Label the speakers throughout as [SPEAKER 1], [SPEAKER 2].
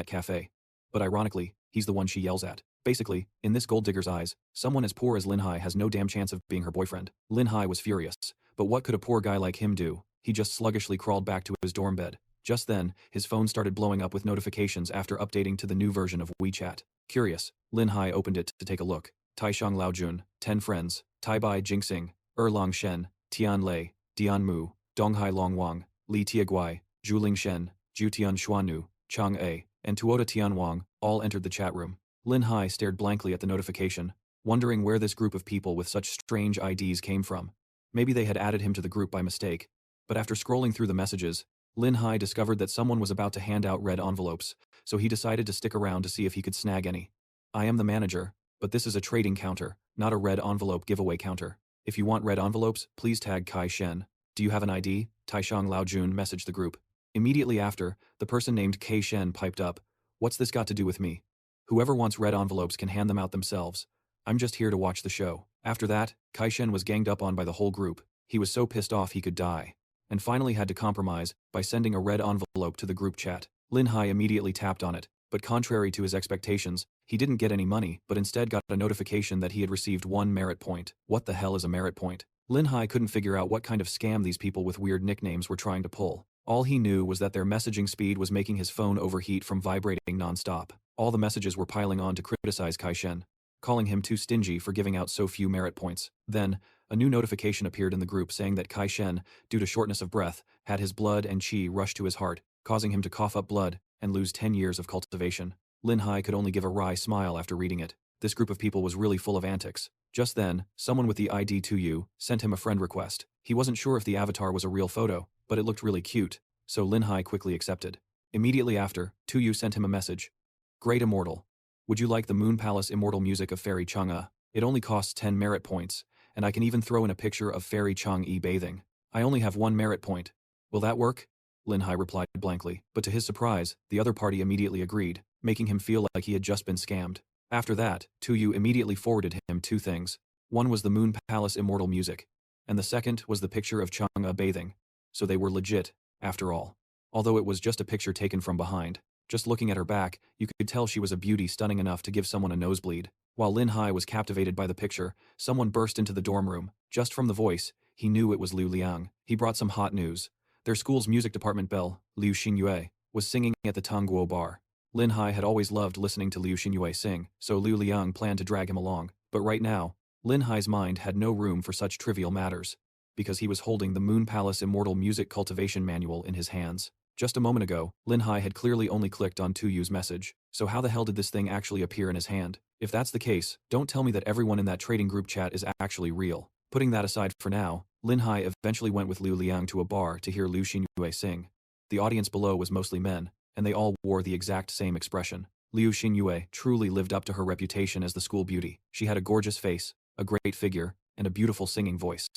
[SPEAKER 1] internet cafe. But ironically, he's the one she yells at. Basically, in this gold digger's eyes, someone as poor as Lin Hai has no damn chance of being her boyfriend. Lin Hai was furious. But what could a poor guy like him do? He just sluggishly crawled back to his dorm bed. Just then, his phone started blowing up with notifications after updating to the new version of WeChat. Curious, Lin Hai opened it to take a look. Taishang Laojun, 10 friends, Tai Bai Jingsing, Long Shen, Tian Lei, Dian Mu, Donghai Longwang, Li Tiaguai, Zhuling Shen, Jutian Xuanu, Chang A, and Tuota Tian Wang all entered the chat room. Lin Hai stared blankly at the notification, wondering where this group of people with such strange IDs came from. Maybe they had added him to the group by mistake. But after scrolling through the messages, Lin Hai discovered that someone was about to hand out red envelopes, so he decided to stick around to see if he could snag any. I am the manager, but this is a trading counter, not a red envelope giveaway counter. If you want red envelopes, please tag Cai Shen. Do you have an ID? Taishang Laojun messaged the group. Immediately after, the person named Cai Shen piped up, "What's this got to do with me? Whoever wants red envelopes can hand them out themselves. I'm just here to watch the show." After that, Cai Shen was ganged up on by the whole group. He was so pissed off he could die, and finally had to compromise by sending a red envelope to the group chat. Lin Hai immediately tapped on it, but contrary to his expectations, he didn't get any money but instead got a notification that he had received 1 merit point. What the hell is a merit point? Lin Hai couldn't figure out what kind of scam these people with weird nicknames were trying to pull. All he knew was that their messaging speed was making his phone overheat from vibrating non-stop. All the messages were piling on to criticize Cai Shen, calling him too stingy for giving out so few merit points. Then, a new notification appeared in the group saying that Cai Shen, due to shortness of breath, had his blood and qi rush to his heart, causing him to cough up blood and lose 10 years of cultivation. Lin Hai could only give a wry smile after reading it. This group of people was really full of antics. Just then, someone with the ID 2U sent him a friend request. He wasn't sure if the avatar was a real photo, but it looked really cute, so Lin Hai quickly accepted. Immediately after, 2U sent him a message. "Great Immortal. Would you like the Moon Palace Immortal music of Fairy Chang'e? It only costs 10 merit points, and I can even throw in a picture of Fairy Chang'e bathing. I only have 1 merit point. Will that work?" Lin Hai replied blankly, but to his surprise, the other party immediately agreed, making him feel like he had just been scammed. After that, 2U immediately forwarded him 2 things. One was the Moon Palace Immortal music, and the second was the picture of Chang'e bathing. So they were legit, after all. Although it was just a picture taken from behind, just looking at her back, you could tell she was a beauty stunning enough to give someone a nosebleed. While Lin Hai was captivated by the picture, someone burst into the dorm room. Just from the voice, he knew it was Liu Liang. He brought some hot news. Their school's music department belle, Liu Xinyue, was singing at the Tongguo bar. Lin Hai had always loved listening to Liu Xinyue sing, so Liu Liang planned to drag him along. But right now, Lin Hai's mind had no room for such trivial matters, because he was holding the Moon Palace Immortal Music Cultivation Manual in his hands. Just a moment ago, Lin Hai had clearly only clicked on 2U's message, so how the hell did this thing actually appear in his hand? If that's the case, don't tell me that everyone in that trading group chat is actually real. Putting that aside for now, Lin Hai eventually went with Liu Liang to a bar to hear Liu Xinyue sing. The audience below was mostly men, and they all wore the exact same expression. Liu Xinyue truly lived up to her reputation as the school beauty. She had a gorgeous face, a great figure, and a beautiful singing voice.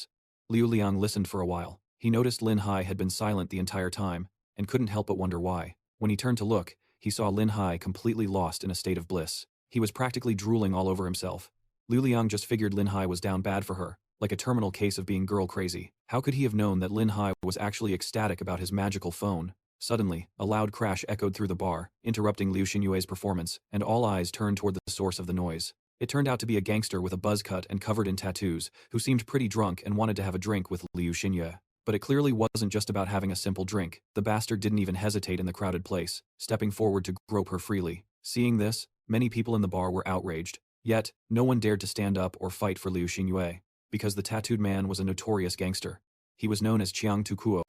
[SPEAKER 1] Liu Liang listened for a while. He noticed Lin Hai had been silent the entire time, and couldn't help but wonder why. When he turned to look, he saw Lin Hai completely lost in a state of bliss. He was practically drooling all over himself. Liu Liang just figured Lin Hai was down bad for her, like a terminal case of being girl crazy. How could he have known that Lin Hai was actually ecstatic about his magical phone? Suddenly, a loud crash echoed through the bar, interrupting Liu Xinyue's performance, and all eyes turned toward the source of the noise. It turned out to be a gangster with a buzz cut and covered in tattoos, who seemed pretty drunk and wanted to have a drink with Liu Xinyue. But it clearly wasn't just about having a simple drink. The bastard didn't even hesitate in the crowded place, stepping forward to grope her freely. Seeing this, many people in the bar were outraged. Yet, no one dared to stand up or fight for Liu Xinyue, because the tattooed man was a notorious gangster. He was known as Chiang Tukuo,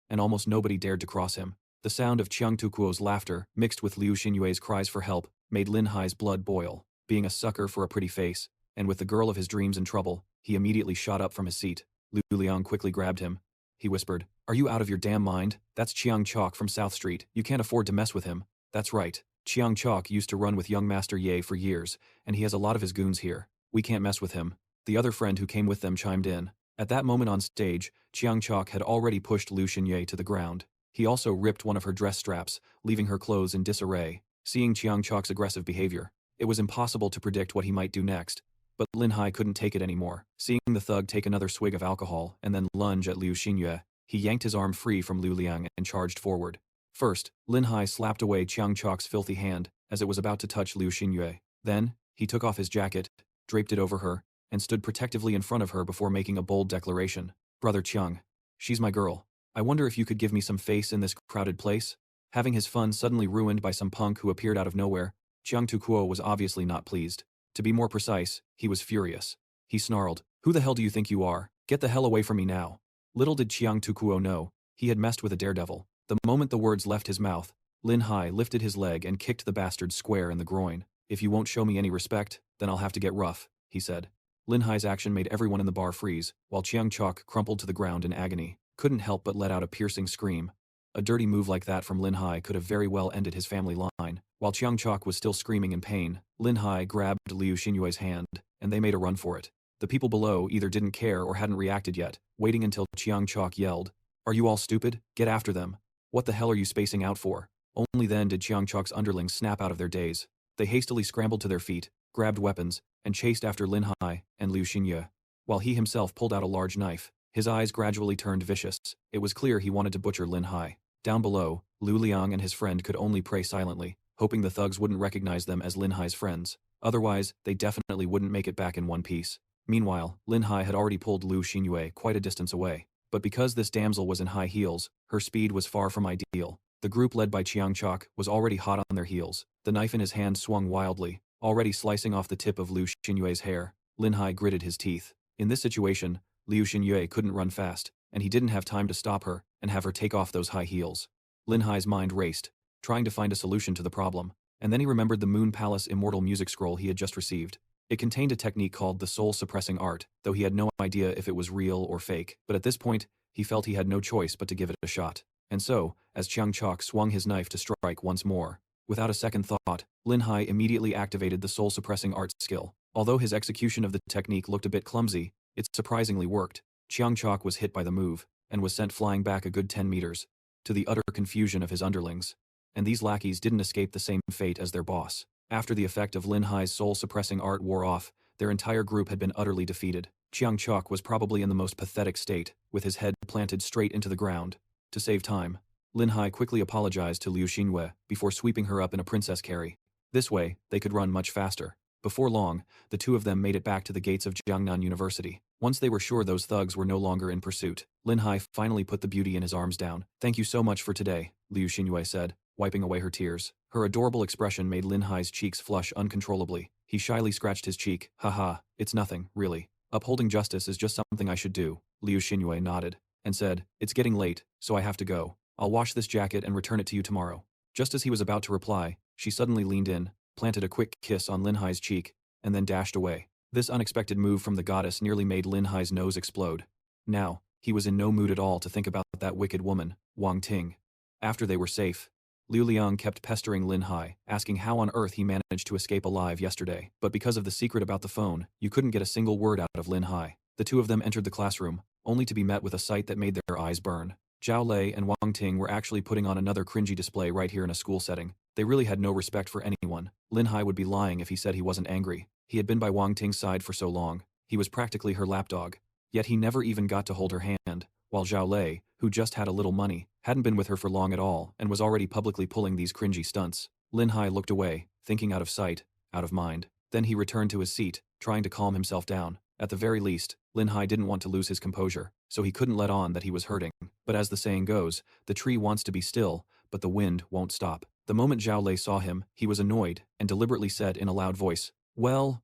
[SPEAKER 1] and almost nobody dared to cross him. The sound of Chiang Tukuo's laughter, mixed with Liu Xinyue's cries for help, made Lin Hai's blood boil. Being a sucker for a pretty face, and with the girl of his dreams in trouble, he immediately shot up from his seat. Liu Liang quickly grabbed him. He whispered, "Are you out of your damn mind? That's Chiang Chok from South Street. You can't afford to mess with him." "That's right. Chiang Chok used to run with young Master Ye for years, and he has a lot of his goons here. We can't mess with him." The other friend who came with them chimed in. At that moment on stage, Chiang Chok had already pushed Liu Xinyue to the ground. He also ripped one of her dress straps, leaving her clothes in disarray. Seeing Chiang Chok's aggressive behavior, it was impossible to predict what he might do next. But Lin Hai couldn't take it anymore. Seeing the thug take another swig of alcohol and then lunge at Liu Xinyue, he yanked his arm free from Liu Liang and charged forward. First, Lin Hai slapped away Chiang Chok's filthy hand as it was about to touch Liu Xingyue. Then, he took off his jacket, draped it over her, and stood protectively in front of her before making a bold declaration. Brother Chiang, she's my girl. I wonder if you could give me some face in this crowded place? Having his fun suddenly ruined by some punk who appeared out of nowhere, Chiang Tukuo was obviously not pleased. To be more precise, he was furious. He snarled, "Who the hell do you think you are? Get the hell away from me now." Little did Chiang Tukuo know, he had messed with a daredevil. The moment the words left his mouth, Lin Hai lifted his leg and kicked the bastard square in the groin. "If you won't show me any respect, then I'll have to get rough," he said. Lin Hai's action made everyone in the bar freeze, while Chiang Chok crumpled to the ground in agony. Couldn't help but let out a piercing scream. A dirty move like that from Lin Hai could have very well ended his family line. While Chiang Chok was still screaming in pain, Lin Hai grabbed Liu Xinyue's hand, and they made a run for it. The people below either didn't care or hadn't reacted yet, waiting until Chiang Chok yelled, "Are you all stupid? Get after them. What the hell are you spacing out for?" Only then did Chiang Chok's underlings snap out of their daze. They hastily scrambled to their feet, grabbed weapons, and chased after Lin Hai and Liu Xinyue, while he himself pulled out a large knife. His eyes gradually turned vicious. It was clear he wanted to butcher Lin Hai. Down below, Lu Liang and his friend could only pray silently, hoping the thugs wouldn't recognize them as Lin Hai's friends. Otherwise, they definitely wouldn't make it back in one piece. Meanwhile, Lin Hai had already pulled Liu Xinyue quite a distance away. But because this damsel was in high heels, her speed was far from ideal. The group led by Chiang Chok was already hot on their heels. The knife in his hand swung wildly, already slicing off the tip of Liu Xinyue's hair. Lin Hai gritted his teeth. In this situation, Liu Xinyue couldn't run fast, and he didn't have time to stop her and have her take off those high heels. Lin Hai's mind raced, trying to find a solution to the problem, and then he remembered the Moon Palace Immortal music scroll he had just received. It contained a technique called the soul-suppressing art, though he had no idea if it was real or fake. But at this point, he felt he had no choice but to give it a shot. And so, as Chiang Chok swung his knife to strike once more, without a second thought, Lin Hai immediately activated the soul-suppressing art skill. Although his execution of the technique looked a bit clumsy, it surprisingly worked. Chiang Chok was hit by the move, and was sent flying back a good 10 meters, to the utter confusion of his underlings. And these lackeys didn't escape the same fate as their boss. After the effect of Lin Hai's soul-suppressing art wore off, their entire group had been utterly defeated. Chiang Chok was probably in the most pathetic state, with his head planted straight into the ground. To save time, Lin Hai quickly apologized to Liu Xinyue before sweeping her up in a princess carry. This way, they could run much faster. Before long, the two of them made it back to the gates of Jiangnan University. Once they were sure those thugs were no longer in pursuit, Lin Hai finally put the beauty in his arms down. "Thank you so much for today," Liu Xinyue said, wiping away her tears. Her adorable expression made Lin Hai's cheeks flush uncontrollably. He shyly scratched his cheek. "Haha, it's nothing, really. Upholding justice is just something I should do." Liu Xinyue nodded, and said, "It's getting late, so I have to go. I'll wash this jacket and return it to you tomorrow." Just as he was about to reply, she suddenly leaned in, planted a quick kiss on Lin Hai's cheek, and then dashed away. This unexpected move from the goddess nearly made Lin Hai's nose explode. Now, he was in no mood at all to think about that wicked woman, Wang Ting. After they were safe, Liu Liang kept pestering Lin Hai, asking how on earth he managed to escape alive yesterday. But because of the secret about the phone, you couldn't get a single word out of Lin Hai. The two of them entered the classroom, only to be met with a sight that made their eyes burn. Zhao Lei and Wang Ting were actually putting on another cringy display right here in a school setting. They really had no respect for anyone. Lin Hai would be lying if he said he wasn't angry. He had been by Wang Ting's side for so long. He was practically her lapdog. Yet he never even got to hold her hand, while Zhao Lei, who just had a little money, hadn't been with her for long at all and was already publicly pulling these cringy stunts. Lin Hai looked away, thinking out of sight, out of mind. Then he returned to his seat, trying to calm himself down. At the very least, Lin Hai didn't want to lose his composure, so he couldn't let on that he was hurting. But as the saying goes, the tree wants to be still, but the wind won't stop. The moment Zhao Lei saw him, he was annoyed and deliberately said in a loud voice, well,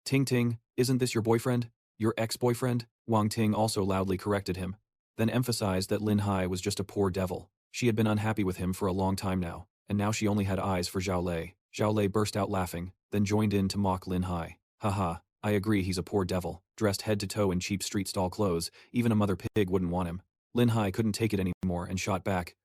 [SPEAKER 1] Ting Ting, isn't this your boyfriend? Your ex-boyfriend?" Wang Ting also loudly corrected him, then emphasized that Lin Hai was just a poor devil. She had been unhappy with him for a long time now, and now she only had eyes for Zhao Lei. Zhao Lei burst out laughing, then joined in to mock Lin Hai. "Haha, I agree he's a poor devil, dressed head to toe in cheap street stall clothes, even a mother pig wouldn't want him." Lin Hai couldn't take it anymore and shot back,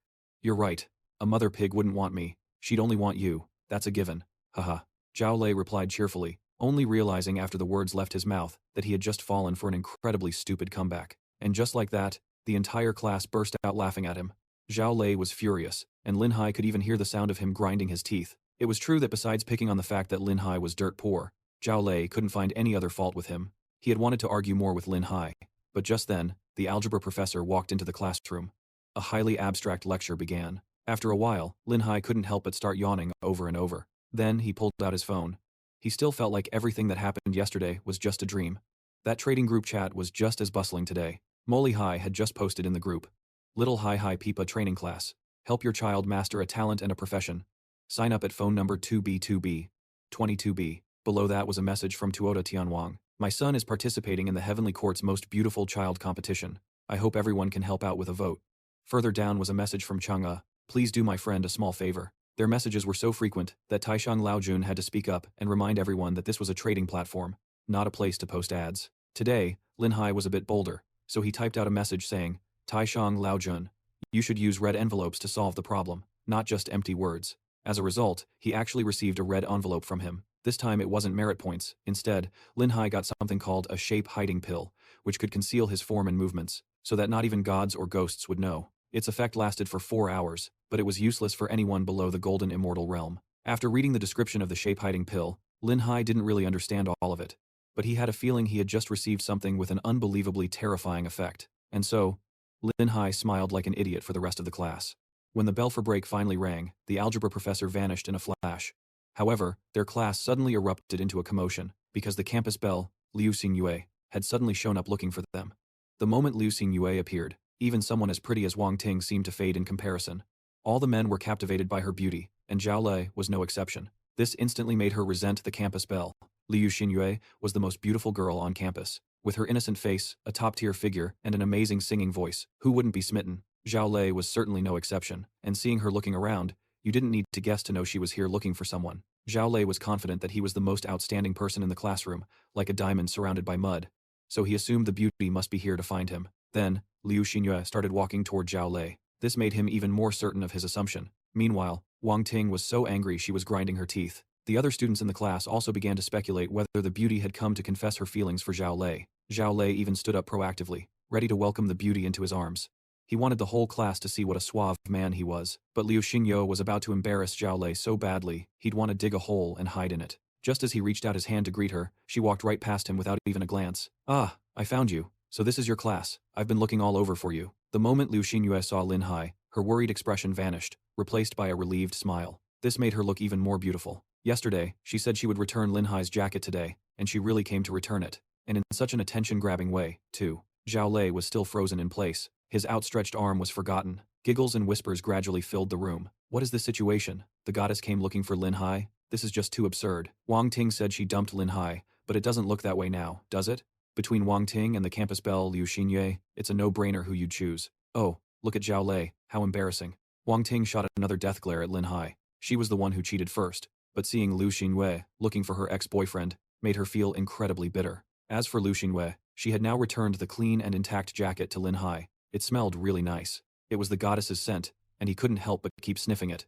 [SPEAKER 1] "You're right, a mother pig wouldn't want me, she'd only want you, that's a given, haha." Zhao Lei replied cheerfully, only realizing after the words left his mouth that he had just fallen for an incredibly stupid comeback. And just like that, the entire class burst out laughing at him. Zhao Lei was furious, and Lin Hai could even hear the sound of him grinding his teeth. It was true that besides picking on the fact that Lin Hai was dirt poor, Zhao Lei couldn't find any other fault with him. He had wanted to argue more with Lin Hai, but just then, the algebra professor walked into the classroom. A highly abstract lecture began. After a while, Lin Hai couldn't help but start yawning over and over. Then he pulled out his phone. He still felt like everything that happened yesterday was just a dream. That trading group chat was just as bustling today. Molly Hai had just posted in the group. Little Hai Hai Peepa training class. Help your child master a talent and a profession. Sign up at phone number 2B2B. 22B. Below that was a message from Tuota Tianwang. My son is participating in the Heavenly Court's most beautiful child competition. I hope everyone can help out with a vote. Further down was a message from Chang'e. Please do my friend a small favor. Their messages were so frequent that Taishang Laojun had to speak up and remind everyone that this was a trading platform, not a place to post ads. Today, Lin Hai was a bit bolder, so he typed out a message saying, Taishang Laojun, you should use red envelopes to solve the problem, not just empty words. As a result, he actually received a red envelope from him. This time it wasn't merit points. Instead, Lin Hai got something called a shape-hiding pill, which could conceal his form and movements, so that not even gods or ghosts would know. Its effect lasted for 4 hours, but it was useless for anyone below the golden immortal realm. After reading the description of the shape-hiding pill, Lin Hai didn't really understand all of it, but he had a feeling he had just received something with an unbelievably terrifying effect. And so, Lin Hai smiled like an idiot for the rest of the class. When the bell for break finally rang, the algebra professor vanished in a flash. However, their class suddenly erupted into a commotion, because the campus belle, Liu Xingyue, had suddenly shown up looking for them. The moment Liu Xingyue appeared, even someone as pretty as Wang Ting seemed to fade in comparison. All the men were captivated by her beauty, and Zhao Lei was no exception. This instantly made her resent the campus belle. Liu Xingyue was the most beautiful girl on campus. With her innocent face, a top-tier figure, and an amazing singing voice, who wouldn't be smitten? Zhao Lei was certainly no exception, and seeing her looking around, you didn't need to guess to know she was here looking for someone. Zhao Lei was confident that he was the most outstanding person in the classroom, like a diamond surrounded by mud. So he assumed the beauty must be here to find him. Then, Liu Xingyue started walking toward Zhao Lei. This made him even more certain of his assumption. Meanwhile, Wang Ting was so angry she was grinding her teeth. The other students in the class also began to speculate whether the beauty had come to confess her feelings for Zhao Lei. Zhao Lei even stood up proactively, ready to welcome the beauty into his arms. He wanted the whole class to see what a suave man he was, but Liu Xingyue was about to embarrass Zhao Lei so badly, he'd want to dig a hole and hide in it. Just as he reached out his hand to greet her, she walked right past him without even a glance. Ah, I found you. So this is your class. I've been looking all over for you. The moment Liu Xingyue saw Lin Hai, her worried expression vanished, replaced by a relieved smile. This made her look even more beautiful. Yesterday, she said she would return Lin Hai's jacket today, and she really came to return it. And in such an attention-grabbing way, too. Zhao Lei was still frozen in place. His outstretched arm was forgotten. Giggles and whispers gradually filled the room. What is this situation? The goddess came looking for Lin Hai? This is just too absurd. Wang Ting said she dumped Lin Hai, but it doesn't look that way now, does it? Between Wang Ting and the campus belle Liu Xingyue, it's a no-brainer who you'd choose. Oh, look at Zhao Lei, how embarrassing. Wang Ting shot another death glare at Lin Hai. She was the one who cheated first, but seeing Liu Xingyue looking for her ex-boyfriend made her feel incredibly bitter. As for Liu Xingyue, she had now returned the clean and intact jacket to Lin Hai. It smelled really nice. It was the goddess's scent, and he couldn't help but keep sniffing it.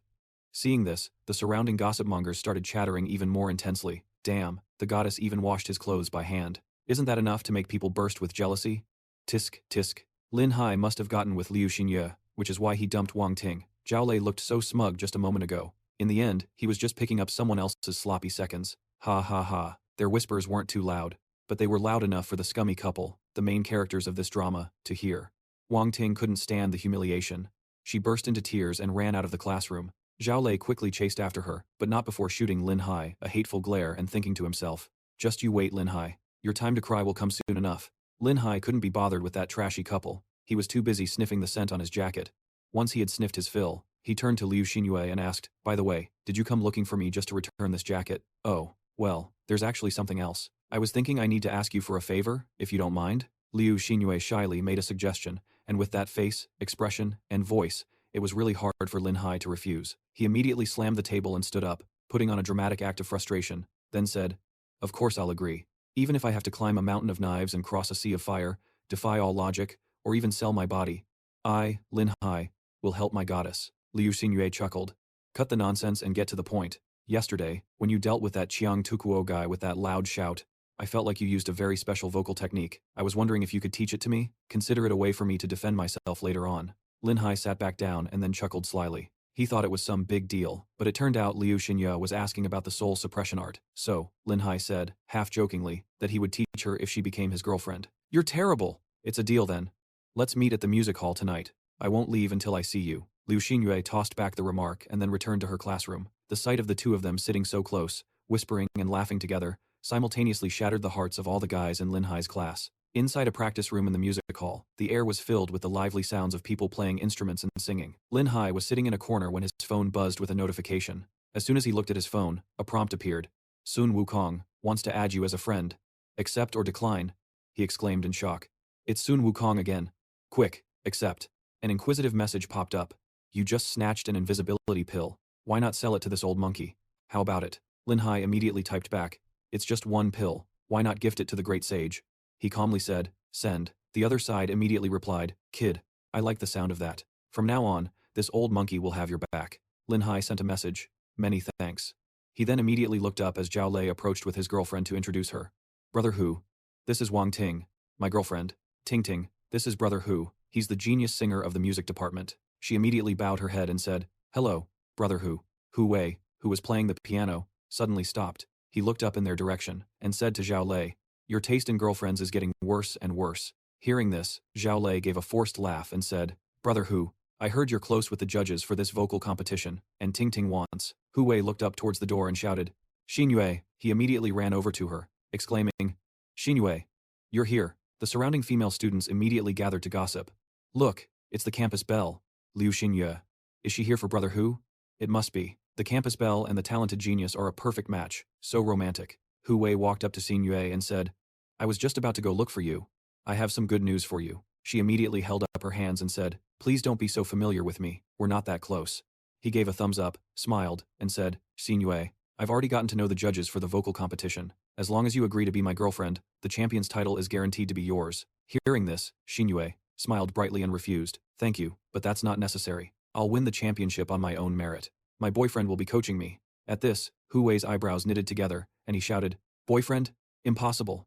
[SPEAKER 1] Seeing this, the surrounding gossipmongers started chattering even more intensely. Damn, the goddess even washed his clothes by hand. Isn't that enough to make people burst with jealousy? Tisk, tisk. Lin Hai must have gotten with Liu Xingyue, which is why he dumped Wang Ting. Zhao Lei looked so smug just a moment ago. In the end, he was just picking up someone else's sloppy seconds. Ha ha ha. Their whispers weren't too loud, but they were loud enough for the scummy couple, the main characters of this drama, to hear. Wang Ting couldn't stand the humiliation. She burst into tears and ran out of the classroom. Zhao Lei quickly chased after her, but not before shooting Lin Hai a hateful glare and thinking to himself, just you wait, Lin Hai. Your time to cry will come soon enough. Lin Hai couldn't be bothered with that trashy couple. He was too busy sniffing the scent on his jacket. Once he had sniffed his fill, he turned to Liu Xingyue and asked, by the way, did you come looking for me just to return this jacket? Oh, well, there's actually something else. I was thinking I need to ask you for a favor, if you don't mind. Liu Xingyue shyly made a suggestion, and with that face, expression, and voice, it was really hard for Lin Hai to refuse. He immediately slammed the table and stood up, putting on a dramatic act of frustration, then said, of course I'll agree. Even if I have to climb a mountain of knives and cross a sea of fire, defy all logic, or even sell my body, I, Lin Hai, will help my goddess. Liu Xingyue chuckled. Cut the nonsense and get to the point. Yesterday, when you dealt with that Chiang Tukuo guy with that loud shout, I felt like you used a very special vocal technique. I was wondering if you could teach it to me? Consider it a way for me to defend myself later on. Lin Hai sat back down and then chuckled slyly. He thought it was some big deal, but it turned out Liu Xingyue was asking about the soul suppression art. So, Lin Hai said, half-jokingly, that he would teach her if she became his girlfriend. You're terrible! It's a deal then. Let's meet at the music hall tonight. I won't leave until I see you. Liu Xingyue tossed back the remark and then returned to her classroom. The sight of the two of them sitting so close, whispering and laughing together, simultaneously shattered the hearts of all the guys in Lin Hai's class. Inside a practice room in the music hall, the air was filled with the lively sounds of people playing instruments and singing. Lin Hai was sitting in a corner when his phone buzzed with a notification. As soon as he looked at his phone, a prompt appeared. Sun Wukong wants to add you as a friend. Accept or decline, he exclaimed in shock. It's Sun Wukong again. Quick, accept. An inquisitive message popped up. You just snatched an invisibility pill. Why not sell it to this old monkey? How about it? Lin Hai immediately typed back. It's just one pill. Why not gift it to the great sage? He calmly said, send. The other side immediately replied, kid, I like the sound of that. From now on, this old monkey will have your back. Lin Hai sent a message. Many thanks. He then immediately looked up as Zhao Lei approached with his girlfriend to introduce her. Brother Hu. This is Wang Ting, my girlfriend. Ting Ting, this is Brother Hu. He's the genius singer of the music department. She immediately bowed her head and said, hello, Brother Hu. Hu Wei, who was playing the piano, suddenly stopped. He looked up in their direction and said to Zhao Lei, your taste in girlfriends is getting worse and worse. Hearing this, Zhao Lei gave a forced laugh and said, Brother Hu, I heard you're close with the judges for this vocal competition, and Ting Ting wants. Hu Wei looked up towards the door and shouted, Xingyue. He immediately ran over to her, exclaiming, Xingyue, you're here. The surrounding female students immediately gathered to gossip. Look, it's the campus belle, Liu Xingyue. Is she here for Brother Hu? It must be. The campus belle and the talented genius are a perfect match, so romantic. Hu Wei walked up to Xingyue and said, I was just about to go look for you. I have some good news for you. She immediately held up her hands and said, please don't be so familiar with me, we're not that close. He gave a thumbs up, smiled, and said, Xingyue, I've already gotten to know the judges for the vocal competition. As long as you agree to be my girlfriend, the champion's title is guaranteed to be yours. Hearing this, Xingyue smiled brightly and refused. Thank you, but that's not necessary. I'll win the championship on my own merit. My boyfriend will be coaching me. At this, Hu Wei's eyebrows knitted together, and he shouted, Boyfriend? Impossible.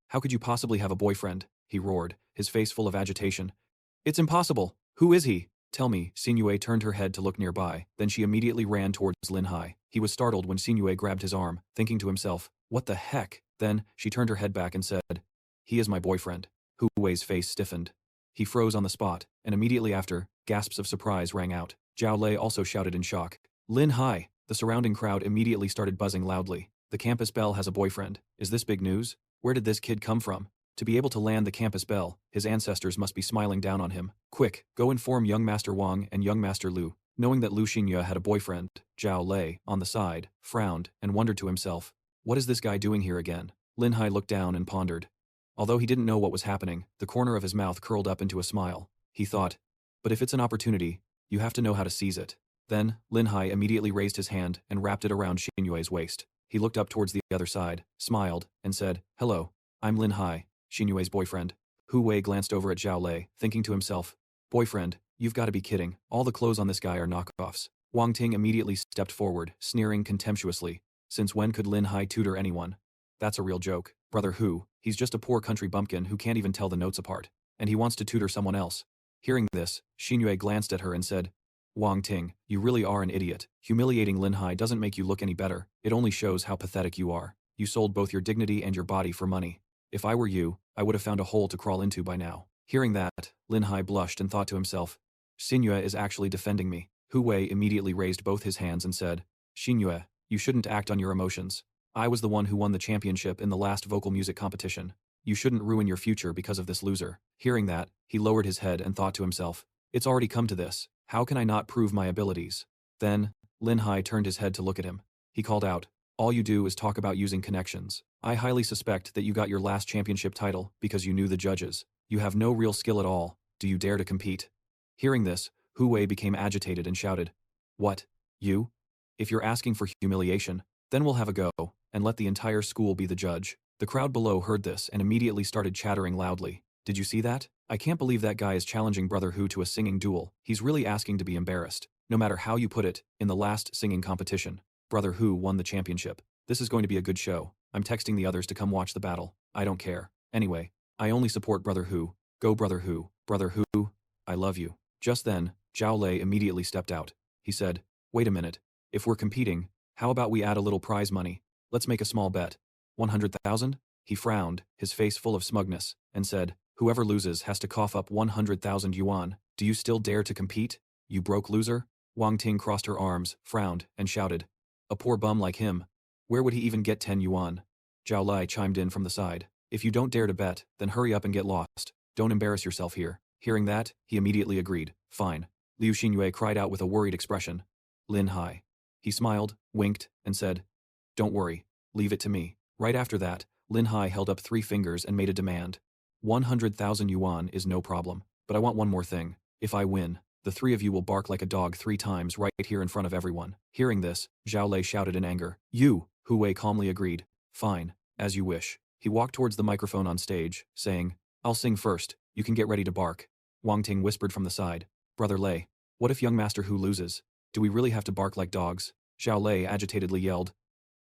[SPEAKER 1] How could you possibly have a boyfriend? He roared, his face full of agitation. It's impossible. Who is he? Tell me. Xingyue turned her head to look nearby, then she immediately ran towards Lin Hai. He was startled when Xingyue grabbed his arm, thinking to himself, what the heck? Then, she turned her head back and said, he is my boyfriend. Hu Wei's face stiffened. He froze on the spot, and immediately after, gasps of surprise rang out. Zhao Lei also shouted in shock. Lin Hai! The surrounding crowd immediately started buzzing loudly. The campus belle has a boyfriend. Is this big news? Where did this kid come from? To be able to land the campus belle, his ancestors must be smiling down on him. Quick, go inform young Master Wang and young Master Lu. Knowing that Liu Xingyue had a boyfriend, Zhao Lei, on the side, frowned and wondered to himself, what is this guy doing here again? Lin Hai looked down and pondered. Although he didn't know what was happening, the corner of his mouth curled up into a smile. He thought, but if it's an opportunity, you have to know how to seize it. Then, Lin Hai immediately raised his hand and wrapped it around Xinyue's waist. He looked up towards the other side, smiled, and said, hello, I'm Lin Hai, Xinyue's boyfriend. Hu Wei glanced over at Zhao Lei, thinking to himself, boyfriend, you've got to be kidding. All the clothes on this guy are knockoffs. Wang Ting immediately stepped forward, sneering contemptuously. Since when could Lin Hai tutor anyone? That's a real joke. Brother Hu, he's just a poor country bumpkin who can't even tell the notes apart. And he wants to tutor someone else. Hearing this, Xinyue glanced at her and said, Wang Ting, you really are an idiot. Humiliating Lin Hai doesn't make you look any better. It only shows how pathetic you are. You sold both your dignity and your body for money. If I were you, I would have found a hole to crawl into by now. Hearing that, Lin Hai blushed and thought to himself, Xinyue is actually defending me. Hu Wei immediately raised both his hands and said, Xinyue, you shouldn't act on your emotions. I was the one who won the championship in the last vocal music competition. You shouldn't ruin your future because of this loser. Hearing that, he lowered his head and thought to himself, it's already come to this. How can I not prove my abilities? Then, Lin Hai turned his head to look at him. He called out, all you do is talk about using connections. I highly suspect that you got your last championship title because you knew the judges. You have no real skill at all. Do you dare to compete? Hearing this, Hu Wei became agitated and shouted, what? You? If you're asking for humiliation, then we'll have a go, and let the entire school be the judge. The crowd below heard this and immediately started chattering loudly. Did you see that? I can't believe that guy is challenging Brother Hu to a singing duel. He's really asking to be embarrassed. No matter how you put it, in the last singing competition, Brother Hu won the championship. This is going to be a good show. I'm texting the others to come watch the battle. I don't care. Anyway, I only support Brother Hu. Go Brother Hu. Brother Hu, I love you. Just then, Zhao Lei immediately stepped out. He said, wait a minute. If we're competing, how about we add a little prize money? Let's make a small bet. 100,000? He frowned, his face full of smugness, and said, whoever loses has to cough up 100,000 yuan. Do you still dare to compete? You broke loser? Wang Ting crossed her arms, frowned, and shouted. A poor bum like him. Where would he even get 10 yuan? Zhao Lai chimed in from the side. If you don't dare to bet, then hurry up and get lost. Don't embarrass yourself here. Hearing that, he immediately agreed. Fine. Liu Xinyue cried out with a worried expression. Lin Hai. He smiled, winked, and said, Don't worry. Leave it to me. Right after that, Lin Hai held up 3 fingers and made a demand. 100,000 yuan is no problem, but I want one more thing. If I win, the 3 of you will bark like a dog 3 times right here in front of everyone. Hearing this, Zhao Lei shouted in anger. You, Hu Wei calmly agreed. Fine, as you wish. He walked towards the microphone on stage, saying, I'll sing first, you can get ready to bark. Wang Ting whispered from the side. Brother Lei, what if young Master Hu loses? Do we really have to bark like dogs? Zhao Lei agitatedly yelled.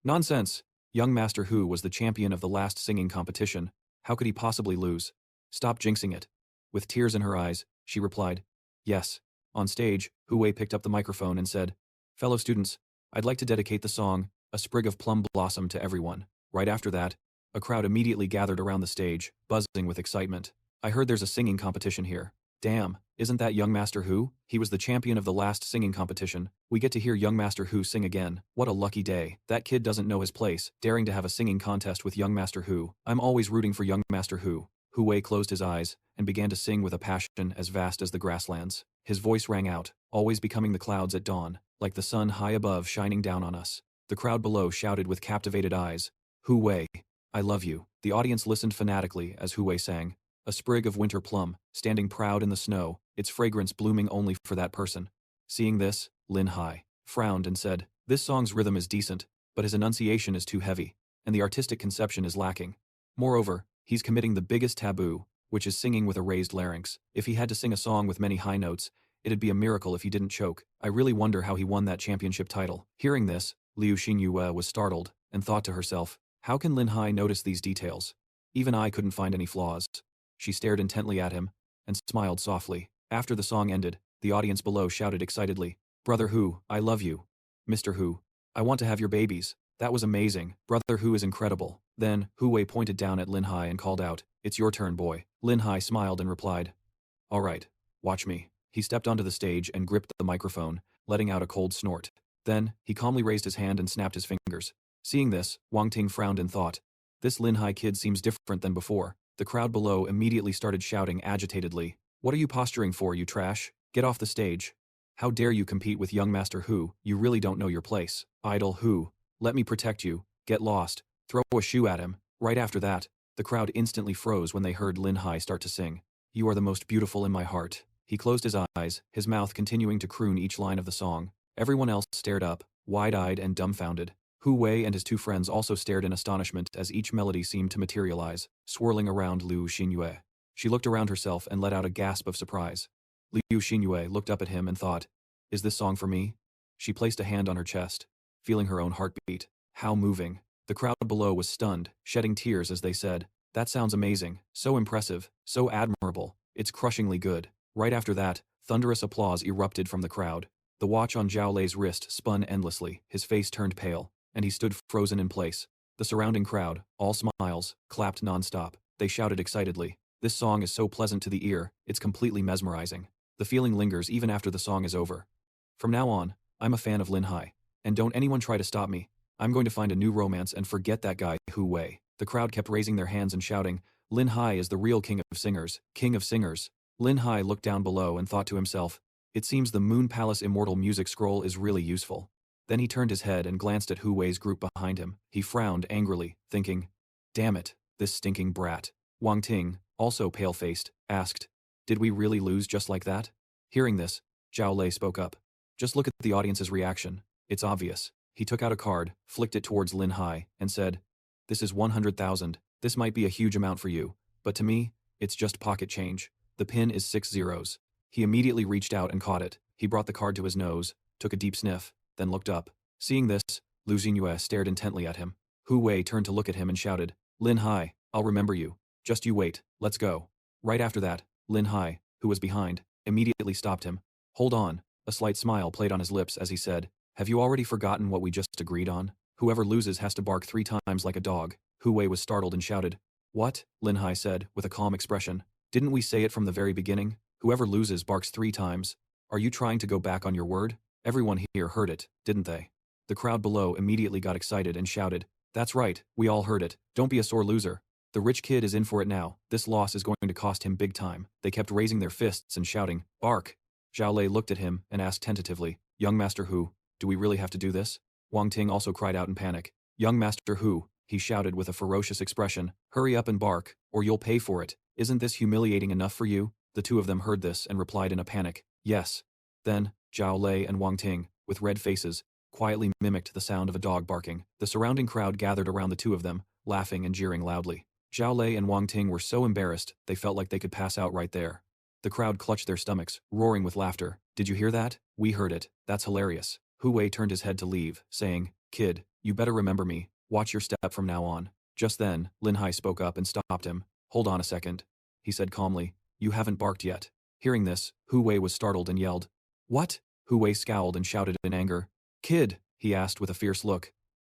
[SPEAKER 1] Nonsense! Young Master Hu was the champion of the last singing competition. How could he possibly lose? Stop jinxing it. With tears in her eyes, she replied, Yes. On stage, Hu Wei picked up the microphone and said, Fellow students, I'd like to dedicate the song, A Sprig of Plum Blossom to everyone. Right after that, a crowd immediately gathered around the stage, buzzing with excitement. I heard there's a singing competition here. Damn, isn't that young Master Hu? He was the champion of the last singing competition. We get to hear young Master Hu sing again. What a lucky day. That kid doesn't know his place, daring to have a singing contest with young Master Hu. I'm always rooting for young Master Hu. Hu Wei closed his eyes and began to sing with a passion as vast as the grasslands. His voice rang out, always becoming the clouds at dawn, like the sun high above shining down on us. The crowd below shouted with captivated eyes, Hu Wei, I love you. The audience listened fanatically as Hu Wei sang, A sprig of winter plum, standing proud in the snow, its fragrance blooming only for that person. Seeing this, Lin Hai frowned and said, This song's rhythm is decent, but his enunciation is too heavy, and the artistic conception is lacking. Moreover, he's committing the biggest taboo, which is singing with a raised larynx. If he had to sing a song with many high notes, it'd be a miracle if he didn't choke. I really wonder how he won that championship title. Hearing this, Liu Xinyue was startled and thought to herself, How can Lin Hai notice these details? Even I couldn't find any flaws. She stared intently at him and smiled softly. After the song ended, the audience below shouted excitedly, Brother Hu, I love you. Mr. Hu, I want to have your babies. That was amazing. Brother Hu is incredible. Then, Hu Wei pointed down at Lin Hai and called out, It's your turn, boy. Lin Hai smiled and replied, All right, watch me. He stepped onto the stage and gripped the microphone, letting out a cold snort. Then, he calmly raised his hand and snapped his fingers. Seeing this, Wang Ting frowned and thought, This Lin Hai kid seems different than before. The crowd below immediately started shouting agitatedly, What are you posturing for, you trash? Get off the stage. How dare you compete with young Master Hu? You really don't know your place. Idle Hu. Let me protect you. Get lost. Throw a shoe at him. Right after that, the crowd instantly froze when they heard Lin Hai start to sing. You are the most beautiful in my heart. He closed his eyes, his mouth continuing to croon each line of the song. Everyone else stared up, wide-eyed and dumbfounded. Hu Wei and his 2 friends also stared in astonishment as each melody seemed to materialize, swirling around Liu Xinyue. She looked around herself and let out a gasp of surprise. Liu Xinyue looked up at him and thought, Is this song for me? She placed a hand on her chest, feeling her own heartbeat. How moving. The crowd below was stunned, shedding tears as they said, That sounds amazing, so impressive, so admirable, it's crushingly good. Right after that, thunderous applause erupted from the crowd. The watch on Zhao Lei's wrist spun endlessly, his face turned pale, and he stood frozen in place. The surrounding crowd, all smiles, clapped non-stop. They shouted excitedly, This song is so pleasant to the ear, it's completely mesmerizing. The feeling lingers even after the song is over. From now on, I'm a fan of Lin Hai. And don't anyone try to stop me. I'm going to find a new romance and forget that guy, Hu Wei. The crowd kept raising their hands and shouting, Lin Hai is the real king of singers, king of singers. Lin Hai looked down below and thought to himself, It seems the Moon Palace Immortal music scroll is really useful. Then he turned his head and glanced at Hu Wei's group behind him. He frowned angrily, thinking, Damn it, this stinking brat. Wang Ting, also pale-faced, asked, Did we really lose just like that? Hearing this, Zhao Lei spoke up. Just look at the audience's reaction. It's obvious. He took out a card, flicked it towards Lin Hai, and said, This is 100,000. This might be a huge amount for you, but to me, it's just pocket change. The pin is 6 zeros. He immediately reached out and caught it. He brought the card to his nose, took a deep sniff, then looked up. Seeing this, Liu Xinyue stared intently at him. Hu Wei turned to look at him and shouted, Lin Hai, I'll remember you. Just you wait, let's go. Right after that, Lin Hai, who was behind, immediately stopped him. Hold on. A slight smile played on his lips as he said, Have you already forgotten what we just agreed on? Whoever loses has to bark 3 times like a dog. Hu Wei was startled and shouted, What? Lin Hai said, with a calm expression. Didn't we say it from the very beginning? Whoever loses barks 3 times. Are you trying to go back on your word? Everyone here heard it, didn't they? The crowd below immediately got excited and shouted, "That's right, we all heard it. Don't be a sore loser. The rich kid is in for it now. This loss is going to cost him big time." They kept raising their fists and shouting, "Bark!" Zhao Lei looked at him and asked tentatively, "Young Master Hu, do we really have to do this?" Wang Ting also cried out in panic. "Young Master Hu," he shouted with a ferocious expression, "hurry up and bark, or you'll pay for it. Isn't this humiliating enough for you?" The two of them heard this and replied in a panic, "Yes." Then, Zhao Lei and Wang Ting, with red faces, quietly mimicked the sound of a dog barking. The surrounding crowd gathered around the two of them, laughing and jeering loudly. Zhao Lei and Wang Ting were so embarrassed they felt like they could pass out right there. The crowd clutched their stomachs, roaring with laughter. "Did you hear that? We heard it. That's hilarious." Hu Wei turned his head to leave, saying, "Kid, you better remember me. Watch your step from now on." Just then, Lin Hai spoke up and stopped him. "Hold on a second," he said calmly. "You haven't barked yet." Hearing this, Hu Wei was startled and yelled, "What?" Hu Wei scowled and shouted in anger. "Kid," he asked with a fierce look,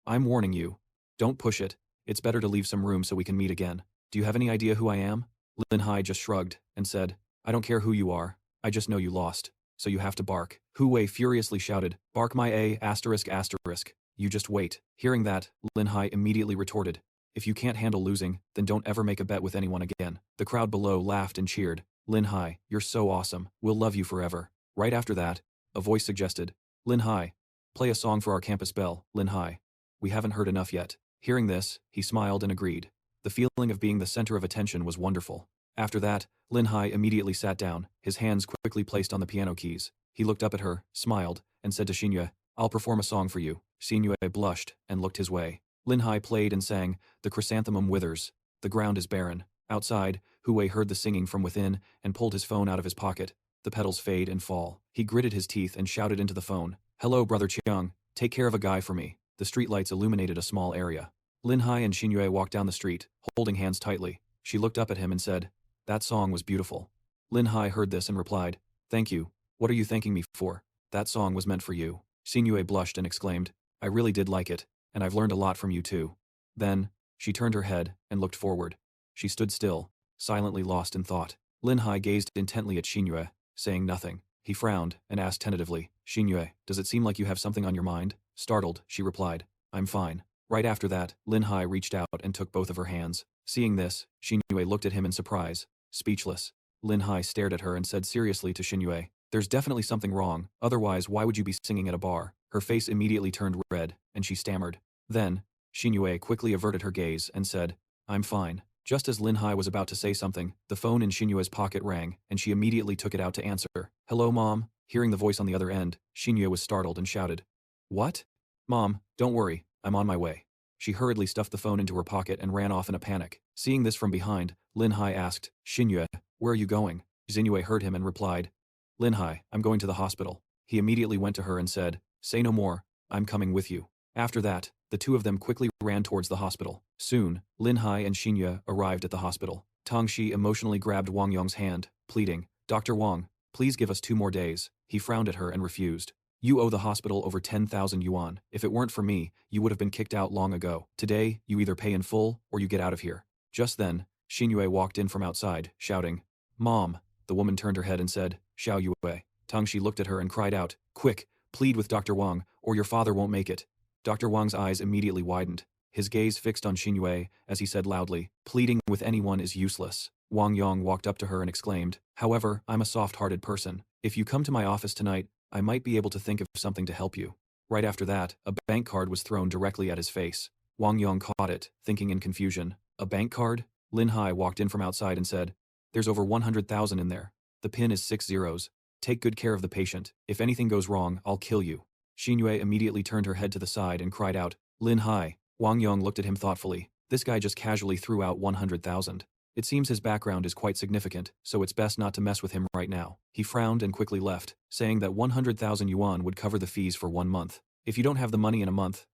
[SPEAKER 1] "I'm warning you. Don't push it. It's better to leave some room so we can meet again. Do you have any idea who I am?" Lin Hai just shrugged and said, "I don't care who you are. I just know you lost. So you have to bark." Hu Wei furiously shouted, "Bark my A asterisk asterisk. You just wait." Hearing that, Lin Hai immediately retorted, "If you can't handle losing, then don't ever make a bet with anyone again." The crowd below laughed and cheered. "Lin Hai, you're so awesome. We'll love you forever." Right after that, a voice suggested, "Lin Hai, play a song for our campus bell, Lin Hai. We haven't heard enough yet." Hearing this, he smiled and agreed. The feeling of being the center of attention was wonderful. After that, Lin Hai immediately sat down, his hands quickly placed on the piano keys. He looked up at her, smiled, and said to Xinyue, "I'll perform a song for you." Xinyue blushed and looked his way. Lin Hai played and sang, "The chrysanthemum withers. The ground is barren." Outside, Hu Wei heard the singing from within and pulled his phone out of his pocket. The petals fade and fall. He gritted his teeth and shouted into the phone, "Hello, Brother Chiang. Take care of a guy for me." The streetlights illuminated a small area. Lin Hai and Xinyue walked down the street, holding hands tightly. She looked up at him and said, "That song was beautiful." Lin Hai heard this and replied, "Thank you. What are you thanking me for? That song was meant for you." Xinyue blushed and exclaimed, "I really did like it, and I've learned a lot from you too." Then, she turned her head and looked forward. She stood still, silently lost in thought. Lin Hai gazed intently at Xinyue, saying nothing. He frowned and asked tentatively, "Xinyue, does it seem like you have something on your mind?" Startled, she replied, "I'm fine." Right after that, Lin Hai reached out and took both of her hands. Seeing this, Xinyue looked at him in surprise, speechless. Lin Hai stared at her and said seriously to Xinyue, "There's definitely something wrong, otherwise why would you be singing at a bar?" Her face immediately turned red, and she stammered. Then, Xinyue quickly averted her gaze and said, "I'm fine." Just as Lin Hai was about to say something, the phone in Xinyue's pocket rang, and she immediately took it out to answer. "Hello, Mom?" Hearing the voice on the other end, Xinyue was startled and shouted, "What?" "Mom, don't worry, I'm on my way." She hurriedly stuffed the phone into her pocket and ran off in a panic. Seeing this from behind, Lin Hai asked, "Xinyue, where are you going?" Xinyue heard him and replied, "Lin Hai, I'm going to the hospital." He immediately went to her and said, "Say no more, I'm coming with you." After that, the two of them quickly ran towards the hospital. Soon, Lin Hai and Xinyue arrived at the hospital. Tang Shi emotionally grabbed Wang Yong's hand, pleading, "Dr. Wang, please give us 2 more days." He frowned at her and refused. "You owe the hospital over 10,000 yuan. If it weren't for me, you would have been kicked out long ago. Today, you either pay in full or you get out of here." Just then, Xinyue walked in from outside, shouting, "Mom." The woman turned her head and said, "Xiao Yue." Tang Shi looked at her and cried out, "Quick, plead with Dr. Wang, or your father won't make it." Dr. Wang's eyes immediately widened. His gaze fixed on Xinyue as he said loudly, "Pleading with anyone is useless." Wang Yong walked up to her and exclaimed, "However, I'm a soft-hearted person. If you come to my office tonight, I might be able to think of something to help you." Right after that, a bank card was thrown directly at his face. Wang Yong caught it, thinking in confusion, "A bank card?" Lin Hai walked in from outside and said, "There's over 100,000 in there. The pin is 6 zeros. Take good care of the patient. If anything goes wrong, I'll kill you." Xinyue immediately turned her head to the side and cried out, "Lin Hai." Wang Yong looked at him thoughtfully. This guy just casually threw out 100,000. It seems his background is quite significant, so it's best not to mess with him right now. He frowned and quickly left, saying that 100,000 yuan would cover the fees for 1 month. "If you don't have the money in a month,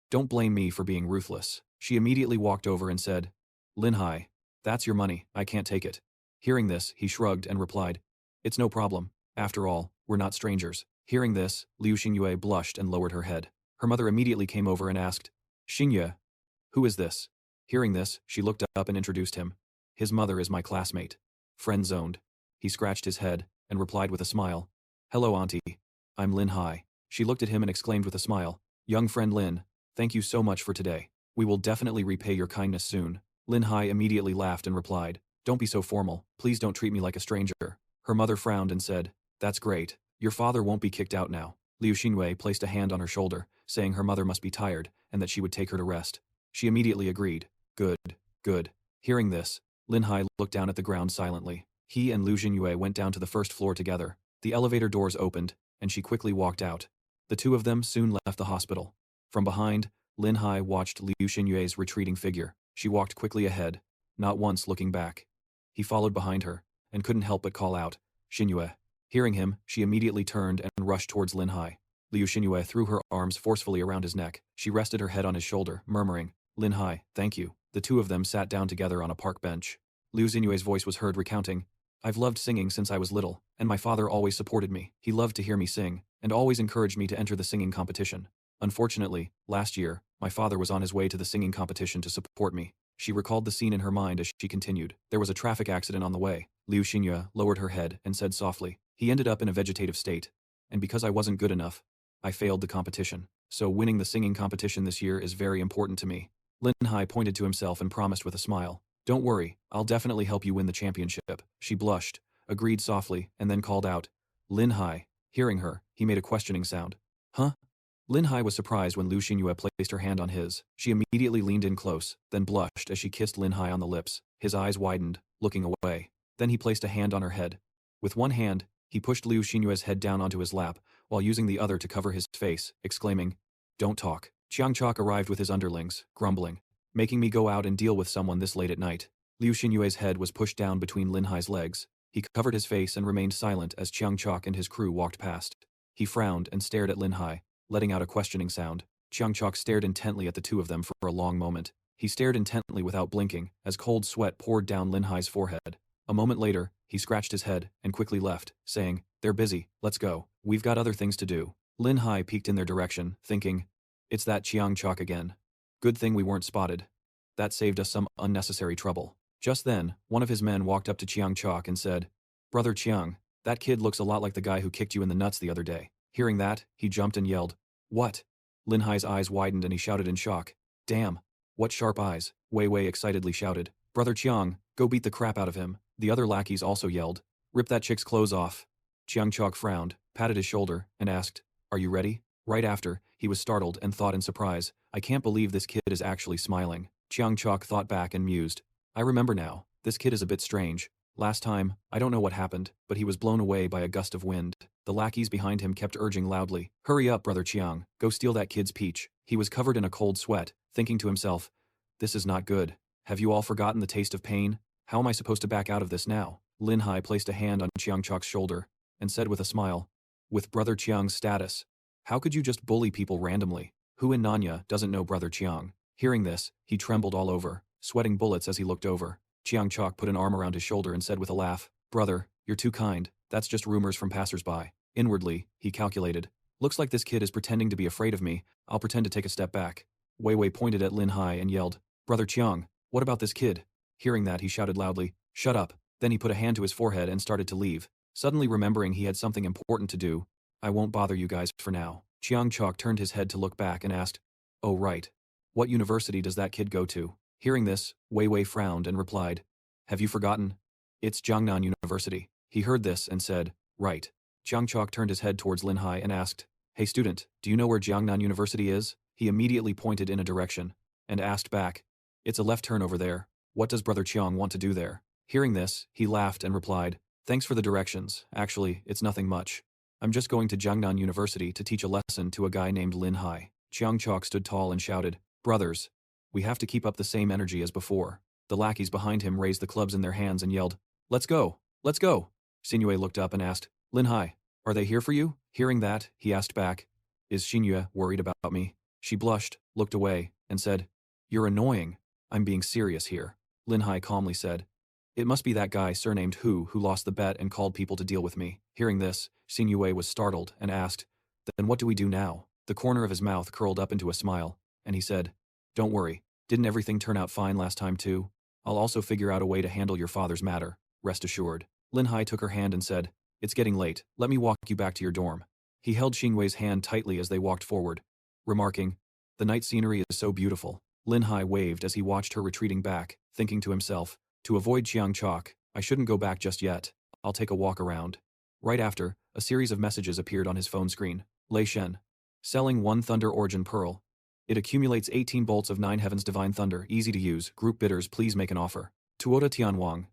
[SPEAKER 1] don't blame me for being ruthless." She immediately walked over and said, "Lin Hai, that's your money, I can't take it." Hearing this, he shrugged and replied, "It's no problem. After all, we're not strangers." Hearing this, Liu Xinyue blushed and lowered her head. Her mother immediately came over and asked, "Xinyue, who is this?" Hearing this, she looked up and introduced him. "His mother is my classmate." Friend zoned. He scratched his head and replied with a smile, Hello auntie. I'm Lin Hai. She looked at him and exclaimed with a smile, young friend Lin, thank you so much for today. We will definitely repay your kindness soon. Lin Hai immediately laughed and replied, don't be so formal, please don't treat me like a stranger. Her mother frowned and said, that's great. Your father won't be kicked out now. Liu Xinhui placed a hand on her shoulder, saying her mother must be tired and that she would take her to rest. She immediately agreed. Good, good. Hearing this, Lin Hai looked down at the ground silently. He and Liu Xinhui went down to the first floor together. The elevator doors opened, and she quickly walked out. The two of them soon left the hospital. From behind, Lin Hai watched Liu Xinhui's retreating figure. She walked quickly ahead, not once looking back. He followed behind her, and couldn't help but call out, Xinhue. Hearing him, she immediately turned and rushed towards Lin Hai. Liu Xinhue threw her arms forcefully around his neck. She rested her head on his shoulder, murmuring, Lin Hai, thank you. The two of them sat down together on a park bench. Liu Xinhui's voice was heard recounting, I've loved singing since I was little, and my father always supported me. He loved to hear me sing, and always encouraged me to enter the singing competition. Unfortunately, last year, my father was on his way to the singing competition to support me. She recalled the scene in her mind as she continued. There was a traffic accident on the way. Liu Xinhue lowered her head and said softly, he ended up in a vegetative state. And because I wasn't good enough, I failed the competition. So winning the singing competition this year is very important to me. Lin Hai pointed to himself and promised with a smile. Don't worry, I'll definitely help you win the championship. She blushed, agreed softly, and then called out, Lin Hai. Hearing her, he made a questioning sound. Huh? Lin Hai was surprised when Liu Xinhue placed her hand on his. She immediately leaned in close, then blushed as she kissed Lin Hai on the lips. His eyes widened, looking away. Then he placed a hand on her head. With one hand, he pushed Liu Xinhue's head down onto his lap, while using the other to cover his face, exclaiming, don't talk. Chiang Chok arrived with his underlings, grumbling, making me go out and deal with someone this late at night. Liu Xinhue's head was pushed down between Lin Hai's legs. He covered his face and remained silent as Chiang Chok and his crew walked past. He frowned and stared at Lin Hai, letting out a questioning sound. Chiang Chok stared intently at the two of them for a long moment. He stared intently without blinking, as cold sweat poured down Lin Hai's forehead. A moment later, he scratched his head and quickly left, saying, they're busy, let's go. We've got other things to do. Lin Hai peeked in their direction, thinking, it's that Chiang Chok again. Good thing we weren't spotted. That saved us some unnecessary trouble. Just then, one of his men walked up to Chiang Chok and said, Brother Chiang, that kid looks a lot like the guy who kicked you in the nuts the other day. Hearing that, he jumped and yelled, what? Lin Hai's eyes widened and he shouted in shock, damn, what sharp eyes. Wei Wei excitedly shouted, Brother Chiang, go beat the crap out of him. The other lackeys also yelled, rip that chick's clothes off. Chiang Chok frowned, patted his shoulder, and asked, are you ready? Right after, he was startled and thought in surprise, I can't believe this kid is actually smiling. Chiang Chok thought back and mused, I remember now, this kid is a bit strange. Last time, I don't know what happened, but he was blown away by a gust of wind. The lackeys behind him kept urging loudly, hurry up, Brother Chiang, go steal that kid's peach. He was covered in a cold sweat, thinking to himself, this is not good. Have you all forgotten the taste of pain? How am I supposed to back out of this now? Lin Hai placed a hand on Chiang Chok's shoulder, and said with a smile, with Brother Chiang's status, how could you just bully people randomly? Who in Nanya doesn't know Brother Chiang? Hearing this, he trembled all over, sweating bullets as he looked over. Chiang Chok put an arm around his shoulder and said with a laugh, brother, you're too kind, that's just rumors from passersby. Inwardly, he calculated, looks like this kid is pretending to be afraid of me, I'll pretend to take a step back. Wei Wei pointed at Lin Hai and yelled, Brother Chiang, what about this kid? Hearing that, he shouted loudly, shut up. Then he put a hand to his forehead and started to leave. Suddenly remembering he had something important to do, I won't bother you guys for now. Chiang Chok turned his head to look back and asked, oh right. What university does that kid go to? Hearing this, Wei Wei frowned and replied, have you forgotten? It's Jiangnan University. He heard this and said, right. Chiang Chok turned his head towards Lin Hai and asked, hey student, do you know where Jiangnan University is? He immediately pointed in a direction, and asked back, it's a left turn over there. What does Brother Chiang want to do there? Hearing this, he laughed and replied, thanks for the directions, actually, it's nothing much. I'm just going to Jiangnan University to teach a lesson to a guy named Lin Hai. Chiang Chok stood tall and shouted, brothers, we have to keep up the same energy as before. The lackeys behind him raised the clubs in their hands and yelled, let's go, let's go. Xinhue looked up and asked, Lin Hai, are they here for you? Hearing that, he asked back, is Xinhue worried about me? She blushed, looked away, and said, you're annoying. I'm being serious here. Lin Hai calmly said, it must be that guy surnamed who lost the bet and called people to deal with me. Hearing this, Xinhue was startled and asked, then what do we do now? The corner of his mouth curled up into a smile, and he said, don't worry, didn't everything turn out fine last time too? I'll also figure out a way to handle your father's matter, rest assured. Lin Hai took her hand and said, It's getting late, let me walk you back to your dorm. He held Xingwei's hand tightly as they walked forward, remarking, the night scenery is so beautiful. Lin Hai waved as he watched her retreating back, thinking to himself, to avoid Chiang Chok, I shouldn't go back just yet, I'll take a walk around. Right after, a series of messages appeared on his phone screen. Cai Shen. Selling 1 Thunder Origin Pearl. It accumulates 18 bolts of 9 Heavens Divine Thunder, easy to use, group bidders please make an offer. Tuota Tianwang.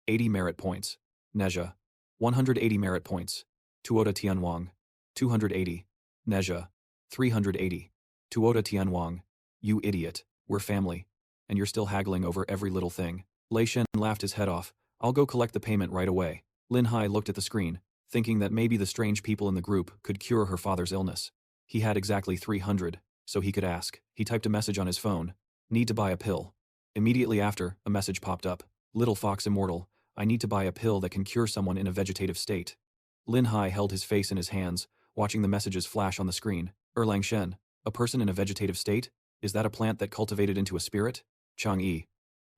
[SPEAKER 1] 80 merit points. Neja. 180 merit points. Tuota Tianwang. 280. Neja. 380. Tuota Tianwang. You idiot, we're family. And you're still haggling over every little thing. Cai Shen laughed his head off. I'll go collect the payment right away. Lin Hai looked at the screen, thinking that maybe the strange people in the group could cure her father's illness. He had exactly 300, so he could ask. He typed a message on his phone. Need to buy a pill. Immediately after, a message popped up. Little Fox Immortal, I need to buy a pill that can cure someone in a vegetative state. Lin Hai held his face in his hands, watching the messages flash on the screen. Erlang Shen, a person in a vegetative state? Is that a plant that cultivated into a spirit? Chang Yi.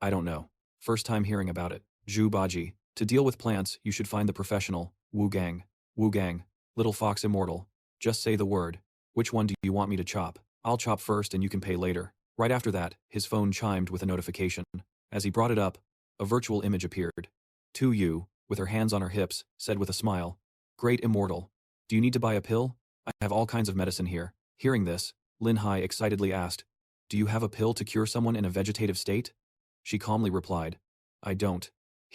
[SPEAKER 1] I don't know. First time hearing about it. Zhu Baji. To deal with plants, you should find the professional. Wu Gang. Wu Gang. Little Fox Immortal. Just say the word. Which one do you want me to chop? I'll chop first and you can pay later. Right after that, his phone chimed with a notification. As he brought it up, a virtual image appeared. Tu Yu, with her hands on her hips, said with a smile, Great Immortal. Do you need to buy a pill? I have all kinds of medicine here. Hearing this, Lin Hai excitedly asked, Do you have a pill to cure someone in a vegetative state? She calmly replied, I don't.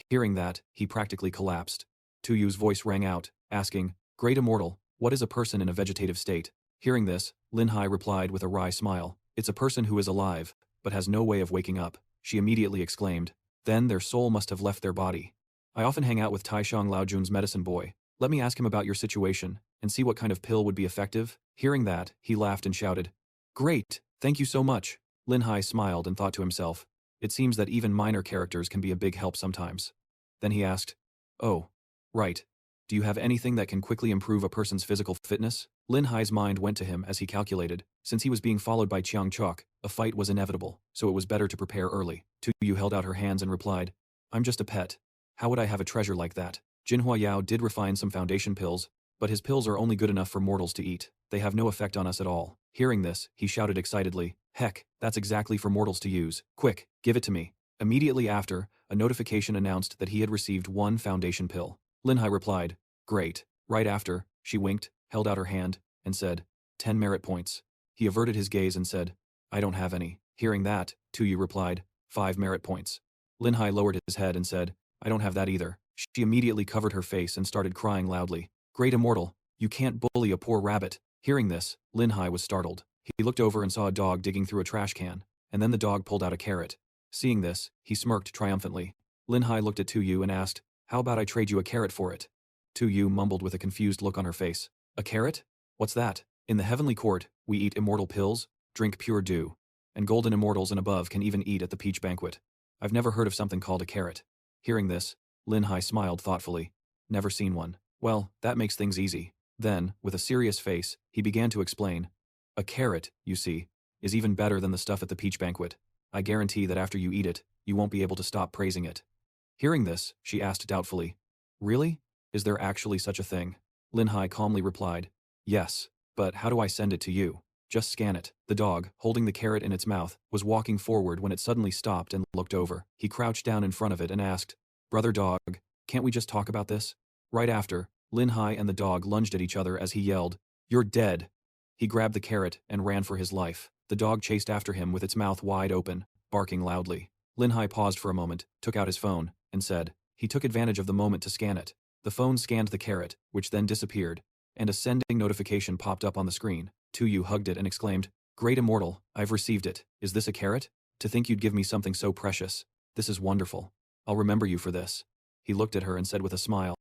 [SPEAKER 1] Hearing that, he practically collapsed. Tu Yu's voice rang out, asking, Great Immortal, what is a person in a vegetative state? Hearing this, Lin Hai replied with a wry smile, It's a person who is alive, but has no way of waking up. She immediately exclaimed, Then their soul must have left their body. I often hang out with Taishang Laojun's medicine boy. Let me ask him about your situation, and see what kind of pill would be effective. Hearing that, he laughed and shouted, Great, thank you so much. Lin Hai smiled and thought to himself, It seems that even minor characters can be a big help sometimes. Then he asked, Oh, right. Do you have anything that can quickly improve a person's physical fitness? Lin Hai's mind went to him as he calculated, since he was being followed by Chiang Chok, a fight was inevitable, so it was better to prepare early. Tu Yu held out her hands and replied, I'm just a pet. How would I have a treasure like that? Jinhua Yao did refine some foundation pills, but his pills are only good enough for mortals to eat. They have no effect on us at all. Hearing this, he shouted excitedly, Heck, that's exactly for mortals to use. Quick, give it to me. Immediately after, a notification announced that he had received 1 foundation pill. Lin Hai replied, Great. Right after, she winked, held out her hand, and said, 10 merit points. He averted his gaze and said, I don't have any. Hearing that, Tu Yu replied, 5 merit points. Lin Hai lowered his head and said, I don't have that either. She immediately covered her face and started crying loudly. Great Immortal, you can't bully a poor rabbit. Hearing this, Lin Hai was startled. He looked over and saw a dog digging through a trash can, and then the dog pulled out a carrot. Seeing this, he smirked triumphantly. Lin Hai looked at Tu Yu and asked, How about I trade you a carrot for it? Tu Yu mumbled with a confused look on her face. A carrot? What's that? In the heavenly court, we eat immortal pills, drink pure dew, and golden immortals and above can even eat at the peach banquet. I've never heard of something called a carrot. Hearing this, Lin Hai smiled thoughtfully. Never seen one. Well, that makes things easy. Then, with a serious face, he began to explain. A carrot, you see, is even better than the stuff at the peach banquet. I guarantee that after you eat it, you won't be able to stop praising it. Hearing this, she asked doubtfully, Really? Is there actually such a thing? Lin Hai calmly replied, Yes, but how do I send it to you? Just scan it. The dog, holding the carrot in its mouth, was walking forward when it suddenly stopped and looked over. He crouched down in front of it and asked, Brother dog, can't we just talk about this? Right after, Lin Hai and the dog lunged at each other as he yelled, You're dead. He grabbed the carrot and ran for his life. The dog chased after him with its mouth wide open, barking loudly. Lin Hai paused for a moment, took out his phone, and said, He took advantage of the moment to scan it. The phone scanned the carrot, which then disappeared, and a sending notification popped up on the screen. Tu Yu hugged it and exclaimed, Great Immortal, I've received it. Is this a carrot? To think you'd give me something so precious. This is wonderful. I'll remember you for this. He looked at her and said with a smile,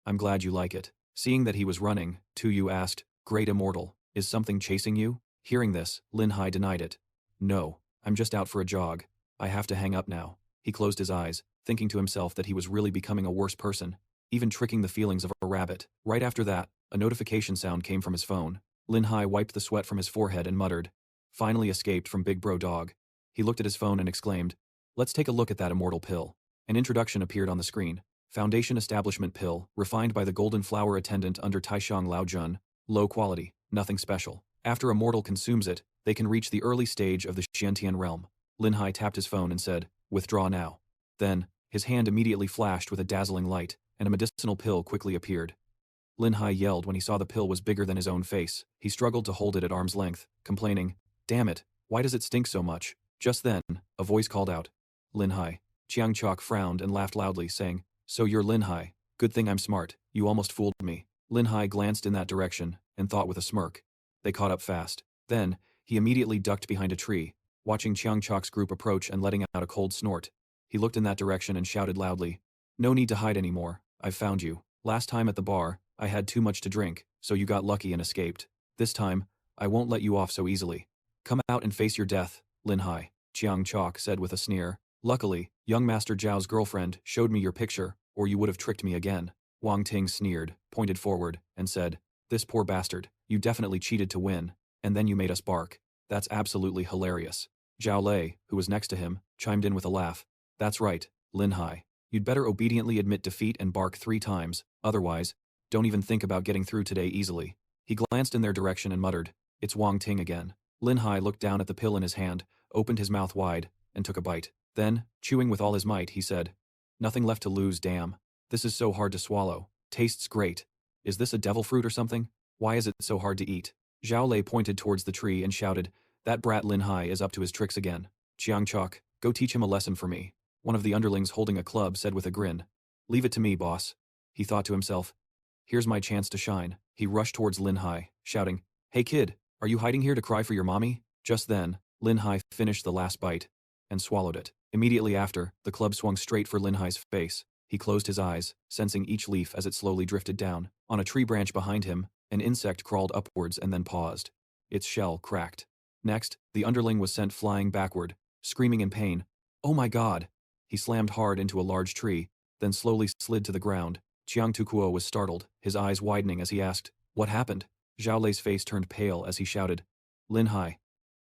[SPEAKER 1] I'm glad you like it. Seeing that he was running, Tu Yu asked, Great Immortal, is something chasing you? Hearing this, Lin Hai denied it. No, I'm just out for a jog. I have to hang up now. He closed his eyes, thinking to himself that he was really becoming a worse person, even tricking the feelings of a rabbit. Right after that, a notification sound came from his phone. Lin Hai wiped the sweat from his forehead and muttered, Finally escaped from Big Bro Dog. He looked at his phone and exclaimed, Let's take a look at that immortal pill. An introduction appeared on the screen. Foundation Establishment Pill, refined by the Golden Flower Attendant under Taishang Laojun, low quality, nothing special. After a mortal consumes it, they can reach the early stage of the Xiantian realm. Lin Hai tapped his phone and said, "Withdraw now." Then, his hand immediately flashed with a dazzling light, and a medicinal pill quickly appeared. Lin Hai yelled when he saw the pill was bigger than his own face. He struggled to hold it at arm's length, complaining, "Damn it, why does it stink so much?" Just then, a voice called out, "Lin Hai." Chiang Chok frowned and laughed loudly, saying, "So you're Lin Hai. Good thing I'm smart, you almost fooled me." Lin Hai glanced in that direction, and thought with a smirk. They caught up fast. Then, he immediately ducked behind a tree, watching Chiang Chok's group approach and letting out a cold snort. He looked in that direction and shouted loudly, "No need to hide anymore, I've found you. Last time at the bar, I had too much to drink, so you got lucky and escaped. This time, I won't let you off so easily. Come out and face your death, Lin Hai," Chiang Chok said with a sneer. "Luckily, young Master Zhao's girlfriend showed me your picture, or you would have tricked me again." Wang Ting sneered, pointed forward, and said, "This poor bastard, you definitely cheated to win, and then you made us bark. That's absolutely hilarious." Zhao Lei, who was next to him, chimed in with a laugh. "That's right, Lin Hai. You'd better obediently admit defeat and bark 3 times, otherwise, don't even think about getting through today easily." He glanced in their direction and muttered, "It's Wang Ting again." Lin Hai looked down at the pill in his hand, opened his mouth wide, and took a bite. Then, chewing with all his might, he said, "Nothing left to lose, damn. This is so hard to swallow. Tastes great. Is this a devil fruit or something? Why is it so hard to eat?" Zhao Lei pointed towards the tree and shouted, "That brat Lin Hai is up to his tricks again. Chiang Chok, go teach him a lesson for me." One of the underlings holding a club said with a grin, "Leave it to me, boss." He thought to himself, "Here's my chance to shine." He rushed towards Lin Hai, shouting, "Hey kid, are you hiding here to cry for your mommy?" Just then, Lin Hai finished the last bite and swallowed it. Immediately after, the club swung straight for Lin Hai's face. He closed his eyes, sensing each leaf as it slowly drifted down. On a tree branch behind him, an insect crawled upwards and then paused. Its shell cracked. Next, the underling was sent flying backward, screaming in pain, "Oh my god!" He slammed hard into a large tree, then slowly slid to the ground. Chiang Tukuo was startled, his eyes widening as he asked, "What happened?" Zhao Lei's face turned pale as he shouted, "Lin Hai."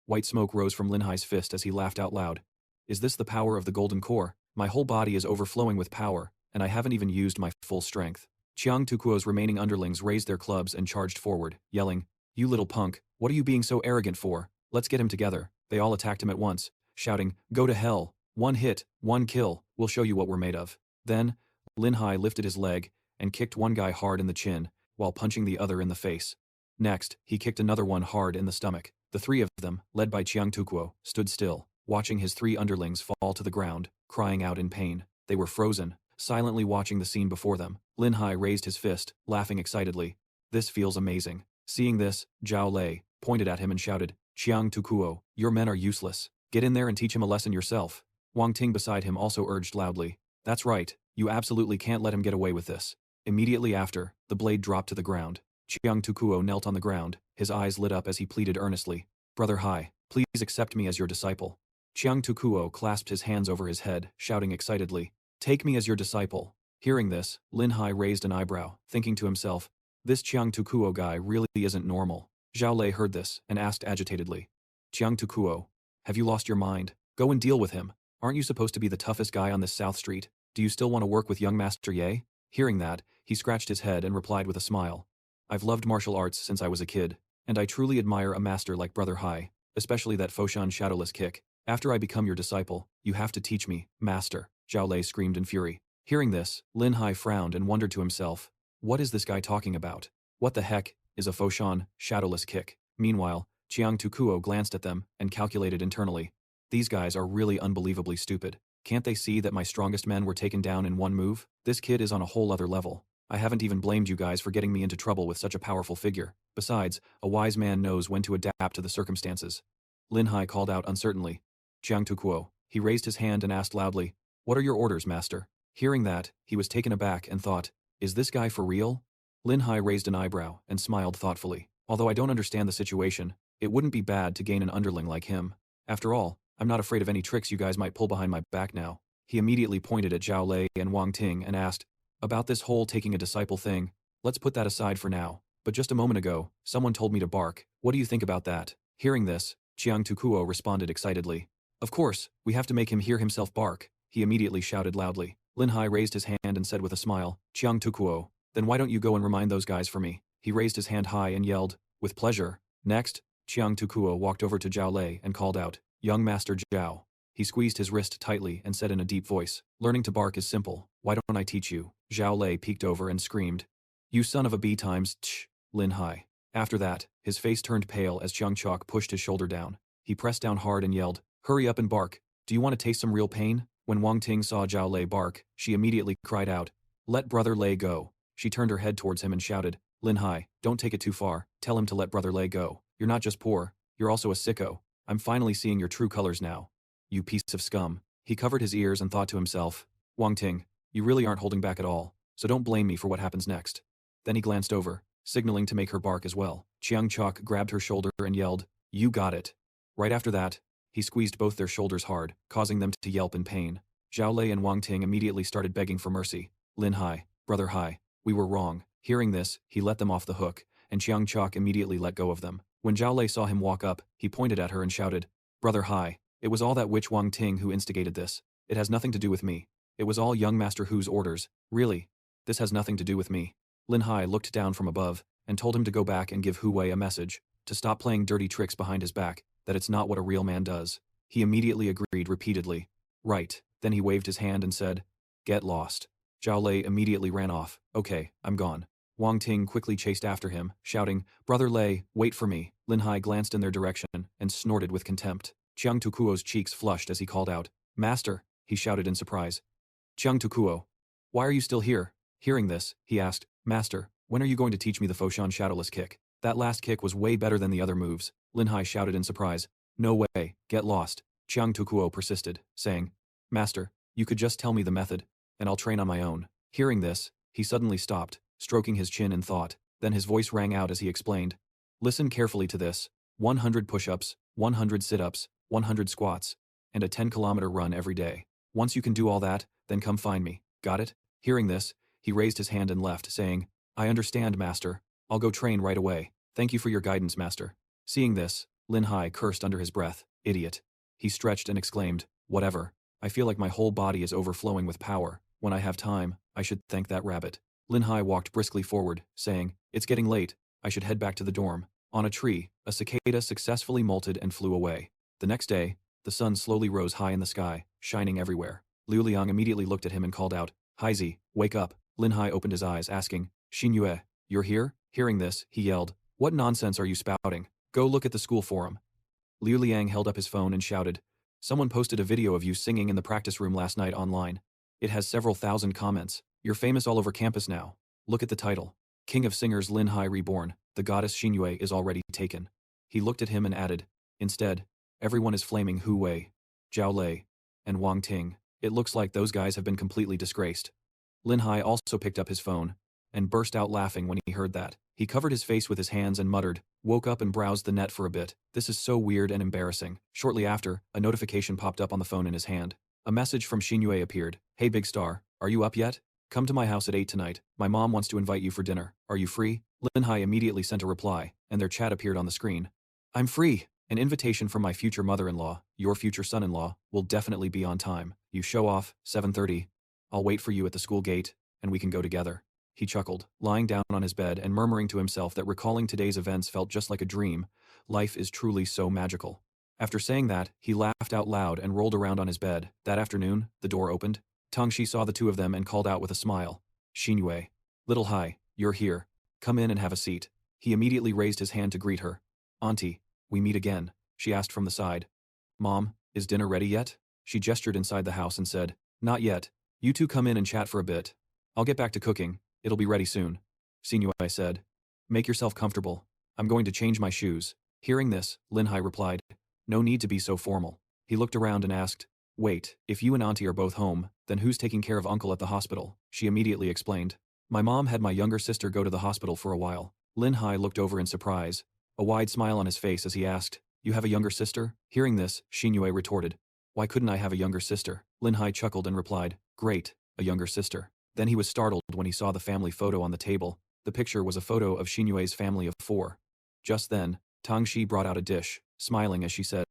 [SPEAKER 1] White smoke rose from Lin Hai's fist as he laughed out loud. "Is this the power of the golden core? My whole body is overflowing with power, and I haven't even used my full strength." Chiang Tukuo's remaining underlings raised their clubs and charged forward, yelling, "You little punk, what are you being so arrogant for? Let's get him together." They all attacked him at once, shouting, "Go to hell. 1 hit, 1 kill, we'll show you what we're made of." Then, Lin Hai lifted his leg and kicked one guy hard in the chin, while punching the other in the face. Next, he kicked another one hard in the stomach. The 3 of them, led by Chiang Tukuo, stood still, watching his 3 underlings fall to the ground, crying out in pain. They were frozen, silently watching the scene before them. Lin Hai raised his fist, laughing excitedly. "This feels amazing." Seeing this, Zhao Lei pointed at him and shouted, "Chiang Tukuo, your men are useless. Get in there and teach him a lesson yourself." Wang Ting beside him also urged loudly, "That's right, you absolutely can't let him get away with this." Immediately after, the blade dropped to the ground. Chiang Tukuo knelt on the ground, his eyes lit up as he pleaded earnestly, "Brother Hai, please accept me as your disciple." Chiang Tukuo clasped his hands over his head, shouting excitedly, "Take me as your disciple." Hearing this, Lin Hai raised an eyebrow, thinking to himself, "This Chiang Tukuo guy really isn't normal." Zhao Lei heard this and asked agitatedly, "Chiang Tukuo, have you lost your mind? Go and deal with him. Aren't you supposed to be the toughest guy on this South Street? Do you still want to work with young Master Ye?" Hearing that, he scratched his head and replied with a smile, "I've loved martial arts since I was a kid, and I truly admire a master like Brother Hai, especially that Foshan shadowless kick. After I become your disciple, you have to teach me, Master," Zhao Lei screamed in fury. Hearing this, Lin Hai frowned and wondered to himself, what is this guy talking about? What the heck is a Foshan shadowless kick? Meanwhile, Chiang Tukuo glanced at them and calculated internally, "These guys are really unbelievably stupid. Can't they see that my strongest men were taken down in 1 move? This kid is on a whole other level. I haven't even blamed you guys for getting me into trouble with such a powerful figure. Besides, a wise man knows when to adapt to the circumstances." Lin Hai called out uncertainly, "Chiang Tukuo." He raised his hand and asked loudly, "What are your orders, master?" Hearing that, he was taken aback and thought, "Is this guy for real?" Lin Hai raised an eyebrow and smiled thoughtfully. "Although I don't understand the situation, it wouldn't be bad to gain an underling like him. After all, I'm not afraid of any tricks you guys might pull behind my back now." He immediately pointed at Zhao Lei and Wang Ting and asked, "About this whole taking a disciple thing, let's put that aside for now. But just a moment ago, someone told me to bark. What do you think about that?" Hearing this, Chiang Tukuo responded excitedly, "Of course, we have to make him hear himself bark." He immediately shouted loudly, Lin Hai raised his hand and said with a smile, Chiang Tukuo, then why don't you go and remind those guys for me? He raised his hand high and yelled, with pleasure. Next, Chiang Tukuo walked over to Zhao Lei and called out, young Master Zhao. He squeezed his wrist tightly and said in a deep voice, learning to bark is simple, why don't I teach you? Zhao Lei peeked over and screamed, you son of a b times tch, Lin Hai. After that, his face turned pale as Chiang Chok pushed his shoulder down. He pressed down hard and yelled, hurry up and bark, do you want to taste some real pain? When Wang Ting saw Zhao Lei bark, she immediately cried out, let brother Lei go. She turned her head towards him and shouted, Lin Hai, don't take it too far, tell him to let brother Lei go. You're not just poor, you're also a sicko. I'm finally seeing your true colors now. You piece of scum. He covered his ears and thought to himself, Wang Ting, you really aren't holding back at all, so don't blame me for what happens next. Then he glanced over, signaling to make her bark as well. Chiang Chok grabbed her shoulder and yelled, you got it. Right after that, he squeezed both their shoulders hard, causing them to yelp in pain. Zhao Lei and Wang Ting immediately started begging for mercy. Lin Hai, brother Hai, we were wrong. Hearing this, he let them off the hook, and Chiang Chok immediately let go of them. When Zhao Lei saw him walk up, he pointed at her and shouted, brother Hai, it was all that witch Wang Ting who instigated this. It has nothing to do with me. It was all young Master Hu's orders. Really? This has nothing to do with me. Lin Hai looked down from above, and told him to go back and give Hu Wei a message, to stop playing dirty tricks behind his back, that it's not what a real man does. He immediately agreed repeatedly. Right, then he waved his hand and said, get lost. Zhao Lei immediately ran off. Okay, I'm gone. Wang Ting quickly chased after him, shouting, brother Lei, wait for me. Lin Hai glanced in their direction, and snorted with contempt. Chiang Tukuo's cheeks flushed as he called out, master, he shouted in surprise. Chiang Tukuo, why are you still here? Hearing this, he asked, master, when are you going to teach me the Foshan Shadowless kick? That last kick was way better than the other moves. Lin Hai shouted in surprise. No way, get lost. Chiang Tukuo persisted, saying, master, you could just tell me the method, and I'll train on my own. Hearing this, he suddenly stopped, stroking his chin in thought. Then his voice rang out as he explained, listen carefully to this. 100 push-ups, 100 sit-ups, 100 squats, and a 10-kilometer run every day. Once you can do all that, then come find me. Got it? Hearing this, he raised his hand and left, saying, I understand, master. I'll go train right away. Thank you for your guidance, master. Seeing this, Lin Hai cursed under his breath. Idiot. He stretched and exclaimed, whatever. I feel like my whole body is overflowing with power. When I have time, I should thank that rabbit. Lin Hai walked briskly forward, saying, it's getting late. I should head back to the dorm. On a tree, a cicada successfully molted and flew away. The next day, the sun slowly rose high in the sky, shining everywhere. Liu Liang immediately looked at him and called out, Haizi, wake up. Lin Hai opened his eyes, asking, Xin Yue, you're here? Hearing this, he yelled, what nonsense are you spouting? Go look at the school forum. Liu Liang held up his phone and shouted, someone posted a video of you singing in the practice room last night online. It has several thousand comments. You're famous all over campus now. Look at the title. King of Singers Lin Hai Reborn, the goddess Xin Yue is already taken. He looked at him and added, instead, everyone is flaming Hu Wei, Zhao Lei, and Wang Ting. It looks like those guys have been completely disgraced. Lin Hai also picked up his phone, and burst out laughing when he heard that. He covered his face with his hands and muttered, woke up and browsed the net for a bit. This is so weird and embarrassing. Shortly after, a notification popped up on the phone in his hand. A message from Xin Yue appeared. Hey big star, are you up yet? Come to my house at 8 tonight. My mom wants to invite you for dinner. Are you free? Lin Hai immediately sent a reply, and their chat appeared on the screen. I'm free. An invitation from my future mother-in-law, your future son-in-law, will definitely be on time. You show off, 7:30. I'll wait for you at the school gate, and we can go together. He chuckled, lying down on his bed and murmuring to himself that recalling today's events felt just like a dream. Life is truly so magical. After saying that, he laughed out loud and rolled around on his bed. That afternoon, the door opened. Tangxi saw the two of them and called out with a smile. Xin Yue. Little Hai, you're here. Come in and have a seat. He immediately raised his hand to greet her. Auntie, we meet again, she asked from the side. Mom, is dinner ready yet? She gestured inside the house and said, not yet. You two come in and chat for a bit. I'll get back to cooking. It'll be ready soon. Xin Yue said. Make yourself comfortable. I'm going to change my shoes. Hearing this, Lin Hai replied, no need to be so formal. He looked around and asked, wait, if you and Auntie are both home, then who's taking care of Uncle at the hospital? She immediately explained. My mom had my younger sister go to the hospital for a while. Lin Hai looked over in surprise, a wide smile on his face as he asked, you have a younger sister? Hearing this, Xin Yue retorted, why couldn't I have a younger sister? Lin Hai chuckled and replied, great, a younger sister. Then he was startled when he saw the family photo on the table. The picture was a photo of Xin Yue's family of 4. Just then, Tangxi brought out a dish, smiling as she said,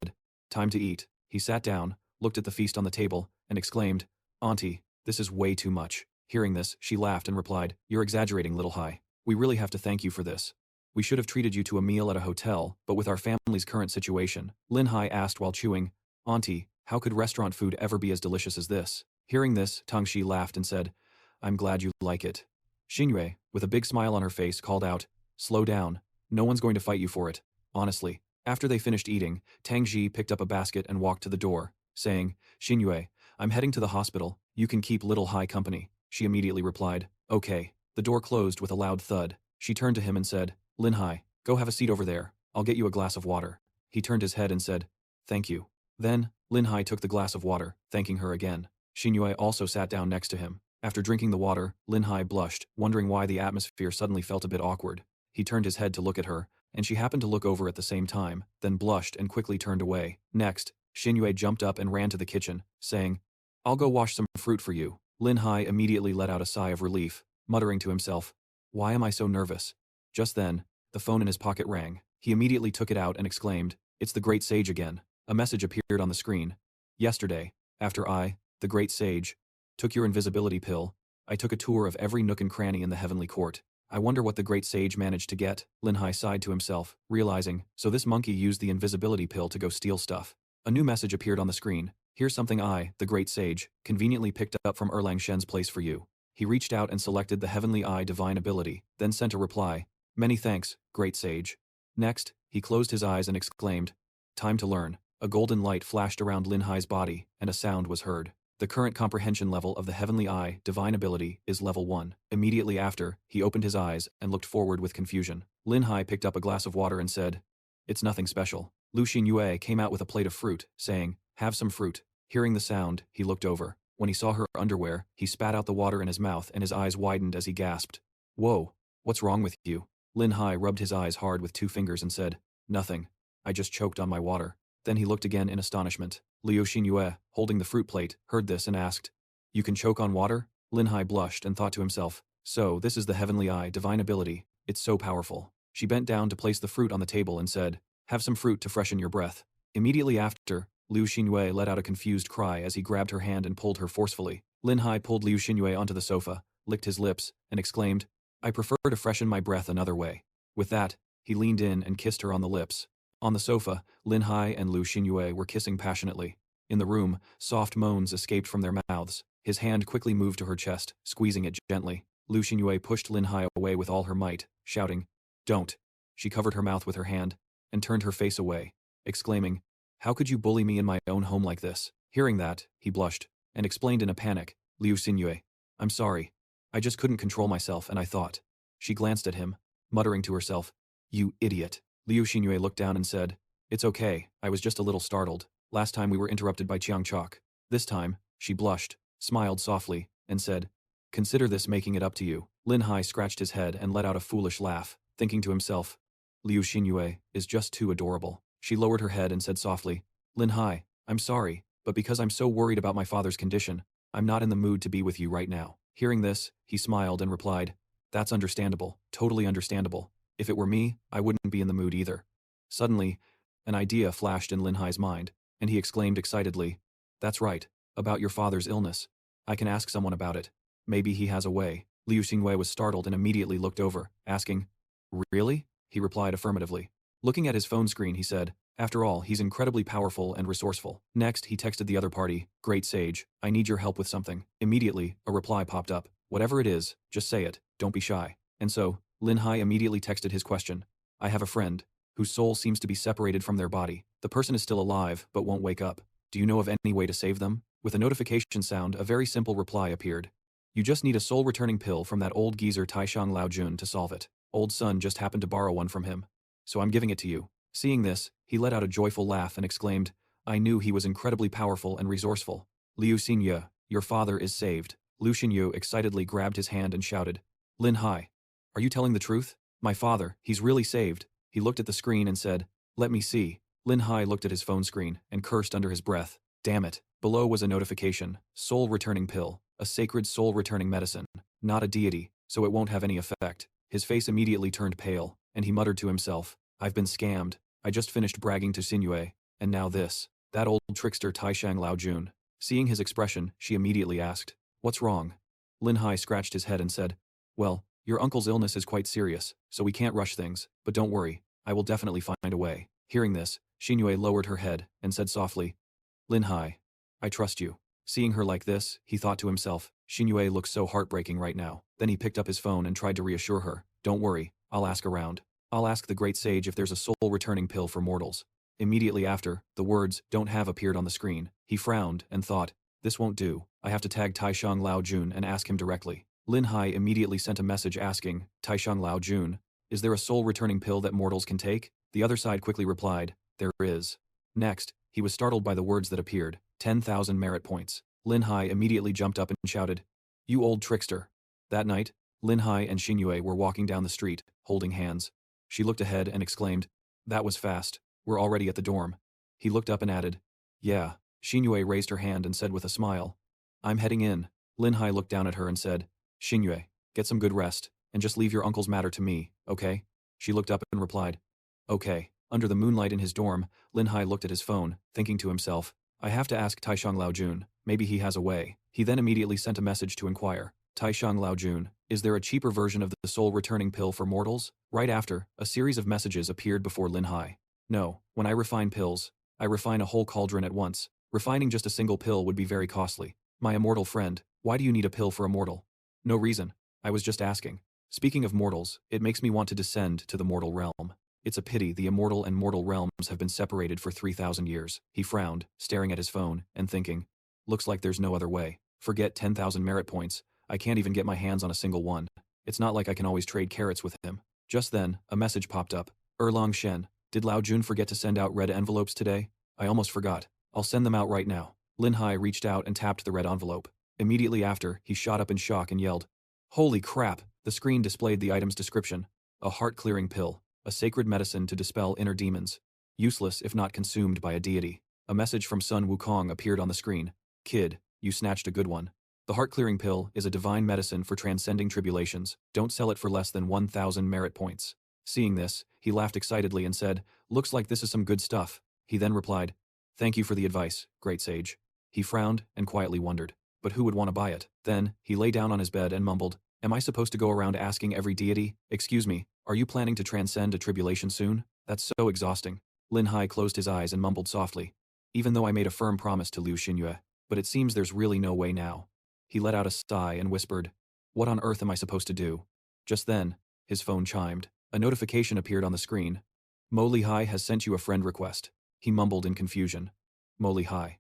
[SPEAKER 1] time to eat. He sat down, looked at the feast on the table, and exclaimed, Auntie, This is way too much. Hearing this, she laughed and replied, "You're exaggerating, Little Hai. We really have to thank you for this. We should have treated you to a meal at a hotel, but with our family's current situation," Lin Hai asked while chewing, "Auntie, how could restaurant food ever be as delicious as this?" Hearing this, Tangxi laughed and said, "I'm glad you like it." Xinyue, with a big smile on her face, called out, "Slow down. No one's going to fight you for it. Honestly." After they finished eating, Tangxi picked up a basket and walked to the door, saying, "Xinyue, I'm heading to the hospital. You can keep Little Hai company." She immediately replied, "Okay." The door closed with a loud thud. She turned to him and said, "Lin Hai, go have a seat over there. I'll get you a glass of water." He turned his head and said, "Thank you." Then, Lin Hai took the glass of water, thanking her again. Xinyue also sat down next to him. After drinking the water, Lin Hai blushed, wondering why the atmosphere suddenly felt a bit awkward. He turned his head to look at her, and she happened to look over at the same time, then blushed and quickly turned away. Next, Xinyue jumped up and ran to the kitchen, saying, "I'll go wash some fruit for you." Lin Hai immediately let out a sigh of relief, muttering to himself, "Why am I so nervous?" Just then, the phone in his pocket rang. He immediately took it out and exclaimed, "It's the Great Sage again." A message appeared on the screen. "Yesterday, after I, the Great Sage, took your invisibility pill, I took a tour of every nook and cranny in the heavenly court. I wonder what the Great Sage managed to get." Lin Hai sighed to himself, realizing, so this monkey used the invisibility pill to go steal stuff. A new message appeared on the screen. "Here's something I, the Great Sage, conveniently picked up from Erlang Shen's place for you." He reached out and selected the Heavenly Eye Divine Ability, then sent a reply, "Many thanks, Great Sage." Next, he closed his eyes and exclaimed, "Time to learn." A golden light flashed around Lin Hai's body, and a sound was heard. The current comprehension level of the Heavenly Eye Divine Ability is level 1. Immediately after, he opened his eyes and looked forward with confusion. Lin Hai picked up a glass of water and said, "It's nothing special." Lu Xinyue came out with a plate of fruit, saying, "Have some fruit." Hearing the sound, he looked over. When he saw her underwear, he spat out the water in his mouth and his eyes widened as he gasped, "Whoa, what's wrong with you?" Lin Hai rubbed his eyes hard with 2 fingers and said, "Nothing. I just choked on my water." Then he looked again in astonishment. Liu Xinyue, holding the fruit plate, heard this and asked, "You can choke on water?" Lin Hai blushed and thought to himself, "So, this is the Heavenly Eye Divine Ability. It's so powerful." She bent down to place the fruit on the table and said, "Have some fruit to freshen your breath." Immediately after, Liu Xinyue let out a confused cry as he grabbed her hand and pulled her forcefully. Lin Hai pulled Liu Xinyue onto the sofa, licked his lips, and exclaimed, "I prefer to freshen my breath another way." With that, he leaned in and kissed her on the lips. On the sofa, Lin Hai and Liu Xinyue were kissing passionately. In the room, soft moans escaped from their mouths. His hand quickly moved to her chest, squeezing it gently. Liu Xinyue pushed Lin Hai away with all her might, shouting, "Don't." She covered her mouth with her hand, and turned her face away, exclaiming, "How could you bully me in my own home like this?" Hearing that, he blushed, and explained in a panic, "Liu Xinyue, I'm sorry. I just couldn't control myself and I thought." She glanced at him, muttering to herself, "You idiot." Liu Xinyue looked down and said, "It's okay, I was just a little startled. Last time we were interrupted by Chiang Chok. This time," she blushed, smiled softly, and said, "Consider this making it up to you." Lin Hai scratched his head and let out a foolish laugh, thinking to himself, "Liu Xinyue is just too adorable." She lowered her head and said softly, "Lin Hai, I'm sorry, but because I'm so worried about my father's condition, I'm not in the mood to be with you right now." Hearing this, he smiled and replied, "That's understandable, totally understandable. If it were me, I wouldn't be in the mood either." Suddenly, an idea flashed in Lin Hai's mind, and he exclaimed excitedly, "That's right, about your father's illness. I can ask someone about it. Maybe he has a way." Liu Xingwei was startled and immediately looked over, asking, "Really?" He replied affirmatively. Looking at his phone screen, he said, "After all, he's incredibly powerful and resourceful." Next, he texted the other party, "Great Sage, I need your help with something." Immediately, a reply popped up, "Whatever it is, just say it, don't be shy." And so, Lin Hai immediately texted his question, "I have a friend, whose soul seems to be separated from their body. The person is still alive, but won't wake up. Do you know of any way to save them?" With a notification sound, a very simple reply appeared. "You just need a soul-returning pill from that old geezer Taishang Laojun to solve it. Old son just happened to borrow one from him. So I'm giving it to you." Seeing this, he let out a joyful laugh and exclaimed, "I knew he was incredibly powerful and resourceful. Liu Xinye, your father is saved." Lu Xinyu excitedly grabbed his hand and shouted, "Lin Hai, are you telling the truth? My father, he's really saved." He looked at the screen and said, "Let me see." Lin Hai looked at his phone screen and cursed under his breath, "Damn it." Below was a notification, "Soul returning pill, a sacred soul returning medicine, not a deity, so it won't have any effect." His face immediately turned pale, and he muttered to himself, "I've been scammed. I just finished bragging to Xinyu, and now this." That old trickster Taishang Laojun. Seeing his expression, she immediately asked, What's wrong? Lin Hai scratched his head and said, well, your uncle's illness is quite serious, so we can't rush things, but don't worry, I will definitely find a way. Hearing this, Xinyue lowered her head and said softly, Lin Hai, I trust you. Seeing her like this, he thought to himself, Xinyue looks so heartbreaking right now. Then he picked up his phone and tried to reassure her, don't worry, I'll ask around. I'll ask the great sage if there's a soul-returning pill for mortals. Immediately after, the words, don't have appeared on the screen. He frowned and thought, this won't do, I have to tag Taishang Laojun and ask him directly. Lin Hai immediately sent a message asking, Taishang Laojun, is there a soul-returning pill that mortals can take? The other side quickly replied, there is. Next, he was startled by the words that appeared, 10,000 merit points. Lin Hai immediately jumped up and shouted, you old trickster. That night, Lin Hai and Xinyue were walking down the street, holding hands. She looked ahead and exclaimed, that was fast, we're already at the dorm. He looked up and added, yeah. Xinyue raised her hand and said with a smile, I'm heading in. Lin Hai looked down at her and said, Xinyue, get some good rest, and just leave your uncle's matter to me, okay? She looked up and replied, okay. Under the moonlight in his dorm, Lin Hai looked at his phone, thinking to himself, I have to ask Taishang Laojun, maybe he has a way. He then immediately sent a message to inquire, Taishang Laojun, is there a cheaper version of the soul-returning pill for mortals? Right after, a series of messages appeared before Lin Hai. No, when I refine pills, I refine a whole cauldron at once. Refining just a single pill would be very costly. My immortal friend, why do you need a pill for a mortal? No reason. I was just asking. Speaking of mortals, it makes me want to descend to the mortal realm. It's a pity the immortal and mortal realms have been separated for 3,000 years. He frowned, staring at his phone, and thinking, looks like there's no other way. Forget 10,000 merit points, I can't even get my hands on a single one. It's not like I can always trade carrots with him. Just then, a message popped up. Erlong Shen, did Lao Jun forget to send out red envelopes today? I almost forgot. I'll send them out right now. Lin Hai reached out and tapped the red envelope. Immediately after, he shot up in shock and yelled, holy crap! The screen displayed the item's description. A heart-clearing pill. A sacred medicine to dispel inner demons. Useless if not consumed by a deity. A message from Sun Wukong appeared on the screen. Kid, you snatched a good one. The heart-clearing pill is a divine medicine for transcending tribulations. Don't sell it for less than 1,000 merit points. Seeing this, he laughed excitedly and said, looks like this is some good stuff. He then replied, thank you for the advice, great sage. He frowned and quietly wondered, but who would want to buy it? Then, he lay down on his bed and mumbled, am I supposed to go around asking every deity, excuse me, are you planning to transcend a tribulation soon? That's so exhausting. Lin Hai closed his eyes and mumbled softly, even though I made a firm promise to Liu Xinyue, but it seems there's really no way now. He let out a sigh and whispered, what on earth am I supposed to do? Just then, his phone chimed. A notification appeared on the screen. Mo Li Hai has sent you a friend request. He mumbled in confusion. Mo Li Hai.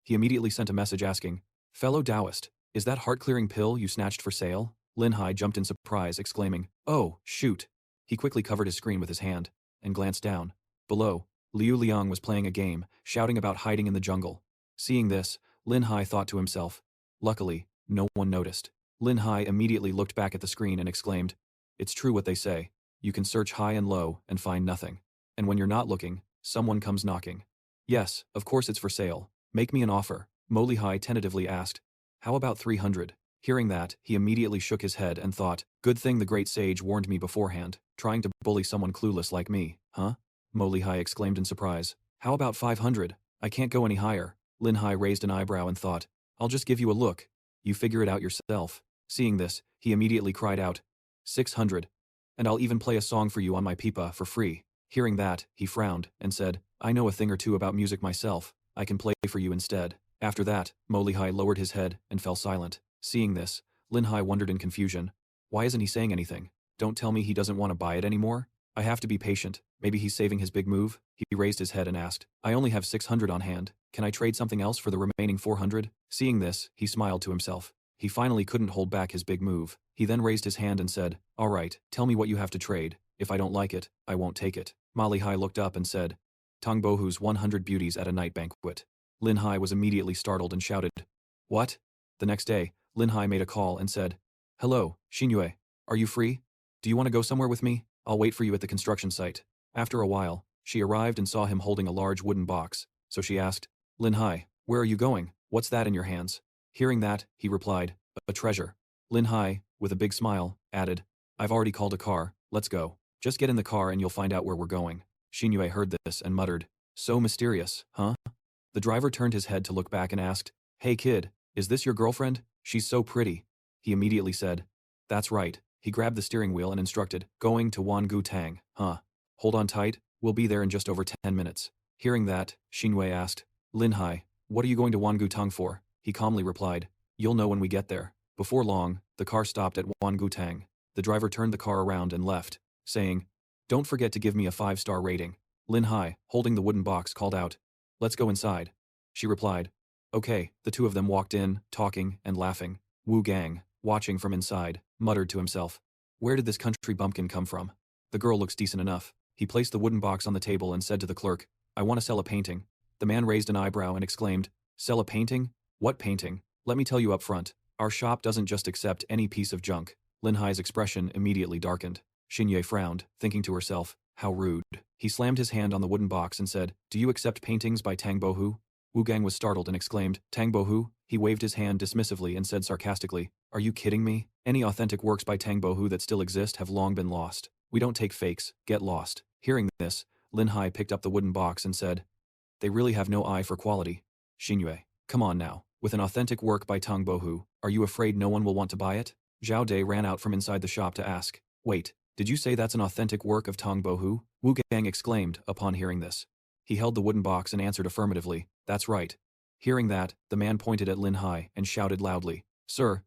[SPEAKER 1] He immediately sent a message asking, fellow Taoist, is that heart-clearing pill you snatched for sale? Lin Hai jumped in surprise, exclaiming, oh, shoot. He quickly covered his screen with his hand and glanced down. Below, Liu Liang was playing a game, shouting about hiding in the jungle. Seeing this, Lin Hai thought to himself. Luckily, no one noticed. Lin Hai immediately looked back at the screen and exclaimed, it's true what they say. You can search high and low and find nothing. And when you're not looking, someone comes knocking. Yes, of course it's for sale. Make me an offer. Mo Li Hai tentatively asked. How about 300? Hearing that, he immediately shook his head and thought, good thing the great sage warned me beforehand, trying to bully someone clueless like me, huh? Mo Li Hai exclaimed in surprise. How about 500? I can't go any higher. Lin Hai raised an eyebrow and thought, I'll just give you a look. You figure it out yourself. Seeing this, he immediately cried out, 600. And I'll even play a song for you on my pipa for free. Hearing that, he frowned and said, I know a thing or two about music myself. I can play for you instead. After that, Mo Li Hai lowered his head and fell silent. Seeing this, Lin Hai wondered in confusion. Why isn't he saying anything? Don't tell me he doesn't want to buy it anymore? I have to be patient. Maybe he's saving his big move? He raised his head and asked, I only have 600 on hand. Can I trade something else for the remaining 400? Seeing this, he smiled to himself. He finally couldn't hold back his big move. He then raised his hand and said, all right, tell me what you have to trade. If I don't like it, I won't take it. Ma Li Hai looked up and said, Tang Bohu's 100 beauties at a night banquet. Lin Hai was immediately startled and shouted, what? The next day, Lin Hai made a call and said, hello, Xinyue, are you free? Do you want to go somewhere with me? I'll wait for you at the construction site. After a while, she arrived and saw him holding a large wooden box, so she asked, Lin Hai, where are you going? What's that in your hands? Hearing that, he replied, a treasure. Lin Hai, with a big smile, added, I've already called a car, let's go. Just get in the car and you'll find out where we're going. Xinyue heard this and muttered, so mysterious, huh? The driver turned his head to look back and asked, hey kid, Is this your girlfriend? She's so pretty. He immediately said. That's right. He grabbed the steering wheel and instructed, going to Wangu Tang, huh? Hold on tight, we'll be there in just over 10 minutes. Hearing that, Xinhui asked, Lin Hai, what are you going to Wangu Tang for? He calmly replied, you'll know when we get there. Before long, the car stopped at Wangu Tang. The driver turned the car around and left, saying, don't forget to give me a 5-star rating. Lin Hai, holding the wooden box, called out, let's go inside. She replied, okay. The two of them walked in, talking and laughing. Wu Gang, watching from inside, muttered to himself, where did this country bumpkin come from? The girl looks decent enough. He placed the wooden box on the table and said to the clerk, I want to sell a painting. The man raised an eyebrow and exclaimed, sell a painting? What painting? Let me tell you up front, our shop doesn't just accept any piece of junk. Lin Hai's expression immediately darkened. Xinhui frowned, thinking to herself, how rude. He slammed his hand on the wooden box and said, do you accept paintings by Tang Bohu? Wu Gang was startled and exclaimed, Tang Bohu? He waved his hand dismissively and said sarcastically, are you kidding me? Any authentic works by Tang Bohu that still exist have long been lost. We don't take fakes, get lost. Hearing this, Lin Hai picked up the wooden box and said, they really have no eye for quality. Xinhui, come on now, with an authentic work by Tang Bohu, are you afraid no one will want to buy it? Zhao Dei ran out from inside the shop to ask, wait, did you say that's an authentic work of Tang Bohu? Wu Gang exclaimed upon hearing this. He held the wooden box and answered affirmatively, that's right. Hearing that, the man pointed at Lin Hai and shouted loudly, sir,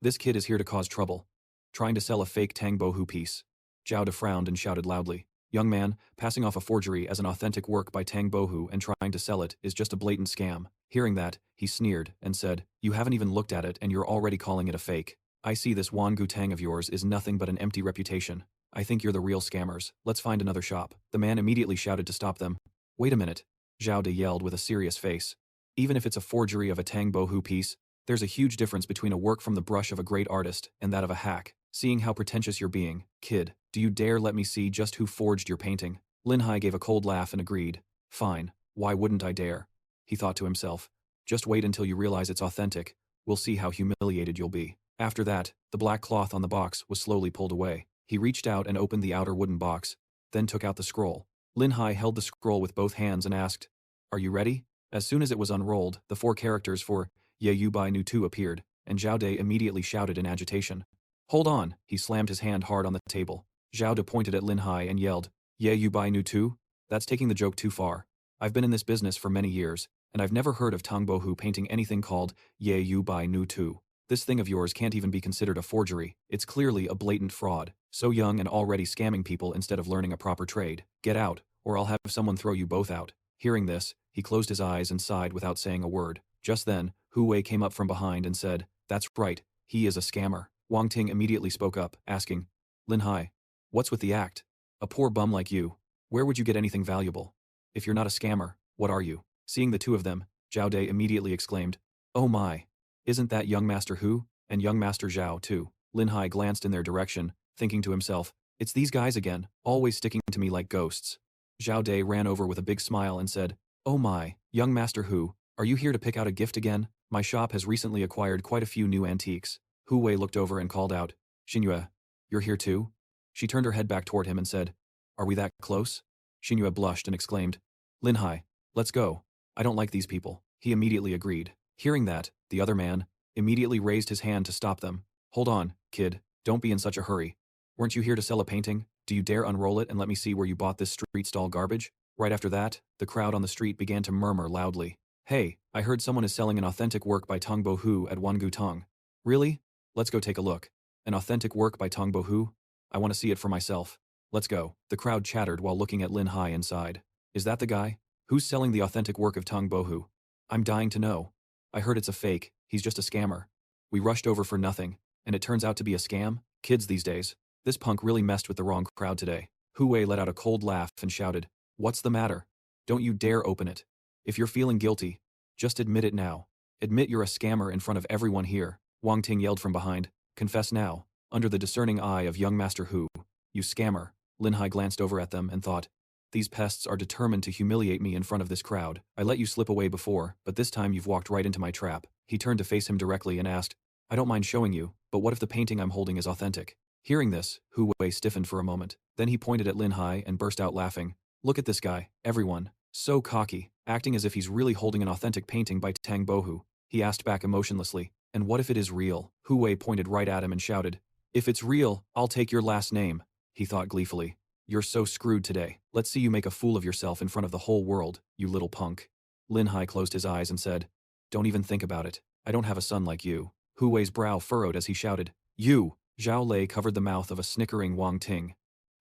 [SPEAKER 1] this kid is here to cause trouble. Trying to sell a fake Tang Bohu piece. Zhao De frowned and shouted loudly, young man, passing off a forgery as an authentic work by Tang Bohu and trying to sell it is just a blatant scam. Hearing that, he sneered and said, you haven't even looked at it and you're already calling it a fake. I see this Wangu Tang of yours is nothing but an empty reputation. I think you're the real scammers. Let's find another shop. The man immediately shouted to stop them. Wait a minute. Zhao De yelled with a serious face. Even if it's a forgery of a Tang Bohu piece, there's a huge difference between a work from the brush of a great artist and that of a hack. Seeing how pretentious you're being, kid, do you dare let me see just who forged your painting? Lin Hai gave a cold laugh and agreed. Fine, why wouldn't I dare? He thought to himself. Just wait until you realize it's authentic. We'll see how humiliated you'll be. After that, the black cloth on the box was slowly pulled away. He reached out and opened the outer wooden box, then took out the scroll. Lin Hai held the scroll with both hands and asked, are you ready? As soon as it was unrolled, the 4 characters for Ye Yu Bai Nu Tu appeared, and Zhao De immediately shouted in agitation. Hold on, he slammed his hand hard on the table. Zhao De pointed at Lin Hai and yelled, Ye Yu Bai Nu Tu? That's taking the joke too far. I've been in this business for many years, and I've never heard of Tang Bohu painting anything called Ye Yu Bai Nu Tu. This thing of yours can't even be considered a forgery. It's clearly a blatant fraud. So young and already scamming people instead of learning a proper trade. Get out, or I'll have someone throw you both out. Hearing this, he closed his eyes and sighed without saying a word. Just then, Hu Wei came up from behind and said, that's right, he is a scammer. Wang Ting immediately spoke up, asking, Lin Hai, what's with the act? A poor bum like you. Where would you get anything valuable? If you're not a scammer, what are you? Seeing the two of them, Zhao De immediately exclaimed, oh my. Isn't that young Master Hu? And young Master Zhao too. Lin Hai glanced in their direction, thinking to himself, it's these guys again, always sticking to me like ghosts. Zhao De ran over with a big smile and said, oh my, young Master Hu, are you here to pick out a gift again? My shop has recently acquired quite a few new antiques. Hu Wei looked over and called out, Xinhui, you're here too? She turned her head back toward him and said, are we that close? Xinhui blushed and exclaimed, Lin Hai, let's go. I don't like these people. He immediately agreed. Hearing that, the other man immediately raised his hand to stop them. Hold on, kid, don't be in such a hurry. Weren't you here to sell a painting? Do you dare unroll it and let me see where you bought this street stall garbage? Right after that, the crowd on the street began to murmur loudly. Hey, I heard someone is selling an authentic work by Tang Bohu at Wangu Tang. Really? Let's go take a look. An authentic work by Tang Bohu? I want to see it for myself. Let's go. The crowd chattered while looking at Lin Hai inside. Is that the guy? Who's selling the authentic work of Tang Bohu? I'm dying to know. I heard it's a fake. He's just a scammer. We rushed over for nothing, and it turns out to be a scam? Kids these days. This punk really messed with the wrong crowd today. Hu Wei let out a cold laugh and shouted, what's the matter? Don't you dare open it. If you're feeling guilty, just admit it now. Admit you're a scammer in front of everyone here. Wang Ting yelled from behind. Confess now, under the discerning eye of young Master Hu. You scammer. Lin Hai glanced over at them and thought, these pests are determined to humiliate me in front of this crowd. I let you slip away before, but this time you've walked right into my trap. He turned to face him directly and asked, I don't mind showing you, but what if the painting I'm holding is authentic? Hearing this, Hu Wei stiffened for a moment. Then he pointed at Lin Hai and burst out laughing. Look at this guy, everyone. So cocky, acting as if he's really holding an authentic painting by Tang Bohu. he asked back emotionlessly. And what if it is real? Hu Wei pointed right at him and shouted. If it's real, I'll take your last name, he thought gleefully. You're so screwed today. Let's see you make a fool of yourself in front of the whole world, you little punk. Lin Hai closed his eyes and said, Don't even think about it. I don't have a son like you. Hu Wei's brow furrowed as he shouted, You! Zhao Lei covered the mouth of a snickering Wang Ting.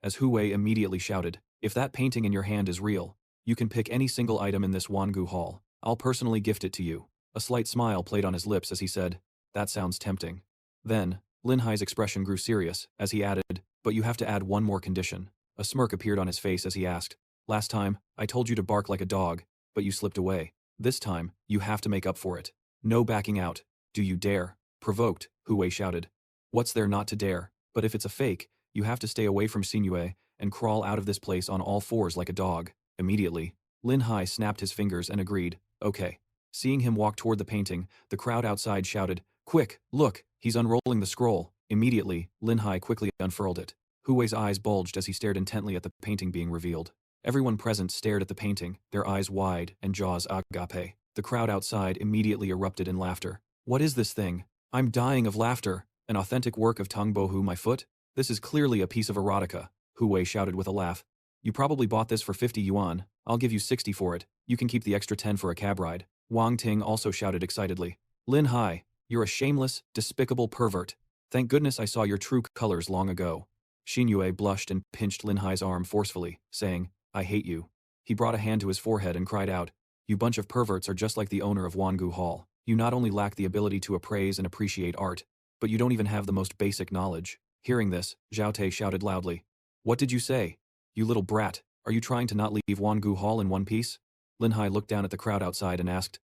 [SPEAKER 1] As Hu Wei immediately shouted, If that painting in your hand is real, you can pick any single item in this Wangu Hall. I'll personally gift it to you. A slight smile played on his lips as he said, That sounds tempting. Then, Lin Hai's expression grew serious, as he added, But you have to add one more condition. A smirk appeared on his face as he asked, Last time, I told you to bark like a dog, but you slipped away. This time, you have to make up for it. No backing out. Do you dare? Provoked, Hu Wei shouted. What's there not to dare? But if it's a fake, you have to stay away from Xingyue and crawl out of this place on all fours like a dog. Immediately, Lin Hai snapped his fingers and agreed, Okay. Seeing him walk toward the painting, the crowd outside shouted, Quick, look, he's unrolling the scroll. Immediately, Lin Hai quickly unfurled it. Hu Wei's eyes bulged as he stared intently at the painting being revealed. Everyone present stared at the painting, their eyes wide and jaws agape. The crowd outside immediately erupted in laughter. What is this thing? I'm dying of laughter. An authentic work of Tang Bohu, my foot? This is clearly a piece of erotica, Hu Wei shouted with a laugh. You probably bought this for 50 yuan. I'll give you 60 for it. You can keep the extra 10 for a cab ride. Wang Ting also shouted excitedly. Lin Hai, you're a shameless, despicable pervert. Thank goodness I saw your true colors long ago. Xingyue blushed and pinched Lin Hai's arm forcefully, saying, I hate you. He brought a hand to his forehead and cried out, You bunch of perverts are just like the owner of Wangu Hall. You not only lack the ability to appraise and appreciate art, but you don't even have the most basic knowledge. Hearing this, Zhao Te shouted loudly, What did you say? You little brat, are you trying to not leave Wangu Hall in one piece? Lin Hai looked down at the crowd outside and asked,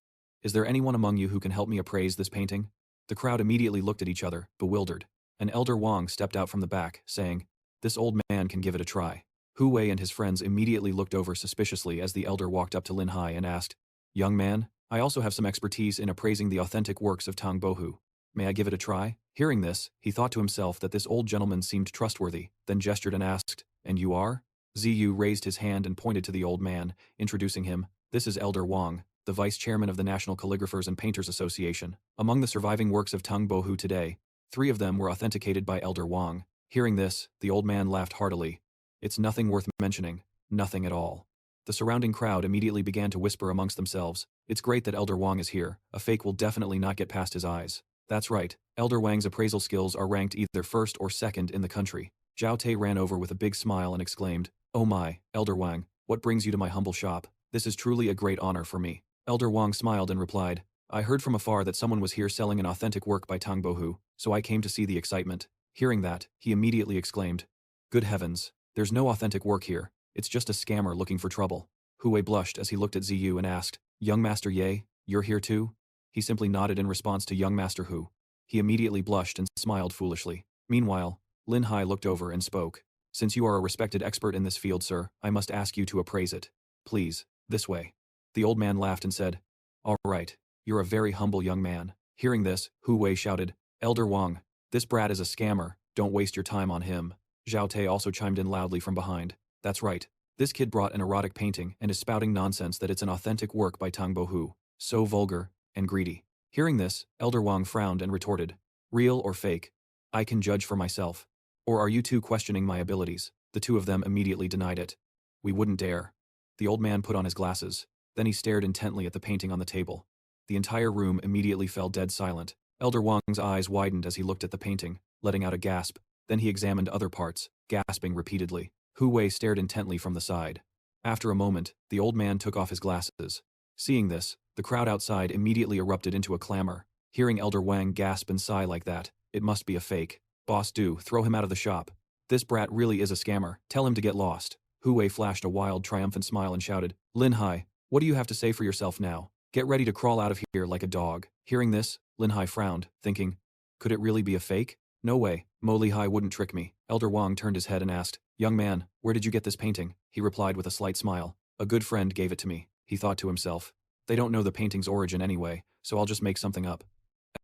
[SPEAKER 1] Is there anyone among you who can help me appraise this painting? The crowd immediately looked at each other, bewildered. An elder Wang stepped out from the back, saying, This old man can give it a try. Hu Wei and his friends immediately looked over suspiciously as the elder walked up to Lin Hai and asked, Young man, I also have some expertise in appraising the authentic works of Tang Bohu. May I give it a try? Hearing this, he thought to himself that this old gentleman seemed trustworthy, then gestured and asked, And you are? Ziyu raised his hand and pointed to the old man, introducing him. This is Elder Wang, the vice chairman of the National Calligraphers and Painters Association. Among the surviving works of Tang Bohu today, 3 of them were authenticated by Elder Wang. Hearing this, the old man laughed heartily. It's nothing worth mentioning, nothing at all. The surrounding crowd immediately began to whisper amongst themselves, It's great that Elder Wang is here, a fake will definitely not get past his eyes. That's right, Elder Wang's appraisal skills are ranked either first or second in the country. Zhao Te ran over with a big smile and exclaimed, Oh my, Elder Wang, what brings you to my humble shop? This is truly a great honor for me. Elder Wang smiled and replied, I heard from afar that someone was here selling an authentic work by Tang Bohu, so I came to see the excitement. Hearing that, he immediately exclaimed, Good heavens, there's no authentic work here, it's just a scammer looking for trouble. Hu Wei blushed as he looked at Ziyu and asked, Young Master Ye, you're here too? He simply nodded in response to young Master Hu. He immediately blushed and smiled foolishly. Meanwhile, Lin Hai looked over and spoke. Since you are a respected expert in this field, sir, I must ask you to appraise it. Please, this way. The old man laughed and said, All right, you're a very humble young man. Hearing this, Hu Wei shouted, Elder Wang, this brat is a scammer, don't waste your time on him. Zhao Te also chimed in loudly from behind. That's right. This kid brought an erotic painting and is spouting nonsense that it's an authentic work by Tang Bohu. So vulgar and greedy. Hearing this, Elder Wang frowned and retorted, Real or fake? I can judge for myself. Or are you two questioning my abilities? The two of them immediately denied it. We wouldn't dare. The old man put on his glasses. Then he stared intently at the painting on the table. The entire room immediately fell dead silent. Elder Wang's eyes widened as he looked at the painting, letting out a gasp. Then he examined other parts, gasping repeatedly. Hu Wei stared intently from the side. After a moment, the old man took off his glasses. Seeing this, the crowd outside immediately erupted into a clamor. Hearing Elder Wang gasp and sigh like that, it must be a fake. Boss do, throw him out of the shop. This brat really is a scammer, tell him to get lost. Hu Wei flashed a wild, triumphant smile and shouted, Lin Hai, what do you have to say for yourself now? Get ready to crawl out of here like a dog. Hearing this, Lin Hai frowned, thinking, could it really be a fake? No way, Mo Li Hai wouldn't trick me. Elder Wang turned his head and asked, Young man, where did you get this painting? He replied with a slight smile. A good friend gave it to me, he thought to himself. They don't know the painting's origin anyway, so I'll just make something up.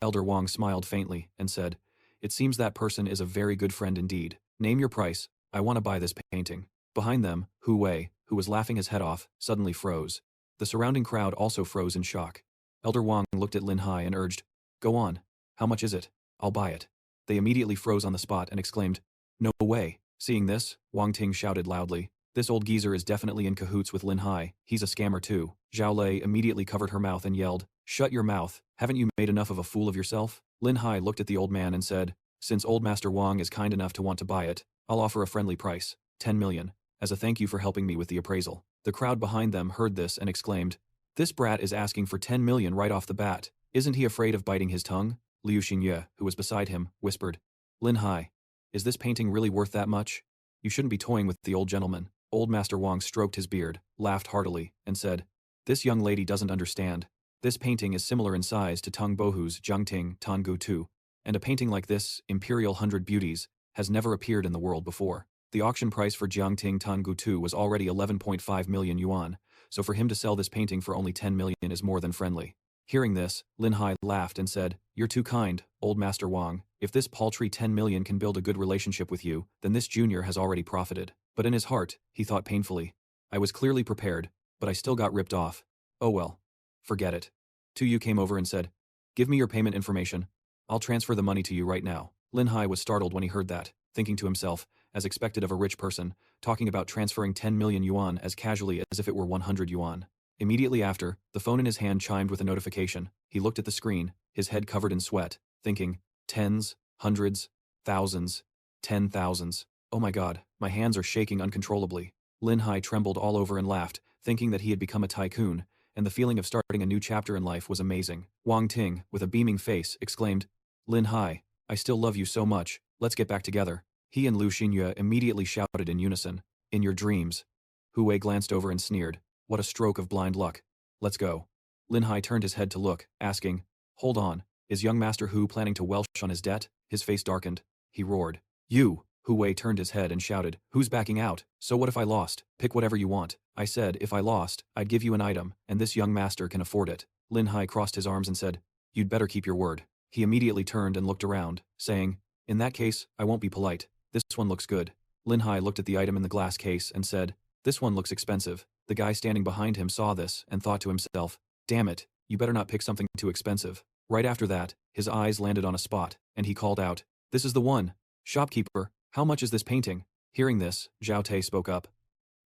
[SPEAKER 1] Elder Wang smiled faintly and said, It seems that person is a very good friend indeed. Name your price, I want to buy this painting. Behind them, Hu Wei, who was laughing his head off, suddenly froze. The surrounding crowd also froze in shock. Elder Wang looked at Lin Hai and urged, "Go on. How much is it? I'll buy it." They immediately froze on the spot and exclaimed, "No way." Seeing this, Wang Ting shouted loudly, "This old geezer is definitely in cahoots with Lin Hai, he's a scammer too." Zhao Lei immediately covered her mouth and yelled, "Shut your mouth, haven't you made enough of a fool of yourself?" Lin Hai looked at the old man and said, "Since old Master Wang is kind enough to want to buy it, I'll offer a friendly price, 10 million, as a thank you for helping me with the appraisal." The crowd behind them heard this and exclaimed, "This brat is asking for 10 million right off the bat. Isn't he afraid of biting his tongue?" Liu Xinye, who was beside him, whispered, "Lin Hai, is this painting really worth that much? You shouldn't be toying with the old gentleman." Old Master Wang stroked his beard, laughed heartily, and said, "This young lady doesn't understand. This painting is similar in size to Tang Bohu's Jiangting Tangu Tu, and a painting like this, Imperial 100 Beauties, has never appeared in the world before. The auction price for Jiangting Tangu Tu was already 11.5 million yuan, so for him to sell this painting for only 10 million is more than friendly." Hearing this, Lin Hai laughed and said, "You're too kind, old Master Wang. If this paltry 10 million can build a good relationship with you, then this junior has already profited." But in his heart, he thought painfully, "I was clearly prepared, but I still got ripped off. Oh well. Forget it." Tu Yu came over and said, "Give me your payment information. I'll transfer the money to you right now." Lin Hai was startled when he heard that, thinking to himself, as expected of a rich person, talking about transferring 10 million yuan as casually as if it were 100 yuan. Immediately after, the phone in his hand chimed with a notification. He looked at the screen, his head covered in sweat, thinking, tens, hundreds, thousands, 10,000s. Oh my god, my hands are shaking uncontrollably. Lin Hai trembled all over and laughed, thinking that he had become a tycoon, and the feeling of starting a new chapter in life was amazing. Wang Ting, with a beaming face, exclaimed, "Lin Hai, I still love you so much, let's get back together." He and Liu Xinye immediately shouted in unison, "In your dreams." Hu Wei glanced over and sneered, "What a stroke of blind luck. Let's go." Lin Hai turned his head to look, asking, "Hold on, is young Master Hu planning to welsh on his debt?" His face darkened. He roared, "You!" Hu Wei turned his head and shouted, "Who's backing out? So what if I lost? Pick whatever you want." I said, if I lost, I'd give you an item, and this young master can afford it. Lin Hai crossed his arms and said, "You'd better keep your word." He immediately turned and looked around, saying, "In that case, I won't be polite. This one looks good." Lin Hai looked at the item in the glass case and said, "This one looks expensive." The guy standing behind him saw this and thought to himself, "Damn it, you better not pick something too expensive." Right after that, his eyes landed on a spot, and he called out, "This is the one. Shopkeeper, how much is this painting?" Hearing this, Zhao Te spoke up.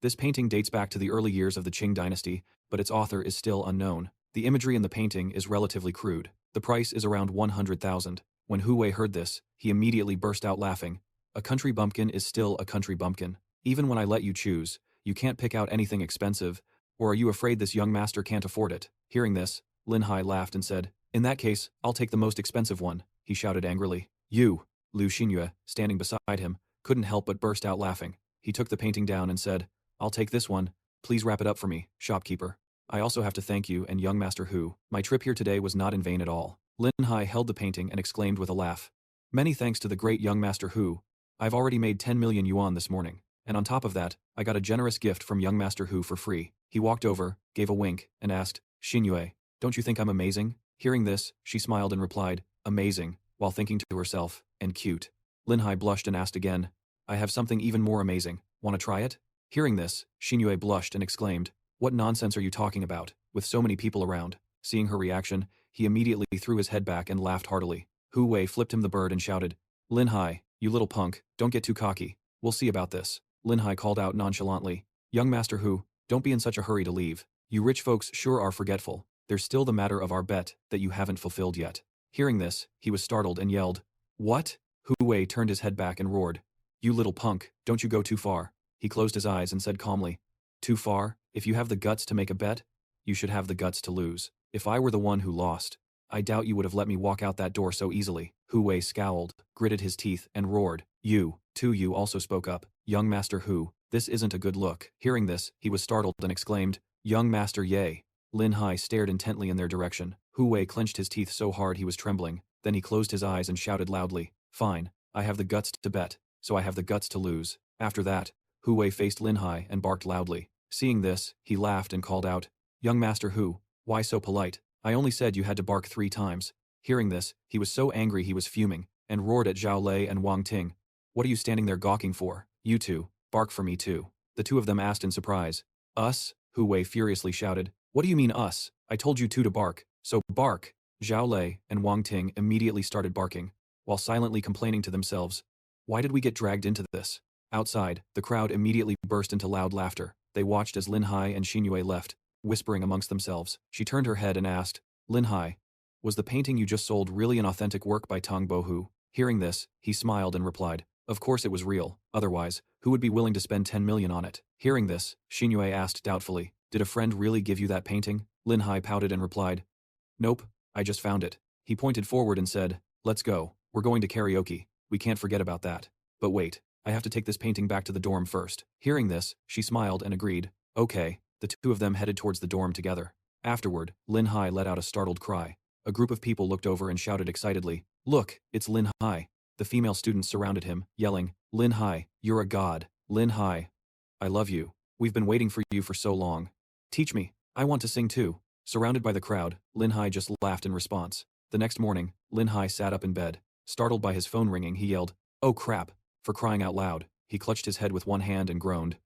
[SPEAKER 1] "This painting dates back to the early years of the Qing dynasty, but its author is still unknown. The imagery in the painting is relatively crude. The price is around 100,000. When Hu Wei heard this, he immediately burst out laughing. "A country bumpkin is still a country bumpkin. Even when I let you choose, you can't pick out anything expensive, or are you afraid this young master can't afford it?" Hearing this, Lin Hai laughed and said, "In that case, I'll take the most expensive one," he shouted angrily. "You!" Liu Xinye, standing beside him, couldn't help but burst out laughing. He took the painting down and said, "I'll take this one. Please wrap it up for me, shopkeeper. I also have to thank you and young Master Hu. My trip here today was not in vain at all." Lin Hai held the painting and exclaimed with a laugh, "Many thanks to the great young Master Hu. I've already made 10 million yuan this morning, and on top of that, I got a generous gift from young Master Hu for free." He walked over, gave a wink, and asked, "Xinye, don't you think I'm amazing?" Hearing this, she smiled and replied, "Amazing," while thinking to herself, "And cute." Lin Hai blushed and asked again, "I have something even more amazing. Want to try it?" Hearing this, Xinye blushed and exclaimed, "What nonsense are you talking about, with so many people around?" Seeing her reaction, he immediately threw his head back and laughed heartily. Hu Wei flipped him the bird and shouted, "Lin Hai, you little punk, don't get too cocky. We'll see about this." Lin Hai called out nonchalantly, "Young Master Hu, don't be in such a hurry to leave. You rich folks sure are forgetful. There's still the matter of our bet that you haven't fulfilled yet." Hearing this, he was startled and yelled, "What?" Hu Wei turned his head back and roared, "You little punk, don't you go too far." He closed his eyes and said calmly, "Too far? If you have the guts to make a bet, you should have the guts to lose. If I were the one who lost, I doubt you would have let me walk out that door so easily." Hu Wei scowled, gritted his teeth, and roared, "You." Tu Yu also spoke up, "Young Master Hu, this isn't a good look." Hearing this, he was startled and exclaimed, "Young Master Ye." Lin Hai stared intently in their direction. Hu Wei clenched his teeth so hard he was trembling, then he closed his eyes and shouted loudly, "Fine, I have the guts to bet, so I have the guts to lose." After that, Hu Wei faced Lin Hai and barked loudly. Seeing this, he laughed and called out, "Young Master Hu, why so polite? I only said you had to bark 3 times. Hearing this, he was so angry he was fuming, and roared at Zhao Lei and Wang Ting, "What are you standing there gawking for? You two, bark for me too." The two of them asked in surprise. "Us?" Hu Wei furiously shouted. "What do you mean us? I told you two to bark, So bark. Zhao Lei and Wang Ting immediately started barking, while silently complaining to themselves. Why did we get dragged into this? Outside, the crowd immediately burst into loud laughter. They watched as Lin Hai and Xinyue left, whispering amongst themselves. She turned her head and asked, Lin Hai, was the painting you just sold really an authentic work by Tang Bohu? Hearing this, he smiled and replied, of course it was real, otherwise, who would be willing to spend 10 million on it? Hearing this, Xinyue asked doubtfully, did a friend really give you that painting? Lin Hai pouted and replied, nope, I just found it. He pointed forward and said, let's go, we're going to karaoke, we can't forget about that. But wait, I have to take this painting back to the dorm first. Hearing this, she smiled and agreed, okay, the two of them headed towards the dorm together. Afterward, Lin Hai let out a startled cry. A group of people looked over and shouted excitedly, look, it's Lin Hai. The female students surrounded him, yelling, Lin Hai, you're a god. Lin Hai, I love you. We've been waiting for you for so long. Teach me, I want to sing too. Surrounded by the crowd, Lin Hai just laughed in response. The next morning, Lin Hai sat up in bed. Startled by his phone ringing, he yelled, oh crap, for crying out loud. He clutched his head with one hand and groaned.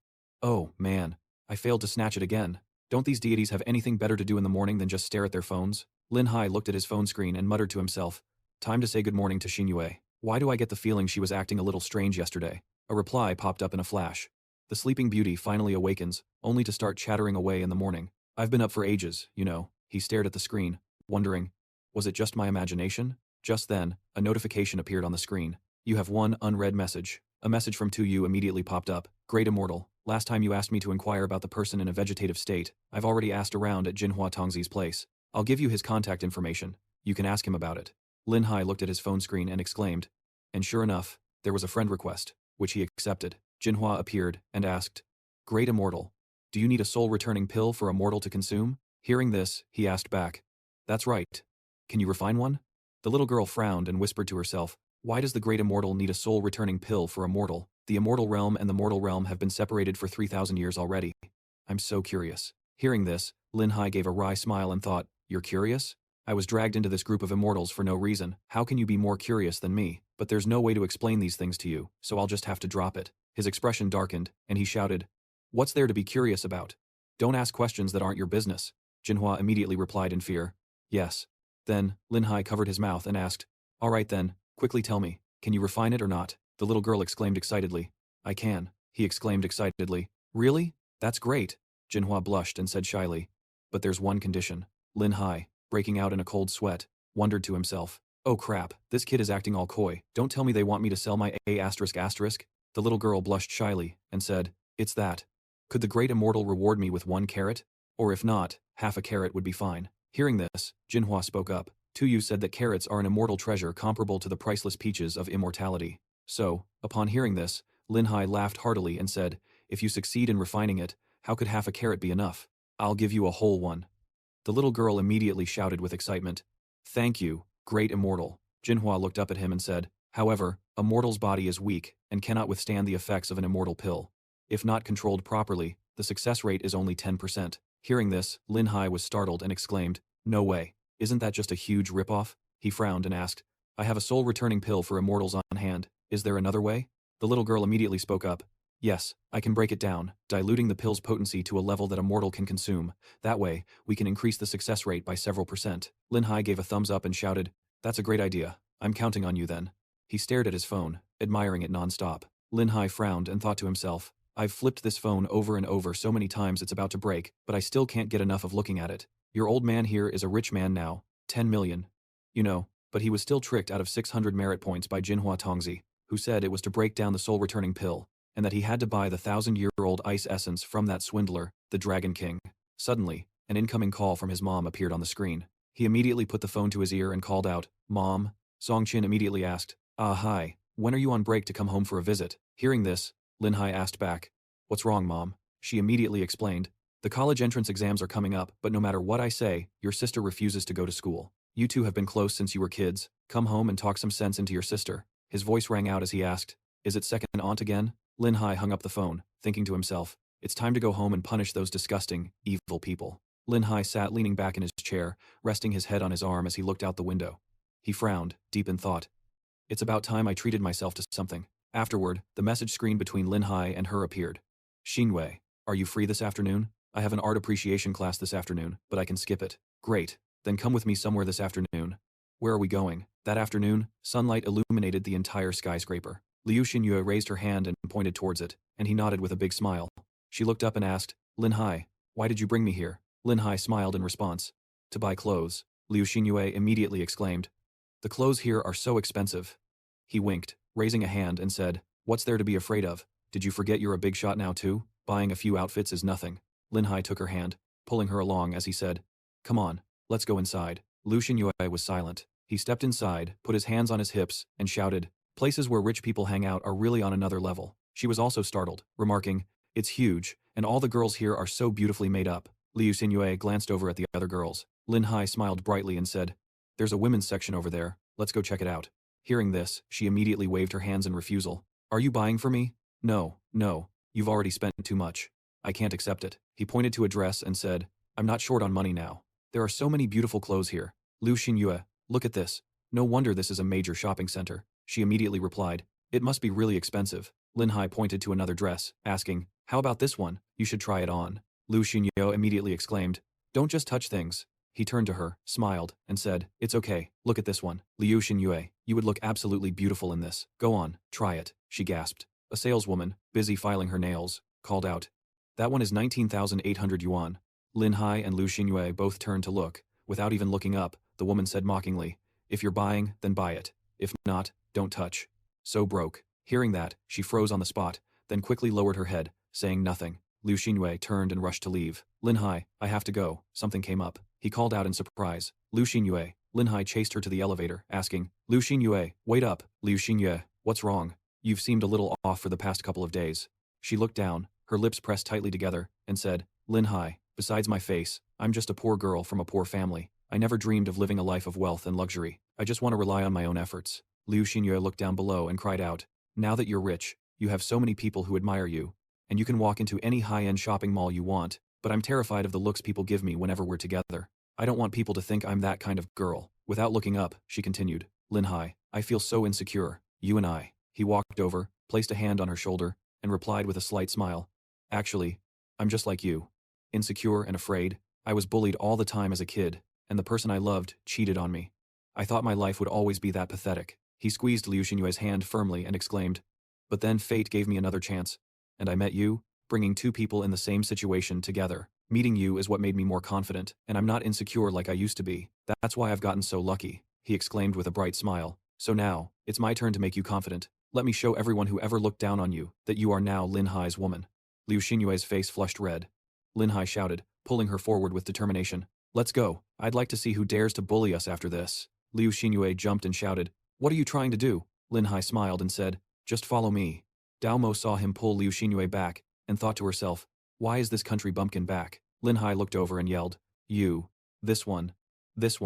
[SPEAKER 1] Oh, man, I failed to snatch it again. Don't these deities have anything better to do in the morning than just stare at their phones? Lin Hai looked at his phone screen and muttered to himself, time to say good morning to Xinyue. Why do I get the feeling she was acting a little strange yesterday? A reply popped up in a flash. The sleeping beauty finally awakens, only to start chattering away in the morning. I've been up for ages, you know. He stared at the screen, wondering, was it just my imagination? Just then, a notification appeared on the screen. You have one unread message. A message from 2U immediately popped up. Great Immortal, last time you asked me to inquire about the person in a vegetative state, I've already asked around at Jinhua Tongzi's place. I'll give you his contact information. You can ask him about it. Lin Hai looked at his phone screen and exclaimed. And sure enough, there was a friend request, which he accepted. Jinhua appeared and asked, Great Immortal, do you need a soul-returning pill for a mortal to consume? Hearing this, he asked back, that's right. Can you refine one? The little girl frowned and whispered to herself, why does the Great Immortal need a soul-returning pill for a mortal? The immortal realm and the mortal realm have been separated for 3,000 years already. I'm so curious. Hearing this, Lin Hai gave a wry smile and thought, you're curious? I was dragged into this group of immortals for no reason. How can you be more curious than me? But there's no way to explain these things to you, so I'll just have to drop it. His expression darkened, and he shouted, what's there to be curious about? Don't ask questions that aren't your business. Jinhua immediately replied in fear. Yes. Then, Lin Hai covered his mouth and asked, all right then, quickly tell me, can you refine it or not? The little girl exclaimed excitedly. I can, he exclaimed excitedly. Really? That's great. Jinhua blushed and said shyly. But there's one condition. Lin Hai, breaking out in a cold sweat, wondered to himself, oh crap, this kid is acting all coy. Don't tell me they want me to sell my A****. The little girl blushed shyly and said, it's that. Could the Great Immortal reward me with 1 carrot? Or if not, half a carrot would be fine. Hearing this, Jinhua spoke up. 2U said that carrots are an immortal treasure comparable to the priceless peaches of immortality. So, upon hearing this, Lin Hai laughed heartily and said, if you succeed in refining it, how could half a carrot be enough? I'll give you a whole one. The little girl immediately shouted with excitement. Thank you, Great Immortal. Jinhua looked up at him and said, however, a mortal's body is weak and cannot withstand the effects of an immortal pill. If not controlled properly, the success rate is only 10%. Hearing this, Lin Hai was startled and exclaimed, no way, isn't that just a huge ripoff? He frowned and asked, I have a soul-returning pill for immortals on hand, is there another way? The little girl immediately spoke up, yes, I can break it down, diluting the pill's potency to a level that a mortal can consume. That way, we can increase the success rate by several percent. Lin Hai gave a thumbs up and shouted, that's a great idea, I'm counting on you then. He stared at his phone, admiring it non-stop. Lin Hai frowned and thought to himself, I've flipped this phone over and over so many times it's about to break, but I still can't get enough of looking at it. Your old man here is a rich man now, 10 million. You know, but he was still tricked out of 600 merit points by Jinhua Tongzi, who said it was to break down the soul-returning pill, and that he had to buy the 1,000-year-old ice essence from that swindler, the Dragon King. Suddenly, an incoming call from his mom appeared on the screen. He immediately put the phone to his ear and called out, Mom. Song Chin immediately asked, hi, when are you on break to come home for a visit? Hearing this, Lin Hai asked back, what's wrong, Mom? She immediately explained, the college entrance exams are coming up, but no matter what I say, your sister refuses to go to school. You two have been close since you were kids. Come home and talk some sense into your sister. His voice rang out as he asked, is it second aunt again? Lin Hai hung up the phone, thinking to himself, it's time to go home and punish those disgusting, evil people. Lin Hai sat leaning back in his chair, resting his head on his arm as he looked out the window. He frowned, deep in thought. It's about time I treated myself to something. Afterward, the message screen between Lin Hai and her appeared. Xinyue, are you free this afternoon? I have an art appreciation class this afternoon, but I can skip it. Great. Then come with me somewhere this afternoon. Where are we going? That afternoon, sunlight illuminated the entire skyscraper. Liu Xinyue raised her hand and pointed towards it, and he nodded with a big smile. She looked up and asked, Lin Hai, why did you bring me here? Lin Hai smiled in response. To buy clothes. Liu Xinyue immediately exclaimed. The clothes here are so expensive. He winked, raising a hand and said, what's there to be afraid of? Did you forget you're a big shot now too? Buying a few outfits is nothing. Lin Hai took her hand, pulling her along as he said, come on, let's go inside. Liu Xinyue was silent. He stepped inside, put his hands on his hips, and shouted, places where rich people hang out are really on another level. She was also startled, remarking, it's huge, and all the girls here are so beautifully made up. Liu Xinyue glanced over at the other girls. Lin Hai smiled brightly and said, there's a women's section over there, let's go check it out. Hearing this, she immediately waved her hands in refusal. Are you buying for me? No, you've already spent too much. I can't accept it. He pointed to a dress and said, I'm not short on money now. There are so many beautiful clothes here. Liu Xinyue, look at this. No wonder this is a major shopping center. She immediately replied, it must be really expensive. Lin Hai pointed to another dress, asking, how about this one? You should try it on. Liu Xinyue immediately exclaimed, don't just touch things. He turned to her, smiled, and said, it's okay, look at this one. Liu Xinyue, you would look absolutely beautiful in this. Go on, try it, she gasped. A saleswoman, busy filing her nails, called out, that one is 19,800 yuan. Lin Hai and Liu Xinyue both turned to look. Without even looking up, the woman said mockingly, if you're buying, then buy it. If not, don't touch. So broke. Hearing that, she froze on the spot, then quickly lowered her head, saying nothing. Liu Xinyue turned and rushed to leave. Lin Hai, I have to go. Something came up. He called out in surprise. Liu Xinyue. Lin Hai chased her to the elevator, asking, Liu Xinyue, wait up. Liu Xinyue, what's wrong? You've seemed a little off for the past couple of days. She looked down, her lips pressed tightly together, and said, Lin Hai, besides my face, I'm just a poor girl from a poor family. I never dreamed of living a life of wealth and luxury. I just want to rely on my own efforts. Liu Xinyue looked down below and cried out, now that you're rich, you have so many people who admire you, and you can walk into any high-end shopping mall you want, but I'm terrified of the looks people give me whenever we're together. I don't want people to think I'm that kind of girl. Without looking up, she continued, Lin Hai, I feel so insecure. You and I. He walked over, placed a hand on her shoulder, and replied with a slight smile, actually, I'm just like you. Insecure and afraid. I was bullied all the time as a kid, and the person I loved cheated on me. I thought my life would always be that pathetic. He squeezed Liu Xinyue's hand firmly and exclaimed, but then fate gave me another chance. And I met you, bringing two people in the same situation together. Meeting you is what made me more confident, and I'm not insecure like I used to be. That's why I've gotten so lucky, he exclaimed with a bright smile. So now, it's my turn to make you confident. Let me show everyone who ever looked down on you that you are now Lin Hai's woman. Liu Xinyue's face flushed red. Lin Hai shouted, pulling her forward with determination. Let's go. I'd like to see who dares to bully us after this. Liu Xinyue jumped and shouted, what are you trying to do? Lin Hai smiled and said, just follow me. Dao Mo saw him pull Liu Xinyue back, and thought to herself, why is this country bumpkin back? Lin Hai looked over and yelled, you, this one, this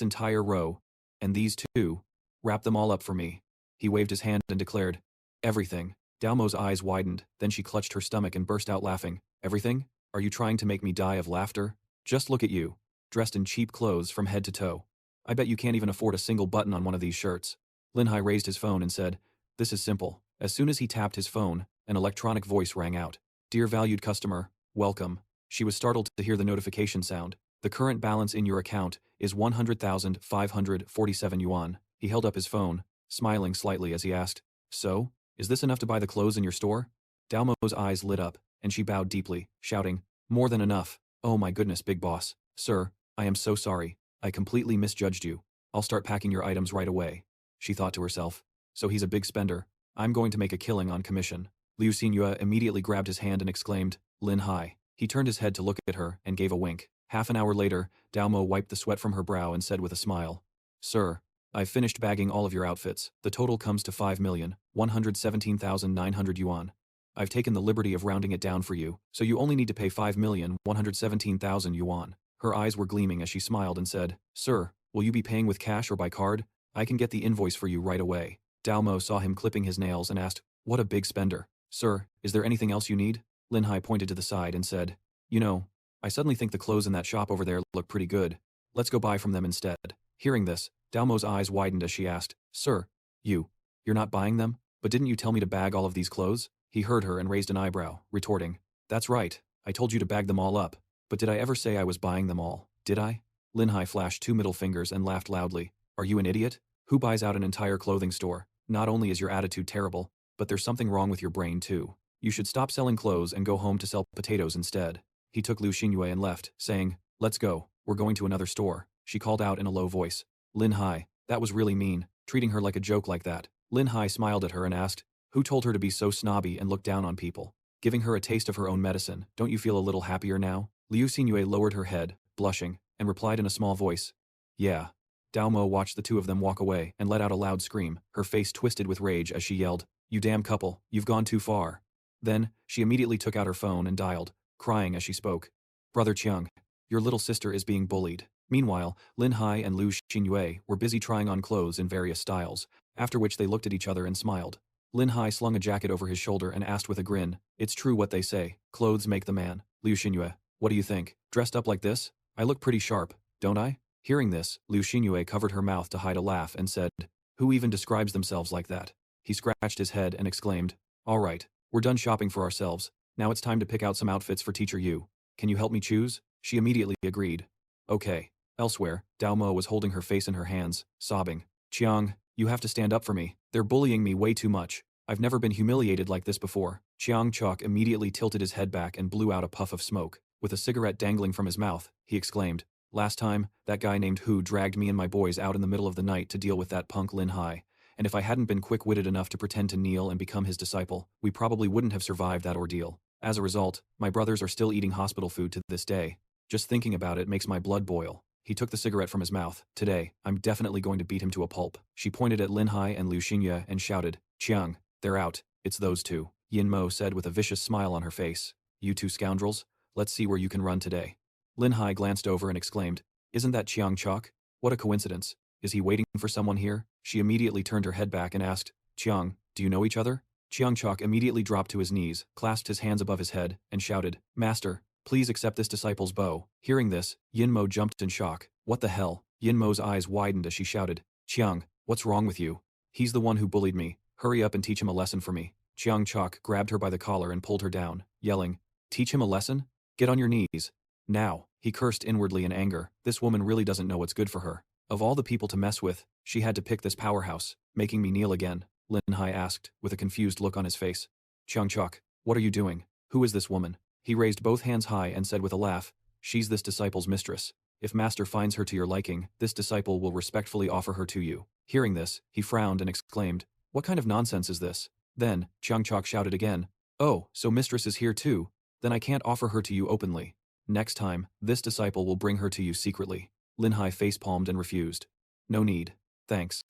[SPEAKER 1] entire row, and these two, wrap them all up for me. He waved his hand and declared, everything. Dao Mo's eyes widened, then she clutched her stomach and burst out laughing. Everything? Are you trying to make me die of laughter? Just look at you, dressed in cheap clothes from head to toe. I bet you can't even afford a single button on one of these shirts. Lin Hai raised his phone and said, this is simple. As soon as he tapped his phone, an electronic voice rang out. Dear valued customer, welcome. She was startled to hear the notification sound. The current balance in your account is 100,547 yuan. He held up his phone, smiling slightly as he asked, so, is this enough to buy the clothes in your store? Dao Mo's eyes lit up, and she bowed deeply, shouting, more than enough. Oh my goodness, big boss. Sir, I am so sorry. I completely misjudged you. I'll start packing your items right away. She thought to herself. So he's a big spender. I'm going to make a killing on commission. Liu Xinyue immediately grabbed his hand and exclaimed, Lin Hai. He turned his head to look at her and gave a wink. Half an hour later, Dao Mo wiped the sweat from her brow and said with a smile, sir, I've finished bagging all of your outfits. The total comes to 5,117,900 yuan. I've taken the liberty of rounding it down for you, so you only need to pay 5,117,000 yuan. Her eyes were gleaming as she smiled and said, sir, will you be paying with cash or by card? I can get the invoice for you right away. Dao Mo saw him clipping his nails and asked, what a big spender. Sir, is there anything else you need? Lin Hai pointed to the side and said, you know, I suddenly think the clothes in that shop over there look pretty good. Let's go buy from them instead. Hearing this, Dao Mo's eyes widened as she asked, sir, you're not buying them? But didn't you tell me to bag all of these clothes? He heard her and raised an eyebrow, retorting, that's right, I told you to bag them all up. But did I ever say I was buying them all? Did I? Lin Hai flashed 2 middle fingers and laughed loudly. Are you an idiot? Who buys out an entire clothing store? Not only is your attitude terrible, but there's something wrong with your brain too. You should stop selling clothes and go home to sell potatoes instead. He took Liu Xingyue and left, saying, let's go, we're going to another store. She called out in a low voice. Lin Hai, that was really mean, treating her like a joke like that. Lin Hai smiled at her and asked, who told her to be so snobby and look down on people? Giving her a taste of her own medicine, don't you feel a little happier now? Liu Xingyue lowered her head, blushing, and replied in a small voice. Yeah. Dao Mo watched the two of them walk away and let out a loud scream, her face twisted with rage as she yelled, you damn couple, you've gone too far. Then, she immediately took out her phone and dialed, crying as she spoke. Brother Chiang, your little sister is being bullied. Meanwhile, Lin Hai and Liu Xingyue were busy trying on clothes in various styles, after which they looked at each other and smiled. Lin Hai slung a jacket over his shoulder and asked with a grin, it's true what they say, clothes make the man. Liu Xingyue, what do you think? Dressed up like this? I look pretty sharp, don't I? Hearing this, Liu Xingyue covered her mouth to hide a laugh and said, who even describes themselves like that? He scratched his head and exclaimed, all right, we're done shopping for ourselves, now it's time to pick out some outfits for Teacher Yu. Can you help me choose? She immediately agreed. Okay. Elsewhere, Dao Mo was holding her face in her hands, sobbing. Chiang, you have to stand up for me. They're bullying me way too much. I've never been humiliated like this before. Chiang Chok immediately tilted his head back and blew out a puff of smoke. With a cigarette dangling from his mouth, he exclaimed, last time, that guy named Hu dragged me and my boys out in the middle of the night to deal with that punk Lin Hai. And if I hadn't been quick-witted enough to pretend to kneel and become his disciple, we probably wouldn't have survived that ordeal. As a result, my brothers are still eating hospital food to this day. Just thinking about it makes my blood boil. He took the cigarette from his mouth. Today, I'm definitely going to beat him to a pulp. She pointed at Lin Hai and Liu Xingyue and shouted, Chiang, they're out. It's those two. Yin Mo said with a vicious smile on her face. You two scoundrels, let's see where you can run today. Lin Hai glanced over and exclaimed, isn't that Chiang Chok? What a coincidence. Is he waiting for someone here? She immediately turned her head back and asked, Chiang, do you know each other? Chiang Chok immediately dropped to his knees, clasped his hands above his head, and shouted, Master, please accept this disciple's bow. Hearing this, Yin Mo jumped in shock. What the hell? Yin Mo's eyes widened as she shouted, Chiang, what's wrong with you? He's the one who bullied me. Hurry up and teach him a lesson for me. Chiang Chok grabbed her by the collar and pulled her down, yelling, teach him a lesson? Get on your knees. Now, he cursed inwardly in anger. This woman really doesn't know what's good for her. Of all the people to mess with, she had to pick this powerhouse, making me kneel again. Lin Hai asked, with a confused look on his face. Chiang Chok, what are you doing? Who is this woman? He raised both hands high and said with a laugh, she's this disciple's mistress. If master finds her to your liking, this disciple will respectfully offer her to you. Hearing this, he frowned and exclaimed, what kind of nonsense is this? Then, Chiang Chok shouted again, oh, so mistress is here too? Then I can't offer her to you openly. Next time, this disciple will bring her to you secretly. Lin Hai facepalmed and refused. No need. Thanks.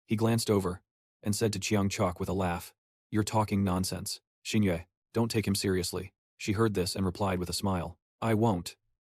[SPEAKER 1] He glanced over and said to Chiang Chok with a laugh, you're talking nonsense. Xingyue, don't take him seriously. She heard this and replied with a smile. I won't.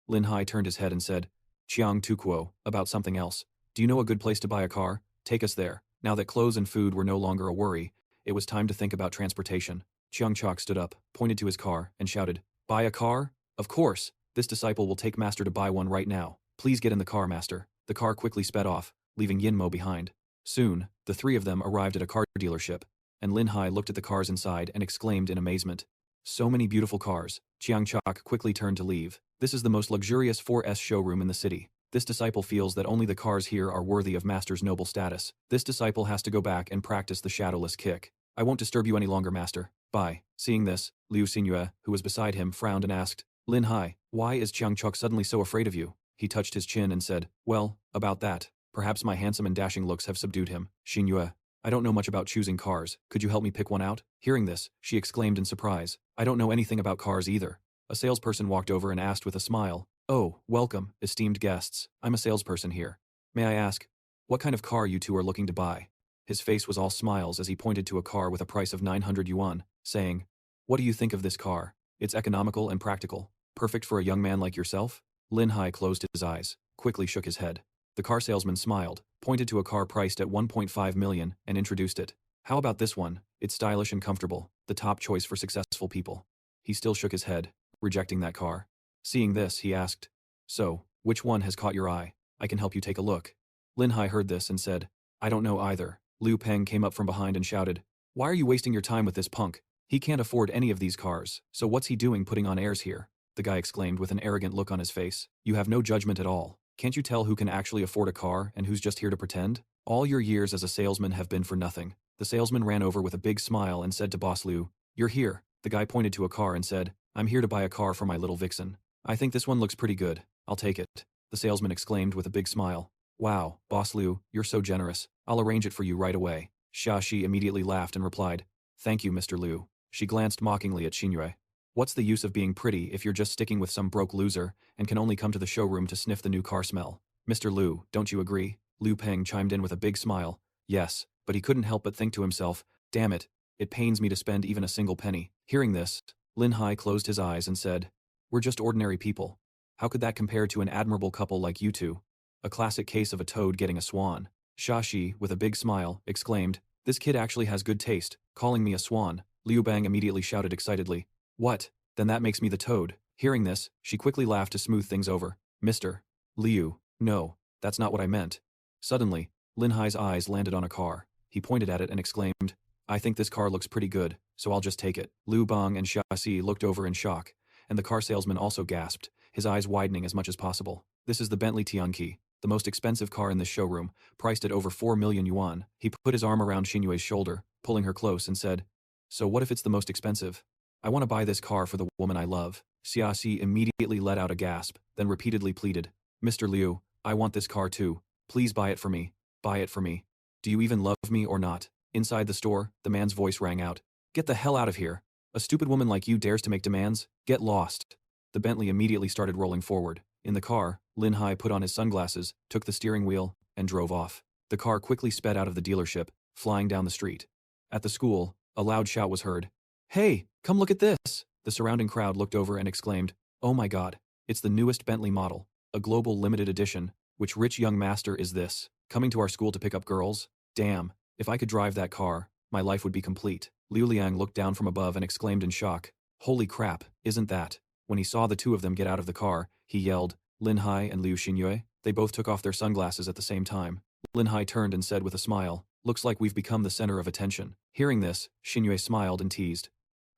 [SPEAKER 1] Lin Hai turned his head and said, Chiang Tukuo, about something else. Do you know a good place to buy a car? Take us there. Now that clothes and food were no longer a worry, it was time to think about transportation. Chiang Chok stood up, pointed to his car, and shouted, buy a car? Of course. This disciple will take master to buy one right now. Please get in the car, master. The car quickly sped off, leaving Yin Mo behind. Soon, the three of them arrived at a car dealership, and Lin Hai looked at the cars inside and exclaimed in amazement. So many beautiful cars. Chiang Chok quickly turned to leave. This is the most luxurious 4S showroom in the city. This disciple feels that only the cars here are worthy of master's noble status. This disciple has to go back and practice the shadowless kick. I won't disturb you any longer, master. Bye. Seeing this, Liu Xingyue, who was beside him, frowned and asked, Lin Hai, why is Chiang Chok suddenly so afraid of you? He touched his chin and said, well, about that. Perhaps my handsome and dashing looks have subdued him. Xingyue, I don't know much about choosing cars. Could you help me pick one out? Hearing this, she exclaimed in surprise. I don't know anything about cars either. A salesperson walked over and asked with a smile, oh, welcome, esteemed guests. I'm a salesperson here. May I ask, what kind of car you two are looking to buy? His face was all smiles as he pointed to a car with a price of 900 yuan, saying, what do you think of this car? It's economical and practical. Perfect for a young man like yourself? Lin Hai closed his eyes, quickly shook his head. The car salesman smiled, pointed to a car priced at 1.5 million, and introduced it. How about this one? It's stylish and comfortable, the top choice for successful people. He still shook his head, rejecting that car. Seeing this, he asked, so, which one has caught your eye? I can help you take a look. Lin Hai heard this and said, I don't know either. Liu Peng came up from behind and shouted, why are you wasting your time with this punk? He can't afford any of these cars, so what's he doing putting on airs here? The guy exclaimed with an arrogant look on his face. You have no judgment at all. Can't you tell who can actually afford a car and who's just here to pretend? All your years as a salesman have been for nothing. The salesman ran over with a big smile and said to Boss Liu, "You're here." The guy pointed to a car and said, "I'm here to buy a car for my little vixen. I think this one looks pretty good. I'll take it." The salesman exclaimed with a big smile. "Wow, Boss Liu, you're so generous. I'll arrange it for you right away." Xia Shi immediately laughed and replied, "Thank you, Mr. Liu." She glanced mockingly at Xingyue. "What's the use of being pretty if you're just sticking with some broke loser and can only come to the showroom to sniff the new car smell? Mr. Liu, don't you agree?" Liu Peng chimed in with a big smile. Yes, but he couldn't help but think to himself, "Damn it, it pains me to spend even a single penny." Hearing this, Lin Hai closed his eyes and said, "We're just ordinary people. How could that compare to an admirable couple like you two? A classic case of a toad getting a swan." Xia Shi, with a big smile, exclaimed, "This kid actually has good taste, calling me a swan." Liu Bang immediately shouted excitedly, "What? Then that makes me the toad." Hearing this, she quickly laughed to smooth things over. "Mr. Liu, no, that's not what I meant." Suddenly, Lin Hai's eyes landed on a car. He pointed at it and exclaimed, "I think this car looks pretty good, so I'll just take it." Liu Bang and Xia Xi looked over in shock, and the car salesman also gasped, his eyes widening as much as possible. "This is the Bentley Tianqi, the most expensive car in this showroom, priced at over 4 million yuan. He put his arm around Xinyue's shoulder, pulling her close, and said, "So what if it's the most expensive? I want to buy this car for the woman I love." Xia Xi immediately let out a gasp, then repeatedly pleaded, "Mr. Liu, I want this car too. Please buy it for me. Buy it for me. Do you even love me or not?" Inside the store, the man's voice rang out, "Get the hell out of here. A stupid woman like you dares to make demands? Get lost." The Bentley immediately started rolling forward. In the car, Lin Hai put on his sunglasses, took the steering wheel, and drove off. The car quickly sped out of the dealership, flying down the street. At the school, a loud shout was heard. "Hey, come look at this!" The surrounding crowd looked over and exclaimed, "Oh my god, it's the newest Bentley model, a global limited edition. Which rich young master is this, coming to our school to pick up girls? Damn, if I could drive that car, my life would be complete." Liu Liang looked down from above and exclaimed in shock, "Holy crap, isn't that?" When he saw the two of them get out of the car, he yelled, "Lin Hai and Liu Xinyue." They both took off their sunglasses at the same time. Lin Hai turned and said with a smile, "Looks like we've become the center of attention." Hearing this, Xinyue smiled and teased,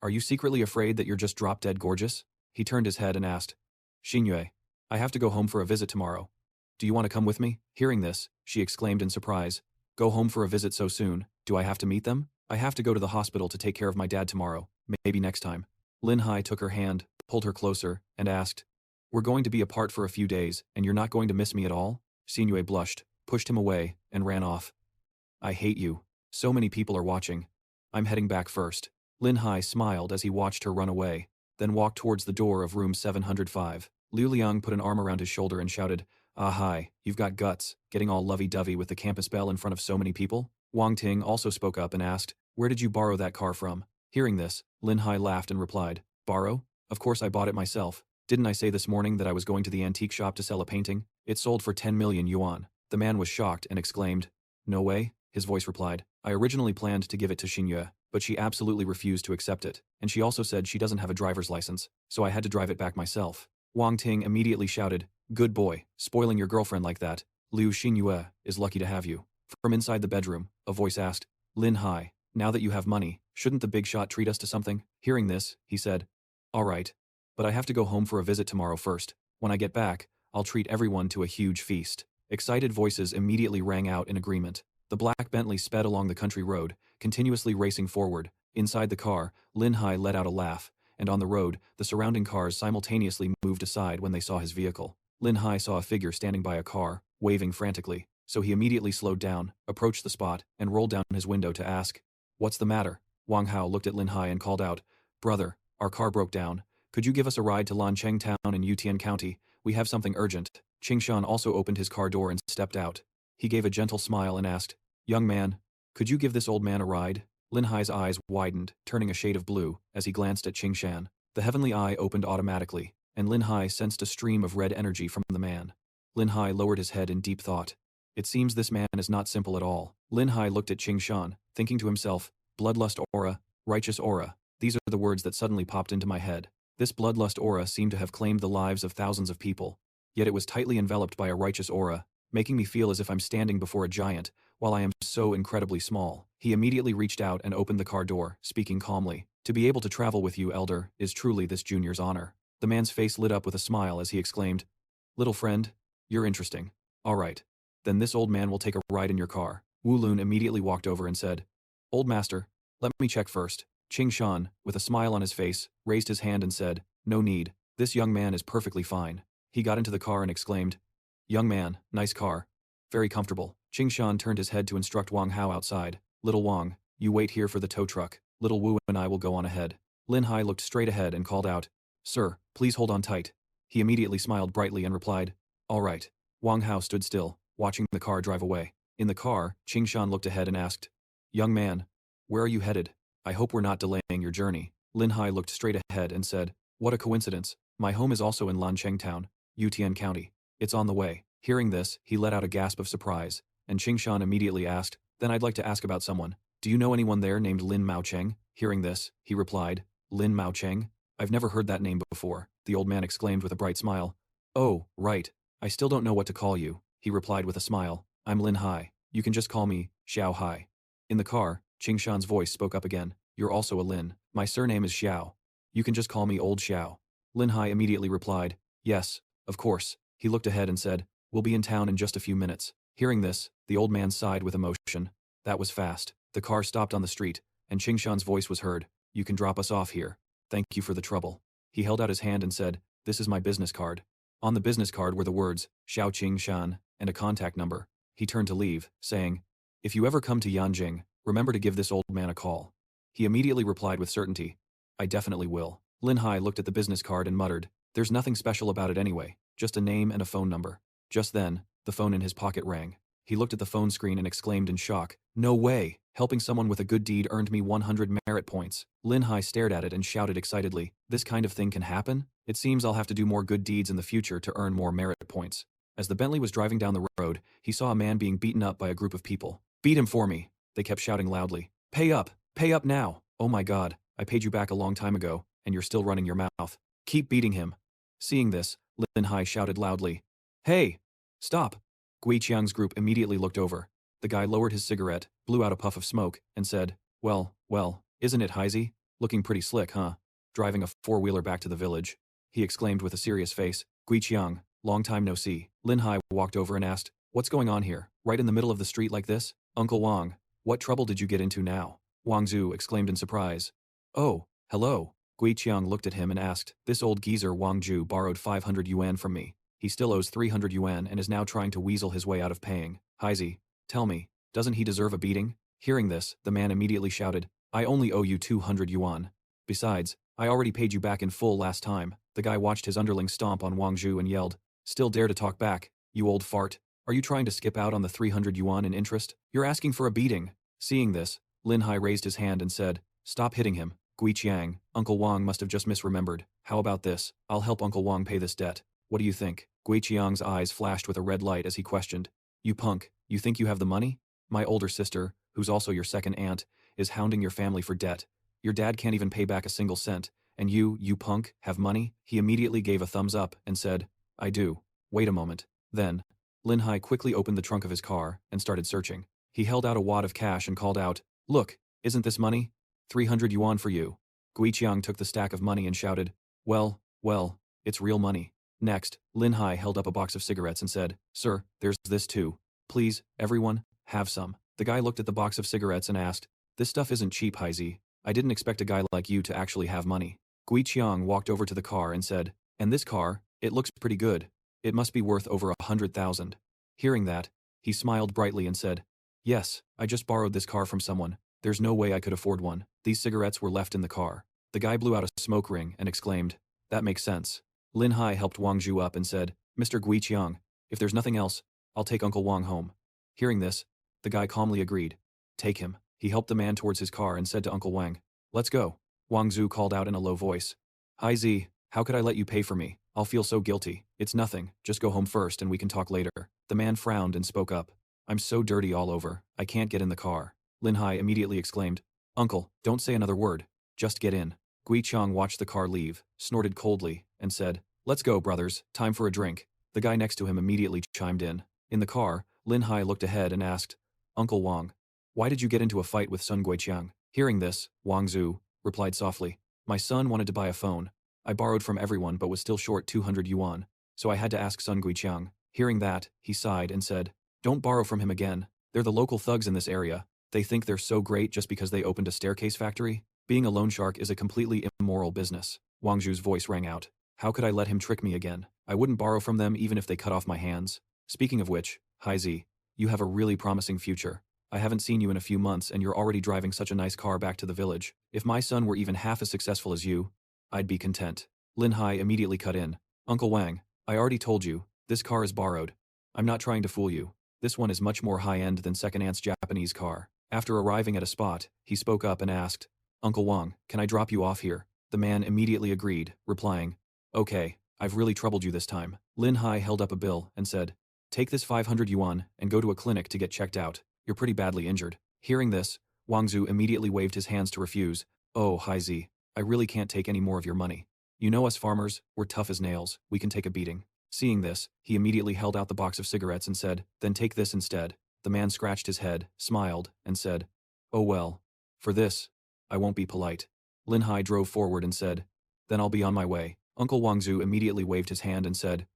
[SPEAKER 1] "Are you secretly afraid that you're just drop-dead gorgeous?" He turned his head and asked, "Xinyue, I have to go home for a visit tomorrow. Do you want to come with me?" Hearing this, she exclaimed in surprise, "Go home for a visit so soon? Do I have to meet them? I have to go to the hospital to take care of my dad tomorrow. Maybe next time." Lin Hai took her hand, pulled her closer, and asked, "We're going to be apart for a few days, and you're not going to miss me at all?" Xinyue blushed, pushed him away, and ran off. "I hate you. So many people are watching. I'm heading back first." Lin Hai smiled as he watched her run away, then walked towards the door of room 705. Liu Liang put an arm around his shoulder and shouted, "Ah hi, you've got guts, getting all lovey-dovey with the campus belle in front of so many people?" Wang Ting also spoke up and asked, "Where did you borrow that car from?" Hearing this, Lin Hai laughed and replied, "Borrow? Of course I bought it myself. Didn't I say this morning that I was going to the antique shop to sell a painting? It sold for 10 million yuan. The man was shocked and exclaimed, "No way?" His voice replied, "I originally planned to give it to Xinyue, but she absolutely refused to accept it, and she also said she doesn't have a driver's license, so I had to drive it back myself." Wang Ting immediately shouted, "Good boy, spoiling your girlfriend like that. Liu Xinyue is lucky to have you." From inside the bedroom, a voice asked, "Lin Hai, now that you have money, shouldn't the big shot treat us to something?" Hearing this, he said, "All right, but I have to go home for a visit tomorrow first. When I get back, I'll treat everyone to a huge feast." Excited voices immediately rang out in agreement. The black Bentley sped along the country road, continuously racing forward. Inside the car, Lin Hai let out a laugh, and on the road, the surrounding cars simultaneously moved aside when they saw his vehicle. Lin Hai saw a figure standing by a car, waving frantically, so he immediately slowed down, approached the spot, and rolled down his window to ask, "What's the matter?" Wang Hao looked at Lin Hai and called out, "Brother, our car broke down. Could you give us a ride to Lancheng Town in Yutian County? We have something urgent." Qingshan also opened his car door and stepped out. He gave a gentle smile and asked, "Young man, could you give this old man a ride?" Lin Hai's eyes widened, turning a shade of blue, as he glanced at Qingshan. The heavenly eye opened automatically, and Lin Hai sensed a stream of red energy from the man. Lin Hai lowered his head in deep thought. It seems this man is not simple at all. Lin Hai looked at Qingshan, thinking to himself, "Bloodlust aura, righteous aura. These are the words that suddenly popped into my head." This bloodlust aura seemed to have claimed the lives of thousands of people, yet it was tightly enveloped by a righteous aura, making me feel as if I'm standing before a giant, while I am so incredibly small. He immediately reached out and opened the car door, speaking calmly, "To be able to travel with you, elder, is truly this junior's honor." The man's face lit up with a smile as he exclaimed, "Little friend, You're interesting. Alright. Then this old man will take a ride in your car. Wu Lun immediately walked over and said, Old master, let me check first. Qing Shan, with a smile on his face, raised his hand and said, No need, this young man is perfectly fine. He got into the car and exclaimed, Young man, nice car. Very comfortable. Qing Shan turned his head to instruct Wang Hao outside. Little Wang, you wait here for the tow truck. Little Wu and I will go on ahead. Lin Hai looked straight ahead and called out, Sir, please hold on tight. He immediately smiled brightly and replied, All right. Wang Hao stood still, watching the car drive away. In the car, Qing Shan looked ahead and asked, Young man, where are you headed? I hope we're not delaying your journey. Lin Hai looked straight ahead and said, What a coincidence. My home is also in Lancheng Town, Yutian County. It's on the way. Hearing this, he let out a gasp of surprise, and Qing Shan immediately asked, Then I'd like to ask about someone. Do you know anyone there named Lin Maocheng? Hearing this, he replied, Lin Maocheng? I've never heard that name before, the old man exclaimed with a bright smile. Oh, right. I still don't know what to call you, he replied with a smile. I'm Lin Hai. You can just call me Xiao Hai. In the car, Qing Shan's voice spoke up again. You're also a Lin. My surname is Xiao. You can just call me Old Xiao. Lin Hai immediately replied, Yes, of course. He looked ahead and said, We'll be in town in just a few minutes. Hearing this, the old man sighed with emotion. That was fast. The car stopped on the street, and Qing Shan's voice was heard. You can drop us off here. Thank you for the trouble. He held out his hand and said, This is my business card. On the business card were the words, Xiao Qing Shan, and a contact number. He turned to leave, saying, If you ever come to Yanjing, remember to give this old man a call. He immediately replied with certainty, I definitely will. Lin Hai looked at the business card and muttered, There's nothing special about it anyway, just a name and a phone number. Just then, the phone in his pocket rang. He looked at the phone screen and exclaimed in shock, No way! Helping someone with a good deed earned me 100 merit points. Lin Hai stared at it and shouted excitedly, This kind of thing can happen? It seems I'll have to do more good deeds in the future to earn more merit points. As the Bentley was driving down the road, he saw a man being beaten up by a group of people. Beat him for me, they kept shouting loudly. Pay up now. Oh my god, I paid you back a long time ago, and you're still running your mouth. Keep beating him. Seeing this, Lin Hai shouted loudly, Hey! Stop! Gui Qiang's group immediately looked over. The guy lowered his cigarette, blew out a puff of smoke, and said, Well, isn't it Heisey? Looking pretty slick, huh? Driving a four-wheeler back to the village. He exclaimed with a serious face, Gui Qiang, long time no see. Lin Hai walked over and asked, What's going on here, right in the middle of the street like this? Uncle Wang, what trouble did you get into now? Wang Zhu exclaimed in surprise. Oh, hello. Gui Qiang looked at him and asked, This old geezer Wang Zhu borrowed 500 yuan from me. He still owes 300 yuan and is now trying to weasel his way out of paying. Heisey, tell me, doesn't he deserve a beating? Hearing this, the man immediately shouted, I only owe you 200 yuan. Besides, I already paid you back in full last time. The guy watched his underling stomp on Wang Zhu and yelled, Still dare to talk back, you old fart. Are you trying to skip out on the 300 yuan in interest? You're asking for a beating. Seeing this, Lin Hai raised his hand and said, Stop hitting him. Gui Qiang, Uncle Wang must have just misremembered. How about this? I'll help Uncle Wang pay this debt. What do you think? Gui Qiang's eyes flashed with a red light as he questioned. You punk, you think you have the money? My older sister, who's also your second aunt, is hounding your family for debt. Your dad can't even pay back a single cent, and you punk, have money? He immediately gave a thumbs up and said, I do. Wait a moment. Then, Lin Hai quickly opened the trunk of his car and started searching. He held out a wad of cash and called out, Look, isn't this money? 300 yuan for you. Gui Qiang took the stack of money and shouted, Well, it's real money. Next, Lin Hai held up a box of cigarettes and said, Sir, there's this too. Please, everyone, have some. The guy looked at the box of cigarettes and asked, This stuff isn't cheap, Heisey. I didn't expect a guy like you to actually have money. Gui Qiang walked over to the car and said, And this car, it looks pretty good. It must be worth over 100,000. Hearing that, he smiled brightly and said, Yes, I just borrowed this car from someone. There's no way I could afford one. These cigarettes were left in the car. The guy blew out a smoke ring and exclaimed, That makes sense. Lin Hai helped Wang Zhu up and said, Mr. Gui Qiang, if there's nothing else, I'll take Uncle Wang home. Hearing this, the guy calmly agreed. Take him. He helped the man towards his car and said to Uncle Wang, Let's go. Wang Zhu called out in a low voice. Hi Z, how could I let you pay for me? I'll feel so guilty. It's nothing, just go home first and we can talk later. The man frowned and spoke up. I'm so dirty all over, I can't get in the car. Lin Hai immediately exclaimed, Uncle, don't say another word. Just get in. Gui Qiang watched the car leave, snorted coldly, and said, Let's go, brothers, time for a drink. The guy next to him immediately chimed in. In the car, Lin Hai looked ahead and asked, Uncle Wang, why did you get into a fight with Sun Guiqiang? Hearing this, Wang Zhu replied softly, My son wanted to buy a phone. I borrowed from everyone but was still short 200 yuan, so I had to ask Sun Guiqiang. Hearing that, he sighed and said, "Don't borrow from him again. They're the local thugs in this area. They think they're so great just because they opened a staircase factory? Being a loan shark is a completely immoral business." Wang Zhu's voice rang out. "How could I let him trick me again? I wouldn't borrow from them even if they cut off my hands. Speaking of which, Hai Zi, you have a really promising future. I haven't seen you in a few months and you're already driving such a nice car back to the village. If my son were even half as successful as you, I'd be content." Lin Hai immediately cut in. "Uncle Wang, I already told you, this car is borrowed. I'm not trying to fool you. This one is much more high-end than Second Aunt's Japanese car." After arriving at a spot, he spoke up and asked, "Uncle Wang, can I drop you off here?" The man immediately agreed, replying, "Okay, I've really troubled you this time." Lin Hai held up a bill and said, "Take this 500 yuan and go to a clinic to get checked out. You're pretty badly injured." Hearing this, Wang Zhu immediately waved his hands to refuse. "Oh, Hai Zi, I really can't take any more of your money. You know us farmers, we're tough as nails, we can take a beating." Seeing this, he immediately held out the box of cigarettes and said, "Then take this instead." The man scratched his head, smiled, and said, "Oh well. For this, I won't be polite." Lin Hai drove forward and said, "Then I'll be on my way." Uncle Wang Zhu immediately waved his hand and said,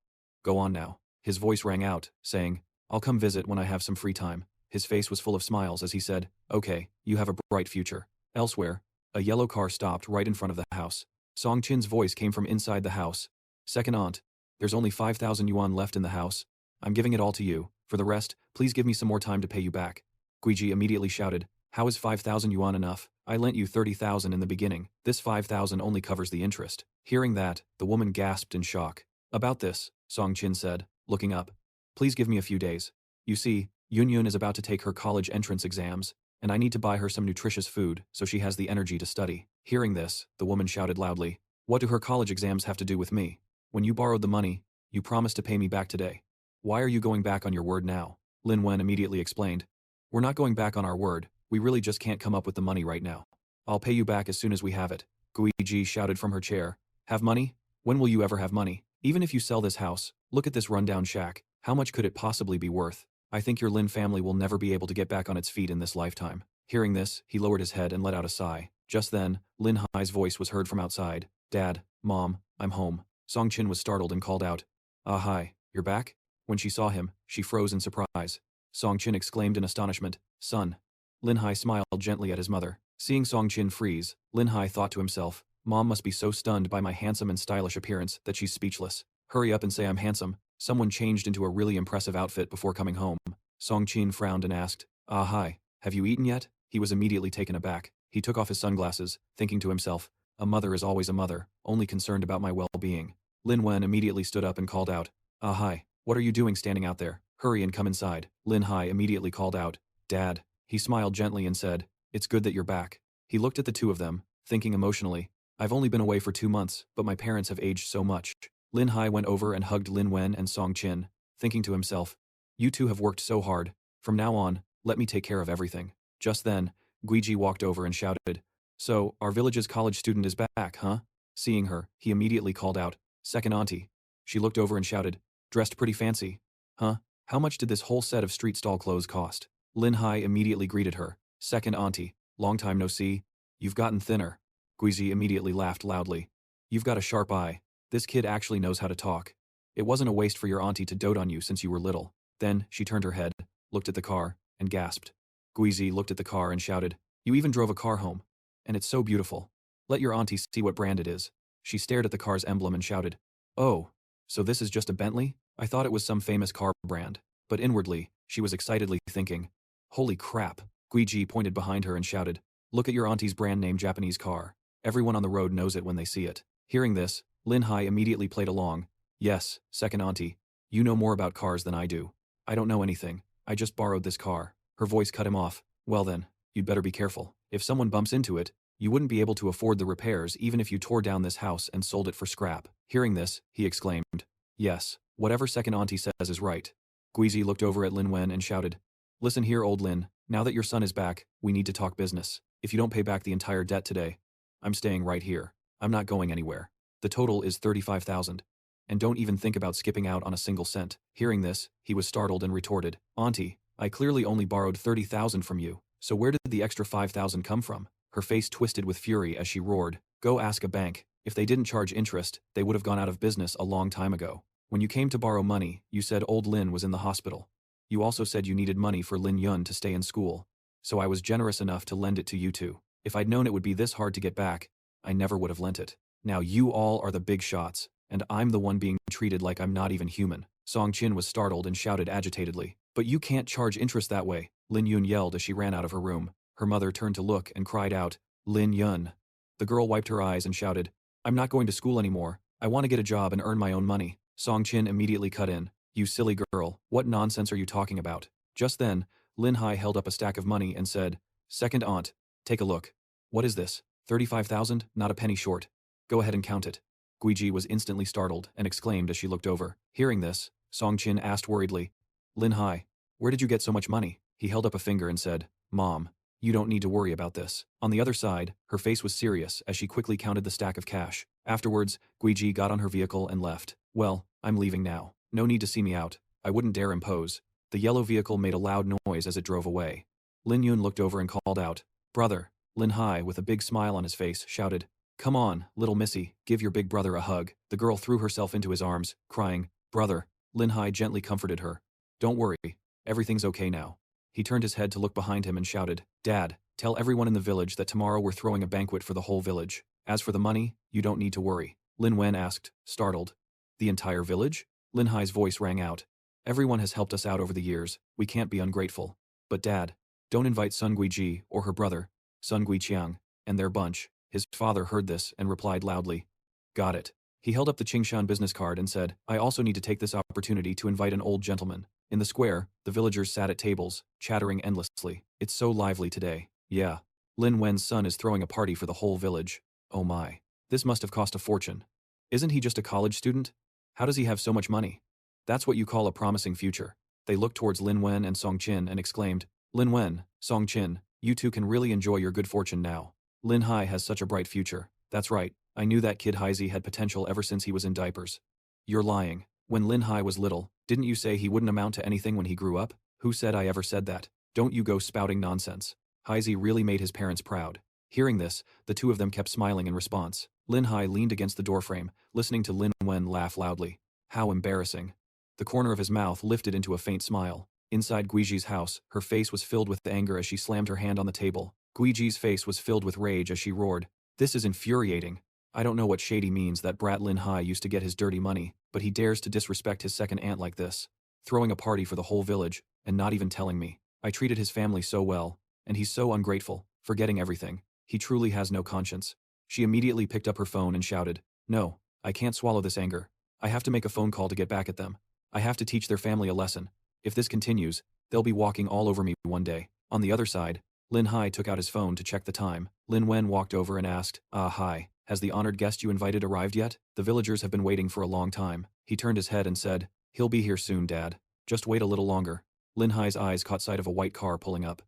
[SPEAKER 1] "Go on now." His voice rang out, saying, "I'll come visit when I have some free time." His face was full of smiles as he said, "Okay, you have a bright future." Elsewhere, a yellow car stopped right in front of the house. Song Qin's voice came from inside the house. "Second aunt, there's only 5,000 yuan left in the house. I'm giving it all to you. For the rest, please give me some more time to pay you back." Guiji immediately shouted, "How is 5,000 yuan enough? I lent you 30,000 in the beginning. This 5,000 only covers the interest." Hearing that, the woman gasped in shock. "About this," Song Qin said, looking up, "please give me a few days. You see, Yun Yun is about to take her college entrance exams, and I need to buy her some nutritious food so she has the energy to study." Hearing this, the woman shouted loudly, "What do her college exams have to do with me? When you borrowed the money, you promised to pay me back today. Why are you going back on your word now?" Lin Wen immediately explained, "We're not going back on our word, we really just can't come up with the money right now. I'll pay you back as soon as we have it." Guiji shouted from her chair, "Have money? When will you ever have money? Even if you sell this house, look at this rundown shack, how much could it possibly be worth? I think your Lin family will never be able to get back on its feet in this lifetime." Hearing this, he lowered his head and let out a sigh. Just then, Lin Hai's voice was heard from outside. "Dad, Mom, I'm home." Song Qin was startled and called out, "Ah Hai, you're back?" When she saw him, she froze in surprise. Song Qin exclaimed in astonishment, "Son." Lin Hai smiled gently at his mother. Seeing Song Qin freeze, Lin Hai thought to himself, "Mom must be so stunned by my handsome and stylish appearance that she's speechless. Hurry up and say I'm handsome." Someone changed into a really impressive outfit before coming home. Song Qin frowned and asked, "Ah Hai, have you eaten yet?" He was immediately taken aback. He took off his sunglasses, thinking to himself, "A mother is always a mother, only concerned about my well-being." Lin Wen immediately stood up and called out, "Ah Hai, what are you doing standing out there? Hurry and come inside." Lin Hai immediately called out, "Dad." He smiled gently and said, "It's good that you're back." He looked at the two of them, thinking emotionally, "I've only been away for 2 months, but my parents have aged so much." Lin Hai went over and hugged Lin Wen and Song Qin, thinking to himself, "You two have worked so hard. From now on, let me take care of everything." Just then, Guiji walked over and shouted, "So, our village's college student is back, huh?" Seeing her, he immediately called out, "Second auntie." She looked over and shouted, "Dressed pretty fancy. Huh? How much did this whole set of street stall clothes cost?" Lin Hai immediately greeted her, "Second auntie, long time no see. You've gotten thinner." Guiji immediately laughed loudly. "You've got a sharp eye. This kid actually knows how to talk. It wasn't a waste for your auntie to dote on you since you were little." Then, she turned her head, looked at the car, and gasped. Guizi looked at the car and shouted, "You even drove a car home. And it's so beautiful. Let your auntie see what brand it is." She stared at the car's emblem and shouted, "Oh, so this is just a Bentley? I thought it was some famous car brand." But inwardly, she was excitedly thinking, "Holy crap." Guiji pointed behind her and shouted, "Look at your auntie's brand name Japanese car. Everyone on the road knows it when they see it." Hearing this, Lin Hai immediately played along. "Yes, second auntie. You know more about cars than I do." "I don't know anything. I just borrowed this car." Her voice cut him off. "Well then, you'd better be careful. If someone bumps into it, you wouldn't be able to afford the repairs even if you tore down this house and sold it for scrap." Hearing this, he exclaimed, "Yes, whatever second auntie says is right." Guizi looked over at Lin Wen and shouted, "Listen here, old Lin, now that your son is back, we need to talk business. If you don't pay back the entire debt today, I'm staying right here. I'm not going anywhere. The total is 35,000. And don't even think about skipping out on a single cent." Hearing this, he was startled and retorted, "Auntie, I clearly only borrowed 30,000 from you, so where did the extra 5,000 come from?" Her face twisted with fury as she roared, "Go ask a bank. If they didn't charge interest, they would have gone out of business a long time ago." When you came to borrow money, you said old Lin was in the hospital. You also said you needed money for Lin Yun to stay in school. So I was generous enough to lend it to you two. If I'd known it would be this hard to get back, I never would have lent it. Now you all are the big shots, and I'm the one being treated like I'm not even human. Song Qin was startled and shouted agitatedly. But you can't charge interest that way, Lin Yun yelled as she ran out of her room. Her mother turned to look and cried out, Lin Yun. The girl wiped her eyes and shouted, I'm not going to school anymore. I want to get a job and earn my own money. Song Qin immediately cut in. You silly girl, what nonsense are you talking about? Just then, Lin Hai held up a stack of money and said, Second aunt, take a look. What is this? 35,000, not a penny short. Go ahead and count it. Guiji was instantly startled and exclaimed as she looked over. Hearing this, Song Qin asked worriedly, Lin Hai, where did you get so much money? He held up a finger and said, Mom, you don't need to worry about this. On the other side, her face was serious as she quickly counted the stack of cash. Afterwards, Guiji got on her vehicle and left. Well, I'm leaving now. No need to see me out. I wouldn't dare impose. The yellow vehicle made a loud noise as it drove away. Lin Yun looked over and called out, Brother. Lin Hai, with a big smile on his face, shouted, Come on, little missy, give your big brother a hug. The girl threw herself into his arms, crying, Brother. Lin Hai gently comforted her. Don't worry. Everything's okay now. He turned his head to look behind him and shouted, Dad, tell everyone in the village that tomorrow we're throwing a banquet for the whole village. As for the money, you don't need to worry. Lin Wen asked, startled. The entire village? Lin Hai's voice rang out. Everyone has helped us out over the years. We can't be ungrateful. But Dad, don't invite Sun Guiji or her brother, Sun Guiqiang, and their bunch. His father heard this and replied loudly. Got it. He held up the Qingshan business card and said, I also need to take this opportunity to invite an old gentleman. In the square, the villagers sat at tables, chattering endlessly. It's so lively today. Yeah. Lin Wen's son is throwing a party for the whole village. Oh my. This must have cost a fortune. Isn't he just a college student? How does he have so much money? That's what you call a promising future. They looked towards Lin Wen and Song Qin and exclaimed, Lin Wen, Song Qin, you two can really enjoy your good fortune now. Lin Hai has such a bright future. That's right, I knew that kid Haizi had potential ever since he was in diapers. You're lying. When Lin Hai was little, didn't you say he wouldn't amount to anything when he grew up? Who said I ever said that? Don't you go spouting nonsense. Haizi really made his parents proud. Hearing this, the two of them kept smiling in response. Lin Hai leaned against the doorframe, listening to Lin Wen laugh loudly. How embarrassing. The corner of his mouth lifted into a faint smile. Inside Guiji's house, her face was filled with anger as she slammed her hand on the table. Guiji's face was filled with rage as she roared. This is infuriating. I don't know what shady means that brat Lin Hai used to get his dirty money, but he dares to disrespect his second aunt like this. Throwing a party for the whole village, and not even telling me. I treated his family so well, and he's so ungrateful, forgetting everything. He truly has no conscience. She immediately picked up her phone and shouted, No, I can't swallow this anger. I have to make a phone call to get back at them. I have to teach their family a lesson. If this continues, they'll be walking all over me one day. On the other side, Lin Hai took out his phone to check the time. Lin Wen walked over and asked, Hi, has the honored guest you invited arrived yet? The villagers have been waiting for a long time. He turned his head and said, He'll be here soon, Dad. Just wait a little longer. Lin Hai's eyes caught sight of a white car pulling up.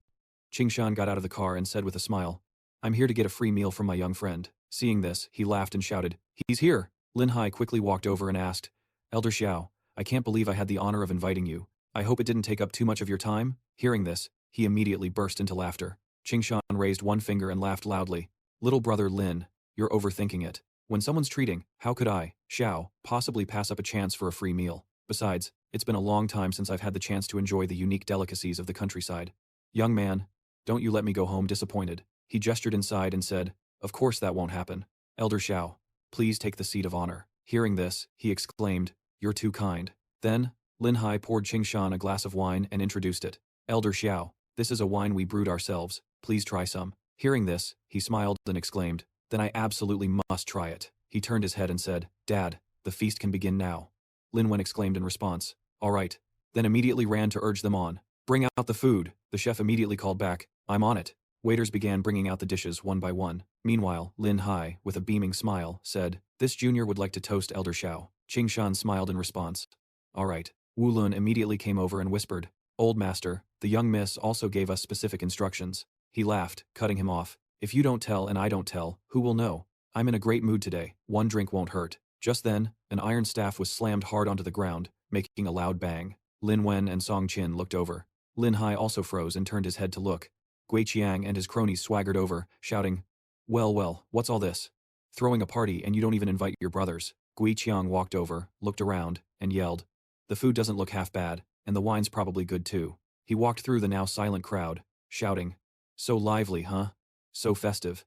[SPEAKER 1] Qingshan got out of the car and said with a smile, I'm here to get a free meal from my young friend. Seeing this, he laughed and shouted, He's here! Lin Hai quickly walked over and asked, Elder Xiao, I can't believe I had the honor of inviting you. I hope it didn't take up too much of your time? Hearing this, he immediately burst into laughter. Qingshan raised one finger and laughed loudly. Little brother Lin, you're overthinking it. When someone's treating, how could I, Xiao, possibly pass up a chance for a free meal? Besides, it's been a long time since I've had the chance to enjoy the unique delicacies of the countryside. Young man, don't you let me go home disappointed. He gestured inside and said, Of course that won't happen. Elder Xiao, please take the seat of honor. Hearing this, he exclaimed, You're too kind. Then, Lin Hai poured Qingshan a glass of wine and introduced it. Elder Xiao, this is a wine we brewed ourselves. Please try some. Hearing this, he smiled and exclaimed, Then I absolutely must try it. He turned his head and said, Dad, the feast can begin now. Lin Wen exclaimed in response, All right. Then immediately ran to urge them on. Bring out the food. The chef immediately called back, I'm on it. Waiters began bringing out the dishes one by one. Meanwhile, Lin Hai, with a beaming smile, said, This junior would like to toast Elder Xiao. Qingshan smiled in response. All right. Wu Lun immediately came over and whispered, Old master, the young miss also gave us specific instructions. He laughed, cutting him off. If you don't tell and I don't tell, who will know? I'm in a great mood today. One drink won't hurt. Just then, an iron staff was slammed hard onto the ground, making a loud bang. Lin Wen and Song Qin looked over. Lin Hai also froze and turned his head to look. Gui Qiang and his cronies swaggered over, shouting, Well, what's all this? Throwing a party and you don't even invite your brothers. Gui Qiang walked over, looked around, and yelled, "The food doesn't look half bad, and the wine's probably good too." He walked through the now silent crowd, shouting, "So lively, huh? So festive."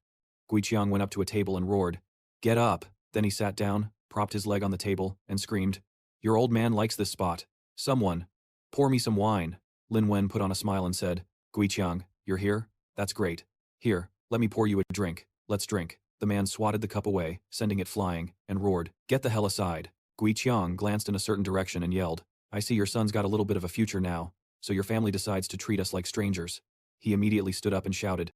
[SPEAKER 1] Guiqiang went up to a table and roared, "Get up!" Then he sat down, propped his leg on the table, and screamed, "Your old man likes this spot. Someone, pour me some wine." Lin Wen put on a smile and said, "Guiqiang, you're here? That's great. Here, let me pour you a drink. Let's drink." The man swatted the cup away, sending it flying, and roared, "Get the hell aside." Guiqiang glanced in a certain direction and yelled, "I see your son's got a little bit of a future now, so your family decides to treat us like strangers." He immediately stood up and shouted,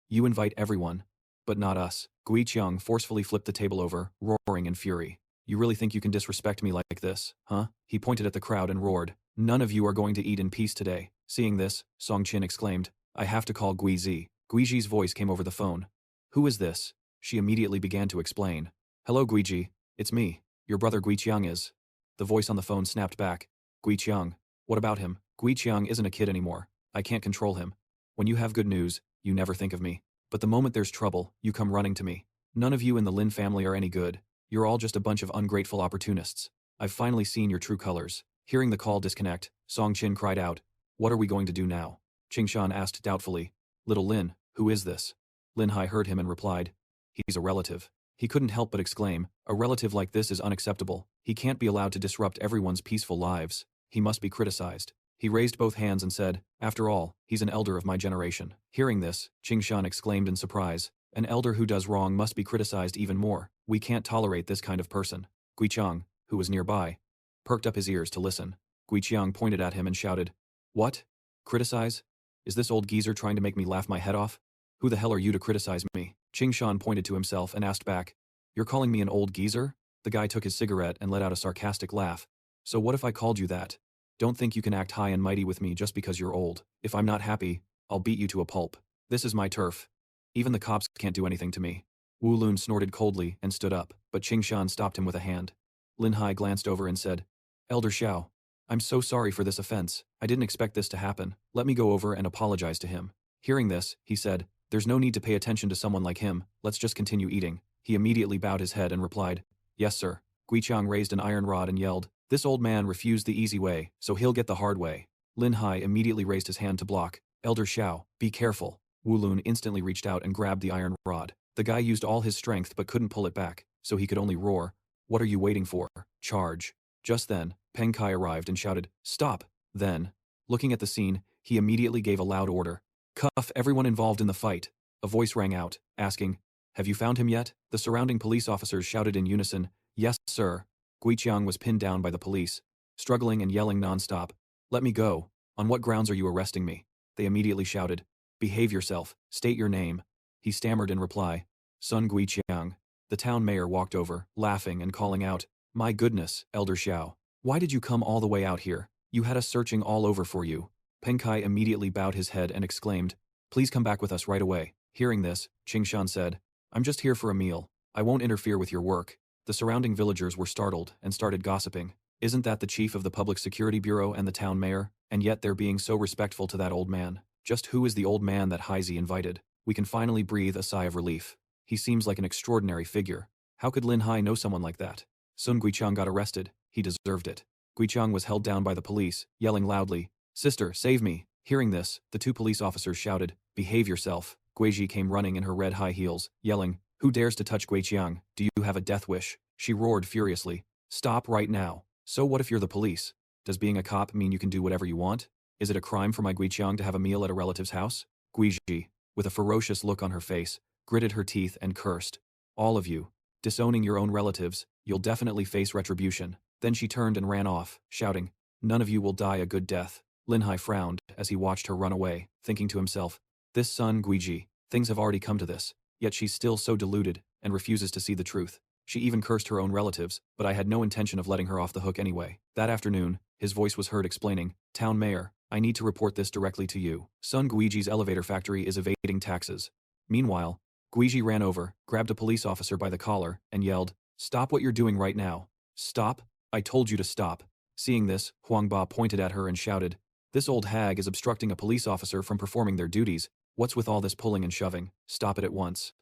[SPEAKER 1] "You invite everyone, but not us." Guiqiang forcefully flipped the table over, roaring in fury. "You really think you can disrespect me like this, huh?" He pointed at the crowd and roared, "None of you are going to eat in peace today." Seeing this, Song Qin exclaimed, "I have to call Guizi." Guizi's voice came over the phone. "Who is this?" She immediately began to explain. "Hello Guiji, it's me, your brother Guiqiang is." The voice on the phone snapped back, "Guiqiang, what about him? Guiqiang isn't a kid anymore. I can't control him. When you have good news, you never think of me. But the moment there's trouble, you come running to me. None of you in the Lin family are any good. You're all just a bunch of ungrateful opportunists. I've finally seen your true colors." Hearing the call disconnect, Song Qin cried out, "What are we going to do now?" Qingshan asked doubtfully, "Little Lin, who is this?" Lin Hai heard him and replied, "He's a relative." He couldn't help but exclaim, "A relative like this is unacceptable. He can't be allowed to disrupt everyone's peaceful lives. He must be criticized." He raised both hands and said, "After all, he's an elder of my generation." Hearing this, Qingshan exclaimed in surprise, "An elder who does wrong must be criticized even more. We can't tolerate this kind of person." Guiqiang, who was nearby, perked up his ears to listen. Guiqiang pointed at him and shouted, "What? Criticize? Is this old geezer trying to make me laugh my head off? Who the hell are you to criticize me?" Qingshan pointed to himself and asked back, "You're calling me an old geezer?" The guy took his cigarette and let out a sarcastic laugh. "So what if I called you that? Don't think you can act high and mighty with me just because you're old. If I'm not happy, I'll beat you to a pulp. This is my turf. Even the cops can't do anything to me." Wu Lun snorted coldly and stood up, but Qingshan stopped him with a hand. Lin Hai glanced over and said, "Elder Xiao, I'm so sorry for this offense. I didn't expect this to happen. Let me go over and apologize to him." Hearing this, he said, "There's no need to pay attention to someone like him. Let's just continue eating." He immediately bowed his head and replied, "Yes, sir." Guiqiang raised an iron rod and yelled, "This old man refused the easy way, so he'll get the hard way." Lin Hai immediately raised his hand to block. "Elder Xiao, be careful." Wu Lun instantly reached out and grabbed the iron rod. The guy used all his strength but couldn't pull it back, so he could only roar, "What are you waiting for? Charge." Just then, Peng Kai arrived and shouted, "Stop!" Then, looking at the scene, he immediately gave a loud order, "Cuff everyone involved in the fight." A voice rang out, asking, "Have you found him yet?" The surrounding police officers shouted in unison, "Yes, sir." Guiqiang was pinned down by the police, struggling and yelling nonstop, "Let me go. On what grounds are you arresting me?" They immediately shouted, "Behave yourself, state your name." He stammered in reply, "Sun Guiqiang." The town mayor walked over, laughing and calling out, "My goodness, Elder Xiao. Why did you come all the way out here? You had us searching all over for you." Peng Kai immediately bowed his head and exclaimed, "Please come back with us right away." Hearing this, Qingshan said, "I'm just here for a meal. I won't interfere with your work." The surrounding villagers were startled and started gossiping. Isn't that the chief of the Public Security Bureau and the town mayor? And yet they're being so respectful to that old man. Just who is the old man that Haizi invited? We can finally breathe a sigh of relief. He seems like an extraordinary figure. How could Lin Hai know someone like that? Sun Guiqiang got arrested. He deserved it. Guiqiang was held down by the police, yelling loudly, "Sister, save me." Hearing this, the two police officers shouted, "Behave yourself." Guiji came running in her red high heels, yelling, "Who dares to touch Guiqiang? Do you have a death wish?" She roared furiously, "Stop right now." "So what if you're the police? Does being a cop mean you can do whatever you want? Is it a crime for my Guiqiang to have a meal at a relative's house?" Guiji, with a ferocious look on her face, gritted her teeth and cursed, "All of you, disowning your own relatives, you'll definitely face retribution." Then she turned and ran off, shouting, "None of you will die a good death." Lin Hai frowned as he watched her run away, thinking to himself, "This son Guiji, things have already come to this, yet she's still so deluded and refuses to see the truth. She even cursed her own relatives, but I had no intention of letting her off the hook anyway." That afternoon, his voice was heard explaining, "Town Mayor, I need to report this directly to you. Son Guiji's elevator factory is evading taxes." Meanwhile, Guiji ran over, grabbed a police officer by the collar, and yelled, "Stop what you're doing right now. Stop, I told you to stop." Seeing this, Huangba pointed at her and shouted, "This old hag is obstructing a police officer from performing their duties. What's with all this pulling and shoving? Stop it at once."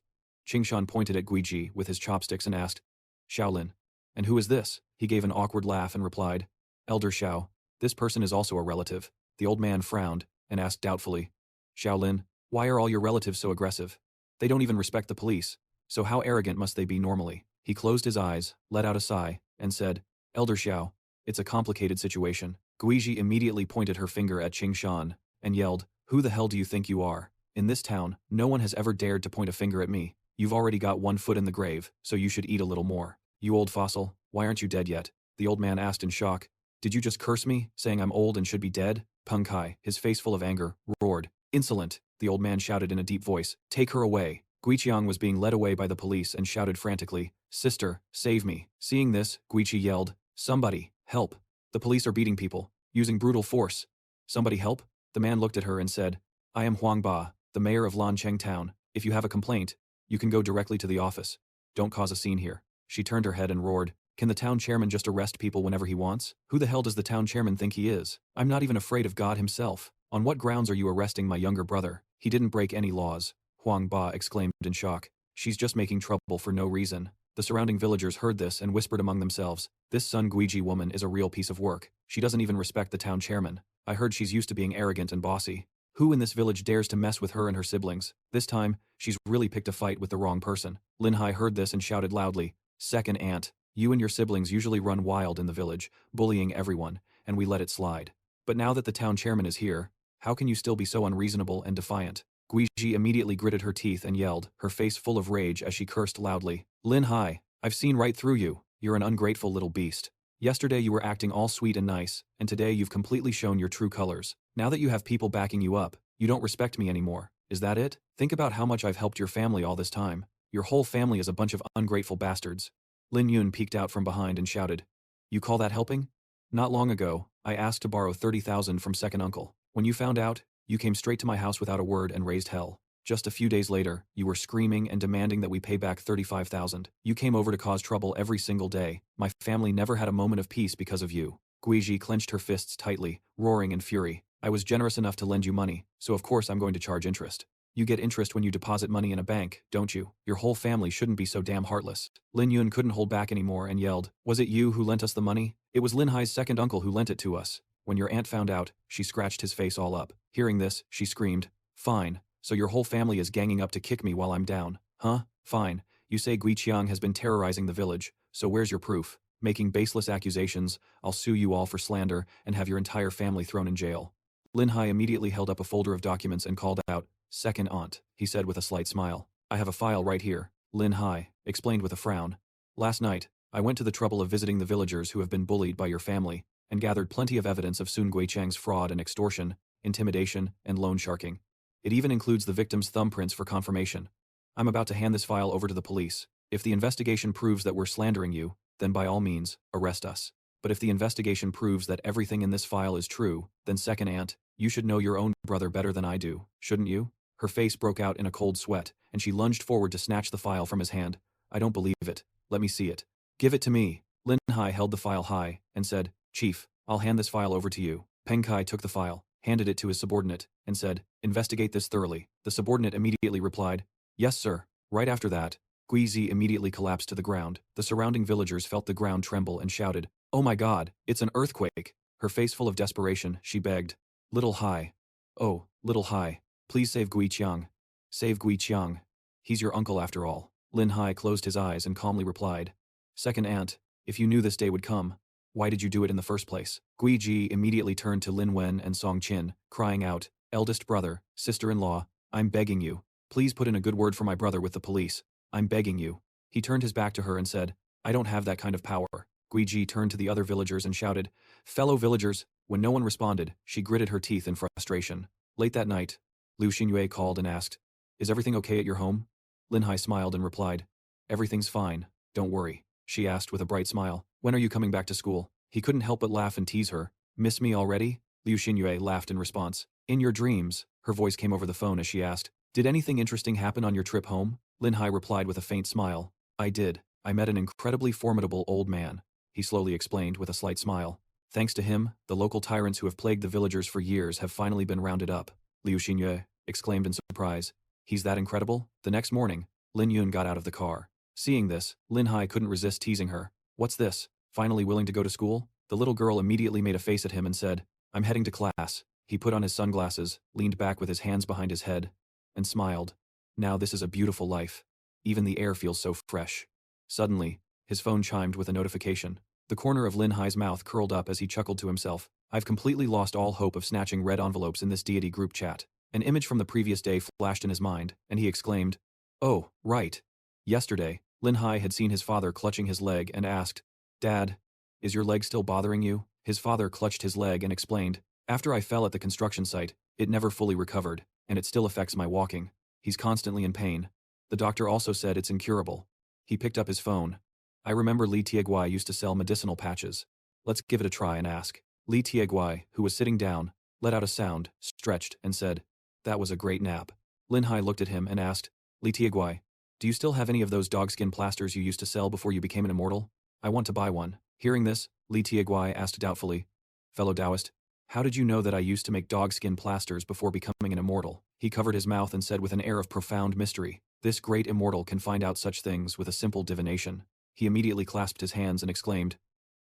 [SPEAKER 1] Qingshan pointed at Guiji with his chopsticks and asked, "Shaolin, and who is this?" He gave an awkward laugh and replied, Elder Xiao, this person is also a relative. The old man frowned and asked doubtfully, Xiaolin, why are all your relatives so aggressive? They don't even respect the police, so how arrogant must they be normally? He closed his eyes, let out a sigh, and said, Elder Xiao, it's a complicated situation. Guiji immediately pointed her finger at Qing Shan and yelled, who the hell do you think you are? In this town, no one has ever dared to point a finger at me. You've already got 1 foot in the grave, so you should eat a little more. You old fossil, why aren't you dead yet? The old man asked in shock. Did you just curse me, saying I'm old and should be dead? Peng Kai, his face full of anger, roared. Insolent, the old man shouted in a deep voice. Take her away. Guiqiang was being led away by the police and shouted frantically, Sister, save me. Seeing this, Guiqi yelled, Somebody, help. The police are beating people, using brutal force. Somebody help? The man looked at her and said, I am Huang Ba, the mayor of Lancheng Town. If you have a complaint, you can go directly to the office. Don't cause a scene here. She turned her head and roared, Can the town chairman just arrest people whenever he wants? Who the hell does the town chairman think he is? I'm not even afraid of God himself. On what grounds are you arresting my younger brother? He didn't break any laws. Huang Ba exclaimed in shock. She's just making trouble for no reason. The surrounding villagers heard this and whispered among themselves, This Sun Guiji woman is a real piece of work. She doesn't even respect the town chairman. I heard she's used to being arrogant and bossy. Who in this village dares to mess with her and her siblings? This time, she's really picked a fight with the wrong person. Lin Hai heard this and shouted loudly, Second aunt, you and your siblings usually run wild in the village, bullying everyone, and we let it slide. But now that the town chairman is here, how can you still be so unreasonable and defiant? Guiji immediately gritted her teeth and yelled, her face full of rage as she cursed loudly. Lin Hai, I've seen right through you. You're an ungrateful little beast. Yesterday you were acting all sweet and nice, and today you've completely shown your true colors. Now that you have people backing you up, you don't respect me anymore. Is that it? Think about how much I've helped your family all this time. Your whole family is a bunch of ungrateful bastards. Lin Yun peeked out from behind and shouted, You call that helping? Not long ago, I asked to borrow 30,000 from second uncle. When you found out, you came straight to my house without a word and raised hell. Just a few days later, you were screaming and demanding that we pay back 35,000. You came over to cause trouble every single day. My family never had a moment of peace because of you. Guiji clenched her fists tightly, roaring in fury. I was generous enough to lend you money, so of course I'm going to charge interest. You get interest when you deposit money in a bank, don't you? Your whole family shouldn't be so damn heartless. Lin Yun couldn't hold back anymore and yelled, Was it you who lent us the money? It was Lin Hai's second uncle who lent it to us. When your aunt found out, she scratched his face all up. Hearing this, she screamed, Fine, so your whole family is ganging up to kick me while I'm down. Huh? Fine. You say Guiqiang has been terrorizing the village, so where's your proof? Making baseless accusations, I'll sue you all for slander and have your entire family thrown in jail. Lin Hai immediately held up a folder of documents and called out, Second aunt, he said with a slight smile. I have a file right here. Lin Hai explained with a frown. Last night, I went to the trouble of visiting the villagers who have been bullied by your family, and gathered plenty of evidence of Sun Guiqiang's fraud and extortion, intimidation, and loan sharking. It even includes the victim's thumbprints for confirmation. I'm about to hand this file over to the police. If the investigation proves that we're slandering you, then by all means, arrest us. But if the investigation proves that everything in this file is true, then second aunt, you should know your own brother better than I do, shouldn't you? Her face broke out in a cold sweat, and she lunged forward to snatch the file from his hand. I don't believe it. Let me see it. Give it to me. Lin Hai held the file high, and said, Chief, I'll hand this file over to you. Peng Kai took the file, handed it to his subordinate, and said, Investigate this thoroughly. The subordinate immediately replied, Yes, sir. Right after that, Guizi immediately collapsed to the ground. The surrounding villagers felt the ground tremble and shouted, Oh my God, it's an earthquake. Her face full of desperation, she begged, Little Hai. Oh, Little Hai. Please save Guiqiang. Save Guiqiang. He's your uncle after all. Lin Hai closed his eyes and calmly replied, Second aunt, if you knew this day would come, why did you do it in the first place? Guiji immediately turned to Lin Wen and Song Qin, crying out, Eldest brother, sister-in-law, I'm begging you. Please put in a good word for my brother with the police. I'm begging you. He turned his back to her and said, I don't have that kind of power. Guiji turned to the other villagers and shouted, Fellow villagers. When no one responded, she gritted her teeth in frustration. Late that night, Liu Xingyue called and asked, Is everything okay at your home? Lin Hai smiled and replied, Everything's fine, don't worry. She asked with a bright smile, When are you coming back to school? He couldn't help but laugh and tease her. Miss me already? Liu Xingyue laughed in response. In your dreams, her voice came over the phone as she asked, Did anything interesting happen on your trip home? Lin Hai replied with a faint smile, I did. I met an incredibly formidable old man, he slowly explained with a slight smile. Thanks to him, the local tyrants who have plagued the villagers for years have finally been rounded up. Liu Xingyue exclaimed in surprise. He's that incredible? The next morning, Lin Yun got out of the car. Seeing this, Lin Hai couldn't resist teasing her. What's this? Finally willing to go to school? The little girl immediately made a face at him and said, I'm heading to class. He put on his sunglasses, leaned back with his hands behind his head, and smiled. Now this is a beautiful life. Even the air feels so fresh. Suddenly, his phone chimed with a notification. The corner of Lin Hai's mouth curled up as he chuckled to himself. I've completely lost all hope of snatching red envelopes in this deity group chat. An image from the previous day flashed in his mind, and he exclaimed, Oh, right. Yesterday, Lin Hai had seen his father clutching his leg and asked, Dad, is your leg still bothering you? His father clutched his leg and explained, After I fell at the construction site, it never fully recovered, and it still affects my walking. He's constantly in pain. The doctor also said it's incurable. He picked up his phone. I remember Li Tieguai used to sell medicinal patches. Let's give it a try and ask. Li Tieguai, who was sitting down, let out a sound, stretched, and said, That was a great nap. Lin Hai looked at him and asked, Li Tieguai, do you still have any of those dogskin plasters you used to sell before you became an immortal? I want to buy one. Hearing this, Li Tieguai asked doubtfully, Fellow Taoist, how did you know that I used to make dogskin plasters before becoming an immortal? He covered his mouth and said with an air of profound mystery, This great immortal can find out such things with a simple divination. He immediately clasped his hands and exclaimed,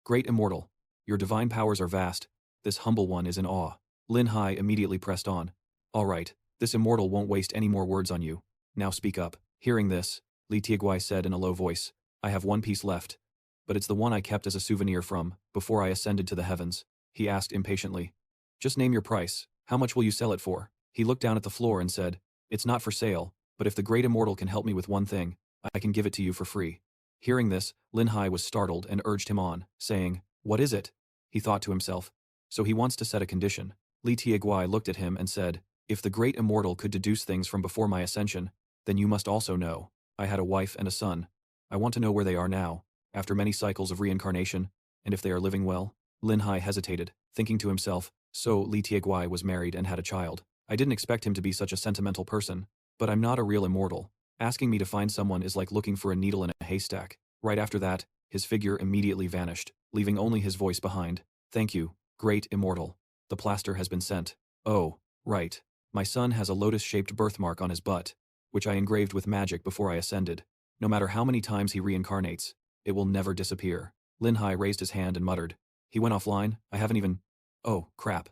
[SPEAKER 1] Great immortal, your divine powers are vast. This humble one is in awe. Lin Hai immediately pressed on. All right, this immortal won't waste any more words on you. Now speak up. Hearing this, Li Tieguai said in a low voice, I have one piece left. But it's the one I kept as a souvenir from, before I ascended to the heavens. He asked impatiently. Just name your price. How much will you sell it for? He looked down at the floor and said, It's not for sale, but if the great immortal can help me with one thing, I can give it to you for free. Hearing this, Lin Hai was startled and urged him on, saying, What is it? He thought to himself. So he wants to set a condition. Li Tieguai looked at him and said, If the great immortal could deduce things from before my ascension, then you must also know. I had a wife and a son. I want to know where they are now, after many cycles of reincarnation, and if they are living well. Lin Hai hesitated, thinking to himself, so Li Tieguai was married and had a child. I didn't expect him to be such a sentimental person, but I'm not a real immortal. Asking me to find someone is like looking for a needle in a haystack. Right after that, his figure immediately vanished, leaving only his voice behind. Thank you, great immortal. The plaster has been sent. Oh, right. My son has a lotus-shaped birthmark on his butt, which I engraved with magic before I ascended. No matter how many times he reincarnates, it will never disappear. Lin Hai raised his hand and muttered. He went offline, I haven't even… Oh, crap.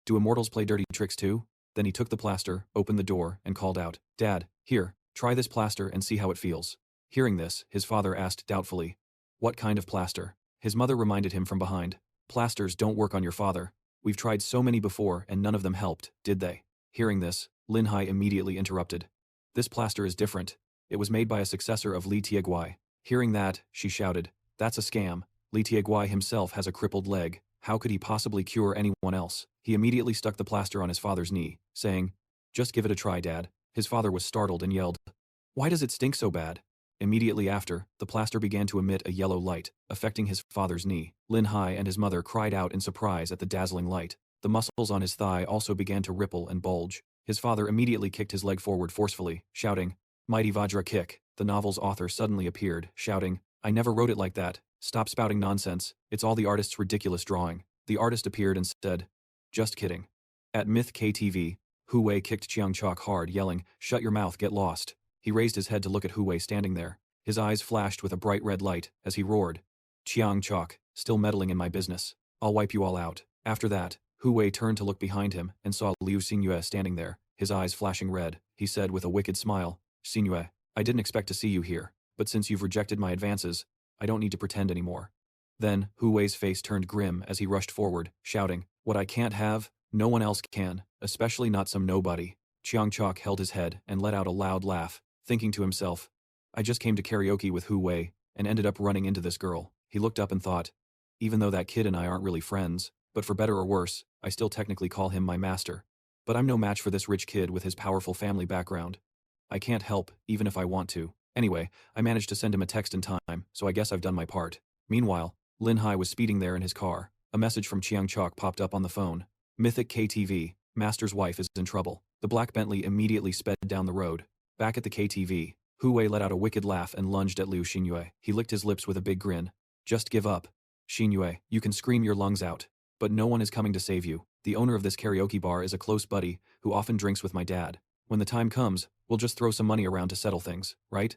[SPEAKER 1] Do immortals play dirty tricks too? Then he took the plaster, opened the door, and called out, Dad, here, try this plaster and see how it feels. Hearing this, his father asked doubtfully, What kind of plaster? His mother reminded him from behind, Plasters don't work on your father. We've tried so many before and none of them helped, did they? Hearing this, Lin Hai immediately interrupted. This plaster is different. It was made by a successor of Li Tieguai. Hearing that, she shouted, That's a scam. Li Tieguai himself has a crippled leg. How could he possibly cure anyone else? He immediately stuck the plaster on his father's knee, saying, Just give it a try, Dad. His father was startled and yelled, Why does it stink so bad? Immediately after, the plaster began to emit a yellow light, affecting his father's knee. Lin Hai and his mother cried out in surprise at the dazzling light. The muscles on his thigh also began to ripple and bulge. His father immediately kicked his leg forward forcefully, shouting, Mighty Vajra kick. The novel's author suddenly appeared, shouting, I never wrote it like that. Stop spouting nonsense. It's all the artist's ridiculous drawing. The artist appeared and said, Just kidding. At Myth KTV, Hu Wei kicked Chiang Chok hard, yelling, Shut your mouth, get lost. He raised his head to look at Hu Wei standing there. His eyes flashed with a bright red light as he roared, Chiang Chok, still meddling in my business. I'll wipe you all out. After that, Hu Wei turned to look behind him and saw Liu Xingyue standing there, his eyes flashing red. He said with a wicked smile, Xingyue, I didn't expect to see you here, but since you've rejected my advances, I don't need to pretend anymore. Then, Hu Wei's face turned grim as he rushed forward, shouting, What I can't have, no one else can, especially not some nobody. Chiang Chok held his head and let out a loud laugh, thinking to himself, I just came to karaoke with Hu Wei and ended up running into this girl. He looked up and thought, even though that kid and I aren't really friends, but for better or worse, I still technically call him my master. But I'm no match for this rich kid with his powerful family background. I can't help, even if I want to. Anyway, I managed to send him a text in time, so I guess I've done my part. Meanwhile, Lin Hai was speeding there in his car. A message from Chiang Chok popped up on the phone. Mythic KTV, Master's wife is in trouble. The black Bentley immediately sped down the road. Back at the KTV, Hu Wei let out a wicked laugh and lunged at Liu Xingyue. He licked his lips with a big grin. Just give up. Xingyue, you can scream your lungs out, but no one is coming to save you. The owner of this karaoke bar is a close buddy who often drinks with my dad. When the time comes, we'll just throw some money around to settle things, right?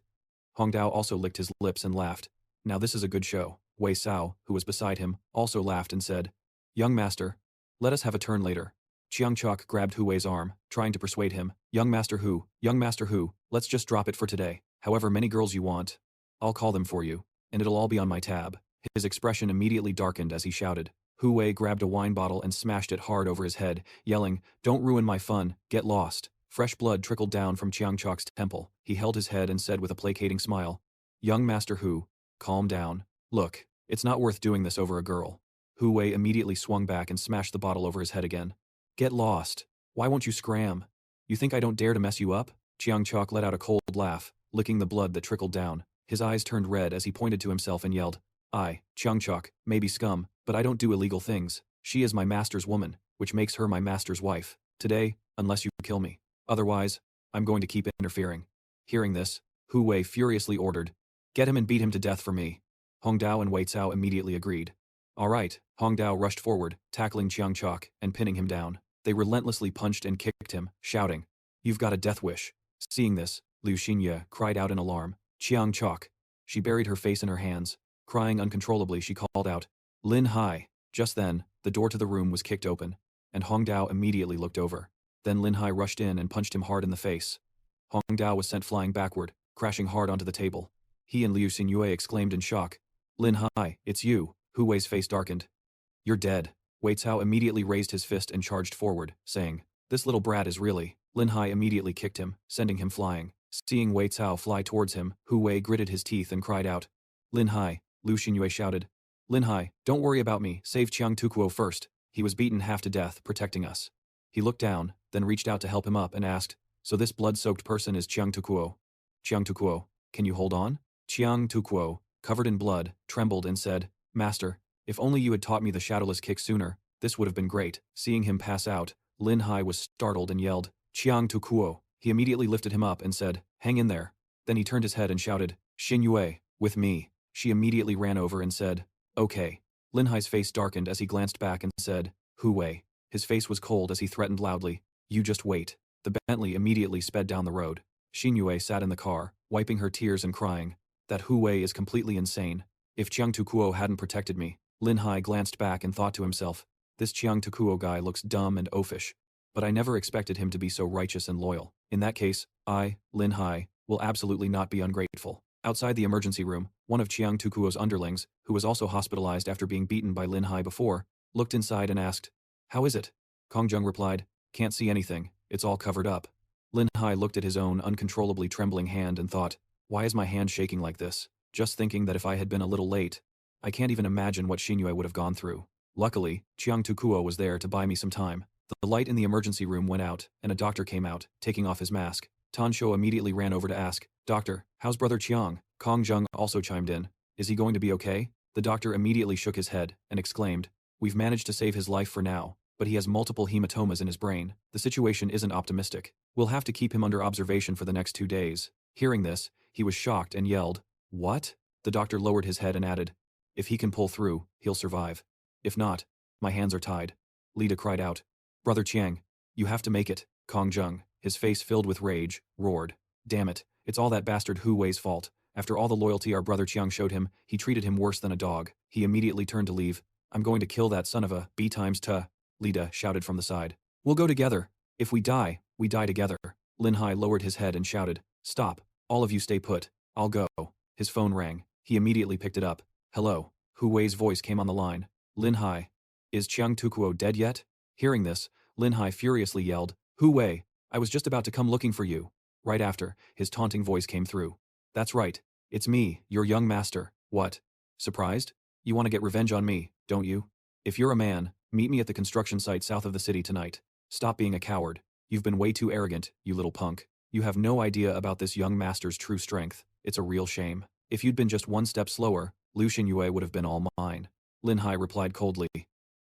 [SPEAKER 1] Hongdao also licked his lips and laughed. Now this is a good show. Wei Sao, who was beside him, also laughed and said, "Young master, let us have a turn later." Chiang Chok grabbed Hu Wei's arm, trying to persuade him. Young master Hu, let's just drop it for today. However many girls you want, I'll call them for you, and it'll all be on my tab." His expression immediately darkened as he shouted. Hu Wei grabbed a wine bottle and smashed it hard over his head, yelling, "Don't ruin my fun, get lost." Fresh blood trickled down from Chiang Chok's temple. He held his head and said with a placating smile, "Young master Hu, calm down. Look, it's not worth doing this over a girl." Hu Wei immediately swung back and smashed the bottle over his head again. "Get lost. Why won't you scram? You think I don't dare to mess you up?" Chiang Chok let out a cold laugh, licking the blood that trickled down. His eyes turned red as he pointed to himself and yelled, "I, Chiang Chok, may be scum, but I don't do illegal things. She is my master's woman, which makes her my master's wife. Today, unless you kill me. Otherwise, I'm going to keep interfering." Hearing this, Hu Wei furiously ordered, "Get him and beat him to death for me." Hong Dao and Wei Cao immediately agreed. "All right." Hong Dao rushed forward, tackling Chiang Chok and pinning him down. They relentlessly punched and kicked him, shouting, "You've got a death wish." Seeing this, Liu Xinye cried out in alarm, "Chiang Chok." She buried her face in her hands. Crying uncontrollably, she called out, "Lin Hai." Just then, the door to the room was kicked open, and Hong Dao immediately looked over. Then Lin Hai rushed in and punched him hard in the face. Hong Dao was sent flying backward, crashing hard onto the table. He and Liu Xinye exclaimed in shock, "Lin Hai, it's you." Hu Wei's face darkened. "You're dead." Wei Cao immediately raised his fist and charged forward, saying, "This little brat is really..." Lin Hai immediately kicked him, sending him flying. Seeing Wei Cao fly towards him, Hu Wei gritted his teeth and cried out, "Lin Hai!" Liu Xinye shouted, "Lin Hai, don't worry about me, save Chiang Tukuo first. He was beaten half to death, protecting us." He looked down, then reached out to help him up and asked, "So this blood-soaked person is Chiang Tukuo? Chiang Tukuo, can you hold on?" Chiang Tukuo, covered in blood, trembled and said, "Master, if only you had taught me the shadowless kick sooner, this would have been great." Seeing him pass out, Lin Hai was startled and yelled, "Chiang Tukuo." He immediately lifted him up and said, "Hang in there." Then he turned his head and shouted, "Xin Yue, with me." She immediately ran over and said, "Okay." Lin Hai's face darkened as he glanced back and said, "Hu Wei." His face was cold as he threatened loudly, "You just wait." The Bentley immediately sped down the road. Xin Yue sat in the car, wiping her tears and crying, "That Hu Wei is completely insane. If Chiang Tukuo hadn't protected me." Lin Hai glanced back and thought to himself, "This Chiang Tukuo guy looks dumb and oafish. But I never expected him to be so righteous and loyal. In that case, I, Lin Hai, will absolutely not be ungrateful." Outside the emergency room, one of Chiang Tukuo's underlings, who was also hospitalized after being beaten by Lin Hai before, looked inside and asked, "How is it?" Kong Jung replied, "Can't see anything, it's all covered up." Lin Hai looked at his own uncontrollably trembling hand and thought, "Why is my hand shaking like this?" Just thinking that if I had been a little late, I can't even imagine what Xinyue would have gone through. Luckily, Chiang Tukuo was there to buy me some time. The light in the emergency room went out, and a doctor came out, taking off his mask. Tan Shou immediately ran over to ask, "Doctor, how's brother Chiang?" Kong Jung also chimed in, "Is he going to be okay?" The doctor immediately shook his head and exclaimed, "We've managed to save his life for now, but he has multiple hematomas in his brain. The situation isn't optimistic. We'll have to keep him under observation for the next 2 days." Hearing this, he was shocked and yelled, "What?" The doctor lowered his head and added, "If he can pull through, he'll survive. If not, my hands are tied." Lida cried out, "Brother Chiang, you have to make it." Kong Jung, his face filled with rage, roared, "Damn it, it's all that bastard Hu Wei's fault. After all the loyalty our brother Chiang showed him, he treated him worse than a dog." He immediately turned to leave. "I'm going to kill that son of a b times t," Lida shouted from the side. "We'll go together. If we die, we die together." Lin Hai lowered his head and shouted, "Stop, all of you stay put. I'll go." His phone rang. He immediately picked it up. "Hello." Hu Wei's voice came on the line. "Lin Hai. Is Chiang Tukuo dead yet?" Hearing this, Lin Hai furiously yelled, "Hu Wei, I was just about to come looking for you." Right after, his taunting voice came through. "That's right. It's me, your young master. What? Surprised? You want to get revenge on me, don't you? If you're a man, meet me at the construction site south of the city tonight. Stop being a coward. You've been way too arrogant, you little punk. You have no idea about this young master's true strength. It's a real shame. If you'd been just one step slower, Liu Xinyue would have been all mine." Lin Hai replied coldly,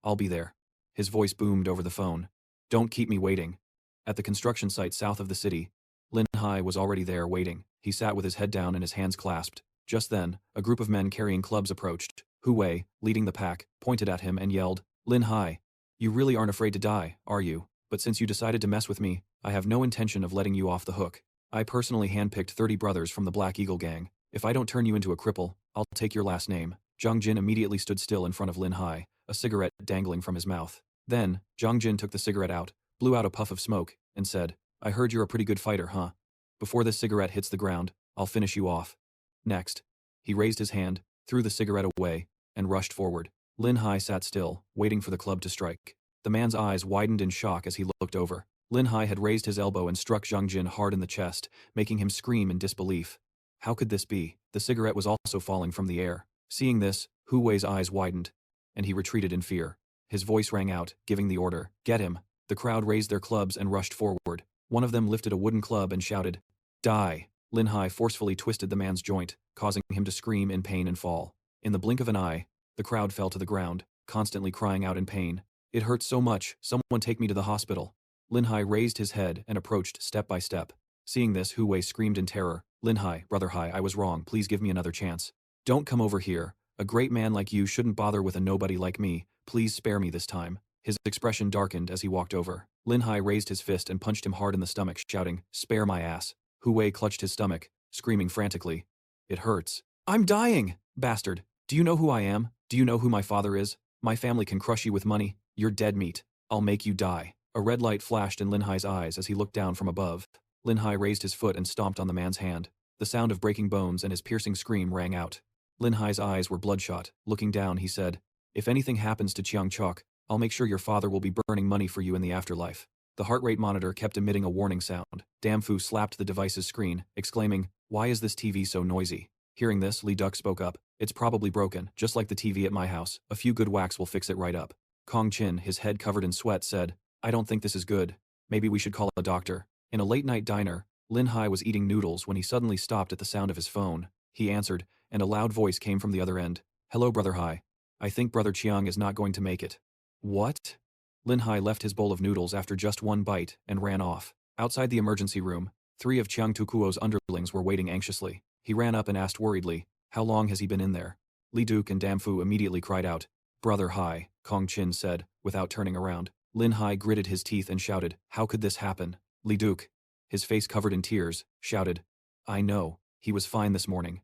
[SPEAKER 1] "I'll be there." His voice boomed over the phone. "Don't keep me waiting." At the construction site south of the city, Lin Hai was already there waiting. He sat with his head down and his hands clasped. Just then, a group of men carrying clubs approached. Hu Wei, leading the pack, pointed at him and yelled, "Lin Hai, you really aren't afraid to die, are you? But since you decided to mess with me, I have no intention of letting you off the hook. I personally handpicked 30 brothers from the Black Eagle gang. If I don't turn you into a cripple, I'll take your last name." Zhang Jin immediately stood still in front of Lin Hai, a cigarette dangling from his mouth. Then, Zhang Jin took the cigarette out, blew out a puff of smoke, and said, I heard you're a pretty good fighter, huh? Before this cigarette hits the ground, I'll finish you off. Next. He raised his hand, threw the cigarette away, and rushed forward. Lin Hai sat still, waiting for the club to strike. The man's eyes widened in shock as he looked over. Lin Hai had raised his elbow and struck Zhang Jin hard in the chest, making him scream in disbelief. How could this be? The cigarette was also falling from the air. Seeing this, Hu Wei's eyes widened, and he retreated in fear. His voice rang out, giving the order, Get him! The crowd raised their clubs and rushed forward. One of them lifted a wooden club and shouted, Die! Lin Hai forcefully twisted the man's joint, causing him to scream in pain and fall. In the blink of an eye, the crowd fell to the ground, constantly crying out in pain. It hurts so much, someone take me to the hospital. Lin Hai raised his head and approached step by step. Seeing this, Hu Wei screamed in terror, Lin Hai, Brother Hai, I was wrong, please give me another chance. Don't come over here. A great man like you shouldn't bother with a nobody like me, please spare me this time. His expression darkened as he walked over. Lin Hai raised his fist and punched him hard in the stomach, shouting, Spare my ass. Hu Wei clutched his stomach, screaming frantically. It hurts. I'm dying! Bastard. Do you know who I am? Do you know who my father is? My family can crush you with money. You're dead meat. I'll make you die. A red light flashed in Lin Hai's eyes as he looked down from above. Lin Hai raised his foot and stomped on the man's hand. The sound of breaking bones and his piercing scream rang out. Lin Hai's eyes were bloodshot. Looking down, he said, If anything happens to Chiang Chok, I'll make sure your father will be burning money for you in the afterlife. The heart rate monitor kept emitting a warning sound. Damfu slapped the device's screen, exclaiming, Why is this TV so noisy? Hearing this, Li Duck spoke up, It's probably broken, just like the TV at my house. A few good whacks will fix it right up. Kong Chin, his head covered in sweat, said, I don't think this is good. Maybe we should call a doctor. In a late-night diner, Lin Hai was eating noodles when he suddenly stopped at the sound of his phone. He answered, and a loud voice came from the other end. Hello, Brother Hai. I think Brother Chiang is not going to make it. What? Lin Hai left his bowl of noodles after just one bite and ran off. Outside the emergency room, 3 of Chiang Tukuo's underlings were waiting anxiously. He ran up and asked worriedly, How long has he been in there? Li Duke and Damfu immediately cried out. Brother Hai, Kong Chin said, without turning around. Lin Hai gritted his teeth and shouted, How could this happen? Li Duke, his face covered in tears, shouted, I know, he was fine this morning.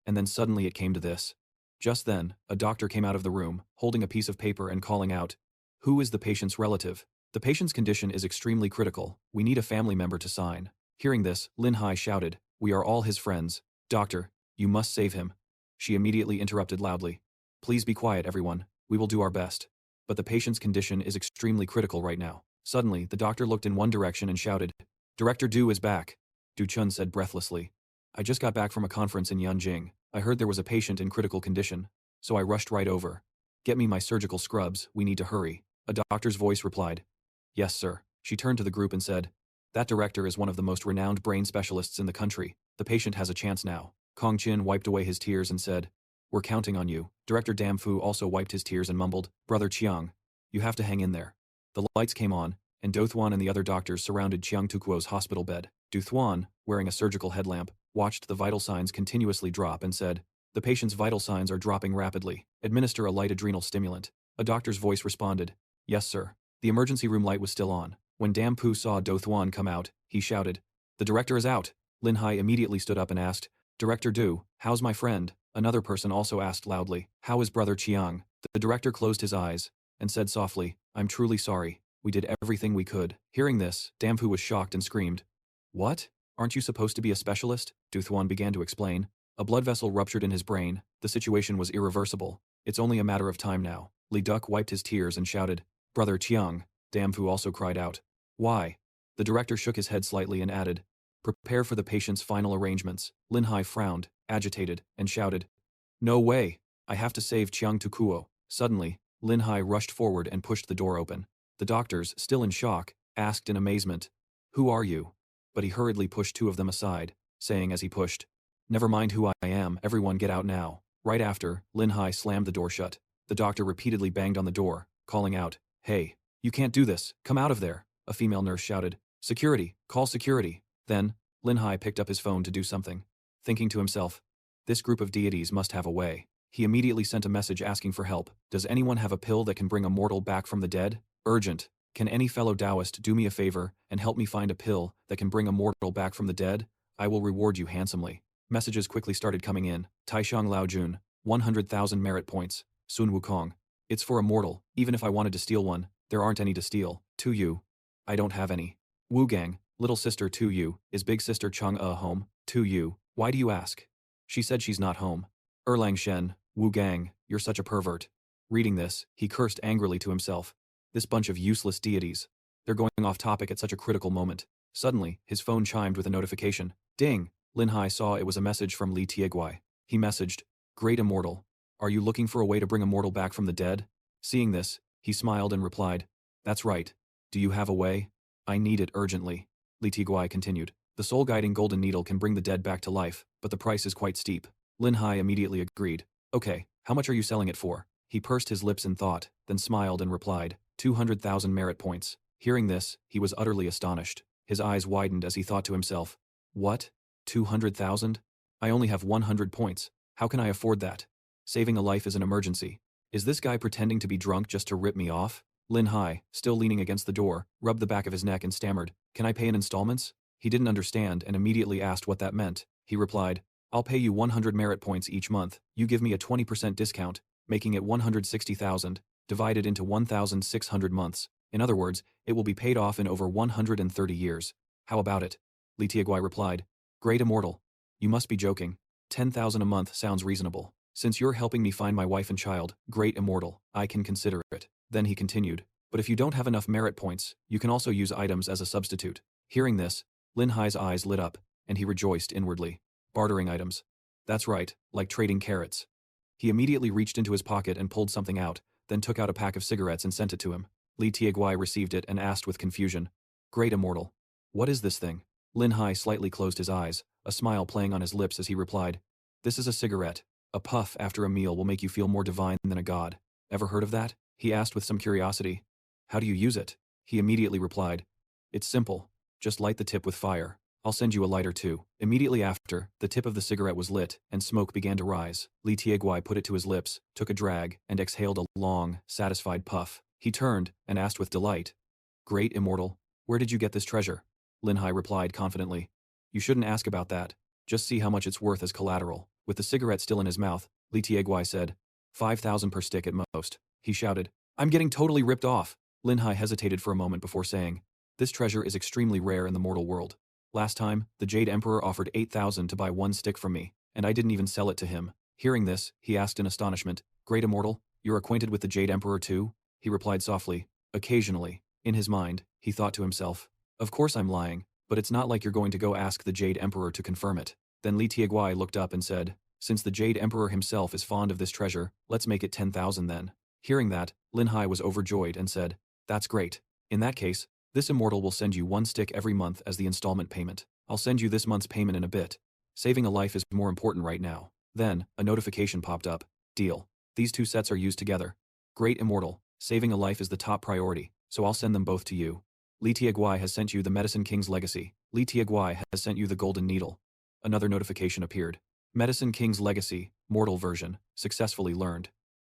[SPEAKER 1] And then suddenly it came to this. Just then, a doctor came out of the room, holding a piece of paper and calling out, Who is the patient's relative? The patient's condition is extremely critical. We need a family member to sign. Hearing this, Lin Hai shouted, We are all his friends. Doctor, you must save him. She immediately interrupted loudly. Please be quiet, everyone. We will do our best. But the patient's condition is extremely critical right now. Suddenly, the doctor looked in one direction and shouted, Director Du is back. Du Chun said breathlessly. I just got back from a conference in Yanjing. I heard there was a patient in critical condition, so I rushed right over. Get me my surgical scrubs, we need to hurry. A doctor's voice replied. Yes, sir. She turned to the group and said, That director is one of the most renowned brain specialists in the country. The patient has a chance now. Kong Chin wiped away his tears and said, We're counting on you. Director Damfu also wiped his tears and mumbled, Brother Chiang, you have to hang in there. The lights came on, and Do Thuan and the other doctors surrounded Chiang Tukuo's hospital bed. Du Thuan, wearing a surgical headlamp, watched the vital signs continuously drop and said, The patient's vital signs are dropping rapidly. Administer a light adrenal stimulant. A doctor's voice responded, Yes, sir. The emergency room light was still on. When Dampu saw Do Thuan come out, he shouted, The director is out. Lin Hai immediately stood up and asked, Director Du, how's my friend? Another person also asked loudly, How is Brother Chiang? The director closed his eyes and said softly, I'm truly sorry. We did everything we could. Hearing this, Dampu was shocked and screamed, What? Aren't you supposed to be a specialist? Du Thuan began to explain. A blood vessel ruptured in his brain. The situation was irreversible. It's only a matter of time now. Li Duck wiped his tears and shouted, Brother Chiang. Damfu also cried out, Why? The director shook his head slightly and added, Prepare for the patient's final arrangements. Lin Hai frowned, agitated, and shouted, No way! I have to save Chiang Tukuo. Suddenly, Lin Hai rushed forward and pushed the door open. The doctors, still in shock, asked in amazement, Who are you? But he hurriedly pushed 2 of them aside, saying as he pushed, Never mind who I am, everyone get out now. Right after, Lin Hai slammed the door shut. The doctor repeatedly banged on the door, calling out, Hey, you can't do this, come out of there. A female nurse shouted, Security, call security. Then, Lin Hai picked up his phone to do something. Thinking to himself, This group of deities must have a way. He immediately sent a message asking for help. Does anyone have a pill that can bring a mortal back from the dead? Urgent. Can any fellow Taoist do me a favor and help me find a pill that can bring a mortal back from the dead? I will reward you handsomely. Messages quickly started coming in. Taishang Laojun, 100,000 merit points. Sun Wukong. It's for immortal. Even if I wanted to steal one, there aren't any to steal. To you. I don't have any. Wu Gang, little sister to you, is big sister Chang home? To you. Why do you ask? She said she's not home. Erlang Shen, Wu Gang, you're such a pervert. Reading this, he cursed angrily to himself. This bunch of useless deities. They're going off topic at such a critical moment. Suddenly, his phone chimed with a notification. Ding! Lin Hai saw it was a message from Li Tieguai. He messaged, Great Immortal. Are you looking for a way to bring Immortal back from the dead? Seeing this, he smiled and replied, That's right. Do you have a way? I need it urgently. Li Tieguai continued. The soul-guiding golden needle can bring the dead back to life, but the price is quite steep. Lin Hai immediately agreed. Okay, how much are you selling it for? He pursed his lips in thought, then smiled and replied, 200,000 merit points. Hearing this, he was utterly astonished. His eyes widened as he thought to himself, What? 200,000? I only have 100 points. How can I afford that? Saving a life is an emergency. Is this guy pretending to be drunk just to rip me off? Lin Hai, still leaning against the door, rubbed the back of his neck and stammered, Can I pay in installments? He didn't understand and immediately asked what that meant. He replied, I'll pay you 100 merit points each month. You give me a 20% discount, making it 160,000, divided into 1,600 months. In other words, it will be paid off in over 130 years. How about it? Li Tieguai replied, Great Immortal. You must be joking. 10,000 a month sounds reasonable. Since you're helping me find my wife and child, Great Immortal, I can consider it. Then he continued, But if you don't have enough merit points, you can also use items as a substitute. Hearing this, Lin Hai's eyes lit up, and he rejoiced inwardly. Bartering items. That's right, like trading carrots. He immediately reached into his pocket and pulled something out, then took out a pack of cigarettes and sent it to him. Li Tieguai received it and asked with confusion, Great Immortal. What is this thing? Lin Hai slightly closed his eyes, a smile playing on his lips as he replied, This is a cigarette. A puff after a meal will make you feel more divine than a god. Ever heard of that? He asked with some curiosity. How do you use it? He immediately replied, It's simple. Just light the tip with fire. I'll send you a lighter too. Immediately after, the tip of the cigarette was lit, and smoke began to rise. Li Tieguai put it to his lips, took a drag, and exhaled a long, satisfied puff. He turned, and asked with delight, Great Immortal, where did you get this treasure? Lin Hai replied confidently, You shouldn't ask about that. Just see how much it's worth as collateral. With the cigarette still in his mouth, Li Tieguai said, 5,000 per stick at most. He shouted, I'm getting totally ripped off. Lin Hai hesitated for a moment before saying, This treasure is extremely rare in the mortal world. Last time, the Jade Emperor offered 8,000 to buy one stick from me, and I didn't even sell it to him. Hearing this, he asked in astonishment, Great Immortal, you're acquainted with the Jade Emperor too? He replied softly, Occasionally. In his mind, he thought to himself, Of course I'm lying, but it's not like you're going to go ask the Jade Emperor to confirm it. Then Li Tieguai looked up and said, Since the Jade Emperor himself is fond of this treasure, let's make it 10,000 then. Hearing that, Lin Hai was overjoyed and said, That's great. In that case, this immortal will send you one stick every month as the installment payment. I'll send you this month's payment in a bit. Saving a life is more important right now. Then, a notification popped up. Deal. These two sets are used together. Great Immortal, saving a life is the top priority, so I'll send them both to you. Li Tieguai has sent you the Medicine King's Legacy. Li Tieguai has sent you the Golden Needle. Another notification appeared. Medicine King's Legacy, Mortal version, successfully learned.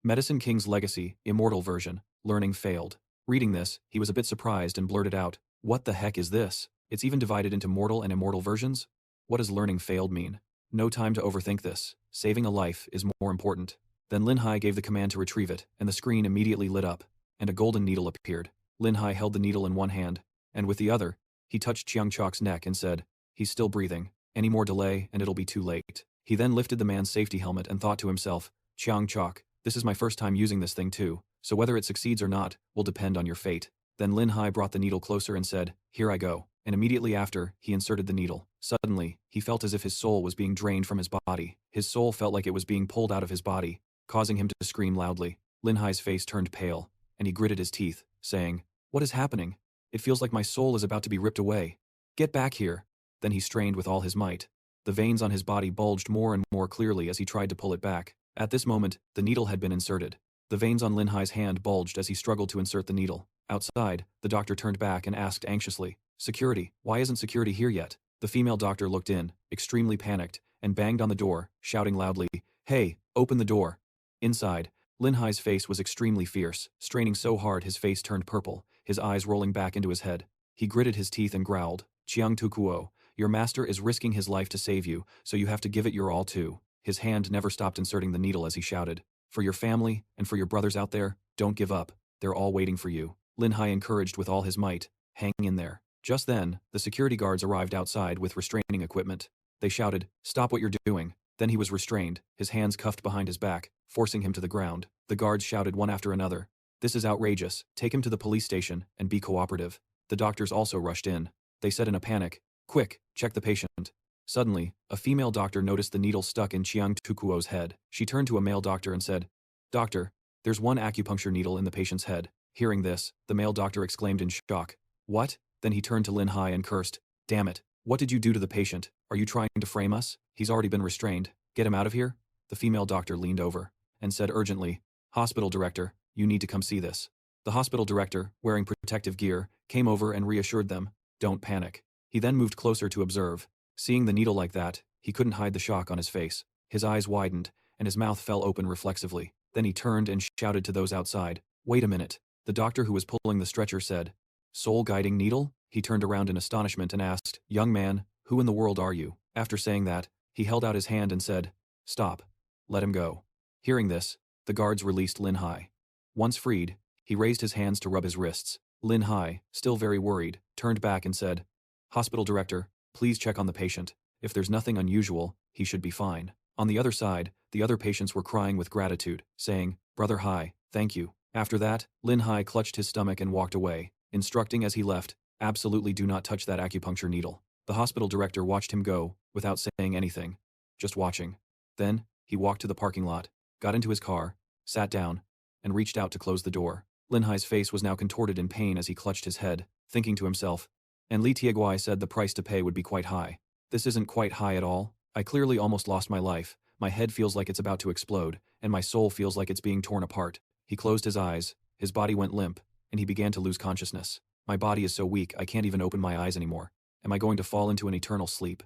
[SPEAKER 1] Medicine King's Legacy, Immortal version, learning failed. Reading this, he was a bit surprised and blurted out, What the heck is this? It's even divided into mortal and immortal versions? What does learning failed mean? No time to overthink this. Saving a life is more important. Then Lin Hai gave the command to retrieve it, and the screen immediately lit up, and a golden needle appeared. Lin Hai held the needle in one hand, and with the other, he touched Chiang Chok's neck and said, He's still breathing. Any more delay and it'll be too late. He then lifted the man's safety helmet and thought to himself, Chiang Chok, this is my first time using this thing too, so whether it succeeds or not, will depend on your fate. Then Lin Hai brought the needle closer and said, Here I go. And immediately after, he inserted the needle. Suddenly, he felt as if his soul was being drained from his body. His soul felt like it was being pulled out of his body, causing him to scream loudly. Lin Hai's face turned pale, and he gritted his teeth, saying, What is happening? It feels like my soul is about to be ripped away. Get back here. Then he strained with all his might. The veins on his body bulged more and more clearly as he tried to pull it back. At this moment, the needle had been inserted. The veins on Lin Hai's hand bulged as he struggled to insert the needle. Outside, the doctor turned back and asked anxiously, Security, why isn't security here yet? The female doctor looked in, extremely panicked, and banged on the door, shouting loudly, Hey, open the door. Inside, Lin Hai's face was extremely fierce, straining so hard his face turned purple, his eyes rolling back into his head. He gritted his teeth and growled, Chiang Tukuo, your master is risking his life to save you, so you have to give it your all too. His hand never stopped inserting the needle as he shouted, "For your family, and for your brothers out there, don't give up. They're all waiting for you." Lin Hai encouraged with all his might, "Hang in there." Just then, the security guards arrived outside with restraining equipment. They shouted, "Stop what you're doing." Then he was restrained, his hands cuffed behind his back, forcing him to the ground. The guards shouted one after another, "This is outrageous. Take him to the police station, and be cooperative." The doctors also rushed in. They said in a panic, "Quick, check the patient." Suddenly, a female doctor noticed the needle stuck in Chiang Tukuo's head. She turned to a male doctor and said, "Doctor, there's one acupuncture needle in the patient's head." Hearing this, the male doctor exclaimed in shock, "What?" Then he turned to Lin Hai and cursed, "Damn it, what did you do to the patient? Are you trying to frame us? He's already been restrained. Get him out of here." The female doctor leaned over and said urgently, "Hospital director, you need to come see this." The hospital director, wearing protective gear, came over and reassured them, "Don't panic." He then moved closer to observe. Seeing the needle like that, he couldn't hide the shock on his face. His eyes widened, and his mouth fell open reflexively. Then he turned and shouted to those outside, "Wait a minute." The doctor who was pulling the stretcher said, "Soul-guiding needle?" He turned around in astonishment and asked, "Young man, who in the world are you?" After saying that, he held out his hand and said, "Stop. Let him go." Hearing this, the guards released Lin Hai. Once freed, he raised his hands to rub his wrists. Lin Hai, still very worried, turned back and said, "Hospital director, please check on the patient. If there's nothing unusual, he should be fine." On the other side, the other patients were crying with gratitude, saying, "Brother Hai, thank you." After that, Lin Hai clutched his stomach and walked away, instructing as he left, "Absolutely do not touch that acupuncture needle." The hospital director watched him go, without saying anything, just watching. Then, he walked to the parking lot, got into his car, sat down, and reached out to close the door. Lin Hai's face was now contorted in pain as he clutched his head, thinking to himself, "And Li Tieguai said the price to pay would be quite high. This isn't quite high at all. I clearly almost lost my life, my head feels like it's about to explode, and my soul feels like it's being torn apart." He closed his eyes, his body went limp, and he began to lose consciousness. "My body is so weak I can't even open my eyes anymore. Am I going to fall into an eternal sleep?"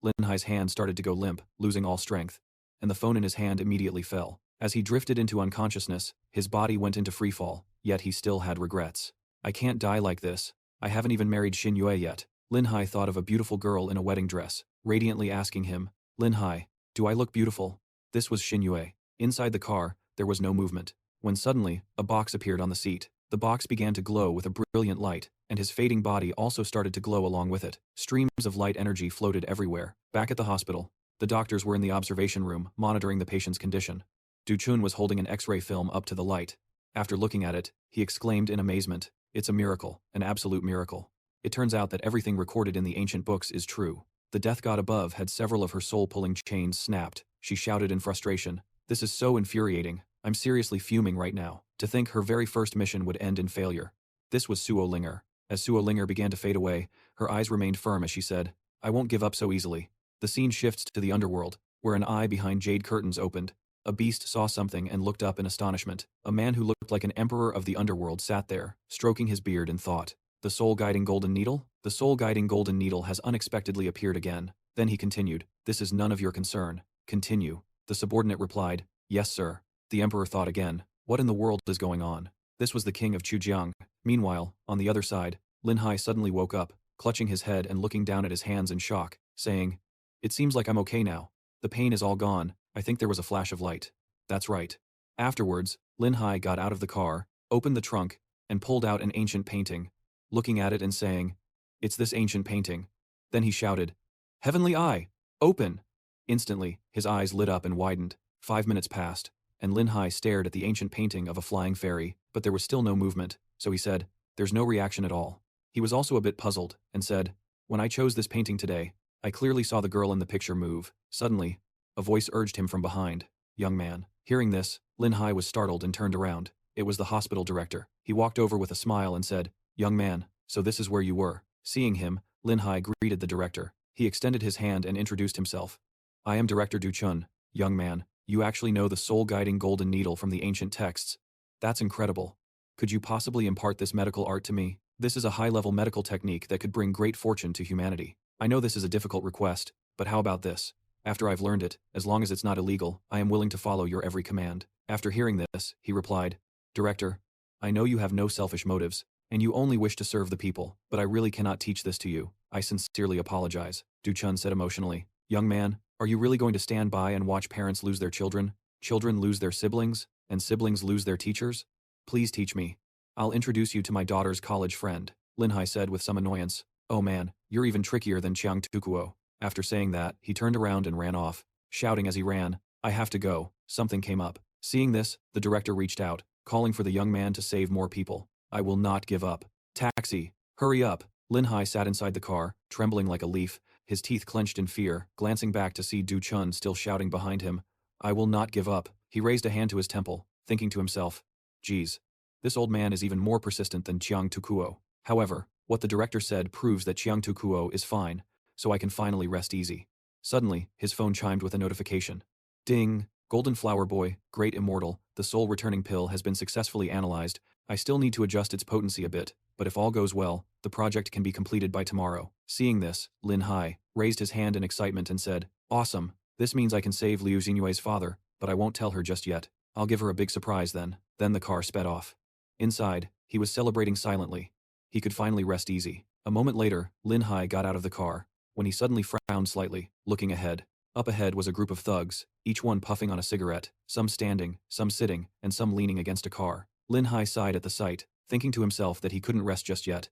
[SPEAKER 1] Lin Hai's hand started to go limp, losing all strength, and the phone in his hand immediately fell. As he drifted into unconsciousness, his body went into freefall, yet he still had regrets. "I can't die like this. I haven't even married Xin Yue yet." Lin Hai thought of a beautiful girl in a wedding dress, radiantly asking him, "Lin Hai, do I look beautiful?" This was Xin Yue. Inside the car, there was no movement. When suddenly, a box appeared on the seat. The box began to glow with a brilliant light, and his fading body also started to glow along with it. Streams of light energy floated everywhere. Back at the hospital, the doctors were in the observation room, monitoring the patient's condition. Du Chun was holding an X-ray film up to the light. After looking at it, he exclaimed in amazement, "It's a miracle, an absolute miracle." It turns out that everything recorded in the ancient books is true. The death god above had several of her soul-pulling chains snapped. She shouted in frustration, "This is so infuriating. I'm seriously fuming right now. To think her very first mission would end in failure." This was Suo Linger. As Suo Linger began to fade away, her eyes remained firm as she said, "I won't give up so easily." The scene shifts to the underworld, where an eye behind jade curtains opened. A beast saw something and looked up in astonishment. A man who looked like an emperor of the underworld sat there, stroking his beard and thought, "The soul-guiding golden needle? The soul-guiding golden needle has unexpectedly appeared again." Then he continued, "This is none of your concern. Continue." The subordinate replied, "Yes, sir." The emperor thought again, "What in the world is going on?" This was the king of Chujiang. Meanwhile, on the other side, Lin Hai suddenly woke up, clutching his head and looking down at his hands in shock, saying, "It seems like I'm okay now. The pain is all gone. I think there was a flash of light." That's right. Afterwards, Lin Hai got out of the car, opened the trunk, and pulled out an ancient painting, looking at it and saying, "It's this ancient painting." Then he shouted, "Heavenly Eye, open!" Instantly, his eyes lit up and widened. 5 minutes passed, and Lin Hai stared at the ancient painting of a flying fairy, but there was still no movement, so he said, "There's no reaction at all." He was also a bit puzzled, and said, "When I chose this painting today, I clearly saw the girl in the picture move." Suddenly, a voice urged him from behind, "Young man." Hearing this, Lin Hai was startled and turned around. It was the hospital director. He walked over with a smile and said, "Young man, so this is where you were." Seeing him, Lin Hai greeted the director. He extended his hand and introduced himself. "I am Director Du Chun. Young man, you actually know the soul-guiding golden needle from the ancient texts. That's incredible. Could you possibly impart this medical art to me? This is a high-level medical technique that could bring great fortune to humanity. I know this is a difficult request, but how about this? After I've learned it, as long as it's not illegal, I am willing to follow your every command." After hearing this, he replied, "Director, I know you have no selfish motives, and you only wish to serve the people, but I really cannot teach this to you. I sincerely apologize," Du Chun said emotionally. "Young man, Are you really going to stand by and watch parents lose their children, children lose their siblings, and siblings lose their teachers? Please teach me. I'll introduce you to my daughter's college friend, Lin Hai said with some annoyance. Oh man, you're even trickier than Chiang Tukuo. After saying that, he turned around and ran off, shouting as he ran, I have to go. Something came up. Seeing this, the director reached out, calling for the young man to save more people. I will not give up. Taxi! Hurry up! Lin Hai sat inside the car, trembling like a leaf, his teeth clenched in fear, glancing back to see Du Chun still shouting behind him. I will not give up. He raised a hand to his temple, thinking to himself, geez, this old man is even more persistent than Chiang Tukuo. However, what the director said proves that Chiang Tukuo is fine, so I can finally rest easy. Suddenly, his phone chimed with a notification. Ding! Golden Flower Boy, Great Immortal, the soul returning pill has been successfully analyzed. I still need to adjust its potency a bit, but if all goes well, the project can be completed by tomorrow. Seeing this, Lin Hai raised his hand in excitement and said, awesome, this means I can save Liu Xinyue's father, but I won't tell her just yet. I'll give her a big surprise then. Then the car sped off. Inside, he was celebrating silently. He could finally rest easy. A moment later, Lin Hai got out of the car, when he suddenly frowned slightly, looking ahead. Up ahead was a group of thugs, each one puffing on a cigarette, some standing, some sitting, and some leaning against a car. Lin Hai sighed at the sight, thinking to himself that he couldn't rest just yet.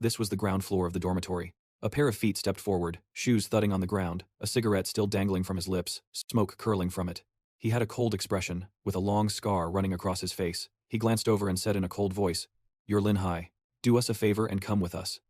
[SPEAKER 1] This was the ground floor of the dormitory. A pair of feet stepped forward, shoes thudding on the ground, a cigarette still dangling from his lips, smoke curling from it. He had a cold expression, with a long scar running across his face. He glanced over and said in a cold voice, You're Lin Hai. Do us a favor and come with us.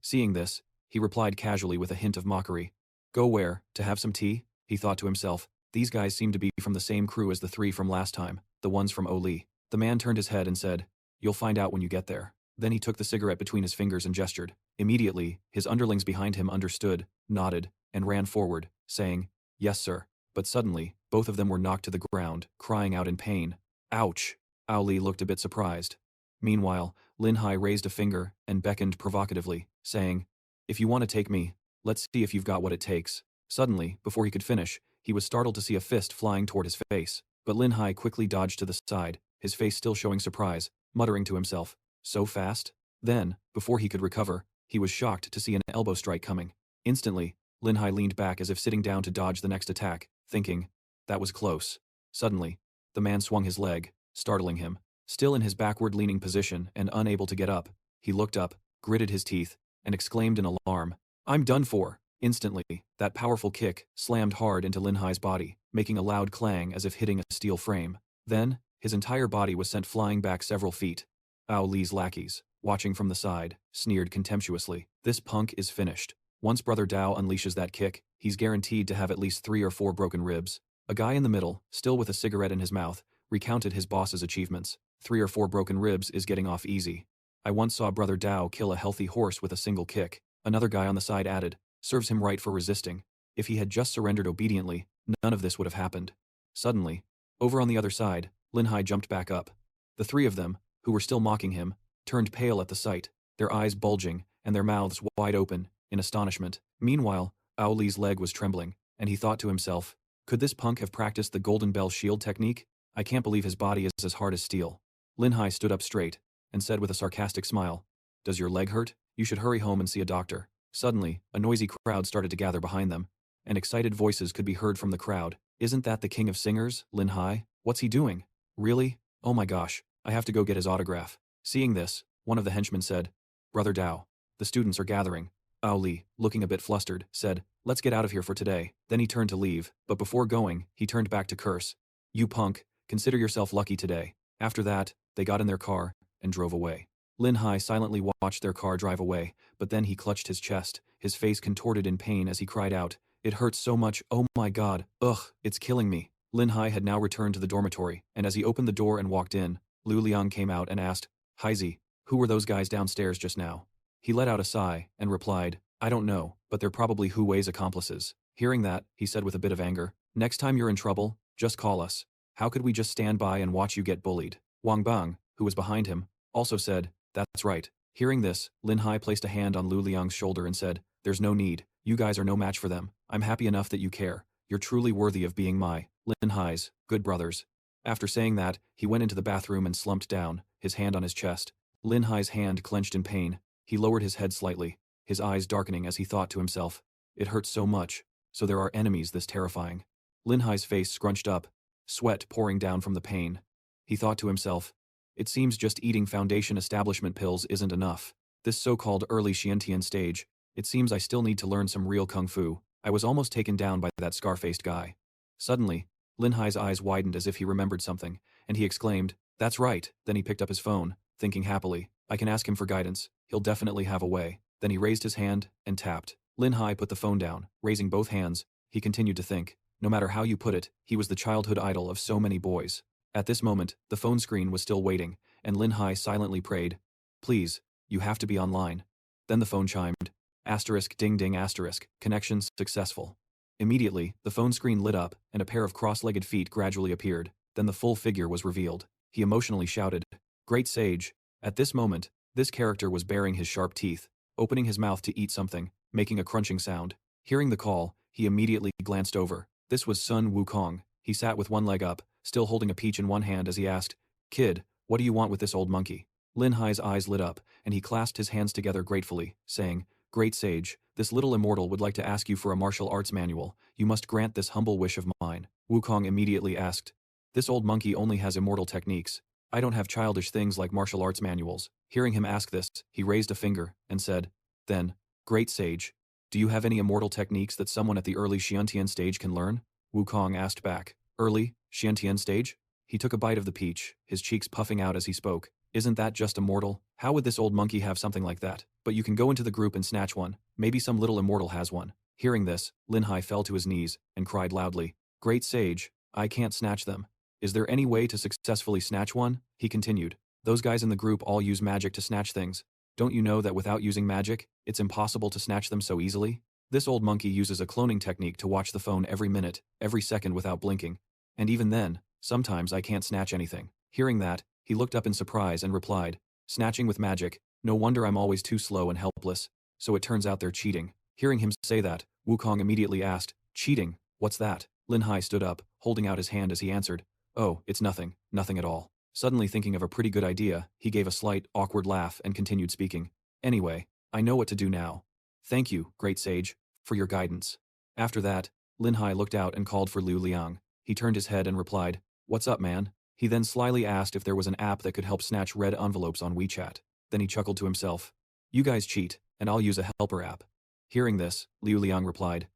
[SPEAKER 1] Seeing this, he replied casually with a hint of mockery. Go where? To have some tea? He thought to himself. These guys seem to be from the same crew as the three from last time, the ones from Oli. The man turned his head and said, You'll find out when you get there. Then he took the cigarette between his fingers and gestured. Immediately, his underlings behind him understood, nodded, and ran forward, saying, Yes, sir. But suddenly, both of them were knocked to the ground, crying out in pain. Ouch! Li looked a bit surprised. Meanwhile, Lin Hai raised a finger and beckoned provocatively, saying, If you want to take me, let's see if you've got what it takes. Suddenly, before he could finish, he was startled to see a fist flying toward his face. But Lin Hai quickly dodged to the side, his face still showing surprise, muttering to himself, So fast? Then, before he could recover, he was shocked to see an elbow strike coming. Instantly, Lin Hai leaned back as if sitting down to dodge the next attack, thinking, That was close. Suddenly, the man swung his leg, startling him. Still in his backward-leaning position and unable to get up, he looked up, gritted his teeth, and exclaimed in alarm, I'm done for! Instantly, that powerful kick slammed hard into Lin Hai's body, making a loud clang as if hitting a steel frame. Then, his entire body was sent flying back several feet. Li's lackeys, watching from the side, sneered contemptuously. This punk is finished. Once Brother Dao unleashes that kick, he's guaranteed to have at least 3 or 4 broken ribs. A guy in the middle, still with a cigarette in his mouth, recounted his boss's achievements. 3 or 4 broken ribs is getting off easy. I once saw Brother Dao kill a healthy horse with a single kick. Another guy on the side added, Serves him right for resisting. If he had just surrendered obediently, none of this would have happened. Suddenly, over on the other side, Lin Hai jumped back up. The 3 of them, who were still mocking him, turned pale at the sight, their eyes bulging and their mouths wide open, in astonishment. Meanwhile, Li's leg was trembling, and he thought to himself, Could this punk have practiced the Golden Bell Shield technique? I can't believe his body is as hard as steel. Lin Hai stood up straight, and said with a sarcastic smile, Does your leg hurt? You should hurry home and see a doctor. Suddenly, a noisy crowd started to gather behind them, and excited voices could be heard from the crowd. Isn't that the king of singers, Lin Hai? What's he doing? Really? Oh my gosh, I have to go get his autograph. Seeing this, one of the henchmen said, Brother Dao, the students are gathering. Li, looking a bit flustered, said, Let's get out of here for today. Then he turned to leave, but before going, he turned back to curse. You punk, consider yourself lucky today. After that, they got in their car and drove away. Lin Hai silently watched their car drive away, but then he clutched his chest, his face contorted in pain as he cried out, It hurts so much, oh my god, ugh, it's killing me. Lin Hai had now returned to the dormitory, and as he opened the door and walked in, Liu Liang came out and asked, Haizi, who were those guys downstairs just now? He let out a sigh and replied, I don't know, but they're probably Hu Wei's accomplices. Hearing that, he said with a bit of anger, Next time you're in trouble, just call us. How could we just stand by and watch you get bullied? Wang Bang, who was behind him, also said, That's right. Hearing this, Lin Hai placed a hand on Liu Liang's shoulder and said, There's no need. You guys are no match for them. I'm happy enough that you care. You're truly worthy of being my, Lin Hai's, good brothers. After saying that, he went into the bathroom and slumped down, his hand on his chest. Lin Hai's hand clenched in pain. He lowered his head slightly, his eyes darkening as he thought to himself, It hurts so much. So there are enemies this terrifying. Lin Hai's face scrunched up, sweat pouring down from the pain. He thought to himself, it seems just eating foundation establishment pills isn't enough. This so-called early Xiantian stage, it seems I still need to learn some real kung fu. I was almost taken down by that scar-faced guy. Suddenly, Lin Hai's eyes widened as if he remembered something, and he exclaimed, that's right. Then he picked up his phone, thinking happily, I can ask him for guidance, he'll definitely have a way. Then he raised his hand and tapped. Lin Hai put the phone down, raising both hands. He continued to think, no matter how you put it, he was the childhood idol of so many boys. At this moment, the phone screen was still waiting, and Lin Hai silently prayed, please, you have to be online. Then the phone chimed. Asterisk ding ding asterisk, connection successful. Immediately, the phone screen lit up, and a pair of cross-legged feet gradually appeared. Then the full figure was revealed. He emotionally shouted, great sage. At this moment, this character was baring his sharp teeth, opening his mouth to eat something, making a crunching sound. Hearing the call, he immediately glanced over. This was Sun Wukong. He sat with one leg up, still holding a peach in one hand as he asked, kid, what do you want with this old monkey? Lin Hai's eyes lit up, and he clasped his hands together gratefully, saying, great sage, this little immortal would like to ask you for a martial arts manual. You must grant this humble wish of mine. Wukong immediately asked, this old monkey only has immortal techniques. I don't have childish things like martial arts manuals. Hearing him ask this, he raised a finger and said, then, great sage, do you have any immortal techniques that someone at the early Xiantian stage can learn? Wukong asked back, early Xiantian stage? He took a bite of the peach, his cheeks puffing out as he spoke. Isn't that just immortal? How would this old monkey have something like that? But you can go into the group and snatch one. Maybe some little immortal has one. Hearing this, Lin Hai fell to his knees and cried loudly, great sage, I can't snatch them. Is there any way to successfully snatch one? He continued. Those guys in the group all use magic to snatch things. Don't you know that without using magic, it's impossible to snatch them so easily? This old monkey uses a cloning technique to watch the phone every minute, every second without blinking. And even then, sometimes I can't snatch anything. Hearing that, he looked up in surprise and replied, snatching with magic, no wonder I'm always too slow and helpless. So it turns out they're cheating. Hearing him say that, Wukong immediately asked, cheating, what's that? Lin Hai stood up, holding out his hand as he answered, oh, it's nothing, nothing at all. Suddenly thinking of a pretty good idea, he gave a slight, awkward laugh and continued speaking. Anyway, I know what to do now. Thank you, great sage, for your guidance. After that, Lin Hai looked out and called for Liu Liang. He turned his head and replied, what's up, man? He then slyly asked if there was an app that could help snatch red envelopes on WeChat. Then he chuckled to himself. You guys cheat, and I'll use a helper app. Hearing this, Liu Liang replied,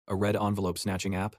[SPEAKER 1] a red envelope snatching app?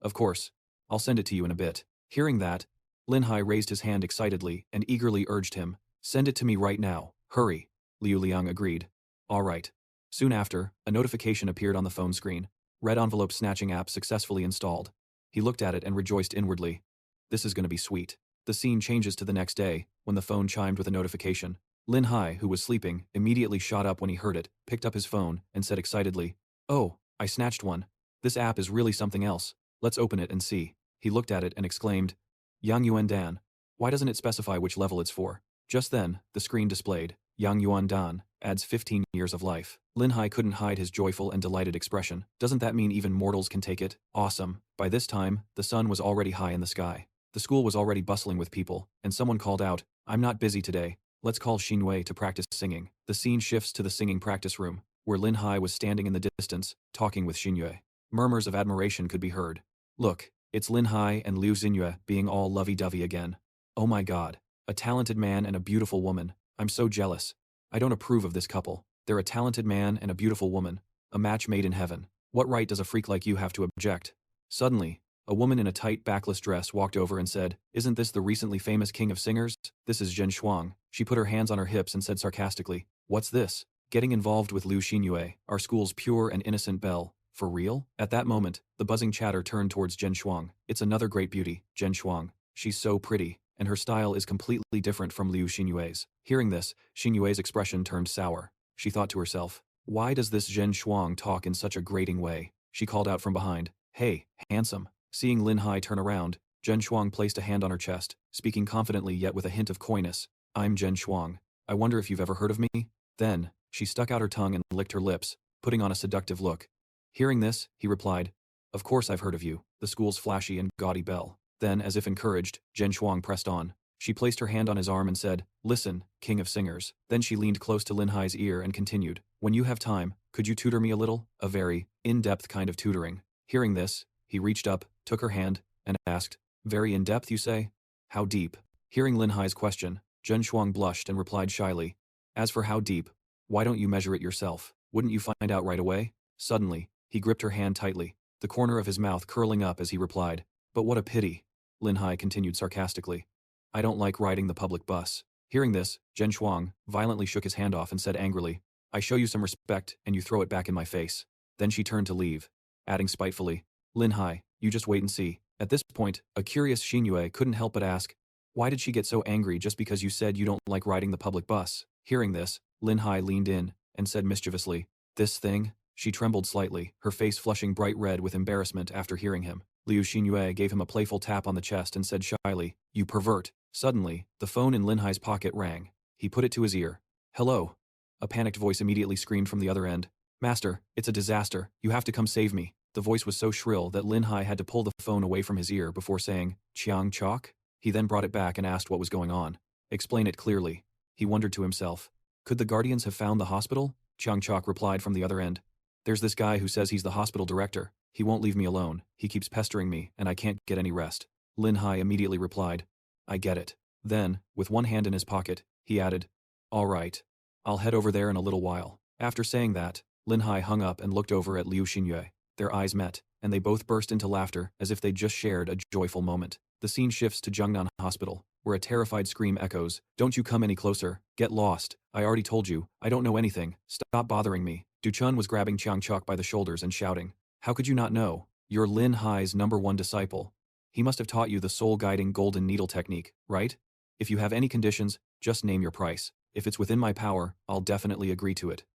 [SPEAKER 1] Of course. I'll send it to you in a bit. Hearing that, Lin Hai raised his hand excitedly and eagerly urged him, send it to me right now, hurry. Liu Liang agreed. All right. Soon after, a notification appeared on the phone screen. Red envelope snatching app successfully installed. He looked at it and rejoiced inwardly. This is going to be sweet. The scene changes to the next day, when the phone chimed with a notification. Lin Hai, who was sleeping, immediately shot up when he heard it, picked up his phone, and said excitedly, oh, I snatched one. This app is really something else. Let's open it and see. He looked at it and exclaimed, Yang Yuan Dan. Why doesn't it specify which level it's for? Just then, the screen displayed, Yang Yuan Dan, adds 15 years of life. Lin Hai couldn't hide his joyful and delighted expression. Doesn't that mean even mortals can take it? Awesome. By this time, the sun was already high in the sky. The school was already bustling with people, and someone called out, I'm not busy today. Let's call Xinwei to practice singing. The scene shifts to the singing practice room, where Lin Hai was standing in the distance, talking with Xinwei. Murmurs of admiration could be heard. Look, it's Lin Hai and Liu Xinyue being all lovey-dovey again. Oh my god. A talented man and a beautiful woman. I'm so jealous. I don't approve of this couple. They're a talented man and a beautiful woman. A match made in heaven. What right does a freak like you have to object? Suddenly, a woman in a tight backless dress walked over and said, isn't this the recently famous king of singers? This is Zhen Shuang. She put her hands on her hips and said sarcastically, what's this? Getting involved with Liu Xinyue, our school's pure and innocent belle. For real? At that moment, the buzzing chatter turned towards Zhen Shuang. It's another great beauty, Zhen Shuang. She's so pretty, and her style is completely different from Liu Xinyue's. Hearing this, Xinyue's expression turned sour. She thought to herself, why does this Zhen Shuang talk in such a grating way? She called out from behind, hey, handsome. Seeing Lin Hai turn around, Zhen Shuang placed a hand on her chest, speaking confidently yet with a hint of coyness. I'm Zhen Shuang. I wonder if you've ever heard of me? Then, she stuck out her tongue and licked her lips, putting on a seductive look. Hearing this, he replied, of course I've heard of you, the school's flashy and gaudy belle. Then, as if encouraged, Zhen Shuang pressed on. She placed her hand on his arm and said, listen, king of singers. Then she leaned close to Lin Hai's ear and continued, when you have time, could you tutor me a little? A very in-depth kind of tutoring. Hearing this, he reached up, took her hand, and asked, "Very in-depth, you say? How deep?" Hearing Lin Hai's question, Zhen Shuang blushed and replied shyly, "As for how deep, why don't you measure it yourself? Wouldn't you find out right away?" Suddenly, he gripped her hand tightly, the corner of his mouth curling up as he replied, "But what a pity," Lin Hai continued sarcastically. "I don't like riding the public bus." Hearing this, Zhen Shuang violently shook his hand off and said angrily, "I show you some respect and you throw it back in my face." Then she turned to leave, adding spitefully, "Lin Hai, you just wait and see." At this point, a curious Xinyue couldn't help but ask, "Why did she get so angry just because you said you don't like riding the public bus?" Hearing this, Lin Hai leaned in and said mischievously, "This thing?" She trembled slightly, her face flushing bright red with embarrassment after hearing him. Liu Xinyue gave him a playful tap on the chest and said shyly, "You pervert." Suddenly, the phone in Lin Hai's pocket rang. He put it to his ear. "Hello." A panicked voice immediately screamed from the other end, "Master, it's a disaster, you have to come save me." The voice was so shrill that Lin Hai had to pull the phone away from his ear before saying, "Chiang Chok?" He then brought it back and asked what was going on. "Explain it clearly." He wondered to himself, "Could the Guardians have found the hospital?" Chiang Chok replied from the other end, "There's this guy who says he's the hospital director. He won't leave me alone, he keeps pestering me and I can't get any rest." Lin Hai immediately replied, "I get it." Then, with one hand in his pocket, he added, "All right. I'll head over there in a little while." After saying that, Lin Hai hung up and looked over at Liu Xinyue. Their eyes met, and they both burst into laughter as if they'd just shared a joyful moment. The scene shifts to Zhengnan Hospital, where a terrified scream echoes, "Don't you come any closer, get lost, I already told you, I don't know anything, stop bothering me." Du Chun was grabbing Chiang Chok by the shoulders and shouting, "How could you not know? You're Lin Hai's #1 disciple. He must have taught you the soul-guiding golden needle technique, right? If you have any conditions, just name your price. If it's within my power, I'll definitely agree to it.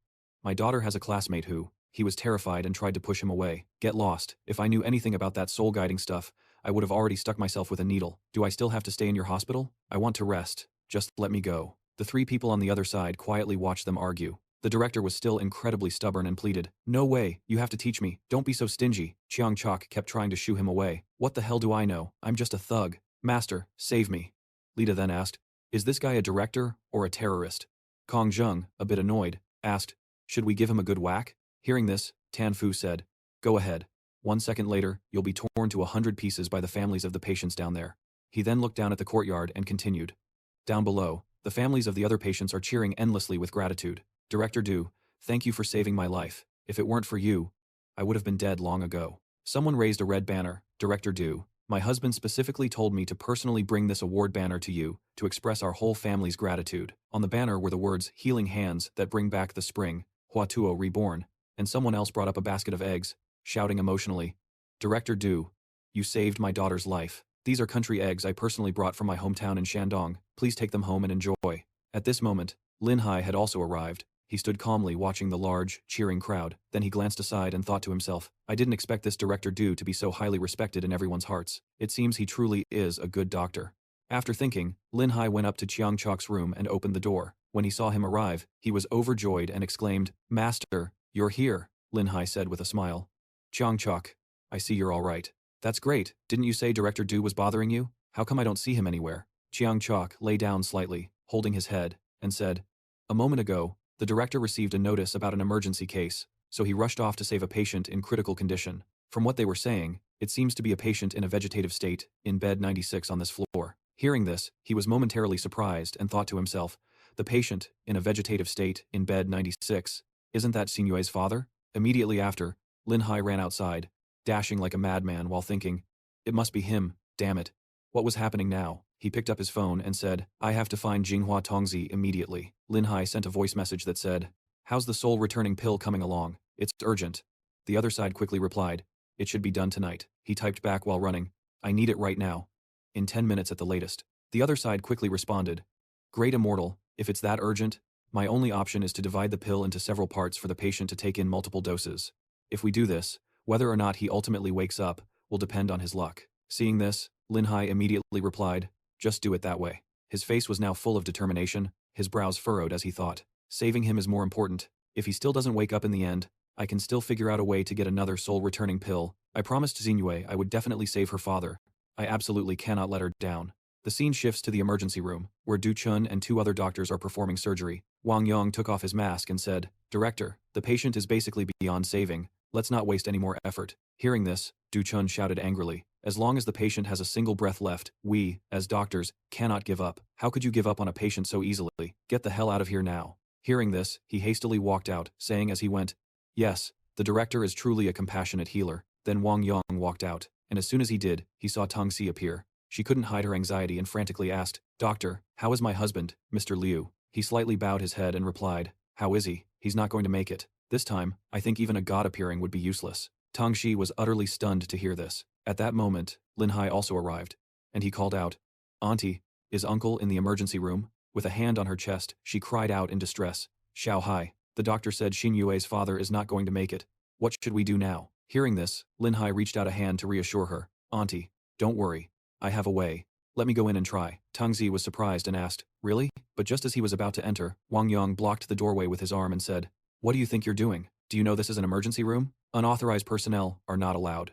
[SPEAKER 1] My daughter has a classmate who..." He was terrified and tried to push him away. "Get lost. If I knew anything about that soul-guiding stuff, I would have already stuck myself with a needle. Do I still have to stay in your hospital? I want to rest. Just let me go." The three people on the other side quietly watched them argue. The director was still incredibly stubborn and pleaded, "No way, you have to teach me, don't be so stingy." Chiang Chok kept trying to shoo him away. "What the hell do I know? I'm just a thug. Master, save me." Lita then asked, "Is this guy a director or a terrorist?" Kong Zheng, a bit annoyed, asked, "Should we give him a good whack?" Hearing this, Tan Fu said, "Go ahead. 1 second later, you'll be torn to 100 pieces by the families of the patients down there." He then looked down at the courtyard and continued, "Down below, the families of the other patients are cheering endlessly with gratitude. Director Du, thank you for saving my life. If it weren't for you, I would have been dead long ago." Someone raised a red banner. "Director Du, my husband specifically told me to personally bring this award banner to you to express our whole family's gratitude." On the banner were the words, "Healing hands that bring back the spring, Huatuo reborn." And someone else brought up a basket of eggs, shouting emotionally, "Director Du, you saved my daughter's life. These are country eggs I personally brought from my hometown in Shandong. Please take them home and enjoy." At this moment, Lin Hai had also arrived. He stood calmly watching the large, cheering crowd. Then he glanced aside and thought to himself, "I didn't expect this Director Du to be so highly respected in everyone's hearts. It seems he truly is a good doctor." After thinking, Lin Hai went up to Chiang Chok's room and opened the door. When he saw him arrive, he was overjoyed and exclaimed, "Master, you're here," Lin Hai said with a smile. "Chiang Chok, I see you're all right. That's great. Didn't you say Director Du was bothering you? How come I don't see him anywhere?" Chiang Chok lay down slightly, holding his head, and said, "A moment ago, the director received a notice about an emergency case, so he rushed off to save a patient in critical condition. From what they were saying, it seems to be a patient in a vegetative state, in bed 96 on this floor." Hearing this, he was momentarily surprised and thought to himself, "The patient, in a vegetative state, in bed 96, isn't that Xinyue's father?" Immediately after, Lin Hai ran outside, dashing like a madman while thinking, "It must be him, damn it." What was happening now? He picked up his phone and said, "I have to find Jinghua Tongzi immediately." Lin Hai sent a voice message that said, "How's the soul-returning pill coming along? It's urgent." The other side quickly replied, "It should be done tonight." He typed back while running, "I need it right now. In 10 minutes at the latest." The other side quickly responded, "Great Immortal, if it's that urgent, my only option is to divide the pill into several parts for the patient to take in multiple doses. If we do this, whether or not he ultimately wakes up will depend on his luck." Seeing this, Lin Hai immediately replied, "Just do it that way." His face was now full of determination, his brows furrowed as he thought, "Saving him is more important. If he still doesn't wake up in the end, I can still figure out a way to get another soul-returning pill. I promised Xinyue I would definitely save her father. I absolutely cannot let her down." The scene shifts to the emergency room, where Du Chun and 2 other doctors are performing surgery. Wang Yong took off his mask and said, "Director, the patient is basically beyond saving. Let's not waste any more effort." Hearing this, Du Chun shouted angrily, as long as the patient has a single breath left, we, as doctors, cannot give up. How could you give up on a patient so easily? Get the hell out of here now. Hearing this, he hastily walked out, saying as he went, yes, the director is truly a compassionate healer. Then Wang Yong walked out, and as soon as he did, he saw Tang Si appear. She couldn't hide her anxiety and frantically asked, Doctor, how is my husband, Mr. Liu? He slightly bowed his head and replied, how is he? He's not going to make it. This time, I think even a god appearing would be useless. Tang Shi was utterly stunned to hear this. At that moment, Lin Hai also arrived, and he called out, Auntie, is uncle in the emergency room? With a hand on her chest, she cried out in distress, Xiao Hai, the doctor said Xin Yue's father is not going to make it. What should we do now? Hearing this, Lin Hai reached out a hand to reassure her, Auntie, don't worry. I have a way. Let me go in and try. Tang Zi was surprised and asked, really? But just as he was about to enter, Wang Yong blocked the doorway with his arm and said, what do you think you're doing? Do you know this is an emergency room? Unauthorized personnel are not allowed.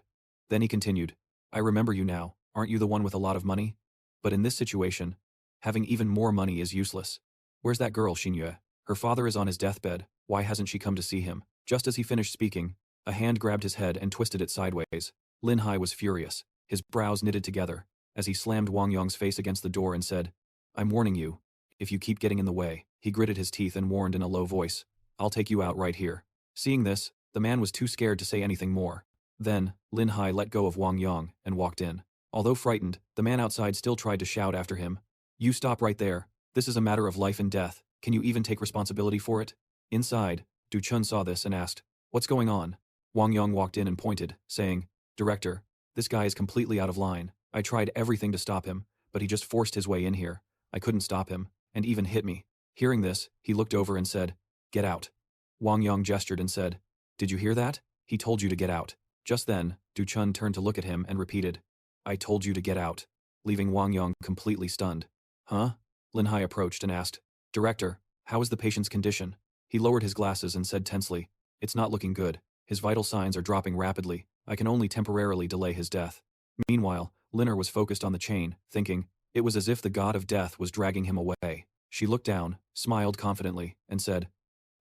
[SPEAKER 1] Then he continued, I remember you now, aren't you the one with a lot of money? But in this situation, having even more money is useless. Where's that girl, Xinyue? Her father is on his deathbed, why hasn't she come to see him? Just as he finished speaking, a hand grabbed his head and twisted it sideways. Lin Hai was furious, his brows knitted together, as he slammed Wang Yong's face against the door and said, I'm warning you. If you keep getting in the way, he gritted his teeth and warned in a low voice, I'll take you out right here. Seeing this, the man was too scared to say anything more. Then, Lin Hai let go of Wang Yong and walked in. Although frightened, the man outside still tried to shout after him, you stop right there. This is a matter of life and death. Can you even take responsibility for it? Inside, Du Chun saw this and asked, what's going on? Wang Yong walked in and pointed, saying, Director, this guy is completely out of line. I tried everything to stop him, but he just forced his way in here. I couldn't stop him, and even hit me. Hearing this, he looked over and said, get out. Wang Yong gestured and said, did you hear that? He told you to get out. Just then, Du Chun turned to look at him and repeated, I told you to get out, leaving Wang Yong completely stunned. Huh? Lin Hai approached and asked, Director, how is the patient's condition? He lowered his glasses and said tensely, it's not looking good. His vital signs are dropping rapidly. I can only temporarily delay his death. Meanwhile, Linner was focused on the chain, thinking, it was as if the god of death was dragging him away. She looked down, smiled confidently, and said,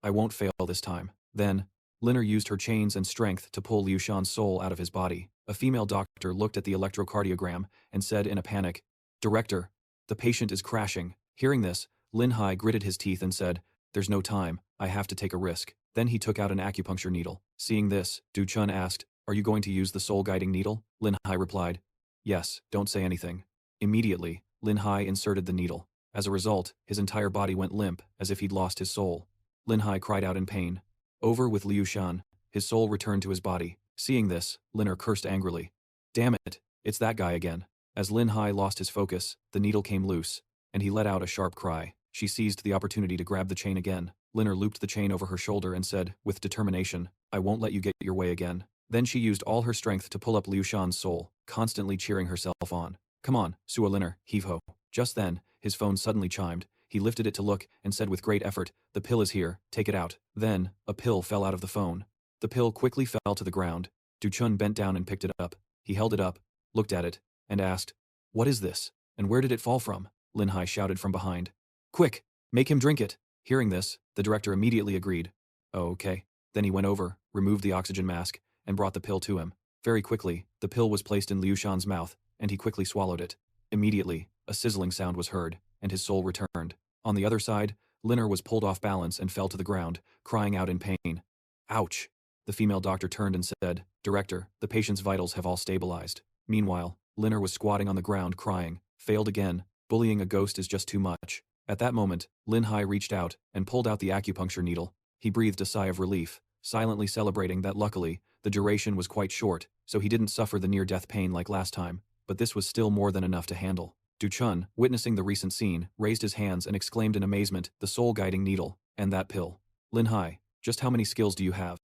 [SPEAKER 1] I won't fail this time. Then, Linner used her chains and strength to pull Liu Shan's soul out of his body. A female doctor looked at the electrocardiogram and said in a panic, Director, the patient is crashing. Hearing this, Lin Hai gritted his teeth and said, there's no time, I have to take a risk. Then he took out an acupuncture needle. Seeing this, Du Chun asked, are you going to use the soul-guiding needle? Lin Hai replied, yes, don't say anything. Immediately, Lin Hai inserted the needle. As a result, his entire body went limp, as if he'd lost his soul. Lin Hai cried out in pain. Over with Liu Shan, his soul returned to his body. Seeing this, Linner cursed angrily. Damn it, it's that guy again. As Lin Hai lost his focus, the needle came loose, and he let out a sharp cry. She seized the opportunity to grab the chain again. Linner looped the chain over her shoulder and said, with determination, I won't let you get your way again. Then she used all her strength to pull up Liu Shan's soul, constantly cheering herself on. Come on, Sua Linner, heave-ho. Just then, his phone suddenly chimed. He lifted it to look and said with great effort, the pill is here, take it out. Then, a pill fell out of the phone. The pill quickly fell to the ground. Du Chun bent down and picked it up. He held it up, looked at it, and asked, what is this? And where did it fall from? Lin Hai shouted from behind. Quick, make him drink it. Hearing this, the director immediately agreed. Oh, okay. Then he went over, removed the oxygen mask, and brought the pill to him. Very quickly, the pill was placed in Liu Shan's mouth, and he quickly swallowed it. Immediately, a sizzling sound was heard, and his soul returned. On the other side, Linner was pulled off balance and fell to the ground, crying out in pain. Ouch! The female doctor turned and said, Director, the patient's vitals have all stabilized. Meanwhile, Linner was squatting on the ground crying, failed again, bullying a ghost is just too much. At that moment, Lin Hai reached out and pulled out the acupuncture needle. He breathed a sigh of relief, silently celebrating that luckily, the duration was quite short, so he didn't suffer the near-death pain like last time, but this was still more than enough to handle. Du Chun, witnessing the recent scene, raised his hands and exclaimed in amazement, the soul-guiding needle, and that pill. Lin Hai, just how many skills do you have?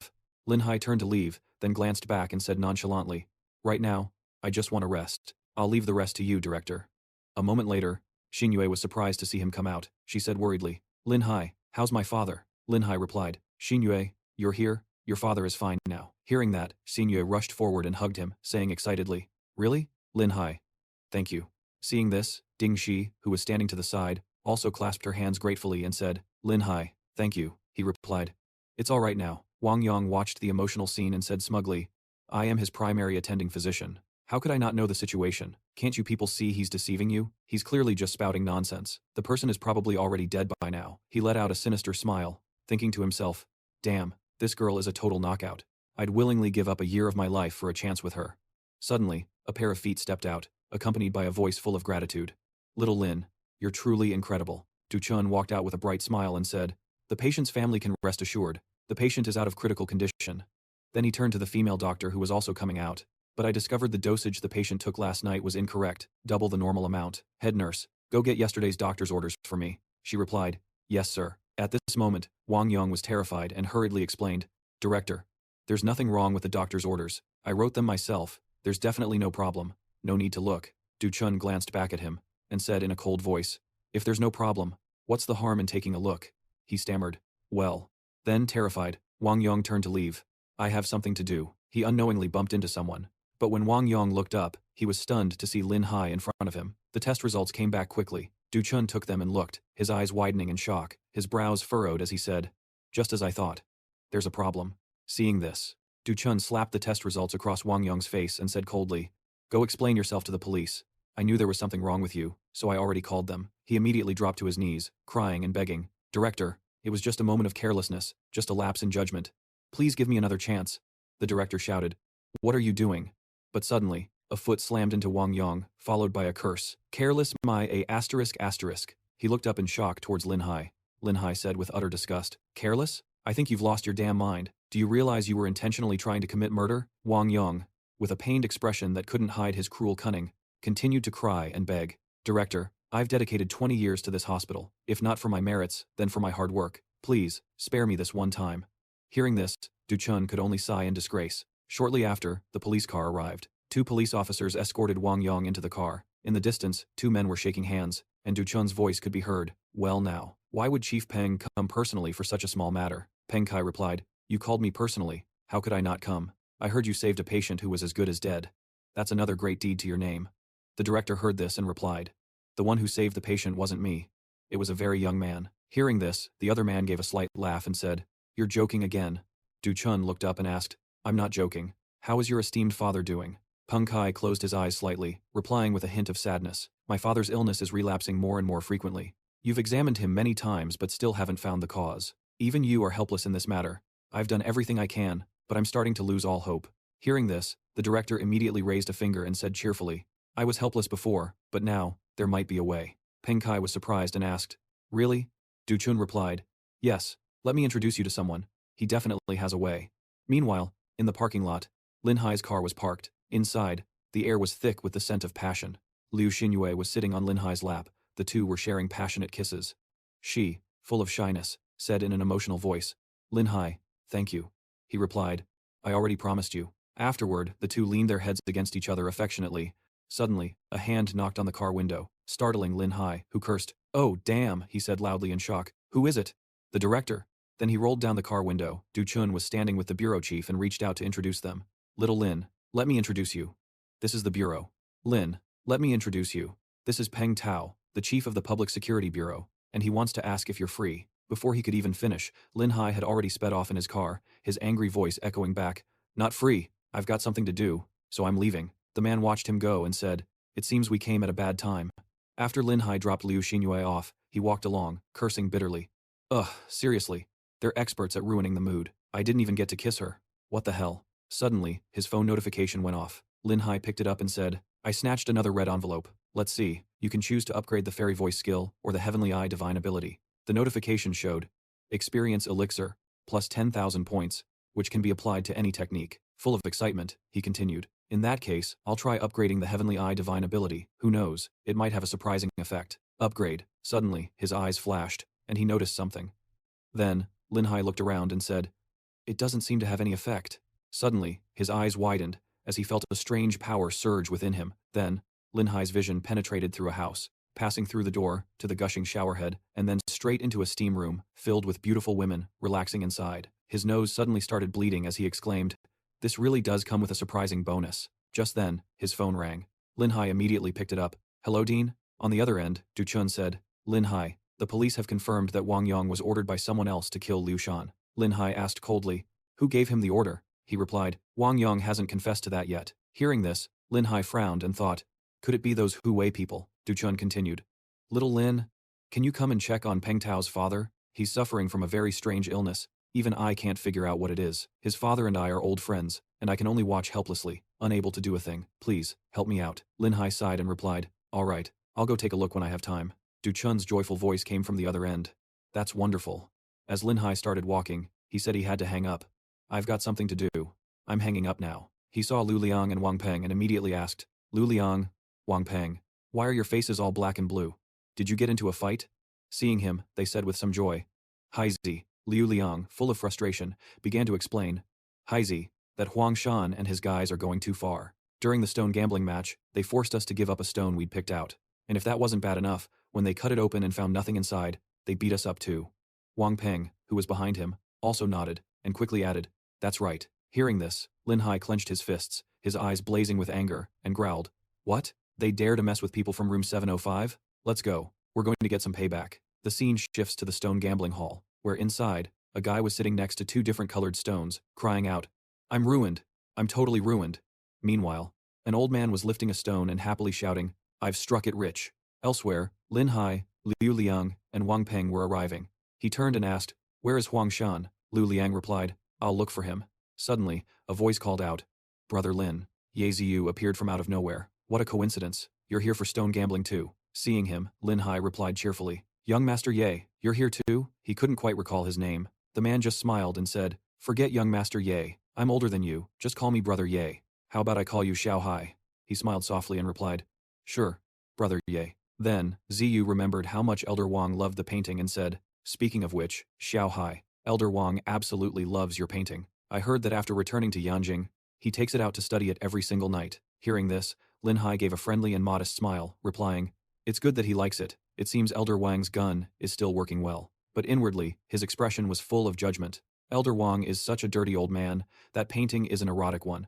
[SPEAKER 1] Lin Hai turned to leave, then glanced back and said nonchalantly, right now, I just want to rest. I'll leave the rest to you, Director. A moment later, Xinyue was surprised to see him come out. She said worriedly, Lin Hai, how's my father? Lin Hai replied, Xinyue, you're here? Your father is fine now. Hearing that, Xinyue rushed forward and hugged him, saying excitedly, really? Lin Hai. Thank you. Seeing this, Ding Shi, who was standing to the side, also clasped her hands gratefully and said, Lin Hai, thank you, he replied. It's all right now. Wang Yong watched the emotional scene and said smugly, I am his primary attending physician. How could I not know the situation? Can't you people see he's deceiving you? He's clearly just spouting nonsense. The person is probably already dead by now. He let out a sinister smile, thinking to himself, damn, this girl is a total knockout. I'd willingly give up a year of my life for a chance with her. Suddenly, a pair of feet stepped out, accompanied by a voice full of gratitude. Little Lin, you're truly incredible. Du Chun walked out with a bright smile and said, the patient's family can rest assured. The patient is out of critical condition. Then he turned to the female doctor who was also coming out. But I discovered the dosage the patient took last night was incorrect, double the normal amount. Head nurse, go get yesterday's doctor's orders for me. She replied, yes sir. At this moment, Wang Yong was terrified and hurriedly explained, Director, there's nothing wrong with the doctor's orders. I wrote them myself. There's definitely no problem. No need to look. Du Chun glanced back at him and said in a cold voice, if there's no problem, what's the harm in taking a look? He stammered, well. Then, terrified, Wang Yong turned to leave. I have something to do. He unknowingly bumped into someone. But when Wang Yong looked up, he was stunned to see Lin Hai in front of him. The test results came back quickly. Du Chun took them and looked, his eyes widening in shock, his brows furrowed as he said, just as I thought. There's a problem. Seeing this, Du Chun slapped the test results across Wang Yong's face and said coldly, go explain yourself to the police. I knew there was something wrong with you, so I already called them. He immediately dropped to his knees, crying and begging, Director, it was just a moment of carelessness, just a lapse in judgment. Please give me another chance. The director shouted, what are you doing? But suddenly, a foot slammed into Wang Yong, followed by a curse. Careless my a asterisk asterisk. He looked up in shock towards Lin Hai. Lin Hai said with utter disgust, careless? I think you've lost your damn mind. Do you realize you were intentionally trying to commit murder? Wang Yong, with a pained expression that couldn't hide his cruel cunning, continued to cry and beg, Director, I've dedicated 20 years to this hospital. If not for my merits, then for my hard work. Please, spare me this one time. Hearing this, Du Chun could only sigh in disgrace. Shortly after, the police car arrived. 2 police officers escorted Wang Yong into the car. In the distance, 2 men were shaking hands, and Du Chun's voice could be heard. Well now, why would Chief Peng come personally for such a small matter? Peng Kai replied, you called me personally. How could I not come? I heard you saved a patient who was as good as dead. That's another great deed to your name. The director heard this and replied, the one who saved the patient wasn't me. It was a very young man. Hearing this, the other man gave a slight laugh and said, you're joking again. Du Chun looked up and asked, I'm not joking. How is your esteemed father doing? Peng Kai closed his eyes slightly, replying with a hint of sadness, my father's illness is relapsing more and more frequently. You've examined him many times but still haven't found the cause. Even you are helpless in this matter. I've done everything I can, but I'm starting to lose all hope. Hearing this, the director immediately raised a finger and said cheerfully, I was helpless before, but now, there might be a way. Peng Kai was surprised and asked, really? Du Chun replied, yes, let me introduce you to someone. He definitely has a way. Meanwhile, in the parking lot, Lin Hai's car was parked. Inside, the air was thick with the scent of passion. Liu Xinyue was sitting on Lin Hai's lap. The two were sharing passionate kisses. She, full of shyness, said in an emotional voice, Lin Hai, thank you. He replied, I already promised you. Afterward, the two leaned their heads against each other affectionately. Suddenly, a hand knocked on the car window, startling Lin Hai, who cursed. Oh, damn, he said loudly in shock. Who is it? The director. Then he rolled down the car window. Du Chun was standing with the bureau chief and reached out to introduce them. Little Lin, let me introduce you. This is the bureau. Lin, let me introduce you. This is Peng Tao, the chief of the Public Security Bureau, and he wants to ask if you're free. Before he could even finish, Lin Hai had already sped off in his car, his angry voice echoing back, not free, I've got something to do, so I'm leaving. The man watched him go and said, it seems we came at a bad time. After Lin Hai dropped Liu Xinyue off, he walked along, cursing bitterly. Ugh, seriously. They're experts at ruining the mood. I didn't even get to kiss her. What the hell? Suddenly, his phone notification went off. Lin Hai picked it up and said, I snatched another red envelope. Let's see, you can choose to upgrade the fairy voice skill or the heavenly eye divine ability. The notification showed, experience elixir, plus 10,000 points, which can be applied to any technique. Full of excitement, he continued, in that case, I'll try upgrading the heavenly eye divine ability. Who knows, it might have a surprising effect. Upgrade. Suddenly, his eyes flashed, and he noticed something. Then, Lin Hai looked around and said, it doesn't seem to have any effect. Suddenly, his eyes widened, as he felt a strange power surge within him. Then, Lin Hai's vision penetrated through a house, passing through the door, to the gushing showerhead, and then straight into a steam room, filled with beautiful women, relaxing inside. His nose suddenly started bleeding as he exclaimed, this really does come with a surprising bonus. Just then, his phone rang. Lin Hai immediately picked it up. Hello, Dean? On the other end, Du Chun said, Lin Hai, the police have confirmed that Wang Yong was ordered by someone else to kill Liu Shan. Lin Hai asked coldly, who gave him the order? he replied. Wang Yang hasn't confessed to that yet. Hearing this, Lin Hai frowned and thought, could it be those Hu Wei people? Du Chun continued. Little Lin, can you come and check on Peng Tao's father? He's suffering from a very strange illness. Even I can't figure out what it is. His father and I are old friends, and I can only watch helplessly, unable to do a thing. Please, help me out. Lin Hai sighed and replied, all right, I'll go take a look when I have time. Du Chun's joyful voice came from the other end. That's wonderful. As Lin Hai started walking, he said he had to hang up. I've got something to do. I'm hanging up now. He saw Lu Liang and Wang Peng and immediately asked, Lu Liang, Wang Peng, why are your faces all black and blue? Did you get into a fight? Seeing him, they said with some joy. Haizi, Liu Liang, full of frustration, began to explain. Haizi, that Huang Shan and his guys are going too far. During the stone gambling match, they forced us to give up a stone we'd picked out. And if that wasn't bad enough, when they cut it open and found nothing inside, they beat us up too. Wang Peng, who was behind him, also nodded, and quickly added, that's right. Hearing this, Lin Hai clenched his fists, his eyes blazing with anger, and growled, what? They dare to mess with people from room 705? Let's go. We're going to get some payback. The scene shifts to the stone gambling hall, where inside, a guy was sitting next to two different colored stones, crying out, I'm ruined. I'm totally ruined. Meanwhile, an old man was lifting a stone and happily shouting, I've struck it rich. Elsewhere, Lin Hai, Liu Liang, and Wang Peng were arriving. He turned and asked, where is Huang Shan? Lu Liang replied, I'll look for him. Suddenly, a voice called out, Brother Lin. Ye Ziyu appeared from out of nowhere. What a coincidence. You're here for stone gambling too. Seeing him, Lin Hai replied cheerfully, Young Master Ye, you're here too? He couldn't quite recall his name. The man just smiled and said, forget Young Master Ye. I'm older than you. Just call me Brother Ye. How about I call you Xiao Hai? He smiled softly and replied, sure, Brother Ye. Then, Ziyu remembered how much Elder Wang loved the painting and said, speaking of which, Xiao Hai, Elder Wang absolutely loves your painting. I heard that after returning to Yanjing, he takes it out to study it every single night. Hearing this, Lin Hai gave a friendly and modest smile, replying, it's good that he likes it. It seems Elder Wang's gun is still working well. But inwardly, his expression was full of judgment. Elder Wang is such a dirty old man. That painting is an erotic one.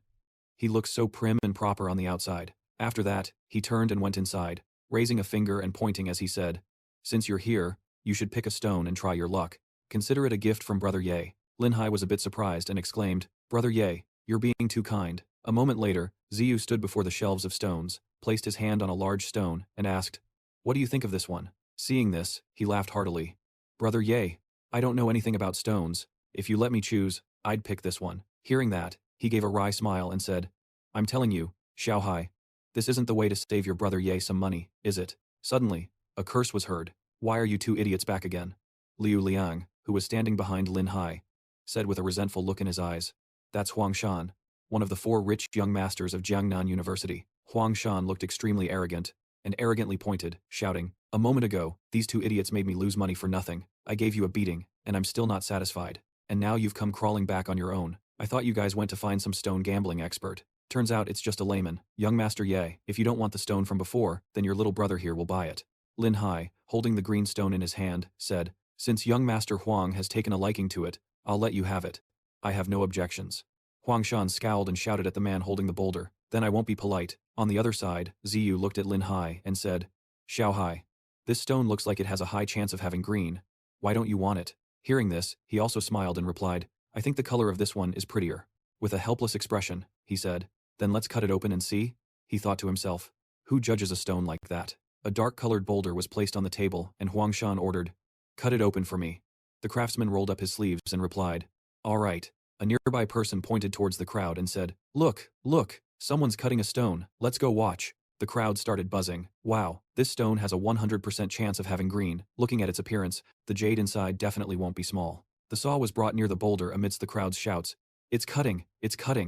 [SPEAKER 1] He looks so prim and proper on the outside. After that, he turned and went inside, raising a finger and pointing as he said, since you're here, you should pick a stone and try your luck. Consider it a gift from Brother Ye. Lin Hai was a bit surprised and exclaimed, Brother Ye, you're being too kind. A moment later, Ziyu stood before the shelves of stones, placed his hand on a large stone, and asked, what do you think of this one? Seeing this, he laughed heartily. Brother Ye, I don't know anything about stones. If you let me choose, I'd pick this one. Hearing that, he gave a wry smile and said, I'm telling you, Xiao Hai, this isn't the way to save your brother Ye some money, is it? Suddenly, a curse was heard. Why are you two idiots back again? Liu Liang, who was standing behind Lin Hai, said with a resentful look in his eyes. That's Huang Shan, one of the 4 rich young masters of Jiangnan University. Huang Shan looked extremely arrogant, and arrogantly pointed, shouting, a moment ago, these 2 idiots made me lose money for nothing. I gave you a beating, and I'm still not satisfied. And now you've come crawling back on your own. I thought you guys went to find some stone gambling expert. Turns out it's just a layman. Young Master Ye, if you don't want the stone from before, then your little brother here will buy it. Lin Hai, holding the green stone in his hand, said, since young Master Huang has taken a liking to it, I'll let you have it. I have no objections. Huang Shan scowled and shouted at the man holding the boulder, then I won't be polite. On the other side, Ziyu looked at Lin Hai and said, Xiao Hai, this stone looks like it has a high chance of having green. Why don't you want it? Hearing this, he also smiled and replied, I think the color of this one is prettier. With a helpless expression, he said, then let's cut it open and see? He thought to himself, who judges a stone like that? A dark-colored boulder was placed on the table, and Huang Shan ordered, cut it open for me. The craftsman rolled up his sleeves and replied, all right. A nearby person pointed towards the crowd and said, look, look, someone's cutting a stone, let's go watch. The crowd started buzzing. Wow, this stone has a 100% chance of having green. Looking at its appearance, the jade inside definitely won't be small. The saw was brought near the boulder amidst the crowd's shouts. It's cutting, it's cutting.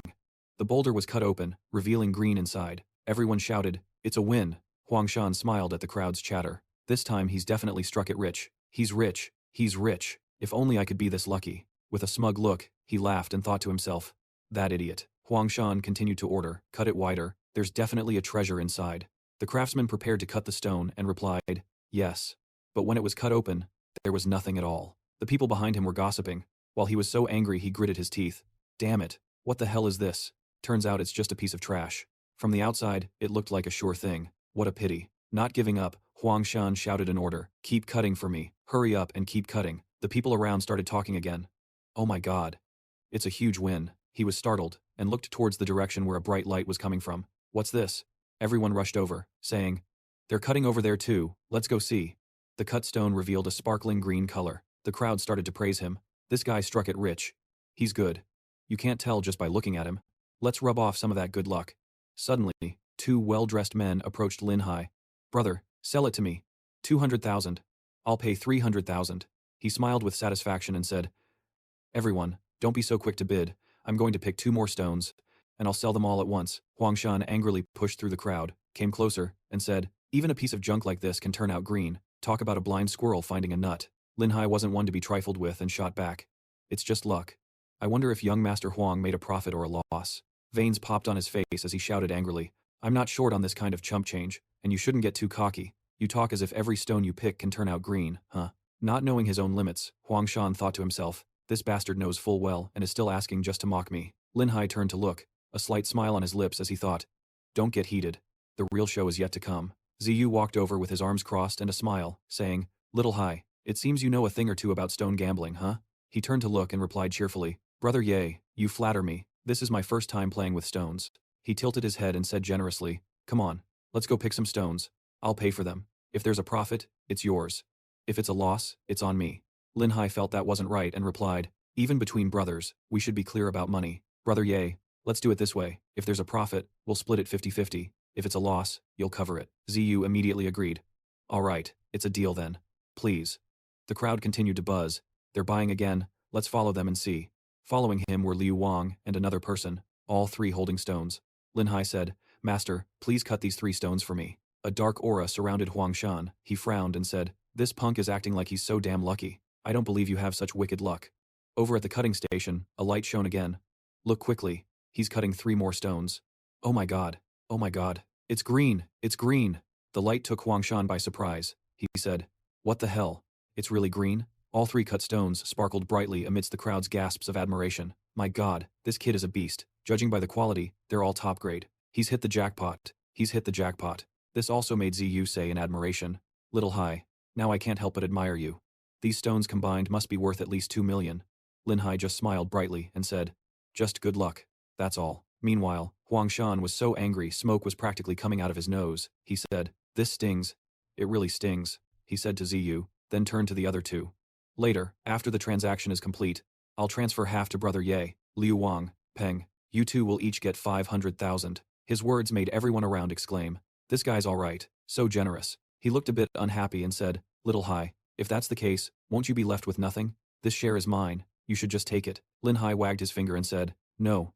[SPEAKER 1] The boulder was cut open, revealing green inside. Everyone shouted, it's a win. Huang Shan smiled at the crowd's chatter. This time he's definitely struck it rich. He's rich, he's rich. If only I could be this lucky. With a smug look, he laughed and thought to himself, that idiot. Huang Shan continued to order, cut it wider. There's definitely a treasure inside. The craftsman prepared to cut the stone and replied, yes. But when it was cut open, there was nothing at all. The people behind him were gossiping. While he was so angry he gritted his teeth. Damn it, what the hell is this? Turns out it's just a piece of trash. From the outside, it looked like a sure thing. What a pity. Not giving up, Huang Shan shouted an order, keep cutting for me. Hurry up and keep cutting. The people around started talking again. Oh my god. It's a huge win. He was startled, and looked towards the direction where a bright light was coming from. What's this? Everyone rushed over, saying, they're cutting over there too, let's go see. The cut stone revealed a sparkling green color. The crowd started to praise him. This guy struck it rich. He's good. You can't tell just by looking at him. Let's rub off some of that good luck. Suddenly, two well-dressed men approached Lin Hai. Brother, sell it to me. 200,000. I'll pay 300,000. He smiled with satisfaction and said, everyone, don't be so quick to bid. I'm going to pick 2 more stones, and I'll sell them all at once. Huang Shan angrily pushed through the crowd, came closer, and said, even a piece of junk like this can turn out green. Talk about a blind squirrel finding a nut. Lin Hai wasn't one to be trifled with and shot back. It's just luck. I wonder if young Master Huang made a profit or a loss. Veins popped on his face as he shouted angrily, I'm not short on this kind of chump change, and you shouldn't get too cocky. You talk as if every stone you pick can turn out green, huh? Not knowing his own limits, Huang Shan thought to himself, this bastard knows full well and is still asking just to mock me. Lin Hai turned to look, a slight smile on his lips as he thought, don't get heated. The real show is yet to come. Ziyu walked over with his arms crossed and a smile, saying, Little Hai, it seems you know a thing or two about stone gambling, huh? He turned to look and replied cheerfully, Brother Ye, you flatter me. This is my first time playing with stones. He tilted his head and said generously, come on, let's go pick some stones. I'll pay for them. If there's a profit, it's yours. If it's a loss, it's on me. Lin Hai felt that wasn't right and replied, even between brothers, we should be clear about money. Brother Ye, let's do it this way. If there's a profit, we'll split it 50-50. If it's a loss, you'll cover it. Ziyu immediately agreed. All right, it's a deal then. Please. The crowd continued to buzz. They're buying again, let's follow them and see. Following him were Liu Wang and another person, all 3 holding stones. Lin Hai said, Master, please cut these 3 stones for me. A dark aura surrounded Huang Shan. He frowned and said, this punk is acting like he's so damn lucky. I don't believe you have such wicked luck. Over at the cutting station, a light shone again. Look quickly, he's cutting 3 more stones. Oh my god, it's green, it's green. The light took Huang Shan by surprise. He said, what the hell? It's really green? All 3 cut stones sparkled brightly amidst the crowd's gasps of admiration. My god, this kid is a beast. Judging by the quality, they're all top grade. He's hit the jackpot. He's hit the jackpot. This also made Ziyu say in admiration, Little Hai, now I can't help but admire you. These stones combined must be worth at least 2 million. Lin Hai just smiled brightly and said, just good luck. That's all. Meanwhile, Huang Shan was so angry smoke was practically coming out of his nose. He said, this stings. It really stings, he said to Ziyu, then turned to the other 2. Later, after the transaction is complete, I'll transfer half to Brother Ye, Liu Wang, Peng. You 2 will each get 500,000. His words made everyone around exclaim, this guy's all right, so generous. He looked a bit unhappy and said, Little Hai, if that's the case, won't you be left with nothing? This share is mine, you should just take it. Lin Hai wagged his finger and said, no,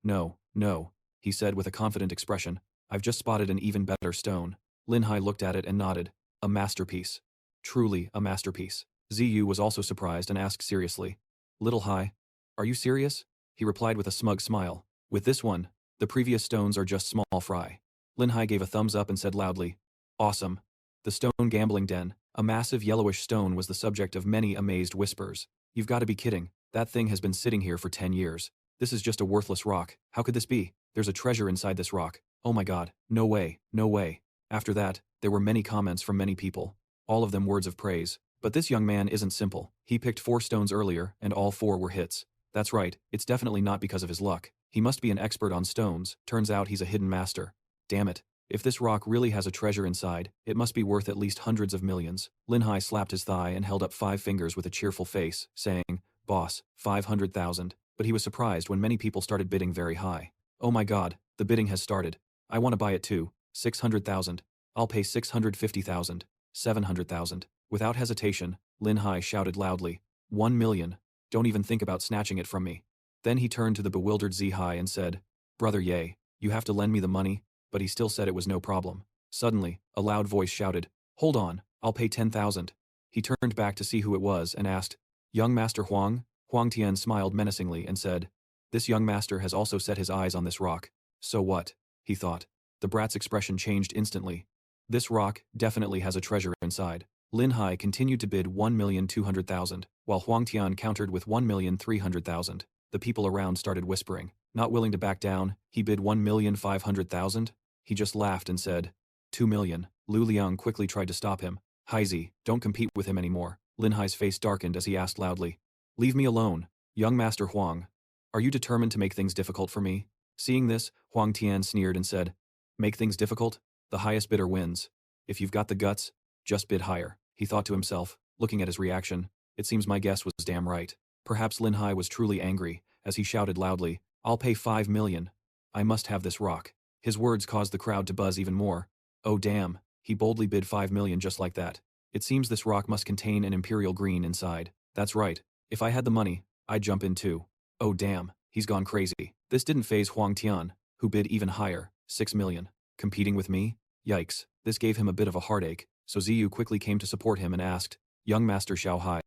[SPEAKER 1] he said with a confident expression, I've just spotted an even better stone. Lin Hai looked at it and nodded, a masterpiece. Truly a masterpiece. Ziyu was also surprised and asked seriously, Little Hai, are you serious? He replied with a smug smile, with this one, the previous stones are just small fry. Lin Hai gave a thumbs up and said loudly, awesome. The stone gambling den, a massive yellowish stone, was the subject of many amazed whispers. You've got to be kidding, that thing has been sitting here for 10 years. This is just a worthless rock, how could this be? There's a treasure inside this rock. Oh my god, no way, no way. After that, there were many comments from many people, all of them words of praise. But this young man isn't simple. He picked 4 stones earlier, and all 4 were hits. That's right, it's definitely not because of his luck. He must be an expert on stones, turns out he's a hidden master. Damn it. If this rock really has a treasure inside, it must be worth at least hundreds of millions. Lin Hai slapped his thigh and held up 5 fingers with a cheerful face, saying, Boss, 500,000. But he was surprised when many people started bidding very high. Oh my god, the bidding has started. I want to buy it too. 600,000. I'll pay 650,000. 700,000. Without hesitation, Lin Hai shouted loudly, 1 million. Don't even think about snatching it from me. Then he turned to the bewildered Zihai and said, Brother Ye, you have to lend me the money, but he still said it was no problem. Suddenly, a loud voice shouted, Hold on, I'll pay 10,000. He turned back to see who it was and asked, Young Master Huang? Huang Tian smiled menacingly and said, This young master has also set his eyes on this rock. So what? He thought. The brat's expression changed instantly. This rock definitely has a treasure inside. Lin Hai continued to bid 1,200,000, while Huang Tian countered with 1,300,000. The people around started whispering. Not willing to back down, he bid 1,500,000. He just laughed and said, 2 million. Lu Liang quickly tried to stop him. Haizi, don't compete with him anymore. Lin Hai's face darkened as he asked loudly, Leave me alone, young Master Huang. Are you determined to make things difficult for me? Seeing this, Huang Tian sneered and said, make things difficult? The highest bidder wins. If you've got the guts, just bid higher. He thought to himself, looking at his reaction. It seems my guess was damn right. Perhaps Lin Hai was truly angry, as he shouted loudly, I'll pay 5 million. I must have this rock. His words caused the crowd to buzz even more. Oh damn, he boldly bid 5 million just like that. It seems this rock must contain an imperial green inside. That's right. If I had the money, I'd jump in too. Oh damn, he's gone crazy. This didn't faze Huang Tian, who bid even higher, 6 million. Competing with me? Yikes, this gave him a bit of a heartache, so Ziyu quickly came to support him and asked, young Master Xiao Hai,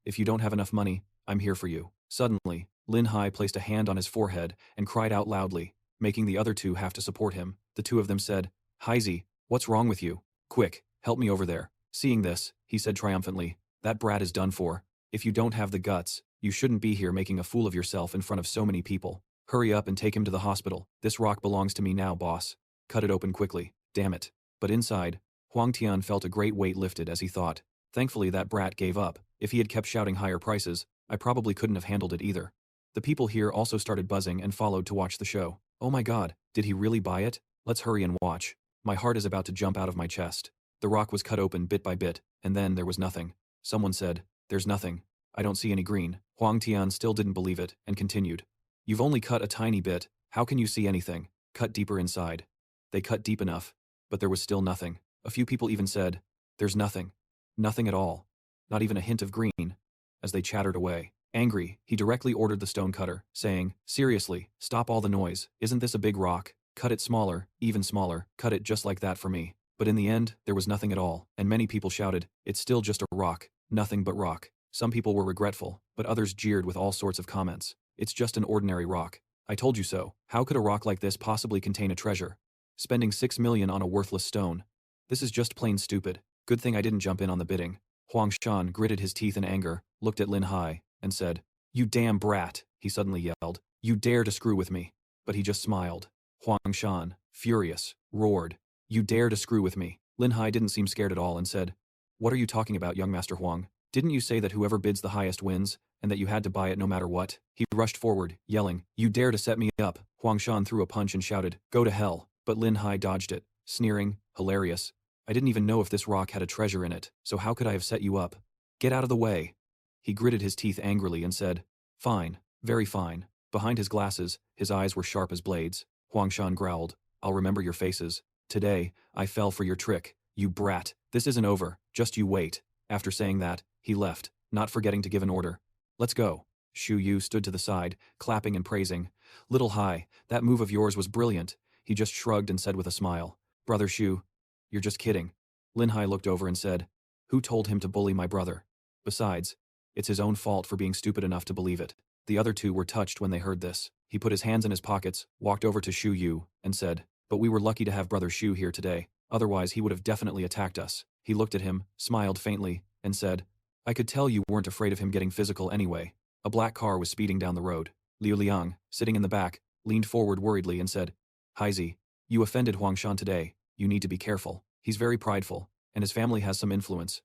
[SPEAKER 1] if you don't have enough money, I'm here for you. Suddenly, Lin Hai placed a hand on his forehead and cried out loudly, making the other two have to support him. The two of them said, Haizi, what's wrong with you? Quick, help me over there. Seeing this, he said triumphantly, that brat is done for. If you don't have the guts, you shouldn't be here making a fool of yourself in front of so many people. Hurry up and take him to the hospital. This rock belongs to me now, boss. Cut it open quickly, damn it. But inside, Huang Tian felt a great weight lifted as he thought, thankfully that brat gave up. If he had kept shouting higher prices, I probably couldn't have handled it either. The people here also started buzzing and followed to watch the show. Oh my god, did he really buy it? Let's hurry and watch. My heart is about to jump out of my chest. The rock was cut open bit by bit, and then there was nothing. Someone said, there's nothing. I don't see any green. Huang Tian still didn't believe it, and continued. You've only cut a tiny bit, how can you see anything? Cut deeper inside. They cut deep enough, but there was still nothing. A few people even said, there's nothing. Nothing at all. Not even a hint of green. As they chattered away. Angry, he directly ordered the stone cutter, saying, seriously, stop all the noise, isn't this a big rock? Cut it smaller, even smaller, cut it just like that for me. But in the end, there was nothing at all, and many people shouted, it's still just a rock, nothing but rock. Some people were regretful, but others jeered with all sorts of comments. It's just an ordinary rock. I told you so. How could a rock like this possibly contain a treasure? Spending 6 million on a worthless stone. This is just plain stupid. Good thing I didn't jump in on the bidding. Huang Shan gritted his teeth in anger, looked at Lin Hai, and said, you damn brat, he suddenly yelled. You dare to screw with me. But he just smiled. Huang Shan, furious, roared, you dare to screw with me. Lin Hai didn't seem scared at all and said, what are you talking about, young Master Huang? Didn't you say that whoever bids the highest wins, and that you had to buy it no matter what? He rushed forward, yelling, you dare to set me up. Huang Shan threw a punch and shouted, go to hell. But Lin Hai dodged it, sneering, hilarious. I didn't even know if this rock had a treasure in it, so how could I have set you up? Get out of the way. He gritted his teeth angrily and said, fine, very fine. Behind his glasses, his eyes were sharp as blades. Huang Shan growled, I'll remember your faces. Today, I fell for your trick, you brat. This isn't over, just you wait. After saying that, he left, not forgetting to give an order. Let's go. Shu Yu stood to the side, clapping and praising. Little Hai, that move of yours was brilliant. He just shrugged and said with a smile, Brother Shu, you're just kidding. Lin Hai looked over and said, who told him to bully my brother? Besides, it's his own fault for being stupid enough to believe it. The other two were touched when they heard this. He put his hands in his pockets, walked over to Shu Yu, and said, but we were lucky to have Brother Shu here today, otherwise he would have definitely attacked us. He looked at him, smiled faintly, and said, I could tell you weren't afraid of him getting physical anyway. A black car was speeding down the road. Liu Liang, sitting in the back, leaned forward worriedly and said, Haizi, you offended Huang Shan today, you need to be careful. He's very prideful, and his family has some influence.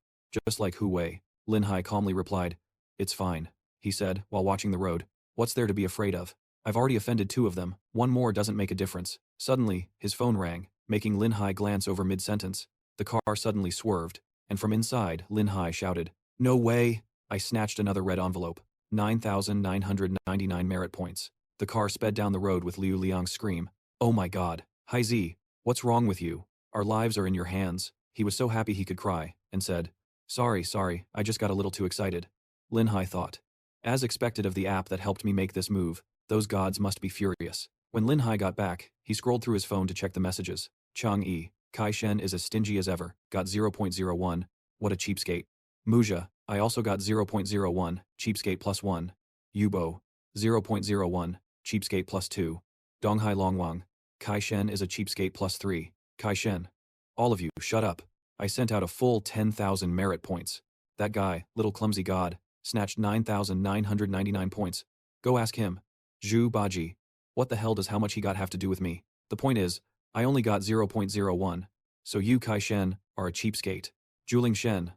[SPEAKER 1] Just like Hu Wei. Lin Hai calmly replied, it's fine, he said, while watching the road. What's there to be afraid of? I've already offended 2 of them, 1 more doesn't make a difference. Suddenly, his phone rang, making Lin Hai glance over mid-sentence. The car suddenly swerved, and from inside, Lin Hai shouted, no way! I snatched another red envelope. 9,999 merit points. The car sped down the road with Liu Liang's scream. Oh my god. Haizi, what's wrong with you? Our lives are in your hands. He was so happy he could cry, and said, sorry, I just got a little too excited. Lin Hai thought. As expected of the app that helped me make this move, those gods must be furious. When Lin Hai got back, he scrolled through his phone to check the messages. Chang'e, Cai Shen is as stingy as ever, got 0.01, what a cheapskate. Muja, I also got 0.01, cheapskate +1. Yubo, 0.01, cheapskate +2. Donghai Longwang, Cai Shen is a cheapskate +3. Cai Shen. All of you, shut up. I sent out a full 10,000 merit points. That guy, little clumsy god, snatched 9,999 points. Go ask him. Zhu Baji. What the hell does how much he got have to do with me? The point is, I only got 0.01. So you, Cai Shen, are a cheapskate. Juling Shen.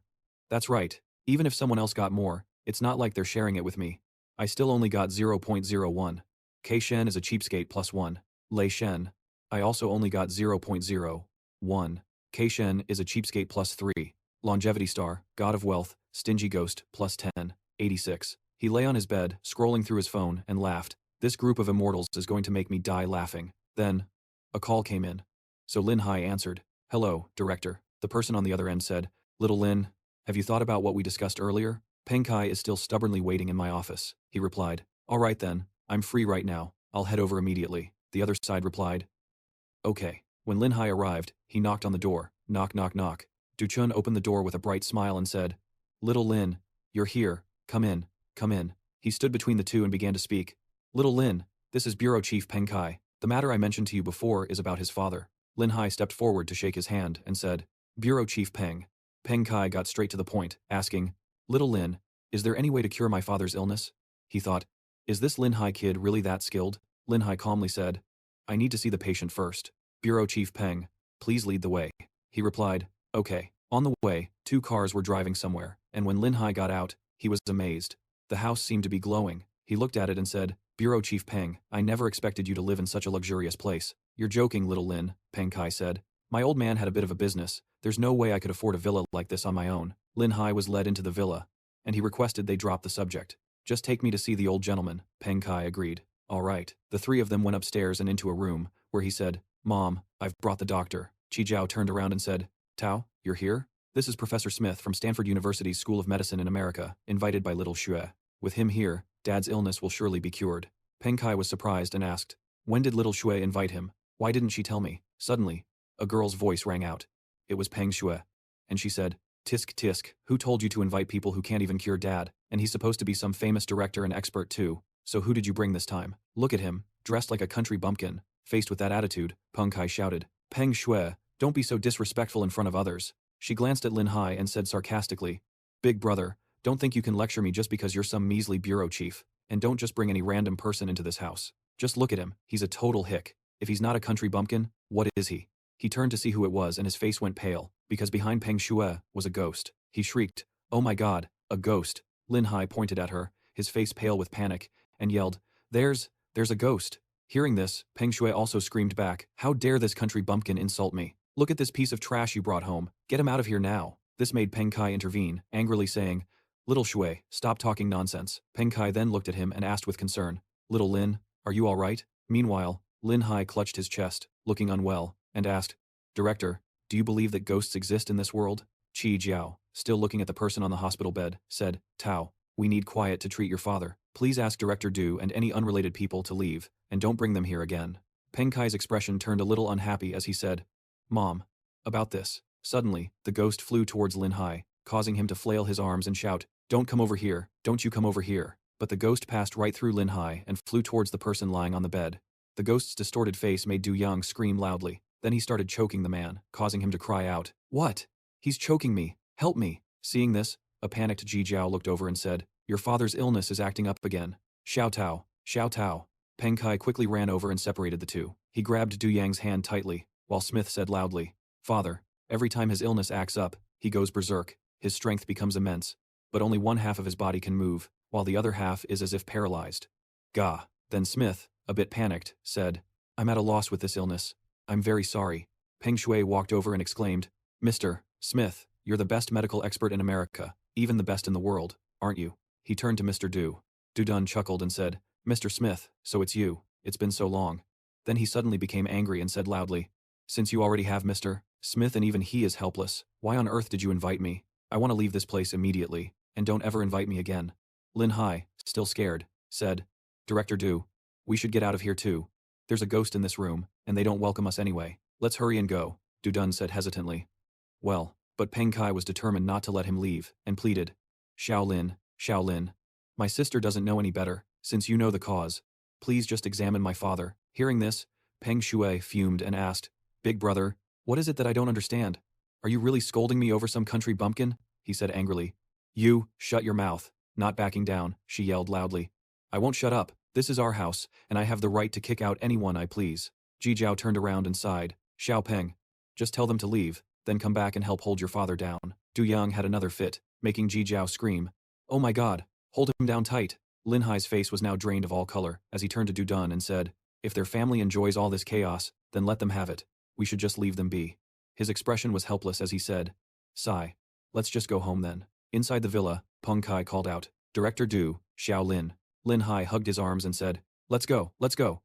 [SPEAKER 1] That's right. Even if someone else got more, it's not like they're sharing it with me. I still only got 0.01. Cai Shen is a cheapskate +1. Lei Shen. I also only got 0.01. Cai Shen is a cheapskate +3. Longevity star, god of wealth, stingy ghost, +10. 86. He lay on his bed, scrolling through his phone, and laughed. This group of immortals is going to make me die laughing. Then, a call came in. So Lin Hai answered. Hello, director. The person on the other end said, Little Lin, have you thought about what we discussed earlier? Peng Kai is still stubbornly waiting in my office. He replied. All right then, I'm free right now. I'll head over immediately. The other side replied. Okay. When Lin Hai arrived, he knocked on the door. Knock, knock, knock. Du Chun opened the door with a bright smile and said, Little Lin, you're here. Come in. Come in. He stood between the two and began to speak. Little Lin, this is Bureau Chief Peng Kai. The matter I mentioned to you before is about his father. Lin Hai stepped forward to shake his hand and said, Bureau Chief Peng. Peng Kai got straight to the point, asking, Little Lin, is there any way to cure my father's illness? He thought, is this Lin Hai kid really that skilled? Lin Hai calmly said, I need to see the patient first. Bureau Chief Peng, please lead the way. He replied, okay. On the way, two cars were driving somewhere, and when Lin Hai got out, he was amazed. The house seemed to be glowing. He looked at it and said, Bureau Chief Peng, I never expected you to live in such a luxurious place. You're joking, Little Lin, Peng Kai said. My old man had a bit of a business. There's no way I could afford a villa like this on my own. Lin Hai was led into the villa, and he requested they drop the subject. Just take me to see the old gentleman, Peng Kai agreed. All right. The three of them went upstairs and into a room, where he said, Mom, I've brought the doctor. Chi Jiao turned around and said, Tao, you're here? This is Professor Smith from Stanford University's School of Medicine in America, invited by little Xue. With him here, Dad's illness will surely be cured. Peng Kai was surprised and asked, when did little Xue invite him? Why didn't she tell me? Suddenly, a girl's voice rang out. It was Peng Xue. And she said, Tisk tisk, who told you to invite people who can't even cure Dad? And he's supposed to be some famous director and expert too. So who did you bring this time? Look at him, dressed like a country bumpkin. Faced with that attitude, Peng Kai shouted, Peng Xue, don't be so disrespectful in front of others. She glanced at Lin Hai and said sarcastically, Big brother, don't think you can lecture me just because you're some measly bureau chief. And don't just bring any random person into this house. Just look at him, he's a total hick. If he's not a country bumpkin, what is he? He turned to see who it was and his face went pale, because behind Peng Xue was a ghost. He shrieked, oh my god, a ghost. Lin Hai pointed at her, his face pale with panic, and yelled, there's a ghost. Hearing this, Peng Xue also screamed back, how dare this country bumpkin insult me? Look at this piece of trash you brought home, get him out of here now. This made Peng Kai intervene, angrily saying, Little Xue, stop talking nonsense. Peng Kai then looked at him and asked with concern, Little Lin, are you all right? Meanwhile, Lin Hai clutched his chest, looking unwell, and asked, Director, do you believe that ghosts exist in this world? Chi Jiao, still looking at the person on the hospital bed, said, Tao, we need quiet to treat your father. Please ask Director Du and any unrelated people to leave, and don't bring them here again. Peng Kai's expression turned a little unhappy as he said, Mom, about this. Suddenly, the ghost flew towards Lin Hai, causing him to flail his arms and shout, don't come over here, don't you come over here. But the ghost passed right through Lin Hai and flew towards the person lying on the bed. The ghost's distorted face made Du Yang scream loudly. Then he started choking the man, causing him to cry out, What? He's choking me, help me. Seeing this, a panicked Ji Jiao looked over and said, Your father's illness is acting up again. Xiao Tao, Xiao Tao. Peng Kai quickly ran over and separated the two. He grabbed Du Yang's hand tightly, while Smith said loudly, Father, every time his illness acts up, he goes berserk. His strength becomes immense, but only one half of his body can move, while the other half is as if paralyzed. Gah. Then Smith, a bit panicked, said, I'm at a loss with this illness. I'm very sorry. Peng Shui walked over and exclaimed, Mr. Smith, you're the best medical expert in America, even the best in the world, aren't you? He turned to Mr. Du. Du Dun chuckled and said, Mr. Smith, so it's you. It's been so long. Then he suddenly became angry and said loudly, Since you already have Mr. Smith and even he is helpless, why on earth did you invite me? I want to leave this place immediately, and don't ever invite me again. Lin Hai, still scared, said, Director Du, we should get out of here too. There's a ghost in this room, and they don't welcome us anyway. Let's hurry and go, Du Dun said hesitantly. Well, but Peng Kai was determined not to let him leave, and pleaded, Xiao Lin, my sister doesn't know any better, since you know the cause. Please just examine my father. Hearing this, Peng Shui fumed and asked, Big brother, what is it that I don't understand? Are you really scolding me over some country bumpkin? He said angrily. You, shut your mouth. Not backing down, she yelled loudly. I won't shut up. This is our house, and I have the right to kick out anyone I please. Ji Jiao turned around and sighed. Xiao Peng, just tell them to leave, then come back and help hold your father down. Du Yang had another fit, making Ji Jiao scream. Oh my god, hold him down tight. Lin Hai's face was now drained of all color as he turned to Du Dun and said, "If their family enjoys all this chaos, then let them have it. We should just leave them be." His expression was helpless as he said, "Sigh. Let's just go home then." Inside the villa, Peng Kai called out, "Director Du, Xiao Lin." Lin Hai hugged his arms and said, let's go,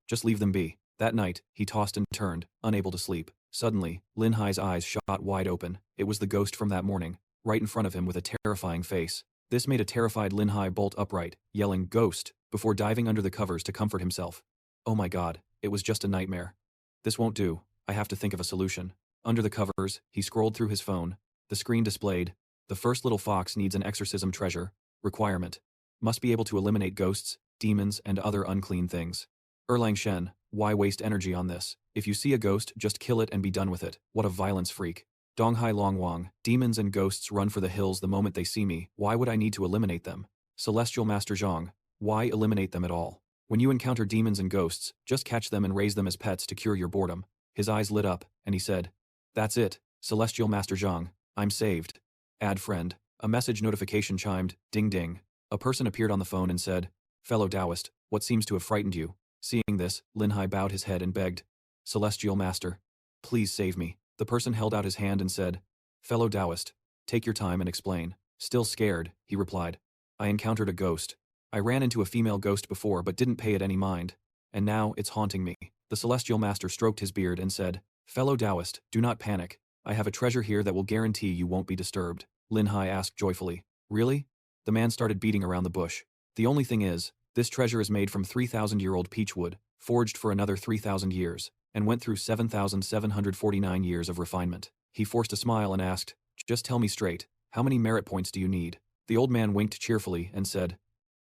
[SPEAKER 1] just leave them be." That night, he tossed and turned, unable to sleep. Suddenly, Lin Hai's eyes shot wide open. It was the ghost from that morning, right in front of him with a terrifying face. This made a terrified Lin Hai bolt upright, yelling, "Ghost," before diving under the covers to comfort himself. Oh my god, it was just a nightmare. This won't do, I have to think of a solution. Under the covers, he scrolled through his phone. The screen displayed, "The first little fox needs an exorcism treasure. Requirement. Must be able to eliminate ghosts, demons, and other unclean things. Erlang Shen, why waste energy on this? If you see a ghost, just kill it and be done with it. What a violence freak. Donghai Longwang, demons and ghosts run for the hills the moment they see me. Why would I need to eliminate them? Celestial Master Zhang, why eliminate them at all? When you encounter demons and ghosts, just catch them and raise them as pets to cure your boredom." His eyes lit up, and he said, "That's it, Celestial Master Zhang, I'm saved. Add friend." A message notification chimed, ding ding. A person appeared on the phone and said, "Fellow Taoist, what seems to have frightened you?" Seeing this, Lin Hai bowed his head and begged, "Celestial Master, please save me." The person held out his hand and said, "Fellow Taoist, take your time and explain." Still scared, he replied, "I encountered a ghost. I ran into a female ghost before but didn't pay it any mind. And now it's haunting me." The Celestial Master stroked his beard and said, "Fellow Taoist, do not panic. I have a treasure here that will guarantee you won't be disturbed." Lin Hai asked joyfully, "Really?" The man started beating around the bush. "The only thing is, this treasure is made from 3,000-year-old peach wood, forged for another 3,000 years, and went through 7,749 years of refinement." He forced a smile and asked, "Just tell me straight, how many merit points do you need?" The old man winked cheerfully and said,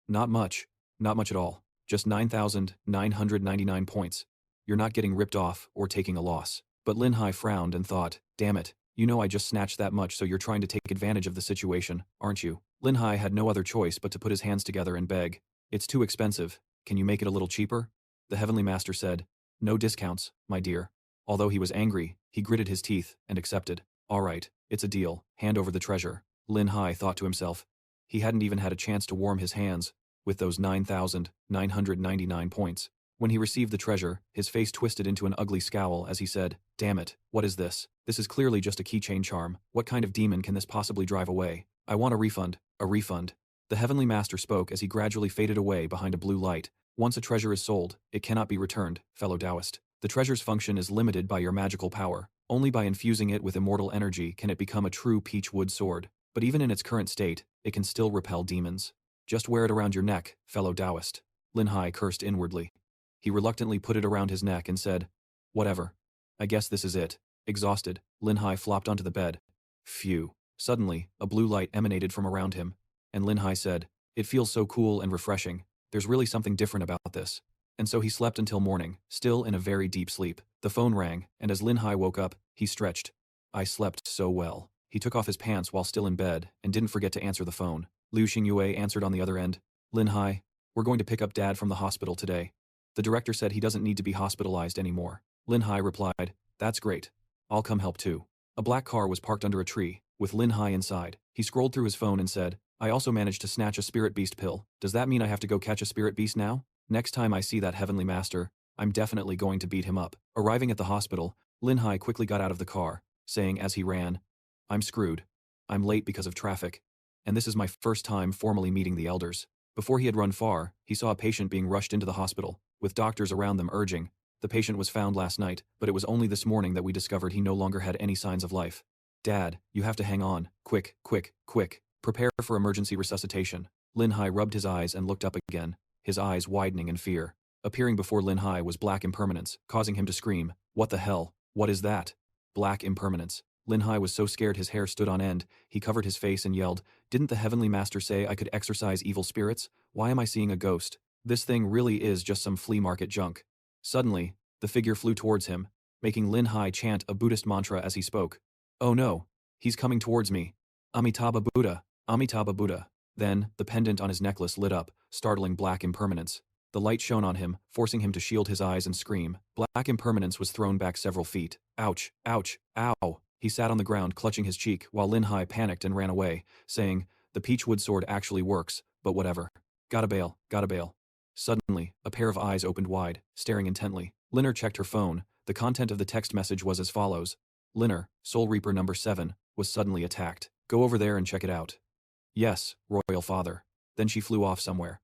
[SPEAKER 1] Not much at all. Just 9,999 points. You're not getting ripped off or taking a loss." But Lin Hai frowned and thought, "Damn it, you know I just snatched that much, so you're trying to take advantage of the situation, aren't you?" Lin Hai had no other choice but to put his hands together and beg, "It's too expensive. Can you make it a little cheaper?" The Heavenly Master said, "No discounts, my dear." Although he was angry, he gritted his teeth and accepted. "All right, it's a deal. Hand over the treasure." Lin Hai thought to himself. He hadn't even had a chance to warm his hands with those 9,999 points. When he received the treasure, his face twisted into an ugly scowl as he said, "Damn it, what is this? This is clearly just a keychain charm. What kind of demon can this possibly drive away? I want a refund, a refund." The Heavenly Master spoke as he gradually faded away behind a blue light. "Once a treasure is sold, it cannot be returned, fellow Taoist. The treasure's function is limited by your magical power. Only by infusing it with immortal energy can it become a true peach wood sword. But even in its current state, it can still repel demons. Just wear it around your neck, fellow Taoist." Lin Hai cursed inwardly. He reluctantly put it around his neck and said, "Whatever. I guess this is it." Exhausted, Lin Hai flopped onto the bed. Phew. Suddenly, a blue light emanated from around him, and Lin Hai said, "It feels so cool and refreshing. There's really something different about this." And so he slept until morning, still in a very deep sleep. The phone rang, and as Lin Hai woke up, he stretched. "I slept so well." He took off his pants while still in bed, and didn't forget to answer the phone. Liu Xingyue answered on the other end. "Lin Hai, we're going to pick up Dad from the hospital today. The director said he doesn't need to be hospitalized anymore." Lin Hai replied, "That's great. I'll come help too." A black car was parked under a tree, with Lin Hai inside. He scrolled through his phone and said, "I also managed to snatch a spirit beast pill. Does that mean I have to go catch a spirit beast now? Next time I see that Heavenly Master, I'm definitely going to beat him up." Arriving at the hospital, Lin Hai quickly got out of the car, saying as he ran, "I'm screwed. I'm late because of traffic. And this is my first time formally meeting the elders." Before he had run far, he saw a patient being rushed into the hospital, with doctors around them urging, "The patient was found last night, but it was only this morning that we discovered he no longer had any signs of life. Dad, you have to hang on. Quick, quick, quick. Prepare for emergency resuscitation." Lin Hai rubbed his eyes and looked up again, his eyes widening in fear. Appearing before Lin Hai was black impermanence, causing him to scream, "What the hell? What is that?" Black impermanence. Lin Hai was so scared his hair stood on end, he covered his face and yelled, "Didn't the Heavenly Master say I could exorcise evil spirits? Why am I seeing a ghost? This thing really is just some flea market junk." Suddenly, the figure flew towards him, making Lin Hai chant a Buddhist mantra as he spoke. "Oh no, he's coming towards me. Amitabha Buddha, Amitabha Buddha." Then, the pendant on his necklace lit up, startling black impermanence. The light shone on him, forcing him to shield his eyes and scream. Black impermanence was thrown back several feet. "Ouch, ouch, ow." He sat on the ground clutching his cheek while Lin Hai panicked and ran away, saying, "The peachwood sword actually works, but whatever." Gotta bail, gotta bail. Suddenly, a pair of eyes opened wide, staring intently. Linner checked her phone. The content of the text message was as follows. Linner, Soul Reaper number 7, was suddenly attacked. Go over there and check it out. Yes, Royal Father. Then she flew off somewhere.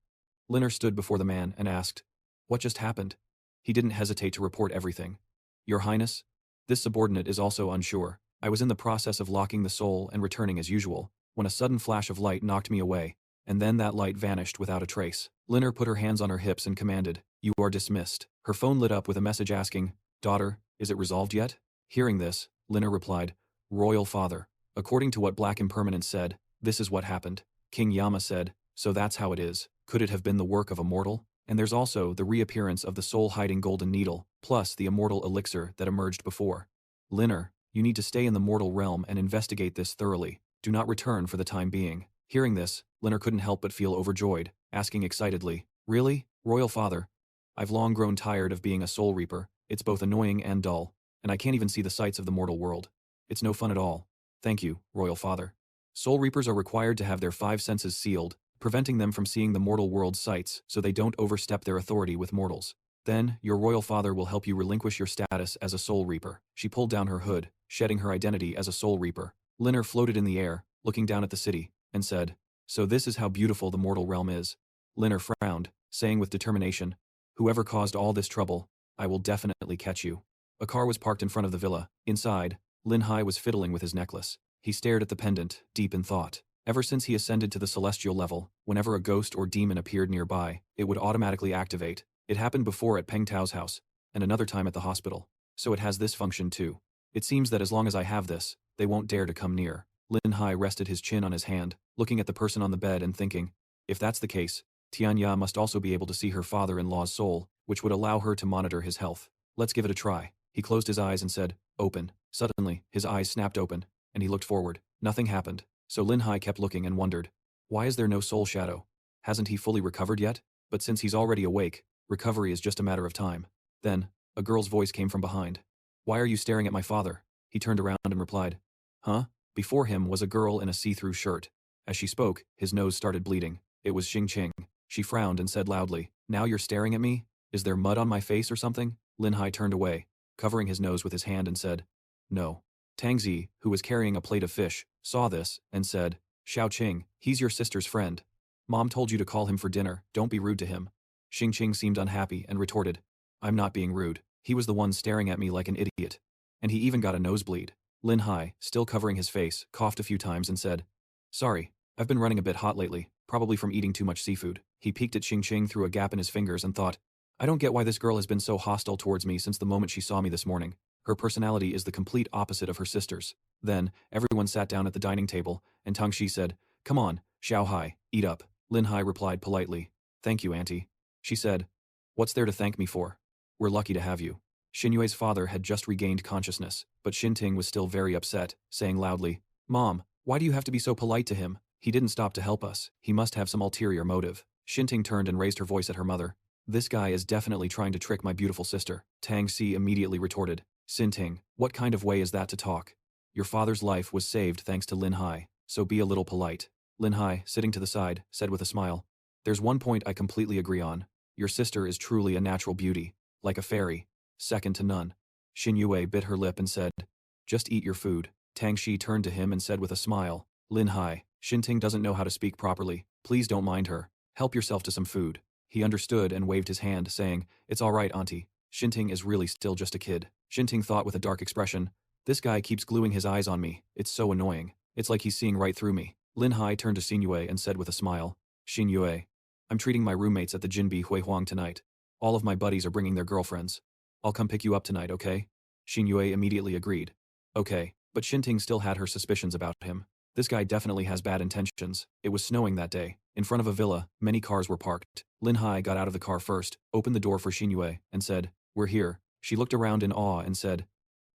[SPEAKER 1] Linner stood before the man and asked, what just happened? He didn't hesitate to report everything. Your Highness? This subordinate is also unsure. I was in the process of locking the soul and returning as usual, when a sudden flash of light knocked me away, and then that light vanished without a trace. Linner put her hands on her hips and commanded, you are dismissed. Her phone lit up with a message asking, daughter, is it resolved yet? Hearing this, Linner replied, Royal Father. According to what Black Impermanence said, this is what happened. King Yama said, so that's how it is. Could it have been the work of a mortal? And there's also the reappearance of the soul-hiding golden needle, plus the immortal elixir that emerged before. Linner, you need to stay in the mortal realm and investigate this thoroughly. Do not return for the time being. Hearing this, Linner couldn't help but feel overjoyed, asking excitedly, really, Royal Father? I've long grown tired of being a soul reaper. It's both annoying and dull, and I can't even see the sights of the mortal world. It's no fun at all. Thank you, Royal Father. Soul reapers are required to have their 5 senses sealed, preventing them from seeing the mortal world's sights so they don't overstep their authority with mortals. Then, your Royal Father will help you relinquish your status as a soul reaper. She pulled down her hood, shedding her identity as a soul reaper. Linner floated in the air, looking down at the city, and said, so this is how beautiful the mortal realm is. Linner frowned, saying with determination, whoever caused all this trouble, I will definitely catch you. A car was parked in front of the villa. Inside, Lin Hai was fiddling with his necklace. He stared at the pendant, deep in thought. Ever since he ascended to the celestial level, whenever a ghost or demon appeared nearby, it would automatically activate. It happened before at Peng Tao's house, and another time at the hospital. So it has this function too. It seems that as long as I have this, they won't dare to come near. Lin Hai rested his chin on his hand, looking at the person on the bed and thinking, if that's the case, Tianya must also be able to see her father-in-law's soul, which would allow her to monitor his health. Let's give it a try. He closed his eyes and said, open. Suddenly, his eyes snapped open, and he looked forward. Nothing happened. So Lin Hai kept looking and wondered, why is there no soul shadow? Hasn't he fully recovered yet? But since he's already awake, recovery is just a matter of time. Then, a girl's voice came from behind. Why are you staring at my father? He turned around and replied, huh? Before him was a girl in a see-through shirt. As she spoke, his nose started bleeding. It was Xing Qing. She frowned and said loudly, now you're staring at me? Is there mud on my face or something? Lin Hai turned away, covering his nose with his hand and said, no. Tang Zi, who was carrying a plate of fish, saw this and said, Xiao Qing, he's your sister's friend. Mom told you to call him for dinner, don't be rude to him. Xing Qing seemed unhappy and retorted, I'm not being rude. He was the one staring at me like an idiot. And he even got a nosebleed. Lin Hai, still covering his face, coughed a few times and said, sorry, I've been running a bit hot lately, probably from eating too much seafood. He peeked at Xing Qing through a gap in his fingers and thought, I don't get why this girl has been so hostile towards me since the moment she saw me this morning. Her personality is the complete opposite of her sister's. Then, everyone sat down at the dining table, and Tang Shi said, come on, Xiao Hai, eat up. Lin Hai replied politely, thank you, auntie. She said, what's there to thank me for? We're lucky to have you. Xinyue's father had just regained consciousness, but Xinting was still very upset, saying loudly, Mom, why do you have to be so polite to him? He didn't stop to help us. He must have some ulterior motive. Xinting turned and raised her voice at her mother. This guy is definitely trying to trick my beautiful sister. Tang Si immediately retorted, Xinting, what kind of way is that to talk? Your father's life was saved thanks to Lin Hai, so be a little polite. Lin Hai, sitting to the side, said with a smile, there's one point I completely agree on. Your sister is truly a natural beauty, like a fairy, second to none. Xinyue bit her lip and said, just eat your food. Tang Shi turned to him and said with a smile, Lin Hai, Xinting doesn't know how to speak properly. Please don't mind her. Help yourself to some food. He understood and waved his hand, saying, it's all right, auntie. Xinting is really still just a kid. Xinting thought with a dark expression, this guy keeps gluing his eyes on me. It's so annoying. It's like he's seeing right through me. Lin Hai turned to Xinyue and said with a smile, Xinyue, I'm treating my roommates at the Jinbi Huihuang tonight. All of my buddies are bringing their girlfriends. I'll come pick you up tonight, okay? Xinyue immediately agreed. Okay, but Xinting still had her suspicions about him. This guy definitely has bad intentions. It was snowing that day. In front of a villa, many cars were parked. Lin Hai got out of the car first, opened the door for Xinyue, and said, we're here. She looked around in awe and said,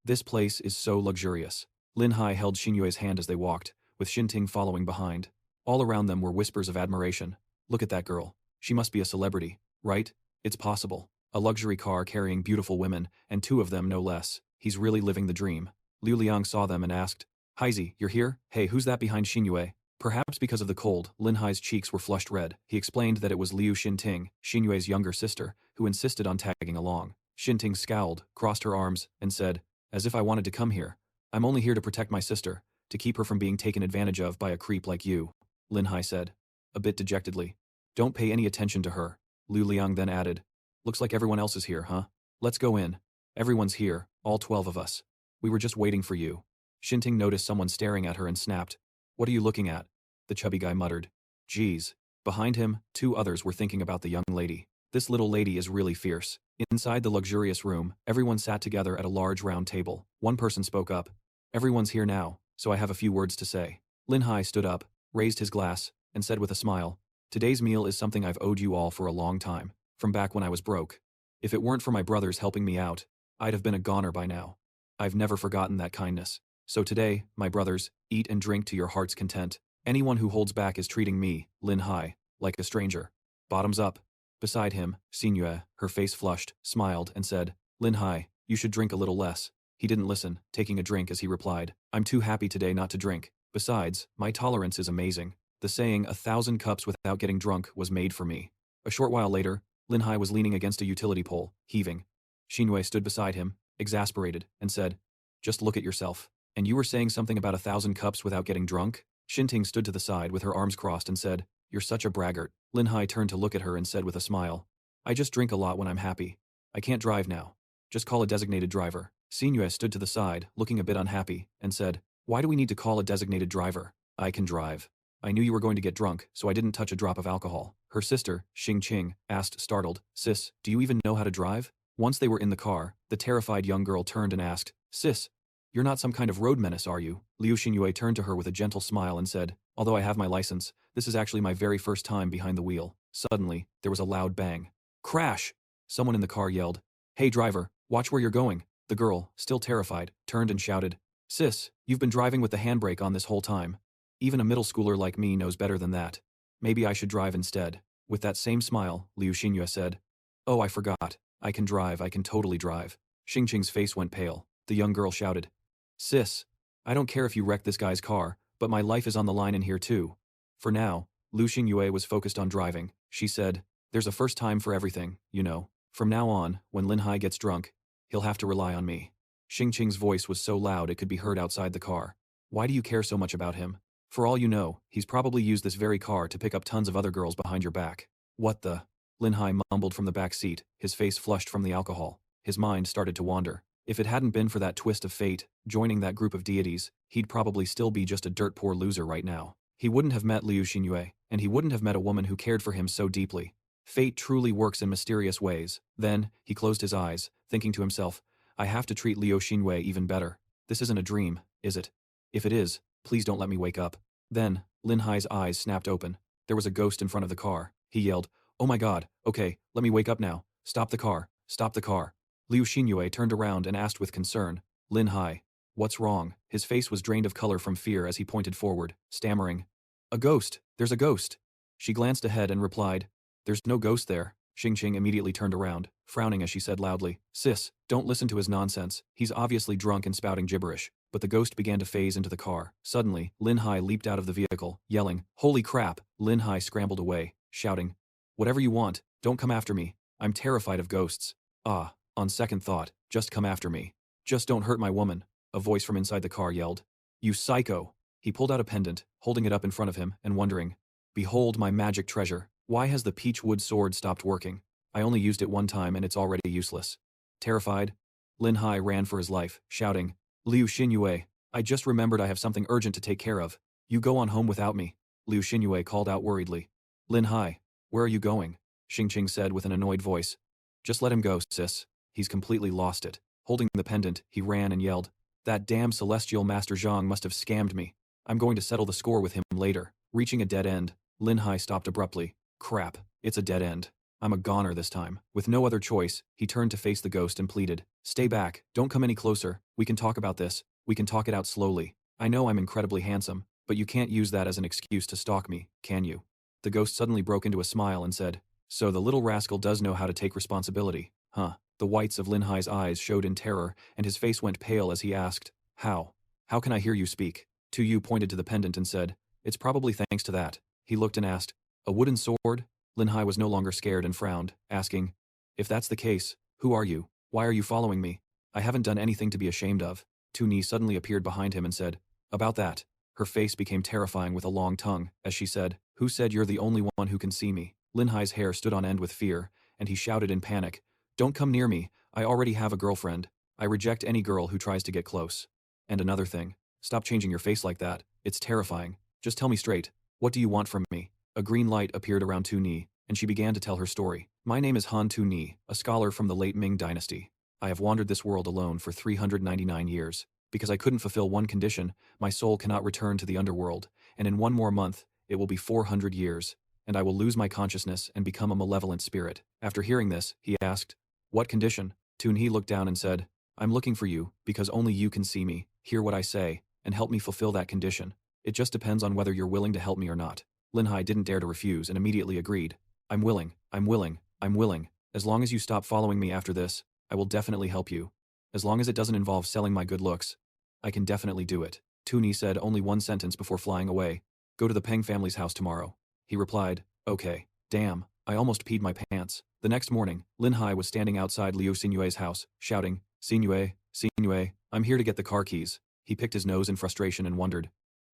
[SPEAKER 1] this place is so luxurious. Lin Hai held Xinyue's hand as they walked, with Xinting following behind. All around them were whispers of admiration. Look at that girl. She must be a celebrity, right? It's possible. A luxury car carrying beautiful women, and 2 of them no less. He's really living the dream. Liu Liang saw them and asked, Haizi, you're here? Hey, who's that behind Xinyue? Perhaps because of the cold, Lin Hai's cheeks were flushed red. He explained that it was Liu Xinting, Xinyue's younger sister, who insisted on tagging along. Xinting scowled, crossed her arms, and said, "As if I wanted to come here. I'm only here to protect my sister, to keep her from being taken advantage of by a creep like you," Lin Hai said, a bit dejectedly. "Don't pay any attention to her," Liu Liang then added. "Looks like everyone else is here, huh? Let's go in. Everyone's here, all 12 of us. We were just waiting for you." Xinting noticed someone staring at her and snapped. "What are you looking at?" The chubby guy muttered. "Geez." Behind him, 2 others were thinking about the young lady. This little lady is really fierce. Inside the luxurious room, everyone sat together at a large round table. One person spoke up. "Everyone's here now, so I have a few words to say." Lin Hai stood up, raised his glass, and said with a smile, "Today's meal is something I've owed you all for a long time, from back when I was broke. If it weren't for my brothers helping me out, I'd have been a goner by now. I've never forgotten that kindness. So today, my brothers, eat and drink to your heart's content. Anyone who holds back is treating me, Lin Hai, like a stranger. Bottoms up." Beside him, Xinyue, her face flushed, smiled, and said, "Lin Hai, you should drink a little less." He didn't listen, taking a drink as he replied, "I'm too happy today not to drink. Besides, my tolerance is amazing. The saying 1,000 cups without getting drunk was made for me." A short while later, Lin Hai was leaning against a utility pole, heaving. Xinyue stood beside him, exasperated, and said, "Just look at yourself. And you were saying something about 1,000 cups without getting drunk?" Xinting stood to the side with her arms crossed and said, "You're such a braggart." Lin Hai turned to look at her and said with a smile, "I just drink a lot when I'm happy. I can't drive now. Just call a designated driver." Xinyue stood to the side, looking a bit unhappy, and said, "Why do we need to call a designated driver? I can drive. I knew you were going to get drunk, so I didn't touch a drop of alcohol." Her sister, Xing Qing, asked startled, "Sis, do you even know how to drive?" Once they were in the car, the terrified young girl turned and asked, "Sis, you're not some kind of road menace, are you?" Liu Xinyue turned to her with a gentle smile and said, "Although I have my license, this is actually my very first time behind the wheel." Suddenly, there was a loud bang. "Crash!" Someone in the car yelled. "Hey driver, watch where you're going." The girl, still terrified, turned and shouted, "Sis, you've been driving with the handbrake on this whole time. Even a middle schooler like me knows better than that. Maybe I should drive instead." With that same smile, Liu Xinyue said, "Oh, I forgot. I can drive, I can totally drive." Xingqing's face went pale. The young girl shouted, "Sis, I don't care if you wreck this guy's car, but my life is on the line in here too." For now, Liu Xingyue was focused on driving. She said, "There's a first time for everything, you know. From now on, when Lin Hai gets drunk, he'll have to rely on me." Xingqing's voice was so loud it could be heard outside the car. "Why do you care so much about him? For all you know, he's probably used this very car to pick up tons of other girls behind your back." "What the?" Lin Hai mumbled from the back seat, his face flushed from the alcohol. His mind started to wander. If it hadn't been for that twist of fate, joining that group of deities, he'd probably still be just a dirt-poor loser right now. He wouldn't have met Liu Xingyue, and he wouldn't have met a woman who cared for him so deeply. Fate truly works in mysterious ways. Then, he closed his eyes, thinking to himself, "I have to treat Liu Xingyue even better. This isn't a dream, is it? If it is, please don't let me wake up." Then, Lin Hai's eyes snapped open. There was a ghost in front of the car. He yelled, "Oh my god, okay, let me wake up now. Stop the car, stop the car." Liu Xingyue turned around and asked with concern, "Lin Hai, what's wrong?" His face was drained of color from fear as he pointed forward, stammering, "A ghost, there's a ghost." She glanced ahead and replied, "There's no ghost there." Xingqing immediately turned around, frowning as she said loudly, "Sis, don't listen to his nonsense. He's obviously drunk and spouting gibberish." But the ghost began to phase into the car. Suddenly, Lin Hai leaped out of the vehicle, yelling, "Holy crap!" Lin Hai scrambled away, shouting, "Whatever you want, don't come after me. I'm terrified of ghosts." "Ah, on second thought, just come after me. Just don't hurt my woman," a voice from inside the car yelled. "You psycho!" He pulled out a pendant, holding it up in front of him, and wondering, "Behold my magic treasure. Why has the peach wood sword stopped working? I only used it one time and it's already useless." Terrified, Lin Hai ran for his life, shouting, "Liu Xingyue, I just remembered I have something urgent to take care of. You go on home without me." Liu Xingyue called out worriedly. "Lin Hai, where are you going?" Xingqing said with an annoyed voice. "Just let him go, sis. He's completely lost it." Holding the pendant, he ran and yelled, "That damn celestial Master Zhang must have scammed me. I'm going to settle the score with him later." Reaching a dead end, Lin Hai stopped abruptly. "Crap, it's a dead end. I'm a goner this time." With no other choice, he turned to face the ghost and pleaded, "Stay back, don't come any closer. We can talk about this. We can talk it out slowly. I know I'm incredibly handsome, but you can't use that as an excuse to stalk me, can you?" The ghost suddenly broke into a smile and said, "So the little rascal does know how to take responsibility, huh?" The whites of Lin Hai's eyes showed in terror, and his face went pale as he asked, "How? How can I hear you speak?" Tu Yu pointed to the pendant and said, It's probably thanks to that. He looked and asked, a wooden sword? Lin Hai was no longer scared and frowned, asking, if that's the case, who are you? Why are you following me? I haven't done anything to be ashamed of. Tu Ni suddenly appeared behind him and said, about that. Her face became terrifying with a long tongue, as she said, who said you're the only one who can see me? Lin Hai's hair stood on end with fear, and he shouted in panic, don't come near me, I already have a girlfriend. I reject any girl who tries to get close. And another thing, stop changing your face like that, it's terrifying. Just tell me straight, what do you want from me? A green light appeared around Tu Ni, and she began to tell her story. My name is Han Tu Ni, a scholar from the late Ming dynasty. I have wandered this world alone for 399 years. Because I couldn't fulfill one condition, my soul cannot return to the underworld, and in one more month, it will be 400 years, and I will lose my consciousness and become a malevolent spirit. After hearing this, he asked, what condition? Tu Ni looked down and said, I'm looking for you, because only you can see me, hear what I say, and help me fulfill that condition. It just depends on whether you're willing to help me or not. Lin Hai didn't dare to refuse and immediately agreed. I'm willing, I'm willing, I'm willing. As long as you stop following me after this, I will definitely help you. As long as it doesn't involve selling my good looks, I can definitely do it. Tu Ni said only one sentence before flying away. Go to the Peng family's house tomorrow. He replied, okay. Damn, I almost peed my pants. The next morning, Lin Hai was standing outside Liu Xinyue's house, shouting, Xinyue, Xinyue, I'm here to get the car keys. He picked his nose in frustration and wondered.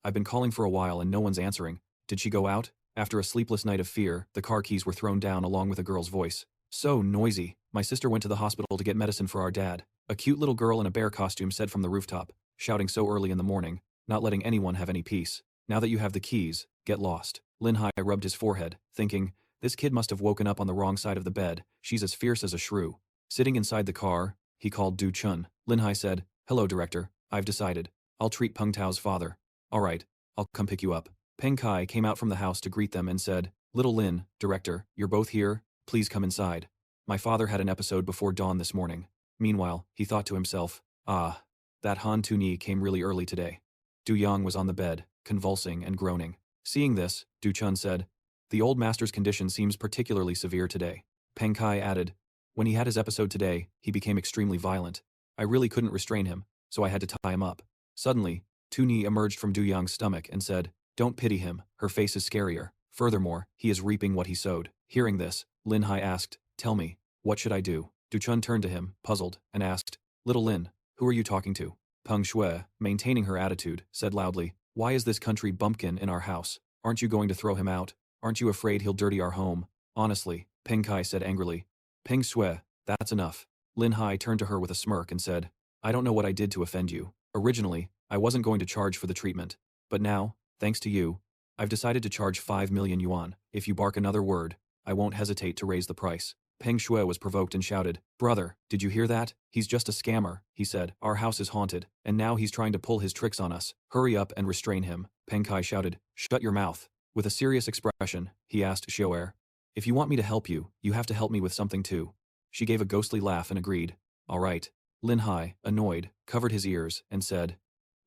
[SPEAKER 1] I've been calling for a while and no one's answering. Did she go out? After a sleepless night of fear, the car keys were thrown down along with a girl's voice. So noisy. My sister went to the hospital to get medicine for our dad. A cute little girl in a bear costume said from the rooftop, shouting so early in the morning, not letting anyone have any peace. Now that you have the keys, get lost. Lin Hai rubbed his forehead, thinking, this kid must have woken up on the wrong side of the bed. She's as fierce as a shrew. Sitting inside the car, he called Du Chun. Lin Hai said, hello director, I've decided. I'll treat Peng Tao's father. Alright, I'll come pick you up. Peng Kai came out from the house to greet them and said, little Lin, director, you're both here, please come inside. My father had an episode before dawn this morning. Meanwhile, he thought to himself, that Han Tu Ni came really early today. Du Yang was on the bed, convulsing and groaning. Seeing this, Du Chun said, the old master's condition seems particularly severe today. Peng Kai added, when he had his episode today, he became extremely violent. I really couldn't restrain him, so I had to tie him up. Suddenly, Tu Ni emerged from Du Yang's stomach and said, don't pity him, her face is scarier. Furthermore, he is reaping what he sowed. Hearing this, Lin Hai asked, tell me, what should I do? Du Chun turned to him, puzzled, and asked, little Lin, who are you talking to? Peng Shui, maintaining her attitude, said loudly, why is this country bumpkin in our house? Aren't you going to throw him out? Aren't you afraid he'll dirty our home? Honestly, Peng Kai said angrily. Peng Shui, that's enough. Lin Hai turned to her with a smirk and said, I don't know what I did to offend you. Originally, I wasn't going to charge for the treatment. But now, thanks to you, I've decided to charge 5 million yuan. If you bark another word, I won't hesitate to raise the price. Peng Shui was provoked and shouted, brother, did you hear that? He's just a scammer, he said. Our house is haunted, and now he's trying to pull his tricks on us. Hurry up and restrain him. Peng Kai shouted, shut your mouth. With a serious expression, he asked Xiu'er, if you want me to help you, you have to help me with something too. She gave a ghostly laugh and agreed. All right. Lin Hai, annoyed, covered his ears and said,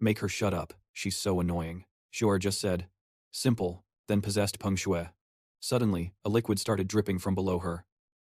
[SPEAKER 1] make her shut up, she's so annoying. Xiu'er just said, simple, then possessed Peng Shui. Suddenly, a liquid started dripping from below her.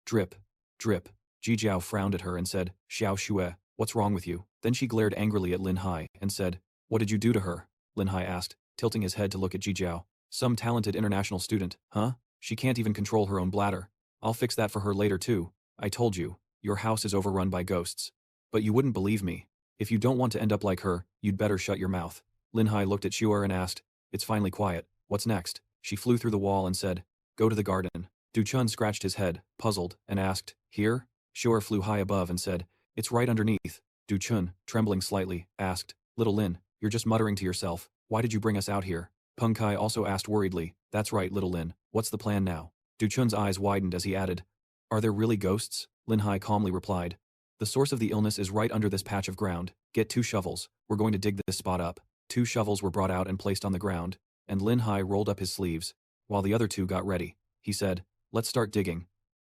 [SPEAKER 1] Drip, drip. Ji Jiao frowned at her and said, Xiao Shui, what's wrong with you? Then she glared angrily at Lin Hai and said, what did you do to her? Lin Hai asked, tilting his head to look at Ji Jiao. Some talented international student, huh? She can't even control her own bladder. I'll fix that for her later too. I told you, your house is overrun by ghosts. But you wouldn't believe me. If you don't want to end up like her, you'd better shut your mouth. Lin Hai looked at Xiu'er and asked, it's finally quiet. What's next? She flew through the wall and said, go to the garden. Du Chun scratched his head, puzzled, and asked, here? Xiu'er flew high above and said, it's right underneath. Du Chun, trembling slightly, asked, little Lin, you're just muttering to yourself. Why did you bring us out here? Peng Kai also asked worriedly, that's right little Lin, what's the plan now? Du Chun's eyes widened as he added, are there really ghosts? Lin Hai calmly replied, the source of the illness is right under this patch of ground. Get 2 shovels, we're going to dig this spot up. 2 shovels were brought out and placed on the ground, and Lin Hai rolled up his sleeves, while the other 2 got ready. He said, let's start digging.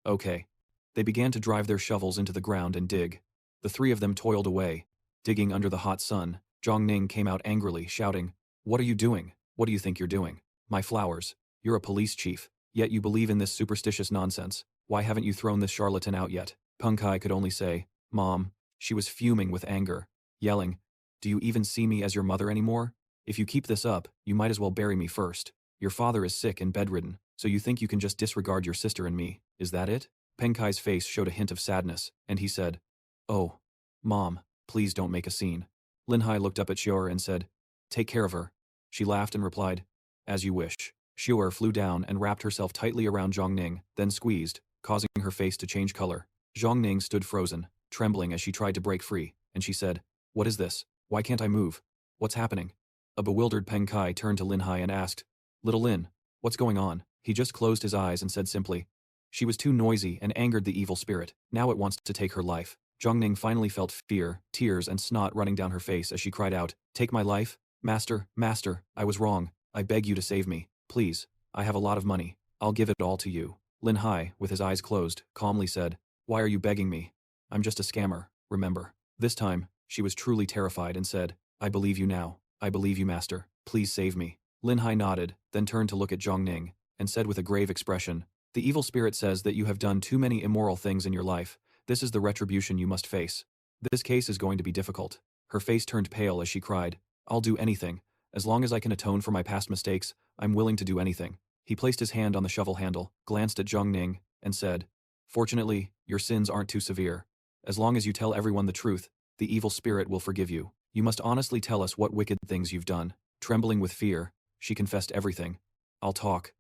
[SPEAKER 1] Okay. They began to drive their shovels into the ground and dig. The 3 of them toiled away, digging under the hot sun. Zhang Ning came out angrily, shouting, what are you doing? What do you think you're doing? My flowers. You're a police chief, yet you believe in this superstitious nonsense. Why haven't you thrown this charlatan out yet? Peng Kai could only say, Mom. She was fuming with anger, yelling, do you even see me as your mother anymore? If you keep this up, you might as well bury me first. Your father is sick and bedridden, so you think you can just disregard your sister and me, is that it? Peng Kai's face showed a hint of sadness, and he said, "Oh, Mom, please don't make a scene." Lin Hai looked up at Xiu'er and said, "Take care of her." She laughed and replied, "As you wish." Xiu'er flew down and wrapped herself tightly around Zhongning, then squeezed, causing her face to change color. Zhongning stood frozen, trembling as she tried to break free, and she said, "What is this? Why can't I move? What's happening?" A bewildered Peng Kai turned to Lin Hai and asked, "Little Lin, what's going on?" He just closed his eyes and said simply, "She was too noisy and angered the evil spirit. Now it wants to take her life." Zhongning finally felt fear, tears and snot running down her face as she cried out, "Take my life? Master, master, I was wrong. I beg you to save me. Please. I have a lot of money. I'll give it all to you." Lin Hai, with his eyes closed, calmly said, "Why are you begging me? I'm just a scammer, remember." This time, she was truly terrified and said, "I believe you now. I believe you, master. Please save me." Lin Hai nodded, then turned to look at Zhongning, and said with a grave expression, "The evil spirit says that you have done too many immoral things in your life. This is the retribution you must face. This case is going to be difficult." Her face turned pale as she cried, "I'll do anything. As long as I can atone for my past mistakes, I'm willing to do anything." He placed his hand on the shovel handle, glanced at Zhongning, and said, "Fortunately, your sins aren't too severe. As long as you tell everyone the truth, the evil spirit will forgive you. You must honestly tell us what wicked things you've done." Trembling with fear, she confessed everything. I'll talk.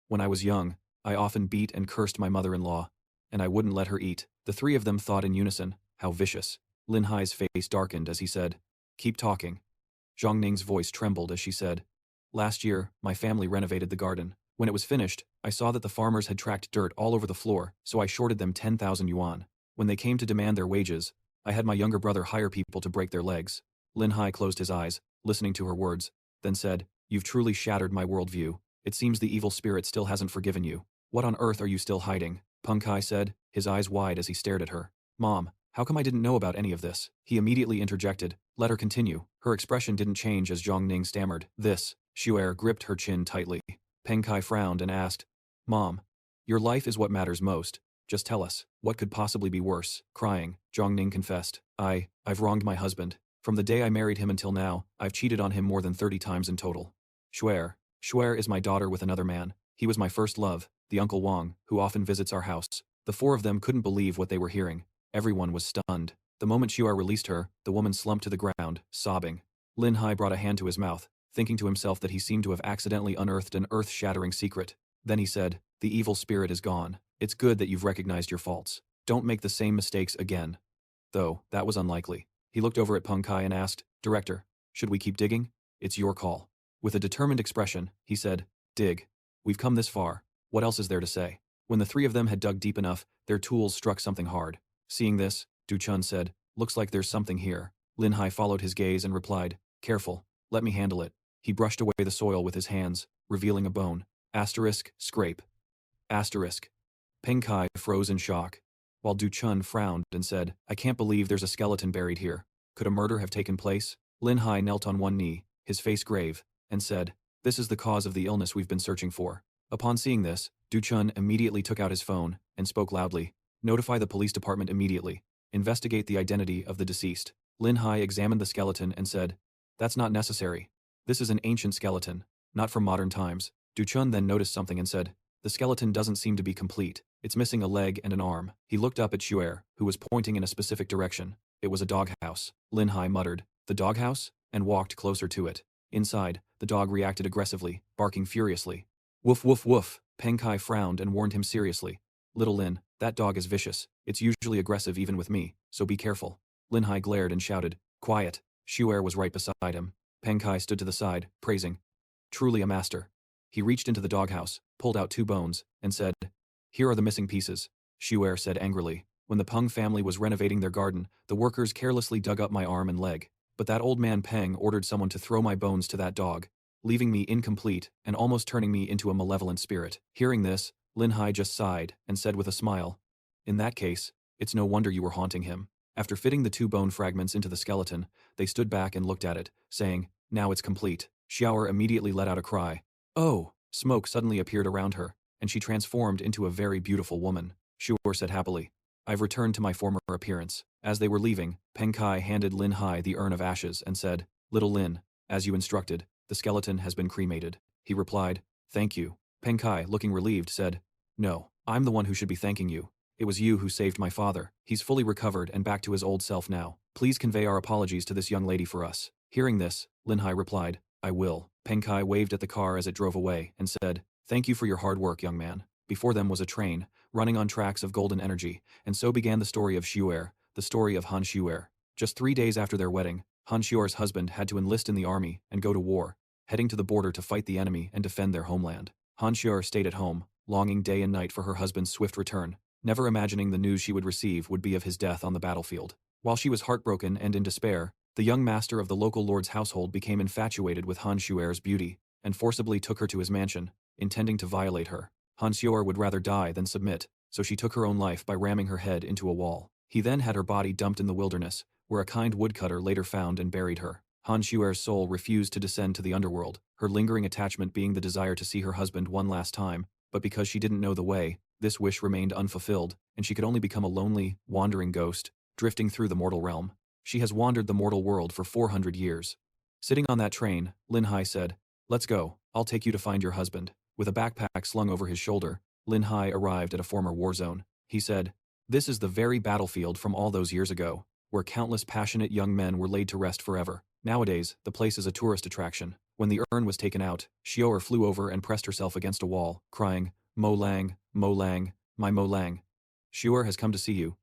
[SPEAKER 1] When I was young, I often beat and cursed my mother-in-law, and I wouldn't let her eat." The three of them thought in unison, "How vicious." Lin Hai's face darkened as he said, "Keep talking." Zhongning's voice trembled as she said, "Last year, my family renovated the garden. When it was finished, I saw that the farmers had tracked dirt all over the floor, so I shorted them 10,000 yuan. When they came to demand their wages, I had my younger brother hire people to break their legs." Lin Hai closed his eyes, listening to her words, then said, "You've truly shattered my worldview. It seems the evil spirit still hasn't forgiven you. What on earth are you still hiding?" Peng Kai said, his eyes wide as he stared at her. "Mom, how come I didn't know about any of this?" He immediately interjected, "Let her continue." Her expression didn't change as Zhongning stammered, "This." Xiu'er gripped her chin tightly. Peng Kai frowned and asked, "Mom, your life is what matters most. Just tell us, what could possibly be worse?" Crying, Zhongning confessed, I've wronged my husband. From the day I married him until now, I've cheated on him more than 30 times in total. Xiu'er is my daughter with another man. He was my first love, the Uncle Wang, who often visits our house." The four of them couldn't believe what they were hearing. Everyone was stunned. The moment Xiu'er released her, the woman slumped to the ground, sobbing. Lin Hai brought a hand to his mouth, thinking to himself that he seemed to have accidentally unearthed an earth-shattering secret. Then he said, "The evil spirit is gone. It's good that you've recognized your faults. Don't make the same mistakes again." Though, that was unlikely. He looked over at Peng Kai and asked, "Director, should we keep digging? It's your call." With a determined expression, he said, "Dig. We've come this far. What else is there to say?" When the three of them had dug deep enough, their tools struck something hard. Seeing this, Du Chun said, "Looks like there's something here." Lin Hai followed his gaze and replied, "Careful. Let me handle it." He brushed away the soil with his hands, revealing a bone. Scrape. Peng Kai froze in shock, while Du Chun frowned and said, "I can't believe there's a skeleton buried here. Could a murder have taken place?" Lin Hai knelt on one knee, his face grave, and said, "This is the cause of the illness we've been searching for." Upon seeing this, Du Chun immediately took out his phone and spoke loudly, "Notify the police department immediately. Investigate the identity of the deceased." Lin Hai examined the skeleton and said, "That's not necessary. This is an ancient skeleton, not from modern times." Du Chun then noticed something and said, "The skeleton doesn't seem to be complete. It's missing a leg and an arm." He looked up at Xiu'er, who was pointing in a specific direction. It was a doghouse. Lin Hai muttered, "The doghouse?" and walked closer to it. Inside, the dog reacted aggressively, barking furiously. "Woof woof woof." Peng Kai frowned and warned him seriously, "Little Lin, that dog is vicious. It's usually aggressive even with me, so be careful." Lin Hai glared and shouted, "Quiet." Xiu'er was right beside him. Peng Kai stood to the side, praising, "Truly a master." He reached into the doghouse, pulled out 2 bones, and said, "Here are the missing pieces." Xiu'er said angrily, "When the Peng family was renovating their garden, the workers carelessly dug up my arm and leg. But that old man Peng ordered someone to throw my bones to that dog, leaving me incomplete and almost turning me into a malevolent spirit." Hearing this, Lin Hai just sighed and said with a smile, "In that case, it's no wonder you were haunting him." After fitting the 2 bone fragments into the skeleton, they stood back and looked at it, saying, "Now it's complete." Xiaoer immediately let out a cry. "Oh!" Smoke suddenly appeared around her, and she transformed into a very beautiful woman. Xiu'er said happily, "I've returned to my former appearance." As they were leaving, Peng Kai handed Lin Hai the urn of ashes and said, "Little Lin, As you instructed, the skeleton has been cremated. He replied, thank you. Peng Kai, looking relieved, said, no, I'm the one who should be thanking you. It was you who saved my father. He's fully recovered and back to his old self now. Please convey our apologies to this young lady for us. Hearing this, Lin Hai replied, I will. Peng Kai waved at the car as it drove away and said, thank you for your hard work, young man. Before them was a train, running on tracks of golden energy, and so began the story of Xuer, the story of Han Xuer. Just 3 days after their wedding, Han Xuer's husband had to enlist in the army and go to war, heading to the border to fight the enemy and defend their homeland. Han Xuer stayed at home, longing day and night for her husband's swift return, never imagining the news she would receive would be of his death on the battlefield. While she was heartbroken and in despair, the young master of the local lord's household became infatuated with Han Xuer's beauty, and forcibly took her to his mansion, intending to violate her. Han Xuer would rather die than submit, so she took her own life by ramming her head into a wall. He then had her body dumped in the wilderness, where a kind woodcutter later found and buried her. Han Xuer's soul refused to descend to the underworld, her lingering attachment being the desire to see her husband one last time, but because she didn't know the way, this wish remained unfulfilled, and she could only become a lonely, wandering ghost, drifting through the mortal realm. She has wandered the mortal world for 400 years. Sitting on that train, Lin Hai said, let's go, I'll take you to find your husband. With a backpack slung over his shoulder, Lin Hai arrived at a former war zone. He said, this is the very battlefield from all those years ago, where countless passionate young men were laid to rest forever. Nowadays, the place is a tourist attraction. When the urn was taken out, Xiaoer flew over and pressed herself against a wall, crying, Mo Lang, my Mo Lang. Xiaoer has come to see you.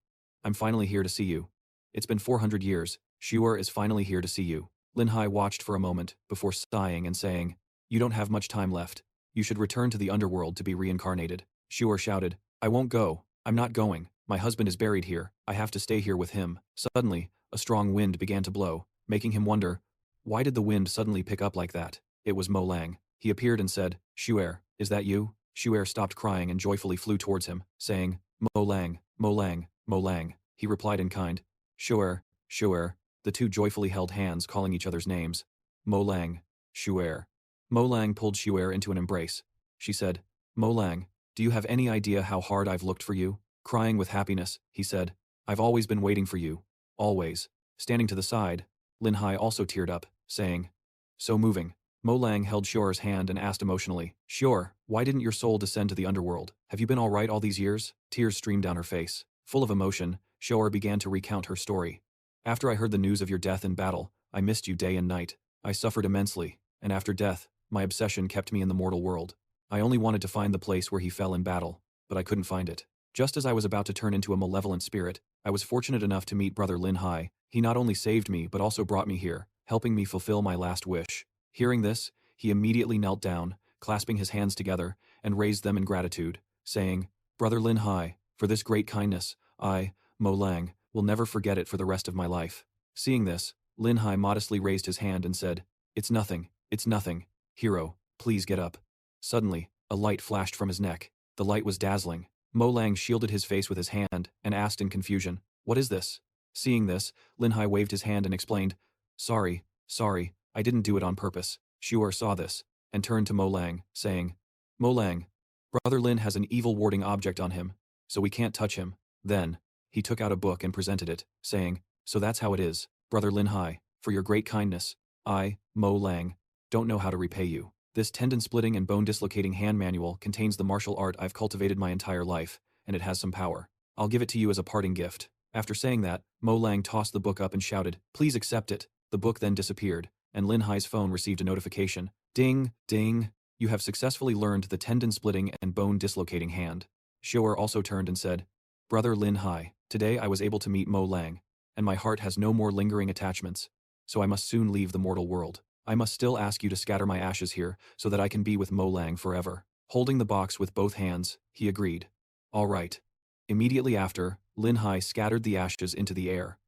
[SPEAKER 1] I'm finally here to see you. It's been 400 years, Xiaoer is finally here to see you. Lin Hai watched for a moment, before sighing and saying, you don't have much time left. You should return to the underworld to be reincarnated. Xiaoer shouted, I won't go, I'm not going. My husband is buried here, I have to stay here with him. Suddenly, a strong wind began to blow, making him wonder, why did the wind suddenly pick up like that? It was Mo Lang. He appeared and said, Xiaoer, is that you? Xiaoer stopped crying and joyfully flew towards him, saying, Mo Lang, Mo Lang, Mo Lang. He replied in kind, Xiaoer, Xiaoer. The two joyfully held hands, calling each other's names. Mo Lang, Xiaoer. Mo Lang pulled Xiaoer into an embrace. She said, Mo Lang, do you have any idea how hard I've looked for you? Crying with happiness, he said, I've always been waiting for you. Always. Standing to the side, Lin Hai also teared up, saying, so moving. Mo Lang held Xiaoer's hand and asked emotionally, Xiaoer, why didn't your soul descend to the underworld? Have you been all right all these years? Tears streamed down her face. Full of emotion, Xiaoer began to recount her story. After I heard the news of your death in battle, I missed you day and night. I suffered immensely, and after death, my obsession kept me in the mortal world. I only wanted to find the place where he fell in battle, but I couldn't find it. Just as I was about to turn into a malevolent spirit, I was fortunate enough to meet Brother Lin Hai. He not only saved me but also brought me here, helping me fulfill my last wish. Hearing this, he immediately knelt down, clasping his hands together, and raised them in gratitude, saying, Brother Lin Hai, for this great kindness, I, Mo Lang, will never forget it for the rest of my life. Seeing this, Lin Hai modestly raised his hand and said, it's nothing, hero, please get up. Suddenly, a light flashed from his neck. The light was dazzling. Mo Lang shielded his face with his hand and asked in confusion, what is this? Seeing this, Lin Hai waved his hand and explained, sorry, I didn't do it on purpose. Xiaoer saw this, and turned to Mo Lang, saying, Mo Lang, Brother Lin has an evil warding object on him, so we can't touch him. Then, he took out a book and presented it, saying, so that's how it is, Brother Lin Hai, for your great kindness, I, Mo Lang, don't know how to repay you. This tendon-splitting and bone-dislocating hand manual contains the martial art I've cultivated my entire life, and it has some power. I'll give it to you as a parting gift. After saying that, Mo Lang tossed the book up and shouted, please accept it. The book then disappeared, and Lin Hai's phone received a notification. Ding, ding, you have successfully learned the tendon-splitting and bone-dislocating hand. Xiaoer also turned and said, Brother Lin Hai, today I was able to meet Mo Lang, and my heart has no more lingering attachments, so I must soon leave the mortal world. I must still ask you to scatter my ashes here so that I can be with Mo Lang forever. Holding the box with both hands, he agreed. All right. Immediately after, Lin Hai scattered the ashes into the air.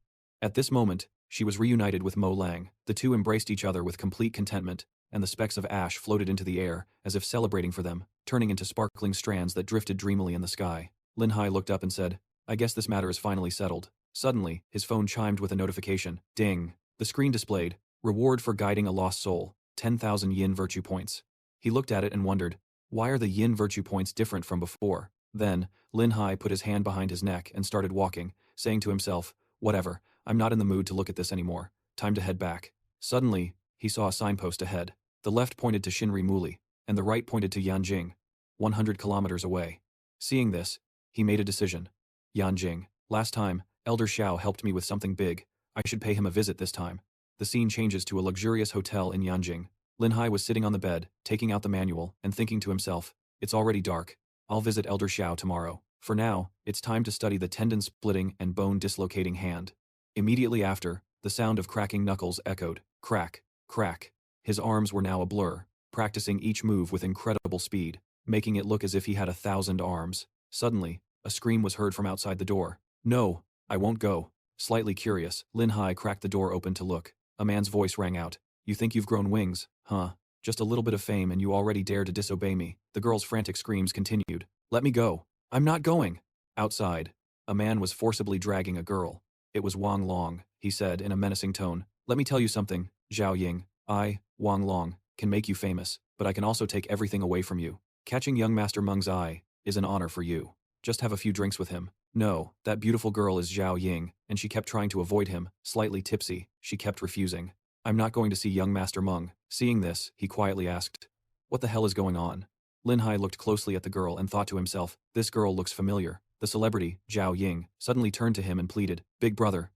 [SPEAKER 1] At this moment, she was reunited with Mo Lang. The two embraced each other with complete contentment, and the specks of ash floated into the air, as if celebrating for them, turning into sparkling strands that drifted dreamily in the sky. Lin Hai looked up and said, I guess this matter is finally settled. Suddenly, his phone chimed with a notification. Ding. The screen displayed, reward for guiding a lost soul, 10,000 yin virtue points. He looked at it and wondered, why are the yin virtue points different from before? Then, Lin Hai put his hand behind his neck and started walking, saying to himself, whatever, I'm not in the mood to look at this anymore, time to head back. Suddenly, he saw a signpost ahead. The left pointed to Shinri Muli, and the right pointed to Yanjing, 100 kilometers away. Seeing this, he made a decision. Yanjing, last time, Elder Xiao helped me with something big. I should pay him a visit this time. The scene changes to a luxurious hotel in Yanjing. Lin Hai was sitting on the bed, taking out the manual, and thinking to himself, it's already dark. I'll visit Elder Xiao tomorrow. For now, it's time to study the tendon-splitting and bone-dislocating hand. Immediately after, the sound of cracking knuckles echoed. Crack, crack. His arms were now a blur, practicing each move with incredible speed, making it look as if he had 1,000 arms. Suddenly, a scream was heard from outside the door. No, I won't go. Slightly curious, Lin Hai cracked the door open to look. A man's voice rang out. You think you've grown wings, huh? Just a little bit of fame and you already dare to disobey me. The girl's frantic screams continued. Let me go. I'm not going. Outside, a man was forcibly dragging a girl. It was Wang Long, he said in a menacing tone. Let me tell you something, Zhao Ying. I, Wang Long, can make you famous, but I can also take everything away from you. Catching young Master Meng's eye is an honor for you. Just have a few drinks with him. No, that beautiful girl is Zhao Ying, and she kept trying to avoid him, slightly tipsy. She kept refusing. I'm not going to see young Master Meng. Seeing this, he quietly asked, what the hell is going on? Lin Hai looked closely at the girl and thought to himself, this girl looks familiar. The celebrity, Zhao Ying, suddenly turned to him and pleaded, big brother,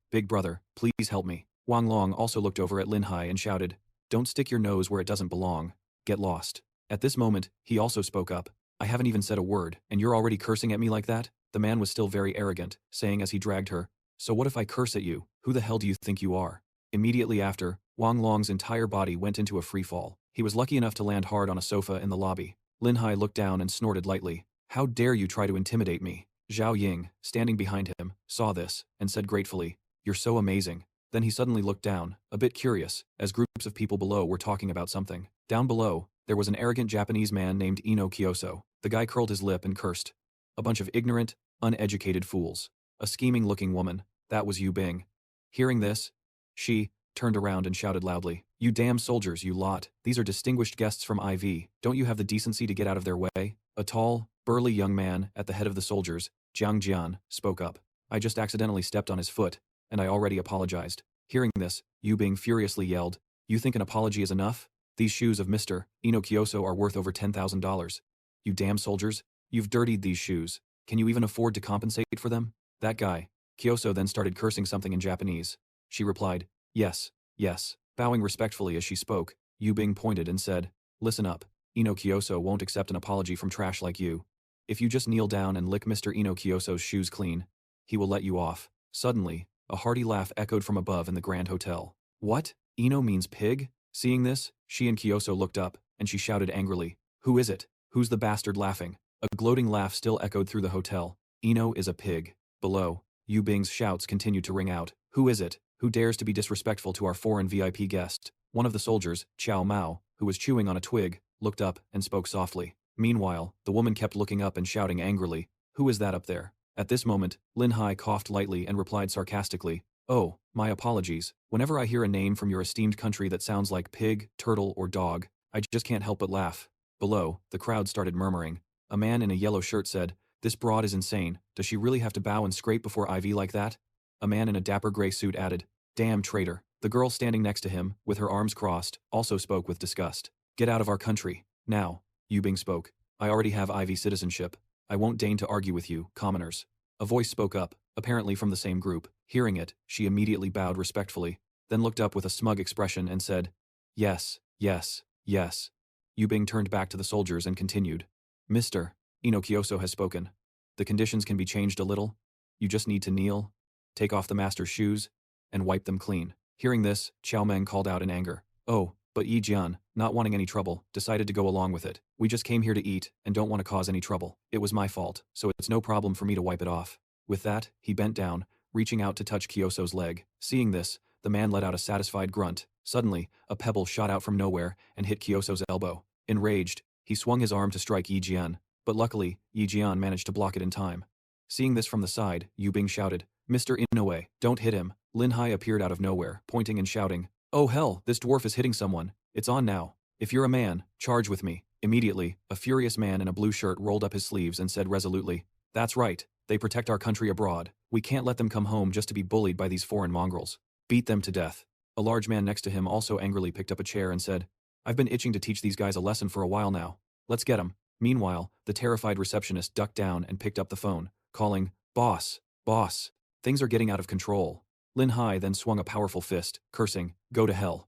[SPEAKER 1] please help me. Wang Long also looked over at Lin Hai and shouted, don't stick your nose where it doesn't belong. Get lost. At this moment, he also spoke up. I haven't even said a word, and you're already cursing at me like that? The man was still very arrogant, saying as he dragged her, so what if I curse at you? Who the hell do you think you are? Immediately after, Wang Long's entire body went into a free fall. He was lucky enough to land hard on a sofa in the lobby. Lin Hai looked down and snorted lightly. How dare you try to intimidate me? Zhao Ying, standing behind him, saw this, and said gratefully, you're so amazing. Then he suddenly looked down, a bit curious, as groups of people below were talking about something. Down below, there was an arrogant Japanese man named Ino Kyoso. The guy curled his lip and cursed. A bunch of ignorant, uneducated fools. A scheming-looking woman. That was Yu Bing. Hearing this, she turned around and shouted loudly, you damn soldiers, you lot. These are distinguished guests from IV. Don't you have the decency to get out of their way? A tall, burly young man at the head of the soldiers, Jiang Jian, spoke up. I just accidentally stepped on his foot, and I already apologized. Hearing this, Yu Bing furiously yelled, you think an apology is enough? These shoes of Mr. Ino Kyoso are worth over $10,000. You damn soldiers, you've dirtied these shoes. Can you even afford to compensate for them? That guy. Kyoso then started cursing something in Japanese. She replied, yes, yes. Bowing respectfully as she spoke, Yu Bing pointed and said, listen up. Ino Kyoso won't accept an apology from trash like you. If you just kneel down and lick Mr. Ino Kyoso's shoes clean, he will let you off. Suddenly, a hearty laugh echoed from above in the Grand Hotel. What? Ino means pig? Seeing this, she and Kyoso looked up, and she shouted angrily, who is it? Who's the bastard laughing? A gloating laugh still echoed through the hotel. Ino is a pig. Below, Yu Bing's shouts continued to ring out. Who is it? Who dares to be disrespectful to our foreign VIP guest? One of the soldiers, Chow Mao, who was chewing on a twig, looked up and spoke softly. Meanwhile, the woman kept looking up and shouting angrily, who is that up there? At this moment, Lin Hai coughed lightly and replied sarcastically, oh, my apologies. Whenever I hear a name from your esteemed country that sounds like pig, turtle, or dog, I just can't help but laugh. Below, the crowd started murmuring. A man in a yellow shirt said, this broad is insane. Does she really have to bow and scrape before IV like that? A man in a dapper gray suit added, damn traitor. The girl standing next to him, with her arms crossed, also spoke with disgust. Get out of our country. Now. Yu Bing spoke. I already have IV citizenship. I won't deign to argue with you, commoners. A voice spoke up, apparently from the same group. Hearing it, she immediately bowed respectfully, then looked up with a smug expression and said, yes, yes, yes. Yu Bing turned back to the soldiers and continued. Mr. Ino Kyoso has spoken. The conditions can be changed a little. You just need to kneel, take off the master's shoes, and wipe them clean. Hearing this, Qiao Meng called out in anger. Oh, but Yi Jian, not wanting any trouble, decided to go along with it. We just came here to eat and don't want to cause any trouble. It was my fault, so it's no problem for me to wipe it off. With that, he bent down, reaching out to touch Kyoso's leg. Seeing this, the man let out a satisfied grunt. Suddenly, a pebble shot out from nowhere and hit Kyoso's elbow. Enraged, he swung his arm to strike Yi Jian, but luckily, Yi Jian managed to block it in time. Seeing this from the side, Yu Bing shouted, Mr. Inoue, don't hit him. Lin Hai appeared out of nowhere, pointing and shouting, oh hell, this dwarf is hitting someone. It's on now. If you're a man, charge with me. Immediately, a furious man in a blue shirt rolled up his sleeves and said resolutely, that's right, they protect our country abroad. We can't let them come home just to be bullied by these foreign mongrels. Beat them to death. A large man next to him also angrily picked up a chair and said, I've been itching to teach these guys a lesson for a while now. Let's get 'em. Meanwhile, the terrified receptionist ducked down and picked up the phone, calling, Boss, boss, things are getting out of control. Lin Hai then swung a powerful fist, cursing, Go to hell.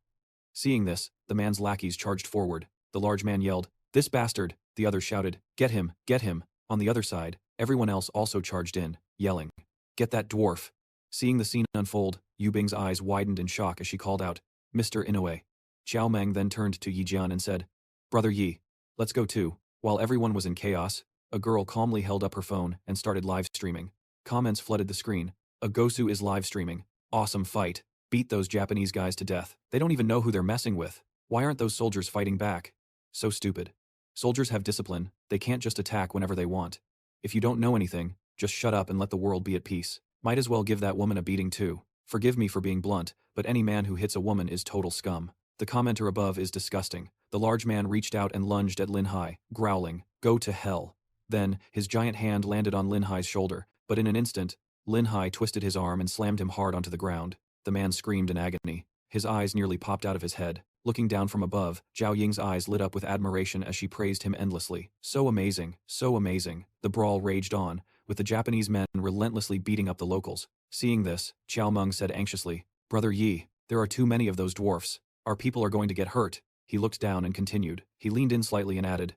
[SPEAKER 1] Seeing this, the man's lackeys charged forward. The large man yelled, This bastard! The others shouted, Get him, get him! On the other side, everyone else also charged in, yelling, Get that dwarf! Seeing the scene unfold, Yu Bing's eyes widened in shock as she called out, Mr. Inoue. Xiao Meng then turned to Yi Jian and said, Brother Yi, let's go too. While everyone was in chaos, a girl calmly held up her phone and started live streaming. Comments flooded the screen. A Gosu is live streaming. Awesome fight. Beat those Japanese guys to death. They don't even know who they're messing with. Why aren't those soldiers fighting back? So stupid. Soldiers have discipline. They can't just attack whenever they want. If you don't know anything, just shut up and let the world be at peace. Might as well give that woman a beating too. Forgive me for being blunt, but any man who hits a woman is total scum. The commenter above is disgusting. The large man reached out and lunged at Lin Hai, growling, Go to hell. Then, his giant hand landed on Lin Hai's shoulder, but in an instant, Lin Hai twisted his arm and slammed him hard onto the ground. The man screamed in agony. His eyes nearly popped out of his head. Looking down from above, Zhao Ying's eyes lit up with admiration as she praised him endlessly. So amazing, so amazing. The brawl raged on, with the Japanese men relentlessly beating up the locals. Seeing this, Qiao Meng said anxiously, Brother Yi, there are too many of those dwarfs. Our people are going to get hurt. He looked down and continued. He leaned in slightly and added,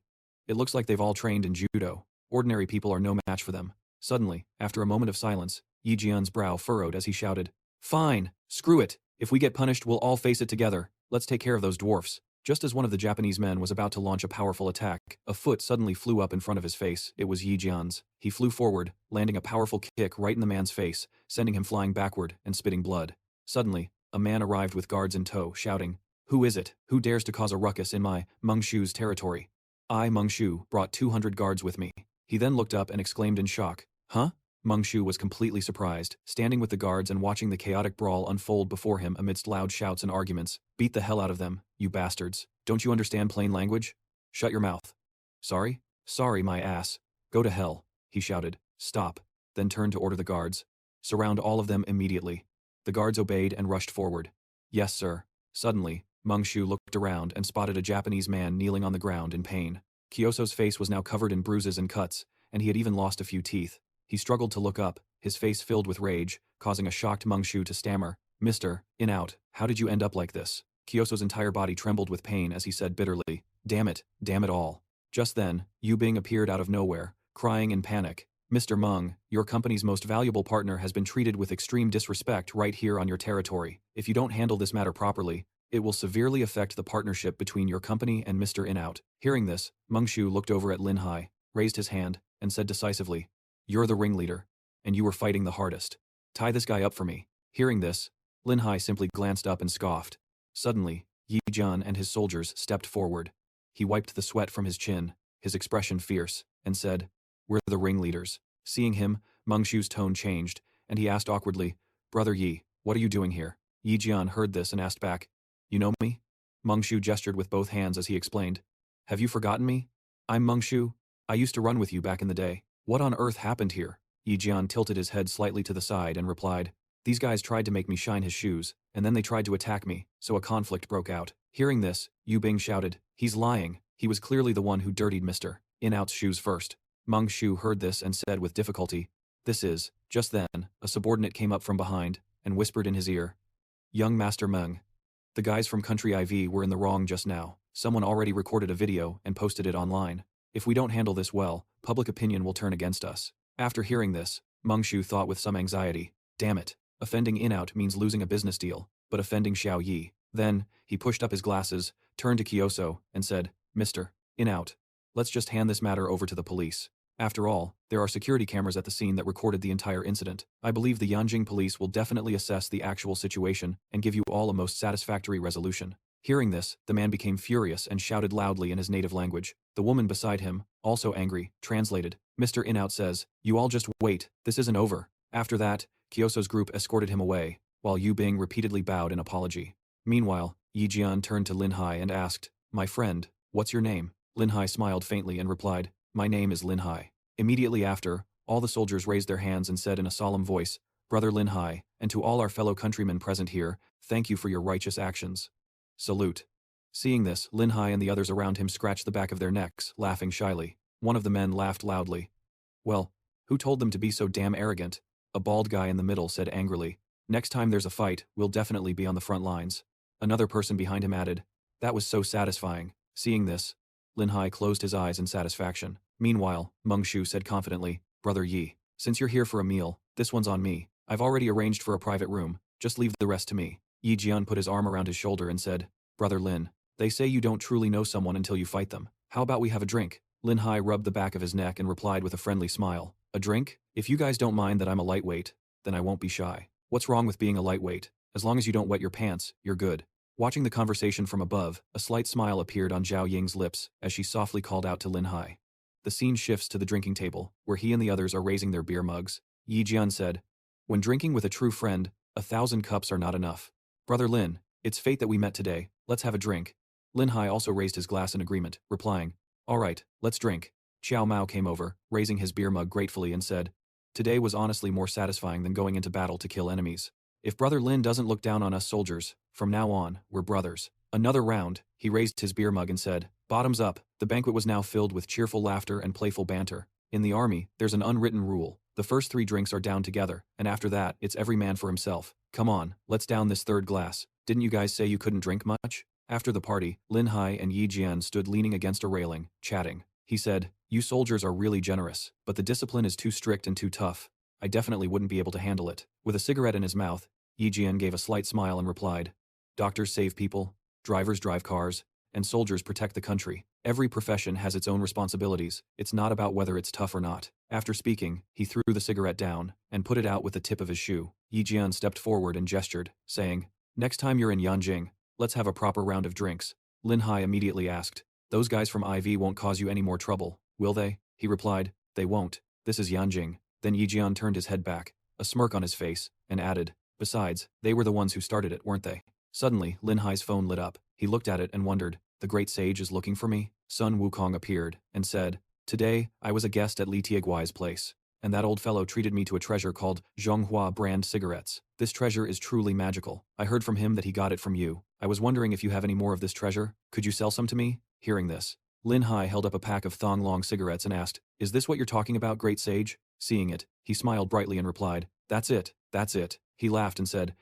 [SPEAKER 1] It looks like they've all trained in judo. Ordinary people are no match for them. Suddenly, after a moment of silence, Yi Jian's brow furrowed as he shouted, Fine, screw it. If we get punished, we'll all face it together. Let's take care of those dwarfs. Just as one of the Japanese men was about to launch a powerful attack, a foot suddenly flew up in front of his face. It was Yi Jian's. He flew forward, landing a powerful kick right in the man's face, sending him flying backward and spitting blood. Suddenly, a man arrived with guards in tow, shouting, Who is it? Who dares to cause a ruckus in my, Meng Shu's territory? I, Meng Shu, brought 200 guards with me. He then looked up and exclaimed in shock, Huh? Meng Shu was completely surprised, standing with the guards and watching the chaotic brawl unfold before him amidst loud shouts and arguments. Beat the hell out of them, you bastards. Don't you understand plain language? Shut your mouth. Sorry? Sorry, my ass. Go to hell, he shouted. Stop. Then turned to order the guards. Surround all of them immediately. The guards obeyed and rushed forward. Yes, sir. Suddenly, Meng Shu looked around and spotted a Japanese man kneeling on the ground in pain. Kyoso's face was now covered in bruises and cuts, and he had even lost a few teeth. He struggled to look up, his face filled with rage, causing a shocked Meng Shu to stammer, Mr. In-Out, how did you end up like this? Kyoso's entire body trembled with pain as he said bitterly, damn it all. Just then, Yu Bing appeared out of nowhere, crying in panic, Mr. Meng, your company's most valuable partner has been treated with extreme disrespect right here on your territory. If you don't handle this matter properly, it will severely affect the partnership between your company and Mr. In-Out. Hearing this, Meng Shu looked over at Lin Hai, raised his hand, and said decisively, You're the ringleader, and you were fighting the hardest. Tie this guy up for me. Hearing this, Lin Hai simply glanced up and scoffed. Suddenly, Yi Jian and his soldiers stepped forward. He wiped the sweat from his chin, his expression fierce, and said, We're the ringleaders. Seeing him, Meng Shu's tone changed, and he asked awkwardly, Brother Yi, what are you doing here? Yi Jian heard this and asked back, You know me? Meng Shu gestured with both hands as he explained, Have you forgotten me? I'm Meng Shu. I used to run with you back in the day. What on earth happened here? Yi Jian tilted his head slightly to the side and replied, These guys tried to make me shine his shoes, and then they tried to attack me, so a conflict broke out. Hearing this, Yu Bing shouted, He's lying. He was clearly the one who dirtied Mr. In-Out's shoes first. Meng Shu heard this and said with difficulty, This is. Just then, a subordinate came up from behind and whispered in his ear, Young Master Meng. The guys from Country IV were in the wrong just now. Someone already recorded a video and posted it online. If we don't handle this well, public opinion will turn against us. After hearing this, Meng Shu thought with some anxiety, Damn it, offending In-Out means losing a business deal, but offending Xiao Yi. Then, he pushed up his glasses, turned to Kyoso, and said, Mr. In-Out, let's just hand this matter over to the police. After all, there are security cameras at the scene that recorded the entire incident. I believe the Yanjing police will definitely assess the actual situation and give you all a most satisfactory resolution. Hearing this, the man became furious and shouted loudly in his native language. The woman beside him, also angry, translated, Mr. In-Out says, You all just wait, this isn't over. After that, Kyoso's group escorted him away, while Yu Bing repeatedly bowed in apology. Meanwhile, Yi Jian turned to Lin Hai and asked, My friend, what's your name? Lin Hai smiled faintly and replied, My name is Lin Hai. Immediately after, all the soldiers raised their hands and said in a solemn voice, Brother Lin Hai, and to all our fellow countrymen present here, thank you for your righteous actions. Salute. Seeing this, Lin Hai and the others around him scratched the back of their necks, laughing shyly. One of the men laughed loudly. Well, who told them to be so damn arrogant? A bald guy in the middle said angrily. Next time there's a fight, we'll definitely be on the front lines. Another person behind him added. That was so satisfying. Seeing this, Lin Hai closed his eyes in satisfaction. Meanwhile, Meng Shu said confidently, Brother Yi, since you're here for a meal, this one's on me. I've already arranged for a private room, just leave the rest to me. Yi Jian put his arm around his shoulder and said, Brother Lin, they say you don't truly know someone until you fight them. How about we have a drink? Lin Hai rubbed the back of his neck and replied with a friendly smile. A drink? If you guys don't mind that I'm a lightweight, then I won't be shy. What's wrong with being a lightweight? As long as you don't wet your pants, you're good. Watching the conversation from above, a slight smile appeared on Zhao Ying's lips as she softly called out to Lin Hai. The scene shifts to the drinking table, where he and the others are raising their beer mugs. Yi Jian said, When drinking with a true friend, 1,000 cups are not enough. Brother Lin, it's fate that we met today, let's have a drink. Lin Hai also raised his glass in agreement, replying, All right, let's drink. Xiao Mao came over, raising his beer mug gratefully and said, Today was honestly more satisfying than going into battle to kill enemies. If Brother Lin doesn't look down on us soldiers, from now on, we're brothers. Another round, he raised his beer mug and said, Bottoms up. The banquet was now filled with cheerful laughter and playful banter. In the army, there's an unwritten rule. The first 3 drinks are down together, and after that, it's every man for himself. Come on, let's down this third glass. Didn't you guys say you couldn't drink much? After the party, Lin Hai and Yi Jian stood leaning against a railing, chatting. He said, You soldiers are really generous, but the discipline is too strict and too tough. I definitely wouldn't be able to handle it. With a cigarette in his mouth, Yi Jian gave a slight smile and replied, Doctors save people, drivers drive cars, and soldiers protect the country. Every profession has its own responsibilities. It's not about whether it's tough or not. After speaking, he threw the cigarette down and put it out with the tip of his shoe. Yi Jian stepped forward and gestured, saying, Next time you're in Yanjing, let's have a proper round of drinks. Lin Hai immediately asked, Those guys from IV won't cause you any more trouble, will they? He replied, They won't. This is Yanjing. Then Yi Jian turned his head back, a smirk on his face, and added, Besides, they were the ones who started it, weren't they? Suddenly, Lin Hai's phone lit up. He looked at it and wondered, The great sage is looking for me? Sun Wukong appeared, and said, Today, I was a guest at Li Tieguai's place, and that old fellow treated me to a treasure called Zhonghua brand cigarettes. This treasure is truly magical. I heard from him that he got it from you. I was wondering if you have any more of this treasure. Could you sell some to me? Hearing this, Lin Hai held up a pack of Thong Long cigarettes and asked, Is this what you're talking about, great sage? Seeing it, he smiled brightly and replied, That's it, that's it. He laughed and said,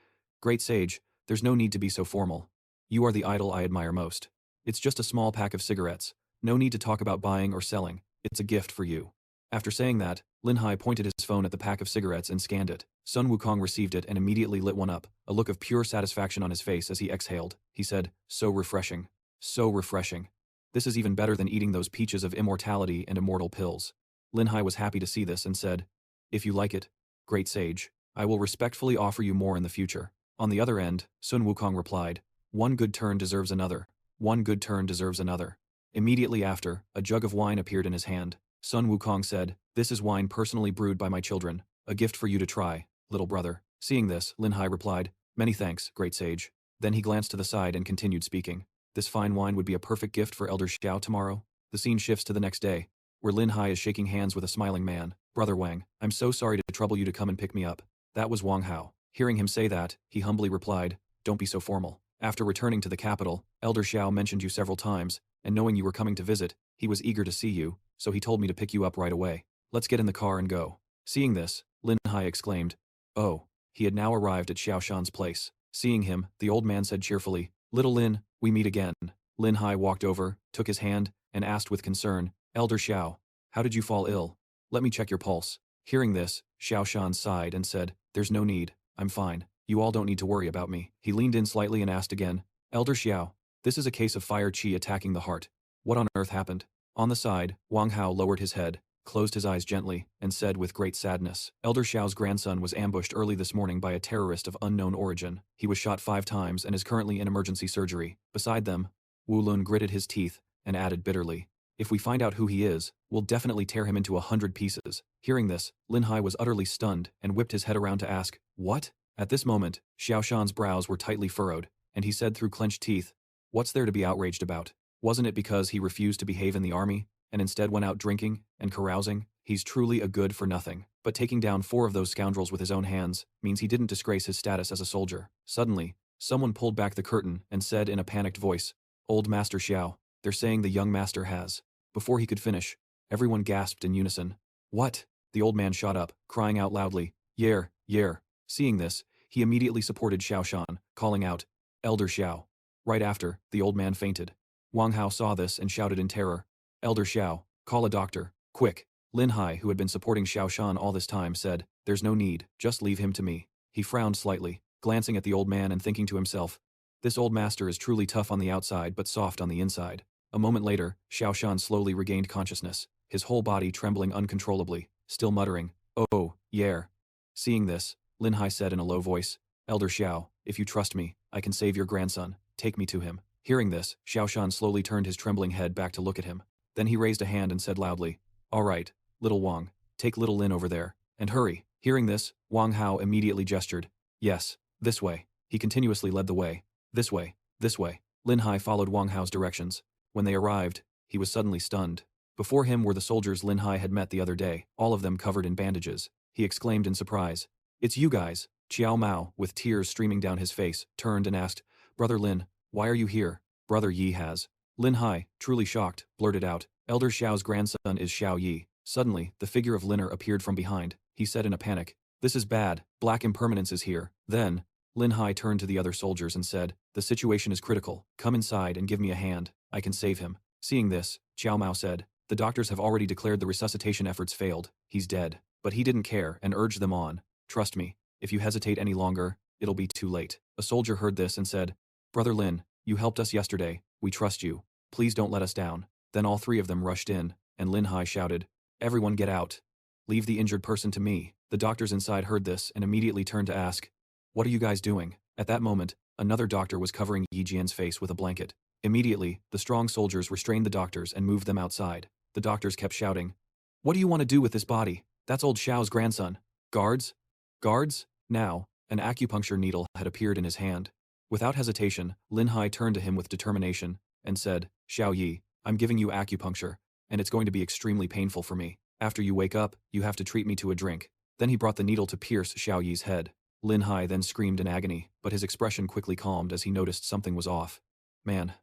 [SPEAKER 1] Great sage, there's no need to be so formal. You are the idol I admire most. It's just a small pack of cigarettes. No need to talk about buying or selling. It's a gift for you. After saying that, Lin Hai pointed his phone at the pack of cigarettes and scanned it. Sun Wukong received it and immediately lit one up, a look of pure satisfaction on his face as he exhaled. He said, So refreshing. So refreshing. This is even better than eating those peaches of immortality and immortal pills. Lin Hai was happy to see this and said, If you like it, great sage, I will respectfully offer you more in the future. On the other end, Sun Wukong replied, One good turn deserves another. One good turn deserves another. Immediately after, a jug of wine appeared in his hand. Sun Wukong said, This is wine personally brewed by my children. A gift for you to try, little brother. Seeing this, Lin Hai replied, Many thanks, great sage. Then he glanced to the side and continued speaking. This fine wine would be a perfect gift for Elder Xiao tomorrow. The scene shifts to the next day, where Lin Hai is shaking hands with a smiling man. Brother Wang, I'm so sorry to trouble you to come and pick me up. That was Wang Hao. Hearing him say that, he humbly replied, Don't be so formal. After returning to the capital, Elder Xiao mentioned you several times, and knowing you were coming to visit, he was eager to see you, so he told me to pick you up right away. Let's get in the car and go. Seeing this, Lin Hai exclaimed, Oh, he had now arrived at Xiao Shan's place. Seeing him, the old man said cheerfully, Little Lin, we meet again. Lin Hai walked over, took his hand, and asked with concern, Elder Xiao, how did you fall ill? Let me check your pulse. Hearing this, Xiao Shan sighed and said, There's no need, I'm fine. You all don't need to worry about me. He leaned in slightly and asked again, Elder Xiao, this is a case of fire qi attacking the heart. What on earth happened? On the side, Wang Hao lowered his head, closed his eyes gently, and said with great sadness, Elder Xiao's grandson was ambushed early this morning by a terrorist of unknown origin. He was shot 5 times and is currently in emergency surgery. Beside them, Wu Lun gritted his teeth and added bitterly, If we find out who he is, we'll definitely tear him into 100 pieces. Hearing this, Lin Hai was utterly stunned and whipped his head around to ask, What? At this moment, Xiao Shan's brows were tightly furrowed, and he said through clenched teeth, What's there to be outraged about? Wasn't it because he refused to behave in the army, and instead went out drinking and carousing? He's truly a good-for-nothing. But but taking down 4 of those scoundrels with his own hands means he didn't disgrace his status as a soldier. Suddenly, someone pulled back the curtain and said in a panicked voice, "Old Master Xiao, they're saying the young master has." Before he could finish, everyone gasped in unison. "What?" The old man shot up, crying out loudly, "Yer, yer." Seeing this, he immediately supported Xiao Shan, calling out, "Elder Xiao." Right after, the old man fainted. Wang Hao saw this and shouted in terror, "Elder Xiao, call a doctor, quick." Lin Hai, who had been supporting Xiao Shan all this time, said, "There's no need, just leave him to me." He frowned slightly, glancing at the old man and thinking to himself, "This old master is truly tough on the outside but soft on the inside." A moment later, Xiao Shan slowly regained consciousness, his whole body trembling uncontrollably, still muttering, "Oh, yer." Seeing this, Lin Hai said in a low voice, "Elder Xiao, if you trust me, I can save your grandson, take me to him." Hearing this, Xiao Shan slowly turned his trembling head back to look at him. Then he raised a hand and said loudly, "All right, little Wang, take little Lin over there, and hurry." Hearing this, Wang Hao immediately gestured, "Yes, this way." He continuously led the way, "This way, this way." Lin Hai followed Wang Hao's directions. When they arrived, he was suddenly stunned. Before him were the soldiers Lin Hai had met the other day, all of them covered in bandages. He exclaimed in surprise, "It's you guys." Qiao Mao, with tears streaming down his face, turned and asked, "Brother Lin, why are you here?" "Brother Yi has." Lin Hai, truly shocked, blurted out, "Elder Xiao's grandson is Xiao Yi." Suddenly, the figure of Liner appeared from behind. He said in a panic, "This is bad, Black Impermanence is here." Then, Lin Hai turned to the other soldiers and said, "The situation is critical, come inside and give me a hand, I can save him." Seeing this, Qiao Mao said, "The doctors have already declared the resuscitation efforts failed, he's dead." But he didn't care and urged them on, "Trust me, if you hesitate any longer, it'll be too late." A soldier heard this and said, "Brother Lin, you helped us yesterday, we trust you, please don't let us down." Then all 3 of them rushed in, and Lin Hai shouted, "Everyone get out. Leave the injured person to me." The doctors inside heard this and immediately turned to ask, "What are you guys doing?" At that moment, another doctor was covering Yi Jian's face with a blanket. Immediately, the strong soldiers restrained the doctors and moved them outside. The doctors kept shouting, "What do you want to do with this body? That's old Xiao's grandson. Guards? Guards?" Now, an acupuncture needle had appeared in his hand. Without hesitation, Lin Hai turned to him with determination and said, "Xiao Yi, I'm giving you acupuncture, and it's going to be extremely painful for me. After you wake up, you have to treat me to a drink." Then he brought the needle to pierce Xiao Yi's head. Lin Hai then screamed in agony, but his expression quickly calmed as he noticed something was off. "Man,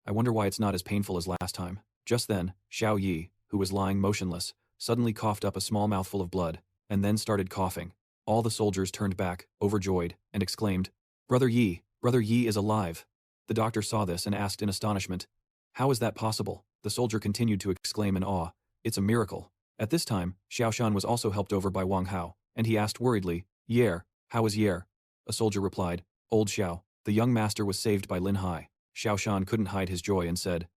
[SPEAKER 1] I wonder why it's not as painful as last time." Just then, Xiao Yi, who was lying motionless, suddenly coughed up a small mouthful of blood, and then started coughing. All the soldiers turned back, overjoyed, and exclaimed, Brother Yi is alive." The doctor saw this and asked in astonishment, "How is that possible?" The soldier continued to exclaim in awe, "It's a miracle." At this time, Xiao Shan was also helped over by Wang Hao, and he asked worriedly, "Yer, how is Yer?" A soldier replied, "Old Xiao, the young master was saved by Lin Hai." Xiao Shan couldn't hide his joy and said,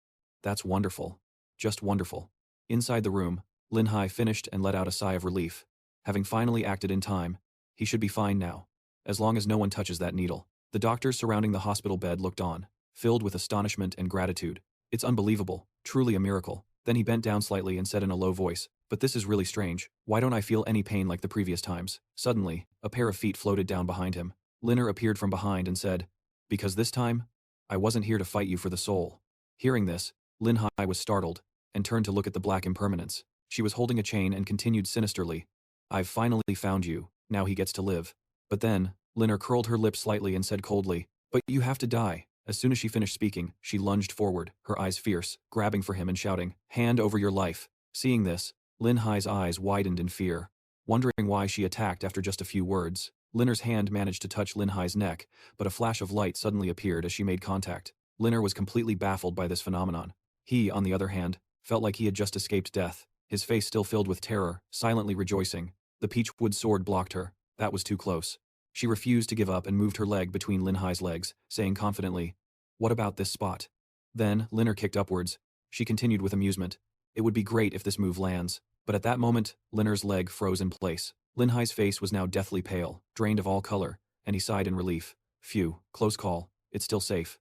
[SPEAKER 1] "That's wonderful. Just wonderful." Inside the room, Lin Hai finished and let out a sigh of relief. Having finally acted in time, he should be fine now, as long as no one touches that needle. The doctors surrounding the hospital bed looked on, filled with astonishment and gratitude. "It's unbelievable, truly a miracle." Then he bent down slightly and said in a low voice, "But this is really strange. Why don't I feel any pain like the previous times?" Suddenly, a pair of feet floated down behind him. Liner appeared from behind and said, "Because this time, I wasn't here to fight you for the soul." Hearing this, Lin Hai was startled, and turned to look at the Black Impermanence. She was holding a chain and continued sinisterly, "I've finally found you, now he gets to live." But then, Liner curled her lips slightly and said coldly, "But you have to die." As soon as she finished speaking, she lunged forward, her eyes fierce, grabbing for him and shouting, "Hand over your life." Seeing this, Lin Hai's eyes widened in fear. Wondering why she attacked after just a few words, Liner's hand managed to touch Lin Hai's neck, but a flash of light suddenly appeared as she made contact. Liner was completely baffled by this phenomenon. He, on the other hand, felt like he had just escaped death, his face still filled with terror, silently rejoicing. The peachwood sword blocked her. That was too close. She refused to give up and moved her leg between Lin Hai's legs, saying confidently, "What about this spot?" Then, Liner kicked upwards. She continued with amusement, "It would be great if this move lands." But at that moment, Liner's leg froze in place. Lin Hai's face was now deathly pale, drained of all color, and he sighed in relief. "Phew, close call, it's still safe."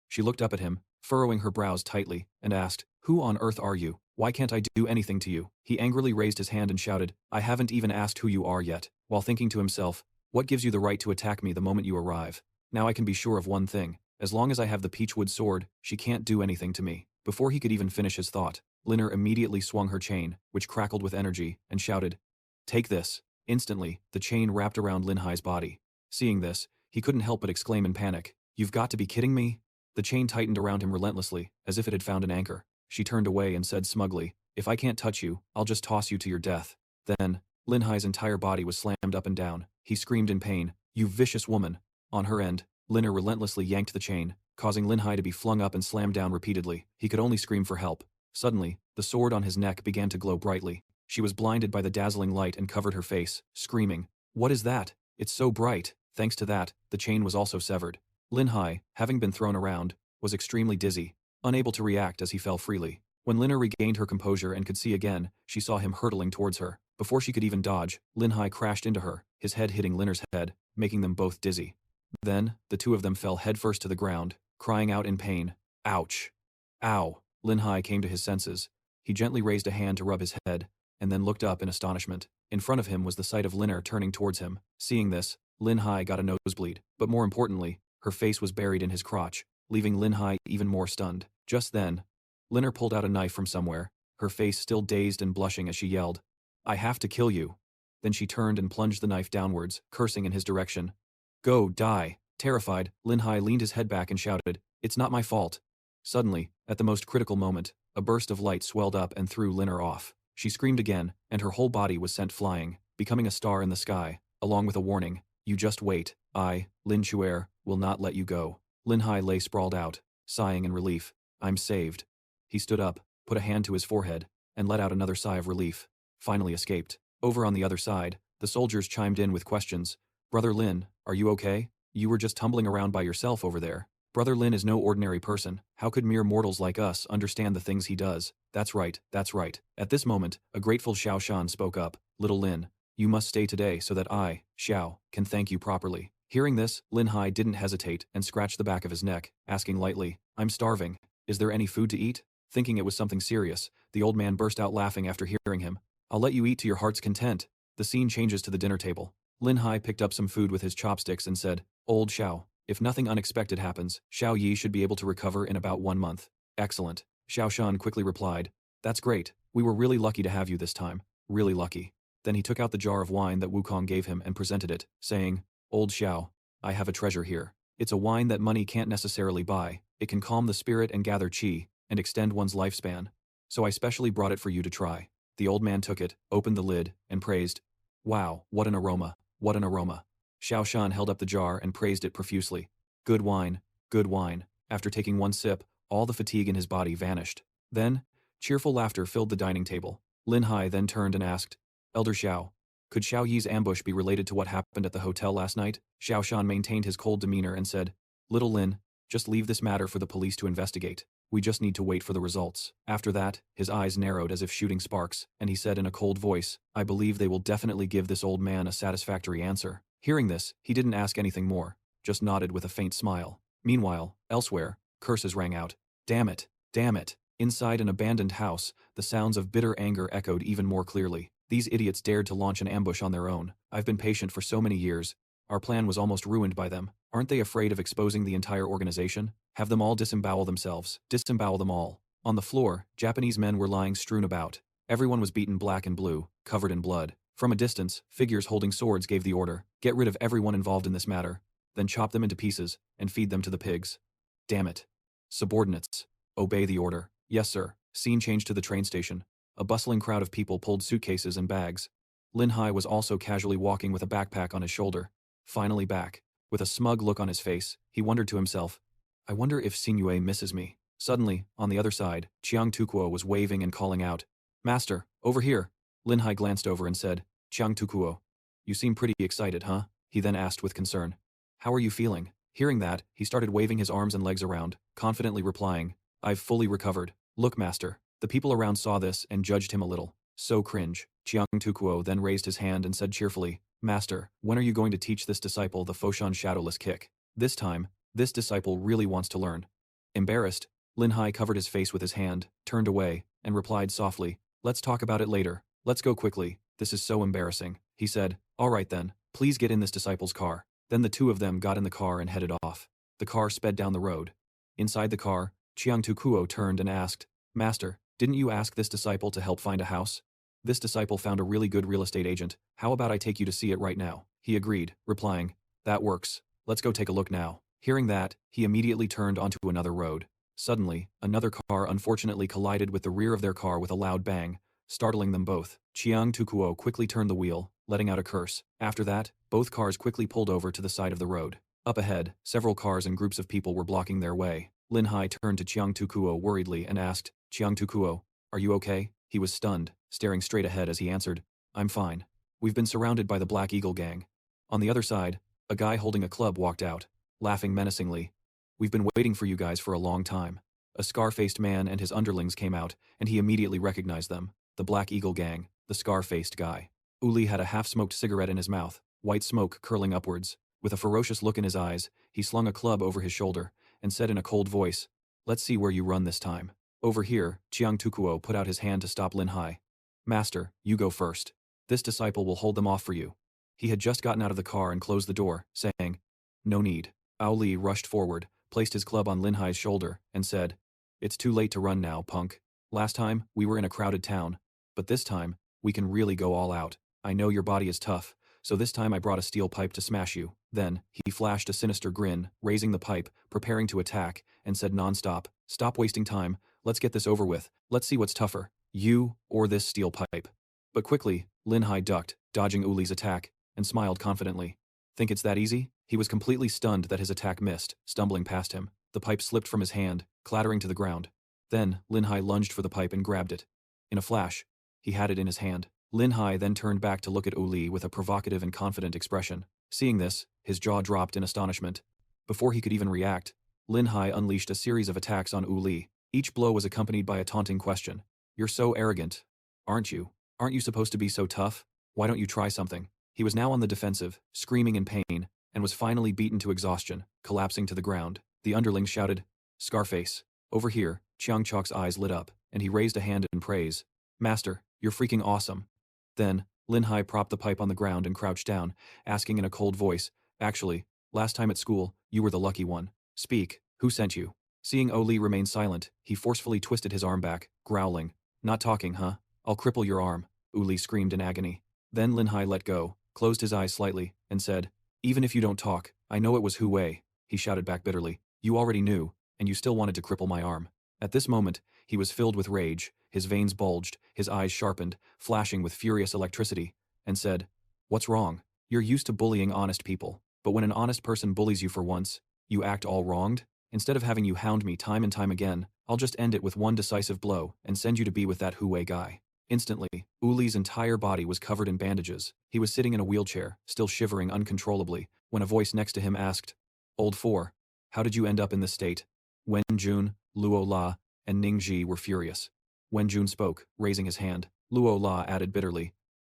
[SPEAKER 1] She looked up at him, furrowing her brows tightly, and asked, "Who on earth are you? Why can't I do anything to you?" He angrily raised his hand and shouted, "I haven't even asked who you are yet," while thinking to himself, "What gives you the right to attack me the moment you arrive? Now I can be sure of one thing. As long as I have the peachwood sword, she can't do anything to me." Before he could even finish his thought, Liner immediately swung her chain, which crackled with energy, and shouted, "Take this. Instantly, the chain wrapped around Lin Hai's body. Seeing this, he couldn't help but exclaim in panic, "You've got to be kidding me?" The chain tightened around him relentlessly, as if it had found an anchor. She turned away and said smugly, "If I can't touch you, I'll just toss you to your death." Then, Lin Hai's entire body was slammed up and down. He screamed in pain, "You vicious woman!" On her end, Linner relentlessly yanked the chain, causing Lin Hai to be flung up and slammed down repeatedly. He could only scream for help. Suddenly, the sword on his neck began to glow brightly. She was blinded by the dazzling light and covered her face, screaming, "What is that? It's so bright." Thanks to that, the chain was also severed. Lin Hai, having been thrown around, was extremely dizzy, unable to react as he fell freely. When Linner regained her composure and could see again, she saw him hurtling towards her. Before she could even dodge, Lin Hai crashed into her, his head hitting Linner's head, making them both dizzy. Then, the two of them fell headfirst to the ground, crying out in pain, "Ouch! Ow!" Lin Hai came to his senses. He gently raised a hand to rub his head, and then looked up in astonishment. In front of him was the sight of Linner turning towards him. Seeing this, Lin Hai got a nosebleed, but more importantly, her face was buried in his crotch, leaving Lin Hai even more stunned. Just then, Linner pulled out a knife from somewhere, her face still dazed and blushing as she yelled, "I have to kill you." Then she turned and plunged the knife downwards, cursing in his direction. "Go, die." Terrified, Lin Hai leaned his head back and shouted, "It's not my fault." Suddenly, at the most critical moment, a burst of light swelled up and threw Linner off. She screamed again, and her whole body was sent flying, becoming a star in the sky, along with a warning, "You just wait. I, Lin Chuer, will not let you go." Lin Hai lay sprawled out, sighing in relief. "I'm saved." He stood up, put a hand to his forehead, and let out another sigh of relief. Finally escaped. Over on the other side, the soldiers chimed in with questions. "Brother Lin, are you okay? You were just tumbling around by yourself over there." "Brother Lin is no ordinary person. How could mere mortals like us understand the things he does?" That's right, that's right." At this moment, a grateful Xiao Shan spoke up, "Little Lin, you must stay today so that I, Xiao, can thank you properly." Hearing this, Lin Hai didn't hesitate and scratched the back of his neck, asking lightly, "I'm starving. Is there any food to eat?" Thinking it was something serious, the old man burst out laughing after hearing him. "I'll let you eat to your heart's content." The scene changes to the dinner table. Lin Hai picked up some food with his chopsticks and said, "Old Xiao, if nothing unexpected happens, Xiao Yi should be able to recover in about 1 month." "Excellent." Xiao Shan quickly replied, "That's great. We were really lucky to have you this time. Really lucky." Then he took out the jar of wine that Wukong gave him and presented it, saying, "Old Xiao, I have a treasure here. It's a wine that money can't necessarily buy. It can calm the spirit and gather qi, and extend one's lifespan. So I specially brought it for you to try." The old man took it, opened the lid, and praised, "Wow, what an aroma, what an aroma." Xiao Shan held up the jar and praised it profusely. Good wine, good wine." After taking one sip, all the fatigue in his body vanished. Then, cheerful laughter filled the dining table. Lin Hai then turned and asked, "Elder Xiao, could Xiao Yi's ambush be related to what happened at the hotel last night?" Xiao Shan maintained his cold demeanor and said, "Little Lin, just leave this matter for the police to investigate. We just need to wait for the results." After that, his eyes narrowed as if shooting sparks, and he said in a cold voice, "I believe they will definitely give this old man a satisfactory answer." Hearing this, he didn't ask anything more, just nodded with a faint smile. Meanwhile, elsewhere, curses rang out. "Damn it! Damn it!" Inside an abandoned house, the sounds of bitter anger echoed even more clearly. "These idiots dared to launch an ambush on their own. I've been patient for so many years. Our plan was almost ruined by them. Aren't they afraid of exposing the entire organization? Have them all disembowel themselves. Disembowel them all." On the floor, Japanese men were lying strewn about. Everyone was beaten black and blue, covered in blood. From a distance, figures holding swords gave the order, "Get rid of everyone involved in this matter, then chop them into pieces, and feed them to the pigs." Damn it. Subordinates. Obey the order. "Yes, sir." Scene changed to the train station. A bustling crowd of people pulled suitcases and bags. Lin Hai was also casually walking with a backpack on his shoulder. Finally back. With a smug look on his face, he wondered to himself, "I wonder if Xingyue misses me." Suddenly, on the other side, Chiang Tukuo was waving and calling out, "Master, over here." Lin Hai glanced over and said, "Chiang Tukuo, you seem pretty excited, huh?" He then asked with concern, "How are you feeling?" Hearing that, he started waving his arms and legs around, confidently replying, "I've fully recovered. Look, master." The people around saw this and judged him a little. So cringe. Chiang Tukuo then raised his hand and said cheerfully, "Master, when are you going to teach this disciple the Foshan Shadowless Kick? This time, this disciple really wants to learn." Embarrassed, Lin Hai covered his face with his hand, turned away, and replied softly, "Let's talk about it later. Let's go quickly. This is so embarrassing." He said, "All right then, please get in this disciple's car." Then the two of them got in the car and headed off. The car sped down the road. Inside the car, Chiang Tukuo turned and asked, "Master, didn't you ask this disciple to help find a house?" This disciple found a really good real estate agent. How about I take you to see it right now? He agreed, replying, that works. Let's go take a look now. Hearing that, he immediately turned onto another road. Suddenly, another car unfortunately collided with the rear of their car with a loud bang, startling them both. Chiang Tukuo quickly turned the wheel, letting out a curse. After that, both cars quickly pulled over to the side of the road. Up ahead, several cars and groups of people were blocking their way. Lin Hai turned to Chiang Tukuo worriedly and asked, Chiang Tukuo, are you okay? He was stunned, staring straight ahead as he answered, I'm fine. We've been surrounded by the Black Eagle gang. On the other side, a guy holding a club walked out, laughing menacingly. We've been waiting for you guys for a long time. A scar-faced man and his underlings came out, and he immediately recognized them, the Black Eagle gang, the scar-faced guy. Uli had a half-smoked cigarette in his mouth, white smoke curling upwards. With a ferocious look in his eyes, he slung a club over his shoulder, and said in a cold voice, let's see where you run this time. Over here, Chiang Tukuo put out his hand to stop Lin Hai. Master, you go first. This disciple will hold them off for you. He had just gotten out of the car and closed the door, saying, no need. Ao Li rushed forward, placed his club on Lin Hai's shoulder, and said, it's too late to run now, punk. Last time, we were in a crowded town, but this time, we can really go all out. I know your body is tough, so this time I brought a steel pipe to smash you. Then, he flashed a sinister grin, raising the pipe, preparing to attack, and said non-stop, stop wasting time, let's get this over with, let's see what's tougher, you or this steel pipe. But quickly, Lin Hai ducked, dodging Uli's attack, and smiled confidently. Think it's that easy? He was completely stunned that his attack missed, stumbling past him. The pipe slipped from his hand, clattering to the ground. Then, Lin Hai lunged for the pipe and grabbed it. In a flash, he had it in his hand. Lin Hai then turned back to look at Uli with a provocative and confident expression. Seeing this, his jaw dropped in astonishment. Before he could even react, Lin Hai unleashed a series of attacks on Uli. Each blow was accompanied by a taunting question. You're so arrogant, aren't you? Aren't you supposed to be so tough? Why don't you try something? He was now on the defensive, screaming in pain, and was finally beaten to exhaustion, collapsing to the ground. The underlings shouted, Scarface. Over here, Chiang Chok's eyes lit up, and he raised a hand in praise. Master, you're freaking awesome. Then, Lin Hai propped the pipe on the ground and crouched down, asking in a cold voice, actually, last time at school, you were the lucky one. Speak, who sent you? Seeing Oli remain silent, he forcefully twisted his arm back, growling, not talking, huh? I'll cripple your arm, Uli screamed in agony. Then Lin Hai let go, closed his eyes slightly, and said, even if you don't talk, I know it was Hu Wei, he shouted back bitterly. You already knew, and you still wanted to cripple my arm. At this moment, he was filled with rage, his veins bulged, his eyes sharpened, flashing with furious electricity, and said, what's wrong? You're used to bullying honest people, but when an honest person bullies you for once, you act all wronged? Instead of having you hound me time and time again, I'll just end it with one decisive blow and send you to be with that Hu Wei guy. Instantly, Uli's entire body was covered in bandages. He was sitting in a wheelchair, still shivering uncontrollably, when a voice next to him asked, Old Four, how did you end up in this state? Wen Jun, Luo La, and Ning Ji were furious. Wen Jun spoke, raising his hand. Luo La added bitterly,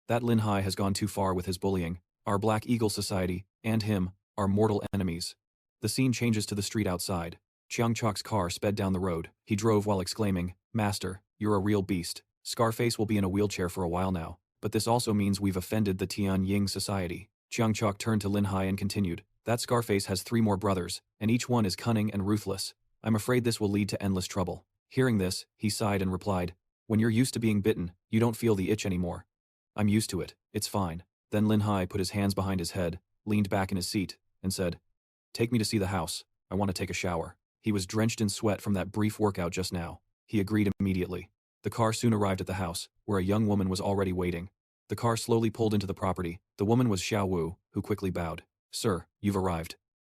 [SPEAKER 1] that Lin Hai has gone too far with his bullying. Our Black Eagle Society, and him, are mortal enemies. The scene changes to the street outside. Chiang Chok's car sped down the road. He drove while exclaiming, Master, you're a real beast. Scarface will be in a wheelchair for a while now, but this also means we've offended the Tian Ying Society. Chiang Chok turned to Lin Hai and continued, that Scarface has 3 more brothers, and each one is cunning and ruthless. I'm afraid this will lead to endless trouble. Hearing this, he sighed and replied, when you're used to being bitten, you don't feel the itch anymore. I'm used to it, it's fine. Then Lin Hai put his hands behind his head, leaned back in his seat, and said, take me to see the house, I want to take a shower. He was drenched in sweat from that brief workout just now. He agreed immediately. The car soon arrived at the house, where a young woman was already waiting. The car slowly pulled into the property. The woman was Xiao Wu, who quickly bowed. Sir, you've arrived.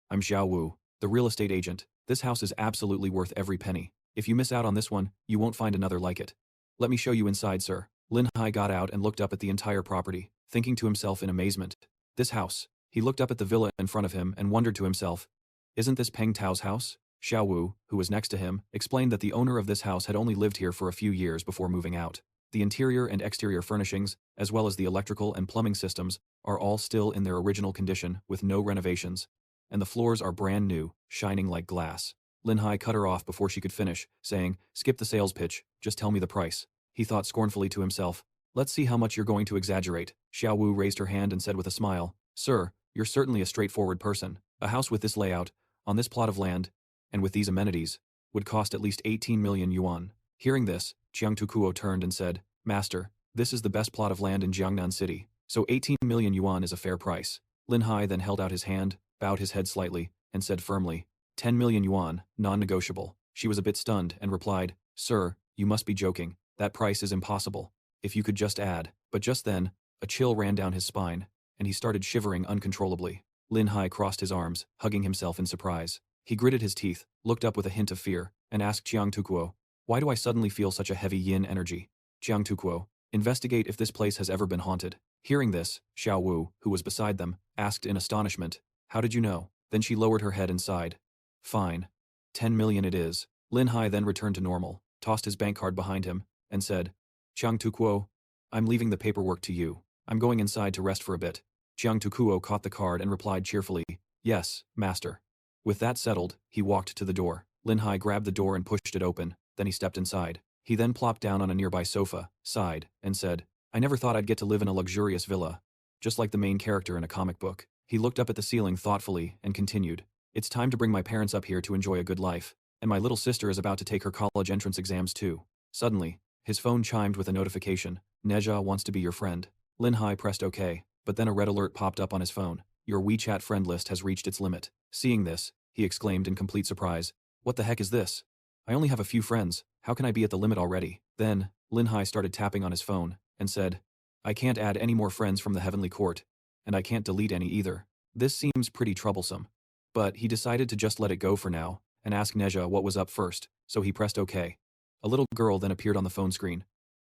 [SPEAKER 1] I'm Xiao Wu, the real estate agent. This house is absolutely worth every penny. If you miss out on this one, you won't find another like it. Let me show you inside, sir. Lin Hai got out and looked up at the entire property, thinking to himself in amazement. This house. He looked up at the villa in front of him and wondered to himself, isn't this Peng Tao's house? Xiao Wu, who was next to him, explained that the owner of this house had only lived here for a few years before moving out. The interior and exterior furnishings, as well as the electrical and plumbing systems, are all still in their original condition with no renovations, and the floors are brand new, shining like glass. Lin Hai cut her off before she could finish, saying, skip the sales pitch, just tell me the price. He thought scornfully to himself, let's see how much you're going to exaggerate. Xiao Wu raised her hand and said with a smile, Sir, you're certainly a straightforward person. A house with this layout, on this plot of land, and with these amenities, would cost at least 18 million yuan. Hearing this, Chiang Tukuo turned and said, Master, This is the best plot of land in Jiangnan City, so 18 million yuan is a fair price. Lin Hai then held out his hand, bowed his head slightly, and said firmly, 10 million yuan, non-negotiable. She was a bit stunned and replied, Sir, you must be joking. That price is impossible. If you could just add. But just then, a chill ran down his spine, and he started shivering uncontrollably. Lin Hai crossed his arms, hugging himself in surprise. He gritted his teeth, looked up with a hint of fear, and asked Jiang Tukuo, why do I suddenly feel such a heavy yin energy? Jiang Tukuo, investigate if this place has ever been haunted. Hearing this, Xiao Wu, who was beside them, asked in astonishment, how did you know? Then she lowered her head and sighed. Fine. 10 million it is. Lin Hai then returned to normal, tossed his bank card behind him, and said, Jiang Tukuo, I'm leaving the paperwork to you. I'm going inside to rest for a bit. Jiang Tukuo caught the card and replied cheerfully, yes, master. With that settled, he walked to the door. Lin Hai grabbed the door and pushed it open, then he stepped inside. He then plopped down on a nearby sofa, sighed, and said, I never thought I'd get to live in a luxurious villa. Just like the main character in a comic book. He looked up at the ceiling thoughtfully and continued, it's time to bring my parents up here to enjoy a good life, and my little sister is about to take her college entrance exams too. Suddenly, his phone chimed with a notification, Neja wants to be your friend. Lin Hai pressed OK, but then a red alert popped up on his phone. Your WeChat friend list has reached its limit. Seeing this, he exclaimed in complete surprise, what the heck is this? I only have a few friends, how can I be at the limit already? Then, Lin Hai started tapping on his phone, and said, I can't add any more friends from the Heavenly Court, and I can't delete any either. This seems pretty troublesome. But he decided to just let it go for now, and ask Neja what was up first, so he pressed OK. A little girl then appeared on the phone screen.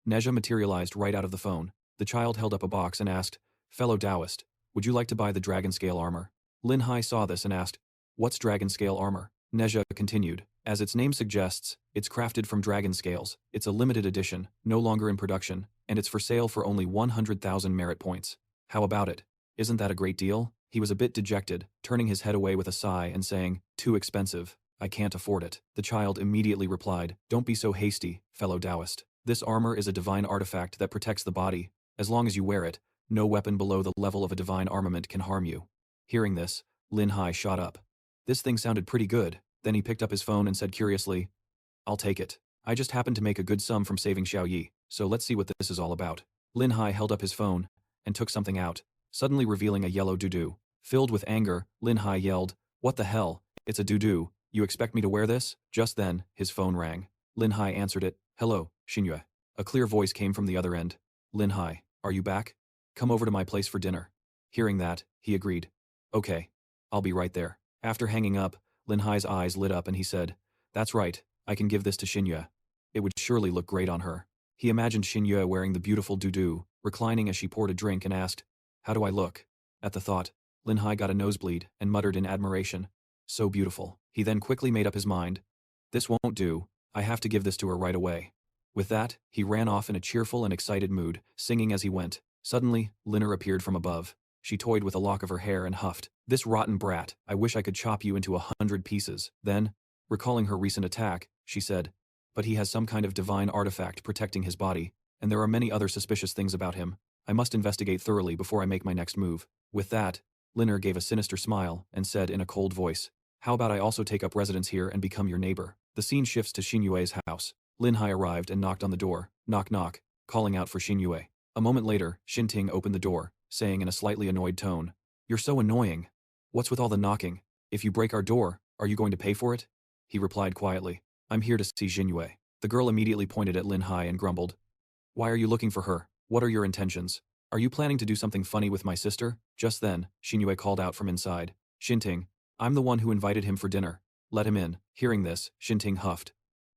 [SPEAKER 1] Neja materialized right out of the phone. The child held up a box and asked, fellow Taoist, would you like to buy the dragon scale armor? Lin Hai saw this and asked, what's dragon scale armor? Neja continued, as its name suggests, it's crafted from dragon scales, it's a limited edition, no longer in production, and it's for sale for only 100,000 merit points. How about it? Isn't that a great deal? He was a bit dejected, turning his head away with a sigh and saying, too expensive. I can't afford it. The child immediately replied, don't be so hasty, fellow Taoist. This armor is a divine artifact that protects the body. As long as you wear it, no weapon below the level of a divine armament can harm you. Hearing this, Lin Hai shot up. This thing sounded pretty good. Then he picked up his phone and said curiously, I'll take it. I just happened to make a good sum from saving Xiao Yi, so let's see what this is all about. Lin Hai held up his phone and took something out, suddenly revealing a yellow doo-doo. Filled with anger, Lin Hai yelled, what the hell? It's a doo-doo. You expect me to wear this? Just then, his phone rang. Lin Hai answered it. Hello, Xinyue. A clear voice came from the other end. Lin Hai, are you back? Come over to my place for dinner. Hearing that, he agreed. Okay. I'll be right there. After hanging up, Lin Hai's eyes lit up and he said, that's right, I can give this to Xinyue. It would surely look great on her. He imagined Xinyue wearing the beautiful doo-doo, reclining as she poured a drink and asked, how do I look? At the thought, Lin Hai got a nosebleed and muttered in admiration, so beautiful. He then quickly made up his mind. This won't do, I have to give this to her right away. With that, he ran off in a cheerful and excited mood, singing as he went. Suddenly, Linner appeared from above. She toyed with a lock of her hair and huffed, this rotten brat, I wish I could chop you into 100 pieces. Then, recalling her recent attack, she said, but he has some kind of divine artifact protecting his body, and there are many other suspicious things about him. I must investigate thoroughly before I make my next move. With that, Linner gave a sinister smile and said in a cold voice, how about I also take up residence here and become your neighbor? The scene shifts to Xinyue's house. Lin Hai arrived and knocked on the door, knock knock, calling out for Xinyue. A moment later, Xinting opened the door, saying in a slightly annoyed tone, you're so annoying. What's with all the knocking? If you break our door, are you going to pay for it? He replied quietly, I'm here to see Xinyue. The girl immediately pointed at Lin Hai and grumbled, why are you looking for her? What are your intentions? Are you planning to do something funny with my sister? Just then, Xinyue called out from inside, Xinting, I'm the one who invited him for dinner. Let him in. Hearing this, Xinting huffed.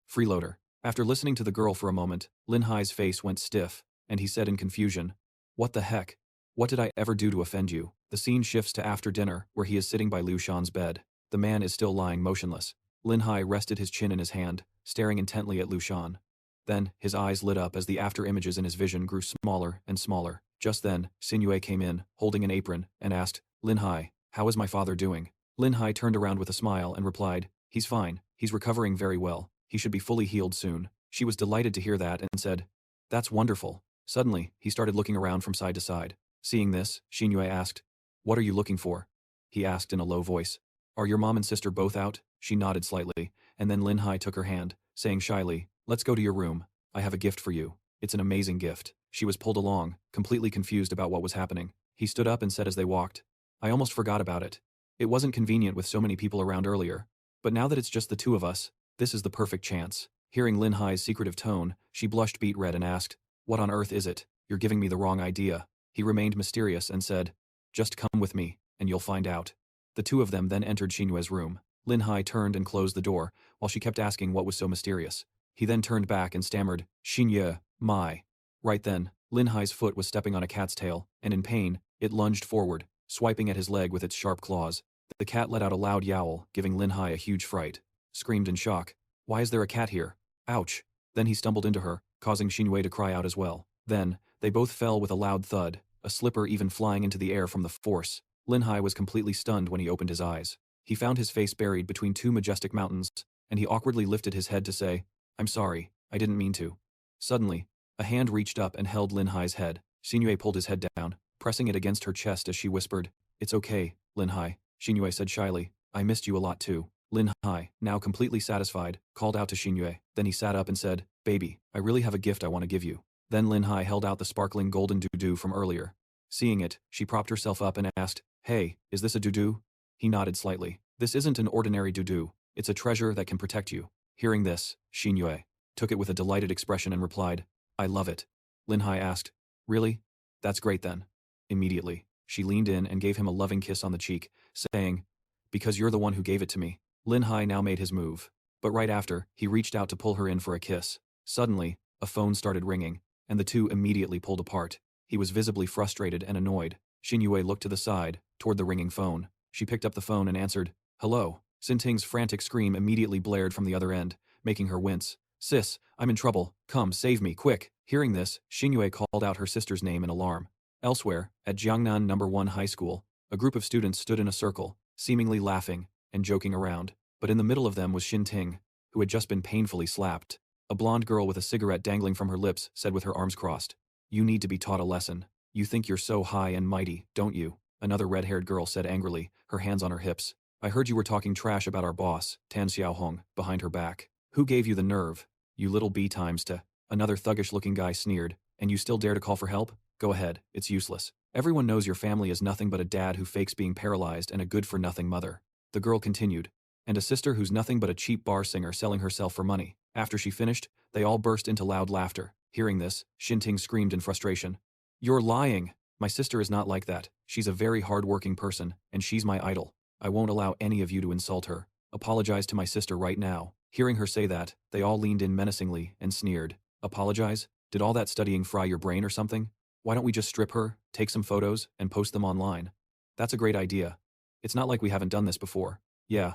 [SPEAKER 1] Freeloader. After listening to the girl for a moment, Lin Hai's face went stiff, and he said in confusion, what the heck? What did I ever do to offend you? The scene shifts to after dinner, where he is sitting by Liu Shan's bed. The man is still lying motionless. Lin Hai rested his chin in his hand, staring intently at Liu Shan. Then, his eyes lit up as the after images in his vision grew smaller and smaller. Just then, Xinyue came in, holding an apron, and asked, Lin Hai, how is my father doing? Lin Hai turned around with a smile and replied, he's fine, he's recovering very well, he should be fully healed soon. She was delighted to hear that and said, that's wonderful. Suddenly, he started looking around from side to side. Seeing this, Xinyue asked, what are you looking for? He asked in a low voice. Are your mom and sister both out? She nodded slightly, and then Lin Hai took her hand, saying shyly, let's go to your room. I have a gift for you. It's an amazing gift. She was pulled along, completely confused about what was happening. He stood up and said as they walked, I almost forgot about it. It wasn't convenient with so many people around earlier. But now that it's just the two of us, this is the perfect chance. Hearing Lin Hai's secretive tone, she blushed beet red and asked, What on earth is it? You're giving me the wrong idea. He remained mysterious and said, Just come with me, and you'll find out. The two of them then entered Xinyue's room. Lin Hai turned and closed the door, while she kept asking what was so mysterious. He then turned back and stammered, Xinyue, my. Right then, Lin Hai's foot was stepping on a cat's tail, and in pain, it lunged forward, swiping at his leg with its sharp claws. The cat let out a loud yowl, giving Lin Hai a huge fright. Screamed in shock, Why is there a cat here? Ouch. Then he stumbled into her, causing Xinyue to cry out as well. Then, they both fell with a loud thud, a slipper even flying into the air from the force. Lin Hai was completely stunned when he opened his eyes. He found his face buried between two majestic mountains, and he awkwardly lifted his head to say, I'm sorry, I didn't mean to. Suddenly, a hand reached up and held Lin Hai's head. Xinyue pulled his head down, pressing it against her chest as she whispered, It's okay, Lin Hai. Xinyue said shyly, I missed you a lot too. Lin Hai, now completely satisfied, called out to Xinyue. Then he sat up and said, Baby, I really have a gift I want to give you. Then Lin Hai held out the sparkling golden doo-doo from earlier. Seeing it, she propped herself up and asked, Hey, is this a doo-doo? He nodded slightly. This isn't an ordinary doo-doo. It's a treasure that can protect you. Hearing this, Xinyue took it with a delighted expression and replied, I love it. Lin Hai asked, Really? That's great then. Immediately, she leaned in and gave him a loving kiss on the cheek, saying, Because you're the one who gave it to me. Lin Hai now made his move. But right after, he reached out to pull her in for a kiss. Suddenly, a phone started ringing, and the two immediately pulled apart. He was visibly frustrated and annoyed. Xinyue looked to the side, toward the ringing phone. She picked up the phone and answered, Hello. Xinting's frantic scream immediately blared from the other end, making her wince. Sis, I'm in trouble. Come, save me, quick. Hearing this, Xinyue called out her sister's name in alarm. Elsewhere, at Jiangnan No. 1 High School, a group of students stood in a circle, seemingly laughing and joking around. But in the middle of them was Xinting, who had just been painfully slapped. A blonde girl with a cigarette dangling from her lips said with her arms crossed, You need to be taught a lesson. You think you're so high and mighty, don't you? Another red-haired girl said angrily, her hands on her hips. I heard you were talking trash about our boss, Tan Xiaohong, behind her back. Who gave you the nerve? You little b times to. Another thuggish-looking guy sneered, and you still dare to call for help? Go ahead, it's useless. Everyone knows your family is nothing but a dad who fakes being paralyzed and a good-for-nothing mother. The girl continued, and a sister who's nothing but a cheap bar singer selling herself for money. After she finished, they all burst into loud laughter. Hearing this, Xinting screamed in frustration. You're lying. My sister is not like that. She's a very hard-working person, and she's my idol. I won't allow any of you to insult her. Apologize to my sister right now. Hearing her say that, they all leaned in menacingly and sneered. Apologize? Did all that studying fry your brain or something? Why don't we just strip her, take some photos, and post them online? That's a great idea. It's not like we haven't done this before. Yeah.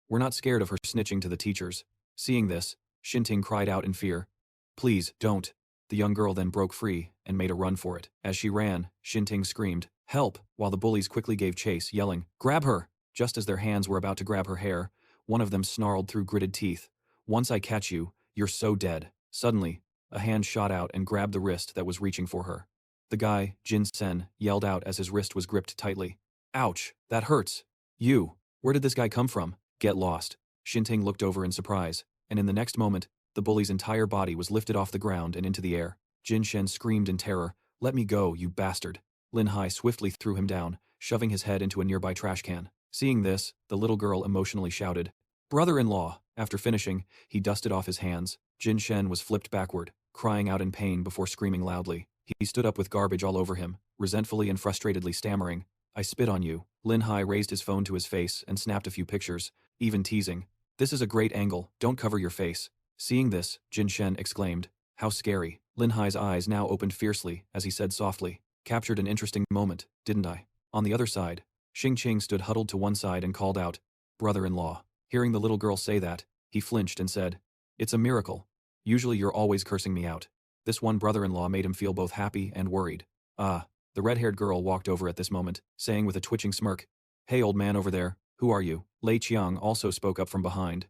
[SPEAKER 1] We're not scared of her snitching to the teachers. Seeing this, Xinting cried out in fear. Please, don't. The young girl then broke free and made a run for it. As she ran, Xinting screamed, Help, while the bullies quickly gave chase, yelling, Grab her! Just as their hands were about to grab her hair, one of them snarled through gritted teeth. Once I catch you, you're so dead. Suddenly, a hand shot out and grabbed the wrist that was reaching for her. The guy, Jin Sen, yelled out as his wrist was gripped tightly. Ouch, that hurts. You, where did this guy come from? Get lost. Xinting looked over in surprise, and in the next moment, the bully's entire body was lifted off the ground and into the air. Jin Shen screamed in terror, Let me go, you bastard. Lin Hai swiftly threw him down, shoving his head into a nearby trash can. Seeing this, the little girl emotionally shouted, Brother-in-law! After finishing, he dusted off his hands. Jin Shen was flipped backward, crying out in pain before screaming loudly. He stood up with garbage all over him, resentfully and frustratedly stammering, I spit on you. Lin Hai raised his phone to his face and snapped a few pictures, even teasing, This is a great angle, don't cover your face. Seeing this, Jin Shen exclaimed, How scary. Lin Hai's eyes now opened fiercely as he said softly, Captured an interesting moment, didn't I? On the other side, Xingqing stood huddled to one side and called out, Brother-in-law. Hearing the little girl say that, he flinched and said, It's a miracle. Usually you're always cursing me out. This one brother-in-law made him feel both happy and worried. Ah, the red-haired girl walked over at this moment, saying with a twitching smirk, Hey old man over there, who are you? Lei Qiang also spoke up from behind.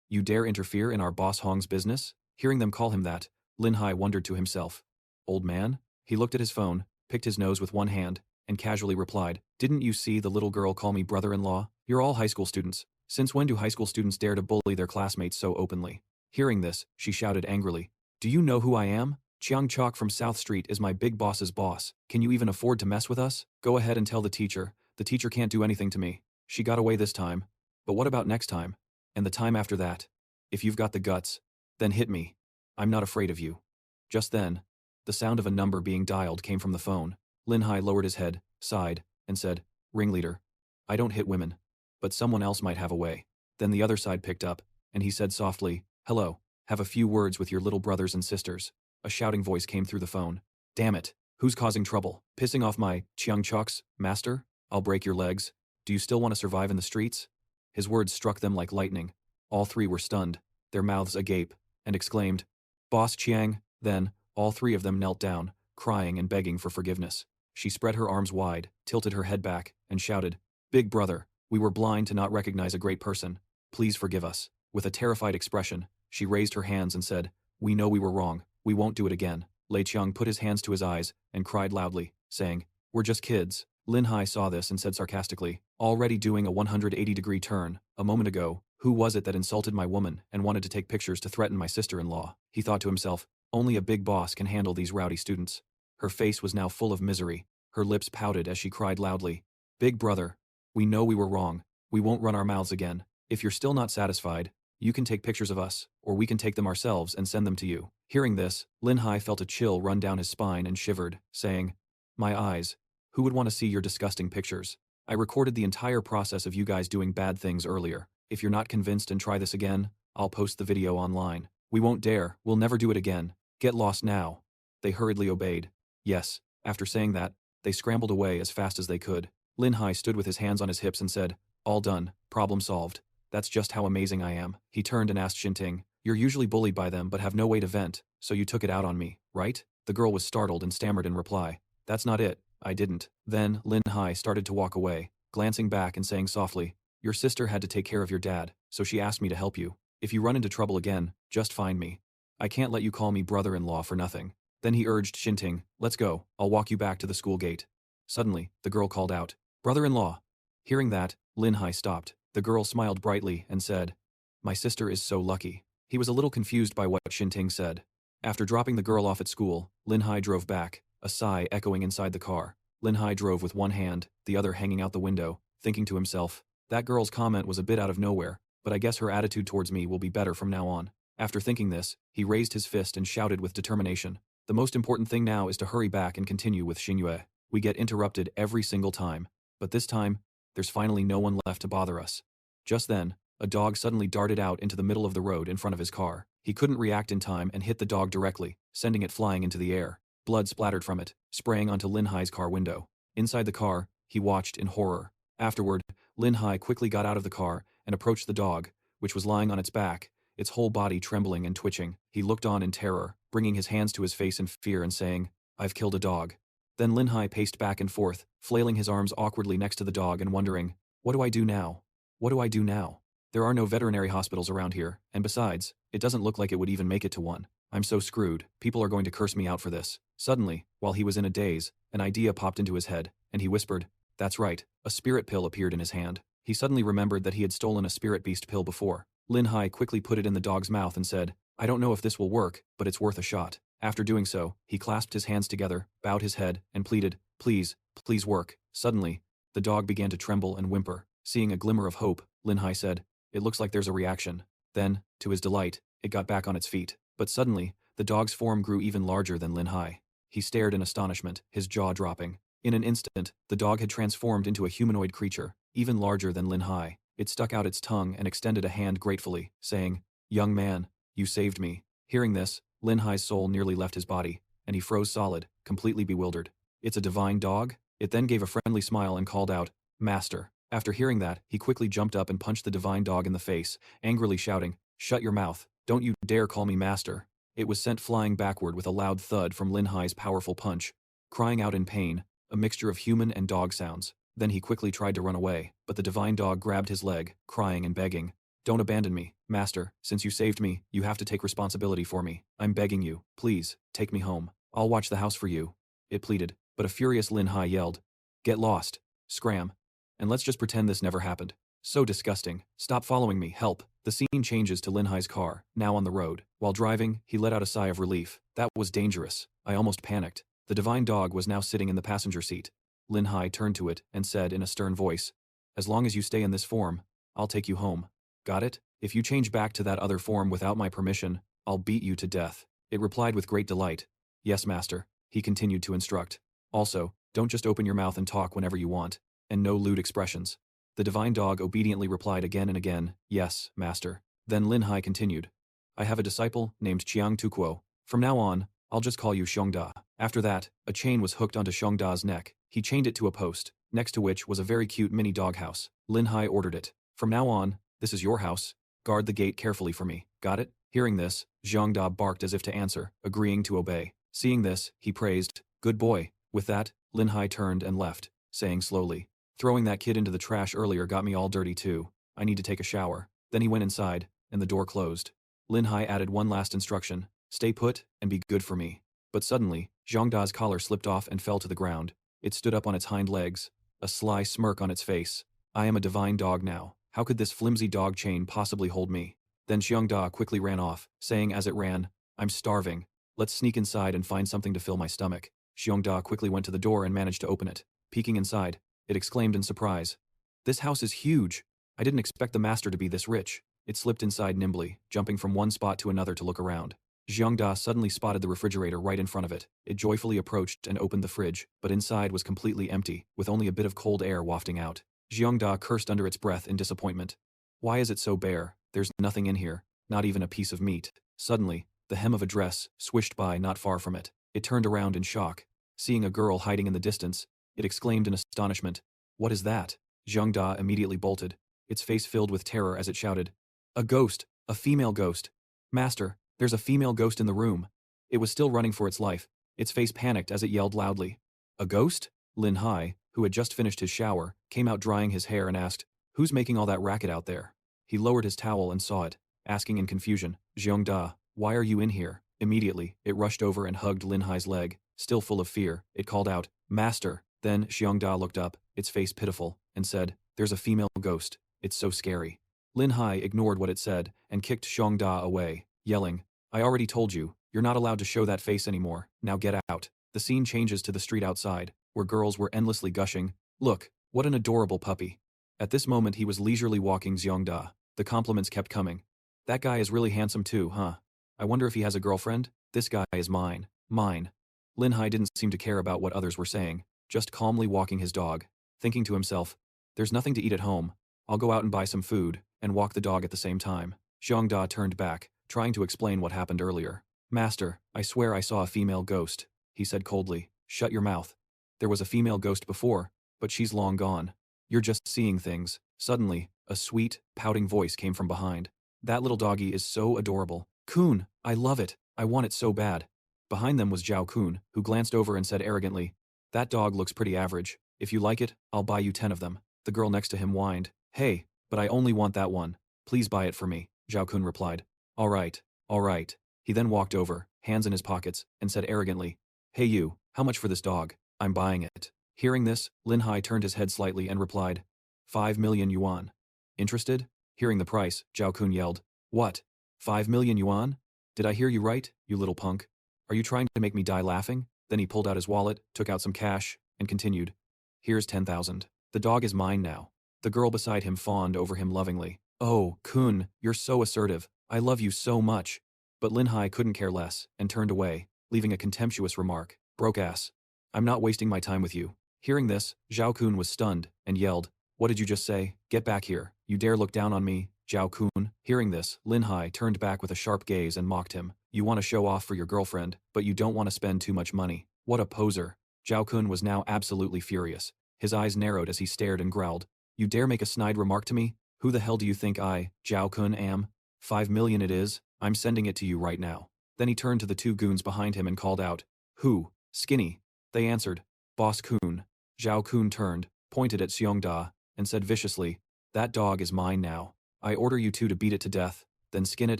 [SPEAKER 1] You dare interfere in our boss Hong's business? Hearing them call him that, Lin Hai wondered to himself. Old man? He looked at his phone, picked his nose with one hand, and casually replied, Didn't you see the little girl call me brother-in-law? You're all high school students. Since when do high school students dare to bully their classmates so openly? Hearing this, she shouted angrily, Do you know who I am? Chiang Chok from South Street is my big boss's boss. Can you even afford to mess with us? Go ahead and tell the teacher. The teacher can't do anything to me. She got away this time. But what about next time? And the time after that? If you've got the guts, then hit me. I'm not afraid of you. Just then, the sound of a number being dialed came from the phone. Lin Hai lowered his head, sighed, and said, "Ringleader. I don't hit women. But someone else might have a way." Then the other side picked up, and he said softly, "Hello, have a few words with your little brothers and sisters." A shouting voice came through the phone. "Damn it, who's causing trouble? Pissing off my Chiang Choks, master? I'll break your legs. Do you still want to survive in the streets?" His words struck them like lightning. All three were stunned, their mouths agape, and exclaimed, "Boss Chiang." Then, all three of them knelt down, crying and begging for forgiveness. She spread her arms wide, tilted her head back, and shouted, "Big brother, we were blind to not recognize a great person. Please forgive us." With a terrified expression, she raised her hands and said, "We know we were wrong. We won't do it again." Lei Qiang put his hands to his eyes and cried loudly, saying, "We're just kids." Lin Hai saw this and said sarcastically, already doing a 180-degree turn, "A moment ago, who was it that insulted my woman and wanted to take pictures to threaten my sister-in-law?" He thought to himself, only a big boss can handle these rowdy students. Her face was now full of misery. Her lips pouted as she cried loudly, "Big brother, we know we were wrong. We won't run our mouths again. If you're still not satisfied, you can take pictures of us, or we can take them ourselves and send them to you." Hearing this, Lin Hai felt a chill run down his spine and shivered, saying, "My eyes. Who would want to see your disgusting pictures? I recorded the entire process of you guys doing bad things earlier. If you're not convinced and try this again, I'll post the video online." "We won't dare. We'll never do it again. Get lost now." They hurriedly obeyed. Yes, after saying that, they scrambled away as fast as they could. Lin Hai stood with his hands on his hips and said, "All done. Problem solved. That's just how amazing I am." He turned and asked Xinting, "You're usually bullied by them but have no way to vent, so you took it out on me, right?" The girl was startled and stammered in reply, "That's not it. I didn't." Then, Lin Hai started to walk away, glancing back and saying softly, "Your sister had to take care of your dad, so she asked me to help you. If you run into trouble again, just find me. I can't let you call me brother-in-law for nothing." Then he urged Xinting, "Let's go, I'll walk you back to the school gate." Suddenly, the girl called out, "Brother-in-law." Hearing that, Lin Hai stopped. The girl smiled brightly and said, "My sister is so lucky." He was a little confused by what Xinting said. After dropping the girl off at school, Lin Hai drove back, a sigh echoing inside the car. Lin Hai drove with one hand, the other hanging out the window, thinking to himself, "That girl's comment was a bit out of nowhere, but I guess her attitude towards me will be better from now on." After thinking this, he raised his fist and shouted with determination, "The most important thing now is to hurry back and continue with Xingyue. We get interrupted every single time, but this time, there's finally no one left to bother us." Just then, a dog suddenly darted out into the middle of the road in front of his car. He couldn't react in time and hit the dog directly, sending it flying into the air. Blood splattered from it, spraying onto Lin Hai's car window. Inside the car, he watched in horror. Afterward, Lin Hai quickly got out of the car and approached the dog, which was lying on its back, its whole body trembling and twitching. He looked on in terror, bringing his hands to his face in fear and saying, "I've killed a dog." Then Lin Hai paced back and forth, flailing his arms awkwardly next to the dog and wondering, "What do I do now? What do I do now? There are no veterinary hospitals around here, and besides, it doesn't look like it would even make it to one. I'm so screwed, people are going to curse me out for this." Suddenly, while he was in a daze, an idea popped into his head, and he whispered, "That's right." A spirit pill appeared in his hand. He suddenly remembered that he had stolen a spirit beast pill before. Lin Hai quickly put it in the dog's mouth and said, "I don't know if this will work, but it's worth a shot." After doing so, he clasped his hands together, bowed his head, and pleaded, "Please, please work." Suddenly, the dog began to tremble and whimper. Seeing a glimmer of hope, Lin Hai said, "It looks like there's a reaction." Then, to his delight, it got back on its feet. But suddenly, the dog's form grew even larger than Lin Hai. He stared in astonishment, his jaw dropping. In an instant, the dog had transformed into a humanoid creature, even larger than Lin Hai. It stuck out its tongue and extended a hand gratefully, saying, "Young man, you saved me." Hearing this, Lin Hai's soul nearly left his body, and he froze solid, completely bewildered. "It's a divine dog?" It then gave a friendly smile and called out, "Master." After hearing that, he quickly jumped up and punched the divine dog in the face, angrily shouting, "Shut your mouth. Don't you dare call me master." It was sent flying backward with a loud thud from Lin Hai's powerful punch, crying out in pain, a mixture of human and dog sounds. Then he quickly tried to run away, but the divine dog grabbed his leg, crying and begging, "Don't abandon me, master. Since you saved me, you have to take responsibility for me. I'm begging you, please, take me home. I'll watch the house for you," it pleaded. But a furious Lin Hai yelled, "Get lost, scram, and let's just pretend this never happened." So disgusting. Stop following me, help. The scene changes to Lin Hai's car, now on the road. While driving, he let out a sigh of relief. That was dangerous. I almost panicked. The divine dog was now sitting in the passenger seat. Lin Hai turned to it and said in a stern voice, "As long as you stay in this form, I'll take you home. Got it? If you change back to that other form without my permission, I'll beat you to death." It replied with great delight. "Yes, master," he continued to instruct. "Also, don't just open your mouth and talk whenever you want, and no lewd expressions." The divine dog obediently replied again and again, "Yes, master." Then Lin Hai continued, "I have a disciple named Chiang Tukuo. From now on, I'll just call you Xiongda." After that, a chain was hooked onto Xiongda's neck. He chained it to a post, next to which was a very cute mini doghouse. Lin Hai ordered it. "From now on, this is your house. Guard the gate carefully for me. Got it?" Hearing this, Xiongda barked as if to answer, agreeing to obey. Seeing this, he praised, "Good boy." With that, Lin Hai turned and left, saying slowly, "Throwing that kid into the trash earlier got me all dirty too. I need to take a shower." Then he went inside, and the door closed. Lin Hai added one last instruction, "Stay put and be good for me." But suddenly, Xiongda's collar slipped off and fell to the ground. It stood up on its hind legs, a sly smirk on its face. "I am a divine dog now. How could this flimsy dog chain possibly hold me?" Then Xiongda quickly ran off, saying as it ran, "I'm starving. Let's sneak inside and find something to fill my stomach." Xiongda quickly went to the door and managed to open it. Peeking inside, it exclaimed in surprise, "This house is huge. I didn't expect the master to be this rich." It slipped inside nimbly, jumping from one spot to another to look around. Xiongda suddenly spotted the refrigerator right in front of it. It joyfully approached and opened the fridge, but inside was completely empty, with only a bit of cold air wafting out. Xiongda cursed under its breath in disappointment. "Why is it so bare? There's nothing in here, not even a piece of meat." Suddenly, the hem of a dress swished by not far from it. It turned around in shock. Seeing a girl hiding in the distance, it exclaimed in astonishment, "What is that?" Xiongda immediately bolted, its face filled with terror as it shouted, "A ghost! A female ghost! Master, there's a female ghost in the room." It was still running for its life. Its face panicked as it yelled loudly. "A ghost?" Lin Hai, who had just finished his shower, came out drying his hair and asked, "Who's making all that racket out there?" He lowered his towel and saw it, asking in confusion, "Xiongda, why are you in here?" Immediately, it rushed over and hugged Lin Hai's leg. Still full of fear, it called out, "Master." Then Xiongda looked up, its face pitiful, and said, "There's a female ghost. It's so scary." Lin Hai ignored what it said and kicked Xiongda away, yelling, "I already told you, you're not allowed to show that face anymore. Now get out." The scene changes to the street outside, where girls were endlessly gushing, "Look, what an adorable puppy." At this moment he was leisurely walking Xiongda. The compliments kept coming. "That guy is really handsome too, huh? I wonder if he has a girlfriend? This guy is mine. Mine." Lin Hai didn't seem to care about what others were saying, just calmly walking his dog, thinking to himself, "There's nothing to eat at home. I'll go out and buy some food, and walk the dog at the same time." Xiongda turned back, trying to explain what happened earlier. "Master, I swear I saw a female ghost," he said coldly. "Shut your mouth. There was a female ghost before, but she's long gone. You're just seeing things." Suddenly, a sweet, pouting voice came from behind. "That little doggy is so adorable. Kun, I love it. I want it so bad." Behind them was Zhao Kun, who glanced over and said arrogantly, "That dog looks pretty average. If you like it, I'll buy you 10 of them." The girl next to him whined, "Hey, but I only want that one. Please buy it for me." Zhao Kun replied, All right. He then walked over, hands in his pockets, and said arrogantly, "Hey you, how much for this dog? I'm buying it." Hearing this, Lin Hai turned his head slightly and replied, 5 million yuan. Interested? Hearing the price, Zhao Kun yelled, "What? 5 million yuan? Did I hear you right, you little punk? Are you trying to make me die laughing?" Then he pulled out his wallet, took out some cash, and continued, "Here's 10,000. The dog is mine now." The girl beside him fawned over him lovingly. "Oh, Kun, you're so assertive. I love you so much." But Lin Hai couldn't care less, and turned away, leaving a contemptuous remark, "Broke ass. I'm not wasting my time with you." Hearing this, Zhao Kun was stunned, and yelled, "What did you just say? Get back here. You dare look down on me, Zhao Kun." Hearing this, Lin Hai turned back with a sharp gaze and mocked him. "You want to show off for your girlfriend, but you don't want to spend too much money. What a poser." Zhao Kun was now absolutely furious. His eyes narrowed as he stared and growled, "You dare make a snide remark to me? Who the hell do you think I, Zhao Kun, am? 5 million it is. I'm sending it to you right now." Then he turned to the two goons behind him and called out, "Who? Skinny." They answered, "Boss Kun." Zhao Kun turned, pointed at Xiongda, and said viciously, "That dog is mine now. I order you two to beat it to death, then skin it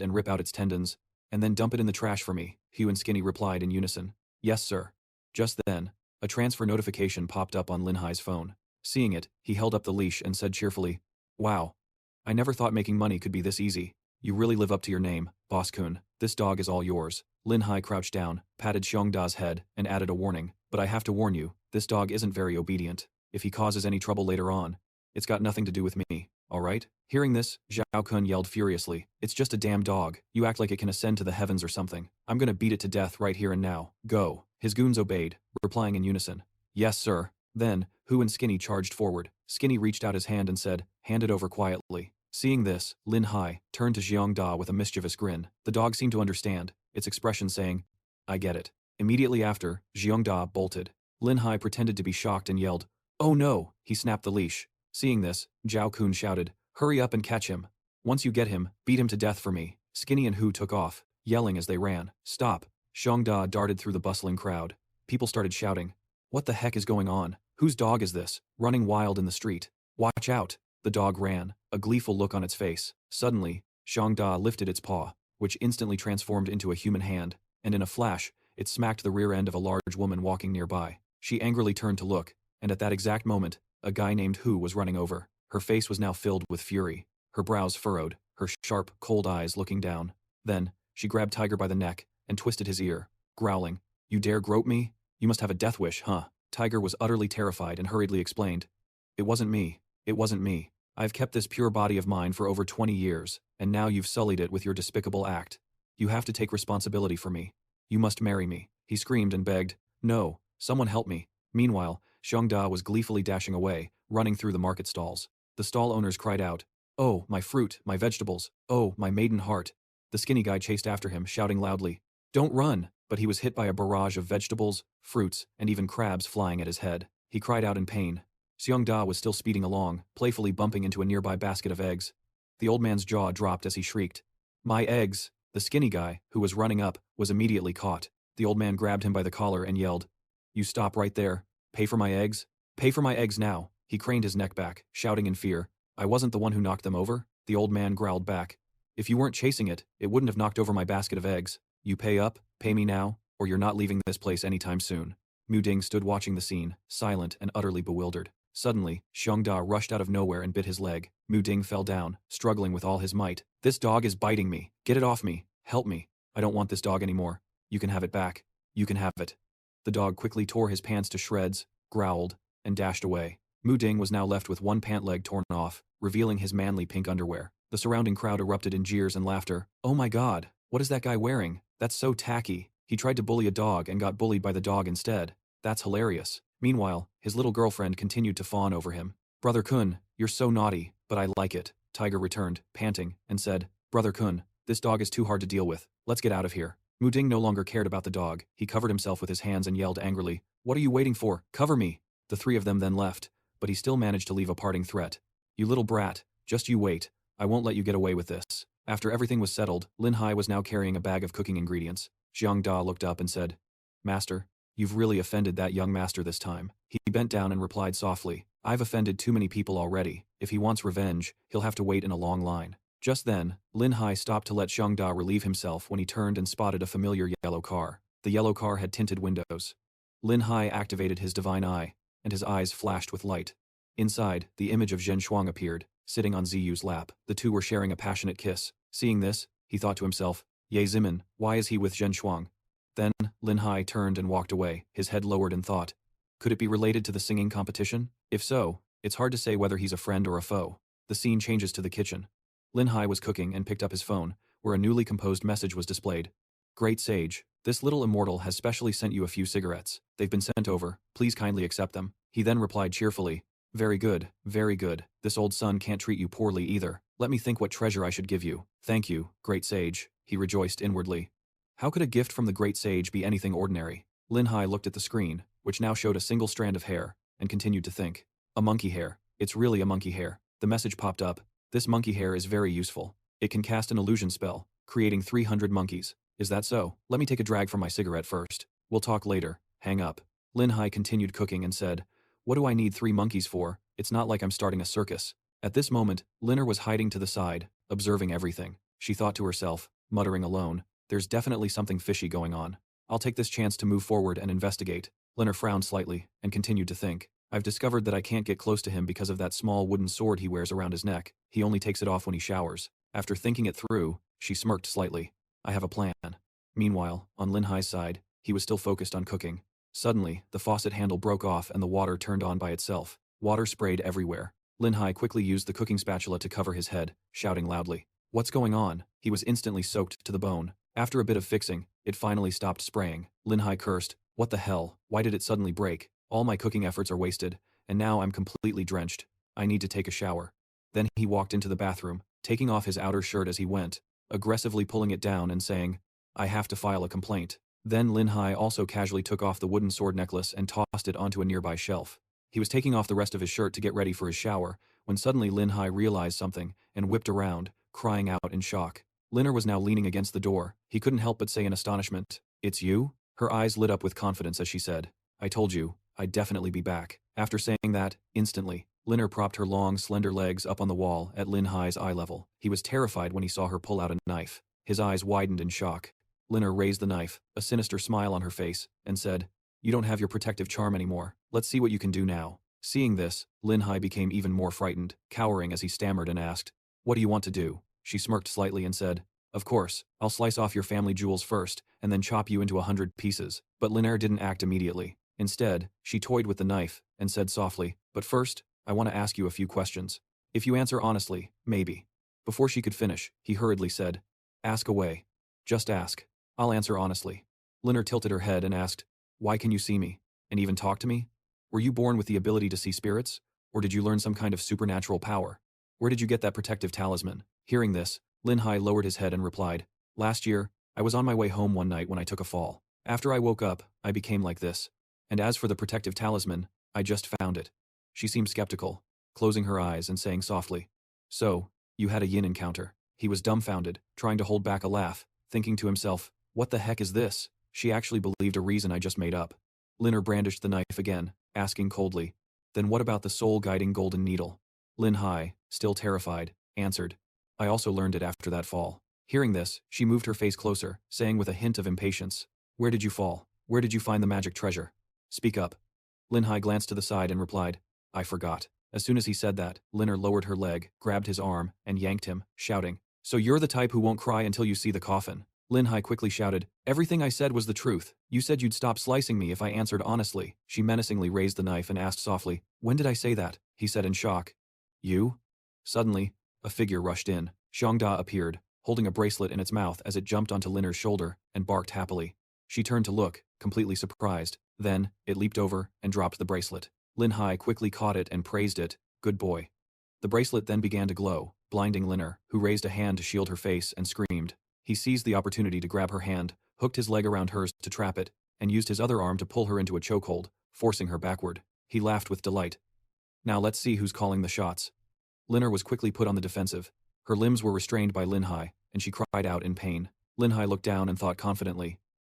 [SPEAKER 1] and rip out its tendons, and then dump it in the trash for me." Hugh and Skinny replied in unison, "Yes, sir." Just then, a transfer notification popped up on Lin Hai's phone. Seeing it, he held up the leash and said cheerfully, Wow. I never thought making money could be this easy. You really live up to your name, Boss Kun. This dog is all yours. Lin Hai crouched down, patted Xiongda's head, and added a warning. But I have to warn you, this dog isn't very obedient. If he causes any trouble later on, it's got nothing to do with me, alright? Hearing this, Zhao Kun yelled furiously. It's just a damn dog. You act like it can ascend to the heavens or something. I'm gonna beat it to death right here and now. Go. His goons obeyed, replying in unison. Yes, sir. Then, Hu and Skinny charged forward. Skinny reached out his hand and said, hand it over quietly. Seeing this, Lin Hai turned to Xiongda with a mischievous grin. The dog seemed to understand, its expression saying, I get it. Immediately after, Xiongda bolted. Lin Hai pretended to be shocked and yelled, oh no! He snapped the leash. Seeing this, Zhao Kun shouted, hurry up and catch him. Once you get him, beat him to death for me. Skinny and Hu took off, yelling as they ran. Stop! Xiongda darted through the bustling crowd. People started shouting. What the heck is going on? Whose dog is this, running wild in the street? Watch out! The dog ran, a gleeful look on its face. Suddenly, Xiongda lifted its paw, which instantly transformed into a human hand, and in a flash, it smacked the rear end of a large woman walking nearby. She angrily turned to look, and at that exact moment, a guy named Hu was running over. Her face was now filled with fury, her brows furrowed, her sharp, cold eyes looking down. Then, she grabbed Tiger by the neck and twisted his ear, growling, you dare grope me? You must have a death wish, huh? Tiger was utterly terrified and hurriedly explained, it wasn't me. It wasn't me. I've kept this pure body of mine for over 20 years, and now you've sullied it with your despicable act. You have to take responsibility for me. You must marry me. He screamed and begged, no, someone help me. Meanwhile, Xiongda was gleefully dashing away, running through the market stalls. The stall owners cried out, oh, my fruit, my vegetables, oh, my maiden heart. The skinny guy chased after him, shouting loudly, don't run, but he was hit by a barrage of vegetables, fruits, and even crabs flying at his head. He cried out in pain. Xiongda was still speeding along, playfully bumping into a nearby basket of eggs. The old man's jaw dropped as he shrieked, my eggs! The skinny guy, who was running up, was immediately caught. The old man grabbed him by the collar and yelled, you stop right there. Pay for my eggs? Pay for my eggs now. He craned his neck back, shouting in fear, I wasn't the one who knocked them over? The old man growled back, if you weren't chasing it, it wouldn't have knocked over my basket of eggs. You pay up, pay me now, or you're not leaving this place anytime soon. Mu Ding stood watching the scene, silent and utterly bewildered. Suddenly, Xiongda rushed out of nowhere and bit his leg. Mu Ding fell down, struggling with all his might. This dog is biting me. Get it off me. Help me. I don't want this dog anymore. You can have it back. You can have it. The dog quickly tore his pants to shreds, growled, and dashed away. Mu Ding was now left with one pant leg torn off, revealing his manly pink underwear. The surrounding crowd erupted in jeers and laughter. Oh my god, what is that guy wearing? That's so tacky. He tried to bully a dog and got bullied by the dog instead. That's hilarious. Meanwhile, his little girlfriend continued to fawn over him. Brother Kun, you're so naughty, but I like it. Tiger returned, panting, and said, Brother Kun, this dog is too hard to deal with. Let's get out of here. Mu Ding no longer cared about the dog. He covered himself with his hands and yelled angrily, what are you waiting for? Cover me. The three of them then left, but he still managed to leave a parting threat. You little brat, just you wait. I won't let you get away with this. After everything was settled, Lin Hai was now carrying a bag of cooking ingredients. Xiongda looked up and said, Master, you've really offended that young master this time. He bent down and replied softly, I've offended too many people already. If he wants revenge, he'll have to wait in a long line. Just then, Lin Hai stopped to let Xiongda relieve himself when he turned and spotted a familiar yellow car. The yellow car had tinted windows. Lin Hai activated his divine eye, and his eyes flashed with light. Inside, the image of Zhen Shuang appeared, sitting on Ziyu's lap. The two were sharing a passionate kiss. Seeing this, he thought to himself, Ye Zimin, why is he with Zhen Shuang? Then, Lin Hai turned and walked away, his head lowered in thought. Could it be related to the singing competition? If so, it's hard to say whether he's a friend or a foe. The scene changes to the kitchen. Lin Hai was cooking and picked up his phone, where a newly composed message was displayed. Great Sage, this little immortal has specially sent you a few cigarettes. They've been sent over, please kindly accept them. He then replied cheerfully, very good, very good. This old son can't treat you poorly either. Let me think what treasure I should give you. Thank you, Great Sage, he rejoiced inwardly. How could a gift from the Great Sage be anything ordinary? Lin Hai looked at the screen, which now showed a single strand of hair, and continued to think. A monkey hair. It's really a monkey hair. The message popped up. This monkey hair is very useful. It can cast an illusion spell, creating 300 monkeys. Is that so? Let me take a drag from my cigarette first. We'll talk later. Hang up. Lin Hai continued cooking and said, what do I need 3 monkeys for? It's not like I'm starting a circus. At this moment, Linner was hiding to the side, observing everything. She thought to herself, muttering alone, there's definitely something fishy going on. I'll take this chance to move forward and investigate. Linner frowned slightly, and continued to think. I've discovered that I can't get close to him because of that small wooden sword he wears around his neck. He only takes it off when he showers. After thinking it through, she smirked slightly. I have a plan. Meanwhile, on Lin Hai's side, he was still focused on cooking. Suddenly, the faucet handle broke off and the water turned on by itself. Water sprayed everywhere. Lin Hai quickly used the cooking spatula to cover his head, shouting loudly. What's going on? He was instantly soaked to the bone. After a bit of fixing, it finally stopped spraying. Lin Hai cursed. What the hell? Why did it suddenly break? All my cooking efforts are wasted, and now I'm completely drenched. I need to take a shower. Then he walked into the bathroom, taking off his outer shirt as he went, aggressively pulling it down and saying, I have to file a complaint. Then Lin Hai also casually took off the wooden sword necklace and tossed it onto a nearby shelf. He was taking off the rest of his shirt to get ready for his shower, when suddenly Lin Hai realized something and whipped around, crying out in shock. Linner was now leaning against the door. He couldn't help but say in astonishment, It's you? Her eyes lit up with confidence as she said, I told you, I'd definitely be back. After saying that, instantly, Linner propped her long, slender legs up on the wall at Lin Hai's eye level. He was terrified when he saw her pull out a knife. His eyes widened in shock. Linner raised the knife, a sinister smile on her face, and said, You don't have your protective charm anymore. Let's see what you can do now. Seeing this, Lin Hai became even more frightened, cowering as he stammered and asked, What do you want to do? She smirked slightly and said, Of course, I'll slice off your family jewels first, and then chop you into 100 pieces. But Linner didn't act immediately. Instead, she toyed with the knife, and said softly, But first, I want to ask you a few questions. If you answer honestly, maybe. Before she could finish, he hurriedly said, Ask away. Just ask. I'll answer honestly. Linner tilted her head and asked, Why can you see me? And even talk to me? Were you born with the ability to see spirits? Or did you learn some kind of supernatural power? Where did you get that protective talisman? Hearing this, Lin Hai lowered his head and replied, Last year, I was on my way home one night when I took a fall. After I woke up, I became like this. And as for the protective talisman, I just found it. She seemed skeptical, closing her eyes and saying softly, So, you had a yin encounter. He was dumbfounded, trying to hold back a laugh, thinking to himself, What the heck is this? She actually believed a reason I just made up. Linner brandished the knife again, asking coldly, Then what about the soul-guiding golden needle? Lin Hai, still terrified, answered, I also learned it after that fall. Hearing this, she moved her face closer, saying with a hint of impatience, Where did you fall? Where did you find the magic treasure? Speak up. Lin Hai glanced to the side and replied, I forgot. As soon as he said that, Linner lowered her leg, grabbed his arm, and yanked him, shouting, So you're the type who won't cry until you see the coffin. Lin Hai quickly shouted, Everything I said was the truth. You said you'd stop slicing me if I answered honestly. She menacingly raised the knife and asked softly, When did I say that? He said in shock. You? Suddenly, a figure rushed in. Xiangda appeared, holding a bracelet in its mouth as it jumped onto Linner's shoulder and barked happily. She turned to look, completely surprised. Then, it leaped over and dropped the bracelet. Lin Hai quickly caught it and praised it, Good boy. The bracelet then began to glow, blinding Linner, who raised a hand to shield her face and screamed. He seized the opportunity to grab her hand, hooked his leg around hers to trap it, and used his other arm to pull her into a chokehold, forcing her backward. He laughed with delight. Now let's see who's calling the shots. Linner was quickly put on the defensive. Her limbs were restrained by Lin Hai, and she cried out in pain. Lin Hai looked down and thought confidently,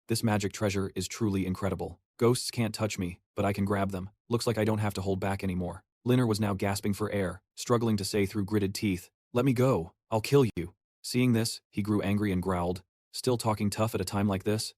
[SPEAKER 1] This magic treasure is truly incredible. Ghosts can't touch me, but I can grab them. Looks like I don't have to hold back anymore. Linner was now gasping for air, struggling to say through gritted teeth, Let me go. I'll kill you. Seeing this, he grew angry and growled, Still talking tough at a time like this?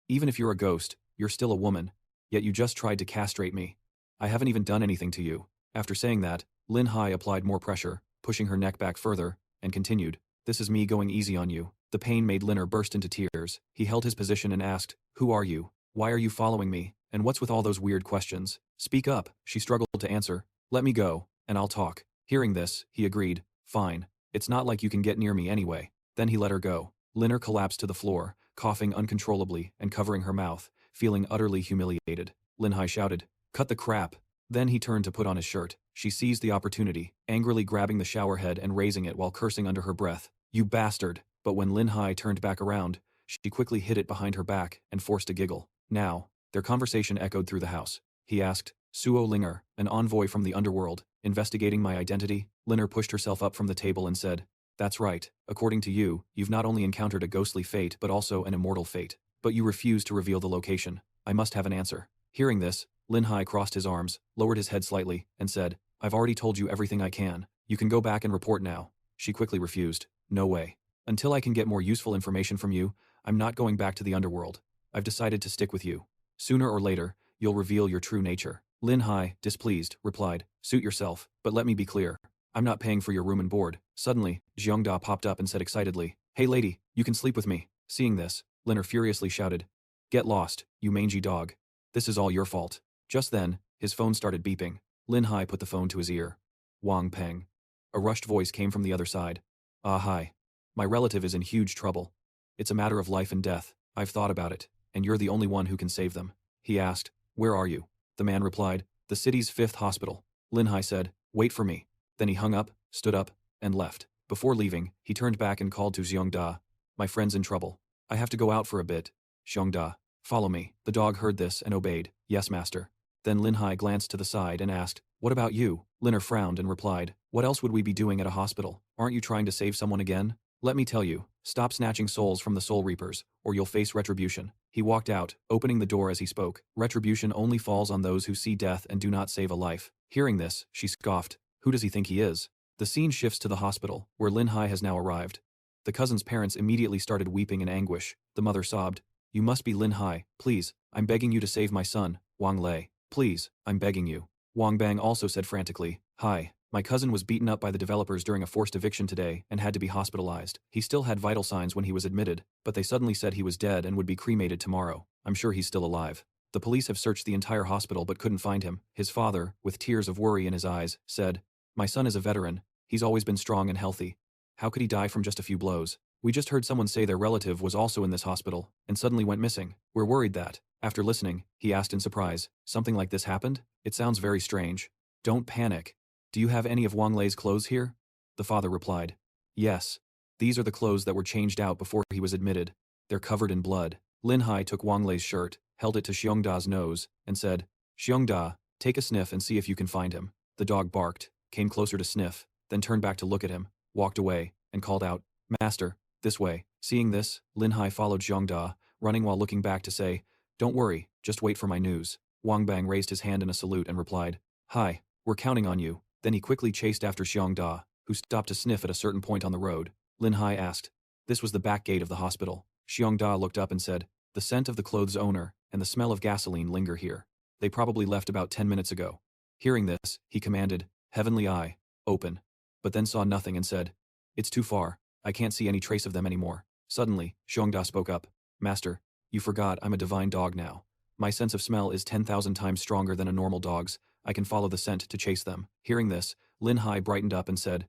[SPEAKER 1] Even if you're a ghost, you're still a woman, yet you just tried to castrate me. I haven't even done anything to you. After saying that, Lin Hai applied more pressure, pushing her neck back further, and continued, This is me going easy on you. The pain made Linner burst into tears. He held his position and asked, Who are you? Why are you following me? And what's with all those weird questions? Speak up. She struggled to answer. Let me go, and I'll talk. Hearing this, he agreed. Fine. It's not like you can get near me anyway. Then he let her go. Linner collapsed to the floor, coughing uncontrollably and covering her mouth, feeling utterly humiliated. Lin Hai shouted, Cut the crap. Then he turned to put on his shirt. She seized the opportunity, angrily grabbing the shower head and raising it while cursing under her breath. You bastard. But when Lin Hai turned back around, she quickly hid it behind her back and forced a giggle. Now, their conversation echoed through the house. He asked, Suo Linger, an envoy from the underworld, investigating my identity? Linner pushed herself up from the table and said, That's right. According to you, you've not only encountered a ghostly fate but also an immortal fate. But you refuse to reveal the location. I must have an answer. Hearing this, Lin Hai crossed his arms, lowered his head slightly, and said, I've already told you everything I can. You can go back and report now. She quickly refused. No way. Until I can get more useful information from you, I'm not going back to the underworld. I've decided to stick with you. Sooner or later, you'll reveal your true nature. Lin Hai, displeased, replied, "Suit yourself, but let me be clear. I'm not paying for your room and board." Suddenly, Xiongda popped up and said excitedly, "Hey lady, you can sleep with me." Seeing this, Lin Hai furiously shouted, "Get lost, you mangy dog. This is all your fault." Just then, his phone started beeping. Lin Hai put the phone to his ear. Wang Peng. A rushed voice came from the other side. "Ah hi. My relative is in huge trouble. It's a matter of life and death. I've thought about it, and you're the only one who can save them." He asked, "Where are you?" The man replied, "The city's 5th hospital." Lin Hai said, "Wait for me." Then he hung up, stood up, and left. Before leaving, he turned back and called to Xiongda, "My friend's in trouble. I have to go out for a bit." Xiongda, "Follow me." The dog heard this and obeyed, "Yes, master." Then Lin Hai glanced to the side and asked, "What about you?" Lin Hai frowned and replied, "What else would we be doing at a hospital? Aren't you trying to save someone again? Let me tell you, stop snatching souls from the Soul Reapers, or you'll face retribution." He walked out, opening the door as he spoke. Retribution only falls on those who see death and do not save a life. Hearing this, she scoffed. Who does he think he is? The scene shifts to the hospital, where Lin Hai has now arrived. The cousin's parents immediately started weeping in anguish. The mother sobbed, "You must be Lin Hai. Please, I'm begging you to save my son, Wang Lei. Please, I'm begging you." Wang Bang also said frantically, "Hi, my cousin was beaten up by the developers during a forced eviction today and had to be hospitalized. He still had vital signs when he was admitted, but they suddenly said he was dead and would be cremated tomorrow. I'm sure he's still alive. The police have searched the entire hospital but couldn't find him." His father, with tears of worry in his eyes, said, "My son is a veteran. He's always been strong and healthy. How could he die from just a few blows? We just heard someone say their relative was also in this hospital and suddenly went missing. We're worried that." After listening, he asked in surprise, "Something like this happened? It sounds very strange." "Don't panic. Do you have any of Wang Lei's clothes here?" The father replied, "Yes. These are the clothes that were changed out before he was admitted. They're covered in blood." Lin Hai took Wang Lei's shirt, held it to Xiongda's nose, and said, "Xiongda, take a sniff and see if you can find him." The dog barked, came closer to sniff, then turned back to look at him, walked away, and called out, "Master, this way." Seeing this, Lin Hai followed Xiongda, running while looking back to say, "Don't worry, just wait for my news." Wang Bang raised his hand in a salute and replied, "Hi, we're counting on you." Then he quickly chased after Xiongda, who stopped to sniff at a certain point on the road. Lin Hai asked. This was the back gate of the hospital. Xiongda looked up and said, "The scent of the clothes owner and the smell of gasoline linger here. They probably left about 10 minutes ago." Hearing this, he commanded, "Heavenly Eye, open," but then saw nothing and said, "It's too far. I can't see any trace of them anymore." Suddenly, Xiongda spoke up, "Master, you forgot I'm a divine dog now. My sense of smell is 10,000 times stronger than a normal dog's. I can follow the scent to chase them." Hearing this, Lin Hai brightened up and said,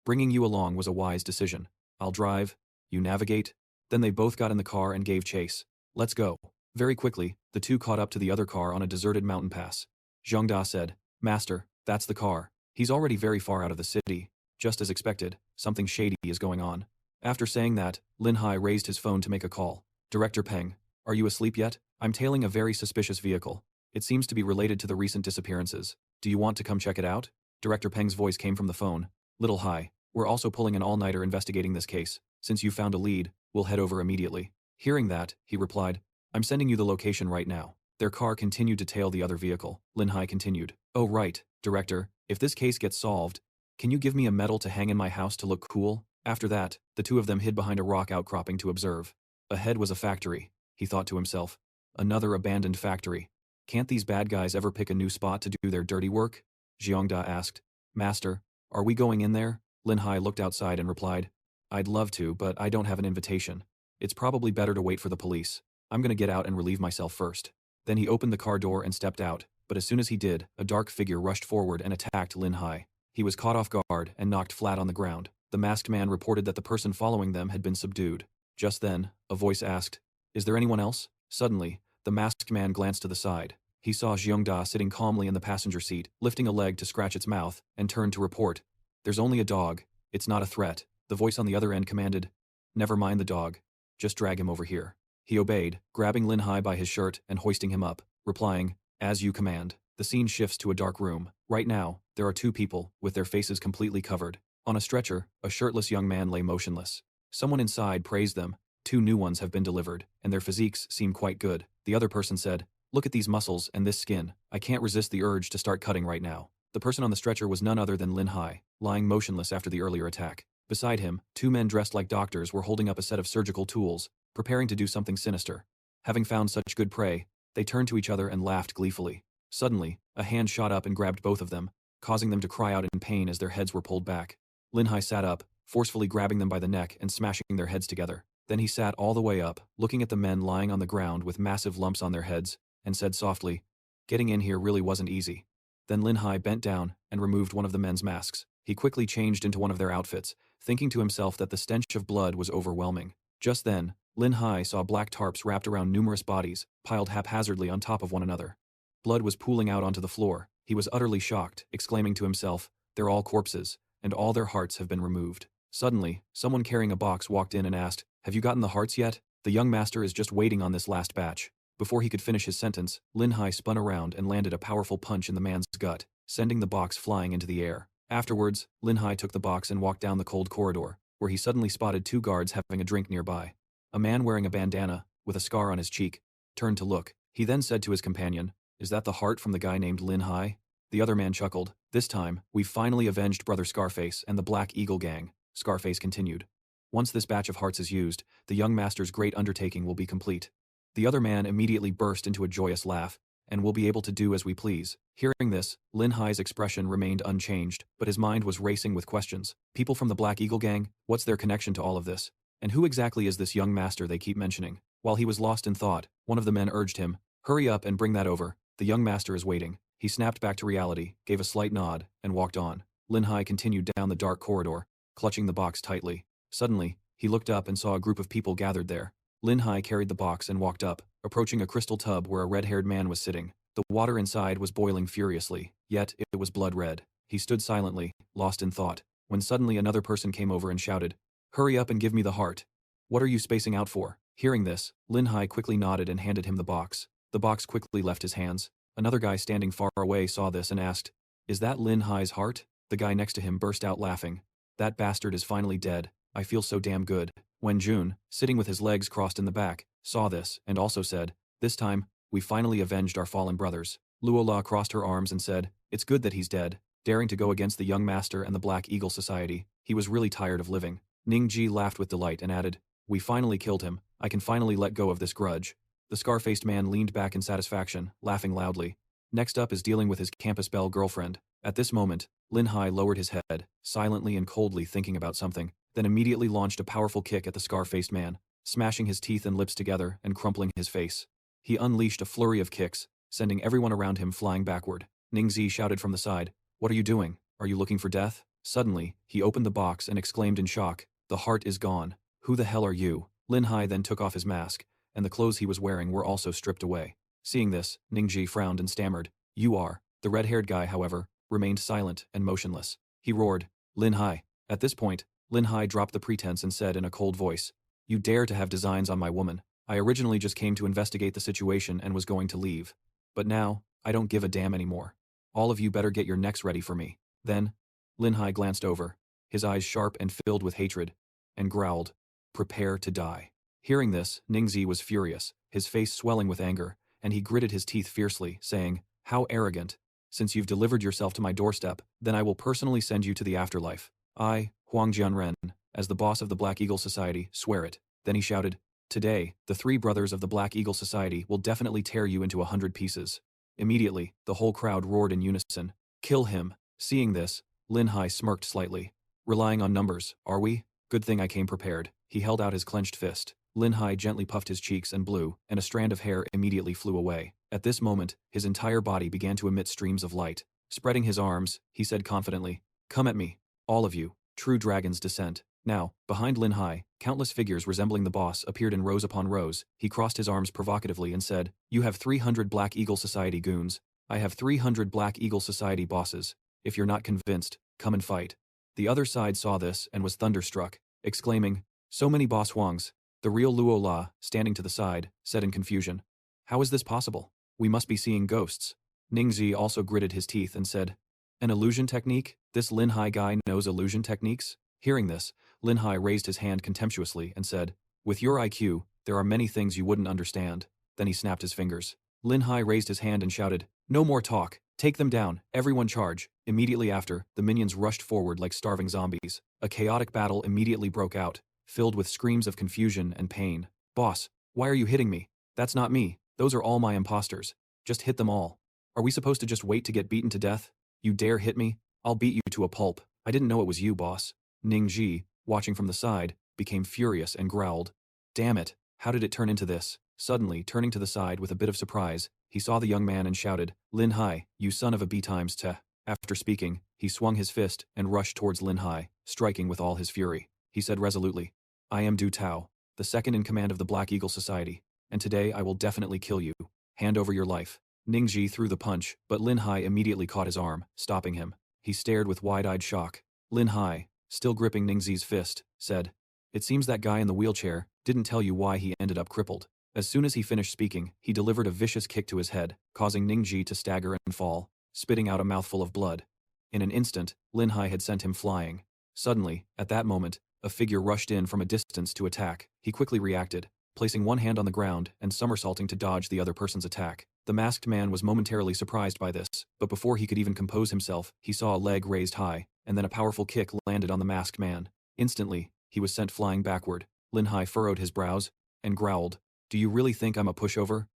[SPEAKER 1] "Bringing you along was a wise decision. I'll drive, you navigate." Then they both got in the car and gave chase. "Let's go." Very quickly, the two caught up to the other car on a deserted mountain pass. Xiongda said, "Master, that's the car. He's already very far out of the city." Just as expected, something shady is going on. After saying that, Lin Hai raised his phone to make a call. "Director Peng, are you asleep yet? I'm tailing a very suspicious vehicle. It seems to be related to the recent disappearances. Do you want to come check it out?" Director Peng's voice came from the phone. "Little Hai, we're also pulling an all-nighter investigating this case. Since you found a lead, we'll head over immediately." Hearing that, he replied, "I'm sending you the location right now." Their car continued to tail the other vehicle. Lin Hai continued, "Oh right, Director, if this case gets solved, can you give me a medal to hang in my house to look cool?" After that, the two of them hid behind a rock outcropping to observe. Ahead was a factory, he thought to himself. Another abandoned factory. Can't these bad guys ever pick a new spot to do their dirty work? Xiongda asked, "Master, are we going in there?" Lin Hai looked outside and replied, "I'd love to, but I don't have an invitation. It's probably better to wait for the police. I'm gonna get out and relieve myself first." Then he opened the car door and stepped out, but as soon as he did, a dark figure rushed forward and attacked Lin Hai. He was caught off guard and knocked flat on the ground. The masked man reported that the person following them had been subdued. Just then, a voice asked, "Is there anyone else?" Suddenly, the masked man glanced to the side. He saw Xiongda sitting calmly in the passenger seat, lifting a leg to scratch its mouth, and turned to report, "There's only a dog. It's not a threat." The voice on the other end commanded, "Never mind the dog. Just drag him over here." He obeyed, grabbing Lin Hai by his shirt and hoisting him up, replying, "As you command." The scene shifts to a dark room. Right now, there are two people, with their faces completely covered. On a stretcher, a shirtless young man lay motionless. Someone inside praised them. Two new ones have been delivered, and their physiques seem quite good. The other person said, "Look at these muscles and this skin. I can't resist the urge to start cutting right now." The person on the stretcher was none other than Lin Hai, lying motionless after the earlier attack. Beside him, two men dressed like doctors were holding up a set of surgical tools, preparing to do something sinister. Having found such good prey, they turned to each other and laughed gleefully. Suddenly, a hand shot up and grabbed both of them, causing them to cry out in pain as their heads were pulled back. Lin Hai sat up, forcefully grabbing them by the neck and smashing their heads together. Then he sat all the way up, looking at the men lying on the ground with massive lumps on their heads, and said softly, "Getting in here really wasn't easy." Then Lin Hai bent down and removed one of the men's masks. He quickly changed into one of their outfits, thinking to himself that the stench of blood was overwhelming. Just then, Lin Hai saw black tarps wrapped around numerous bodies, piled haphazardly on top of one another. Blood was pooling out onto the floor. He was utterly shocked, exclaiming to himself, "They're all corpses, and all their hearts have been removed." Suddenly, someone carrying a box walked in and asked, "Have you gotten the hearts yet? The young master is just waiting on this last batch." Before he could finish his sentence, Lin Hai spun around and landed a powerful punch in the man's gut, sending the box flying into the air. Afterwards, Lin Hai took the box and walked down the cold corridor, where he suddenly spotted two guards having a drink nearby. A man wearing a bandana, with a scar on his cheek, turned to look. He then said to his companion, "Is that the heart from the guy named Lin Hai?" The other man chuckled. "This time, we've finally avenged Brother Scarface and the Black Eagle Gang," Scarface continued. "Once this batch of hearts is used, the young master's great undertaking will be complete." The other man immediately burst into a joyous laugh, "And we'll be able to do as we please." Hearing this, Lin Hai's expression remained unchanged, but his mind was racing with questions. People from the Black Eagle Gang, what's their connection to all of this? And who exactly is this young master they keep mentioning? While he was lost in thought, one of the men urged him, "Hurry up and bring that over. The young master is waiting." He snapped back to reality, gave a slight nod, and walked on. Lin Hai continued down the dark corridor, clutching the box tightly. Suddenly, he looked up and saw a group of people gathered there. Lin Hai carried the box and walked up, approaching a crystal tub where a red-haired man was sitting. The water inside was boiling furiously, yet it was blood red. He stood silently, lost in thought, when suddenly another person came over and shouted, "Hurry up and give me the heart. What are you spacing out for?" Hearing this, Lin Hai quickly nodded and handed him the box. The box quickly left his hands. Another guy standing far away saw this and asked, "Is that Lin Hai's heart?" The guy next to him burst out laughing. "That bastard is finally dead. I feel so damn good." When Jun, sitting with his legs crossed in the back, saw this, and also said, "This time, we finally avenged our fallen brothers." Luola crossed her arms and said, "It's good that he's dead." Daring to go against the young master and the Black Eagle Society, he was really tired of living. Ningji laughed with delight and added, "We finally killed him. I can finally let go of this grudge." The scar-faced man leaned back in satisfaction, laughing loudly. Next up is dealing with his campus belle girlfriend. At this moment, Lin Hai lowered his head, silently and coldly thinking about something, then immediately launched a powerful kick at the scar-faced man, smashing his teeth and lips together and crumpling his face. He unleashed a flurry of kicks, sending everyone around him flying backward. Ningzi shouted from the side, "What are you doing? Are you looking for death?" Suddenly, he opened the box and exclaimed in shock, "The heart is gone. Who the hell are you?" Lin Hai then took off his mask, and the clothes he was wearing were also stripped away. Seeing this, Ningji frowned and stammered, "You are." The red-haired guy, however, remained silent and motionless. He roared, "Lin Hai." At this point, Lin Hai dropped the pretense and said in a cold voice, "You dare to have designs on my woman. I originally just came to investigate the situation and was going to leave. But now, I don't give a damn anymore. All of you better get your necks ready for me." Then, Lin Hai glanced over, his eyes sharp and filled with hatred, and growled, "Prepare to die." Hearing this, Ningzi was furious, his face swelling with anger, and he gritted his teeth fiercely, saying, "How arrogant. Since you've delivered yourself to my doorstep, then I will personally send you to the afterlife. I, Huang Jianren, as the boss of the Black Eagle Society, swear it." Then he shouted, "Today, the three brothers of the Black Eagle Society will definitely tear you into 100 pieces." Immediately, the whole crowd roared in unison, "Kill him." Seeing this, Lin Hai smirked slightly. "Relying on numbers, are we? Good thing I came prepared." He held out his clenched fist. Lin Hai gently puffed his cheeks and blew, and a strand of hair immediately flew away. At this moment, his entire body began to emit streams of light. Spreading his arms, he said confidently, "Come at me, all of you, true dragon's descent." Now, behind Lin Hai, countless figures resembling the boss appeared in rows upon rows. He crossed his arms provocatively and said, "You have 300 Black Eagle Society goons. I have 300 Black Eagle Society bosses. If you're not convinced, come and fight." The other side saw this and was thunderstruck, exclaiming, "So many boss Huangs." The real Luo La, standing to the side, said in confusion, "How is this possible? We must be seeing ghosts." Ningzi also gritted his teeth and said, "An illusion technique? This Lin Hai guy knows illusion techniques?" Hearing this, Lin Hai raised his hand contemptuously and said, "With your IQ, there are many things you wouldn't understand." Then he snapped his fingers. Lin Hai raised his hand and shouted, "No more talk. Take them down, everyone charge." Immediately after, the minions rushed forward like starving zombies. A chaotic battle immediately broke out, filled with screams of confusion and pain. "Boss, why are you hitting me? That's not me. Those are all my imposters. Just hit them all." Are we supposed to just wait to get beaten to death? You dare hit me? I'll beat you to a pulp. I didn't know it was you, boss. Ning Ji, watching from the side, became furious and growled. Damn it, how did it turn into this? Suddenly, turning to the side with a bit of surprise, he saw the young man and shouted, Lin Hai, you son of a B times te. After speaking, he swung his fist and rushed towards Lin Hai, striking with all his fury. He said resolutely, I am Du Tao, the second in command of the Black Eagle Society, and today I will definitely kill you. Hand over your life. Ning Ji threw the punch, but Lin Hai immediately caught his arm, stopping him. He stared with wide-eyed shock. Lin Hai, still gripping Ning Ji's fist, said, It seems that guy in the wheelchair didn't tell you why he ended up crippled. As soon as he finished speaking, he delivered a vicious kick to his head, causing Ning Ji to stagger and fall, spitting out a mouthful of blood. In an instant, Lin Hai had sent him flying. Suddenly, at that moment, a figure rushed in from a distance to attack. He quickly reacted, placing one hand on the ground and somersaulting to dodge the other person's attack. The masked man was momentarily surprised by this, but before he could even compose himself, he saw a leg raised high, and then a powerful kick landed on the masked man. Instantly, he was sent flying backward. Lin Hai furrowed his brows and growled, Do you really think I'm a pushover?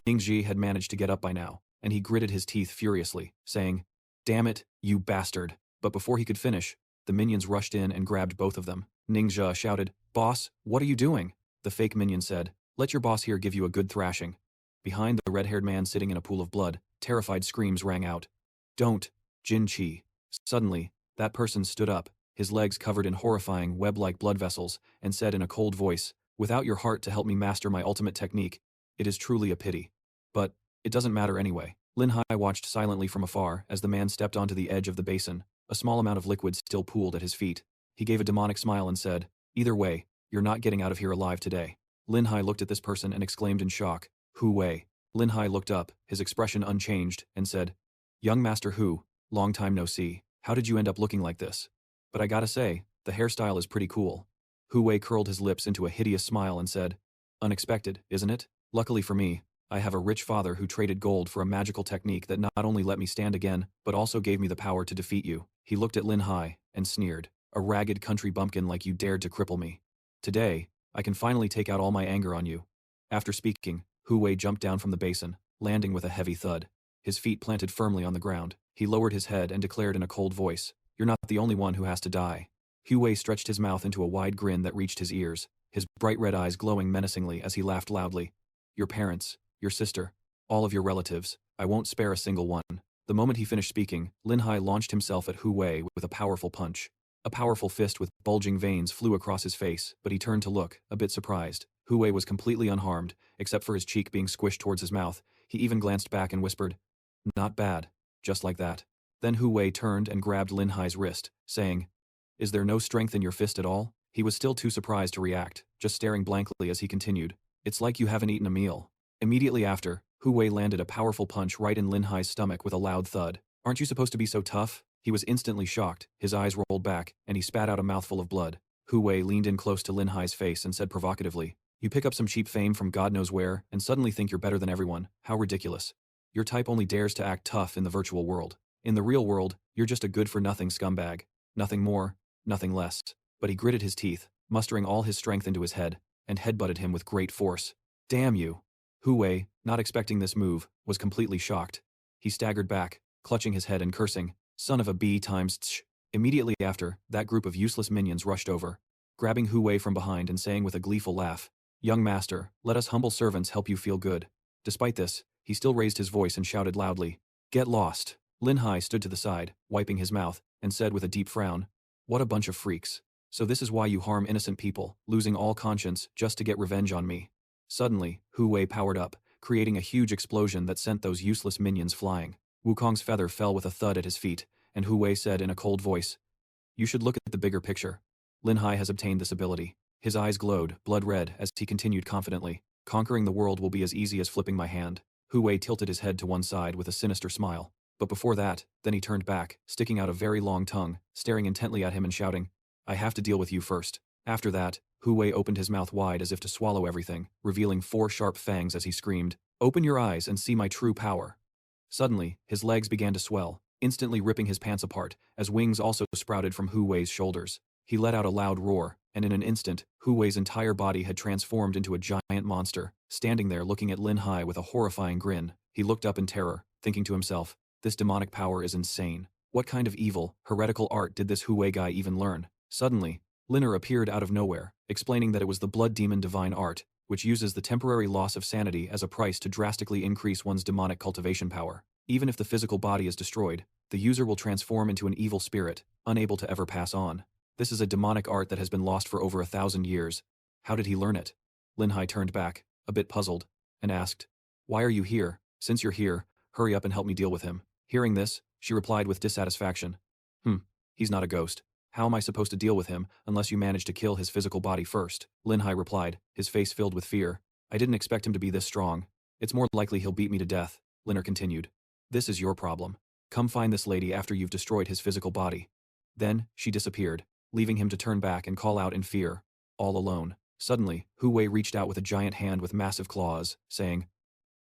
[SPEAKER 1] Ning Ji had managed to get up by now, and he gritted his teeth furiously, saying, Damn it, you bastard. But before he could finish, the minions rushed in and grabbed both of them. Ning Jia shouted, Boss, what are you doing? The fake minion said, Let your boss here give you a good thrashing. Behind the red-haired man sitting in a pool of blood, terrified screams rang out. Don't, Jin Qi. Suddenly, that person stood up, his legs covered in horrifying web-like blood vessels, and said in a cold voice, Without your heart to help me master my ultimate technique, it is truly a pity. But, it doesn't matter anyway. Lin Hai watched silently from afar as the man stepped onto the edge of the basin. A small amount of liquid still pooled at his feet. He gave a demonic smile and said, Either way, you're not getting out of here alive today. Lin Hai looked at this person and exclaimed in shock, Hu Wei. Lin Hai looked up, his expression unchanged, and said, Young Master Hu, long time no see. How did you end up looking like this? But I gotta say, the hairstyle is pretty cool. Hu Wei curled his lips into a hideous smile and said, Unexpected, isn't it? Luckily for me, I have a rich father who traded gold for a magical technique that not only let me stand again, but also gave me the power to defeat you. He looked at Lin Hai and sneered, A ragged country bumpkin like you dared to cripple me. Today, I can finally take out all my anger on you. After speaking, Hu Wei jumped down from the basin, landing with a heavy thud. His feet planted firmly on the ground. He lowered his head and declared in a cold voice, You're not the only one who has to die. Hu Wei stretched his mouth into a wide grin that reached his ears, his bright red eyes glowing menacingly as he laughed loudly. Your parents, your sister, all of your relatives, I won't spare a single one. The moment he finished speaking, Lin Hai launched himself at Hu Wei with a powerful punch. A powerful fist with bulging veins flew across his face, but he turned to look, a bit surprised. Hu Wei was completely unharmed, except for his cheek being squished towards his mouth. He even glanced back and whispered, Not bad. Just like that. Then Hu Wei turned and grabbed Lin Hai's wrist, saying, Is there no strength in your fist at all? He was still too surprised to react, just staring blankly as he continued, It's like you haven't eaten a meal. Immediately after, Hu Wei landed a powerful punch right in Lin Hai's stomach with a loud thud. Aren't you supposed to be so tough? He was instantly shocked, his eyes rolled back, and he spat out a mouthful of blood. Hu Wei leaned in close to Lin Hai's face and said provocatively, You pick up some cheap fame from God knows where, and suddenly think you're better than everyone. How ridiculous. Your type only dares to act tough in the virtual world. In the real world, you're just a good-for-nothing scumbag. Nothing more, nothing less. But he gritted his teeth, mustering all his strength into his head, and headbutted him with great force. Damn you. Hu Wei, not expecting this move, was completely shocked. He staggered back, clutching his head and cursing, Son of a B times tsh. Immediately after, that group of useless minions rushed over, grabbing Hu Wei from behind and saying with a gleeful laugh, Young master, let us humble servants help you feel good. Despite this, he still raised his voice and shouted loudly, Get lost. Lin Hai stood to the side, wiping his mouth, and said with a deep frown, What a bunch of freaks. So this is why you harm innocent people, losing all conscience just to get revenge on me. Suddenly, Hu Wei powered up, creating a huge explosion that sent those useless minions flying. Wukong's feather fell with a thud at his feet, and Hu Wei said in a cold voice, You should look at the bigger picture. Lin Hai has obtained this ability. His eyes glowed, blood red, as he continued confidently, Conquering the world will be as easy as flipping my hand. Hu Wei tilted his head to one side with a sinister smile. But before that, then he turned back, sticking out a very long tongue, staring intently at him and shouting, I have to deal with you first. After that, Hu Wei opened his mouth wide as if to swallow everything, revealing 4 sharp fangs as he screamed, Open your eyes and see my true power. Suddenly, his legs began to swell, instantly ripping his pants apart, as wings also sprouted from Hu Wei's shoulders. He let out a loud roar, and in an instant, Hu Wei's entire body had transformed into a giant monster, standing there looking at Lin Hai with a horrifying grin. He looked up in terror, thinking to himself, this demonic power is insane. What kind of evil, heretical art did this Hu Wei guy even learn? Suddenly, Linner appeared out of nowhere, explaining that it was the blood demon divine art, which uses the temporary loss of sanity as a price to drastically increase one's demonic cultivation power. Even if the physical body is destroyed, the user will transform into an evil spirit, unable to ever pass on. This is a demonic art that has been lost for over 1,000 years. How did he learn it? Lin Hai turned back, a bit puzzled, and asked, "Why are you here? Since you're here, hurry up and help me deal with him." Hearing this, she replied with dissatisfaction. He's not a ghost. How am I supposed to deal with him unless you manage to kill his physical body first? Lin Hai replied, his face filled with fear. I didn't expect him to be this strong. It's more likely he'll beat me to death, Linner continued. This is your problem. Come find this lady after you've destroyed his physical body. Then, she disappeared, leaving him to turn back and call out in fear, all alone. Suddenly, Hu Wei reached out with a giant hand with massive claws, saying,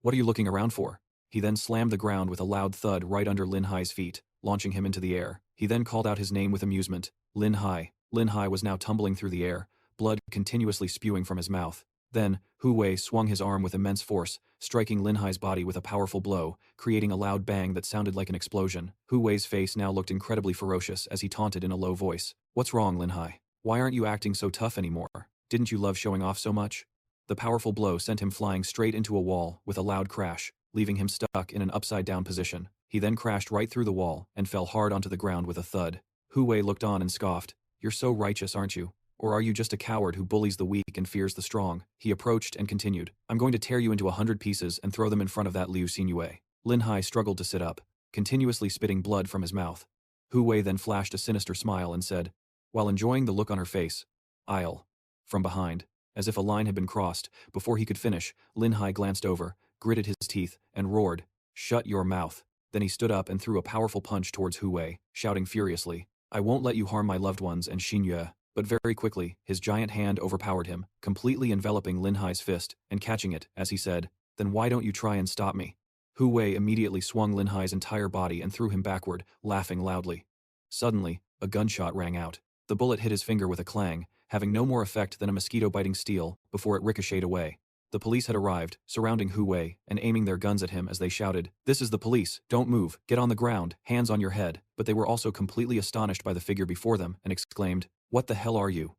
[SPEAKER 1] "What are you looking around for?" He then slammed the ground with a loud thud right under Lin Hai's feet, launching him into the air. He then called out his name with amusement, Lin Hai. Lin Hai was now tumbling through the air, blood continuously spewing from his mouth. Then, Hu Wei swung his arm with immense force, striking Lin Hai's body with a powerful blow, creating a loud bang that sounded like an explosion. Hu Wei's face now looked incredibly ferocious as he taunted in a low voice. What's wrong, Lin Hai? Why aren't you acting so tough anymore? Didn't you love showing off so much? The powerful blow sent him flying straight into a wall with a loud crash, leaving him stuck in an upside-down position. He then crashed right through the wall and fell hard onto the ground with a thud. Hu Wei looked on and scoffed. You're so righteous, aren't you? Or are you just a coward who bullies the weak and fears the strong? He approached and continued. I'm going to tear you into 100 pieces and throw them in front of that Liu Xinyue. Lin Hai struggled to sit up, continuously spitting blood from his mouth. Hu Wei then flashed a sinister smile and said, while enjoying the look on her face, I'll. From behind, as if a line had been crossed, before he could finish, Lin Hai glanced over, gritted his teeth, and roared, Shut your mouth. Then he stood up and threw a powerful punch towards Hu Wei, shouting furiously, I won't let you harm my loved ones and Xinye. But very quickly, his giant hand overpowered him, completely enveloping Lin Hai's fist, and catching it, as he said, Then why don't you try and stop me? Hu Wei immediately swung Lin Hai's entire body and threw him backward, laughing loudly. Suddenly, a gunshot rang out. The bullet hit his finger with a clang, having no more effect than a mosquito biting steel, before it ricocheted away. The police had arrived, surrounding Hu Wei, and aiming their guns at him as they shouted, This is the police, don't move, get on the ground, hands on your head. But they were also completely astonished by the figure before them, and exclaimed, What the hell are you?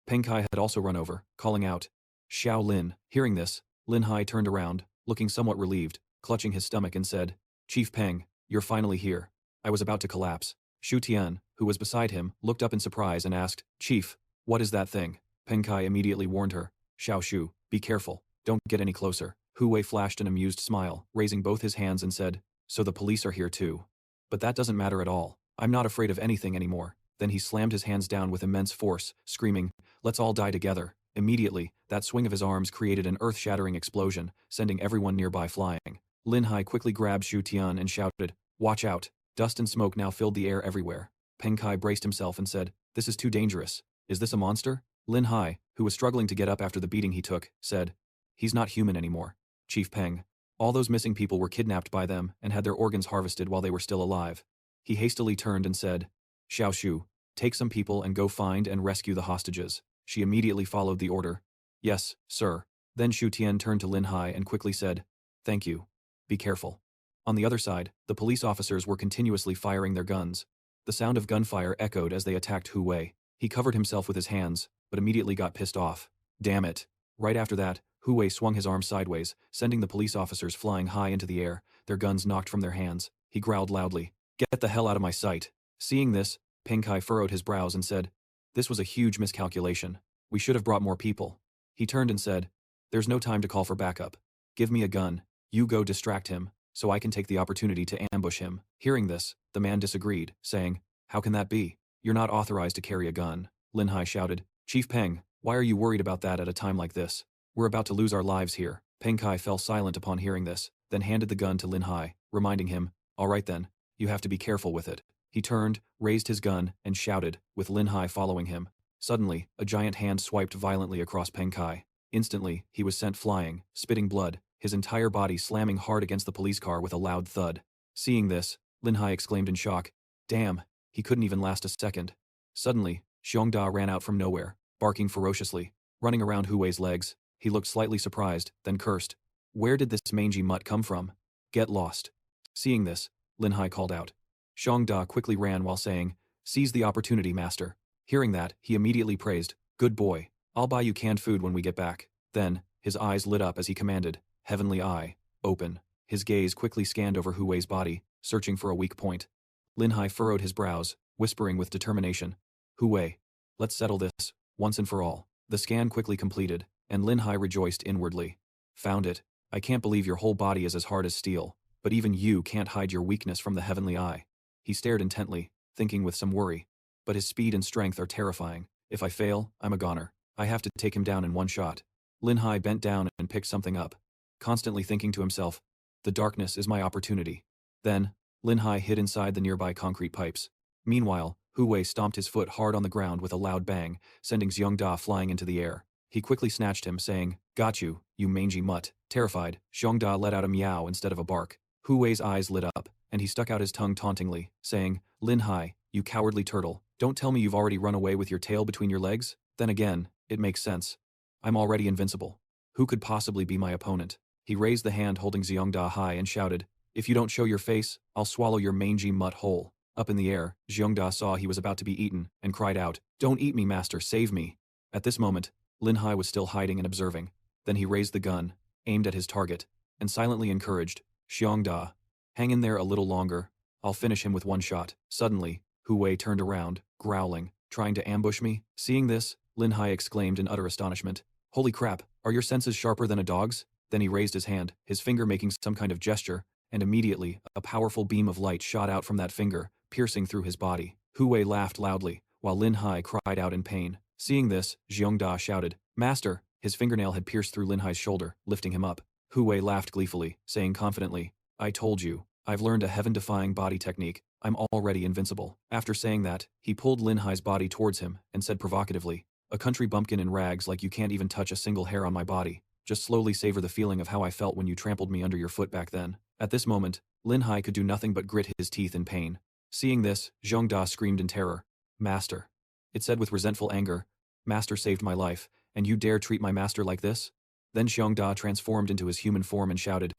[SPEAKER 1] Peng Kai had also run over, calling out, Xiao Lin. Hearing this, Lin Hai turned around, looking somewhat relieved, clutching his stomach and said, Chief Peng, you're finally here. I was about to collapse. Shu Tian, who was beside him, looked up in surprise and asked, Chief, what is that thing? Peng Kai immediately warned her, Xiao Shu, be careful, don't get any closer. Hu Wei flashed an amused smile, raising both his hands and said, So the police are here too. But that doesn't matter at all. I'm not afraid of anything anymore. Then he slammed his hands down with immense force, screaming, Let's all die together. Immediately, that swing of his arms created an earth-shattering explosion, sending everyone nearby flying. Lin Hai quickly grabbed Shu Tian and shouted, Watch out. Dust and smoke now filled the air everywhere. Peng Kai braced himself and said, This is too dangerous. Is this a monster? Lin Hai, who was struggling to get up after the beating he took, said, He's not human anymore. Chief Peng. All those missing people were kidnapped by them and had their organs harvested while they were still alive. He hastily turned and said, Xiao Shu, take some people and go find and rescue the hostages. She immediately followed the order. Yes, sir. Then Shu Tian turned to Lin Hai and quickly said, Thank you. Be careful. On the other side, the police officers were continuously firing their guns. The sound of gunfire echoed as they attacked Hu Wei. He covered himself with his hands, but immediately got pissed off. Damn it. Right after that, Hu Wei swung his arm sideways, sending the police officers flying high into the air, their guns knocked from their hands. He growled loudly, Get the hell out of my sight. Seeing this, Peng Kai furrowed his brows and said, This was a huge miscalculation. We should have brought more people. He turned and said, There's no time to call for backup. Give me a gun. You go distract him, so I can take the opportunity to ambush him. Hearing this, the man disagreed, saying, How can that be? You're not authorized to carry a gun. Lin Hai shouted, Chief Peng, why are you worried about that at a time like this? We're about to lose our lives here. Peng Kai fell silent upon hearing this, then handed the gun to Lin Hai, reminding him, All right then, you have to be careful with it. He turned, raised his gun, and shouted, with Lin Hai following him. Suddenly, a giant hand swiped violently across Peng Kai. Instantly, he was sent flying, spitting blood, his entire body slamming hard against the police car with a loud thud. Seeing this, Lin Hai exclaimed in shock, Damn, he couldn't even last a second. Suddenly, Xiongda ran out from nowhere, barking ferociously, running around Hu Wei's legs. He looked slightly surprised, then cursed. Where did this mangy mutt come from? Get lost. Seeing this, Lin Hai called out. Xiongda quickly ran while saying, "Seize the opportunity, master." Hearing that, he immediately praised, "Good boy. I'll buy you canned food when we get back." Then, his eyes lit up as he commanded, "Heavenly Eye, open." His gaze quickly scanned over Hu Wei's body, searching for a weak point. Lin Hai furrowed his brows, whispering with determination, "Hu Wei, let's settle this, once and for all." The scan quickly completed, and Lin Hai rejoiced inwardly. "Found it. I can't believe your whole body is as hard as steel, but even you can't hide your weakness from the Heavenly Eye." He stared intently, thinking with some worry. "But his speed and strength are terrifying. If I fail, I'm a goner. I have to take him down in one shot." Lin Hai bent down and picked something up, constantly thinking to himself, "The darkness is my opportunity." Then, Lin Hai hid inside the nearby concrete pipes. Meanwhile, Hu Wei stomped his foot hard on the ground with a loud bang, sending Xiongda flying into the air. He quickly snatched him, saying, "Got you, you mangy mutt." Terrified, Xiongda let out a meow instead of a bark. Hu Wei's eyes lit up, and he stuck out his tongue tauntingly, saying, "Lin Hai, you cowardly turtle, don't tell me you've already run away with your tail between your legs? Then again, it makes sense. I'm already invincible. Who could possibly be my opponent?" He raised the hand holding Xiongda high and shouted, "If you don't show your face, I'll swallow your mangy mutt whole." Up in the air, Xiongda saw he was about to be eaten, and cried out, "Don't eat me, master, save me." At this moment, Lin Hai was still hiding and observing. Then he raised the gun, aimed at his target, and silently encouraged, "Xiongda, hang in there a little longer. I'll finish him with one shot." Suddenly, Hu Wei turned around, growling, "Trying to ambush me?" Seeing this, Lin Hai exclaimed in utter astonishment, "Holy crap, are your senses sharper than a dog's?" Then he raised his hand, his finger making some kind of gesture, and immediately, a powerful beam of light shot out from that finger, piercing through his body. Hu Wei laughed loudly, while Lin Hai cried out in pain. Seeing this, Xiongda shouted, "Master!" His fingernail had pierced through Lin Hai's shoulder, lifting him up. Hu Wei laughed gleefully, saying confidently, "I told you, I've learned a heaven-defying body technique. I'm already invincible." After saying that, he pulled Lin Hai's body towards him and said provocatively, "A country bumpkin in rags like you can't even touch a single hair on my body. Just slowly savor the feeling of how I felt when you trampled me under your foot back then." At this moment, Lin Hai could do nothing but grit his teeth in pain. Seeing this, Xiongda screamed in terror, "Master!" It said with resentful anger, "Master saved my life, and you dare treat my master like this?" Then Xiongda transformed into his human form and shouted,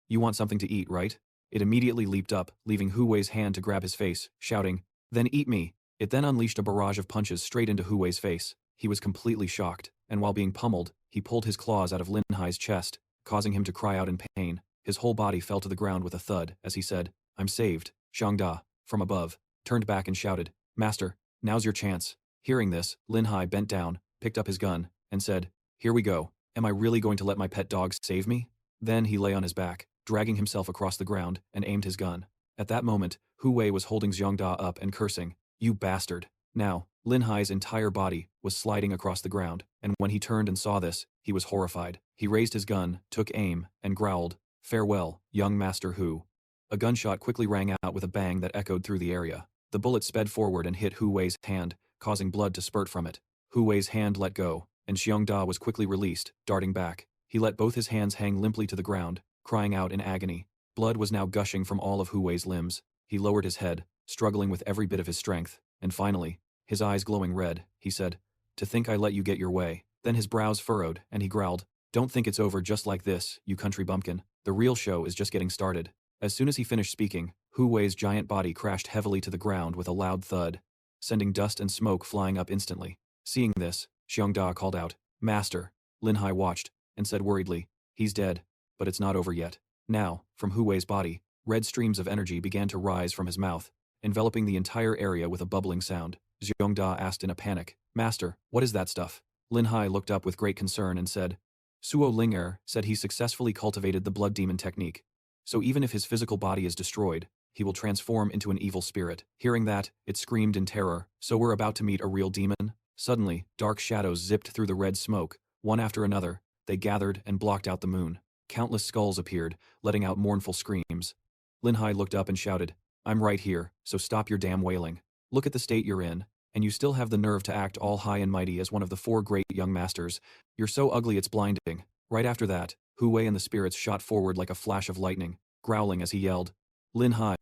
[SPEAKER 1] "You want something to eat, right?" It immediately leaped up, leaving Hu Wei's hand to grab his face, shouting, "Then eat me!" It then unleashed a barrage of punches straight into Hu Wei's face. He was completely shocked, and while being pummeled, he pulled his claws out of Lin Hai's chest, causing him to cry out in pain. His whole body fell to the ground with a thud as he said, "I'm saved." Xiongda, from above, turned back and shouted, "Master, now's your chance." Hearing this, Lin Hai bent down, picked up his gun, and said, "Here we go. Am I really going to let my pet dog save me?" Then he lay on his back, dragging himself across the ground, and aimed his gun. At that moment, Hu Wei was holding Xiongda up and cursing, "You bastard." Now, Lin Hai's entire body was sliding across the ground, and when he turned and saw this, he was horrified. He raised his gun, took aim, and growled, "Farewell, young Master Hu." A gunshot quickly rang out with a bang that echoed through the area. The bullet sped forward and hit Hu Wei's hand, causing blood to spurt from it. Hu Wei's hand let go, and Xiongda was quickly released, darting back. He let both his hands hang limply to the ground, crying out in agony. Blood was now gushing from all of Hu Wei's limbs. He lowered his head, struggling with every bit of his strength, and finally, his eyes glowing red, he said, "To think I let you get your way." Then his brows furrowed, and he growled, "Don't think it's over just like this, you country bumpkin. The real show is just getting started." As soon as he finished speaking, Hu Wei's giant body crashed heavily to the ground with a loud thud, sending dust and smoke flying up instantly. Seeing this, Xiongda called out, "Master." Lin Hai watched, and said worriedly, "He's dead, but it's not over yet." Now, from Hu Wei's body, red streams of energy began to rise from his mouth, enveloping the entire area with a bubbling sound. Xiongda asked in a panic, "Master, what is that stuff?" Lin Hai looked up with great concern and said, "Suo Ling'er said he successfully cultivated the blood demon technique. So even if his physical body is destroyed, he will transform into an evil spirit." Hearing that, it screamed in terror, "So we're about to meet a real demon?" Suddenly, dark shadows zipped through the red smoke. One after another, they gathered and blocked out the moon. Countless skulls appeared, letting out mournful screams. Lin Hai looked up and shouted, "I'm right here, so stop your damn wailing. Look at the state you're in, and you still have the nerve to act all high and mighty as one of the 4 great young masters. You're so ugly it's blinding." Right after that, Hu Wei and the spirits shot forward like a flash of lightning, growling as he yelled, "Lin Hai,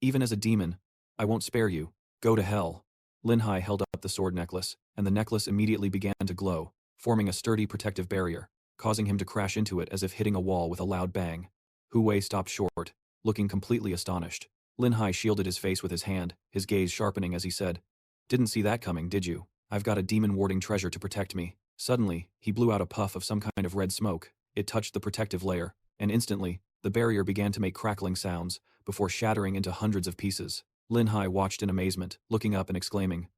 [SPEAKER 1] even as a demon, I won't spare you. Go to hell." Lin Hai held up the sword necklace, and the necklace immediately began to glow, forming a sturdy protective barrier, causing him to crash into it as if hitting a wall with a loud bang. Hu Wei stopped short, looking completely astonished. Lin Hai shielded his face with his hand, his gaze sharpening as he said, "Didn't see that coming, did you? I've got a demon-warding treasure to protect me." Suddenly, he blew out a puff of some kind of red smoke. It touched the protective layer, and instantly, the barrier began to make crackling sounds, before shattering into hundreds of pieces. Lin Hai watched in amazement, looking up and exclaiming,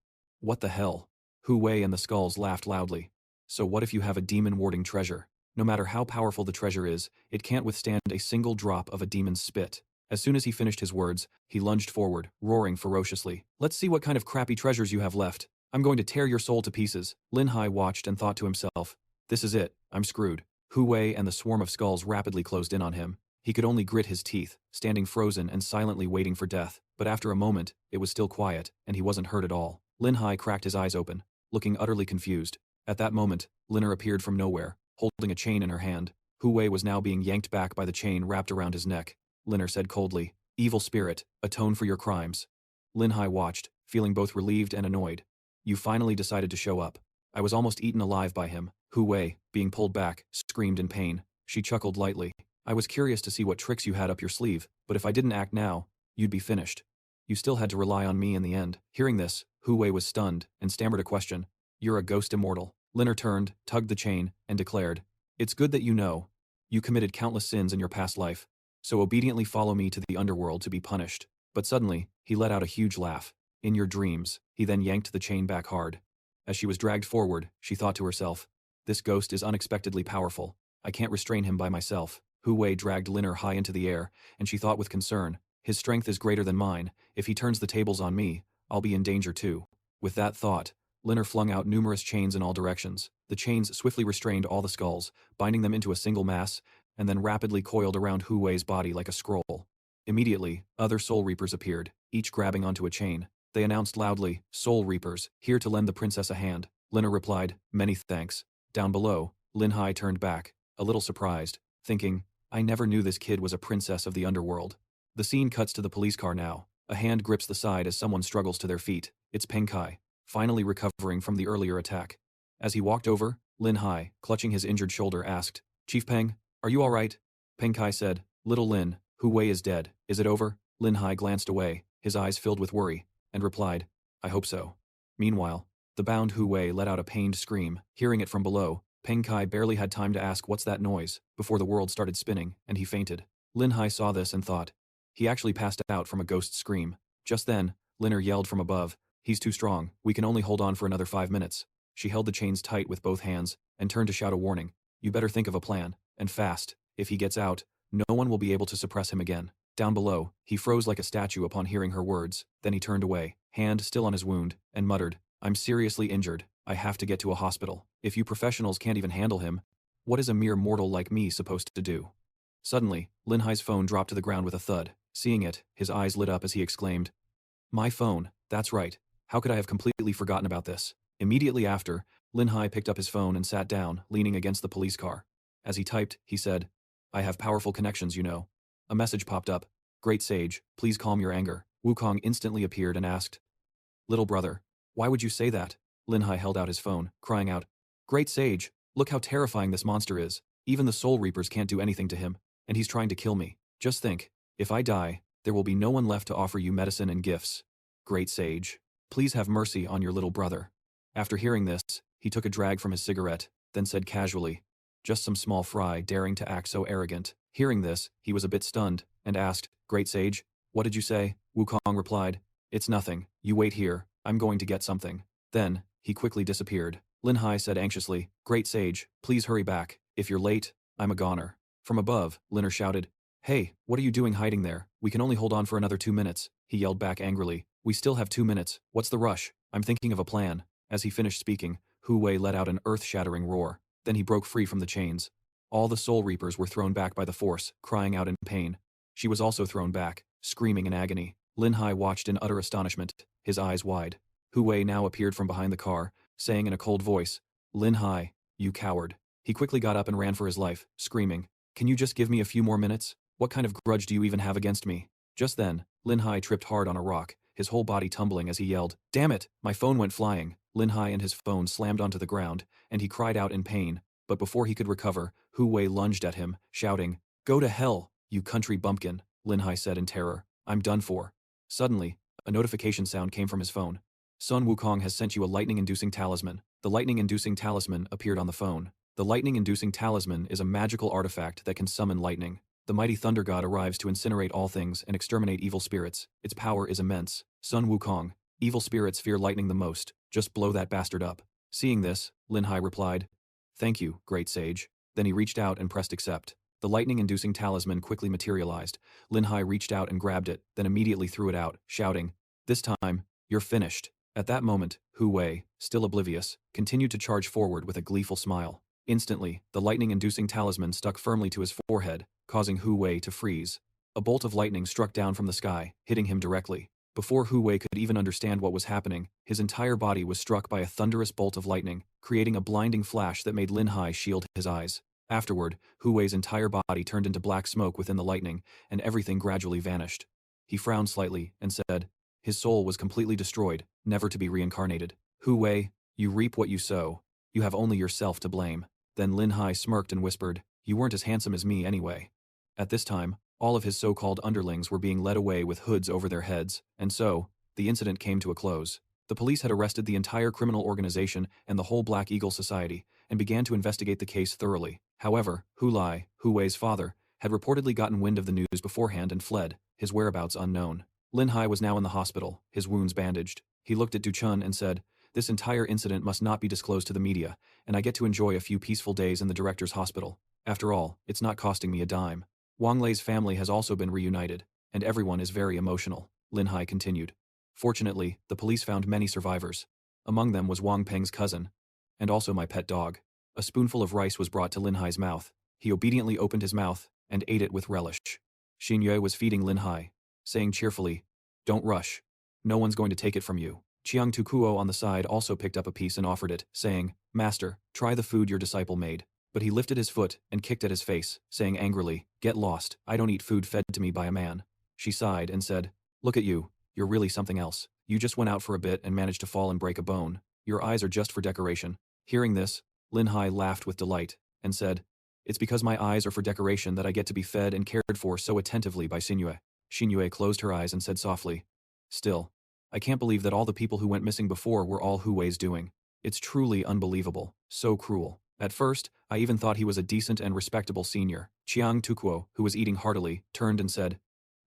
[SPEAKER 1] "What the hell?" Hu Wei and the skulls laughed loudly. "So what if you have a demon-warding treasure? No matter how powerful the treasure is, it can't withstand a single drop of a demon's spit." As soon as he finished his words, he lunged forward, roaring ferociously. "Let's see what kind of crappy treasures you have left. I'm going to tear your soul to pieces." Lin Hai watched and thought to himself, "This is it, I'm screwed." Hu Wei and the swarm of skulls rapidly closed in on him. He could only grit his teeth, standing frozen and silently waiting for death, but after a moment, it was still quiet, and he wasn't hurt at all. Lin Hai cracked his eyes open, looking utterly confused. At that moment, Linner appeared from nowhere, holding a chain in her hand. Hu Wei was now being yanked back by the chain wrapped around his neck. Linner said coldly, "Evil spirit, atone for your crimes." Lin Hai watched, feeling both relieved and annoyed. "You finally decided to show up. I was almost eaten alive by him." Hu Wei, being pulled back, screamed in pain. She chuckled lightly. "I was curious to see what tricks you had up your sleeve, but if I didn't act now, you'd be finished. You still had to rely on me in the end." Hearing this, Hu Wei was stunned and stammered a question. "You're a ghost immortal." Linner turned, tugged the chain, and declared, "It's good that you know. You committed countless sins in your past life, so obediently follow me to the underworld to be punished." But suddenly, he let out a huge laugh. "In your dreams." He then yanked the chain back hard. As she was dragged forward, she thought to herself, "This ghost is unexpectedly powerful. I can't restrain him by myself." Hu Wei dragged Linner high into the air, and she thought with concern, "His strength is greater than mine. If he turns the tables on me, I'll be in danger too." With that thought, Linner flung out numerous chains in all directions. The chains swiftly restrained all the skulls, binding them into a single mass, and then rapidly coiled around Hu Wei's body like a scroll. Immediately, other Soul Reapers appeared, each grabbing onto a chain. They announced loudly, "Soul Reapers, here to lend the princess a hand." Linner replied, "Many thanks." Down below, Lin Hai turned back, a little surprised, thinking, "I never knew this kid was a princess of the underworld." The scene cuts to the police car now. A hand grips the side as someone struggles to their feet. It's Peng Kai, finally recovering from the earlier attack. As he walked over, Lin Hai, clutching his injured shoulder, asked, "Chief Peng, are you all right?" Peng Kai said, "Little Lin, Hu Wei is dead. Is it over?" Lin Hai glanced away, his eyes filled with worry, and replied, "I hope so." Meanwhile, the bound Hu Wei let out a pained scream. Hearing it from below, Peng Kai barely had time to ask what's that noise, before the world started spinning, and he fainted. Lin Hai saw this and thought, he actually passed out from a ghost scream. Just then, Linner yelled from above, "He's too strong, we can only hold on for another 5 minutes." She held the chains tight with both hands, and turned to shout a warning, "You better think of a plan, and fast. If he gets out, no one will be able to suppress him again." Down below, he froze like a statue upon hearing her words, then he turned away, hand still on his wound, and muttered, "I'm seriously injured. I have to get to a hospital. If you professionals can't even handle him, what is a mere mortal like me supposed to do?" Suddenly, Lin Hai's phone dropped to the ground with a thud. Seeing it, his eyes lit up as he exclaimed, "My phone, that's right. How could I have completely forgotten about this?" Immediately after, Lin Hai picked up his phone and sat down, leaning against the police car. As he typed, he said, "I have powerful connections, you know." A message popped up, "Great Sage, please calm your anger." Wukong instantly appeared and asked, "Little brother, why would you say that?" Lin Hai held out his phone, crying out, "Great Sage, look how terrifying this monster is. Even the Soul Reapers can't do anything to him, and he's trying to kill me. Just think, if I die, there will be no one left to offer you medicine and gifts. Great Sage, please have mercy on your little brother." After hearing this, he took a drag from his cigarette, then said casually, "Just some small fry daring to act so arrogant." Hearing this, he was a bit stunned, and asked, "Great Sage, what did you say?" Wukong replied, "It's nothing, you wait here, I'm going to get something." Then, he quickly disappeared. Lin Hai said anxiously, "Great Sage, please hurry back. If you're late, I'm a goner." From above, Linner shouted, "Hey, what are you doing hiding there? We can only hold on for another 2 minutes." He yelled back angrily, "We still have 2 minutes, what's the rush? I'm thinking of a plan." As he finished speaking, Hu Wei let out an earth-shattering roar. Then he broke free from the chains. All the Soul Reapers were thrown back by the force, crying out in pain. She was also thrown back, screaming in agony. Lin Hai watched in utter astonishment, his eyes wide. Hu Wei now appeared from behind the car, saying in a cold voice, "Lin Hai, you coward." He quickly got up and ran for his life, screaming, "Can you just give me a few more minutes? What kind of grudge do you even have against me?" Just then, Lin Hai tripped hard on a rock, his whole body tumbling as he yelled, "Damn it, my phone went flying." Lin Hai and his phone slammed onto the ground, and he cried out in pain, but before he could recover, Hu Wei lunged at him, shouting, "Go to hell, you country bumpkin." Lin Hai said in terror. I'm done for. Suddenly, a notification sound came from his phone. Sun Wukong has sent you a lightning-inducing talisman. The lightning-inducing talisman appeared on the phone. The lightning-inducing talisman is a magical artifact that can summon lightning. The mighty thunder god arrives to incinerate all things and exterminate evil spirits. Its power is immense. Sun Wukong, evil spirits fear lightning the most. Just blow that bastard up. Seeing this, Lin Hai replied, Thank you, great sage. Then he reached out and pressed accept. The lightning-inducing talisman quickly materialized. Lin Hai reached out and grabbed it, then immediately threw it out, shouting, This time, you're finished. At that moment, Hu Wei, still oblivious, continued to charge forward with a gleeful smile. Instantly, the lightning-inducing talisman stuck firmly to his forehead, causing Hu Wei to freeze. A bolt of lightning struck down from the sky, hitting him directly. Before Hu Wei could even understand what was happening, his entire body was struck by a thunderous bolt of lightning, creating a blinding flash that made Lin Hai shield his eyes. Afterward, Hu Wei's entire body turned into black smoke within the lightning, and everything gradually vanished. He frowned slightly and said, his soul was completely destroyed, never to be reincarnated. Hu Wei, you reap what you sow. You have only yourself to blame. Then Lin Hai smirked and whispered, You weren't as handsome as me anyway. At this time, all of his so-called underlings were being led away with hoods over their heads, and so, the incident came to a close. The police had arrested the entire criminal organization and the whole Black Eagle Society, and began to investigate the case thoroughly. However, Hu Lai, Hu Wei's father, had reportedly gotten wind of the news beforehand and fled, his whereabouts unknown. Lin Hai was now in the hospital, his wounds bandaged. He looked at Du Chun and said, This entire incident must not be disclosed to the media, and I get to enjoy a few peaceful days in the director's hospital. After all, it's not costing me a dime. Wang Lei's family has also been reunited, and everyone is very emotional, Lin Hai continued. Fortunately, the police found many survivors. Among them was Wang Peng's cousin, and also my pet dog. A spoonful of rice was brought to Lin Hai's mouth. He obediently opened his mouth and ate it with relish. Xin Yue was feeding Lin Hai, saying cheerfully, Don't rush. No one's going to take it from you. Chiang Tukuo on the side also picked up a piece and offered it, saying, Master, try the food your disciple made. But he lifted his foot and kicked at his face, saying angrily, Get lost, I don't eat food fed to me by a man. She sighed and said, Look at you, you're really something else. You just went out for a bit and managed to fall and break a bone. Your eyes are just for decoration. Hearing this, Lin Hai laughed with delight, and said, It's because my eyes are for decoration that I get to be fed and cared for so attentively by Xin Yue closed her eyes and said softly, Still, I can't believe that all the people who went missing before were all Hu Wei's doing. It's truly unbelievable, so cruel. At first, I even thought he was a decent and respectable senior. Chiang Tukuo, who was eating heartily, turned and said,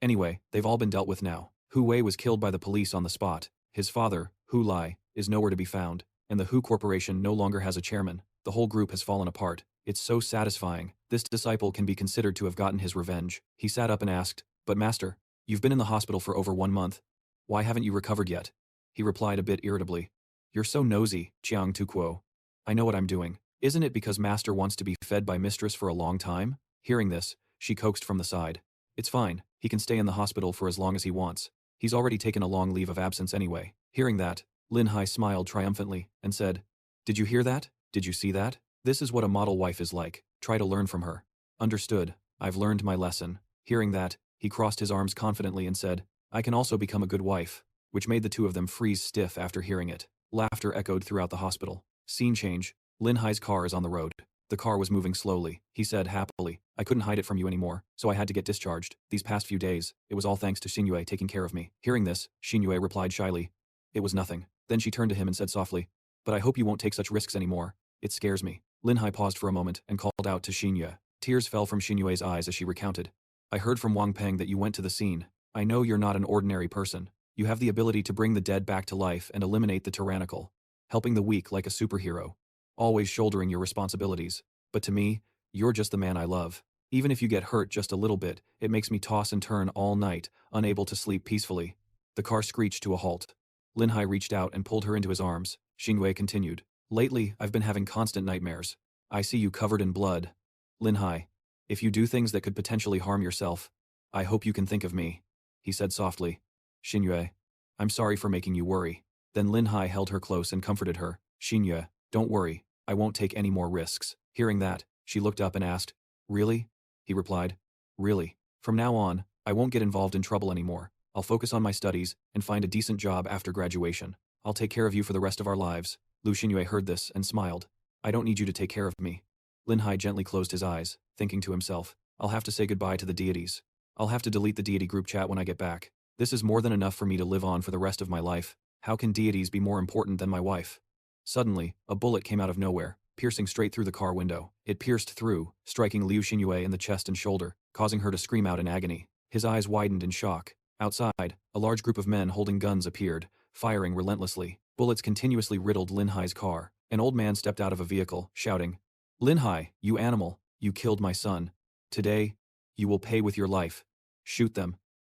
[SPEAKER 1] Anyway, they've all been dealt with now. Hu Wei was killed by the police on the spot. His father, Hu Lai, is nowhere to be found, and the Hu Corporation no longer has a chairman. The whole group has fallen apart. It's so satisfying. This disciple can be considered to have gotten his revenge. He sat up and asked, But master, you've been in the hospital for over 1 month. Why haven't you recovered yet? He replied a bit irritably. You're so nosy, Chiang Tukuo. I know what I'm doing. Isn't it because master wants to be fed by mistress for a long time? Hearing this, she coaxed from the side. It's fine. He can stay in the hospital for as long as he wants. He's already taken a long leave of absence anyway. Hearing that, Lin Hai smiled triumphantly and said, Did you hear that? Did you see that? This is what a model wife is like. Try to learn from her. Understood. I've learned my lesson. Hearing that, he crossed his arms confidently and said, I can also become a good wife, which made the two of them freeze stiff after hearing it. Laughter echoed throughout the hospital. Scene change. Lin Hai's car is on the road. The car was moving slowly. He said happily, I couldn't hide it from you anymore, so I had to get discharged. These past few days, it was all thanks to Xin Yue taking care of me. Hearing this, Xin Yue replied shyly, It was nothing. Then she turned to him and said softly, But I hope you won't take such risks anymore. It scares me. Lin Hai paused for a moment and called out to Xin Yue. Tears fell from Xin Yue's eyes as she recounted. I heard from Wang Peng that you went to the scene. I know you're not an ordinary person. You have the ability to bring the dead back to life and eliminate the tyrannical, helping the weak like a superhero, always shouldering your responsibilities. But to me, you're just the man I love. Even if you get hurt just a little bit, it makes me toss and turn all night, unable to sleep peacefully. The car screeched to a halt. Lin Hai reached out and pulled her into his arms. Xin Yue continued. Lately, I've been having constant nightmares. I see you covered in blood. Lin Hai, if you do things that could potentially harm yourself, I hope you can think of me, he said softly. Xin Yue, I'm sorry for making you worry. Then Lin Hai held her close and comforted her. Xin Yue, don't worry, I won't take any more risks. Hearing that, she looked up and asked, Really? He replied, Really. From now on, I won't get involved in trouble anymore. I'll focus on my studies and find a decent job after graduation. I'll take care of you for the rest of our lives. Lu Xingyue heard this and smiled. I don't need you to take care of me. Lin Hai gently closed his eyes, thinking to himself, I'll have to say goodbye to the deities. I'll have to delete the deity group chat when I get back. This is more than enough for me to live on for the rest of my life. How can deities be more important than my wife? Suddenly, a bullet came out of nowhere, piercing straight through the car window. It pierced through, striking Liu Xinyue in the chest and shoulder, causing her to scream out in agony. His eyes widened in shock. Outside, a large group of men holding guns appeared, firing relentlessly. Bullets continuously riddled Lin Hai's car. An old man stepped out of a vehicle, shouting, "Lin Hai, you animal, you killed my son. Today, you will pay with your life. Shoot them.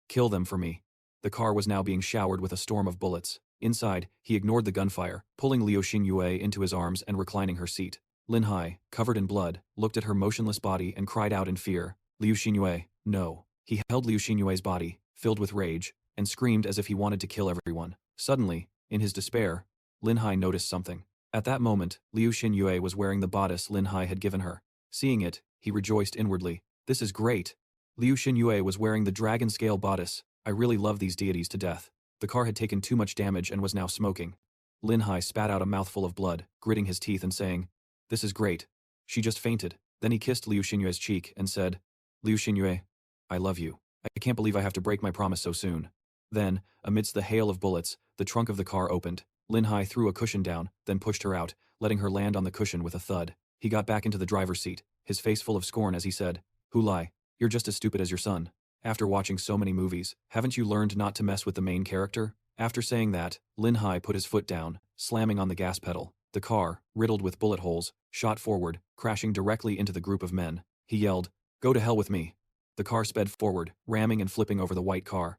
[SPEAKER 1] Kill them for me." The car was now being showered with a storm of bullets. Inside, he ignored the gunfire, pulling Liu Xinyue into his arms and reclining her seat. Lin Hai, covered in blood, looked at her motionless body and cried out in fear, "Liu Xinyue, no." He held Liu Xinyue's body, filled with rage, and screamed as if he wanted to kill everyone. Suddenly, in his despair, Lin Hai noticed something. At that moment, Liu Xinyue was wearing the bodice Lin Hai had given her. Seeing it, he rejoiced inwardly. "This is great." Liu Xinyue was wearing the dragon scale bodice. "I really love these deities to death." The car had taken too much damage and was now smoking. Lin Hai spat out a mouthful of blood, gritting his teeth and saying, "This is great." She just fainted. Then he kissed Liu Xinyue's cheek and said, "Liu Xinyue, I love you. I can't believe I have to break my promise so soon." Then, amidst the hail of bullets, the trunk of the car opened. Lin Hai threw a cushion down, then pushed her out, letting her land on the cushion with a thud. He got back into the driver's seat, his face full of scorn as he said, "Hu Lai, you're just as stupid as your son. After watching so many movies, haven't you learned not to mess with the main character?" After saying that, Lin Hai put his foot down, slamming on the gas pedal. The car, riddled with bullet holes, shot forward, crashing directly into the group of men. He yelled, "Go to hell with me." The car sped forward, ramming and flipping over the white car.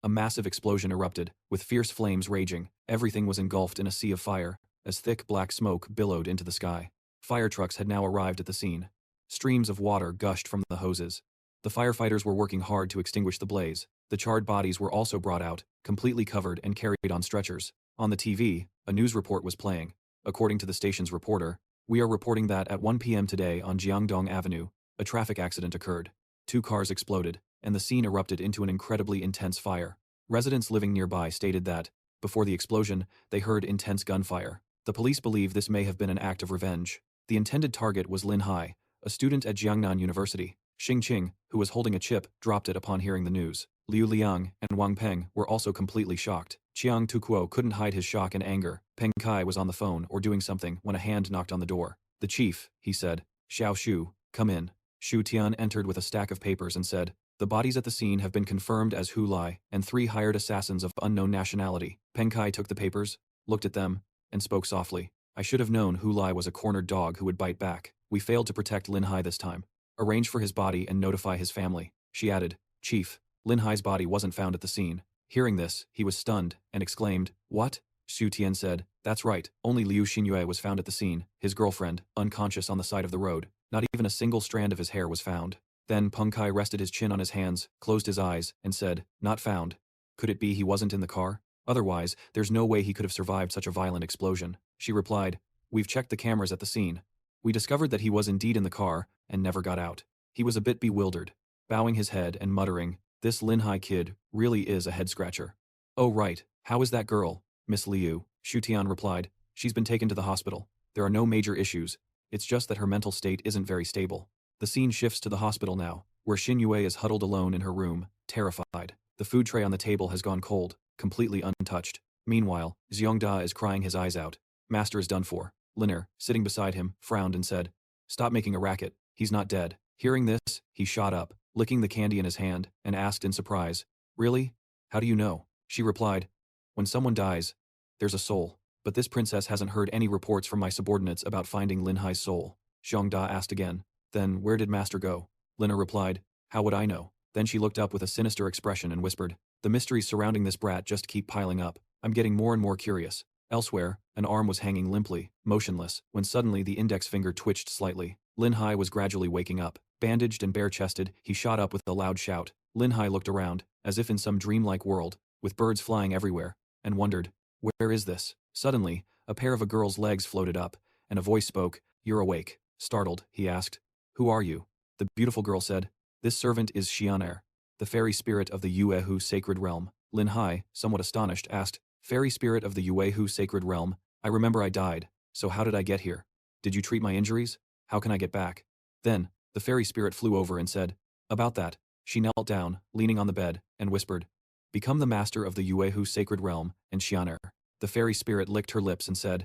[SPEAKER 1] A massive explosion erupted, with fierce flames raging. Everything was engulfed in a sea of fire, as thick black smoke billowed into the sky. Fire trucks had now arrived at the scene. Streams of water gushed from the hoses. The firefighters were working hard to extinguish the blaze. The charred bodies were also brought out, completely covered and carried on stretchers. On the TV, a news report was playing. According to the station's reporter, "We are reporting that at 1 p.m. today on Jiangdong Avenue, a traffic accident occurred. 2 cars exploded, and the scene erupted into an incredibly intense fire." Residents living nearby stated that, before the explosion, they heard intense gunfire. The police believe this may have been an act of revenge. The intended target was Lin Hai, a student at Jiangnan University. Xing Qing, who was holding a chip, dropped it upon hearing the news. Liu Liang and Wang Peng were also completely shocked. Chiang Tukuo couldn't hide his shock and anger. Peng Kai was on the phone or doing something when a hand knocked on the door. "The chief," he said. "Xiao Shu, come in." Shu Tian entered with a stack of papers and said, "The bodies at the scene have been confirmed as Hu Lai and 3 hired assassins of unknown nationality." Peng Kai took the papers, looked at them, and spoke softly. "I should have known Hu Lai was a cornered dog who would bite back. We failed to protect Lin Hai this time. Arrange for his body and notify his family." She added, "Chief, Lin Hai's body wasn't found at the scene." Hearing this, he was stunned and exclaimed, "What?" Xu Tian said, "That's right, only Liu Xinyue was found at the scene, his girlfriend, unconscious on the side of the road. Not even a single strand of his hair was found." Then Peng Kai rested his chin on his hands, closed his eyes, and said, "Not found. Could it be he wasn't in the car? Otherwise, there's no way he could have survived such a violent explosion." She replied, "We've checked the cameras at the scene. We discovered that he was indeed in the car and never got out." He was a bit bewildered, bowing his head and muttering, "This Lin Hai kid really is a head-scratcher." "Oh right, how is that girl, Miss Liu?" Xu Tian replied, "She's been taken to the hospital. There are no major issues. It's just that her mental state isn't very stable." The scene shifts to the hospital now, where Xinyue is huddled alone in her room, terrified. The food tray on the table has gone cold, completely untouched. Meanwhile, Xiongda is crying his eyes out. Master is done for. Liner, sitting beside him, frowned and said, "Stop making a racket. He's not dead." Hearing this, he shot up, licking the candy in his hand, and asked in surprise, "Really? How do you know?" She replied, "When someone dies, there's a soul. But this princess hasn't heard any reports from my subordinates about finding Lin Hai's soul." Xiongda asked again, "Then where did Master go?" Lina replied, "How would I know?" Then she looked up with a sinister expression and whispered, "The mysteries surrounding this brat just keep piling up. I'm getting more and more curious." Elsewhere, an arm was hanging limply, motionless, when suddenly the index finger twitched slightly. Lin Hai was gradually waking up. Bandaged and bare-chested, he shot up with a loud shout. Lin Hai looked around, as if in some dreamlike world, with birds flying everywhere, and wondered, "Where is this?" Suddenly, a pair of a girl's legs floated up, and a voice spoke, "You're awake." Startled, he asked, "Who are you?" The beautiful girl said, "This servant is Xianer, the fairy spirit of the Yuehu sacred realm." Lin Hai, somewhat astonished, asked, "Fairy spirit of the Yuehu sacred realm? I remember I died, so how did I get here? Did you treat my injuries? How can I get back?" Then, the fairy spirit flew over and said, "About that, She knelt down, leaning on the bed, and whispered, "Become the master of the Yuehu sacred realm, and Xianer." The fairy spirit licked her lips and said,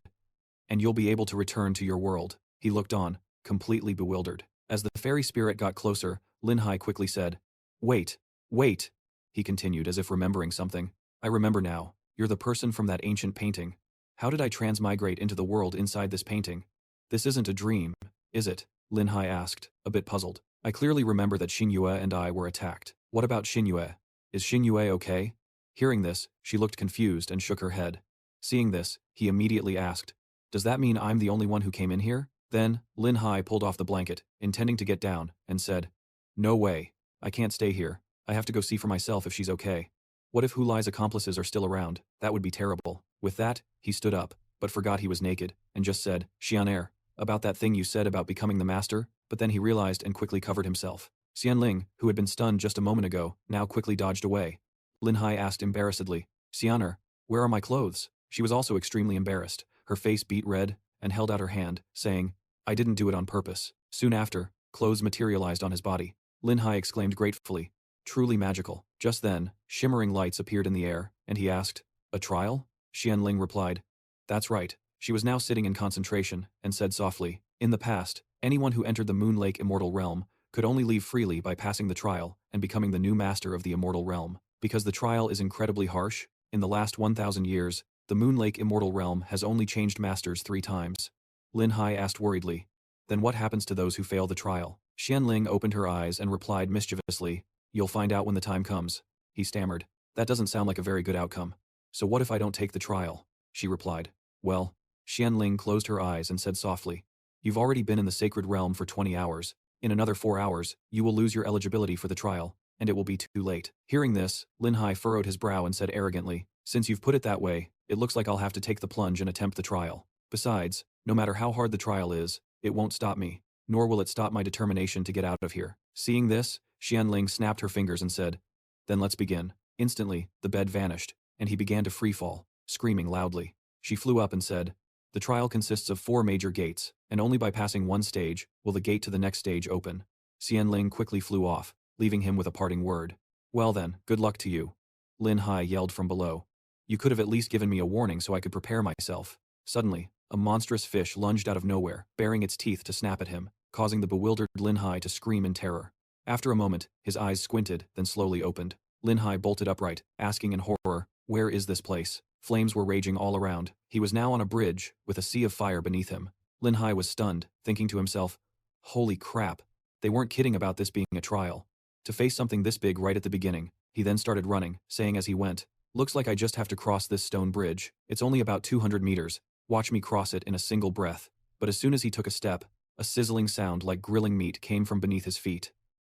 [SPEAKER 1] "And you'll be able to return to your world." He looked on, completely bewildered. As the fairy spirit got closer, Lin Hai quickly said, "Wait, wait," he continued as if remembering something. "I remember now. You're the person from that ancient painting. How did I transmigrate into the world inside this painting? This isn't a dream, is it?" Lin Hai asked, a bit puzzled. "I clearly remember that Xingyue and I were attacked. What about Xingyue? Is Xingyue okay?" Hearing this, she looked confused and shook her head. Seeing this, he immediately asked, "Does that mean I'm the only one who came in here?" Then, Lin Hai pulled off the blanket, intending to get down, and said, "No way. I can't stay here. I have to go see for myself if she's okay. What if Hu Lai's accomplices are still around? That would be terrible." With that, he stood up, but forgot he was naked, and just said, "Xianer, about that thing you said about becoming the master," but then he realized and quickly covered himself. Xianling, who had been stunned just a moment ago, now quickly dodged away. Lin Hai asked embarrassedly, "Xianer, where are my clothes?" She was also extremely embarrassed, her face beet red, and held out her hand, saying, "I didn't do it on purpose." Soon after, clothes materialized on his body. Lin Hai exclaimed gratefully, "Truly magical." Just then, shimmering lights appeared in the air, and he asked, "A trial?" Xianling replied, "That's right." She was now sitting in concentration, and said softly, "In the past, anyone who entered the Moon Lake Immortal Realm could only leave freely by passing the trial and becoming the new master of the Immortal Realm. Because the trial is incredibly harsh, in the last 1,000 years, the Moon Lake Immortal Realm has only changed masters 3 times. Lin Hai asked worriedly, "Then what happens to those who fail the trial?" Xianling opened her eyes and replied mischievously, "You'll find out when the time comes." He stammered, "That doesn't sound like a very good outcome. So what if I don't take the trial?" She replied, "Well," Xianling closed her eyes and said softly, "You've already been in the sacred realm for 20 hours. In another 4 hours, you will lose your eligibility for the trial, and it will be too late." Hearing this, Lin Hai furrowed his brow and said arrogantly, "Since you've put it that way, it looks like I'll have to take the plunge and attempt the trial. Besides, no matter how hard the trial is, it won't stop me, nor will it stop my determination to get out of here." Seeing this, Xianling snapped her fingers and said, "Then let's begin." Instantly, the bed vanished, and he began to freefall, screaming loudly. She flew up and said, "The trial consists of 4 major gates, and only by passing one stage will the gate to the next stage open." Xianling quickly flew off, leaving him with a parting word. "Well then, good luck to you." Lin Hai yelled from below. "You could have at least given me a warning so I could prepare myself." Suddenly, a monstrous fish lunged out of nowhere, baring its teeth to snap at him, causing the bewildered Lin Hai to scream in terror. After a moment, his eyes squinted, then slowly opened. Lin Hai bolted upright, asking in horror, "Where is this place?" Flames were raging all around. He was now on a bridge, with a sea of fire beneath him. Lin Hai was stunned, thinking to himself, "Holy crap, they weren't kidding about this being a trial. To face something this big right at the beginning." He then started running, saying as he went, "Looks like I just have to cross this stone bridge. It's only about 200 meters. Watch me cross it in a single breath." But as soon as he took a step, a sizzling sound like grilling meat came from beneath his feet.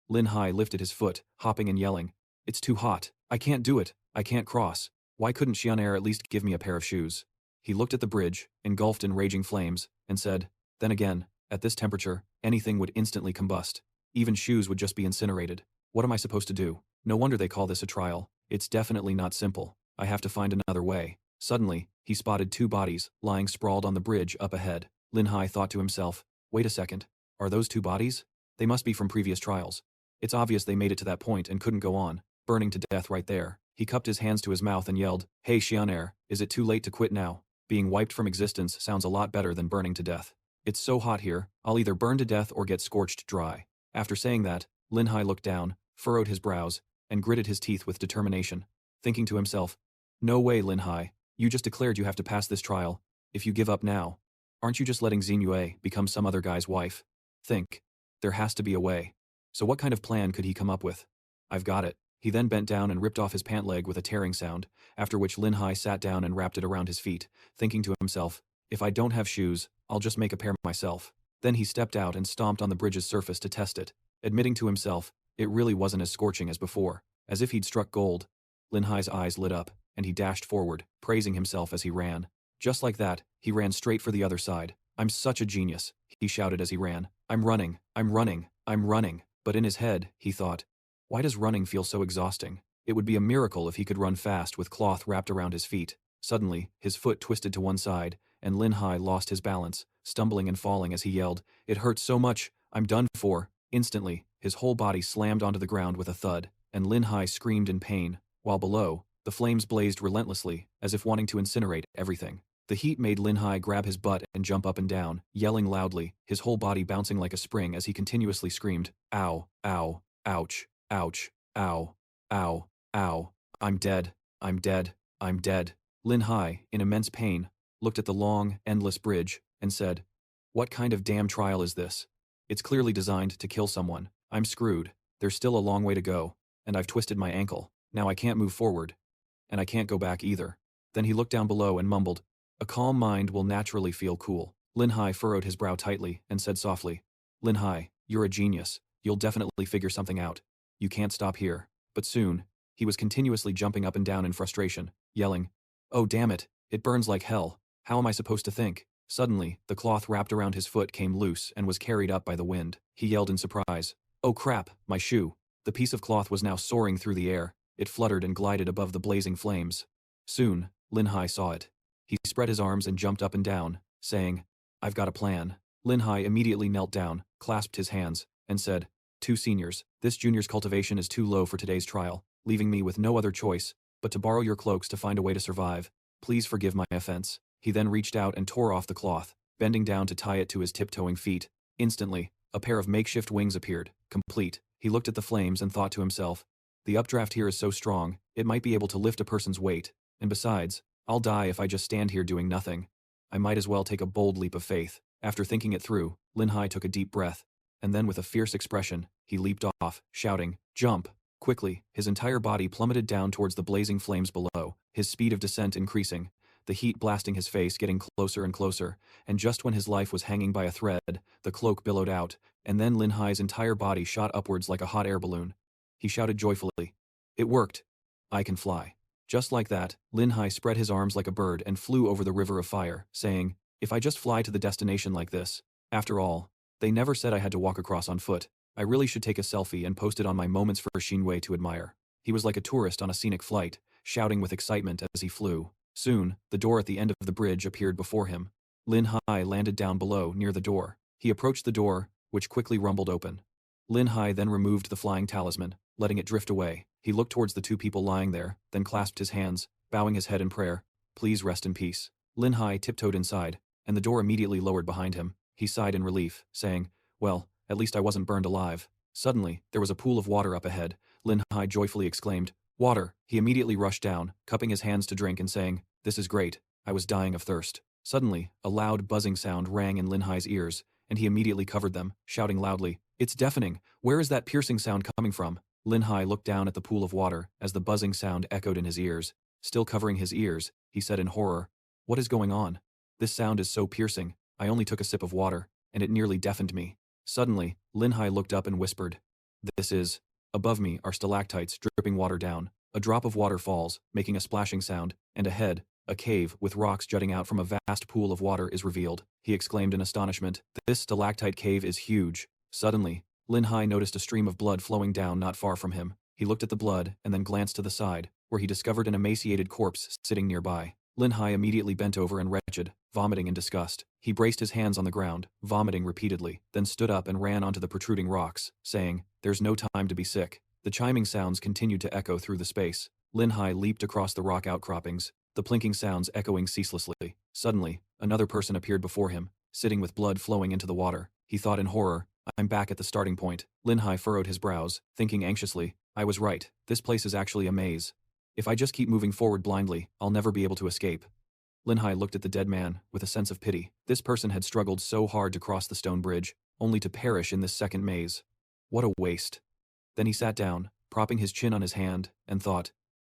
[SPEAKER 1] Lin Hai lifted his foot, hopping and yelling, "It's too hot. I can't do it. I can't cross. Why couldn't Xianer at least give me a pair of shoes?" He looked at the bridge, engulfed in raging flames, and said, "Then again, at this temperature, anything would instantly combust. Even shoes would just be incinerated. What am I supposed to do? No wonder they call this a trial. It's definitely not simple. I have to find another way." Suddenly, he spotted 2 bodies, lying sprawled on the bridge up ahead. Lin Hai thought to himself, "Wait a second. Are those 2 bodies? They must be from previous trials. It's obvious they made it to that point and couldn't go on, burning to death right there." He cupped his hands to his mouth and yelled, "Hey Xianer, is it too late to quit now? Being wiped from existence sounds a lot better than burning to death. It's so hot here, I'll either burn to death or get scorched dry." After saying that, Lin Hai looked down, furrowed his brows, and gritted his teeth with determination, thinking to himself, "No way, Lin Hai, you just declared you have to pass this trial. If you give up now, aren't you just letting Xingyue become some other guy's wife? Think. There has to be a way." So what kind of plan could he come up with? "I've got it." He then bent down and ripped off his pant leg with a tearing sound, after which Lin Hai sat down and wrapped it around his feet, thinking to himself, "If I don't have shoes, I'll just make a pair myself." Then he stepped out and stomped on the bridge's surface to test it, admitting to himself, it really wasn't as scorching as before. As if he'd struck gold, Lin Hai's eyes lit up, and he dashed forward, praising himself as he ran. Just like that, he ran straight for the other side. "I'm such a genius," he shouted as he ran. "I'm running, I'm running, I'm running." But in his head, he thought, why does running feel so exhausting? It would be a miracle if he could run fast with cloth wrapped around his feet. Suddenly, his foot twisted to one side, and Lin Hai lost his balance, stumbling and falling as he yelled, "It hurts so much, I'm done for." Instantly, his whole body slammed onto the ground with a thud, and Lin Hai screamed in pain, while below, the flames blazed relentlessly, as if wanting to incinerate everything. The heat made Lin Hai grab his butt and jump up and down, yelling loudly, his whole body bouncing like a spring as he continuously screamed, "Ow, ow, ouch, ouch, ow, ow, ow, I'm dead, I'm dead, I'm dead." Lin Hai, in immense pain, looked at the long, endless bridge, and said, "What kind of damn trial is this? It's clearly designed to kill someone. I'm screwed. There's still a long way to go, and I've twisted my ankle. Now I can't move forward. And I can't go back either." Then he looked down below and mumbled, "A calm mind will naturally feel cool." Lin Hai furrowed his brow tightly and said softly, "Lin Hai, you're a genius. You'll definitely figure something out. You can't stop here." But soon, he was continuously jumping up and down in frustration, yelling, "Oh damn it, it burns like hell. How am I supposed to think?" Suddenly, the cloth wrapped around his foot came loose and was carried up by the wind. He yelled in surprise, "Oh crap, my shoe." The piece of cloth was now soaring through the air. It fluttered and glided above the blazing flames. Soon, Lin Hai saw it. He spread his arms and jumped up and down, saying, "I've got a plan." Lin Hai immediately knelt down, clasped his hands, and said, "Two seniors, this junior's cultivation is too low for today's trial, leaving me with no other choice but to borrow your cloaks to find a way to survive. Please forgive my offense." He then reached out and tore off the cloth, bending down to tie it to his tiptoeing feet. Instantly, a pair of makeshift wings appeared, complete. He looked at the flames and thought to himself, "The updraft here is so strong, it might be able to lift a person's weight, and besides, I'll die if I just stand here doing nothing. I might as well take a bold leap of faith." After thinking it through, Lin Hai took a deep breath, and then with a fierce expression, he leaped off, shouting, "Jump!" Quickly, his entire body plummeted down towards the blazing flames below, his speed of descent increasing, the heat blasting his face getting closer and closer, and just when his life was hanging by a thread, the cloak billowed out, and then Lin Hai's entire body shot upwards like a hot air balloon. He shouted joyfully, "It worked! I can fly." Just like that, Lin Hai spread his arms like a bird and flew over the river of fire, saying, "If I just fly to the destination like this, after all, they never said I had to walk across on foot. I really should take a selfie and post it on my Moments for Xinwei to admire." He was like a tourist on a scenic flight, shouting with excitement as he flew. Soon, the door at the end of the bridge appeared before him. Lin Hai landed down below, near the door. He approached the door, which quickly rumbled open. Lin Hai then removed the flying talisman, letting it drift away. He looked towards the two people lying there, then clasped his hands, bowing his head in prayer. "Please rest in peace." Lin Hai tiptoed inside, and the door immediately lowered behind him. He sighed in relief, saying, "Well, at least I wasn't burned alive." Suddenly, there was a pool of water up ahead. Lin Hai joyfully exclaimed, "Water!" He immediately rushed down, cupping his hands to drink and saying, "This is great. I was dying of thirst." Suddenly, a loud buzzing sound rang in Lin Hai's ears, and he immediately covered them, shouting loudly, "It's deafening! Where is that piercing sound coming from?" Lin Hai looked down at the pool of water as the buzzing sound echoed in his ears. Still covering his ears, he said in horror, "What is going on? This sound is so piercing. I only took a sip of water, and it nearly deafened me." Suddenly, Lin Hai looked up and whispered, "This is..." Above me are stalactites dripping water down. A drop of water falls, making a splashing sound, and ahead, a cave with rocks jutting out from a vast pool of water is revealed. He exclaimed in astonishment, "This stalactite cave is huge." Suddenly, Lin Hai noticed a stream of blood flowing down not far from him. He looked at the blood and then glanced to the side, where he discovered an emaciated corpse sitting nearby. Lin Hai immediately bent over and wretched, vomiting in disgust. He braced his hands on the ground, vomiting repeatedly, then stood up and ran onto the protruding rocks, saying, "There's no time to be sick." The chiming sounds continued to echo through the space. Lin Hai leaped across the rock outcroppings, the plinking sounds echoing ceaselessly. Suddenly, another person appeared before him, sitting with blood flowing into the water. He thought in horror, "I'm back at the starting point." Lin Hai furrowed his brows, thinking anxiously, "I was right. This place is actually a maze. If I just keep moving forward blindly, I'll never be able to escape." Lin Hai looked at the dead man with a sense of pity. This person had struggled so hard to cross the stone bridge, only to perish in this second maze. What a waste. Then he sat down, propping his chin on his hand, and thought,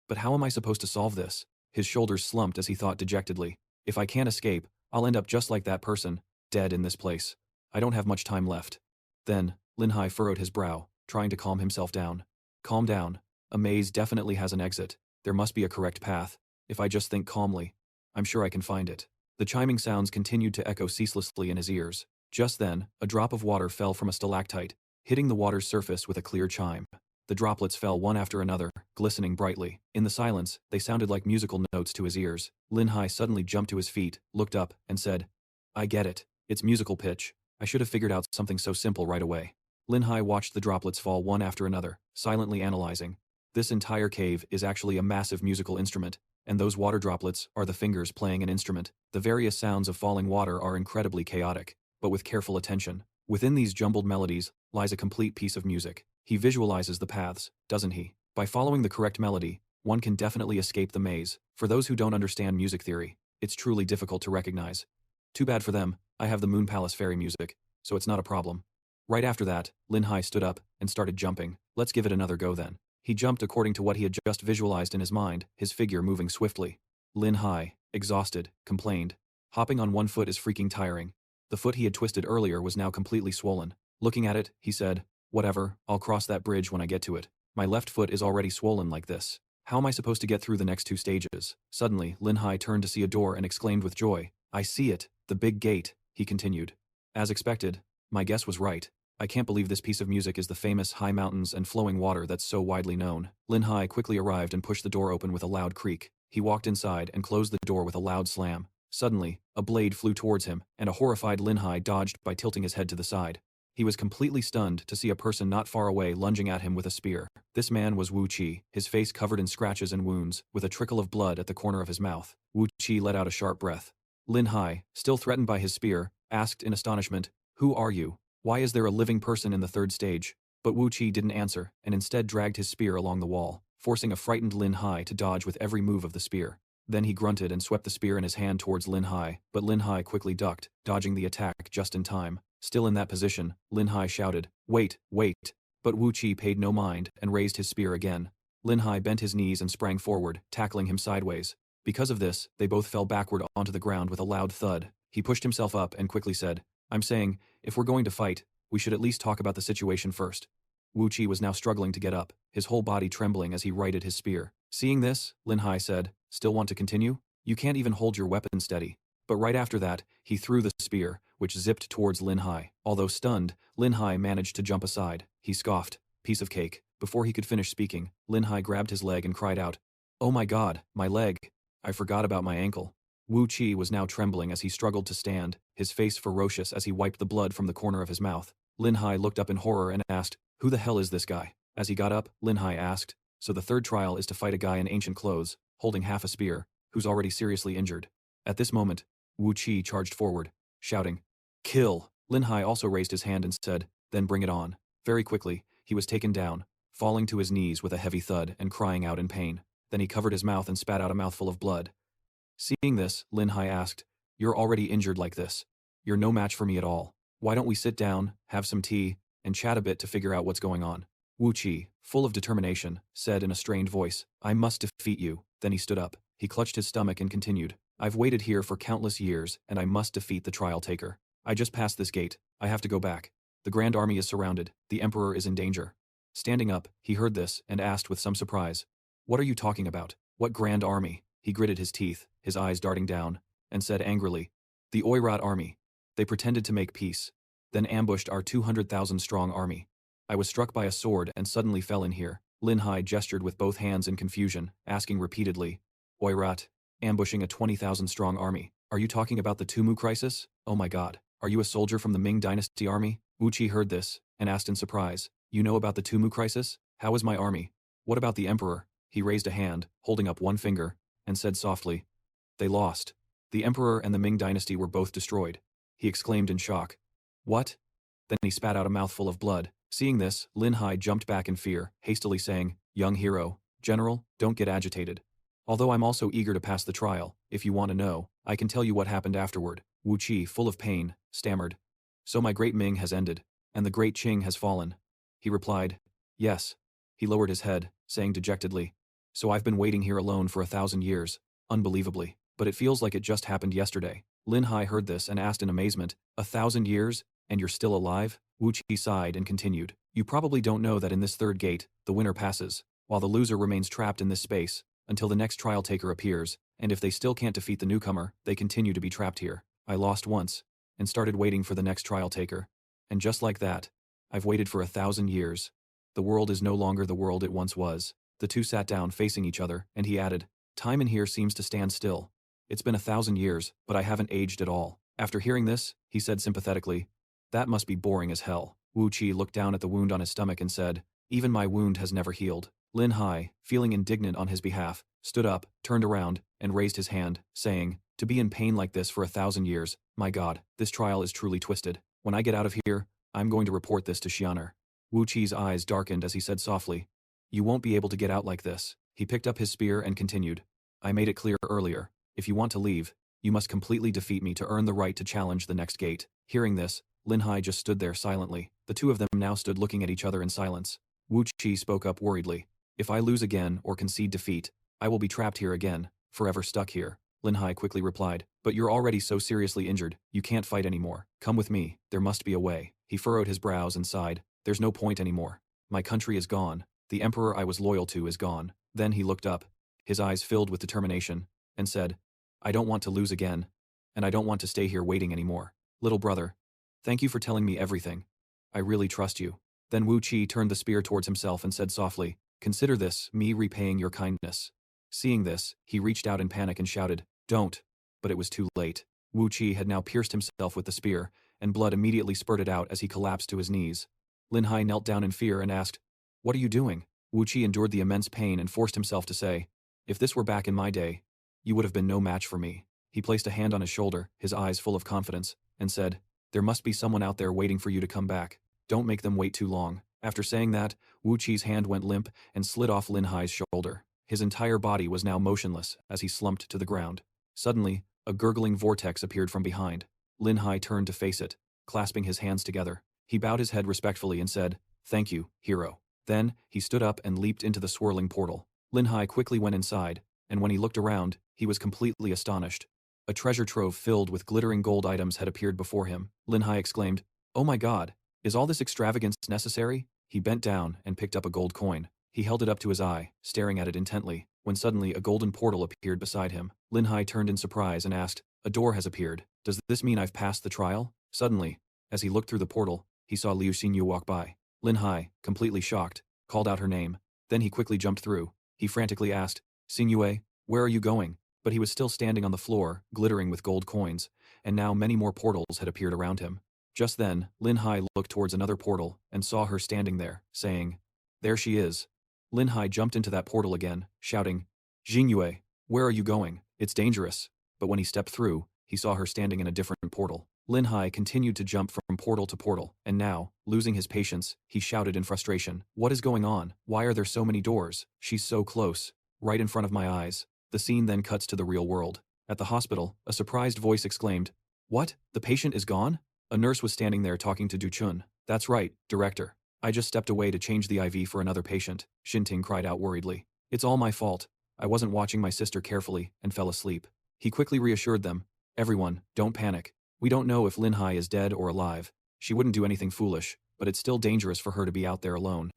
[SPEAKER 1] "But how am I supposed to solve this?" His shoulders slumped as he thought dejectedly, "If I can't escape, I'll end up just like that person, dead in this place. I don't have much time left." Then, Lin Hai furrowed his brow, trying to calm himself down. "Calm down. A maze definitely has an exit. There must be a correct path. If I just think calmly, I'm sure I can find it." The chiming sounds continued to echo ceaselessly in his ears. Just then, a drop of water fell from a stalactite, hitting the water's surface with a clear chime. The droplets fell one after another, glistening brightly. In the silence, they sounded like musical notes to his ears. Lin Hai suddenly jumped to his feet, looked up, and said, "I get it. It's musical pitch. I should have figured out something so simple right away." Lin Hai watched the droplets fall one after another, silently analyzing. This entire cave is actually a massive musical instrument, and those water droplets are the fingers playing an instrument. The various sounds of falling water are incredibly chaotic, but with careful attention. Within these jumbled melodies lies a complete piece of music. He visualizes the paths, doesn't he? By following the correct melody, one can definitely escape the maze. For those who don't understand music theory, it's truly difficult to recognize. Too bad for them, I have the Moon Palace fairy music, so it's not a problem. Right after that, Lin Hai stood up and started jumping. Let's give it another go then. He jumped according to what he had just visualized in his mind, his figure moving swiftly. Lin Hai, exhausted, complained. Hopping on one foot is freaking tiring. The foot he had twisted earlier was now completely swollen. Looking at it, he said, "Whatever, I'll cross that bridge when I get to it. My left foot is already swollen like this. How am I supposed to get through the next two stages?" Suddenly, Lin Hai turned to see a door and exclaimed with joy, "I see it, the big gate," he continued. As expected, my guess was right. I can't believe this piece of music is the famous high mountains and flowing water that's so widely known. Lin Hai quickly arrived and pushed the door open with a loud creak. He walked inside and closed the door with a loud slam. Suddenly, a blade flew towards him, and a horrified Lin Hai dodged by tilting his head to the side. He was completely stunned to see a person not far away lunging at him with a spear. This man was Wu Qi, his face covered in scratches and wounds, with a trickle of blood at the corner of his mouth. Wu Qi let out a sharp breath. Lin Hai, still threatened by his spear, asked in astonishment, "Who are you? Why is there a living person in the third stage?" But Wu Qi didn't answer, and instead dragged his spear along the wall, forcing a frightened Lin Hai to dodge with every move of the spear. Then he grunted and swept the spear in his hand towards Lin Hai, but Lin Hai quickly ducked, dodging the attack just in time. Still in that position, Lin Hai shouted, "Wait, wait!" But Wu Qi paid no mind and raised his spear again. Lin Hai bent his knees and sprang forward, tackling him sideways. Because of this, they both fell backward onto the ground with a loud thud. He pushed himself up and quickly said, "I'm saying, if we're going to fight, we should at least talk about the situation first." Wu Qi was now struggling to get up, his whole body trembling as he righted his spear. Seeing this, Lin Hai said, "Still want to continue? You can't even hold your weapon steady." But right after that, he threw the spear, which zipped towards Lin Hai. Although stunned, Lin Hai managed to jump aside. He scoffed, "Piece of cake." Before he could finish speaking, Lin Hai grabbed his leg and cried out, "Oh my god, my leg. I forgot about my ankle." Wu Qi was now trembling as he struggled to stand, his face ferocious as he wiped the blood from the corner of his mouth. Lin Hai looked up in horror and asked, "Who the hell is this guy?" As he got up, Lin Hai asked, "So the third trial is to fight a guy in ancient clothes, holding half a spear, who's already seriously injured." At this moment, Wu Qi charged forward, shouting, "Kill!" Lin Hai also raised his hand and said, "Then bring it on." Very quickly, he was taken down, falling to his knees with a heavy thud and crying out in pain. Then he covered his mouth and spat out a mouthful of blood. Seeing this, Lin Hai asked, "You're already injured like this. You're no match for me at all. Why don't we sit down, have some tea, and chat a bit to figure out what's going on?" Wu Qi, full of determination, said in a strained voice, "I must defeat you." Then he stood up. He clutched his stomach and continued, "I've waited here for countless years, and I must defeat the trial taker. I just passed this gate. I have to go back. The Grand Army is surrounded. The Emperor is in danger." Standing up, he heard this and asked with some surprise, "What are you talking about? What Grand Army?" He gritted his teeth, his eyes darting down, and said angrily, "The Oirat army. They pretended to make peace, then ambushed our 200,000 strong army. I was struck by a sword and suddenly fell in here." Lin Hai gestured with both hands in confusion, asking repeatedly, "Oirat, ambushing a 20,000 strong army. Are you talking about the Tumu crisis? Oh my god. Are you a soldier from the Ming Dynasty army?" Wu Qi heard this and asked in surprise, "You know about the Tumu crisis? How is my army? What about the Emperor?" He raised a hand, holding up one finger, and said softly, "They lost. The Emperor and the Ming Dynasty were both destroyed." He exclaimed in shock. "What?" Then he spat out a mouthful of blood. Seeing this, Lin Hai jumped back in fear, hastily saying, "Young hero, General, don't get agitated. Although I'm also eager to pass the trial, if you want to know, I can tell you what happened afterward." Wu Qi, full of pain, stammered, "So my great Ming has ended, and the great Qing has fallen." He replied, "Yes." He lowered his head, saying dejectedly, "So I've been waiting here alone for 1,000 years, unbelievably. But it feels like it just happened yesterday." Lin Hai heard this and asked in amazement, 1,000 years, and you're still alive?" Wu Qi sighed and continued, "You probably don't know that in this third gate, the winner passes, while the loser remains trapped in this space, until the next trial taker appears, and if they still can't defeat the newcomer, they continue to be trapped here. I lost once, and started waiting for the next trial taker. And just like that, I've waited for 1,000 years. The world is no longer the world it once was." The two sat down facing each other, and he added, "Time in here seems to stand still. It's been 1,000 years, but I haven't aged at all." After hearing this, he said sympathetically, "That must be boring as hell." Wu Qi looked down at the wound on his stomach and said, "Even my wound has never healed." Lin Hai, feeling indignant on his behalf, stood up, turned around, and raised his hand, saying, "To be in pain like this for 1,000 years, my god, this trial is truly twisted. When I get out of here, I'm going to report this to Xianer." Wu Qi's eyes darkened as he said softly, "You won't be able to get out like this." He picked up his spear and continued, "I made it clear earlier, if you want to leave, you must completely defeat me to earn the right to challenge the next gate." Hearing this, Lin Hai just stood there silently. The two of them now stood looking at each other in silence. Wu Qi spoke up worriedly, "If I lose again or concede defeat, I will be trapped here again, forever stuck here." Lin Hai quickly replied, "But you're already so seriously injured, you can't fight anymore. Come with me, there must be a way." He furrowed his brows and sighed, "There's no point anymore. My country is gone. The emperor I was loyal to is gone." Then he looked up, his eyes filled with determination, and said, "I don't want to lose again, and I don't want to stay here waiting anymore. Little brother, thank you for telling me everything. I really trust you." Then Wu Qi turned the spear towards himself and said softly, "Consider this me repaying your kindness." Seeing this, he reached out in panic and shouted, "Don't." But it was too late. Wu Qi had now pierced himself with the spear, and blood immediately spurted out as he collapsed to his knees. Lin Hai knelt down in fear and asked, "What are you doing?" Wu Qi endured the immense pain and forced himself to say, "If this were back in my day, you would have been no match for me." He placed a hand on his shoulder, his eyes full of confidence, and said, "There must be someone out there waiting for you to come back. Don't make them wait too long." After saying that, Wu Qi's hand went limp and slid off Lin Hai's shoulder. His entire body was now motionless as he slumped to the ground. Suddenly, a gurgling vortex appeared from behind. Lin Hai turned to face it, clasping his hands together. He bowed his head respectfully and said, "Thank you, hero." Then, he stood up and leaped into the swirling portal. Lin Hai quickly went inside, and when he looked around, he was completely astonished. A treasure trove filled with glittering gold items had appeared before him. Lin Hai exclaimed, "Oh my god, is all this extravagance necessary?" He bent down and picked up a gold coin. He held it up to his eye, staring at it intently, when suddenly a golden portal appeared beside him. Lin Hai turned in surprise and asked, "A door has appeared. Does this mean I've passed the trial?" Suddenly, as he looked through the portal, he saw Liu Xinyu walk by. Lin Hai, completely shocked, called out her name. Then he quickly jumped through. He frantically asked, "Xinyu, where are you going?" But he was still standing on the floor, glittering with gold coins, and now many more portals had appeared around him. Just then, Lin Hai looked towards another portal and saw her standing there, saying, "There she is." Lin Hai jumped into that portal again, shouting, "Xinyu, where are you going? It's dangerous." But when he stepped through, he saw her standing in a different portal. Lin Hai continued to jump from portal to portal, and now, losing his patience, he shouted in frustration, "What is going on? Why are there so many doors? She's so close, right in front of my eyes." The scene then cuts to the real world. At the hospital, a surprised voice exclaimed, "What? The patient is gone?" A nurse was standing there talking to Du Chun. "That's right, director. I just stepped away to change the IV for another patient," Xinting cried out worriedly. "It's all my fault. I wasn't watching my sister carefully and fell asleep." He quickly reassured them, "Everyone, don't panic. We don't know if Lin Hai is dead or alive. She wouldn't do anything foolish, but it's still dangerous for her to be out there alone."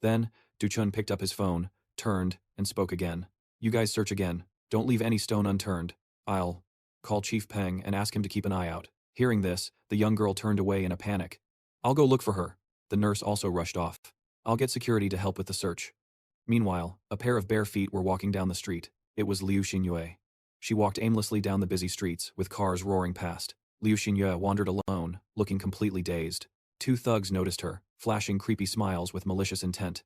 [SPEAKER 1] Then, Du Chun picked up his phone, turned, and spoke again. "You guys search again. Don't leave any stone unturned. I'll call Chief Peng and ask him to keep an eye out." Hearing this, the young girl turned away in a panic. "I'll go look for her." The nurse also rushed off. "I'll get security to help with the search." Meanwhile, a pair of bare feet were walking down the street. It was Liu Xinyu. She walked aimlessly down the busy streets, with cars roaring past. Liu Xinyu wandered alone, looking completely dazed. Two thugs noticed her, flashing creepy smiles with malicious intent.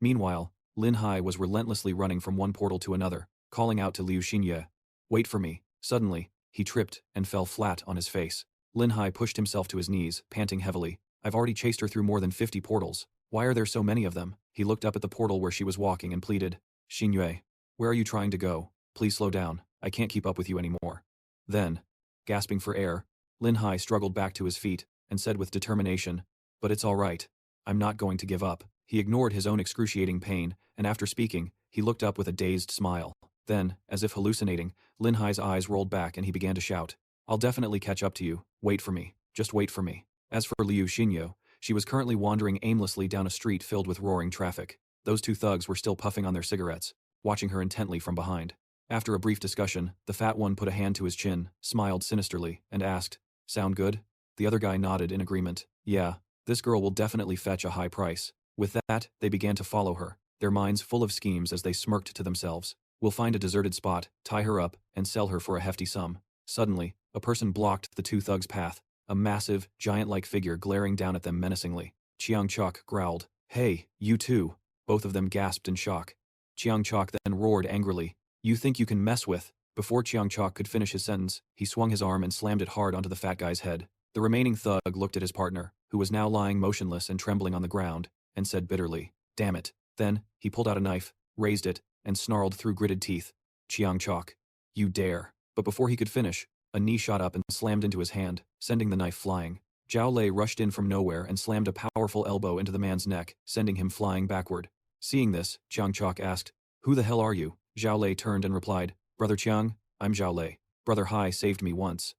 [SPEAKER 1] Meanwhile, Lin Hai was relentlessly running from one portal to another, calling out to Liu Xinyu, "Wait for me." Suddenly, he tripped and fell flat on his face. Lin Hai pushed himself to his knees, panting heavily. "I've already chased her through more than 50 portals. Why are there so many of them?" He looked up at the portal where she was walking and pleaded, "Xinyu, where are you trying to go? Please slow down. I can't keep up with you anymore." Then, gasping for air, Lin Hai struggled back to his feet and said with determination, "But it's all right. I'm not going to give up." He ignored his own excruciating pain, and after speaking, he looked up with a dazed smile. Then, as if hallucinating, Lin Hai's eyes rolled back and he began to shout, "I'll definitely catch up to you. Wait for me. Just wait for me." As for Liu Xinyu, she was currently wandering aimlessly down a street filled with roaring traffic. Those two thugs were still puffing on their cigarettes, watching her intently from behind. After a brief discussion, the fat one put a hand to his chin, smiled sinisterly, and asked, "Sound good?" The other guy nodded in agreement. "Yeah, this girl will definitely fetch a high price." With that, they began to follow her, their minds full of schemes as they smirked to themselves. "We'll find a deserted spot, tie her up, and sell her for a hefty sum." Suddenly, a person blocked the two thugs' path, a massive, giant-like figure glaring down at them menacingly. Chiang Chok growled. Hey, you too. Both of them gasped in shock. Chiang Chok then roared angrily. You think you can mess with? Before Chiang Chok could finish his sentence, he swung his arm and slammed it hard onto the fat guy's head. The remaining thug looked at his partner, who was now lying motionless and trembling on the ground, and said bitterly, Damn it. Then, he pulled out a knife, raised it, and snarled through gritted teeth. Chiang Chok. You dare. But before he could finish, a knee shot up and slammed into his hand, sending the knife flying. Zhao Lei rushed in from nowhere and slammed a powerful elbow into the man's neck, sending him flying backward. Seeing this, Chiang Chok asked, Who the hell are you? Zhao Lei turned and replied, Brother Chiang, I'm Zhao Lei. Brother Hai saved me once.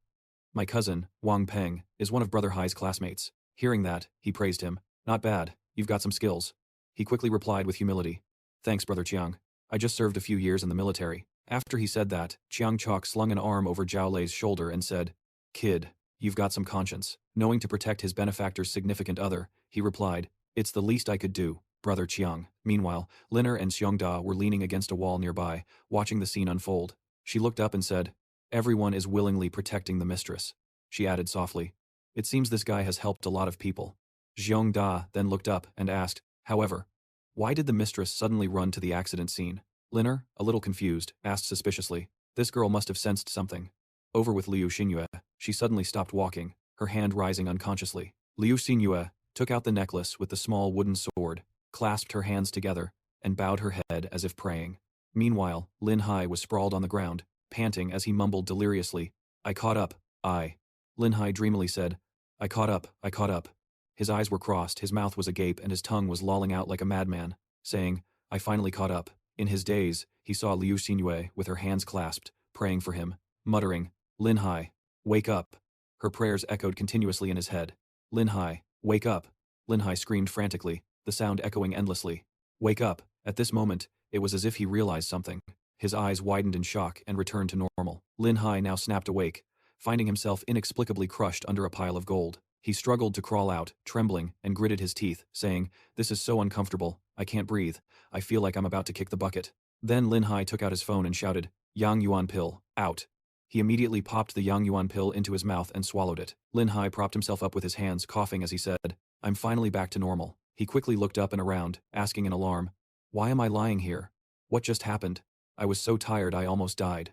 [SPEAKER 1] My cousin, Wang Peng, is one of Brother Hai's classmates. Hearing that, he praised him. Not bad, you've got some skills. He quickly replied with humility. Thanks, Brother Chiang. I just served a few years in the military. After he said that, Chiang Chok slung an arm over Zhao Lei's shoulder and said, Kid, you've got some conscience. Knowing to protect his benefactor's significant other, he replied, It's the least I could do, Brother Chiang. Meanwhile, Liner and Xiongda were leaning against a wall nearby, watching the scene unfold. She looked up and said, Everyone is willingly protecting the mistress. She added softly, It seems this guy has helped a lot of people. Xiongda then looked up and asked, However, why did the mistress suddenly run to the accident scene? Liner, a little confused, asked suspiciously. This girl must have sensed something. Over with Liu Xingyue, she suddenly stopped walking, her hand rising unconsciously. Liu Xingyue took out the necklace with the small wooden sword, clasped her hands together, and bowed her head as if praying. Meanwhile, Lin Hai was sprawled on the ground, panting as he mumbled deliriously, I caught up, I. Lin Hai dreamily said, I caught up, I caught up. His eyes were crossed, his mouth was agape, and his tongue was lolling out like a madman, saying, I finally caught up. In his daze, he saw Liu Xingyue with her hands clasped, praying for him, muttering, Lin Hai, wake up. Her prayers echoed continuously in his head. Lin Hai, wake up. Lin Hai screamed frantically, the sound echoing endlessly. Wake up. At this moment, it was as if he realized something. His eyes widened in shock and returned to normal. Lin Hai now snapped awake, finding himself inexplicably crushed under a pile of gold. He struggled to crawl out, trembling, and gritted his teeth, saying, This is so uncomfortable, I can't breathe, I feel like I'm about to kick the bucket. Then Lin Hai took out his phone and shouted, Yang Yuan pill, out. He immediately popped the Yang Yuan pill into his mouth and swallowed it. Lin Hai propped himself up with his hands, coughing as he said, I'm finally back to normal. He quickly looked up and around, asking in alarm, Why am I lying here? What just happened? I was so tired I almost died.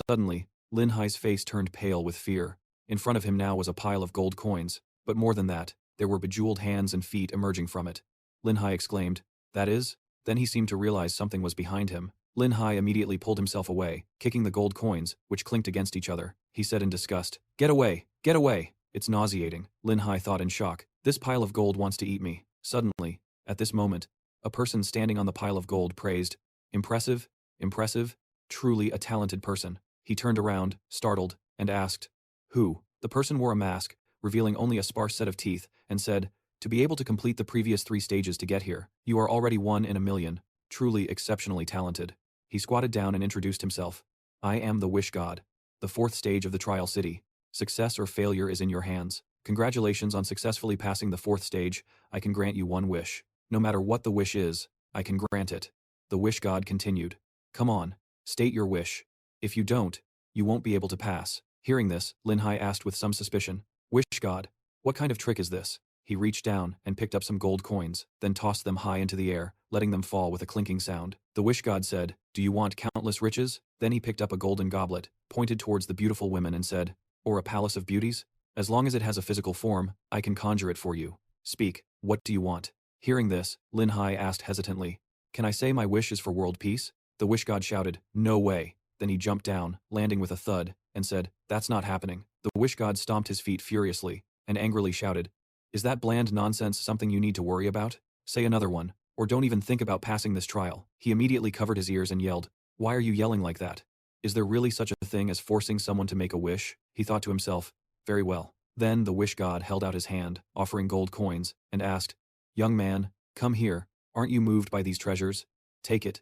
[SPEAKER 1] Suddenly, Lin Hai's face turned pale with fear. In front of him now was a pile of gold coins, but more than that, there were bejeweled hands and feet emerging from it. Lin Hai exclaimed, That is? Then he seemed to realize something was behind him. Lin Hai immediately pulled himself away, kicking the gold coins, which clinked against each other. He said in disgust, Get away! Get away! It's nauseating. Lin Hai thought in shock. This pile of gold wants to eat me. Suddenly, at this moment, a person standing on the pile of gold praised, Impressive, impressive, truly a talented person. He turned around, startled, and asked, Who? The person wore a mask, revealing only a sparse set of teeth, and said, To be able to complete the previous 3 stages to get here, you are already 1 in a million, truly exceptionally talented. He squatted down and introduced himself. I am the Wish God. The 4th stage of the Trial City. Success or failure is in your hands. Congratulations on successfully passing the 4th stage. I can grant you 1 wish. No matter what the wish is, I can grant it. The Wish God continued. Come on, state your wish. If you don't, you won't be able to pass. Hearing this, Lin Hai asked with some suspicion, Wish God, what kind of trick is this? He reached down and picked up some gold coins, then tossed them high into the air, letting them fall with a clinking sound. The Wish God said, Do you want countless riches? Then he picked up a golden goblet, pointed towards the beautiful women and said, Or a palace of beauties? As long as it has a physical form, I can conjure it for you. Speak, what do you want? Hearing this, Lin Hai asked hesitantly, Can I say my wish is for world peace? The Wish God shouted, No way. Then he jumped down, landing with a thud, and said, That's not happening. The Wish God stomped his feet furiously, and angrily shouted, Is that bland nonsense something you need to worry about? Say another one, or don't even think about passing this trial. He immediately covered his ears and yelled, Why are you yelling like that? Is there really such a thing as forcing someone to make a wish? He thought to himself, Very well. Then the Wish God held out his hand, offering gold coins, and asked, Young man, come here. Aren't you moved by these treasures? Take it,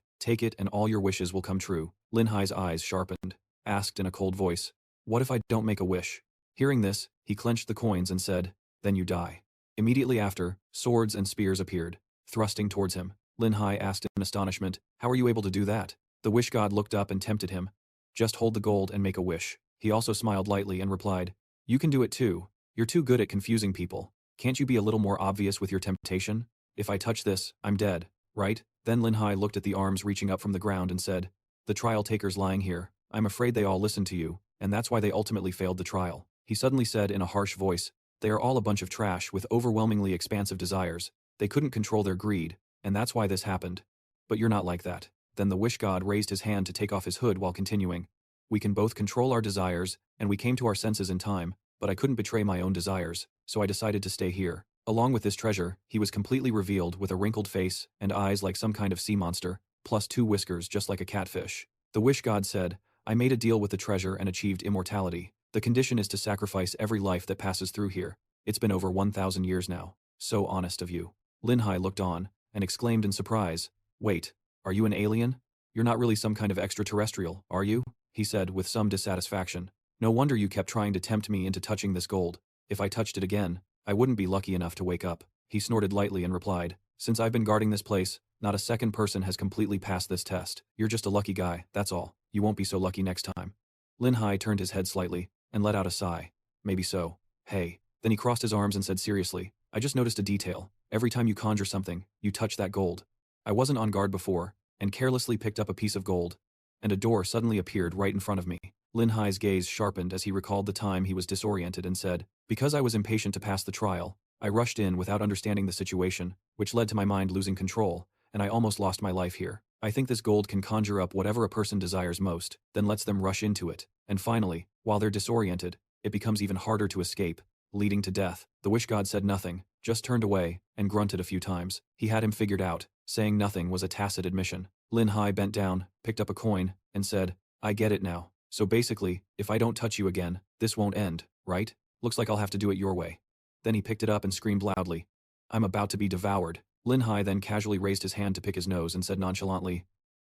[SPEAKER 1] and all your wishes will come true. Lin Hai's eyes sharpened, asked in a cold voice, What if I don't make a wish? Hearing this, he clenched the coins and said, Then you die. Immediately after, swords and spears appeared, thrusting towards him. Lin Hai asked in astonishment, How are you able to do that? The Wish God looked up and tempted him. Just hold the gold and make a wish. He also smiled lightly and replied, You can do it too. You're too good at confusing people. Can't you be a little more obvious with your temptation? If I touch this, I'm dead, right? Then Lin Hai looked at the arms reaching up from the ground and said, the trial takers lying here, I'm afraid they all listened to you, and that's why they ultimately failed the trial. He suddenly said in a harsh voice, they are all a bunch of trash with overwhelmingly expansive desires. They couldn't control their greed, and that's why this happened. But you're not like that. Then the wish god raised his hand to take off his hood while continuing. We can both control our desires, and we came to our senses in time, but I couldn't betray my own desires, so I decided to stay here. Along with this treasure, he was completely revealed with a wrinkled face and eyes like some kind of sea monster, plus 2 whiskers just like a catfish. The wish god said, I made a deal with the treasure and achieved immortality. The condition is to sacrifice every life that passes through here. It's been over 1,000 years now. So honest of you. Lin Hai looked on, and exclaimed in surprise, wait, are you an alien? You're not really some kind of extraterrestrial, are you? He said with some dissatisfaction. No wonder you kept trying to tempt me into touching this gold. If I touched it again, I wouldn't be lucky enough to wake up. He snorted lightly and replied, since I've been guarding this place, not a second person has completely passed this test. You're just a lucky guy, that's all. You won't be so lucky next time. Lin Hai turned his head slightly, and let out a sigh. Maybe so. Hey. Then he crossed his arms and said seriously, I just noticed a detail. Every time you conjure something, you touch that gold. I wasn't on guard before, and carelessly picked up a piece of gold. And a door suddenly appeared right in front of me. Lin Hai's gaze sharpened as he recalled the time he was disoriented and said, because I was impatient to pass the trial, I rushed in without understanding the situation, which led to my mind losing control, and I almost lost my life here. I think this gold can conjure up whatever a person desires most, then lets them rush into it. And finally, while they're disoriented, it becomes even harder to escape, leading to death. The wish god said nothing, just turned away, and grunted a few times. He had him figured out. Saying nothing was a tacit admission. Lin Hai bent down, picked up a coin, and said, I get it now. So basically, if I don't touch you again, this won't end, right? Looks like I'll have to do it your way. Then he picked it up and screamed loudly, I'm about to be devoured. Lin Hai then casually raised his hand to pick his nose and said nonchalantly,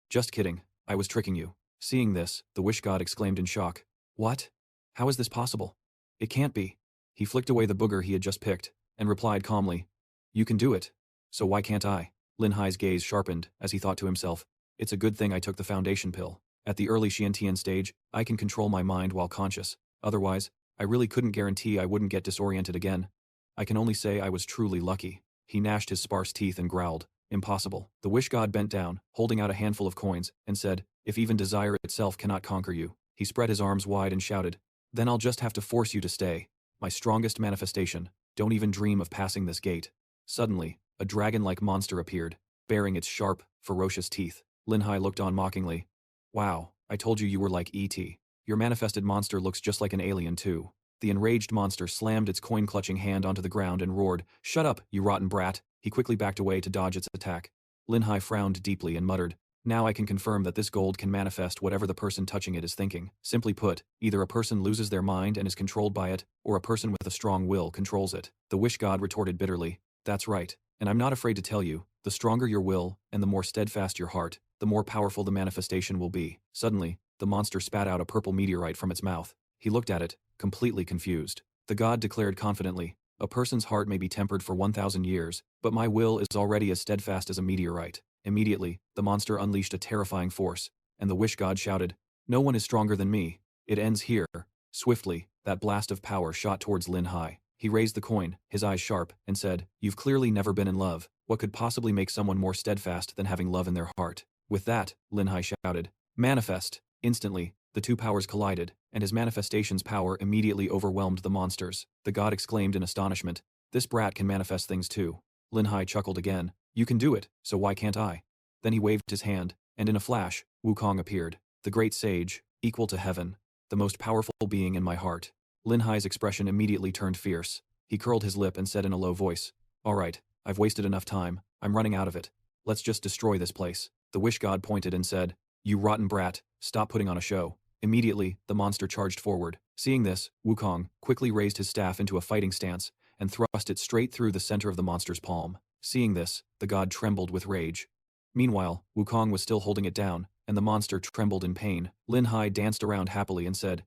[SPEAKER 1] just kidding, I was tricking you. Seeing this, the wish god exclaimed in shock, what? How is this possible? It can't be. He flicked away the booger he had just picked, and replied calmly, you can do it. So why can't I? Lin Hai's gaze sharpened as he thought to himself, it's a good thing I took the foundation pill. At the early Xiantian stage, I can control my mind while conscious. Otherwise, I really couldn't guarantee I wouldn't get disoriented again. I can only say I was truly lucky. He gnashed his sparse teeth and growled, impossible. The wish god bent down, holding out a handful of coins, and said, if even desire itself cannot conquer you. He spread his arms wide and shouted, then I'll just have to force you to stay. My strongest manifestation, don't even dream of passing this gate. Suddenly, a dragon-like monster appeared, baring its sharp, ferocious teeth. Lin Hai looked on mockingly. Wow, I told you were like E.T. Your manifested monster looks just like an alien too. The enraged monster slammed its coin-clutching hand onto the ground and roared, shut up, you rotten brat. He quickly backed away to dodge its attack. Lin Hai frowned deeply and muttered, now I can confirm that this gold can manifest whatever the person touching it is thinking. Simply put, either a person loses their mind and is controlled by it, or a person with a strong will controls it. The wish god retorted bitterly, that's right, and I'm not afraid to tell you, the stronger your will, and the more steadfast your heart, the more powerful the manifestation will be. Suddenly, the monster spat out a purple meteorite from its mouth. He looked at it, completely confused. The god declared confidently, a person's heart may be tempered for 1,000 years, but my will is already as steadfast as a meteorite. Immediately, the monster unleashed a terrifying force, and the wish god shouted, no one is stronger than me. It ends here. Swiftly, that blast of power shot towards Lin Hai. He raised the coin, his eyes sharp, and said, you've clearly never been in love. What could possibly make someone more steadfast than having love in their heart? With that, Lin Hai shouted, manifest. Instantly, the two powers collided, and his manifestation's power immediately overwhelmed the monsters. The god exclaimed in astonishment, this brat can manifest things too. Lin Hai chuckled again, you can do it, so why can't I? Then he waved his hand, and in a flash, Wukong appeared, the great sage, equal to heaven, the most powerful being in my heart. Lin Hai's expression immediately turned fierce. He curled his lip and said in a low voice, all right, I've wasted enough time, I'm running out of it. Let's just destroy this place. The wish god pointed and said, you rotten brat, stop putting on a show. Immediately, the monster charged forward. Seeing this, Wukong quickly raised his staff into a fighting stance and thrust it straight through the center of the monster's palm. Seeing this, the god trembled with rage. Meanwhile, Wukong was still holding it down, and the monster trembled in pain. Lin Hai danced around happily and said,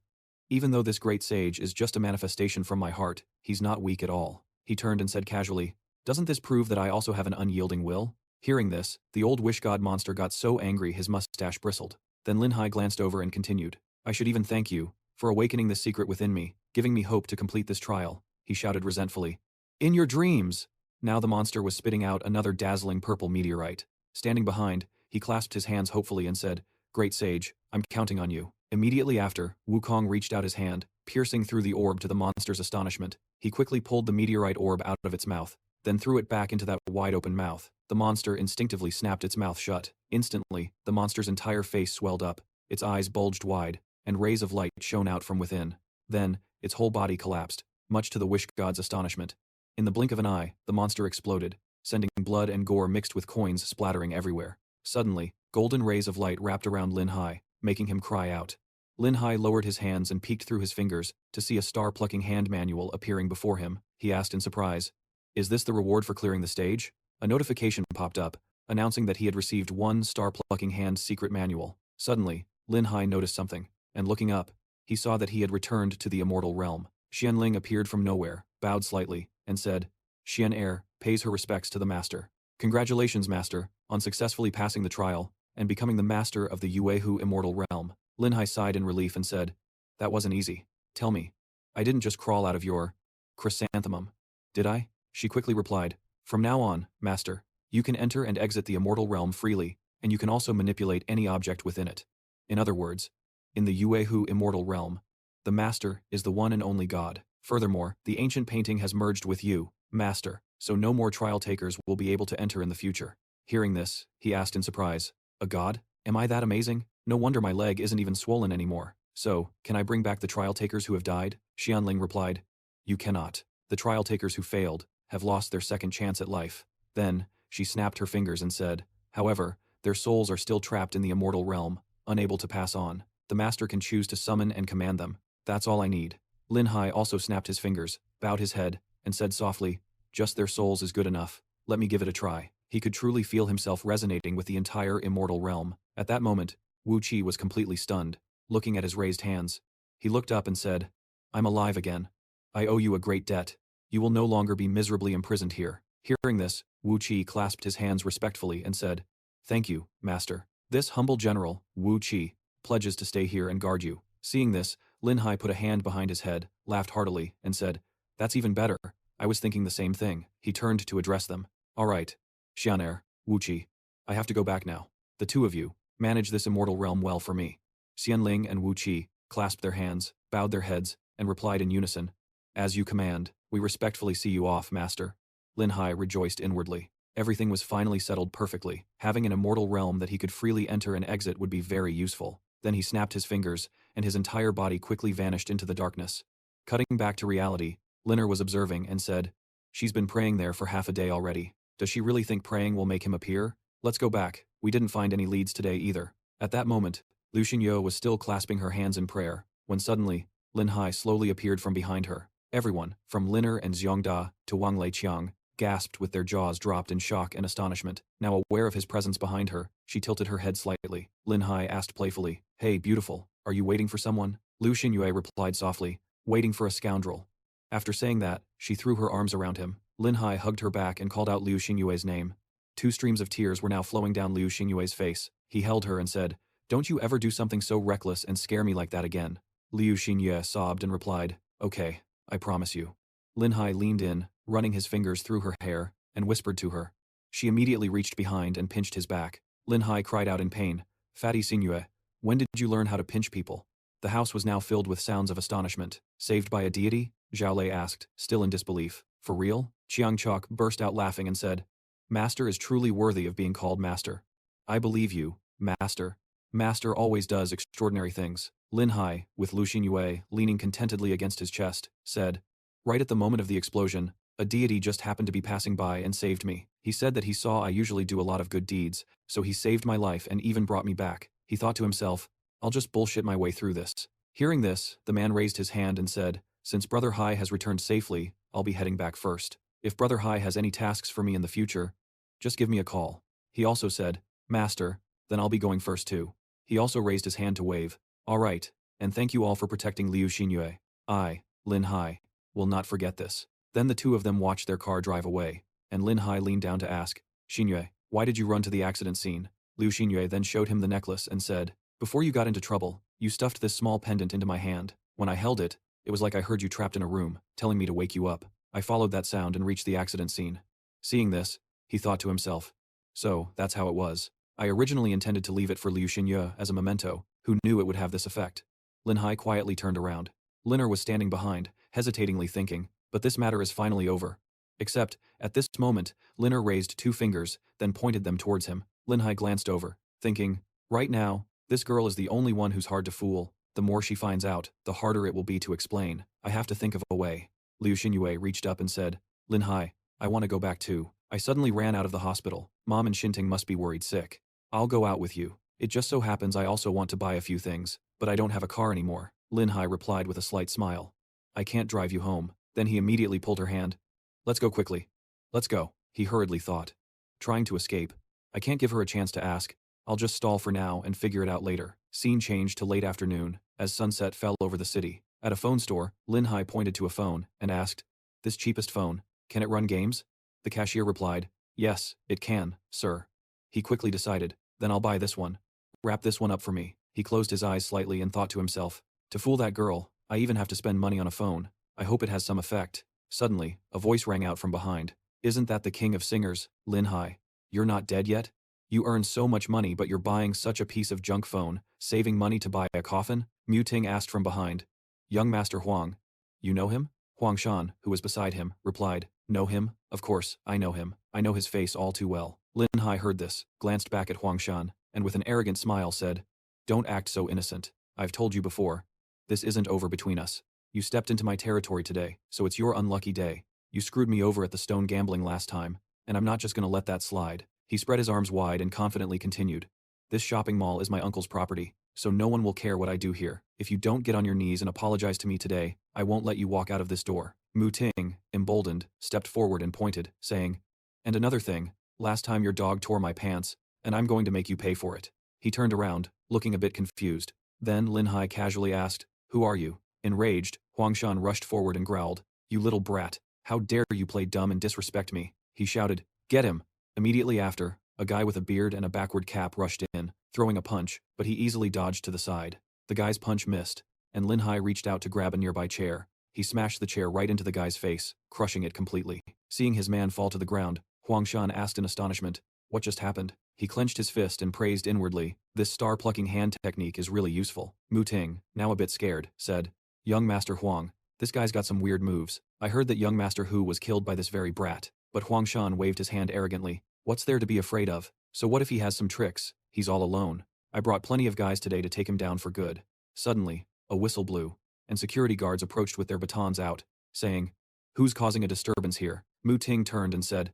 [SPEAKER 1] even though this great sage is just a manifestation from my heart, he's not weak at all. He turned and said casually, doesn't this prove that I also have an unyielding will? Hearing this, the old wish god monster got so angry his mustache bristled. Then Lin Hai glanced over and continued, I should even thank you for awakening this secret within me, giving me hope to complete this trial. He shouted resentfully, In your dreams! Now the monster was spitting out another dazzling purple meteorite. Standing behind, he clasped his hands hopefully and said, Great sage, I'm counting on you. Immediately after, Wukong reached out his hand, piercing through the orb to the monster's astonishment. He quickly pulled the meteorite orb out of its mouth, then threw it back into that wide-open mouth. The monster instinctively snapped its mouth shut. Instantly, the monster's entire face swelled up, its eyes bulged wide, and rays of light shone out from within. Then, its whole body collapsed, much to the wish god's astonishment. In the blink of an eye, the monster exploded, sending blood and gore mixed with coins splattering everywhere. Suddenly, golden rays of light wrapped around Lin Hai, making him cry out. Lin Hai lowered his hands and peeked through his fingers to see a star-plucking hand manual appearing before him. He asked in surprise, Is this the reward for clearing the stage? A notification popped up, announcing that he had received one star-plucking hand secret manual. Suddenly, Lin Hai noticed something, and looking up, he saw that he had returned to the immortal realm. Xianling appeared from nowhere, bowed slightly, and said, Xian Heir pays her respects to the master. Congratulations, master, on successfully passing the trial and becoming the master of the Yuehu immortal realm. Lin Hai sighed in relief and said, That wasn't easy. Tell me, I didn't just crawl out of your chrysanthemum, did I? She quickly replied, From now on, master, you can enter and exit the immortal realm freely, and you can also manipulate any object within it. In other words, in the Yuehu immortal realm, the master is the one and only god. Furthermore, the ancient painting has merged with you, master, so no more trial takers will be able to enter in the future. Hearing this, he asked in surprise, A god? Am I that amazing? No wonder my leg isn't even swollen anymore. So, can I bring back the trial takers who have died? Xianling replied, You cannot. The trial takers who failed have lost their second chance at life. Then, she snapped her fingers and said, However, their souls are still trapped in the immortal realm, unable to pass on. The master can choose to summon and command them. That's all I need. Lin Hai also snapped his fingers, bowed his head, and said softly, Just their souls is good enough. Let me give it a try. He could truly feel himself resonating with the entire immortal realm. At that moment, Wu Qi was completely stunned, looking at his raised hands. He looked up and said, I'm alive again. I owe you a great debt. You will no longer be miserably imprisoned here. Hearing this, Wu Qi clasped his hands respectfully and said, Thank you, master. This humble general, Wu Qi, pledges to stay here and guard you. Seeing this, Lin Hai put a hand behind his head, laughed heartily, and said, That's even better. I was thinking the same thing. He turned to address them. All right, Xianer, Wu Qi, I have to go back now. The two of you, manage this immortal realm well for me. Xianling and Wu Qi clasped their hands, bowed their heads, and replied in unison, As you command, we respectfully see you off, master. Lin Hai rejoiced inwardly. Everything was finally settled perfectly. Having an immortal realm that he could freely enter and exit would be very useful. Then he snapped his fingers, and his entire body quickly vanished into the darkness. Cutting back to reality, Linner was observing and said, She's been praying there for half a day already. Does she really think praying will make him appear? Let's go back. We didn't find any leads today either. At that moment, Lu Xinyo was still clasping her hands in prayer, when suddenly, Lin Hai slowly appeared from behind her. Everyone, from Linner and Xiongda to Wang Leiqiang, gasped with their jaws dropped in shock and astonishment. Now aware of his presence behind her, she tilted her head slightly. Lin Hai asked playfully, Hey, beautiful, are you waiting for someone? Lu Xinyue replied softly, Waiting for a scoundrel. After saying that, she threw her arms around him. Lin Hai hugged her back and called out Liu Xinyue's name. Two streams of tears were now flowing down Liu Xinyue's face. He held her and said, Don't you ever do something so reckless and scare me like that again. Liu Xinyue sobbed and replied, Okay, I promise you. Lin Hai leaned in, running his fingers through her hair, and whispered to her. She immediately reached behind and pinched his back. Lin Hai cried out in pain, Fatty Xinyue, when did you learn how to pinch people? The house was now filled with sounds of astonishment. Saved by a deity? Zhao Lei asked, still in disbelief. For real? Chiang Chok burst out laughing and said, Master is truly worthy of being called master. I believe you, master. Master always does extraordinary things. Lin Hai, with Lu Xinyue leaning contentedly against his chest, said, Right at the moment of the explosion, a deity just happened to be passing by and saved me. He said that he saw I usually do a lot of good deeds, so he saved my life and even brought me back. He thought to himself, I'll just bullshit my way through this. Hearing this, the man raised his hand and said, Since Brother Hai has returned safely, I'll be heading back first. If Brother Hai has any tasks for me in the future, just give me a call. He also said, Master, then I'll be going first too. He also raised his hand to wave. All right, and thank you all for protecting Liu Xinyue. I, Lin Hai, will not forget this. Then the two of them watched their car drive away, and Lin Hai leaned down to ask, Xinyue, why did you run to the accident scene? Liu Xinyue then showed him the necklace and said, Before you got into trouble, you stuffed this small pendant into my hand. When I held it, it was like I heard you trapped in a room, telling me to wake you up. I followed that sound and reached the accident scene. Seeing this, he thought to himself. So, that's how it was. I originally intended to leave it for Liu Xinye as a memento, who knew it would have this effect. Lin Hai quietly turned around. Linner was standing behind, hesitatingly thinking, but this matter is finally over. Except, at this moment, Linner raised 2 fingers, then pointed them towards him. Lin Hai glanced over, thinking, right now, this girl is the only one who's hard to fool. The more she finds out, the harder it will be to explain. I have to think of a way. Liu Xinye reached up and said, Lin Hai, I want to go back too. I suddenly ran out of the hospital. Mom and Xinting must be worried sick. I'll go out with you. It just so happens I also want to buy a few things, but I don't have a car anymore. Lin Hai replied with a slight smile. I can't drive you home. Then he immediately pulled her hand. Let's go quickly. Let's go, he hurriedly thought. Trying to escape. I can't give her a chance to ask. I'll just stall for now and figure it out later. Scene changed to late afternoon, as sunset fell over the city. At a phone store, Lin Hai pointed to a phone and asked, this cheapest phone, can it run games? The cashier replied, yes, it can, sir. He quickly decided, then I'll buy this one. Wrap this one up for me. He closed his eyes slightly and thought to himself, to fool that girl, I even have to spend money on a phone. I hope it has some effect. Suddenly, a voice rang out from behind. Isn't that the king of singers, Lin Hai? You're not dead yet? You earn so much money but you're buying such a piece of junk phone, saving money to buy a coffin? Mu Ting asked from behind. Young Master Huang. You know him? Huang Shan, who was beside him, replied, know him? Of course, I know him. I know his face all too well. Lin Hai heard this, glanced back at Huang Shan, and with an arrogant smile said, don't act so innocent. I've told you before. This isn't over between us. You stepped into my territory today, so it's your unlucky day. You screwed me over at the stone gambling last time, and I'm not just gonna let that slide. He spread his arms wide and confidently continued. This shopping mall is my uncle's property, so no one will care what I do here. If you don't get on your knees and apologize to me today, I won't let you walk out of this door. Mu Ting, emboldened, stepped forward and pointed, saying, and another thing, last time your dog tore my pants, and I'm going to make you pay for it. He turned around, looking a bit confused. Then Lin Hai casually asked, who are you? Enraged, Huang Shan rushed forward and growled, you little brat, how dare you play dumb and disrespect me? He shouted, get him. Immediately after, a guy with a beard and a backward cap rushed in, throwing a punch, but he easily dodged to the side. The guy's punch missed, and Lin Hai reached out to grab a nearby chair. He smashed the chair right into the guy's face, crushing it completely. Seeing his man fall to the ground, Huang Shan asked in astonishment, what just happened? He clenched his fist and praised inwardly, this star-plucking hand technique is really useful. Mu Ting, now a bit scared, said, young Master Huang, this guy's got some weird moves. I heard that young Master Hu was killed by this very brat. But Huang Shan waved his hand arrogantly. What's there to be afraid of? So what if he has some tricks? He's all alone. I brought plenty of guys today to take him down for good. Suddenly, a whistle blew, and security guards approached with their batons out, saying, who's causing a disturbance here? Mu Ting turned and said,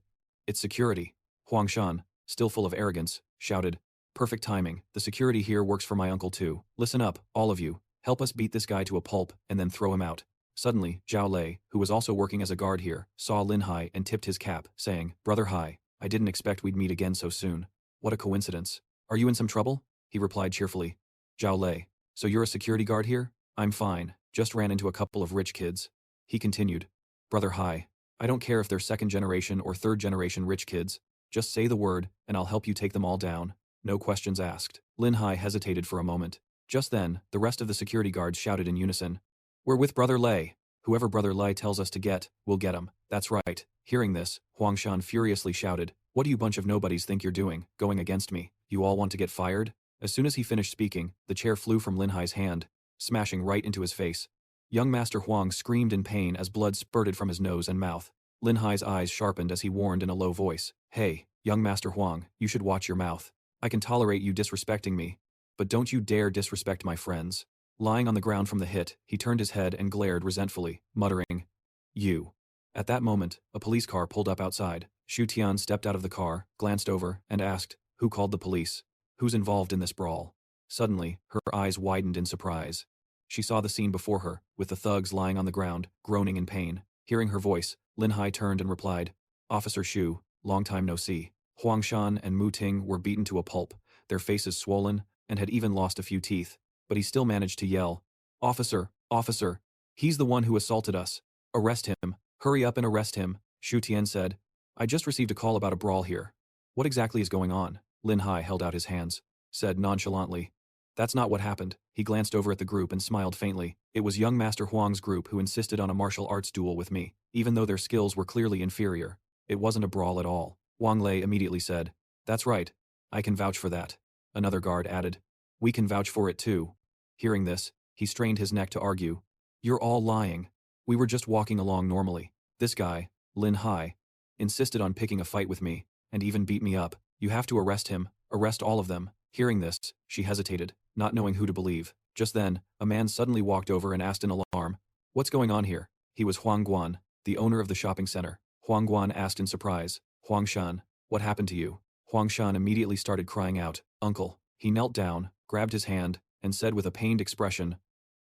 [SPEAKER 1] it's security. Huang Shan, still full of arrogance, shouted, perfect timing, the security here works for my uncle too. Listen up, all of you, help us beat this guy to a pulp and then throw him out. Suddenly, Zhao Lei, who was also working as a guard here, saw Lin Hai and tipped his cap, saying, Brother Hai, I didn't expect we'd meet again so soon. What a coincidence. Are you in some trouble? He replied cheerfully. Zhao Lei, so you're a security guard here? I'm fine, just ran into a couple of rich kids. He continued, Brother Hai, I don't care if they're second generation or third generation rich kids. Just say the word, and I'll help you take them all down. No questions asked. Lin Hai hesitated for a moment. Just then, the rest of the security guards shouted in unison, we're with Brother Lei. Whoever Brother Lei tells us to get, we'll get him. That's right. Hearing this, Huang Shan furiously shouted, what do you bunch of nobodies think you're doing, going against me? You all want to get fired? As soon as he finished speaking, the chair flew from Lin Hai's hand, smashing right into his face. Young Master Huang screamed in pain as blood spurted from his nose and mouth. Lin Hai's eyes sharpened as he warned in a low voice, hey, young Master Huang, you should watch your mouth. I can tolerate you disrespecting me, but don't you dare disrespect my friends. Lying on the ground from the hit, he turned his head and glared resentfully, muttering, you. At that moment, a police car pulled up outside. Xu Tian stepped out of the car, glanced over, and asked, who called the police? Who's involved in this brawl? Suddenly, her eyes widened in surprise. She saw the scene before her, with the thugs lying on the ground, groaning in pain. Hearing her voice, Lin Hai turned and replied, Officer Xu, long time no see. Huang Shan and Mu Ting were beaten to a pulp, their faces swollen, and had even lost a few teeth. But he still managed to yell, Officer, officer, he's the one who assaulted us. Arrest him, hurry up and arrest him, Xu Tian said. I just received a call about a brawl here. What exactly is going on? Lin Hai held out his hands, said nonchalantly, That's not what happened. He glanced over at the group and smiled faintly. It was young Master Huang's group who insisted on a martial arts duel with me, even though their skills were clearly inferior. It wasn't a brawl at all. Wang Lei immediately said, "That's right. I can vouch for that." Another guard added, "We can vouch for it too." Hearing this, he strained his neck to argue. "You're all lying. We were just walking along normally. This guy, Lin Hai, insisted on picking a fight with me, and even beat me up. You have to arrest him, arrest all of them." Hearing this, she hesitated, not knowing who to believe. Just then, a man suddenly walked over and asked in alarm, "What's going on here?" He was Huang Guan, the owner of the shopping center. Huang Guan asked in surprise, "Huang Shan, what happened to you?" Huang Shan immediately started crying out, "Uncle." He knelt down, grabbed his hand, and said with a pained expression,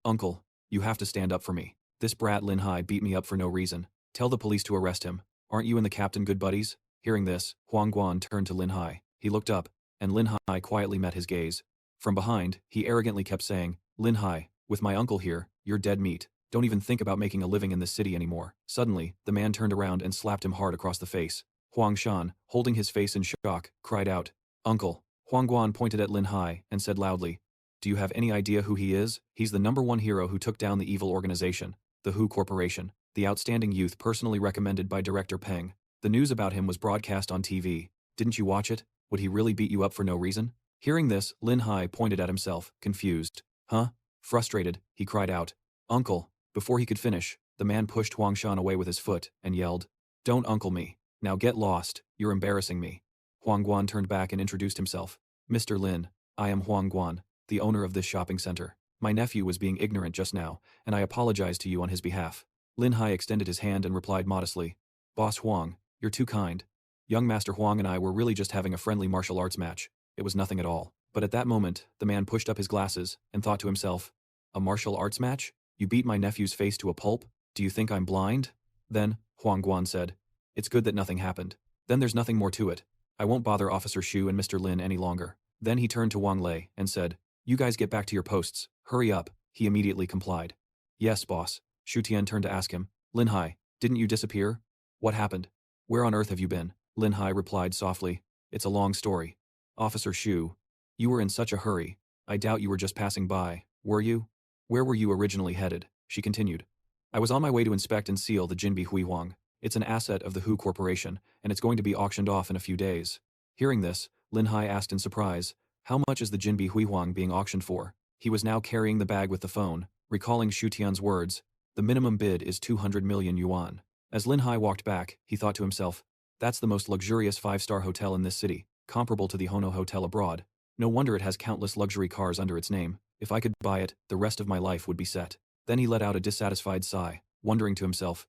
[SPEAKER 1] "Uncle, you have to stand up for me. This brat Lin Hai beat me up for no reason. Tell the police to arrest him. Aren't you and the captain good buddies?" Hearing this, Huang Guan turned to Lin Hai. He looked up, and Lin Hai quietly met his gaze. From behind, he arrogantly kept saying, "Lin Hai, with my uncle here, you're dead meat. Don't even think about making a living in this city anymore." Suddenly, the man turned around and slapped him hard across the face. Huang Shan, holding his face in shock, cried out, "Uncle." Huang Guan pointed at Lin Hai and said loudly, "Do you have any idea who he is? He's the #1 hero who took down the evil organization, the Hu Corporation, the outstanding youth personally recommended by Director Peng. The news about him was broadcast on TV. Didn't you watch it? Would he really beat you up for no reason?" Hearing this, Lin Hai pointed at himself, confused. "Huh?" Frustrated, he cried out, "Uncle." Before he could finish, the man pushed Huang Shan away with his foot and yelled, "Don't uncle me. Now get lost, you're embarrassing me." Huang Guan turned back and introduced himself. "Mr. Lin, I am Huang Guan, the owner of this shopping center. My nephew was being ignorant just now, and I apologize to you on his behalf." Lin Hai extended his hand and replied modestly, "Boss Huang, you're too kind. Young Master Huang and I were really just having a friendly martial arts match. It was nothing at all." But at that moment, the man pushed up his glasses and thought to himself, "A martial arts match? You beat my nephew's face to a pulp? Do you think I'm blind?" Then, Huang Guan said, "It's good that nothing happened. Then there's nothing more to it. I won't bother Officer Shu and Mr. Lin any longer." Then he turned to Wang Lei and said, "You guys get back to your posts. Hurry up." He immediately complied. "Yes, boss." Shu Tian turned to ask him, "Lin Hai, didn't you disappear? What happened? Where on earth have you been?" Lin Hai replied softly, "It's a long story. Officer Shu, you were in such a hurry. I doubt you were just passing by, were you? Where were you originally headed?" She continued. "I was on my way to inspect and seal the Jinbi Huihuang. It's an asset of the Hu Corporation, and it's going to be auctioned off in a few days." Hearing this, Lin Hai asked in surprise, "How much is the Jinbi Huihuang being auctioned for?" He was now carrying the bag with the phone, recalling Shu Tian's words, "The minimum bid is 200 million yuan." As Lin Hai walked back, he thought to himself, "That's the most luxurious 5-star hotel in this city, comparable to the Hono Hotel abroad. No wonder it has countless luxury cars under its name. If I could buy it, the rest of my life would be set." Then he let out a dissatisfied sigh, wondering to himself,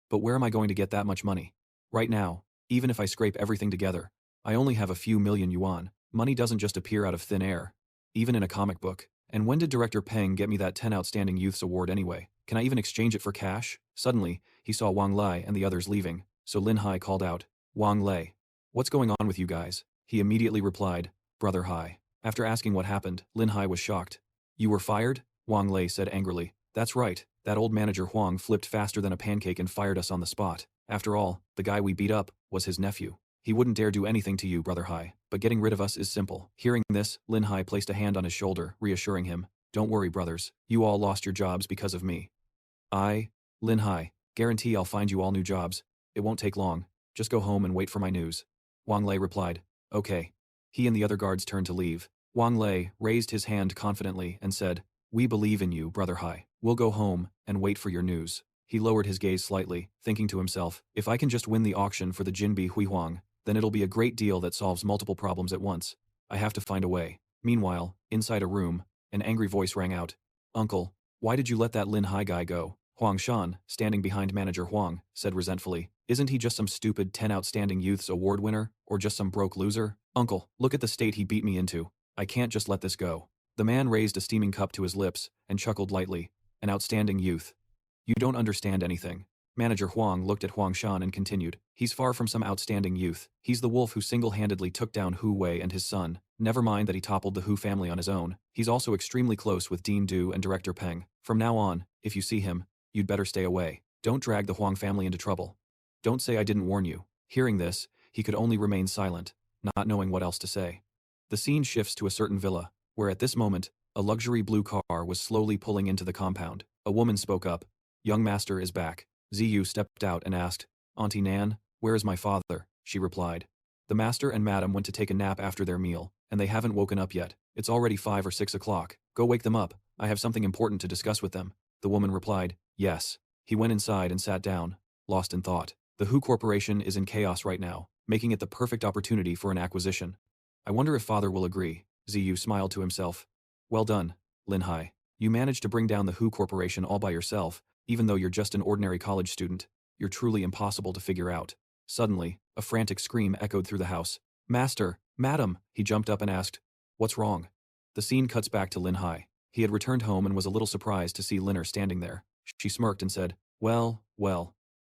[SPEAKER 1] "But where am I going to get that much money? Right now, even if I scrape everything together, I only have a few million yuan. Money doesn't just appear out of thin air, even in a comic book. And when did Director Peng get me that 10 Outstanding Youths award anyway? Can I even exchange it for cash?" Suddenly, he saw Wang Lei and the others leaving, so Lin Hai called out, "Wang Lei, what's going on with you guys?" He immediately replied, "Brother Hai." After asking what happened, Lin Hai was shocked. "You were fired?" Wang Lei said angrily. "That's right, that old manager Huang flipped faster than a pancake and fired us on the spot. After all, the guy we beat up was his nephew. He wouldn't dare do anything to you, Brother Hai, but getting rid of us is simple." Hearing this, Lin Hai placed a hand on his shoulder, reassuring him, "Don't worry, brothers, you all lost your jobs because of me. Lin Hai, guarantee I'll find you all new jobs. It won't take long, just go home and wait for my news." Wang Lei replied, "Okay." He and the other guards turned to leave. Wang Lei raised his hand confidently and said, "We believe in you, Brother Hai. We'll go home and wait for your news." He lowered his gaze slightly, thinking to himself, "If I can just win the auction for the Jinbi Huihuang, then it'll be a great deal that solves multiple problems at once. I have to find a way." Meanwhile, inside a room, an angry voice rang out, "Uncle, why did you let that Lin Hai guy go?" Huang Shan, standing behind manager Huang, said resentfully, "Isn't he just some stupid 10 Outstanding Youths award winner, or just some broke loser? Uncle, look at the state he beat me into. I can't just let this go." The man raised a steaming cup to his lips and chuckled lightly. "An outstanding youth. You don't understand anything." Manager Huang looked at Huang Shan and continued, "He's far from some outstanding youth. He's the wolf who single-handedly took down Hu Wei and his son. Never mind that he toppled the Hu family on his own. He's also extremely close with Dean Du and Director Peng. From now on, if you see him, you'd better stay away. Don't drag the Huang family into trouble. Don't say I didn't warn you." Hearing this, he could only remain silent, not knowing what else to say. The scene shifts to a certain villa, where at this moment, A luxury blue car was slowly pulling into the compound. A woman spoke up. Young master is back. Ziyu stepped out and asked, Auntie Nan, where is my father? She replied. The master and madam went to take a nap after their meal, and they haven't woken up yet. It's already 5 or 6 o'clock. Go wake them up. I have something important to discuss with them. The woman replied, yes. He went inside and sat down, lost in thought. The Hu Corporation is in chaos right now, making it the perfect opportunity for an acquisition. I wonder if father will agree. Ziyu smiled to himself. Well done, Lin Hai. You managed to bring down the Hu Corporation all by yourself, even though you're just an ordinary college student. You're truly impossible to figure out. Suddenly, a frantic scream echoed through the house. Master, madam, he jumped up and asked. What's wrong? The scene cuts back to Lin Hai. He had returned home and was a little surprised to see Linner standing there. She smirked and said, well,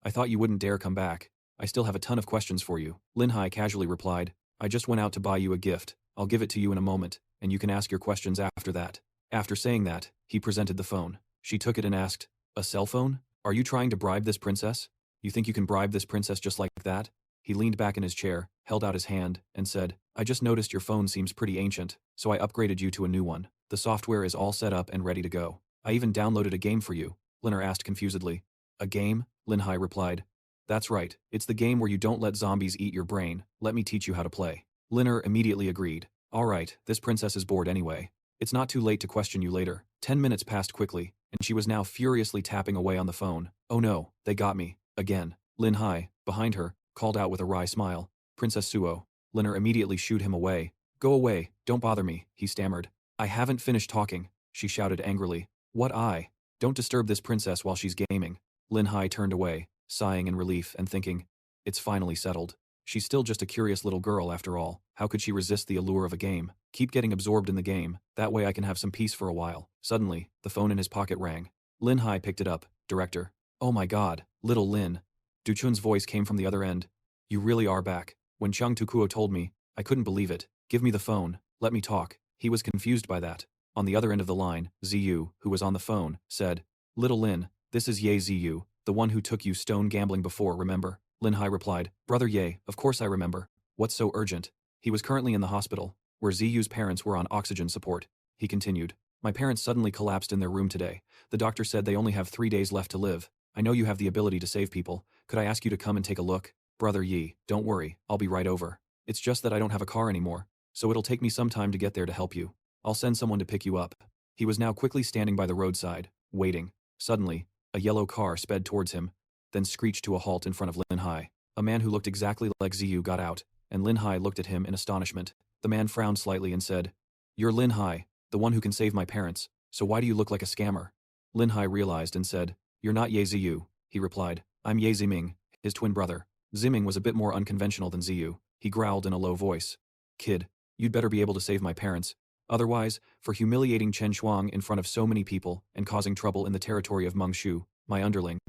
[SPEAKER 1] I thought you wouldn't dare come back. I still have a ton of questions for you. Lin Hai casually replied, I just went out to buy you a gift. I'll give it to you in a moment, and you can ask your questions after that. After saying that, he presented the phone. She took it and asked, a cell phone? Are you trying to bribe this princess? You think you can bribe this princess just like that? He leaned back in his chair, held out his hand, and said, I just noticed your phone seems pretty ancient, so I upgraded you to a new one. The software is all set up and ready to go. I even downloaded a game for you, Linner asked confusedly. A game? Lin Hai replied. That's right, it's the game where you don't let zombies eat your brain. Let me teach you how to play. Linner immediately agreed. Alright, this princess is bored anyway. It's not too late to question you later. 10 minutes passed quickly, and she was now furiously tapping away on the phone. Oh no, they got me. Again. Lin Hai, behind her, called out with a wry smile. Princess Suo. Linner immediately shooed him away. Go away, don't bother me, he stammered. I haven't finished talking, she shouted angrily. What I? Don't disturb this princess while she's gaming. Lin Hai turned away, sighing in relief and thinking, it's finally settled. She's still just a curious little girl after all. How could she resist the allure of a game? Keep getting absorbed in the game, that way I can have some peace for a while. Suddenly, the phone in his pocket rang. Lin Hai picked it up. Director. Oh my god, little Lin. Du Chun's voice came from the other end. You really are back. When Chang Tukuo told me, I couldn't believe it. Give me the phone, let me talk. He was confused by that. On the other end of the line, Ziyu, who was on the phone, said, Little Lin, this is Ye Ziyu, the one who took you stone gambling before, remember? Lin Hai replied, Brother Ye, of course I remember. What's so urgent? He was currently in the hospital, where Ziyu's parents were on oxygen support. He continued, my parents suddenly collapsed in their room today. The doctor said they only have 3 days left to live. I know you have the ability to save people. Could I ask you to come and take a look? Brother Yi, don't worry, I'll be right over. It's just that I don't have a car anymore, so it'll take me some time to get there to help you. I'll send someone to pick you up. He was now quickly standing by the roadside, waiting. Suddenly, a yellow car sped towards him, then screeched to a halt in front of Lin Hai. A man who looked exactly like Ziyu got out, and Lin Hai looked at him in astonishment. The man frowned slightly and said, You're Lin Hai, the one who can save my parents, so why do you look like a scammer? Lin Hai realized and said, You're not Ye Ziyu, he replied. I'm Ye Ziming, his twin brother. Ziming was a bit more unconventional than Ziyu. He growled in a low voice. Kid, you'd better be able to save my parents. Otherwise, for humiliating Chen Shuang in front of so many people and causing trouble in the territory of Meng Shu, my underling,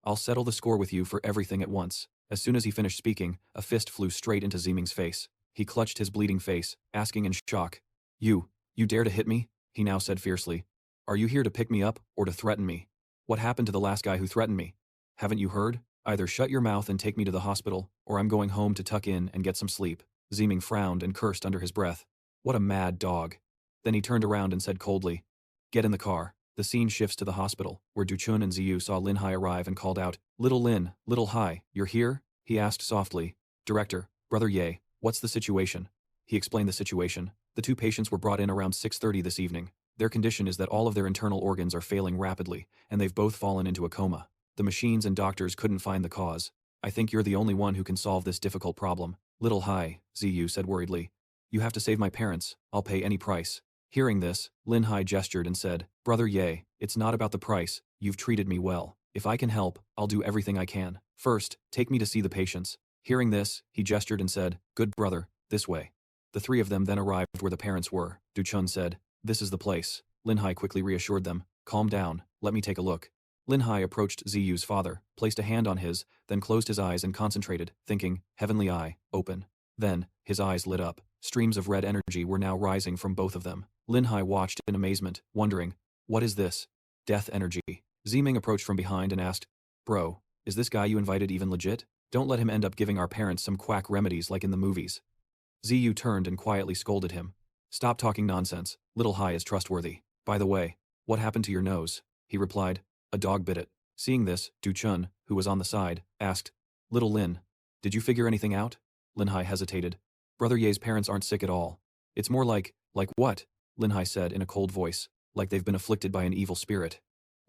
[SPEAKER 1] I'll settle the score with you for everything at once. As soon as he finished speaking, a fist flew straight into Ziming's face. He clutched his bleeding face, asking in shock, You dare to hit me? He now said fiercely. Are you here to pick me up or to threaten me? What happened to the last guy who threatened me? Haven't you heard? Either shut your mouth and take me to the hospital, or I'm going home to tuck in and get some sleep. Ziming frowned and cursed under his breath. What a mad dog. Then he turned around and said coldly, Get in the car. The scene shifts to the hospital, where Duchun and Ziyu saw Lin Hai arrive and called out, Little Lin, Little Hai, you're here? He asked softly. Director, Brother Ye, what's the situation? He explained the situation. The 2 patients were brought in around 6:30 this evening. Their condition is that all of their internal organs are failing rapidly, and they've both fallen into a coma. The machines and doctors couldn't find the cause. I think you're the only one who can solve this difficult problem. Little Hai, Ziyu said worriedly. You have to save my parents. I'll pay any price. Hearing this, Lin Hai gestured and said, Brother Ye, it's not about the price. You've treated me well. If I can help, I'll do everything I can. First, take me to see the patients. Hearing this, he gestured and said, Good brother, this way. The 3 of them then arrived where the parents were. Duchun said, This is the place. Lin Hai quickly reassured them, Calm down, let me take a look. Lin Hai approached Ziyu's father, placed a hand on his, then closed his eyes and concentrated, thinking, Heavenly Eye, open. Then, his eyes lit up. Streams of red energy were now rising from both of them. Lin Hai watched in amazement, wondering, What is this? Death energy. Ziming approached from behind and asked, Bro, is this guy you invited even legit? Don't let him end up giving our parents some quack remedies like in the movies. Ziyu turned and quietly scolded him. Stop talking nonsense. Little Hai is trustworthy. By the way, what happened to your nose? He replied, a dog bit it. Seeing this, Du Chun, who was on the side, asked, Little Lin, did you figure anything out? Lin Hai hesitated. Brother Ye's parents aren't sick at all. It's more like what? Lin Hai said in a cold voice, like they've been afflicted by an evil spirit.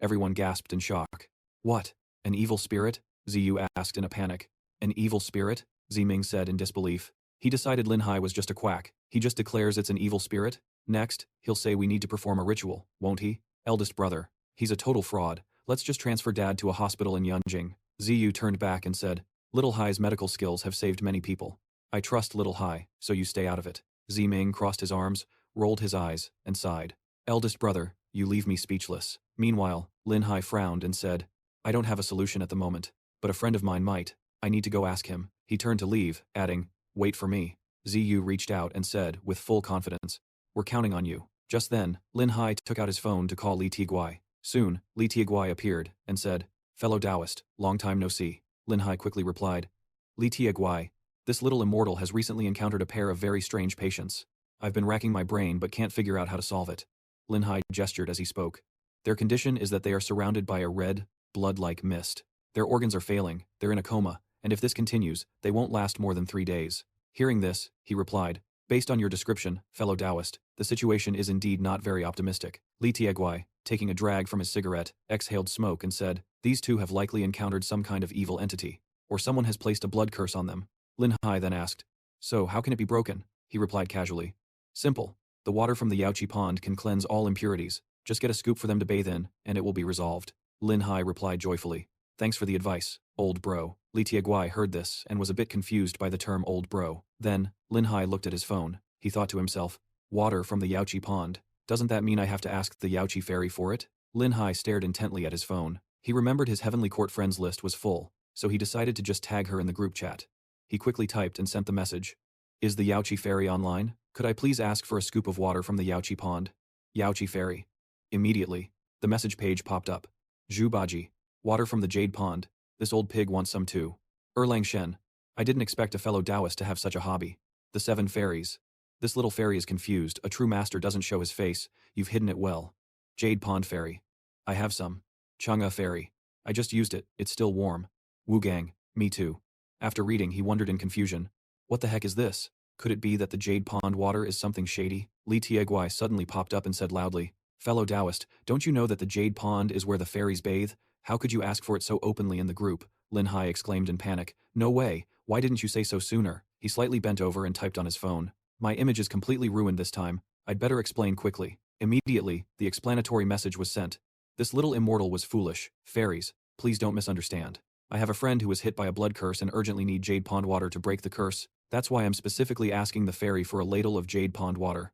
[SPEAKER 1] Everyone gasped in shock. What? An evil spirit? Ziyu asked in a panic. An evil spirit? Ziming said in disbelief. He decided Lin Hai was just a quack. He just declares it's an evil spirit? Next, he'll say we need to perform a ritual, won't he? Eldest brother. He's a total fraud. Let's just transfer Dad to a hospital in Yunjing. Ziyu turned back and said, Little Hai's medical skills have saved many people. I trust Little Hai, so you stay out of it. Ziming crossed his arms, rolled his eyes, and sighed. Eldest brother, you leave me speechless. Meanwhile, Lin Hai frowned and said, I don't have a solution at the moment, but a friend of mine might. I need to go ask him. He turned to leave, adding, Wait for me. Ziyu reached out and said, with full confidence, We're counting on you. Just then, Lin Hai took out his phone to call Li Tiguai. Soon, Li Tiguai appeared and said, Fellow Taoist, long time no see. Lin Hai quickly replied, Li Tiguai, this little immortal has recently encountered a pair of very strange patients. I've been racking my brain but can't figure out how to solve it. Lin Hai gestured as he spoke. Their condition is that they are surrounded by a red, blood-like mist. Their organs are failing, they're in a coma, and if this continues, they won't last more than 3 days. Hearing this, he replied, Based on your description, fellow Taoist, the situation is indeed not very optimistic. Li Tieguai, taking a drag from his cigarette, exhaled smoke and said, These two have likely encountered some kind of evil entity, or someone has placed a blood curse on them. Lin Hai then asked, So how can it be broken? He replied casually, Simple. The water from the Yaoqi pond can cleanse all impurities. Just get a scoop for them to bathe in, and it will be resolved. Lin Hai replied joyfully, Thanks for the advice, old bro. Li Tieguai heard this and was a bit confused by the term old bro. Then, Lin Hai looked at his phone. He thought to himself, Water from the Yaoqi pond. Doesn't that mean I have to ask the Yaoqi fairy for it? Lin Hai stared intently at his phone. He remembered his Heavenly Court friends list was full, so he decided to just tag her in the group chat. He quickly typed and sent the message. Is the Yaoqi fairy online? Could I please ask for a scoop of water from the Yaoqi pond? Yaoqi fairy. Immediately, the message page popped up. Zhu Baji. Water from the Jade Pond. This old pig wants some too. Erlang Shen. I didn't expect a fellow Taoist to have such a hobby. The 7 fairies. This little fairy is confused. A true master doesn't show his face. You've hidden it well. Jade Pond fairy. I have some. Chang'e fairy. I just used it. It's still warm. Wu Gang. Me too. After reading, he wondered in confusion. What the heck is this? Could it be that the Jade Pond water is something shady? Li Tieguai suddenly popped up and said loudly, Fellow Taoist, don't you know that the Jade Pond is where the fairies bathe? How could you ask for it so openly in the group? Lin Hai exclaimed in panic. No way. Why didn't you say so sooner? He slightly bent over and typed on his phone. My image is completely ruined this time. I'd better explain quickly. Immediately, the explanatory message was sent. This little immortal was foolish. Fairies, please don't misunderstand. I have a friend who was hit by a blood curse and urgently need Jade Pond water to break the curse. That's why I'm specifically asking the fairy for a ladle of Jade Pond water.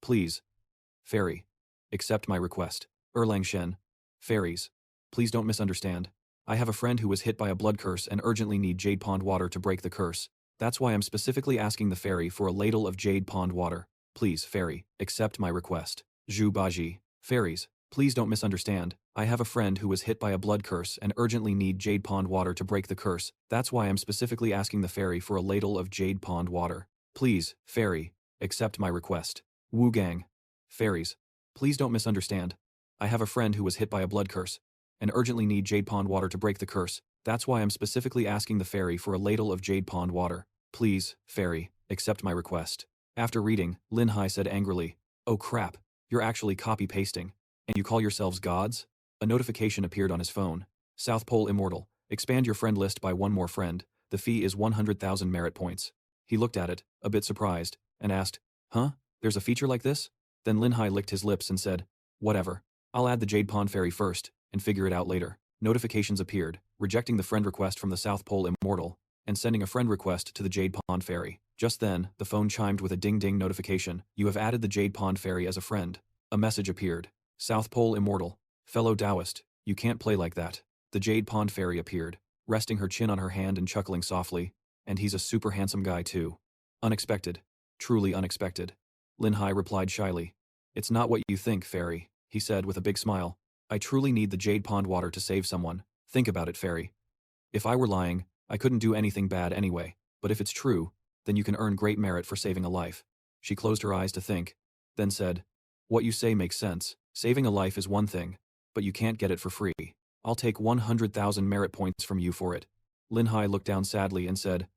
[SPEAKER 1] Please. Fairy. Accept my request. Erlang Shen. Fairies. Please don't misunderstand. I have a friend who was hit by a blood curse and urgently need Jade Pond water to break the curse. That's why I'm specifically asking the fairy for a ladle of Jade Pond water. Please, fairy, accept my request. Zhu Baji. Fairies. Please don't misunderstand. I have a friend who was hit by a blood curse and urgently need Jade Pond water to break the curse. That's why I'm specifically asking the fairy for a ladle of Jade Pond water. Please, fairy, accept my request. Wu Gang. Fairies. Please don't misunderstand. I have a friend who was hit by a blood curse and urgently need Jade Pond water to break the curse. That's why I'm specifically asking the fairy for a ladle of Jade Pond water. Please, fairy, accept my request. After reading, Lin Hai said angrily, Oh crap, you're actually copy-pasting. And you call yourselves gods? A notification appeared on his phone. South Pole Immortal. Expand your friend list by one more friend. The fee is 100,000 merit points. He looked at it, a bit surprised, and asked, Huh? There's a feature like this? Then Lin Hai licked his lips and said, Whatever. I'll add the Jade Pond fairy first, and figure it out later. Notifications appeared, rejecting the friend request from the South Pole Immortal, and sending a friend request to the Jade Pond fairy. Just then, the phone chimed with a ding-ding notification. You have added the Jade Pond fairy as a friend. A message appeared. South Pole Immortal. Fellow Taoist, you can't play like that. The Jade Pond fairy appeared, resting her chin on her hand and chuckling softly. And he's a super handsome guy too. Unexpected. Truly unexpected. Lin Hai replied shyly. It's not what you think, fairy, he said with a big smile. I truly need the Jade Pond water to save someone. Think about it, fairy. If I were lying, I couldn't do anything bad anyway. But if it's true, then you can earn great merit for saving a life. She closed her eyes to think, then said, "What you say makes sense. Saving a life is one thing, but you can't get it for free. I'll take 100,000 merit points from you for it." Lin Hai looked down sadly and said,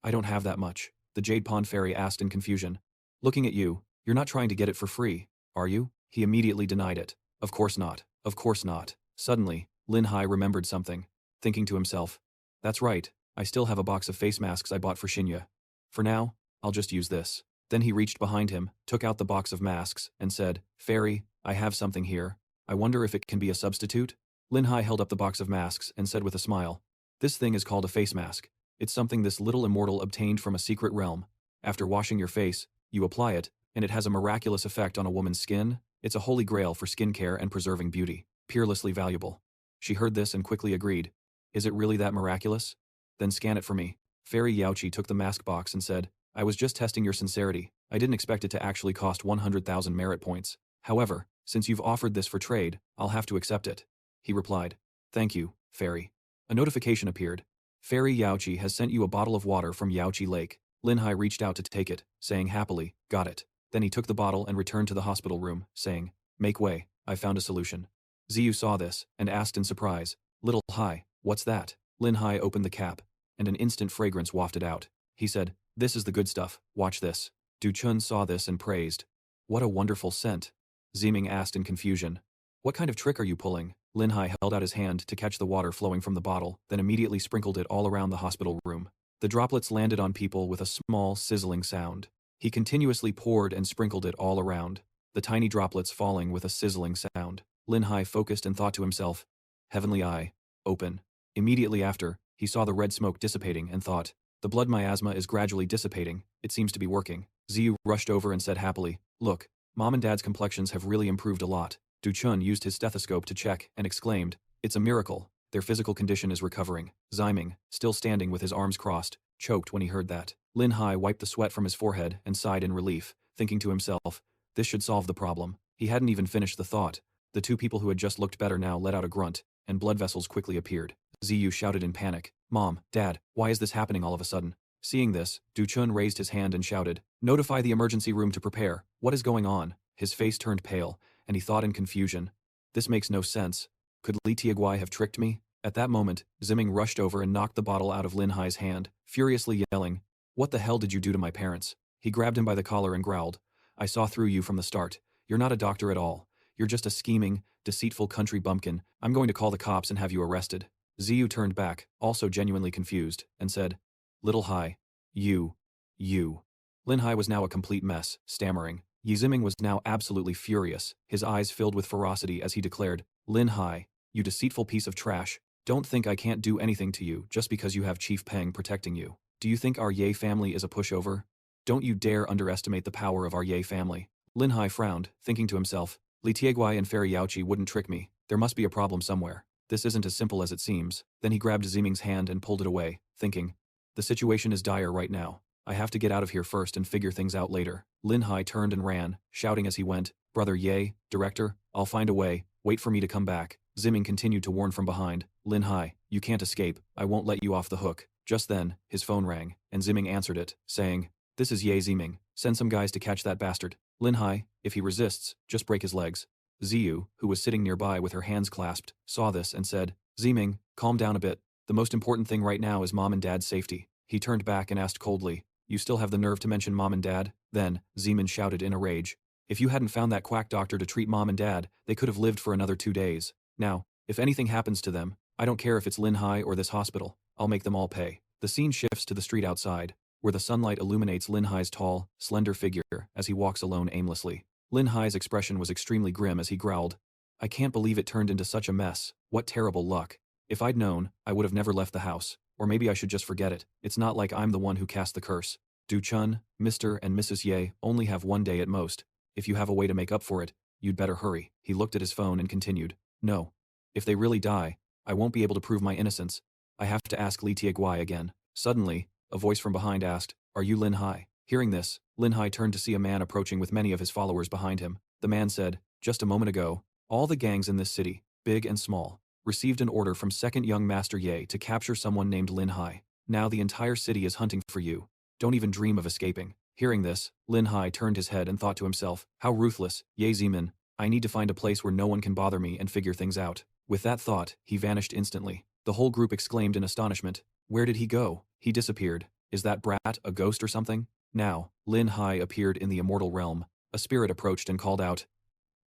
[SPEAKER 1] "I don't have that much," the Jade Pond Fairy asked in confusion. "Looking at you, you're not trying to get it for free, are you?" He immediately denied it. "Of course not. Of course not." Suddenly, Lin Hai remembered something, thinking to himself, "That's right, I still have a box of face masks I bought for Shinya. For now, I'll just use this." Then he reached behind him, took out the box of masks, and said, "Fairy, I have something here. I wonder if it can be a substitute?" Lin Hai held up the box of masks and said with a smile, "This thing is called a face mask. It's something this little immortal obtained from a secret realm. After washing your face, you apply it, and it has a miraculous effect on a woman's skin. It's a holy grail for skincare and preserving beauty. Peerlessly valuable." She heard this and quickly agreed. "Is it really that miraculous? Then scan it for me." Fairy Yaochi took the mask box and said, "I was just testing your sincerity. I didn't expect it to actually cost 100,000 merit points. However, since you've offered this for trade, I'll have to accept it." He replied, "Thank you, Fairy." A notification appeared. "Fairy Yaochi has sent you a bottle of water from Yaochi Lake." Lin Hai reached out to take it, saying happily, "Got it." Then he took the bottle and returned to the hospital room, saying, "Make way, I found a solution." Ziyu saw this, and asked in surprise, "Little Hai, what's that?" Lin Hai opened the cap, and an instant fragrance wafted out. He said, "This is the good stuff, watch this." Du Chun saw this and praised. "What a wonderful scent." Ziming asked in confusion, "What kind of trick are you pulling?" Lin Hai held out his hand to catch the water flowing from the bottle, then immediately sprinkled it all around the hospital room. The droplets landed on people with a small, sizzling sound. He continuously poured and sprinkled it all around, the tiny droplets falling with a sizzling sound. Lin Hai focused and thought to himself, "Heavenly Eye, open." Immediately after, he saw the red smoke dissipating and thought, "The blood miasma is gradually dissipating, it seems to be working." Ziyu rushed over and said happily, "Look, Mom and Dad's complexions have really improved a lot." Du Chun used his stethoscope to check and exclaimed, "It's a miracle, their physical condition is recovering." Ziming, still standing with his arms crossed, choked when he heard that. Lin Hai wiped the sweat from his forehead and sighed in relief, thinking to himself, this should solve the problem. He hadn't even finished the thought. The two people who had just looked better now let out a grunt, and blood vessels quickly appeared. Ziyu shouted in panic, "Mom, Dad, why is this happening all of a sudden?" Seeing this, Du Chun raised his hand and shouted, "Notify the emergency room to prepare. What is going on?" His face turned pale, and he thought in confusion, "This makes no sense. Could Li Tiaguai have tricked me?" At that moment, Ziming rushed over and knocked the bottle out of Lin Hai's hand, furiously yelling, "What the hell did you do to my parents?" He grabbed him by the collar and growled, "I saw through you from the start. You're not a doctor at all. You're just a scheming, deceitful country bumpkin. I'm going to call the cops and have you arrested." Ziyu turned back, also genuinely confused, and said, "Little Hai, you. Lin Hai was now a complete mess, stammering. Yi Ziming was now absolutely furious, his eyes filled with ferocity as he declared, "Lin Hai, you deceitful piece of trash. Don't think I can't do anything to you just because you have Chief Peng protecting you. Do you think our Ye family is a pushover? Don't you dare underestimate the power of our Ye family." Lin Hai frowned, thinking to himself, Li Tieguai and Fairy Yaochi wouldn't trick me. There must be a problem somewhere. This isn't as simple as it seems. Then he grabbed Ziming's hand and pulled it away, thinking, the situation is dire right now. I have to get out of here first and figure things out later. Lin Hai turned and ran, shouting as he went, "Brother Ye, Director, I'll find a way, wait for me to come back." Ziming continued to warn from behind, "Lin Hai, you can't escape, I won't let you off the hook." Just then, his phone rang, and Ziming answered it, saying, "This is Ye Ziming, send some guys to catch that bastard. Lin Hai, if he resists, just break his legs." Ziyu, who was sitting nearby with her hands clasped, saw this and said, "Ziming, calm down a bit. The most important thing right now is Mom and Dad's safety." He turned back and asked coldly, "You still have the nerve to mention Mom and Dad?" Then, Zeman shouted in a rage, "If you hadn't found that quack doctor to treat Mom and Dad, they could have lived for another 2 days. Now, if anything happens to them, I don't care if it's Lin Hai or this hospital, I'll make them all pay." The scene shifts to the street outside, where the sunlight illuminates Lin Hai's tall, slender figure as he walks alone aimlessly. Lin Hai's expression was extremely grim as he growled, "I can't believe it turned into such a mess. What terrible luck. If I'd known, I would have never left the house. Or maybe I should just forget it. It's not like I'm the one who cast the curse. Du Chun, Mr. and Mrs. Ye only have 1 day at most. If you have a way to make up for it, you'd better hurry." He looked at his phone and continued, "No. If they really die, I won't be able to prove my innocence. I have to ask Li Tieguai again." Suddenly, a voice from behind asked, "Are you Lin Hai?" Hearing this, Lin Hai turned to see a man approaching with many of his followers behind him. The man said, "Just a moment ago, all the gangs in this city, big and small, received an order from Second Young Master Ye to capture someone named Lin Hai. Now the entire city is hunting for you. Don't even dream of escaping." Hearing this, Lin Hai turned his head and thought to himself, how ruthless, Ye Zeman, I need to find a place where no one can bother me and figure things out. With that thought, he vanished instantly. The whole group exclaimed in astonishment. Where did he go? He disappeared. Is that brat a ghost or something? Now, Lin Hai appeared in the immortal realm. A spirit approached and called out,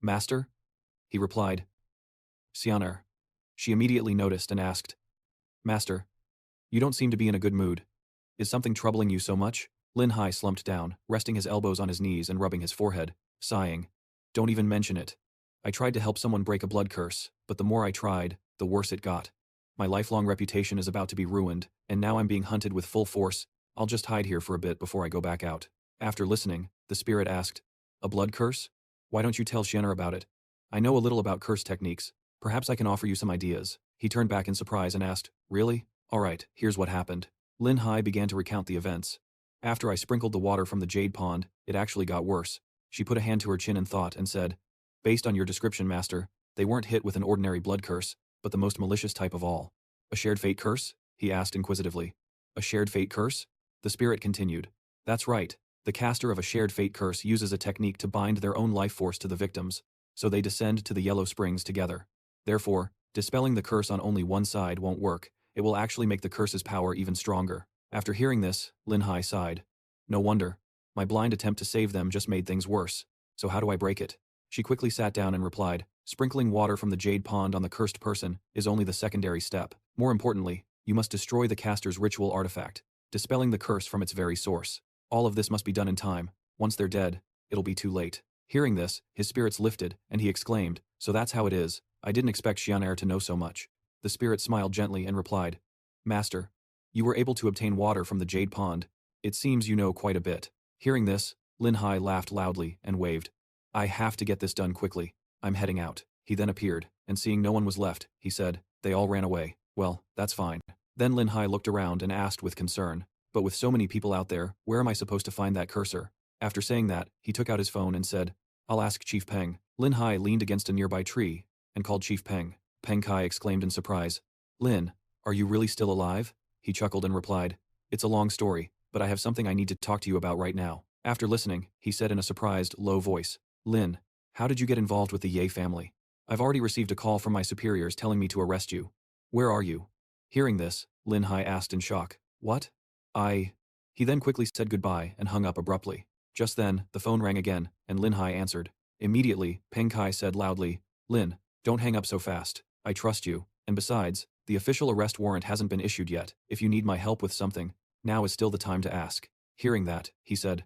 [SPEAKER 1] Master? He replied, Xianer. She immediately noticed and asked, Master, you don't seem to be in a good mood. Is something troubling you so much? Lin Hai slumped down, resting his elbows on his knees and rubbing his forehead, sighing. Don't even mention it. I tried to help someone break a blood curse, but the more I tried, the worse it got. My lifelong reputation is about to be ruined, and now I'm being hunted with full force. I'll just hide here for a bit before I go back out. After listening, the spirit asked, A blood curse? Why don't you tell Xianer about it? I know a little about curse techniques. Perhaps I can offer you some ideas. He turned back in surprise and asked, Really? Alright, here's what happened. Lin Hai began to recount the events. After I sprinkled the water from the jade pond, it actually got worse. She put a hand to her chin in thought and said, Based on your description, Master, they weren't hit with an ordinary blood curse, but the most malicious type of all. A shared fate curse? He asked inquisitively. A shared fate curse? The spirit continued. That's right. The caster of a shared fate curse uses a technique to bind their own life force to the victims, so they descend to the yellow springs together. Therefore, dispelling the curse on only one side won't work. It will actually make the curse's power even stronger. After hearing this, Lin Hai sighed. No wonder. My blind attempt to save them just made things worse. So how do I break it? She quickly sat down and replied, Sprinkling water from the jade pond on the cursed person is only the secondary step. More importantly, you must destroy the caster's ritual artifact, dispelling the curse from its very source. All of this must be done in time. Once they're dead, it'll be too late. Hearing this, his spirits lifted, and he exclaimed, So that's how it is. I didn't expect Xianer to know so much. The spirit smiled gently and replied, Master, you were able to obtain water from the jade pond. It seems you know quite a bit. Hearing this, Lin Hai laughed loudly and waved. I have to get this done quickly. I'm heading out. He then appeared, and seeing no one was left, he said, They all ran away. Well, that's fine. Then Lin Hai looked around and asked with concern, But with so many people out there, where am I supposed to find that cursor? After saying that, he took out his phone and said, I'll ask Chief Peng. Lin Hai leaned against a nearby tree and called Chief Peng. Peng Kai exclaimed in surprise, Lin, are you really still alive? He chuckled and replied, It's a long story, but I have something I need to talk to you about right now. After listening, he said in a surprised, low voice, Lin, how did you get involved with the Ye family? I've already received a call from my superiors telling me to arrest you. Where are you? Hearing this, Lin Hai asked in shock, What? He then quickly said goodbye and hung up abruptly. Just then, the phone rang again, and Lin Hai answered. Immediately, Peng Kai said loudly, Lin, don't hang up so fast. I trust you, and besides, the official arrest warrant hasn't been issued yet. If you need my help with something, now is still the time to ask. Hearing that, he said,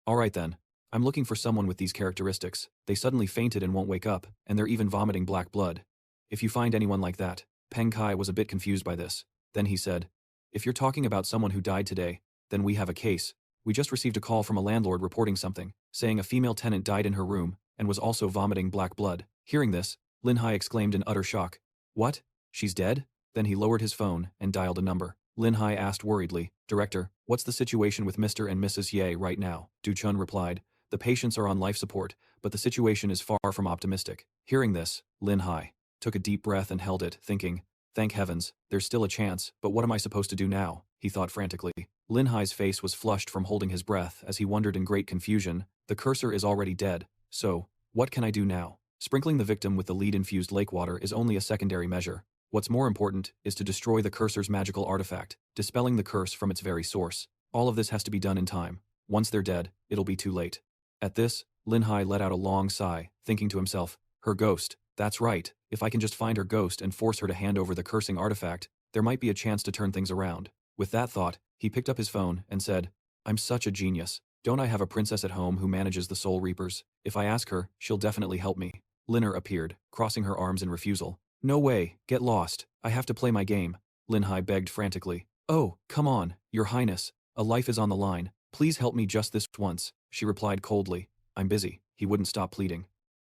[SPEAKER 1] All right then. I'm looking for someone with these characteristics. They suddenly fainted and won't wake up, and they're even vomiting black blood. If you find anyone like that. Peng Kai was a bit confused by this. Then he said, If you're talking about someone who died today, then we have a case. We just received a call from a landlord reporting something, saying a female tenant died in her room, and was also vomiting black blood. Hearing this, Lin Hai exclaimed in utter shock. What? She's dead? Then he lowered his phone and dialed a number. Lin Hai asked worriedly, Director, what's the situation with Mr. and Mrs. Ye right now? Du Chun replied, The patients are on life support, but the situation is far from optimistic. Hearing this, Lin Hai took a deep breath and held it, thinking, Thank heavens, there's still a chance, but what am I supposed to do now? He thought frantically. Lin Hai's face was flushed from holding his breath as he wondered in great confusion. The cursor is already dead, so, what can I do now? Sprinkling the victim with the lead-infused lake water is only a secondary measure. What's more important is to destroy the cursor's magical artifact, dispelling the curse from its very source. All of this has to be done in time. Once they're dead, it'll be too late. At this, Lin Hai let out a long sigh, thinking to himself, Her ghost. That's right, if I can just find her ghost and force her to hand over the cursing artifact, there might be a chance to turn things around. With that thought, he picked up his phone and said, I'm such a genius. Don't I have a princess at home who manages the Soul Reapers? If I ask her, she'll definitely help me. Linner appeared, crossing her arms in refusal. No way, get lost. I have to play my game. Lin Hai begged frantically. Oh, come on, Your Highness. A life is on the line. Please help me just this once, she replied coldly. I'm busy. He wouldn't stop pleading.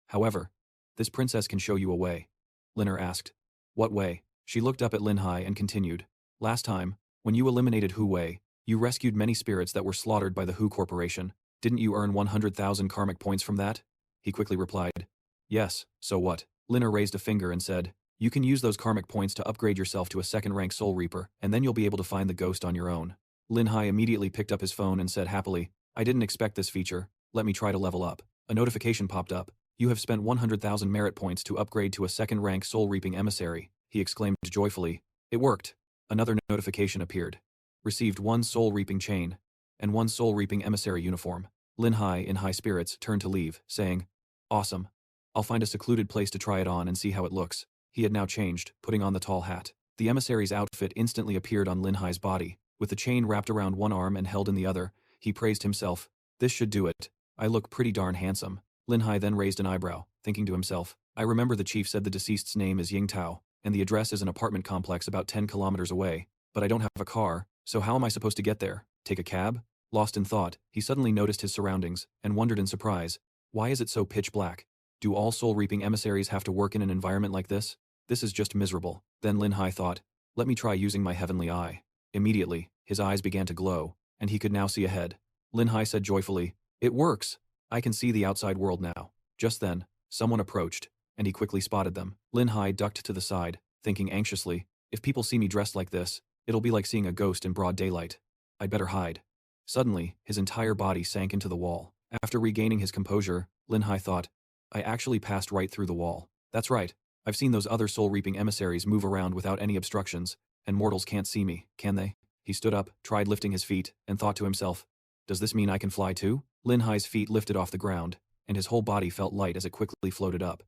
[SPEAKER 1] However, this princess can show you a way. Linner asked. What way? She looked up at Lin Hai and continued. Last time, when you eliminated Hu Wei, you rescued many spirits that were slaughtered by the Hu Corporation. Didn't you earn 100,000 karmic points from that? He quickly replied. Yes, so what? Linner raised a finger and said, You can use those karmic points to upgrade yourself to a second-rank Soul Reaper, and then you'll be able to find the ghost on your own. Lin Hai immediately picked up his phone and said happily, I didn't expect this feature, let me try to level up. A notification popped up. You have spent 100,000 merit points to upgrade to a second-rank soul-reaping emissary, he exclaimed joyfully. It worked. Another notification appeared. Received 1 soul-reaping chain, and 1 soul-reaping emissary uniform. Lin Hai, in high spirits, turned to leave, saying, Awesome. I'll find a secluded place to try it on and see how it looks. He had now changed, putting on the tall hat. The emissary's outfit instantly appeared on Lin Hai's body. With the chain wrapped around one arm and held in the other, he praised himself. This should do it. I look pretty darn handsome. Lin Hai then raised an eyebrow, thinking to himself, I remember the chief said the deceased's name is Ying Tao, and the address is an apartment complex about 10 kilometers away, but I don't have a car, so how am I supposed to get there? Take a cab? Lost in thought, he suddenly noticed his surroundings, and wondered in surprise, why is it so pitch black? Do all soul-reaping emissaries have to work in an environment like this? This is just miserable. Then Lin Hai thought, let me try using my heavenly eye. Immediately, his eyes began to glow, and he could now see ahead. Lin Hai said joyfully, It works! I can see the outside world now. Just then, someone approached, and he quickly spotted them. Lin Hai ducked to the side, thinking anxiously, if people see me dressed like this, it'll be like seeing a ghost in broad daylight. I'd better hide. Suddenly, his entire body sank into the wall. After regaining his composure, Lin Hai thought, I actually passed right through the wall. That's right. I've seen those other soul-reaping emissaries move around without any obstructions, and mortals can't see me, can they? He stood up, tried lifting his feet, and thought to himself, does this mean I can fly too? Lin Hai's feet lifted off the ground, and his whole body felt light as it quickly floated up.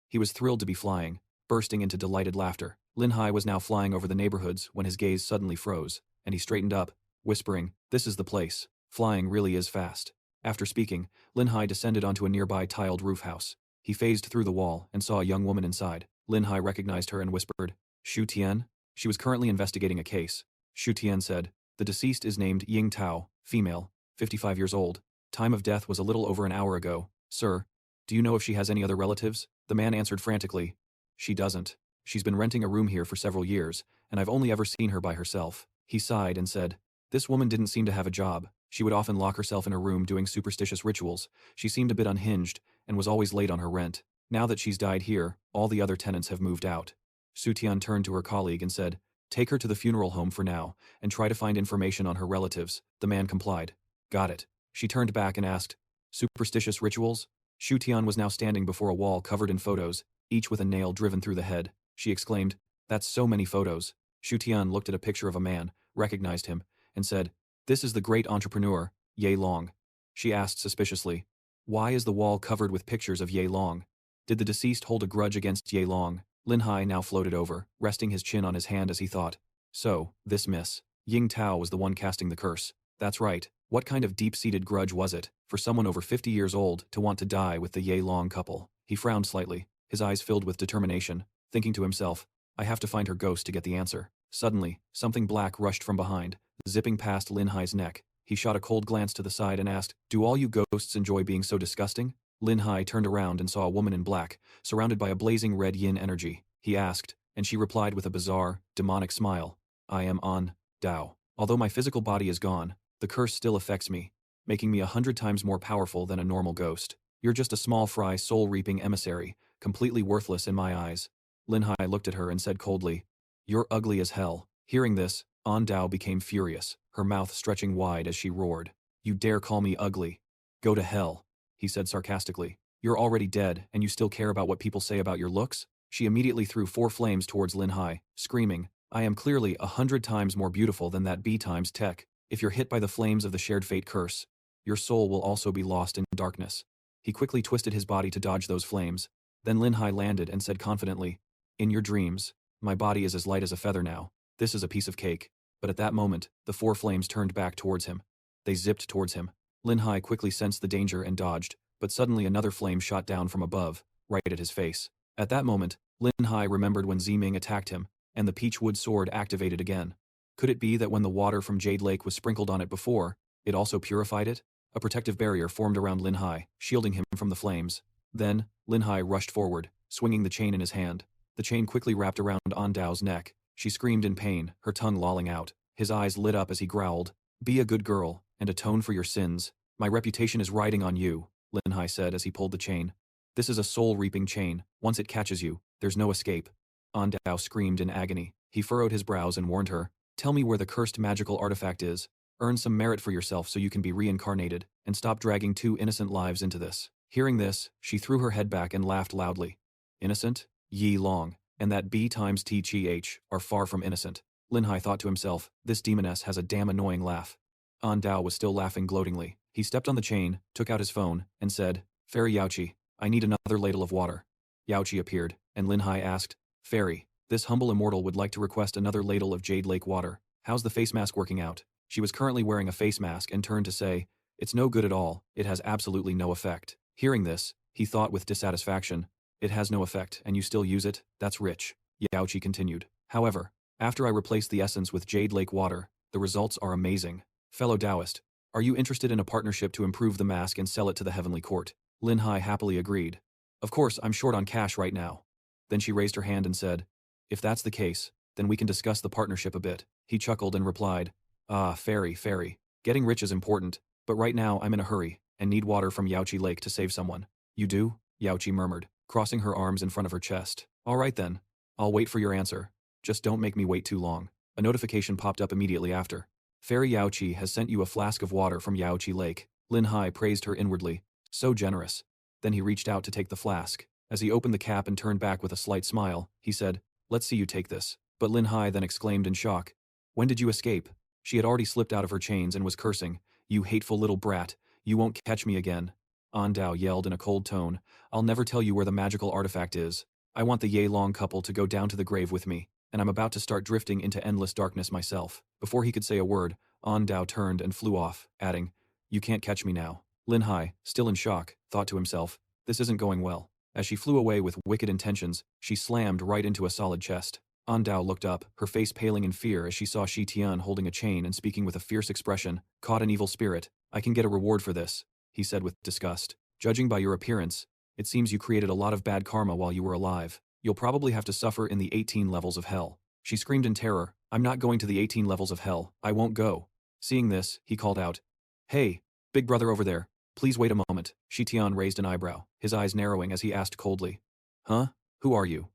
[SPEAKER 1] He was thrilled to be flying, bursting into delighted laughter. Lin Hai was now flying over the neighborhoods when his gaze suddenly froze, and he straightened up, whispering, this is the place. Flying really is fast. After speaking, Lin Hai descended onto a nearby tiled roof house. He phased through the wall and saw a young woman inside. Lin Hai recognized her and whispered, Shu Tian? She was currently investigating a case. Shu Tian said, the deceased is named Ying Tao, female, 55 years old. Time of death was a little over an hour ago. Sir, do you know if she has any other relatives? The man answered frantically, she doesn't. She's been renting a room here for several years, and I've only ever seen her by herself. He sighed and said, this woman didn't seem to have a job. She would often lock herself in her room doing superstitious rituals. She seemed a bit unhinged, and was always late on her rent. Now that she's died here, all the other tenants have moved out. Su Tian turned to her colleague and said, take her to the funeral home for now, and try to find information on her relatives. The man complied. Got it. She turned back and asked, superstitious rituals? Shu Tian was now standing before a wall covered in photos, each with a nail driven through the head. She exclaimed, that's so many photos. Shu Tian looked at a picture of a man, recognized him, and said, this is the great entrepreneur, Ye Long. She asked suspiciously, why is the wall covered with pictures of Ye Long? Did the deceased hold a grudge against Ye Long? Lin Hai now floated over, resting his chin on his hand as he thought. So, this Miss Ying Tao was the one casting the curse. That's right. What kind of deep-seated grudge was it, for someone over 50 years old to want to die with the Ye Long couple? He frowned slightly, his eyes filled with determination, thinking to himself, I have to find her ghost to get the answer. Suddenly, something black rushed from behind, zipping past Lin Hai's neck. He shot a cold glance to the side and asked, do all you ghosts enjoy being so disgusting? Lin Hai turned around and saw a woman in black, surrounded by a blazing red yin energy. He asked, and she replied with a bizarre, demonic smile, I am on Dao. Although my physical body is gone, the curse still affects me, making me 100 times more powerful than a normal ghost. You're just a small fry soul-reaping emissary, completely worthless in my eyes. Lin Hai looked at her and said coldly, you're ugly as hell. Hearing this, An Dao became furious, her mouth stretching wide as she roared. You dare call me ugly? Go to hell, he said sarcastically. You're already dead, and you still care about what people say about your looks? She immediately threw 4 flames towards Lin Hai, screaming, I am clearly 100 times more beautiful than that B times tech. If you're hit by the flames of the shared fate curse, your soul will also be lost in darkness. He quickly twisted his body to dodge those flames. Then Lin Hai landed and said confidently, in your dreams, my body is as light as a feather now. This is a piece of cake. But at that moment, the 4 flames turned back towards him. They zipped towards him. Lin Hai quickly sensed the danger and dodged, but suddenly another flame shot down from above, right at his face. At that moment, Lin Hai remembered when Ziming attacked him, and the peachwood sword activated again. Could it be that when the water from Jade Lake was sprinkled on it before, it also purified it? A protective barrier formed around Lin Hai, shielding him from the flames. Then, Lin Hai rushed forward, swinging the chain in his hand. The chain quickly wrapped around An Dao's neck. She screamed in pain, her tongue lolling out. His eyes lit up as he growled, be a good girl, and atone for your sins. My reputation is riding on you, Lin Hai said as he pulled the chain. This is a soul-reaping chain. Once it catches you, there's no escape. An Dao screamed in agony. He furrowed his brows and warned her, tell me where the cursed magical artifact is. Earn some merit for yourself so you can be reincarnated, and stop dragging two innocent lives into this. Hearing this, she threw her head back and laughed loudly. Innocent? Yi Long, and that B times TGH are far from innocent. Lin Hai thought to himself, this demoness has a damn annoying laugh. An Dao was still laughing gloatingly. He stepped on the chain, took out his phone, and said, Fairy Yaoqi, I need another ladle of water. Yaoqi appeared, and Lin Hai asked, Fairy, this humble immortal would like to request another ladle of Jade Lake water. How's the face mask working out? She was currently wearing a face mask and turned to say, It's no good at all, it has absolutely no effect. Hearing this, he thought with dissatisfaction, It has no effect and you still use it, that's rich. Yaoqi continued. However, after I replaced the essence with Jade Lake water, the results are amazing. Fellow Taoist, are you interested in a partnership to improve the mask and sell it to the heavenly court? Lin Hai happily agreed. Of course, I'm short on cash right now. Then she raised her hand and said, If that's the case, then we can discuss the partnership a bit. He chuckled and replied, Fairy. Getting rich is important, but right now I'm in a hurry, and need water from Yaoqi Lake to save someone. You do? Yaoqi murmured, crossing her arms in front of her chest. All right then. I'll wait for your answer. Just don't make me wait too long. A notification popped up immediately after. Fairy Yaoqi has sent you a flask of water from Yaoqi Lake. Lin Hai praised her inwardly. So generous. Then he reached out to take the flask. As he opened the cap and turned back with a slight smile, he said, Let's see you take this. But Lin Hai then exclaimed in shock. When did you escape? She had already slipped out of her chains and was cursing. You hateful little brat, you won't catch me again. An Dao yelled in a cold tone, I'll never tell you where the magical artifact is. I want the Ye Long couple to go down to the grave with me, and I'm about to start drifting into endless darkness myself. Before he could say a word, An Dao turned and flew off, adding, You can't catch me now. Lin Hai, still in shock, thought to himself, This isn't going well. As she flew away with wicked intentions, she slammed right into a solid chest. An Dao looked up, her face paling in fear as she saw Shi Tian holding a chain and speaking with a fierce expression. Caught an evil spirit, I can get a reward for this, he said with disgust. Judging by your appearance, it seems you created a lot of bad karma while you were alive. You'll probably have to suffer in the 18 levels of hell. She screamed in terror, I'm not going to the 18 levels of hell, I won't go. Seeing this, he called out, Hey, big brother over there, please wait a moment. Shi Tian raised an eyebrow, his eyes narrowing as he asked coldly, Huh? Who are you?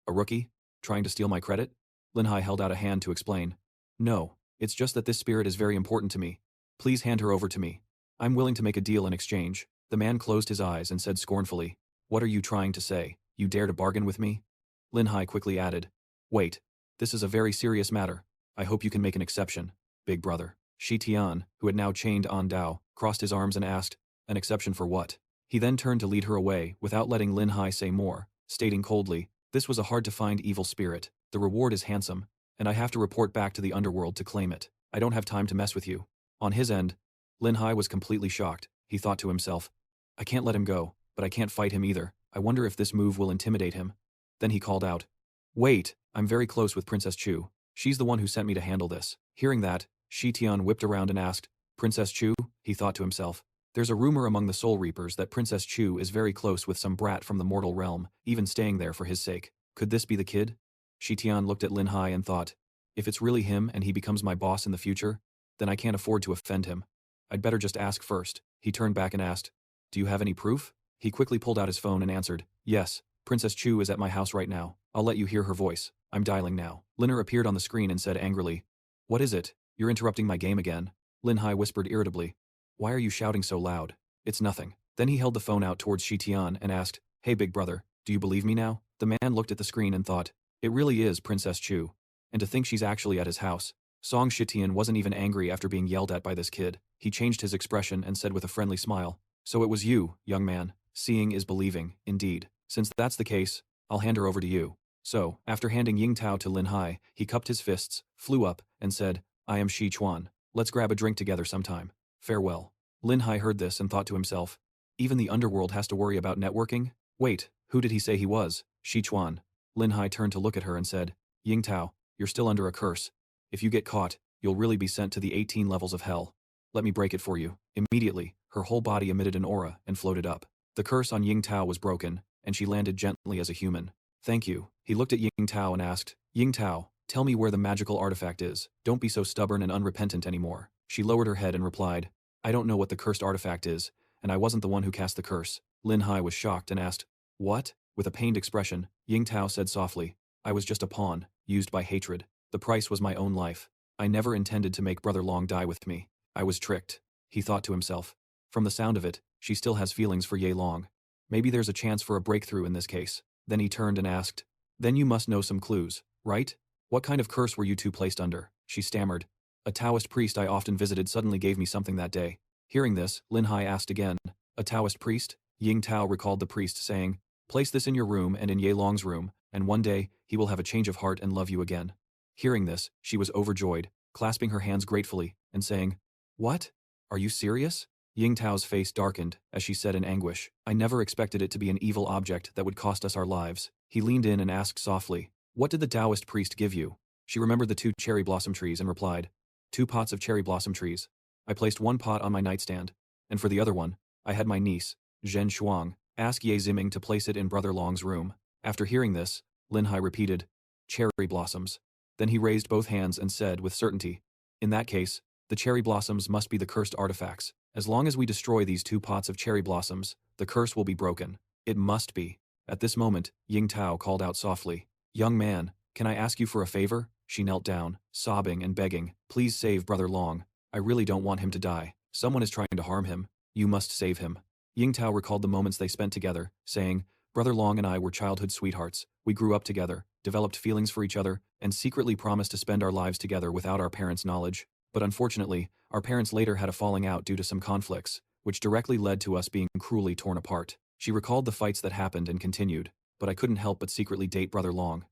[SPEAKER 1] A rookie? Trying to steal my credit? Lin Hai held out a hand to explain. No, it's just that this spirit is very important to me. Please hand her over to me. I'm willing to make a deal in exchange. The man closed his eyes and said scornfully, What are you trying to say? You dare to bargain with me? Lin Hai quickly added, Wait, this is a very serious matter. I hope you can make an exception, big brother. Shi Tian, who had now chained An Dao, crossed his arms and asked, An exception for what? He then turned to lead her away without letting Lin Hai say more, stating coldly, This was a hard-to-find evil spirit. The reward is handsome, and I have to report back to the underworld to claim it. I don't have time to mess with you. On his end, Lin Hai was completely shocked. He thought to himself, I can't let him go, but I can't fight him either. I wonder if this move will intimidate him. Then he called out, Wait, I'm very close with Princess Chu. She's the one who sent me to handle this. Hearing that, Shi Tian whipped around and asked, Princess Chu? He thought to himself, There's a rumor among the Soul Reapers that Princess Chu is very close with some brat from the mortal realm, even staying there for his sake. Could this be the kid? Shi Tian looked at Lin Hai and thought, If it's really him and he becomes my boss in the future, then I can't afford to offend him. I'd better just ask first. He turned back and asked, Do you have any proof? He quickly pulled out his phone and answered, Yes, Princess Chu is at my house right now. I'll let you hear her voice. I'm dialing now. Linner appeared on the screen and said angrily, What is it? You're interrupting my game again. Lin Hai whispered irritably, Why are you shouting so loud? It's nothing. Then he held the phone out towards Shi Tian and asked, Hey big brother, do you believe me now? The man looked at the screen and thought, It really is Princess Chu. And to think she's actually at his house. Song Shitian wasn't even angry after being yelled at by this kid. He changed his expression and said with a friendly smile, So it was you, young man. Seeing is believing, indeed. Since that's the case, I'll hand her over to you. So, after handing Ying Tao to Lin Hai, he cupped his fists, flew up, and said, I am Shi Chuan. Let's grab a drink together sometime. Farewell. Lin Hai heard this and thought to himself, Even the underworld has to worry about networking? Wait, who did he say he was? Shi Chuan. Lin Hai turned to look at her and said, Ying Tao, you're still under a curse. If you get caught, you'll really be sent to the 18 levels of hell. Let me break it for you. Immediately, her whole body emitted an aura and floated up. The curse on Ying Tao was broken, and she landed gently as a human. Thank you. He looked at Ying Tao and asked, Ying Tao, tell me where the magical artifact is. Don't be so stubborn and unrepentant anymore. She lowered her head and replied, I don't know what the cursed artifact is, and I wasn't the one who cast the curse. Lin Hai was shocked and asked, What? With a pained expression, Ying Tao said softly, I was just a pawn, used by hatred. The price was my own life. I never intended to make Brother Long die with me. I was tricked, he thought to himself. From the sound of it, she still has feelings for Ye Long. Maybe there's a chance for a breakthrough in this case. Then he turned and asked, "Then you must know some clues, right? What kind of curse were you two placed under?" She stammered. "A Taoist priest I often visited suddenly gave me something that day." Hearing this, Lin Hai asked again, "A Taoist priest?" Ying Tao recalled the priest saying, "Place this in your room and in Ye Long's room, and one day, he will have a change of heart and love you again." Hearing this, she was overjoyed, clasping her hands gratefully, and saying, "What? Are you serious?" Ying Tao's face darkened, as she said in anguish, "I never expected it to be an evil object that would cost us our lives." He leaned in and asked softly, "What did the Taoist priest give you?" She remembered the 2 cherry blossom trees and replied, "2 pots of cherry blossom trees. I placed 1 pot on my nightstand, and for the other one, I had my niece, Zhen Shuang, ask Ye Ziming to place it in Brother Long's room." After hearing this, Lin Hai repeated, "Cherry blossoms." Then he raised both hands and said with certainty, "In that case, the cherry blossoms must be the cursed artifacts. As long as we destroy these 2 pots of cherry blossoms, the curse will be broken. It must be." At this moment, Ying Tao called out softly, "Young man, can I ask you for a favor?" She knelt down, sobbing and begging, "Please save Brother Long. I really don't want him to die. Someone is trying to harm him. You must save him." Ying Tao recalled the moments they spent together, saying, "Brother Long and I were childhood sweethearts. We grew up together, developed feelings for each other, and secretly promised to spend our lives together without our parents' knowledge. But unfortunately, our parents later had a falling out due to some conflicts, which directly led to us being cruelly torn apart." She recalled the fights that happened and continued, "But I couldn't help but secretly date Brother Long.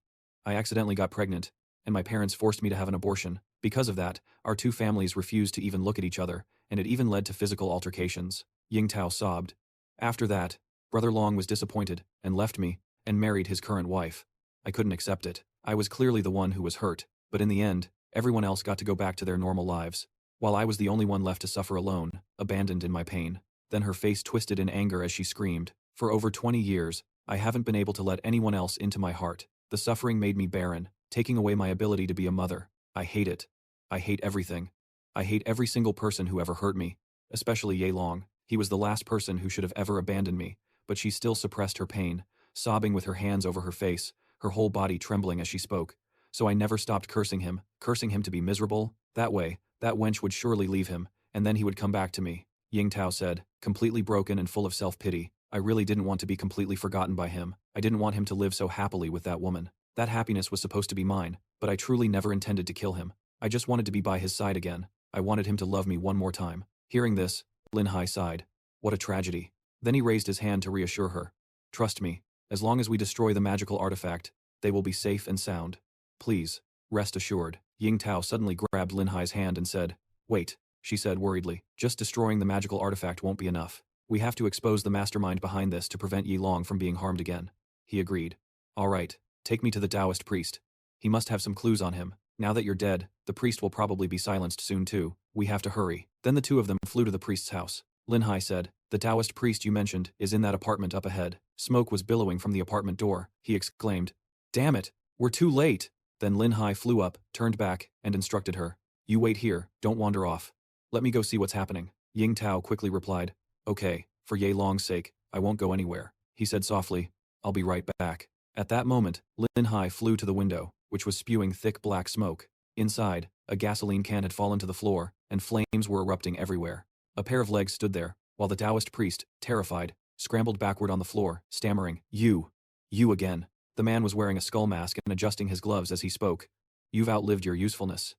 [SPEAKER 1] I accidentally got pregnant, and my parents forced me to have an abortion. Because of that, our 2 families refused to even look at each other, and it even led to physical altercations." Ying Tao sobbed. "After that, Brother Long was disappointed, and left me, and married his current wife. I couldn't accept it. I was clearly the one who was hurt, but in the end, everyone else got to go back to their normal lives, while I was the only one left to suffer alone, abandoned in my pain." Then her face twisted in anger as she screamed, "For over 20 years, I haven't been able to let anyone else into my heart. The suffering made me barren, taking away my ability to be a mother. I hate it. I hate everything. I hate every single person who ever hurt me, especially Ye Long. He was the last person who should have ever abandoned me." But she still suppressed her pain, sobbing with her hands over her face, her whole body trembling as she spoke. "So I never stopped cursing him to be miserable. That way, that wench would surely leave him, and then he would come back to me." Ying Tao said, completely broken and full of self-pity, "I really didn't want to be completely forgotten by him. I didn't want him to live so happily with that woman. That happiness was supposed to be mine, but I truly never intended to kill him. I just wanted to be by his side again. I wanted him to love me one more time." Hearing this, Lin Hai sighed. What a tragedy. Then he raised his hand to reassure her. "Trust me, as long as we destroy the magical artifact, they will be safe and sound. Please, rest assured." Ying Tao suddenly grabbed Lin Hai's hand and said, "Wait," she said worriedly, "just destroying the magical artifact won't be enough. We have to expose the mastermind behind this to prevent Ye Long from being harmed again." He agreed. "All right, take me to the Taoist priest. He must have some clues on him. Now that you're dead, the priest will probably be silenced soon too. We have to hurry." Then the 2 of them flew to the priest's house. Lin Hai said, "The Taoist priest you mentioned is in that apartment up ahead." Smoke was billowing from the apartment door. He exclaimed, "Damn it, we're too late." Then Lin Hai flew up, turned back, and instructed her, "You wait here, don't wander off. Let me go see what's happening." Ying Tao quickly replied, "Okay, for Ye Long's sake, I won't go anywhere." He said softly, "I'll be right back." At that moment, Lin Hai flew to the window, which was spewing thick black smoke. Inside, a gasoline can had fallen to the floor, and flames were erupting everywhere. A pair of legs stood there, while the Taoist priest, terrified, scrambled backward on the floor, stammering, You again." The man was wearing a skull mask and adjusting his gloves as he spoke. "You've outlived your usefulness.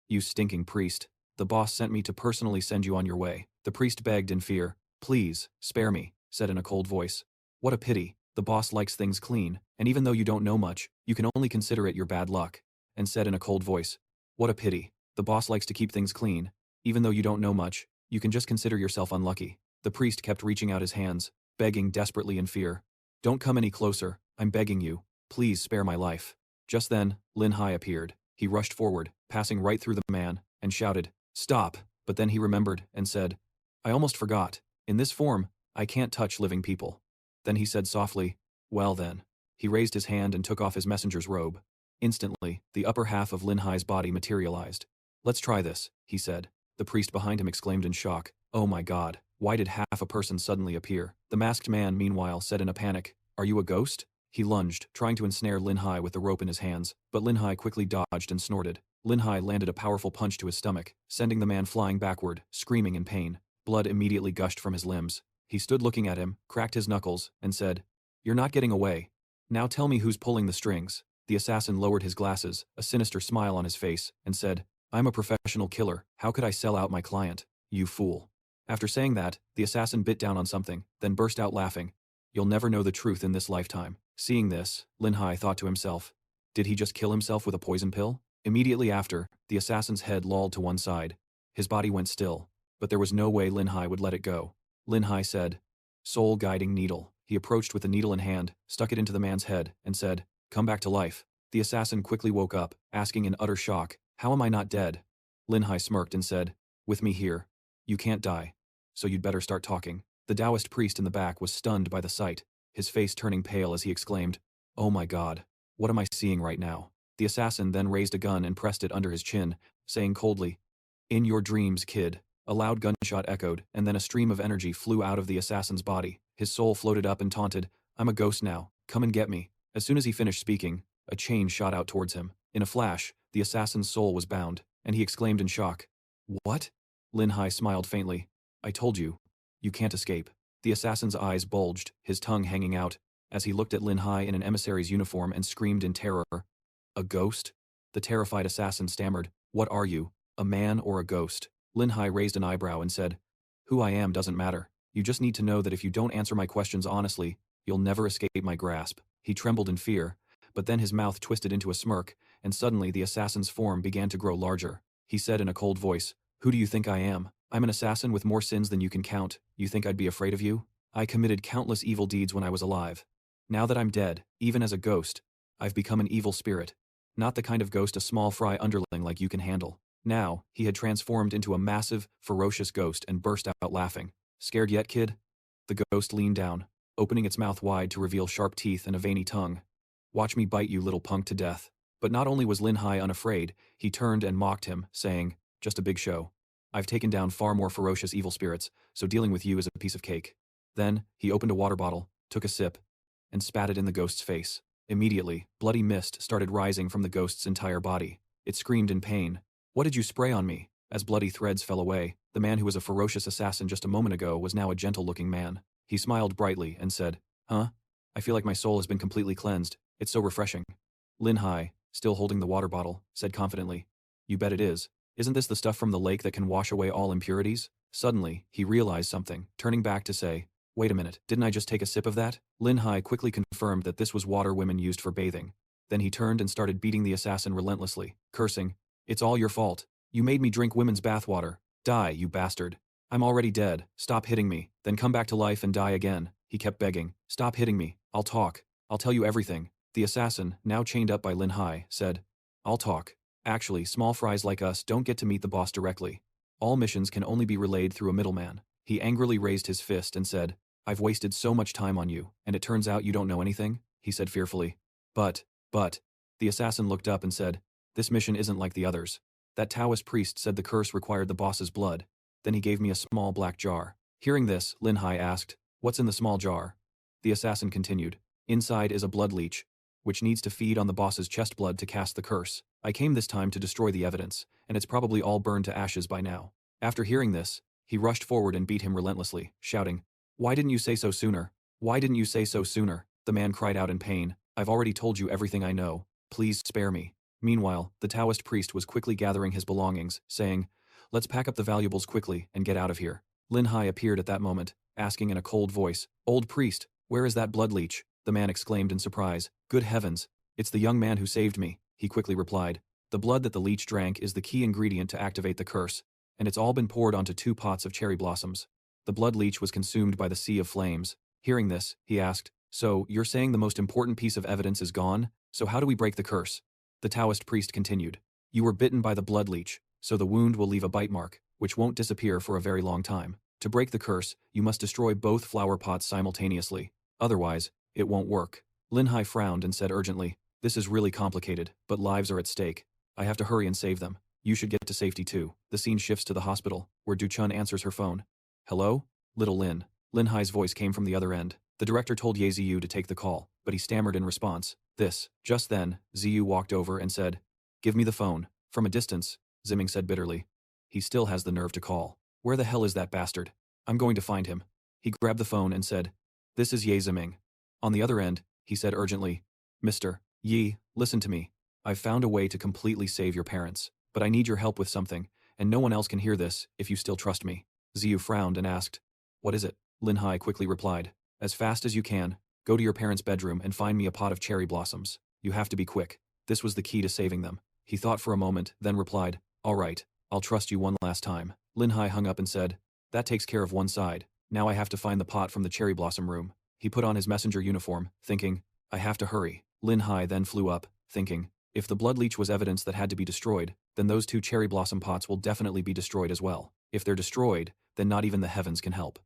[SPEAKER 1] You stinking priest. The boss sent me to personally send you on your way." The priest begged in fear. "Please, spare me," said in a cold voice. "What a pity. The boss likes things clean, and even though you don't know much, you can only consider it your bad luck." And said in a cold voice, "What a pity. The boss likes to keep things clean. Even though you don't know much, you can just consider yourself unlucky." The priest kept reaching out his hands, begging desperately in fear. "Don't come any closer, I'm begging you. Please spare my life." Just then, Lin Hai appeared. He rushed forward, passing right through the man, and shouted, "Stop!" But then he remembered and said, "I almost forgot. In this form, I can't touch living people." Then he said softly, "Well then." He raised his hand and took off his messenger's robe. Instantly, the upper half of Lin Hai's body materialized. "Let's try this," he said. The priest behind him exclaimed in shock, "Oh my God, why did half a person suddenly appear?" The masked man, meanwhile, said in a panic, "Are you a ghost?" He lunged, trying to ensnare Lin Hai with the rope in his hands, but Lin Hai quickly dodged and snorted. Lin Hai landed a powerful punch to his stomach, sending the man flying backward, screaming in pain. Blood immediately gushed from his limbs. He stood looking at him, cracked his knuckles, and said, "You're not getting away. Now tell me who's pulling the strings." The assassin lowered his glasses, a sinister smile on his face, and said, "I'm a professional killer. How could I sell out my client? You fool." After saying that, the assassin bit down on something, then burst out laughing. "You'll never know the truth in this lifetime." Seeing this, Lin Hai thought to himself, did he just kill himself with a poison pill? Immediately after, the assassin's head lolled to one side. His body went still, but there was no way Lin Hai would let it go. Lin Hai said, "Soul guiding needle." He approached with the needle in hand, stuck it into the man's head, and said, "Come back to life." The assassin quickly woke up, asking in utter shock, "How am I not dead?" Lin Hai smirked and said, "With me here, you can't die. So you'd better start talking." The Taoist priest in the back was stunned by the sight, his face turning pale as he exclaimed, "Oh my God, what am I seeing right now?" The assassin then raised a gun and pressed it under his chin, saying coldly, "In your dreams, kid." A loud gunshot echoed, and then a stream of energy flew out of the assassin's body. His soul floated up and taunted, "I'm a ghost now, come and get me." As soon as he finished speaking, a chain shot out towards him. In a flash, the assassin's soul was bound, and he exclaimed in shock, "What?" Lin Hai smiled faintly. "I told you, you can't escape." The assassin's eyes bulged, his tongue hanging out, as he looked at Lin Hai in an emissary's uniform and screamed in terror, "A ghost?" The terrified assassin stammered, "What are you, a man or a ghost?" Lin Hai raised an eyebrow and said, "Who I am doesn't matter. You just need to know that if you don't answer my questions honestly, you'll never escape my grasp." He trembled in fear, but then his mouth twisted into a smirk, and suddenly the assassin's form began to grow larger. He said in a cold voice, "Who do you think I am? I'm an assassin with more sins than you can count. You think I'd be afraid of you? I committed countless evil deeds when I was alive. Now that I'm dead, even as a ghost, I've become an evil spirit. Not the kind of ghost a small fry underling like you can handle." Now, he had transformed into a massive, ferocious ghost and burst out laughing. "Scared yet, kid?" The ghost leaned down, opening its mouth wide to reveal sharp teeth and a veiny tongue. "Watch me bite you little punk to death." But not only was Lin Hai unafraid, he turned and mocked him, saying, "Just a big show. I've taken down far more ferocious evil spirits, so dealing with you is a piece of cake." Then, he opened a water bottle, took a sip, and spat it in the ghost's face. Immediately, bloody mist started rising from the ghost's entire body. It screamed in pain. "What did you spray on me?" As bloody threads fell away, the man who was a ferocious assassin just a moment ago was now a gentle-looking man. He smiled brightly and said, "Huh? I feel like my soul has been completely cleansed. It's so refreshing." Lin Hai, still holding the water bottle, said confidently, "You bet it is. Isn't this the stuff from the lake that can wash away all impurities?" Suddenly, he realized something, turning back to say, "Wait a minute, didn't I just take a sip of that?" Lin Hai quickly confirmed that this was water women used for bathing. Then he turned and started beating the assassin relentlessly, cursing, "It's all your fault. You made me drink women's bathwater. Die, you bastard. I'm already dead. Stop hitting me, then come back to life and die again." He kept begging, "Stop hitting me. I'll talk. I'll tell you everything." The assassin, now chained up by Lin Hai, said, "I'll talk. Actually, small fries like us don't get to meet the boss directly. All missions can only be relayed through a middleman." He angrily raised his fist and said, "I've wasted so much time on you, and it turns out you don't know anything?" He said fearfully. But, the assassin looked up and said, "This mission isn't like the others. That Taoist priest said the curse required the boss's blood. Then he gave me a small black jar." Hearing this, Lin Hai asked, "What's in the small jar?" The assassin continued, "Inside is a blood leech, which needs to feed on the boss's chest blood to cast the curse. I came this time to destroy the evidence, and it's probably all burned to ashes by now." After hearing this, he rushed forward and beat him relentlessly, shouting, "Why didn't you say so sooner? Why didn't you say so sooner?" The man cried out in pain, "I've already told you everything I know. Please spare me." Meanwhile, the Taoist priest was quickly gathering his belongings, saying, "Let's pack up the valuables quickly and get out of here." Lin Hai appeared at that moment, asking in a cold voice, "Old priest, where is that blood leech?" The man exclaimed in surprise, "Good heavens, it's the young man who saved me." He quickly replied, "The blood that the leech drank is the key ingredient to activate the curse, and it's all been poured onto 2 pots of cherry blossoms." The blood leech was consumed by the sea of flames. Hearing this, he asked, "So, you're saying the most important piece of evidence is gone? So how do we break the curse?" The Taoist priest continued, "You were bitten by the blood leech, so the wound will leave a bite mark, which won't disappear for a very long time. To break the curse, you must destroy both flower pots simultaneously. Otherwise, it won't work." Lin Hai frowned and said urgently, "This is really complicated, but lives are at stake. I have to hurry and save them. You should get to safety too." The scene shifts to the hospital, where Duchun answers her phone. "Hello? Little Lin." Lin Hai's voice came from the other end. The director told Ye Ziyu to take the call, but he stammered in response. Just then, Ziyu walked over and said, "Give me the phone." From a distance, Ziming said bitterly. He still has the nerve to call. Where the hell is that bastard? I'm going to find him. He grabbed the phone and said, This is Ye Ziming. On the other end, he said urgently, Mr. Yi, listen to me. I've found a way to completely save your parents, but I need your help with something, and no one else can hear this if you still trust me. Ziyu frowned and asked, What is it? Lin Hai quickly replied, As fast as you can, go to your parents' bedroom and find me a pot of cherry blossoms. You have to be quick. This was the key to saving them. He thought for a moment, then replied, All right, I'll trust you one last time. Lin Hai hung up and said, That takes care of one side. Now I have to find the pot from the cherry blossom room. He put on his messenger uniform, thinking, I have to hurry. Lin Hai then flew up, thinking, if the blood leech was evidence that had to be destroyed, then those 2 cherry blossom pots will definitely be destroyed as well. If they're destroyed, then not even the heavens can help.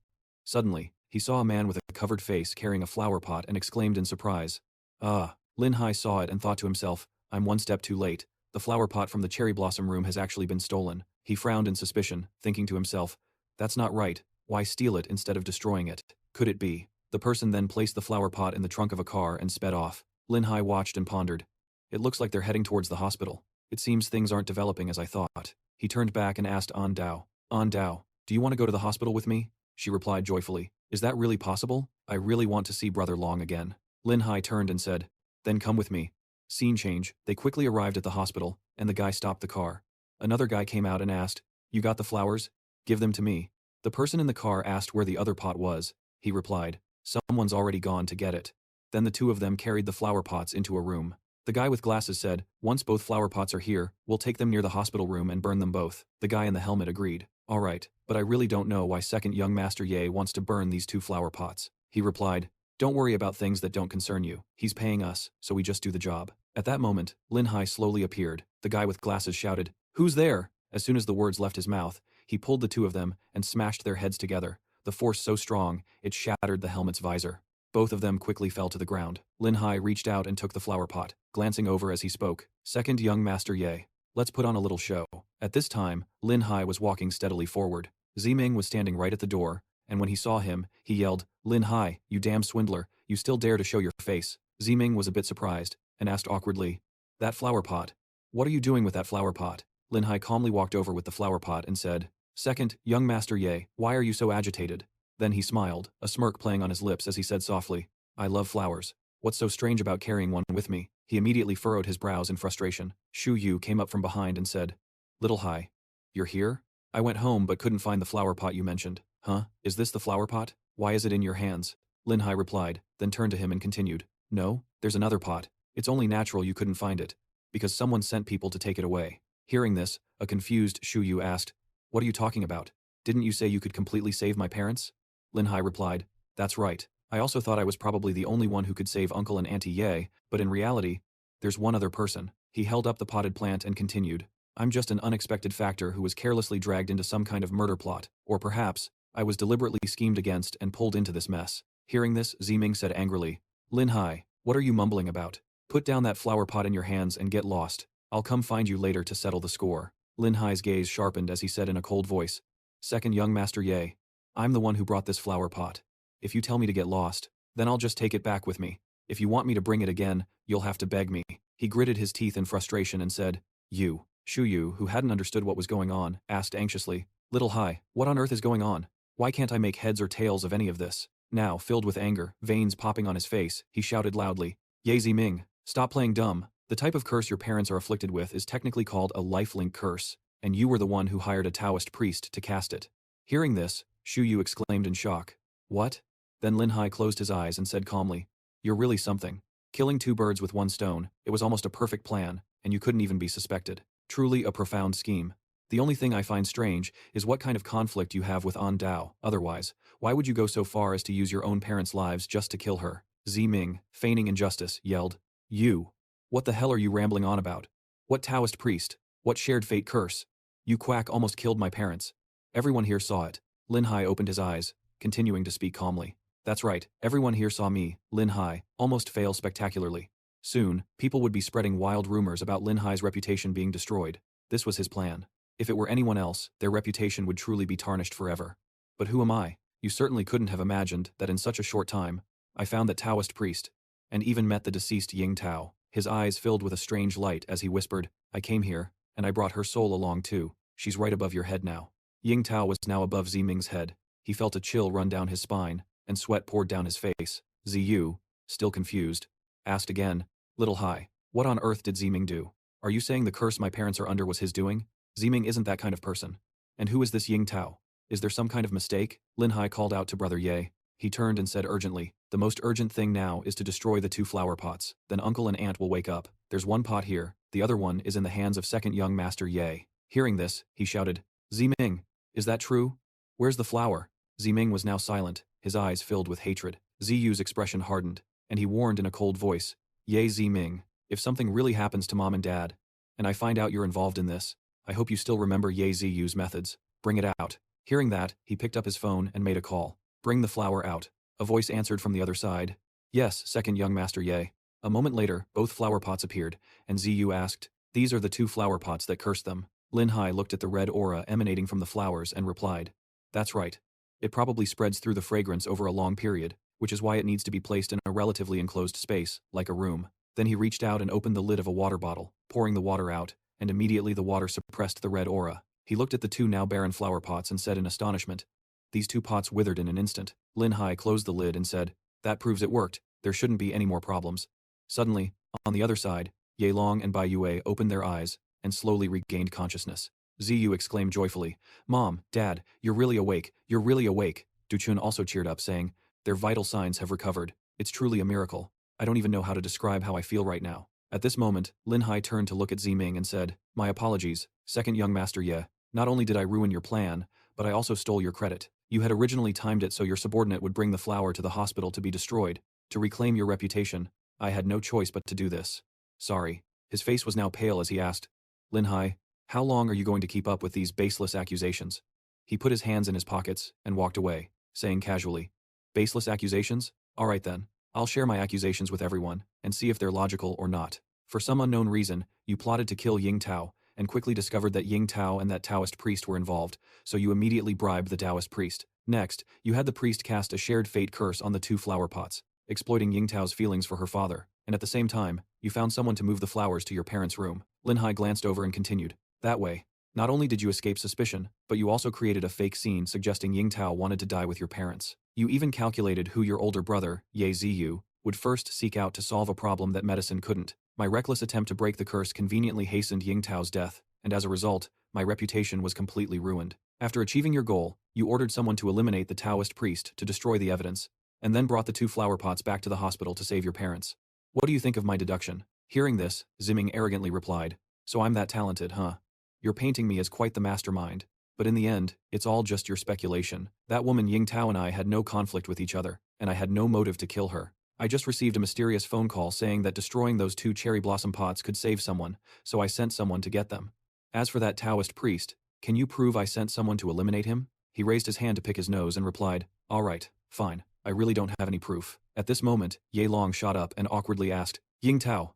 [SPEAKER 1] Suddenly, he saw a man with a covered face carrying a flower pot and exclaimed in surprise. Ah! Lin Hai saw it and thought to himself, I'm one step too late. The flower pot from the cherry blossom room has actually been stolen. He frowned in suspicion, thinking to himself, That's not right. Why steal it instead of destroying it? Could it be? The person then placed the flower pot in the trunk of a car and sped off. Lin Hai watched and pondered. It looks like they're heading towards the hospital. It seems things aren't developing as I thought. He turned back and asked An Dao. An Dao, do you want to go to the hospital with me? She replied joyfully. Is that really possible? I really want to see Brother Long again. Lin Hai turned and said, Then come with me. Scene change. They quickly arrived at the hospital, and the guy stopped the car. Another guy came out and asked, You got the flowers? Give them to me. The person in the car asked where the other pot was. He replied, Someone's already gone to get it. Then the 2 of them carried the flower pots into a room. The guy with glasses said, Once both flower pots are here, we'll take them near the hospital room and burn them both. The guy in the helmet agreed. All right, but I really don't know why second young Master Ye wants to burn these 2 flower pots. He replied, Don't worry about things that don't concern you. He's paying us, so we just do the job. At that moment, Lin Hai slowly appeared. The guy with glasses shouted, Who's there? As soon as the words left his mouth, he pulled the 2 of them and smashed their heads together. The force so strong, it shattered the helmet's visor. Both of them quickly fell to the ground. Lin Hai reached out and took the flower pot, glancing over as he spoke. Second young Master Ye. Let's put on a little show. At this time, Lin Hai was walking steadily forward. Ziming was standing right at the door, and when he saw him, he yelled, Lin Hai, you damn swindler, you still dare to show your face. Ziming was a bit surprised, and asked awkwardly, That flower pot? What are you doing with that flower pot? Lin Hai calmly walked over with the flower pot and said, Second, young Master Ye, why are you so agitated? Then he smiled, a smirk playing on his lips as he said softly, I love flowers. What's so strange about carrying one with me? He immediately furrowed his brows in frustration. Shu Yu came up from behind and said, Little Hai, you're here? I went home but couldn't find the flower pot you mentioned. Huh? Is this the flower pot? Why is it in your hands? Lin Hai replied, then turned to him and continued, No, there's another pot. It's only natural you couldn't find it, because someone sent people to take it away. Hearing this, a confused Shu Yu asked, What are you talking about? Didn't you say you could completely save my parents? Lin Hai replied, That's right. I also thought I was probably the only one who could save Uncle and Auntie Ye, but in reality, there's one other person. He held up the potted plant and continued, I'm just an unexpected factor who was carelessly dragged into some kind of murder plot, or perhaps, I was deliberately schemed against and pulled into this mess. Hearing this, Ziming said angrily, Lin Hai, what are you mumbling about? Put down that flower pot in your hands and get lost. I'll come find you later to settle the score. Lin Hai's gaze sharpened as he said in a cold voice, Second young Master Ye, I'm the one who brought this flower pot. If you tell me to get lost, then I'll just take it back with me. If you want me to bring it again, you'll have to beg me. He gritted his teeth in frustration and said, You. Shu Yu, who hadn't understood what was going on, asked anxiously, Little Hai, what on earth is going on? Why can't I make heads or tails of any of this? Now, filled with anger, veins popping on his face, he shouted loudly, Ye Ziming, stop playing dumb. The type of curse your parents are afflicted with is technically called a lifelink curse, and you were the one who hired a Taoist priest to cast it. Hearing this, Shu Yu exclaimed in shock. What? Then Lin Hai closed his eyes and said calmly, You're really something. Killing 2 birds with 1 stone, it was almost a perfect plan, and you couldn't even be suspected. Truly a profound scheme. The only thing I find strange is what kind of conflict you have with An Dao. Otherwise, why would you go so far as to use your own parents' lives just to kill her? Ziming, feigning injustice, yelled, You. What the hell are you rambling on about? What Taoist priest? What shared fate curse? You quack almost killed my parents. Everyone here saw it. Lin Hai opened his eyes, continuing to speak calmly. That's right, everyone here saw me, Lin Hai, almost fail spectacularly. Soon, people would be spreading wild rumors about Lin Hai's reputation being destroyed. This was his plan. If it were anyone else, their reputation would truly be tarnished forever. But who am I? You certainly couldn't have imagined that in such a short time, I found that Taoist priest, and even met the deceased Ying Tao. His eyes filled with a strange light as he whispered, I came here, and I brought her soul along too. She's right above your head now. Ying Tao was now above Ziming's head. He felt a chill run down his spine, and sweat poured down his face. Ziyu, still confused, asked again, Little Hai, what on earth did Ziming do? Are you saying the curse my parents are under was his doing? Ziming isn't that kind of person. And who is this Ying Tao? Is there some kind of mistake? Lin Hai called out to Brother Ye. He turned and said urgently, the most urgent thing now is to destroy the 2 flower pots, then uncle and aunt will wake up. There's one pot here, the other one is in the hands of second young master Ye. Hearing this, he shouted, Ziming, is that true? Where's the flower? Ziming was now silent, his eyes filled with hatred. Ziyu's expression hardened, and he warned in a cold voice, Ye Ziming, if something really happens to mom and dad, and I find out you're involved in this, I hope you still remember Ye Ziyu's methods. Bring it out. Hearing that, he picked up his phone and made a call. Bring the flower out. A voice answered from the other side. Yes, second young master Ye. A moment later, both flower pots appeared, and Ziyu asked, These are the 2 flower pots that cursed them. Lin Hai looked at the red aura emanating from the flowers and replied, That's right. It probably spreads through the fragrance over a long period, which is why it needs to be placed in a relatively enclosed space, like a room. Then he reached out and opened the lid of a water bottle, pouring the water out, and immediately the water suppressed the red aura. He looked at the 2 now barren flower pots and said in astonishment, These 2 pots withered in an instant. Lin Hai closed the lid and said, That proves it worked. There shouldn't be any more problems. Suddenly, on the other side, Ye Long and Bai Yue opened their eyes and slowly regained consciousness. Ziyu exclaimed joyfully, Mom, Dad, you're really awake, you're really awake. Du Chun also cheered up, saying, Their vital signs have recovered. It's truly a miracle. I don't even know how to describe how I feel right now. At this moment, Lin Hai turned to look at Ziming and said, My apologies, second young master Ye. Not only did I ruin your plan, but I also stole your credit. You had originally timed it so your subordinate would bring the flower to the hospital to be destroyed. To reclaim your reputation, I had no choice but to do this. Sorry. His face was now pale as he asked, Lin Hai, how long are you going to keep up with these baseless accusations? He put his hands in his pockets and walked away, saying casually, Baseless accusations? All right then. I'll share my accusations with everyone and see if they're logical or not. For some unknown reason, you plotted to kill Ying Tao and quickly discovered that Ying Tao and that Taoist priest were involved, so you immediately bribed the Taoist priest. Next, you had the priest cast a shared fate curse on the 2 flower pots, exploiting Ying Tao's feelings for her father, and at the same time, you found someone to move the flowers to your parents' room. Lin Hai glanced over and continued, That way, not only did you escape suspicion, but you also created a fake scene suggesting Ying Tao wanted to die with your parents. You even calculated who your older brother, Ye Ziyu, would first seek out to solve a problem that medicine couldn't. My reckless attempt to break the curse conveniently hastened Ying Tao's death, and as a result, my reputation was completely ruined. After achieving your goal, you ordered someone to eliminate the Taoist priest to destroy the evidence, and then brought the 2 flower pots back to the hospital to save your parents. What do you think of my deduction? Hearing this, Ziming arrogantly replied, So I'm that talented, huh? You're painting me as quite the mastermind. But in the end, it's all just your speculation. That woman Ying Tao and I had no conflict with each other, and I had no motive to kill her. I just received a mysterious phone call saying that destroying those 2 cherry blossom pots could save someone, so I sent someone to get them. As for that Taoist priest, can you prove I sent someone to eliminate him? He raised his hand to pick his nose and replied, All right, fine, I really don't have any proof. At this moment, Ye Long shot up and awkwardly asked, Ying Tao,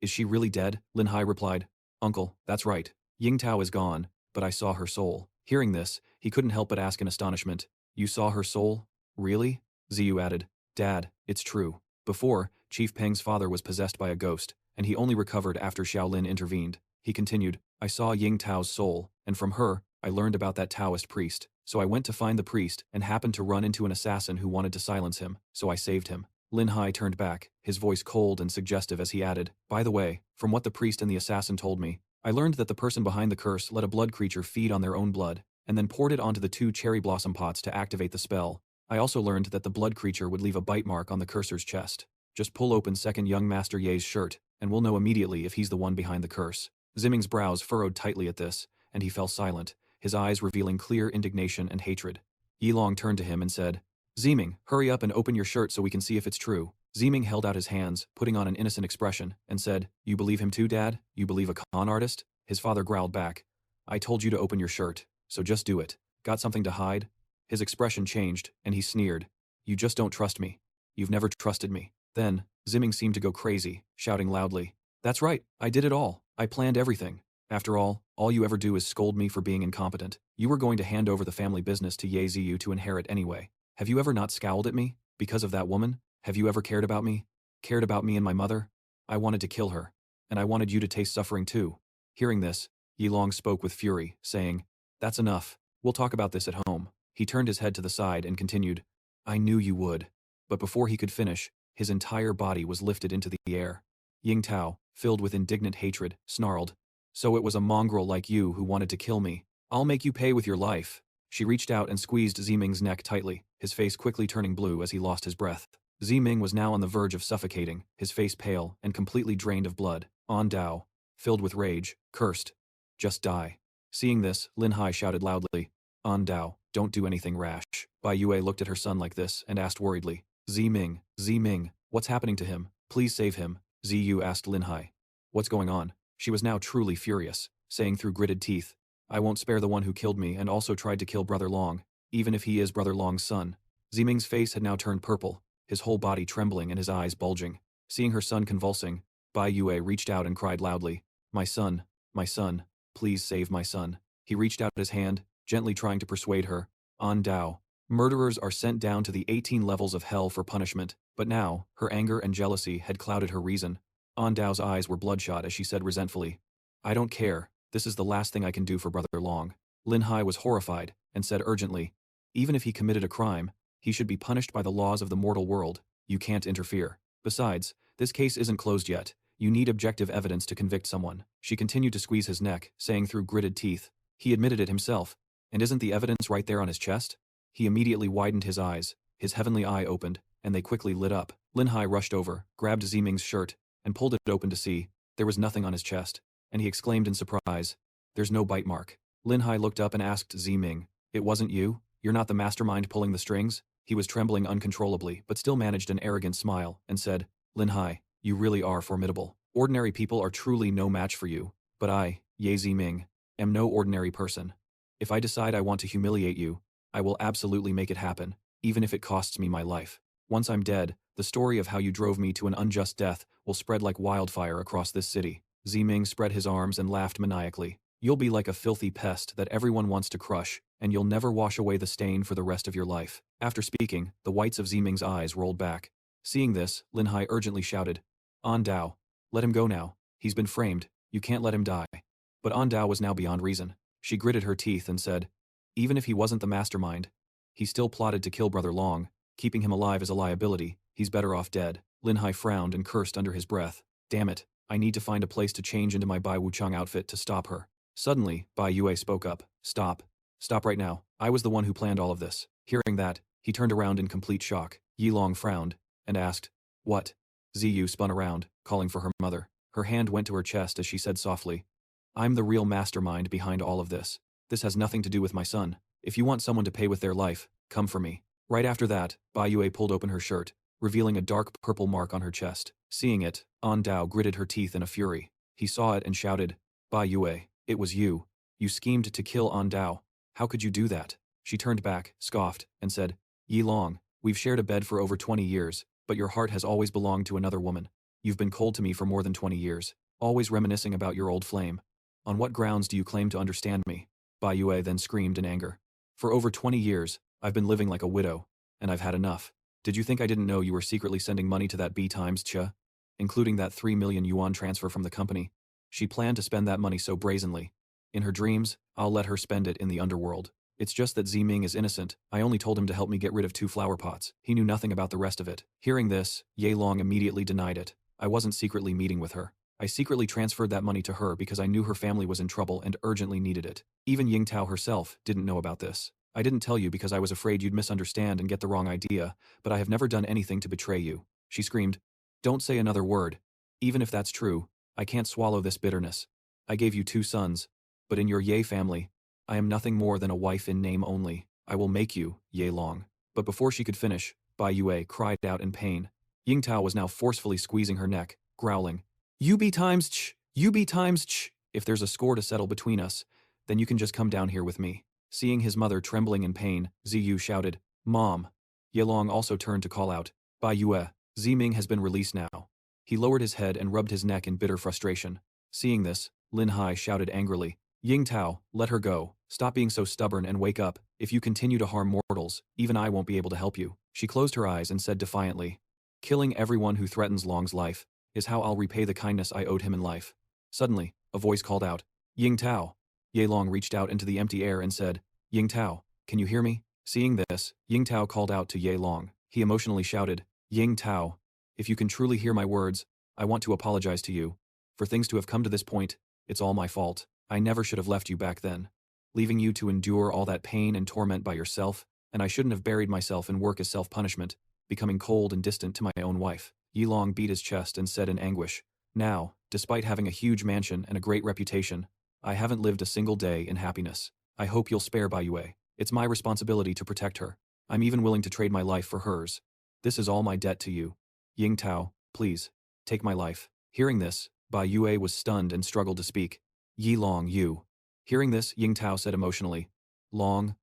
[SPEAKER 1] is she really dead? Lin Hai replied, Uncle, that's right. Ying Tao is gone, but I saw her soul. Hearing this, he couldn't help but ask in astonishment, You saw her soul? Really? Ziyu added, Dad, it's true. Before, Chief Peng's father was possessed by a ghost, and he only recovered after Xiaolin intervened. He continued, I saw Ying Tao's soul, and from her, I learned about that Taoist priest. So I went to find the priest and happened to run into an assassin who wanted to silence him, so I saved him. Lin Hai turned back, his voice cold and suggestive as he added, By the way, from what the priest and the assassin told me, I learned that the person behind the curse let a blood creature feed on their own blood, and then poured it onto the 2 cherry blossom pots to activate the spell. I also learned that the blood creature would leave a bite mark on the cursor's chest. Just pull open second young master Ye's shirt, and we'll know immediately if he's the one behind the curse. Ziming's brows furrowed tightly at this, and he fell silent, his eyes revealing clear indignation and hatred. Yilong turned to him and said, Ziming, hurry up and open your shirt so we can see if it's true. Ziming held out his hands, putting on an innocent expression, and said, You believe him too, Dad? You believe a con artist? His father growled back, I told you to open your shirt, so just do it. Got something to hide? His expression changed, and he sneered, You just don't trust me. You've never trusted me. Then, Ziming seemed to go crazy, shouting loudly, That's right, I did it all. I planned everything. After all you ever do is scold me for being incompetent. You were going to hand over the family business to Ye Ziyu to inherit anyway. Have you ever not scowled at me? Because of that woman? Have you ever cared about me? Cared about me and my mother? I wanted to kill her. And I wanted you to taste suffering too. Hearing this, Yilong spoke with fury, saying, "That's enough. We'll talk about this at home." He turned his head to the side and continued, "I knew you would." But before he could finish, his entire body was lifted into the air. Ying Tao, filled with indignant hatred, snarled, "So it was a mongrel like you who wanted to kill me. I'll make you pay with your life." She reached out and squeezed Ziming's neck tightly, his face quickly turning blue as he lost his breath. Ziming was now on the verge of suffocating, his face pale and completely drained of blood. On Dao, filled with rage, cursed, "Just die." Seeing this, Lin Hai shouted loudly, "On Dao, don't do anything rash." Bai Yue looked at her son like this and asked worriedly, Ziming, what's happening to him? Please save him." Ziyu asked Lin Hai. "What's going on?" She was now truly furious, saying through gritted teeth, "I won't spare the one who killed me and also tried to kill Brother Long, even if he is Brother Long's son." Ziming's face had now turned purple, his whole body trembling and his eyes bulging. Seeing her son convulsing, Bai Yue reached out and cried loudly, my son, please save my son." He reached out his hand, gently trying to persuade her. On Dao. Murderers are sent down to the 18 levels of hell for punishment, but now, her anger and jealousy had clouded her reason. On Dao's eyes were bloodshot as she said resentfully, "I don't care, this is the last thing I can do for Brother Long." Lin Hai was horrified, and said urgently, "Even if he committed a crime, he should be punished by the laws of the mortal world. You can't interfere. Besides, this case isn't closed yet. You need objective evidence to convict someone." She continued to squeeze his neck, saying through gritted teeth, "He admitted it himself. And isn't the evidence right there on his chest?" He immediately widened his eyes, his heavenly eye opened, and they quickly lit up. Lin Hai rushed over, grabbed Ziming's shirt, and pulled it open to see. There was nothing on his chest, and he exclaimed in surprise, "There's no bite mark." Lin Hai looked up and asked Ziming, "It wasn't you? You're not the mastermind pulling the strings?" He was trembling uncontrollably, but still managed an arrogant smile, and said, "Lin Hai, you really are formidable. Ordinary people are truly no match for you, but I, Ye Ziming, am no ordinary person. If I decide I want to humiliate you, I will absolutely make it happen, even if it costs me my life. Once I'm dead, the story of how you drove me to an unjust death will spread like wildfire across this city." Ziming spread his arms and laughed maniacally. "You'll be like a filthy pest that everyone wants to crush, and you'll never wash away the stain for the rest of your life." After speaking, the whites of Ziming's eyes rolled back. Seeing this, Lin Hai urgently shouted, "On Dao, let him go now. He's been framed. You can't let him die." But On Dao was now beyond reason. She gritted her teeth and said, "Even if he wasn't the mastermind, he still plotted to kill Brother Long. Keeping him alive is a liability. He's better off dead." Lin Hai frowned and cursed under his breath. "Damn it, I need to find a place to change into my Bai Wuchang outfit to stop her." Suddenly, Bai Yue spoke up. Stop right now. I was the one who planned all of this." Hearing that, he turned around in complete shock. Yilong frowned, and asked, "What?" Ziyu spun around, calling for her mother. Her hand went to her chest as she said softly, "I'm the real mastermind behind all of this. This has nothing to do with my son. If you want someone to pay with their life, come for me." Right after that, Bai Yue pulled open her shirt, revealing a dark purple mark on her chest. Seeing it, On Dao gritted her teeth in a fury. He saw it and shouted, "Bai Yue, it was you. You schemed to kill On Dao. How could you do that?" She turned back, scoffed, and said, "Yilong, we've shared a bed for over 20 years, but your heart has always belonged to another woman. You've been cold to me for more than 20 years, always reminiscing about your old flame. On what grounds do you claim to understand me?" Bai Yue then screamed in anger. "For over 20 years, I've been living like a widow, and I've had enough. Did you think I didn't know you were secretly sending money to that B times Che? Including that 3 million yuan transfer from the company? She planned to spend that money so brazenly. In her dreams, I'll let her spend it in the underworld. It's just that Ziming is innocent. I only told him to help me get rid of 2 flower pots. He knew nothing about the rest of it." Hearing this, Ye Long immediately denied it. "I wasn't secretly meeting with her. I secretly transferred that money to her because I knew her family was in trouble and urgently needed it. Even Ying Tao herself didn't know about this. I didn't tell you because I was afraid you'd misunderstand and get the wrong idea, but I have never done anything to betray you." She screamed, "Don't say another word. Even if that's true, I can't swallow this bitterness. I gave you 2 sons, but in your Ye family, I am nothing more than a wife in name only. I will make you, Ye Long." But before she could finish, Bai Yue cried out in pain. Ying Tao was now forcefully squeezing her neck, growling, "You be times ch, you be times ch. If there's a score to settle between us, then you can just come down here with me." Seeing his mother trembling in pain, Ziyu shouted, "Mom." Yelong also turned to call out, "Bai Yue, Ziming has been released now." He lowered his head and rubbed his neck in bitter frustration. Seeing this, Lin Hai shouted angrily, "Ying Tao, let her go. Stop being so stubborn and wake up. If you continue to harm mortals, even I won't be able to help you." She closed her eyes and said defiantly, "Killing everyone who threatens Long's life is how I'll repay the kindness I owed him in life." Suddenly, a voice called out, Ying Tao. Ye Long reached out into the empty air and said, Ying Tao, can you hear me? Seeing this, Ying Tao called out to Ye Long. He emotionally shouted, Ying Tao, if you can truly hear my words, I want to apologize to you. For things to have come to this point, it's all my fault. I never should have left you back then, leaving you to endure all that pain and torment by yourself, and I shouldn't have buried myself in work as self-punishment, becoming cold and distant to my own wife. Ye Long beat his chest and said in anguish, Now, despite having a huge mansion and a great reputation, I haven't lived a single day in happiness. I hope you'll spare Bai Yue. It's my responsibility to protect her. I'm even willing to trade my life for hers. This is all my debt to you. Ying Tao, please, take my life. Hearing this, Bai Yue was stunned and struggled to speak. Ye Long, you. Hearing this, Ying Tao said emotionally, Long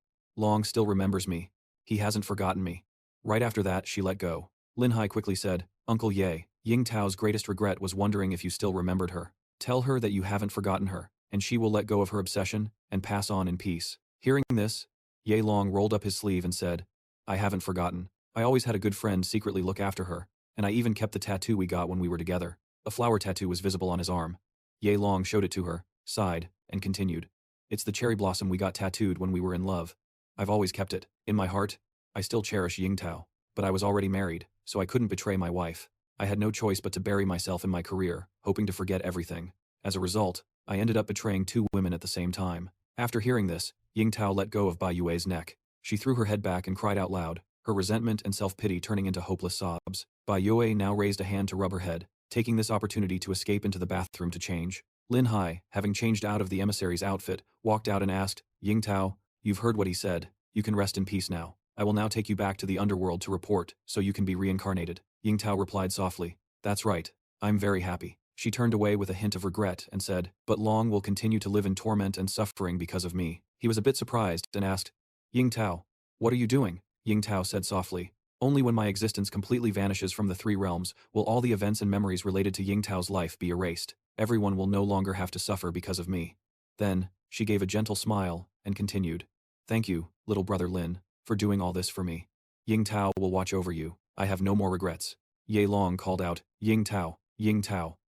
[SPEAKER 1] still remembers me. He hasn't forgotten me. Right after that, she let go. Lin Hai quickly said, Uncle Ye, Ying Tao's greatest regret was wondering if you still remembered her. Tell her that you haven't forgotten her, and she will let go of her obsession and pass on in peace. Hearing this, Ye Long rolled up his sleeve and said, I haven't forgotten. I always had a good friend secretly look after her, and I even kept the tattoo we got when we were together. A flower tattoo was visible on his arm. Ye Long showed it to her, sighed, and continued. It's the cherry blossom we got tattooed when we were in love. I've always kept it. In my heart, I still cherish Ying Tao, but I was already married, so I couldn't betray my wife. I had no choice but to bury myself in my career, hoping to forget everything. As a result, I ended up betraying two women at the same time. After hearing this, Ying Tao let go of Bai Yue's neck. She threw her head back and cried out loud, her resentment and self-pity turning into hopeless sobs. Bai Yue now raised a hand to rub her head, taking this opportunity to escape into the bathroom to change. Lin Hai, having changed out of the emissary's outfit, walked out and asked, Ying Tao, you've heard what he said. You can rest in peace now. I will now take you back to the underworld to report, so you can be reincarnated. Ying Tao replied softly, That's right. I'm very happy. She turned away with a hint of regret and said, But Long will continue to live in torment and suffering because of me. He was a bit surprised and asked, Ying Tao, what are you doing? Ying Tao said softly, Only when my existence completely vanishes from the three realms will all the events and memories related to Ying Tao's life be erased. Everyone will no longer have to suffer because of me. Then, she gave a gentle smile and continued, Thank you, little brother Lin, for doing all this for me. Ying Tao will watch over you. I have no more regrets. Ye Long called out, Ying Tao,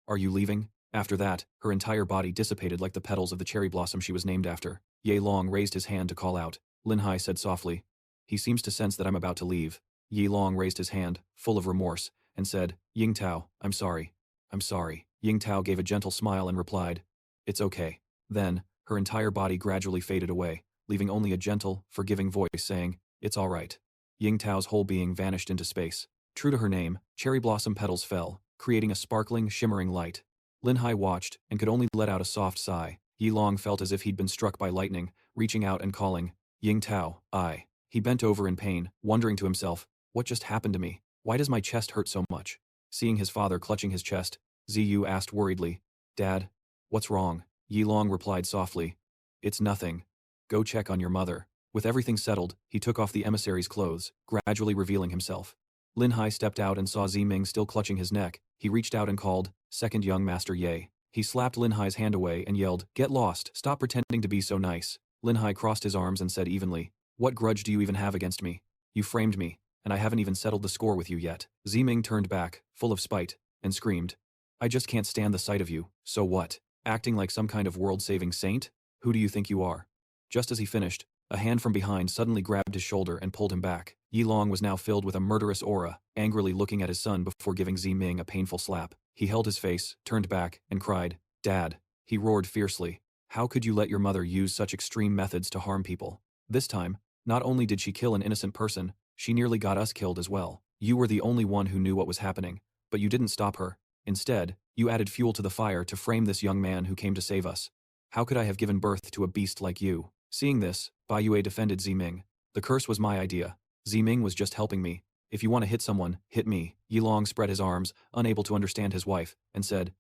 [SPEAKER 1] are you leaving? After that, her entire body dissipated like the petals of the cherry blossom she was named after. Ye Long raised his hand to call out. Lin Hai said softly, He seems to sense that I'm about to leave. Ye Long raised his hand, full of remorse, and said, Ying Tao, I'm sorry. I'm sorry. Ying Tao gave a gentle smile and replied, It's okay. Then, her entire body gradually faded away, leaving only a gentle, forgiving voice saying, It's all right. Ying Tao's whole being vanished into space. True to her name, cherry blossom petals fell, creating a sparkling, shimmering light. Lin Hai watched and could only let out a soft sigh. Ye Long felt as if he'd been struck by lightning, reaching out and calling, Ying Tao, I. He bent over in pain, wondering to himself, What just happened to me? Why does my chest hurt so much? Seeing his father clutching his chest, Ziyu asked worriedly, Dad, what's wrong? Ye Long replied softly, It's nothing. Go check on your mother. With everything settled, he took off the emissary's clothes, gradually revealing himself. Lin Hai stepped out and saw Ziming still clutching his neck. He reached out and called, Second young master Ye. He slapped Lin Hai's hand away and yelled, Get lost, stop pretending to be so nice. Lin Hai crossed his arms and said evenly, What grudge do you even have against me? You framed me, and I haven't even settled the score with you yet. Ziming turned back, full of spite, and screamed, I just can't stand the sight of you, so what? Acting like some kind of world-saving saint? Who do you think you are? Just as he finished, a hand from behind suddenly grabbed his shoulder and pulled him back. Ye Long was now filled with a murderous aura, angrily looking at his son before giving Ziming a painful slap. He held his face, turned back, and cried, Dad. He roared fiercely, How could you let your mother use such extreme methods to harm people? This time, not only did she kill an innocent person, she nearly got us killed as well. You were the only one who knew what was happening, but you didn't stop her. Instead, you added fuel to the fire to frame this young man who came to save us. How could I have given birth to a beast like you? Seeing this, Bai Yue defended Ziming. The curse was my idea. Ziming was just helping me. If you want to hit someone, hit me. Ye Long spread his arms, unable to understand his wife, and said,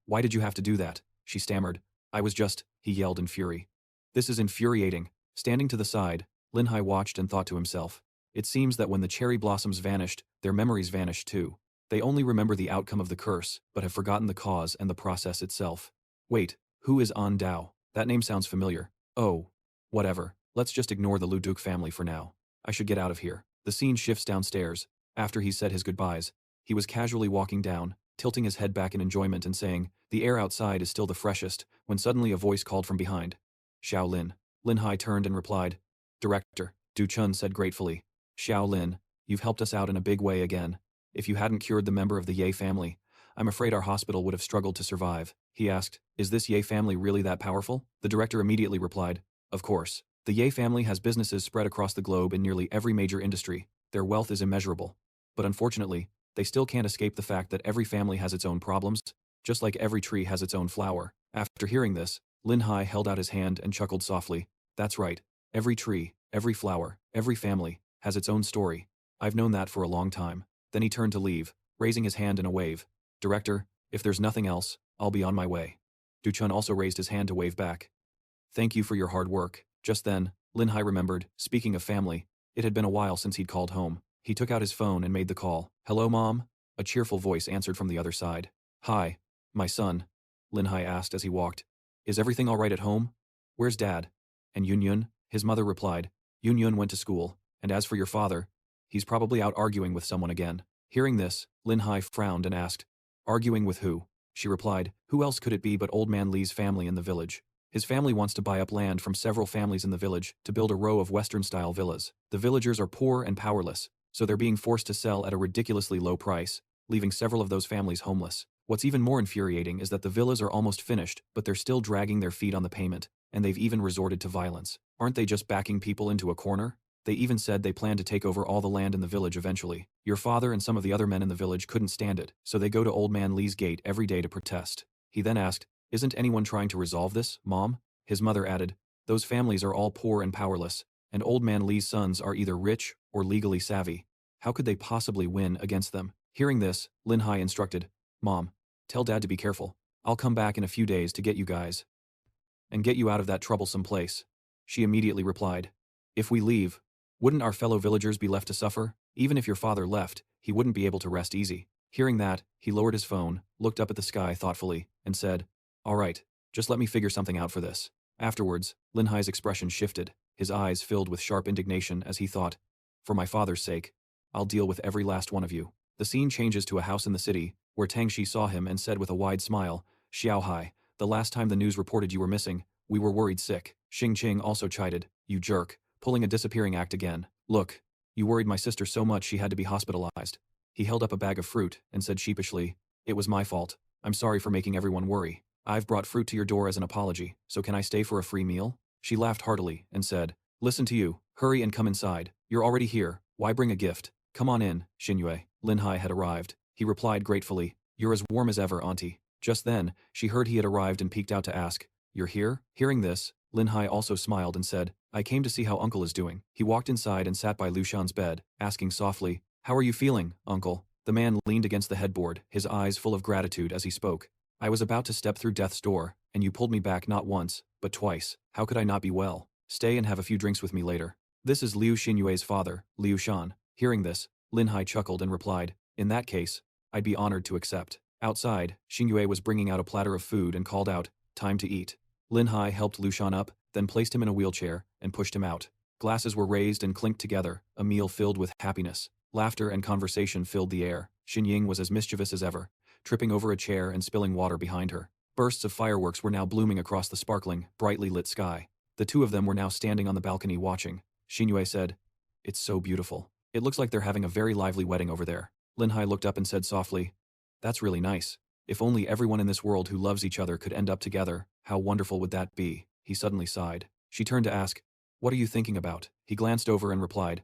[SPEAKER 1] Why did you have to do that? She stammered. I was just, he yelled in fury. This is infuriating. Standing to the side, Lin Hai watched and thought to himself. It seems that when the cherry blossoms vanished, their memories vanished too. They only remember the outcome of the curse, but have forgotten the cause and the process itself. Wait, who is An Dao? That name sounds familiar. Oh. Whatever, let's just ignore the Lu Duc family for now. I should get out of here. The scene shifts downstairs. After he said his goodbyes, he was casually walking down, tilting his head back in enjoyment and saying, "The air outside is still the freshest," when suddenly a voice called from behind. "Xiao Lin." Lin Hai turned and replied, "Director," Du Chun said gratefully. "Xiao Lin, you've helped us out in a big way again. If you hadn't cured the member of the Ye family, I'm afraid our hospital would have struggled to survive." He asked, "Is this Ye family really that powerful?" The director immediately replied, "Of course. The Ye family has businesses spread across the globe in nearly every major industry. Their wealth is immeasurable. But unfortunately, they still can't escape the fact that every family has its own problems, just like every tree has its own flower." After hearing this, Lin Hai held out his hand and chuckled softly. "That's right. Every tree, every flower, every family, has its own story. I've known that for a long time." Then he turned to leave, raising his hand in a wave. "Director, if there's nothing else, I'll be on my way." Du Chun also raised his hand to wave back. "Thank you for your hard work." Just then, Lin Hai remembered, speaking of family, it had been a while since he'd called home. He took out his phone and made the call. "Hello, Mom?" A cheerful voice answered from the other side. "Hi, my son," Lin Hai asked as he walked. "Is everything all right at home? Where's Dad?" "And Yun Yun?" His mother replied. "Yun Yun went to school, and as for your father, he's probably out arguing with someone again." Hearing this, Lin Hai frowned and asked, "Arguing with who?" She replied, "Who else could it be but Old Man Li's family in the village? His family wants to buy up land from several families in the village to build a row of Western-style villas. The villagers are poor and powerless, so they're being forced to sell at a ridiculously low price, leaving several of those families homeless. What's even more infuriating is that the villas are almost finished, but they're still dragging their feet on the payment, and they've even resorted to violence. Aren't they just backing people into a corner? They even said they plan to take over all the land in the village eventually. Your father and some of the other men in the village couldn't stand it, so they go to Old Man Li's gate every day to protest." He then asked, "Isn't anyone trying to resolve this, Mom?" His mother added, "Those families are all poor and powerless, and Old Man Li's sons are either rich or legally savvy. How could they possibly win against them?" Hearing this, Lin Hai instructed, "Mom, tell Dad to be careful. I'll come back in a few days to get you guys and get you out of that troublesome place." She immediately replied, "If we leave, wouldn't our fellow villagers be left to suffer? Even if your father left, he wouldn't be able to rest easy." Hearing that, he lowered his phone, looked up at the sky thoughtfully, and said, "All right, just let me figure something out for this." Afterwards, Lin Hai's expression shifted, his eyes filled with sharp indignation as he thought, "For my father's sake, I'll deal with every last one of you." The scene changes to a house in the city, where Tang Shi saw him and said with a wide smile, "Xiao Hai, the last time the news reported you were missing, we were worried sick." Xing Qing also chided, "You jerk, pulling a disappearing act again. Look, you worried my sister so much she had to be hospitalized." He held up a bag of fruit and said sheepishly, "It was my fault. I'm sorry for making everyone worry. I've brought fruit to your door as an apology, so can I stay for a free meal?" She laughed heartily and said, "Listen to you, hurry and come inside. You're already here, why bring a gift? Come on in, Xinyue." Lin Hai had arrived. He replied gratefully, "You're as warm as ever, Auntie." Just then, she heard he had arrived and peeked out to ask, "You're here?" Hearing this, Lin Hai also smiled and said, "I came to see how Uncle is doing." He walked inside and sat by Lu Shan's bed, asking softly, "How are you feeling, Uncle?" The man leaned against the headboard, his eyes full of gratitude as he spoke. "I was about to step through death's door, and you pulled me back not once, but twice. How could I not be well? Stay and have a few drinks with me later." This is Liu Xinyue's father, Liu Shan. Hearing this, Lin Hai chuckled and replied, "In that case, I'd be honored to accept." Outside, Xinyue was bringing out a platter of food and called out, "Time to eat." Lin Hai helped Liu Shan up, then placed him in a wheelchair and pushed him out. Glasses were raised and clinked together, a meal filled with happiness. Laughter and conversation filled the air. Xin Ying was as mischievous as ever, tripping over a chair and spilling water behind her. Bursts of fireworks were now blooming across the sparkling, brightly lit sky. The two of them were now standing on the balcony watching. Xinyue said, "It's so beautiful. It looks like they're having a very lively wedding over there." Lin Hai looked up and said softly, "That's really nice. If only everyone in this world who loves each other could end up together, how wonderful would that be?" He suddenly sighed. She turned to ask, "What are you thinking about?" He glanced over and replied,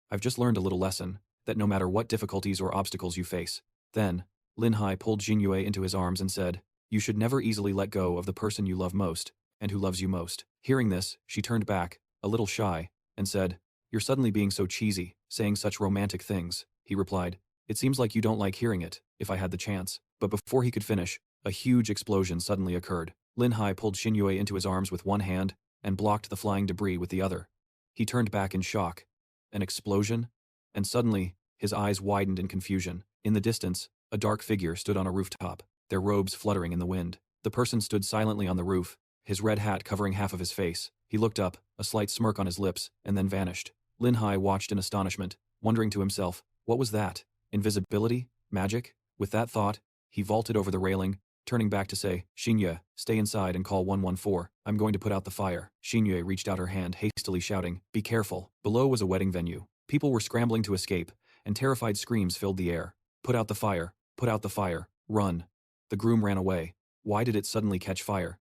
[SPEAKER 1] "I've just learned a little lesson, that no matter what difficulties or obstacles you face." Then, Lin Hai pulled Xinyue into his arms and said, "You should never easily let go of the person you love most, and who loves you most." Hearing this, she turned back, a little shy, and said, "You're suddenly being so cheesy, saying such romantic things." He replied, "It seems like you don't like hearing it, if I had the chance." But before he could finish, a huge explosion suddenly occurred. Lin Hai pulled Xinyue into his arms with one hand, and blocked the flying debris with the other. He turned back in shock. An explosion? And suddenly, his eyes widened in confusion. In the distance, a dark figure stood on a rooftop, their robes fluttering in the wind. The person stood silently on the roof, his red hat covering half of his face. He looked up, a slight smirk on his lips, and then vanished. Lin Hai watched in astonishment, wondering to himself, what was that? Invisibility? Magic? With that thought, He vaulted over the railing, turning back to say, Xinye, stay inside and call 114. I'm going to put out the fire. Xinye reached out her hand hastily shouting, be careful. Below was a wedding venue. People were scrambling to escape, and terrified screams filled the air. Put out the fire. Put out the fire. Run. The groom ran away. Why did it suddenly catch fire?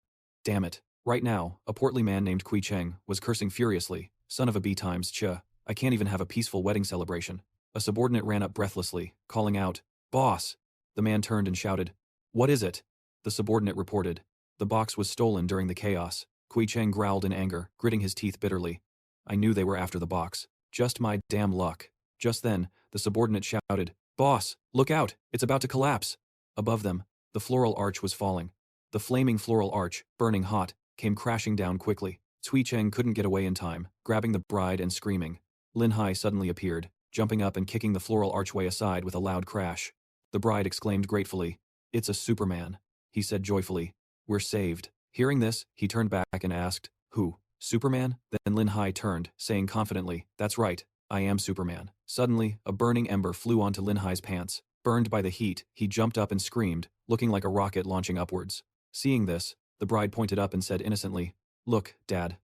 [SPEAKER 1] Damn it. Right now, a portly man named Kui Cheng was cursing furiously. Son of a B times ch. I can't even have a peaceful wedding celebration. A subordinate ran up breathlessly, calling out, Boss! The man turned and shouted, What is it? The subordinate reported. The box was stolen during the chaos. Kui Cheng growled in anger, gritting his teeth bitterly. I knew they were after the box. Just my damn luck. Just then, the subordinate shouted, Boss, look out, it's about to collapse. Above them, the floral arch was falling. The flaming floral arch, burning hot, came crashing down quickly. Cui Cheng couldn't get away in time, grabbing the bride and screaming. Lin Hai suddenly appeared, jumping up and kicking the floral archway aside with a loud crash. The bride exclaimed gratefully, It's a Superman. He said joyfully, We're saved. Hearing this, he turned back and asked, Who? Superman? Then Lin Hai turned, saying confidently, That's right, I am Superman. Suddenly, a burning ember flew onto Lin Hai's pants. Burned by the heat, he jumped up and screamed, looking like a rocket launching upwards. Seeing this, the bride pointed up and said innocently, Look, Dad.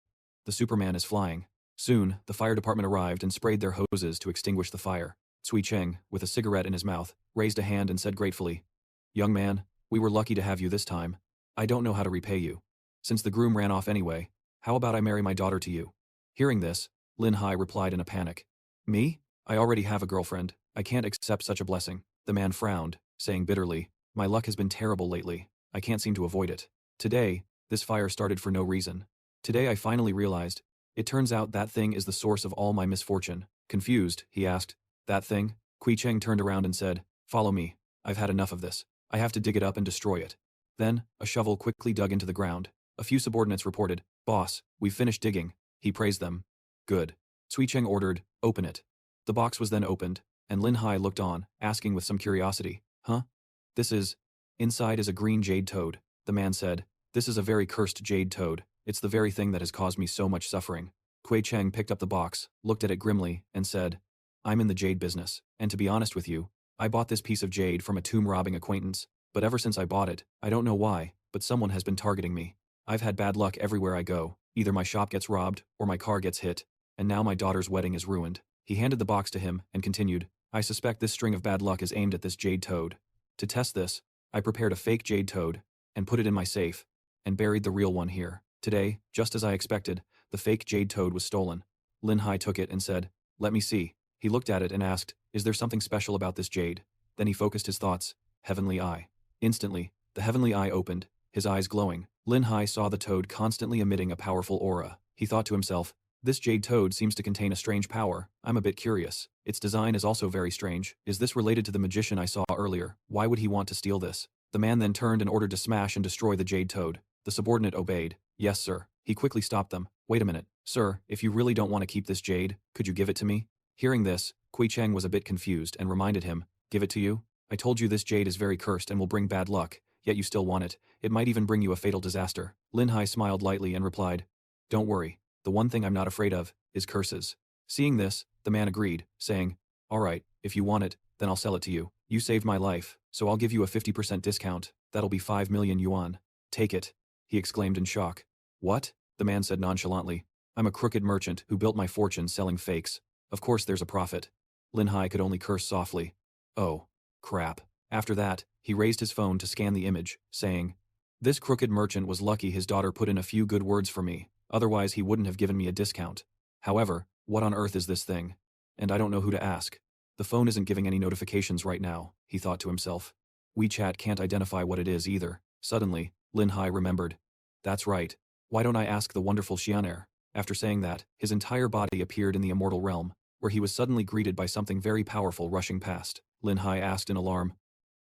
[SPEAKER 1] The Superman is flying. Soon, the fire department arrived and sprayed their hoses to extinguish the fire. Cui Cheng, with a cigarette in his mouth, raised a hand and said gratefully, Young man, we were lucky to have you this time. I don't know how to repay you. Since the groom ran off anyway, how about I marry my daughter to you? Hearing this, Lin Hai replied in a panic. Me? I already have a girlfriend. I can't accept such a blessing. The man frowned, saying bitterly, My luck has been terrible lately. I can't seem to avoid it. Today, this fire started for no reason. Today I finally realized, it turns out that thing is the source of all my misfortune. Confused, he asked, That thing? Kui Cheng turned around and said, Follow me. I've had enough of this. I have to dig it up and destroy it. Then, a shovel quickly dug into the ground. A few subordinates reported, Boss, we've finished digging. He praised them. Good. Cui Cheng ordered, Open it. The box was then opened, and Lin Hai looked on, asking with some curiosity, Huh? Inside is a green jade toad. The man said, This is a very cursed jade toad. It's the very thing that has caused me so much suffering. Kui Cheng picked up the box, looked at it grimly, and said, I'm in the jade business, and to be honest with you, I bought this piece of jade from a tomb-robbing acquaintance, but ever since I bought it, I don't know why, but someone has been targeting me. I've had bad luck everywhere I go. Either my shop gets robbed, or my car gets hit, and now my daughter's wedding is ruined. He handed the box to him, and continued, I suspect this string of bad luck is aimed at this jade toad. To test this, I prepared a fake jade toad, and put it in my safe, and buried the real one here. Today, just as I expected, the fake jade toad was stolen. Lin Hai took it and said, Let me see. He looked at it and asked, Is there something special about this jade? Then he focused his thoughts. Heavenly Eye. Instantly, the heavenly eye opened, his eyes glowing. Lin Hai saw the toad constantly emitting a powerful aura. He thought to himself, This jade toad seems to contain a strange power. I'm a bit curious. Its design is also very strange. Is this related to the magician I saw earlier? Why would he want to steal this? The man then turned and ordered to smash and destroy the jade toad. The subordinate obeyed. Yes, sir. He quickly stopped them. Wait a minute. Sir, if you really don't want to keep this jade, could you give it to me? Hearing this, Kui Cheng was a bit confused and reminded him, Give it to you? I told you this jade is very cursed and will bring bad luck, yet you still want it. It might even bring you a fatal disaster. Lin Hai smiled lightly and replied, Don't worry. The one thing I'm not afraid of is curses. Seeing this, the man agreed, saying, All right, if you want it, then I'll sell it to you. You saved my life, so I'll give you a 50% discount. That'll be 5 million yuan. Take it. He exclaimed in shock. What? The man said nonchalantly. I'm a crooked merchant who built my fortune selling fakes. Of course there's a profit. Lin Hai could only curse softly. Oh, crap. After that, he raised his phone to scan the image, saying, This crooked merchant was lucky his daughter put in a few good words for me, otherwise he wouldn't have given me a discount. However, what on earth is this thing? And I don't know who to ask. The phone isn't giving any notifications right now, he thought to himself. WeChat can't identify what it is either. Suddenly, Lin Hai remembered. That's right. Why don't I ask the wonderful Xianer? After saying that, his entire body appeared in the immortal realm, where he was suddenly greeted by something very powerful rushing past. Lin Hai asked in alarm,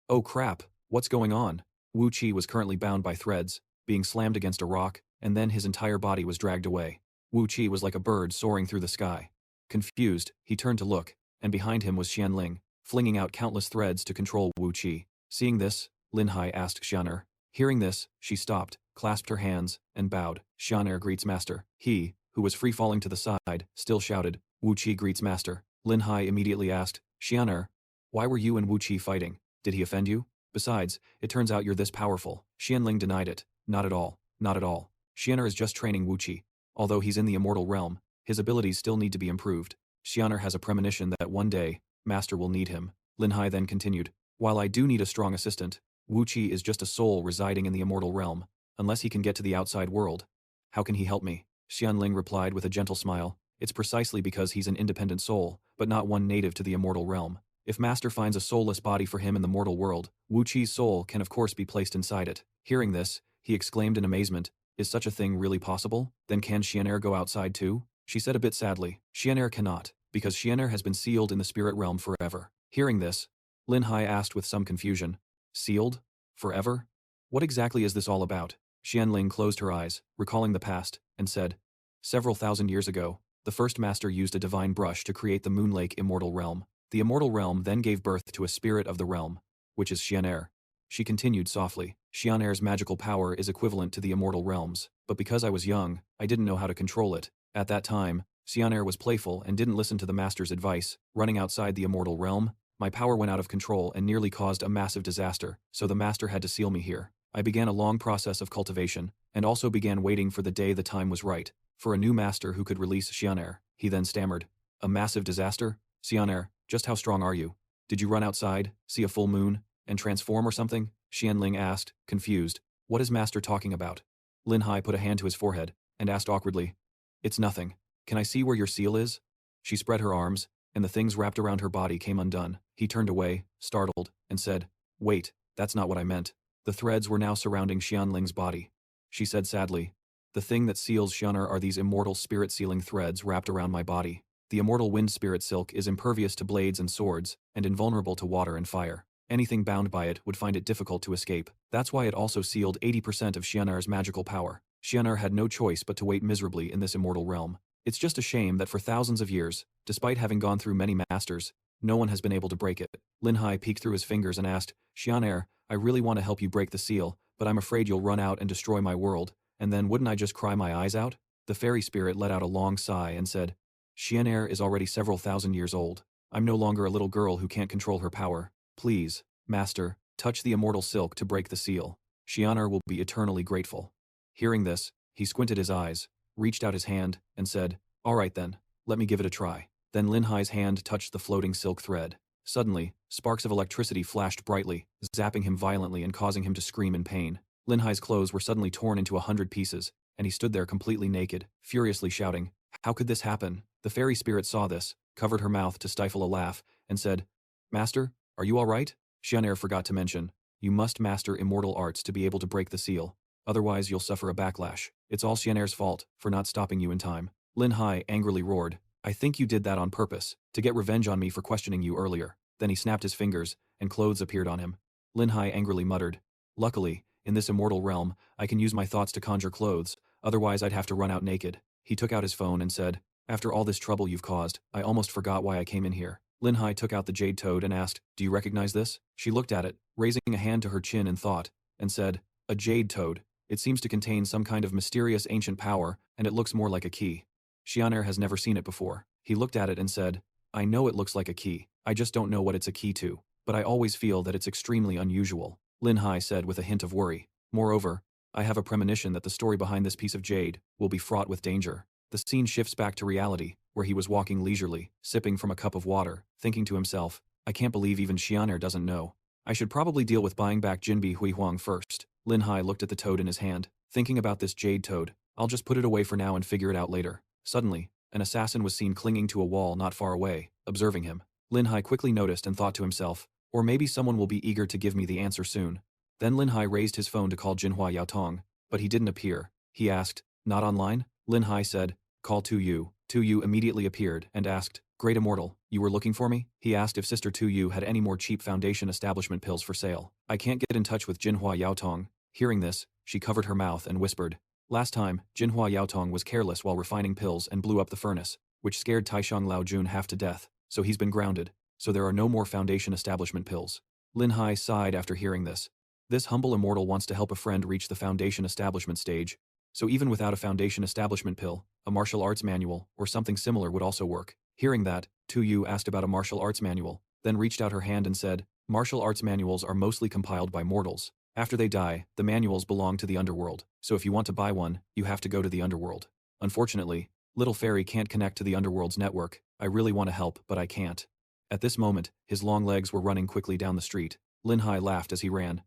[SPEAKER 1] Oh crap, what's going on? Wu Qi was currently bound by threads, being slammed against a rock, and then his entire body was dragged away. Wu Qi was like a bird soaring through the sky. Confused, he turned to look, and behind him was Xianling, flinging out countless threads to control Wu Qi. Seeing this, Lin Hai asked Xianer. Hearing this, she stopped, clasped her hands, and bowed. Xianer greets master. He, who was free-falling to the side, still shouted, Wu Qi greets master. Lin Hai immediately asked, Xianer, why were you and Wu Qi fighting? Did he offend you? Besides, it turns out you're this powerful. Xianling denied it. Not at all. Not at all. Xianer is just training Wuqi. Although he's in the immortal realm, his abilities still need to be improved. Xianer has a premonition that one day, Master will need him. Lin Hai then continued. While I do need a strong assistant, Wuqi is just a soul residing in the immortal realm. Unless he can get to the outside world, how can he help me? Xianling replied with a gentle smile. It's precisely because he's an independent soul, but not one native to the immortal realm. If Master finds a soulless body for him in the mortal world, Wuqi's soul can of course be placed inside it. Hearing this, he exclaimed in amazement, is such a thing really possible? Then can Xianer go outside too? She said a bit sadly, Xianer cannot, because Xianer has been sealed in the spirit realm forever. Hearing this, Lin Hai asked with some confusion, sealed? Forever? What exactly is this all about? Xianling closed her eyes, recalling the past, and said, several thousand years ago, the first master used a divine brush to create the Moon Lake immortal realm. The immortal realm then gave birth to a spirit of the realm, which is Xianer. She continued softly, Xianer's magical power is equivalent to the immortal realms, but because I was young, I didn't know how to control it. At that time, Xianer was playful and didn't listen to the master's advice. Running outside the immortal realm, my power went out of control and nearly caused a massive disaster, so the master had to seal me here. I began a long process of cultivation, and also began waiting for the day the time was right, for a new master who could release Xianer. He then stammered, a massive disaster? Xianer, just how strong are you? Did you run outside, see a full moon, and transform or something? Xianling asked, confused. What is master talking about? Lin Hai put a hand to his forehead, and asked awkwardly, it's nothing. Can I see where your seal is? She spread her arms, and the things wrapped around her body came undone. He turned away, startled, and said, wait, that's not what I meant. The threads were now surrounding Xianling's body. She said sadly, the thing that seals Xianer are these immortal spirit-sealing threads wrapped around my body. The immortal wind spirit silk is impervious to blades and swords, and invulnerable to water and fire. Anything bound by it would find it difficult to escape. That's why it also sealed 80% of Xianer's magical power. Xianer had no choice but to wait miserably in this immortal realm. It's just a shame that for thousands of years, despite having gone through many masters, no one has been able to break it. Lin Hai peeked through his fingers and asked, Xianer, I really want to help you break the seal, but I'm afraid you'll run out and destroy my world, and then wouldn't I just cry my eyes out? The fairy spirit let out a long sigh and said, Xianer is already several thousand years old. I'm no longer a little girl who can't control her power. Please, master, touch the immortal silk to break the seal. Xianer will be eternally grateful. Hearing this, he squinted his eyes, reached out his hand, and said, all right then, let me give it a try. Then Lin Hai's hand touched the floating silk thread. Suddenly, sparks of electricity flashed brightly, zapping him violently and causing him to scream in pain. Lin Hai's clothes were suddenly torn into 100 pieces, and he stood there completely naked, furiously shouting, how could this happen? The fairy spirit saw this, covered her mouth to stifle a laugh, and said, Master, are you all right? Xianer forgot to mention, you must master immortal arts to be able to break the seal. Otherwise you'll suffer a backlash. It's all Xianer's fault, for not stopping you in time. Lin Hai angrily roared, I think you did that on purpose, to get revenge on me for questioning you earlier. Then he snapped his fingers, and clothes appeared on him. Lin Hai angrily muttered, luckily, in this immortal realm, I can use my thoughts to conjure clothes, otherwise I'd have to run out naked. He took out his phone and said, after all this trouble you've caused, I almost forgot why I came in here. Lin Hai took out the jade toad and asked, do you recognize this? She looked at it, raising a hand to her chin in thought, and said, a jade toad. It seems to contain some kind of mysterious ancient power, and it looks more like a key. Xianer has never seen it before. He looked at it and said, I know it looks like a key, I just don't know what it's a key to, but I always feel that it's extremely unusual. Lin Hai said with a hint of worry. Moreover, I have a premonition that the story behind this piece of jade will be fraught with danger. The scene shifts back to reality, where he was walking leisurely, sipping from a cup of water, thinking to himself, I can't believe even Xianer doesn't know. I should probably deal with buying back Jinbi Huihuang first. Lin Hai looked at the toad in his hand, thinking about this jade toad. I'll just put it away for now and figure it out later. Suddenly, an assassin was seen clinging to a wall not far away, observing him. Lin Hai quickly noticed and thought to himself, or maybe someone will be eager to give me the answer soon. Then Lin Hai raised his phone to call Jinhua Yaotong, but he didn't appear. He asked, not online? Lin Hai said, call Tu Yu. Tu Yu immediately appeared and asked, Great Immortal, you were looking for me? He asked if Sister Tu Yu had any more cheap foundation establishment pills for sale. I can't get in touch with Jinhua Yaotong. Hearing this, she covered her mouth and whispered, last time, Jinhua Yaotong was careless while refining pills and blew up the furnace, which scared Taishang Laojun half to death, so he's been grounded, so there are no more foundation establishment pills. Lin Hai sighed after hearing this. This humble immortal wants to help a friend reach the foundation establishment stage, so even without a foundation establishment pill, a martial arts manual or something similar would also work. Hearing that, Tu Yu asked about a martial arts manual, then reached out her hand and said, Martial arts manuals are mostly compiled by mortals. After they die, the manuals belong to the underworld, so if you want to buy one, you have to go to the underworld. Unfortunately, Little Fairy can't connect to the underworld's network. I really want to help, but I can't. At this moment, his long legs were running quickly down the street. Lin Hai laughed as he ran.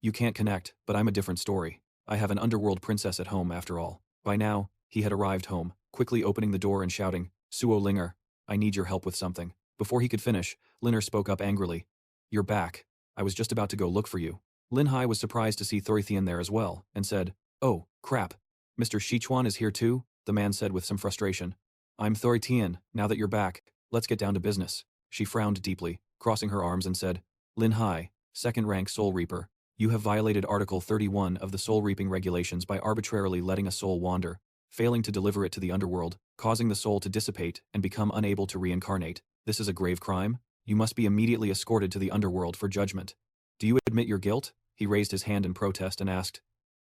[SPEAKER 1] You can't connect, but I'm a different story. I have an underworld princess at home after all. By now, he had arrived home, quickly opening the door and shouting, Suo Linger, I need your help with something. Before he could finish, Linner spoke up angrily. You're back. I was just about to go look for you. Lin Hai was surprised to see Thorithian there as well, and said, Oh, crap. Mr. Shichuan is here too? The man said with some frustration. I'm Thorithian, now that you're back, let's get down to business. She frowned deeply, crossing her arms and said, Lin Hai, second-rank Soul Reaper, you have violated Article 31 of the Soul Reaping Regulations by arbitrarily letting a soul wander, failing to deliver it to the underworld, causing the soul to dissipate and become unable to reincarnate. This is a grave crime. You must be immediately escorted to the underworld for judgment. Do you admit your guilt? He raised his hand in protest and asked,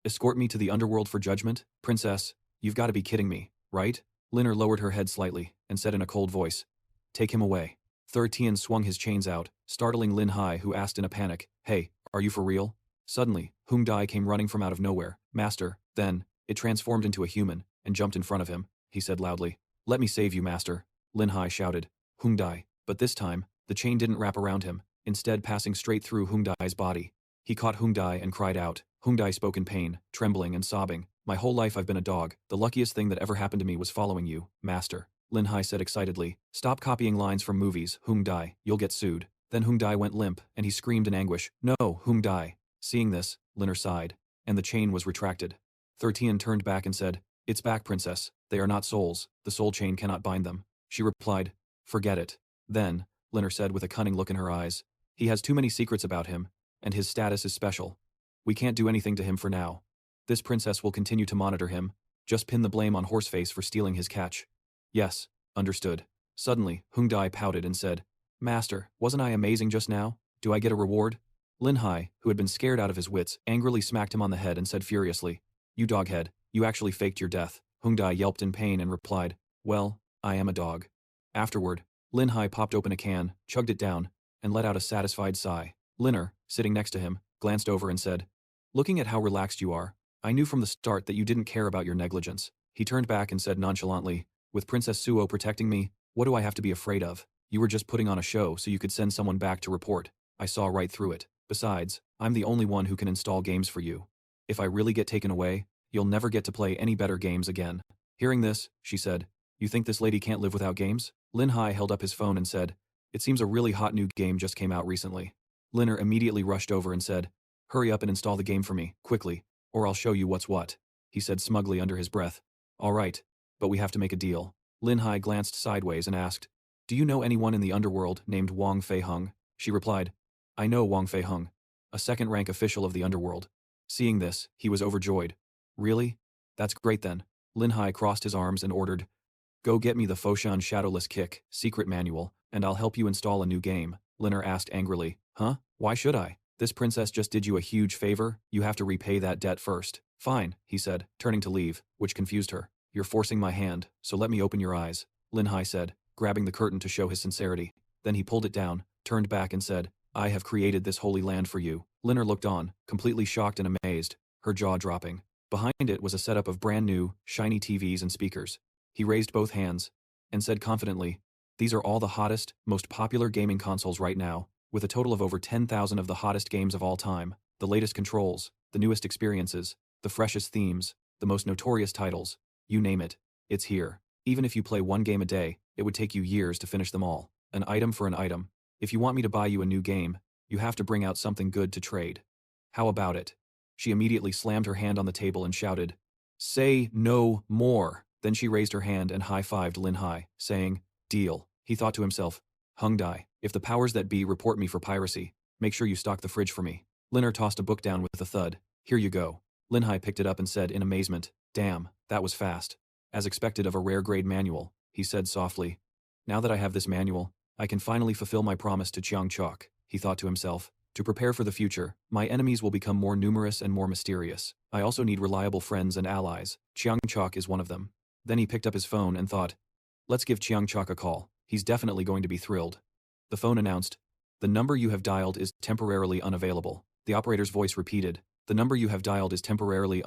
[SPEAKER 1] Escort me to the underworld for judgment? Princess, you've got to be kidding me, right? Linner lowered her head slightly and said in a cold voice, Take him away. Thorithian swung his chains out, startling Lin Hai, who asked in a panic, Hey, are you for real? Suddenly, Hung Dai came running from out of nowhere. Master, then, it transformed into a human, and jumped in front of him, he said loudly. Let me save you, master, Lin Hai shouted. Hung Dai. But this time, the chain didn't wrap around him, instead passing straight through Hung Dai's body. He caught Hung Dai and cried out. Hung Dai spoke in pain, trembling and sobbing. My whole life I've been a dog. The luckiest thing that ever happened to me was following you, master. Lin Hai said excitedly. Stop copying lines from movies, Hung Dai, you'll get sued. Then Hung Dai went limp, and he screamed in anguish, No, Hung Dai. Seeing this, Linner sighed, and the chain was retracted. Thorithian turned back and said, It's back, princess. They are not souls. The soul chain cannot bind them. She replied, Forget it. Then, Linner said with a cunning look in her eyes, He has too many secrets about him, and his status is special. We can't do anything to him for now. This princess will continue to monitor him. Just pin the blame on Horseface for stealing his catch. Yes, understood. Suddenly, Hung Dai pouted and said, Master, wasn't I amazing just now? Do I get a reward? Lin Hai, who had been scared out of his wits, angrily smacked him on the head and said furiously, You doghead, you actually faked your death. Hung Dai yelped in pain and replied, Well, I am a dog. Afterward, Lin Hai popped open a can, chugged it down, and let out a satisfied sigh. Linner, sitting next to him, glanced over and said, Looking at how relaxed you are, I knew from the start that you didn't care about your negligence. He turned back and said nonchalantly, With Princess Suo protecting me, what do I have to be afraid of? You were just putting on a show so you could send someone back to report. I saw right through it. Besides, I'm the only one who can install games for you. If I really get taken away, you'll never get to play any better games again. Hearing this, she said, You think this lady can't live without games? Lin Hai held up his phone and said, It seems a really hot new game just came out recently. Linner immediately rushed over and said, Hurry up and install the game for me, quickly, or I'll show you what's what. He said smugly under his breath. All right, but we have to make a deal. Lin Hai glanced sideways and asked, Do you know anyone in the underworld named Wang Fei Hung? She replied, I know Wang Fei Hung, a second-rank official of the underworld. Seeing this, he was overjoyed. Really? That's great then. Lin Hai crossed his arms and ordered, Go get me the Foshan Shadowless Kick, secret manual, and I'll help you install a new game. Linner asked angrily, Huh? Why should I? This princess just did you a huge favor, you have to repay that debt first. Fine, he said, turning to leave, which confused her. You're forcing my hand, so let me open your eyes, Lin Hai said, grabbing the curtain to show his sincerity. Then he pulled it down, turned back and said, I have created this holy land for you. Linner looked on, completely shocked and amazed, her jaw dropping. Behind it was a setup of brand new, shiny TVs and speakers. He raised both hands and said confidently, These are all the hottest, most popular gaming consoles right now, with a total of over 10,000 of the hottest games of all time, the latest controls, the newest experiences, the freshest themes, the most notorious titles, you name it, it's here. Even if you play one game a day, it would take you years to finish them all, an item for an item. If you want me to buy you a new game, you have to bring out something good to trade. How about it? She immediately slammed her hand on the table and shouted, Say no more. Then she raised her hand and high-fived Lin Hai, saying, Deal. He thought to himself, Hung Dai, if the powers that be report me for piracy, make sure you stock the fridge for me. Linner tossed a book down with a thud. Here you go. Lin Hai picked it up and said in amazement, Damn, that was fast. As expected of a rare-grade manual, he said softly. Now that I have this manual, I can finally fulfill my promise to Chiang Chok, he thought to himself. To prepare for the future, my enemies will become more numerous and more mysterious. I also need reliable friends and allies. Chiang Chok is one of them. Then he picked up his phone and thought, Let's give Chiang Chok a call. He's definitely going to be thrilled. The phone announced, The number you have dialed is temporarily unavailable. The operator's voice repeated. The number you have dialed is temporarily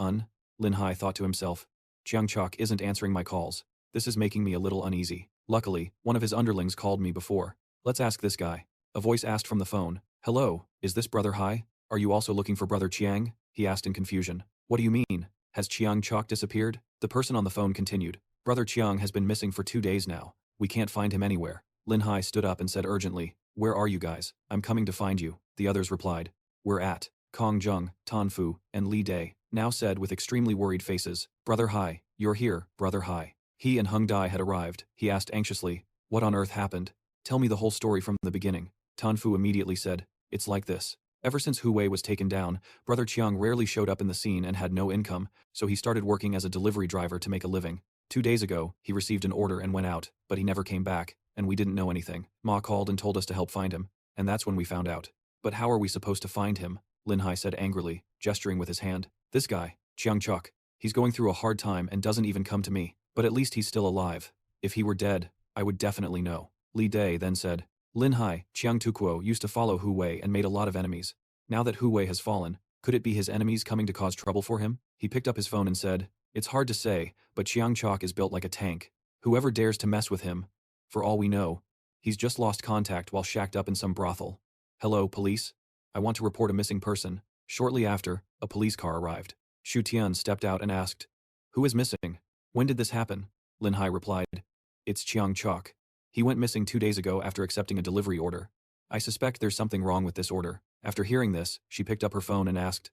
[SPEAKER 1] Lin Hai thought to himself. Chiang Chok isn't answering my calls. This is making me a little uneasy. Luckily, one of his underlings called me before. Let's ask this guy. A voice asked from the phone. Hello, is this Brother Hai? Are you also looking for Brother Chiang? He asked in confusion. What do you mean? Has Chiang Chok disappeared? The person on the phone continued. Brother Chiang has been missing for 2 days now. We can't find him anywhere. Lin Hai stood up and said urgently, Where are you guys? I'm coming to find you. The others replied. We're at Kong Jung, Tan Fu, and Li Dai, now said with extremely worried faces. Brother Hai, you're here, Brother Hai. He and Hung Dai had arrived. He asked anxiously, What on earth happened? Tell me the whole story from the beginning. Tan Fu immediately said, It's like this. Ever since Hu Wei was taken down, Brother Chiang rarely showed up in the scene and had no income, so he started working as a delivery driver to make a living. 2 days ago, he received an order and went out, but he never came back, and we didn't know anything. Ma called and told us to help find him, and that's when we found out. But how are we supposed to find him? Lin Hai said angrily, gesturing with his hand. This guy, Chiang Chok, he's going through a hard time and doesn't even come to me, but at least he's still alive. If he were dead, I would definitely know. Li Dai then said, Lin Hai, Chiang Tukuo used to follow Hu Wei and made a lot of enemies. Now that Hu Wei has fallen, could it be his enemies coming to cause trouble for him? He picked up his phone and said, It's hard to say, but Chiang Chok is built like a tank. Whoever dares to mess with him, for all we know, he's just lost contact while shacked up in some brothel. Hello, police? I want to report a missing person. Shortly after, a police car arrived. Shu Tian stepped out and asked, Who is missing? When did this happen? Lin Hai replied, It's Chiang Chok. He went missing 2 days ago after accepting a delivery order. I suspect there's something wrong with this order. After hearing this, she picked up her phone and asked,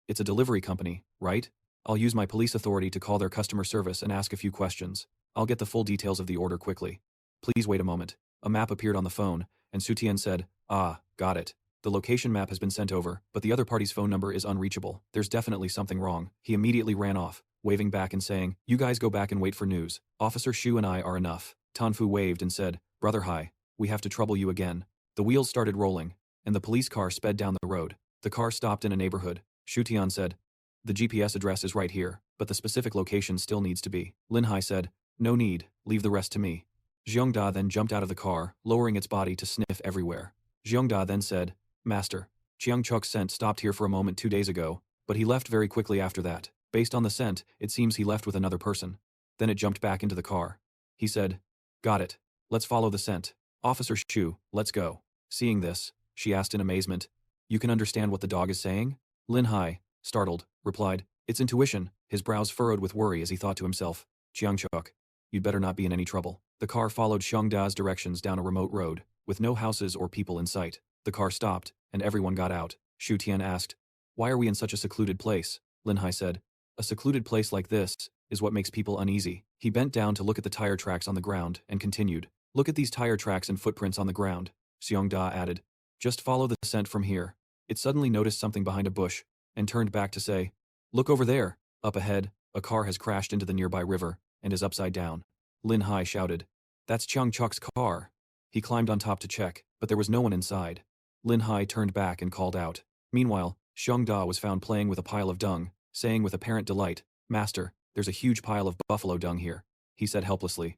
[SPEAKER 1] It's a delivery company, right? I'll use my police authority to call their customer service and ask a few questions. I'll get the full details of the order quickly. Please wait a moment. A map appeared on the phone, and Su Tian said, Ah, got it. The location map has been sent over, but the other party's phone number is unreachable. There's definitely something wrong. He immediately ran off, waving back and saying, You guys go back and wait for news. Officer Shu and I are enough. Tan Fu waved and said, Brother Hai, we have to trouble you again. The wheels started rolling, and the police car sped down the road. The car stopped in a neighborhood. Shu Tian said, The GPS address is right here, but the specific location still needs to be. Lin Hai said, No need, leave the rest to me. Xiongda then jumped out of the car, lowering its body to sniff everywhere. Xiongda then said, Master, Chiang Chok's scent stopped here for a moment 2 days ago, but he left very quickly after that. Based on the scent, it seems he left with another person. Then it jumped back into the car. He said, Got it. Let's follow the scent. Officer Shu, let's go. Seeing this, she asked in amazement, You can understand what the dog is saying? Lin Hai, startled, replied, It's intuition. His brows furrowed with worry as he thought to himself, Chiang Chok, you'd better not be in any trouble. The car followed Xiongda's directions down a remote road, with no houses or people in sight. The car stopped, and everyone got out. Shu Tian asked, Why are we in such a secluded place? Lin Hai said, A secluded place like this is what makes people uneasy. He bent down to look at the tire tracks on the ground and continued, Look at these tire tracks and footprints on the ground. Xiongda added, Just follow the scent from here. It suddenly noticed something behind a bush, and turned back to say, Look over there. Up ahead, a car has crashed into the nearby river, and is upside down. Lin Hai shouted, That's Chiang Chok's car. He climbed on top to check, but there was no one inside. Lin Hai turned back and called out. Meanwhile, Xiongda was found playing with a pile of dung, saying with apparent delight, Master, there's a huge pile of buffalo dung here. He said helplessly,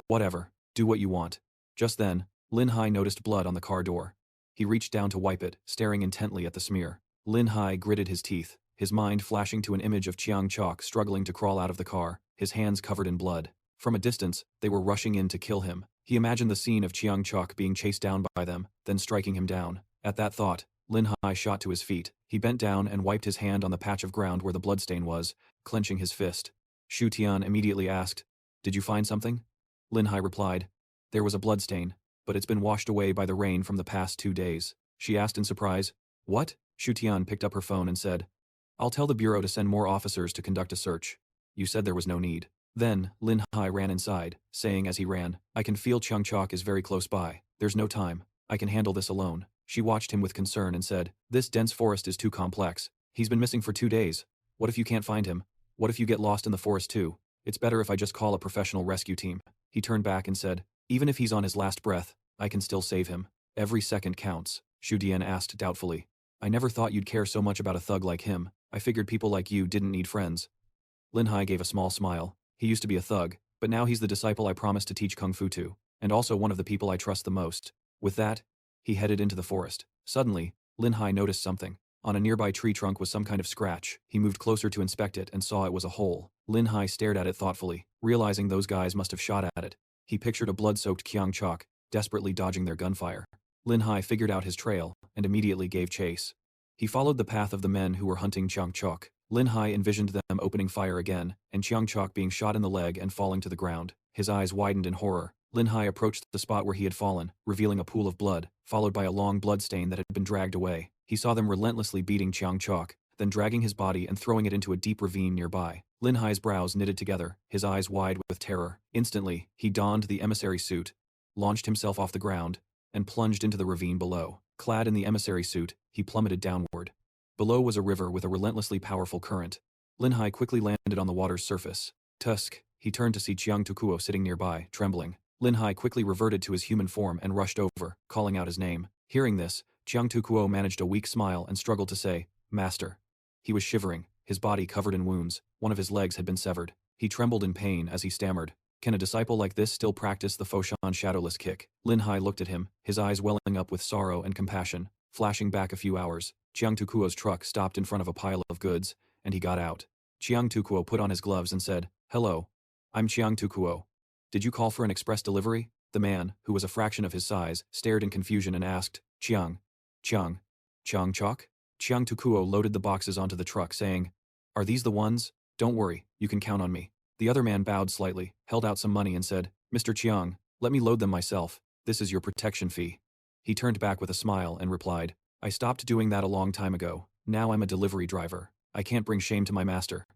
[SPEAKER 1] Whatever, do what you want. Just then, Lin Hai noticed blood on the car door. He reached down to wipe it, staring intently at the smear. Lin Hai gritted his teeth, his mind flashing to an image of Chiang Chok struggling to crawl out of the car, his hands covered in blood. From a distance, they were rushing in to kill him. He imagined the scene of Chiang Chok being chased down by them, then striking him down. At that thought, Lin Hai shot to his feet. He bent down and wiped his hand on the patch of ground where the bloodstain was, clenching his fist. Shu Tian immediately asked, Did you find something? Lin Hai replied, There was a bloodstain, but it's been washed away by the rain from the past 2 days. She asked in surprise, What? Shu Tian picked up her phone and said, I'll tell the bureau to send more officers to conduct a search. You said there was no need. Then, Lin Hai ran inside, saying as he ran, I can feel Chiang Chok is very close by. There's no time. I can handle this alone. She watched him with concern and said, This dense forest is too complex. He's been missing for 2 days. What if you can't find him? What if you get lost in the forest too? It's better if I just call a professional rescue team. He turned back and said, Even if he's on his last breath, I can still save him. Every second counts. Shu Dian asked doubtfully, I never thought you'd care so much about a thug like him. I figured people like you didn't need friends. Lin Hai gave a small smile. He used to be a thug, but now he's the disciple I promised to teach Kung Fu to, and also one of the people I trust the most. With that, He headed into the forest. Suddenly, Lin Hai noticed something. On a nearby tree trunk was some kind of scratch. He moved closer to inspect it and saw it was a hole. Lin Hai stared at it thoughtfully, realizing those guys must have shot at it. He pictured a blood-soaked Kyang Chok, desperately dodging their gunfire. Lin Hai figured out his trail, and immediately gave chase. He followed the path of the men who were hunting Kyang Chok. Lin Hai envisioned them opening fire again, and Kyang Chok being shot in the leg and falling to the ground. His eyes widened in horror. Lin Hai approached the spot where he had fallen, revealing a pool of blood, followed by a long blood stain that had been dragged away. He saw them relentlessly beating Kyang Chok, then dragging his body and throwing it into a deep ravine nearby. Lin Hai's brows knitted together, his eyes wide with terror. Instantly, he donned the emissary suit, launched himself off the ground, and plunged into the ravine below. Clad in the emissary suit, he plummeted downward. Below was a river with a relentlessly powerful current. Lin Hai quickly landed on the water's surface. Tusk, he turned to see Chiang Tukuo sitting nearby, trembling. Lin Hai quickly reverted to his human form and rushed over, calling out his name. Hearing this, Chiang Tukuo managed a weak smile and struggled to say, "Master." He was shivering, his body covered in wounds. One of his legs had been severed. He trembled in pain as he stammered, "Can a disciple like this still practice the Foshan shadowless kick?" Lin Hai looked at him, his eyes welling up with sorrow and compassion. Flashing back a few hours, Chiang Tukuo's truck stopped in front of a pile of goods, and he got out. Chiang Tukuo put on his gloves and said, "Hello. I'm Chiang Tukuo. Did you call for an express delivery?" The man, who was a fraction of his size, stared in confusion and asked, Chiang Chok?" Chiang Tukuo loaded the boxes onto the truck, saying, "Are these the ones? Don't worry, you can count on me." The other man bowed slightly, held out some money and said, "Mr. Chiang, let me load them myself. This is your protection fee." He turned back with a smile and replied, "I stopped doing that a long time ago. Now I'm a delivery driver. I can't bring shame to my master."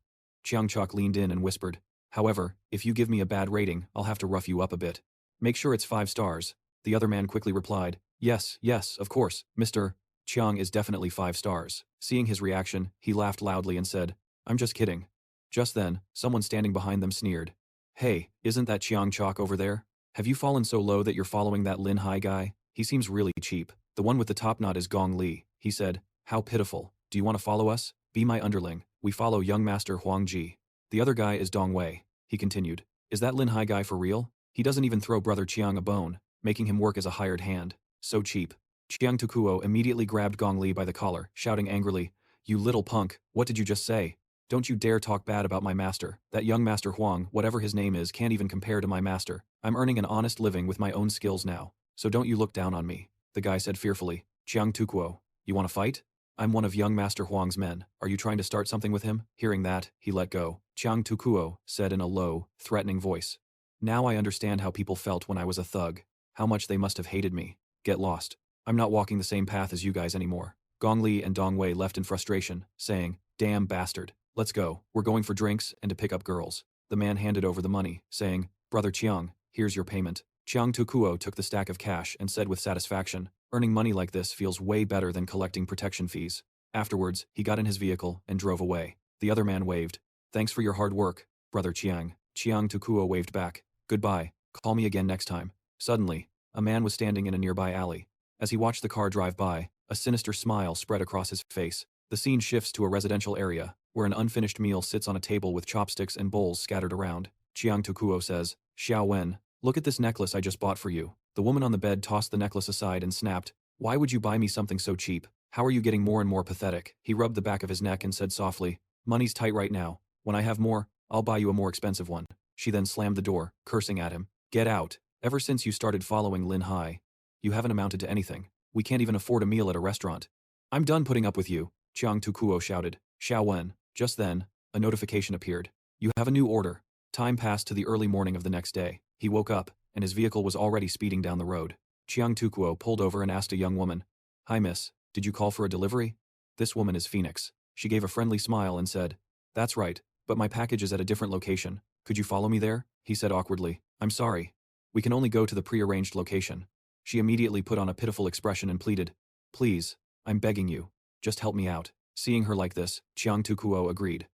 [SPEAKER 1] Chiang Chok leaned in and whispered, "However, if you give me a bad rating, I'll have to rough you up a bit. Make sure it's 5 stars. The other man quickly replied, Yes, of course, Mr. Chiang is definitely 5 stars." Seeing his reaction, he laughed loudly and said, "I'm just kidding." Just then, someone standing behind them sneered, "Hey, isn't that Chiang Chok over there? Have you fallen so low that you're following that Lin Hai guy? He seems really cheap." The one with the top knot is Gong Li. He said, "How pitiful. Do you want to follow us? Be my underling. We follow young master Huang Ji." "The other guy is Dong Wei," he continued. "Is that Lin Hai guy for real? He doesn't even throw brother Chiang a bone, making him work as a hired hand. So cheap." Chiang Tukuo immediately grabbed Gong Li by the collar, shouting angrily, "You little punk, what did you just say? Don't you dare talk bad about my master. That young master Huang, whatever his name is, can't even compare to my master. I'm earning an honest living with my own skills now, so don't you look down on me." The guy said fearfully, "Chiang Tukuo, you want to fight? I'm one of young master Huang's men. Are you trying to start something with him?" Hearing that, he let go. Chiang Tukuo said in a low, threatening voice, "Now I understand how people felt when I was a thug. How much they must have hated me. Get lost. I'm not walking the same path as you guys anymore." Gong Li and Dong Wei left in frustration, saying, "Damn bastard. Let's go. We're going for drinks and to pick up girls." The man handed over the money, saying, "Brother Chiang, here's your payment." Chiang Tukuo took the stack of cash and said with satisfaction, "Earning money like this feels way better than collecting protection fees." Afterwards, he got in his vehicle and drove away. The other man waved, "Thanks for your hard work, Brother Chiang." Chiang Tukuo waved back, "Goodbye. Call me again next time." Suddenly, a man was standing in a nearby alley. As he watched the car drive by, a sinister smile spread across his face. The scene shifts to a residential area, where an unfinished meal sits on a table with chopsticks and bowls scattered around. Chiang Tukuo says, "Xiao Wen, look at this necklace I just bought for you." The woman on the bed tossed the necklace aside and snapped, "Why would you buy me something so cheap? How are you getting more and more pathetic?" He rubbed the back of his neck and said softly, "Money's tight right now. When I have more, I'll buy you a more expensive one." She then slammed the door, cursing at him, "Get out. Ever since you started following Lin Hai, you haven't amounted to anything. We can't even afford a meal at a restaurant. I'm done putting up with you." Chiang Tukuo shouted, "Xiao Wen." Just then, a notification appeared. "You have a new order." Time passed to the early morning of the next day. He woke up, and his vehicle was already speeding down the road. Chiang Tukuo pulled over and asked a young woman, "Hi miss, did you call for a delivery?" This woman is Phoenix. She gave a friendly smile and said, "That's right, but my package is at a different location. Could you follow me there?" He said awkwardly, "I'm sorry. We can only go to the prearranged location." She immediately put on a pitiful expression and pleaded, "Please, I'm begging you. Just help me out." Seeing her like this, Chiang Tukuo agreed.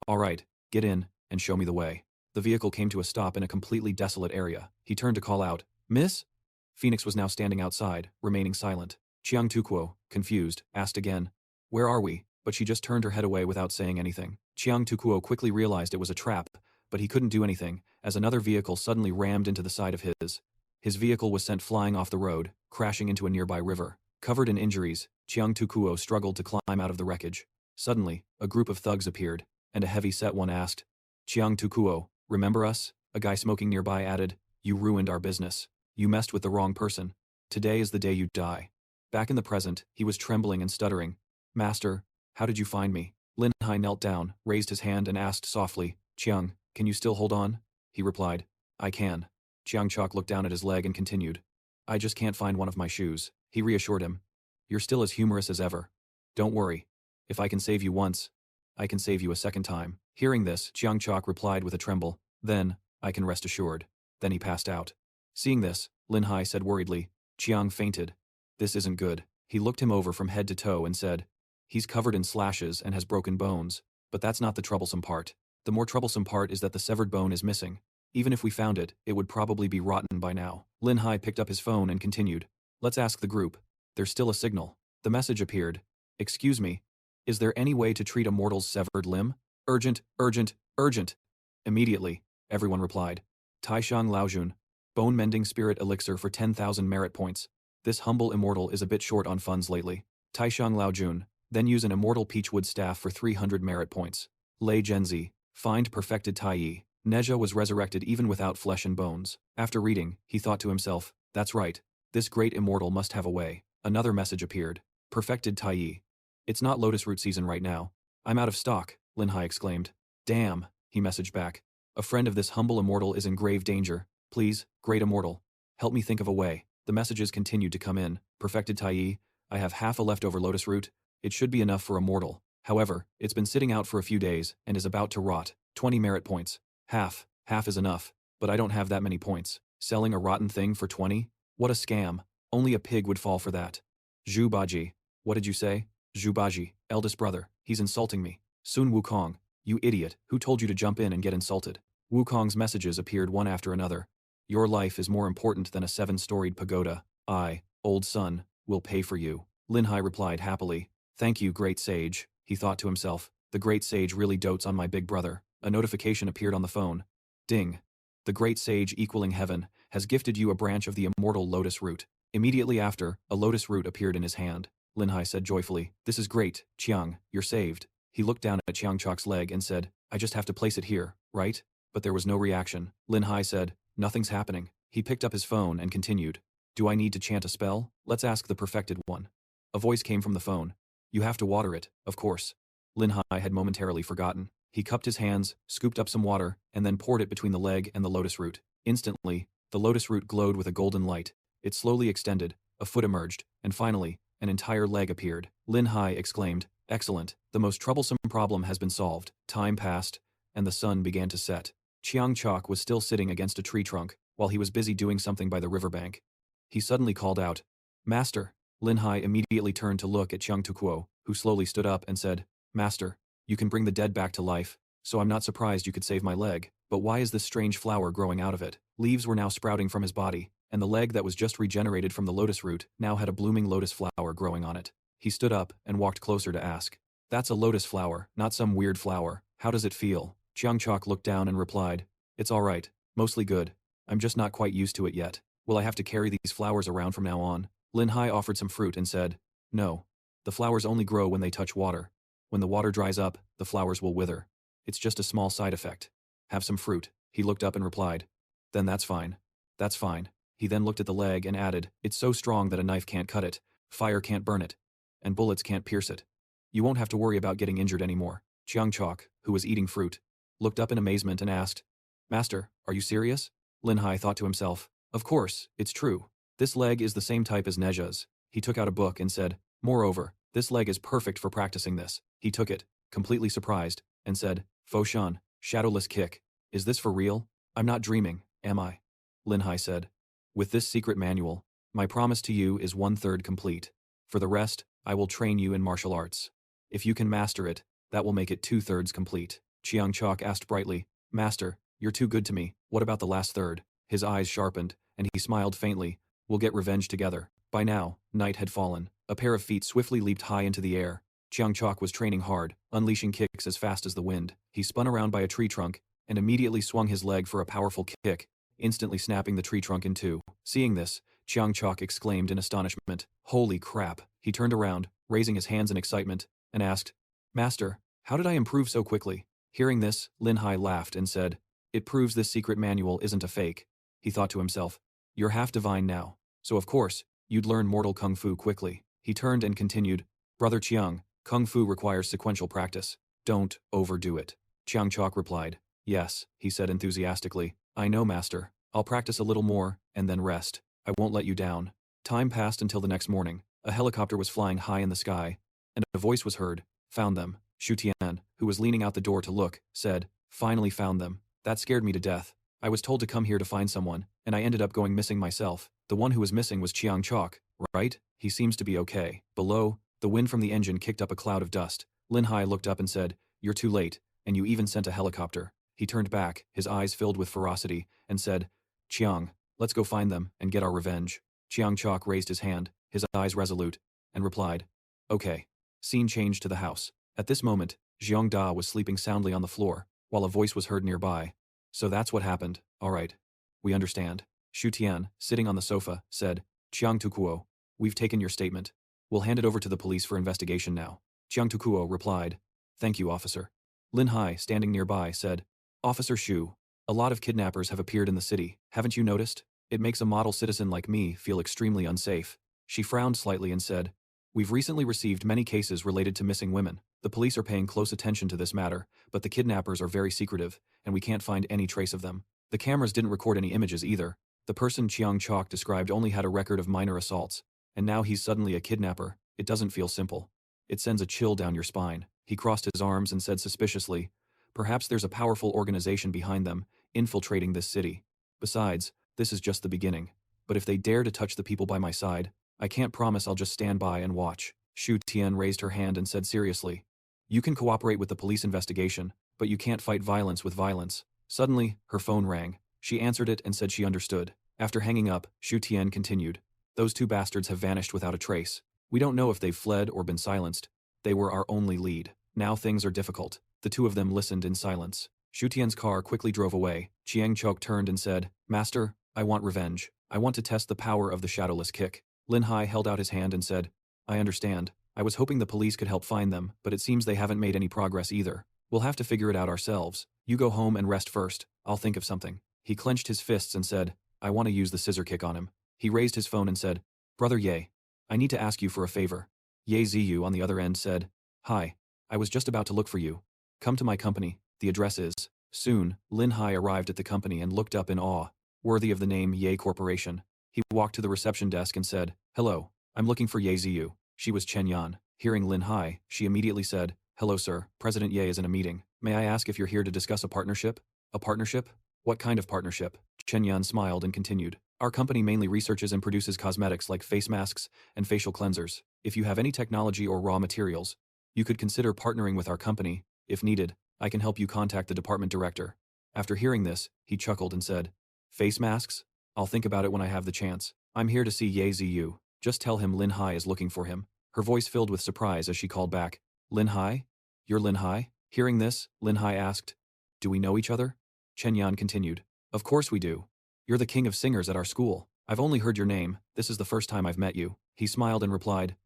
[SPEAKER 1] "All right, get in, and show me the way." The vehicle came to a stop in a completely desolate area. He turned to call out, "Miss?" Phoenix was now standing outside, remaining silent. Chiang Tukuo, confused, asked again, "Where are we?" But she just turned her head away without saying anything. Chiang Tukuo quickly realized it was a trap, but he couldn't do anything, as another vehicle suddenly rammed into the side of his. His vehicle was sent flying off the road, crashing into a nearby river. Covered in injuries, Chiang Tukuo struggled to climb out of the wreckage. Suddenly, a group of thugs appeared, and a heavy-set one asked, "Chiang Tukuo, remember us?" A guy smoking nearby added, "You ruined our business. You messed with the wrong person. Today is the day you die." Back in the present, he was trembling and stuttering. "Master, how did you find me?" Lin Hai knelt down, raised his hand and asked softly, "Chiang, can you still hold on?" He replied, "I can." Chiang Chok looked down at his leg and continued, "I just can't find one of my shoes." He reassured him, "You're still as humorous as ever. Don't worry. If I can save you once, I can save you a second time." Hearing this, Chiang Chok replied with a tremble, "Then, I can rest assured." Then he passed out. Seeing this, Lin Hai said worriedly, "Chiang fainted. This isn't good." He looked him over from head to toe and said, "He's covered in slashes and has broken bones, but that's not the troublesome part. The more troublesome part is that the severed bone is missing. Even if we found it, it would probably be rotten by now." Lin Hai picked up his phone and continued, "Let's ask the group. There's still a signal." The message appeared, "Excuse me, is there any way to treat a mortal's severed limb? Urgent, urgent, urgent." Immediately, everyone replied, "Taishang Laojun, bone mending spirit elixir for 10,000 merit points. This humble immortal is a bit short on funds lately. Taishang Laojun, then use an immortal peachwood staff for 300 merit points. Lei Genzi, find perfected Tai. Neja was resurrected even without flesh and bones." After reading, he thought to himself, "That's right, this great immortal must have a way." Another message appeared, "Perfected Tai. It's not lotus root season right now. I'm out of stock," Lin Hai exclaimed. "Damn," he messaged back. "A friend of this humble immortal is in grave danger. Please, great immortal, help me think of a way." The messages continued to come in. "Perfected Tai, I have half a leftover lotus root. It should be enough for a mortal. However, it's been sitting out for a few days and is about to rot. 20 merit points. Half is enough, but I don't have that many points. Selling a rotten thing for 20? What a scam. Only a pig would fall for that." Zhu Baji. "What did you say?" "Zhu Baji, eldest brother, he's insulting me." "Sun Wukong, you idiot, who told you to jump in and get insulted?" Wukong's messages appeared one after another. "Your life is more important than a 7-storied pagoda. I, old son, will pay for you." Lin Hai replied happily, "Thank you, great sage." He thought to himself, "The great sage really dotes on my big brother." A notification appeared on the phone. Ding. "The great sage equaling heaven has gifted you a branch of the immortal lotus root." Immediately after, a lotus root appeared in his hand. Lin Hai said joyfully, "This is great, Chiang, you're saved." He looked down at Chiang Chok's leg and said, "I just have to place it here, right?" But there was no reaction. Lin Hai said, "Nothing's happening." He picked up his phone and continued, "Do I need to chant a spell? Let's ask the perfected one." A voice came from the phone. "You have to water it, of course." Lin Hai had momentarily forgotten. He cupped his hands, scooped up some water, and then poured it between the leg and the lotus root. Instantly, the lotus root glowed with a golden light. It slowly extended, a foot emerged, and finally, an entire leg appeared. Lin Hai exclaimed, "Excellent, the most troublesome problem has been solved." Time passed, and the sun began to set. Chiang Chok was still sitting against a tree trunk, while he was busy doing something by the riverbank. He suddenly called out, "Master!" Lin Hai immediately turned to look at Chiang Tukuo, who slowly stood up and said, "Master, you can bring the dead back to life, so I'm not surprised you could save my leg. But why is this strange flower growing out of it?" Leaves were now sprouting from his body, and the leg that was just regenerated from the lotus root now had a blooming lotus flower growing on it. He stood up and walked closer to ask, "That's a lotus flower, not some weird flower. How does it feel?" Chiang Chok looked down and replied, "It's all right, mostly good. I'm just not quite used to it yet. Will I have to carry these flowers around from now on?" Lin Hai offered some fruit and said, "No. The flowers only grow when they touch water. When the water dries up, the flowers will wither. It's just a small side effect. Have some fruit." He looked up and replied, "Then that's fine. That's fine." He then looked at the leg and added, "It's so strong that a knife can't cut it, fire can't burn it, and bullets can't pierce it. You won't have to worry about getting injured anymore." Chiang Chok, who was eating fruit, looked up in amazement and asked, "Master, are you serious?" Lin Hai thought to himself, "Of course, it's true. This leg is the same type as Neja's." He took out a book and said, "Moreover, this leg is perfect for practicing this." He took it, completely surprised, and said, "Fo Shan, shadowless kick. Is this for real? I'm not dreaming, am I?" Lin Hai said, "With this secret manual, my promise to you is 1/3 complete. For the rest, I will train you in martial arts. If you can master it, that will make it 2/3 complete." Chiang Chok asked brightly, "Master, you're too good to me. What about the last third?" His eyes sharpened, and he smiled faintly. "We'll get revenge together." By now, night had fallen. A pair of feet swiftly leaped high into the air. Chiang Chok was training hard, unleashing kicks as fast as the wind. He spun around by a tree trunk, and immediately swung his leg for a powerful kick. instantly snapping the tree trunk in two. Seeing this, Chiang Chok exclaimed in astonishment, "Holy crap!" He turned around, raising his hands in excitement, and asked, "Master, how did I improve so quickly?" Hearing this, Lin Hai laughed and said, "It proves this secret manual isn't a fake." He thought to himself, "You're half divine now, so of course, you'd learn mortal kung fu quickly." He turned and continued, "Brother Chiang, kung fu requires sequential practice. Don't overdo it." Chiang Chok replied, "Yes," he said enthusiastically, "I know, master. I'll practice a little more, and then rest. I won't let you down." Time passed until the next morning. A helicopter was flying high in the sky, and a voice was heard, "Found them." Shu Tian, who was leaning out the door to look, said, "Finally found them. That scared me to death. I was told to come here to find someone, and I ended up going missing myself. The one who was missing was Chiang Chok, right? He seems to be okay." Below, the wind from the engine kicked up a cloud of dust. Lin Hai looked up and said, "You're too late, and you even sent a helicopter." He turned back, his eyes filled with ferocity, and said, "Chiang, let's go find them and get our revenge." Chiang Chok raised his hand, his eyes resolute, and replied, "Okay." Scene changed to the house. At this moment, Xiong Da was sleeping soundly on the floor, while a voice was heard nearby. "So that's what happened, all right. We understand." Shu Tian, sitting on the sofa, said, "Chiang Tukuo, we've taken your statement. We'll hand it over to the police for investigation now." Chiang Tukuo replied, "Thank you, officer." Lin Hai, standing nearby, said, "Officer Shu, a lot of kidnappers have appeared in the city, haven't you noticed? It makes a model citizen like me feel extremely unsafe." She frowned slightly and said, "We've recently received many cases related to missing women. The police are paying close attention to this matter, but the kidnappers are very secretive, and we can't find any trace of them. The cameras didn't record any images either. The person Chiang Chok described only had a record of minor assaults, and now he's suddenly a kidnapper. It doesn't feel simple. It sends a chill down your spine." He crossed his arms and said suspiciously, "Perhaps there's a powerful organization behind them, infiltrating this city. Besides, this is just the beginning. But if they dare to touch the people by my side, I can't promise I'll just stand by and watch." Shu Tian raised her hand and said seriously, "You can cooperate with the police investigation, but you can't fight violence with violence." Suddenly, her phone rang. She answered it and said she understood. After hanging up, Shu Tian continued, "Those two bastards have vanished without a trace. We don't know if they've fled or been silenced. They were our only lead. Now things are difficult." The two of them listened in silence. Shu Tian's car quickly drove away. Chiang Chok turned and said, "Master, I want revenge. I want to test the power of the shadowless kick." Lin Hai held out his hand and said, "I understand. I was hoping the police could help find them, but it seems they haven't made any progress either. We'll have to figure it out ourselves. You go home and rest first. I'll think of something." He clenched his fists and said, "I want to use the scissor kick on him." He raised his phone and said, "Brother Ye, I need to ask you for a favor." Ye Ziyu on the other end said, "Hi. I was just about to look for you. Come to my company. The address is..." Soon, Lin Hai arrived at the company and looked up in awe, worthy of the name Ye Corporation. He walked to the reception desk and said, "Hello, I'm looking for Ye Ziyu." She was Chen Yan. Hearing Lin Hai, she immediately said, "Hello sir, President Ye is in a meeting. May I ask if you're here to discuss a partnership?" "A partnership? What kind of partnership?" Chen Yan smiled and continued, "Our company mainly researches and produces cosmetics like face masks and facial cleansers. If you have any technology or raw materials, you could consider partnering with our company. If needed, I can help you contact the department director." After hearing this, he chuckled and said, "Face masks? I'll think about it when I have the chance. I'm here to see Ye Ziyu. Just tell him Lin Hai is looking for him." Her voice filled with surprise as she called back, "Lin Hai? You're Lin Hai?" Hearing this, Lin Hai asked, "Do we know each other?" Chen Yan continued, "Of course we do. You're the king of singers at our school. I've only heard your name, this is the first time I've met you." He smiled and replied,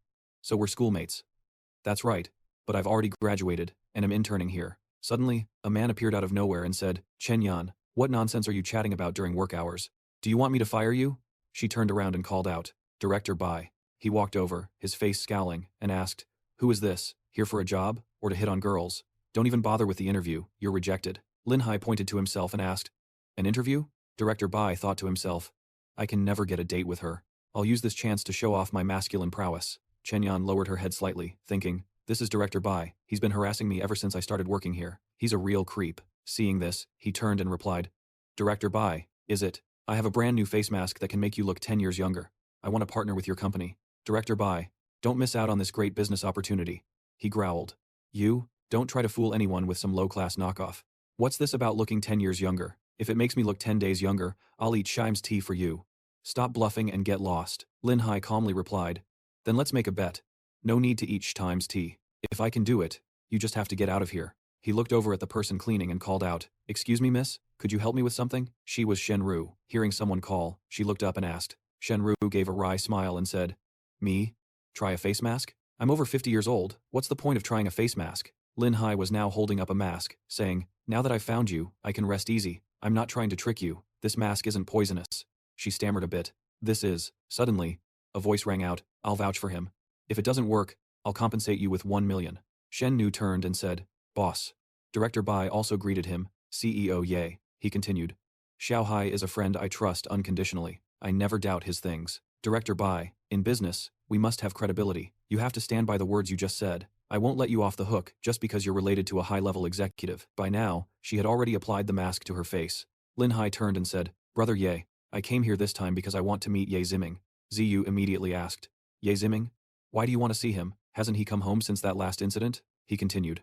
[SPEAKER 1] "So we're schoolmates." "That's right, but I've already graduated, and am interning here." Suddenly, a man appeared out of nowhere and said, "Chen Yan, what nonsense are you chatting about during work hours? Do you want me to fire you?" She turned around and called out, "Director Bai." He walked over, his face scowling, and asked, "Who is this, here for a job, or to hit on girls? Don't even bother with the interview, you're rejected." Lin Hai pointed to himself and asked, "An interview?" Director Bai thought to himself, "I can never get a date with her. I'll use this chance to show off my masculine prowess." Chen Yan lowered her head slightly, thinking, "This is Director Bai. He's been harassing me ever since I started working here. He's a real creep." Seeing this, he turned and replied, "Director Bai, is it? I have a brand new face mask that can make you look 10 years younger. I want to partner with your company. Director Bai, don't miss out on this great business opportunity." He growled, "You, don't try to fool anyone with some low-class knockoff. What's this about looking 10 years younger? If it makes me look 10 days younger, I'll eat Shime's tea for you. Stop bluffing and get lost." Lin Hai calmly replied, "Then let's make a bet. No need to eat Shime's tea. If I can do it, you just have to get out of here." He looked over at the person cleaning and called out, "Excuse me, miss, could you help me with something?" She was Shen Ru. Hearing someone call, she looked up and asked. Shen Ru gave a wry smile and said, "Me? Try a face mask? I'm over 50 years old, what's the point of trying a face mask?" Lin Hai was now holding up a mask, saying, "Now that I've found you, I can rest easy. I'm not trying to trick you, this mask isn't poisonous." She stammered a bit. "This is." Suddenly, a voice rang out, "I'll vouch for him. If it doesn't work, I'll compensate you with 1 million. Shen Nu turned and said, "Boss." Director Bai also greeted him, "CEO Ye." He continued, "Xiao Hai is a friend I trust unconditionally. I never doubt his things. Director Bai, in business, we must have credibility. You have to stand by the words you just said. I won't let you off the hook just because you're related to a high-level executive." By now, she had already applied the mask to her face. Lin Hai turned and said, "Brother Ye, I came here this time because I want to meet Ye Ziming." Ziyu immediately asked, "Ye Ziming? Why do you want to see him? Hasn't he come home since that last incident?" He continued,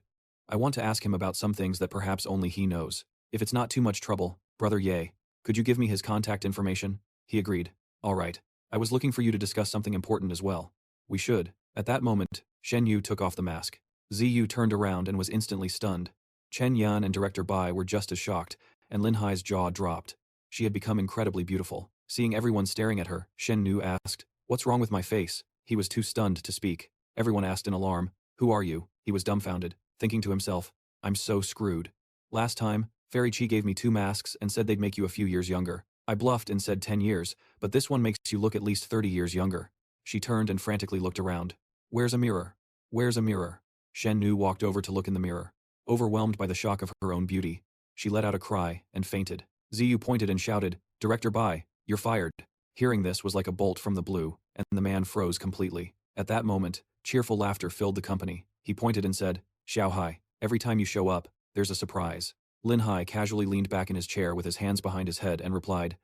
[SPEAKER 1] "I want to ask him about some things that perhaps only he knows. If it's not too much trouble, Brother Ye, could you give me his contact information?" He agreed. "All right. I was looking for you to discuss something important as well." "We should." At that moment, Shen Yu took off the mask. Ziyu turned around and was instantly stunned. Chen Yan and Director Bai were just as shocked, and Lin Hai's jaw dropped. She had become incredibly beautiful. Seeing everyone staring at her, Shen Nu asked, "What's wrong with my face?" He was too stunned to speak. Everyone asked in alarm, "Who are you?" He was dumbfounded, thinking to himself, "I'm so screwed. Last time, Fairy Chi gave me 2 masks and said they'd make you a few years younger. I bluffed and said 10 years, but this one makes you look at least 30 years younger." She turned and frantically looked around. "Where's a mirror? Where's a mirror?" Shen Nu walked over to look in the mirror. Overwhelmed by the shock of her own beauty, she let out a cry and fainted. Ziyu pointed and shouted, "Director Bai, you're fired." Hearing this was like a bolt from the blue, and the man froze completely. At that moment, cheerful laughter filled the company. He pointed and said, "Xiao Hai, every time you show up, there's a surprise." Lin Hai casually leaned back in his chair with his hands behind his head and replied,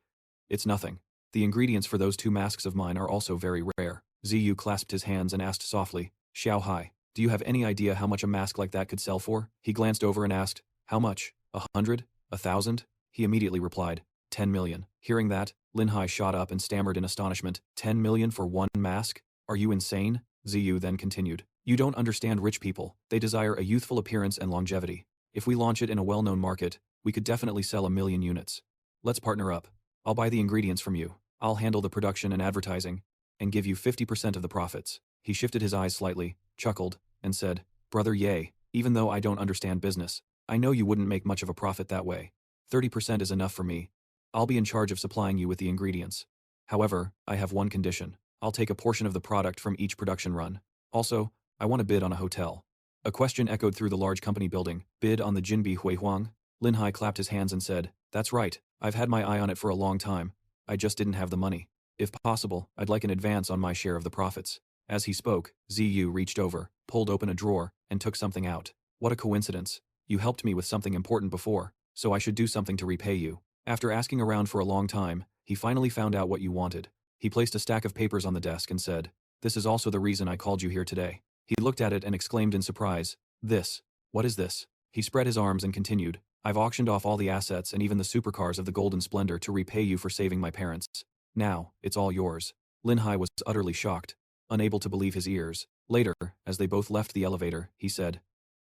[SPEAKER 1] "It's nothing. The ingredients for those 2 masks of mine are also very rare." Ziyu clasped his hands and asked softly, "Xiao Hai, do you have any idea how much a mask like that could sell for?" He glanced over and asked, "How much? 100? 1,000? He immediately replied, 10 million. Hearing that, Lin Hai shot up and stammered in astonishment, 10 million for 1 mask? Are you insane? Ziyu then continued, "You don't understand rich people. They desire a youthful appearance and longevity. If we launch it in a well-known market, we could definitely sell 1,000,000 units. Let's partner up. I'll buy the ingredients from you. I'll handle the production and advertising, and give you 50% of the profits." He shifted his eyes slightly, chuckled, and said, "Brother Ye, even though I don't understand business, I know you wouldn't make much of a profit that way. 30% is enough for me. I'll be in charge of supplying you with the ingredients. However, I have one condition. I'll take a portion of the product from each production run. Also, I want to bid on a hotel." A question echoed through the large company building. "Bid on the Jinbi Huihuang?" Lin Hai clapped his hands and said, "That's right. I've had my eye on it for a long time. I just didn't have the money. If possible, I'd like an advance on my share of the profits." As he spoke, Ziyu reached over, pulled open a drawer, and took something out. "What a coincidence. You helped me with something important before, so I should do something to repay you." After asking around for a long time, he finally found out what you wanted. He placed a stack of papers on the desk and said, "This is also the reason I called you here today." He looked at it and exclaimed in surprise, "This? What is this?" He spread his arms and continued, "I've auctioned off all the assets and even the supercars of the Golden Splendor to repay you for saving my parents. Now, it's all yours." Lin Hai was utterly shocked, unable to believe his ears. Later, as they both left the elevator, he said,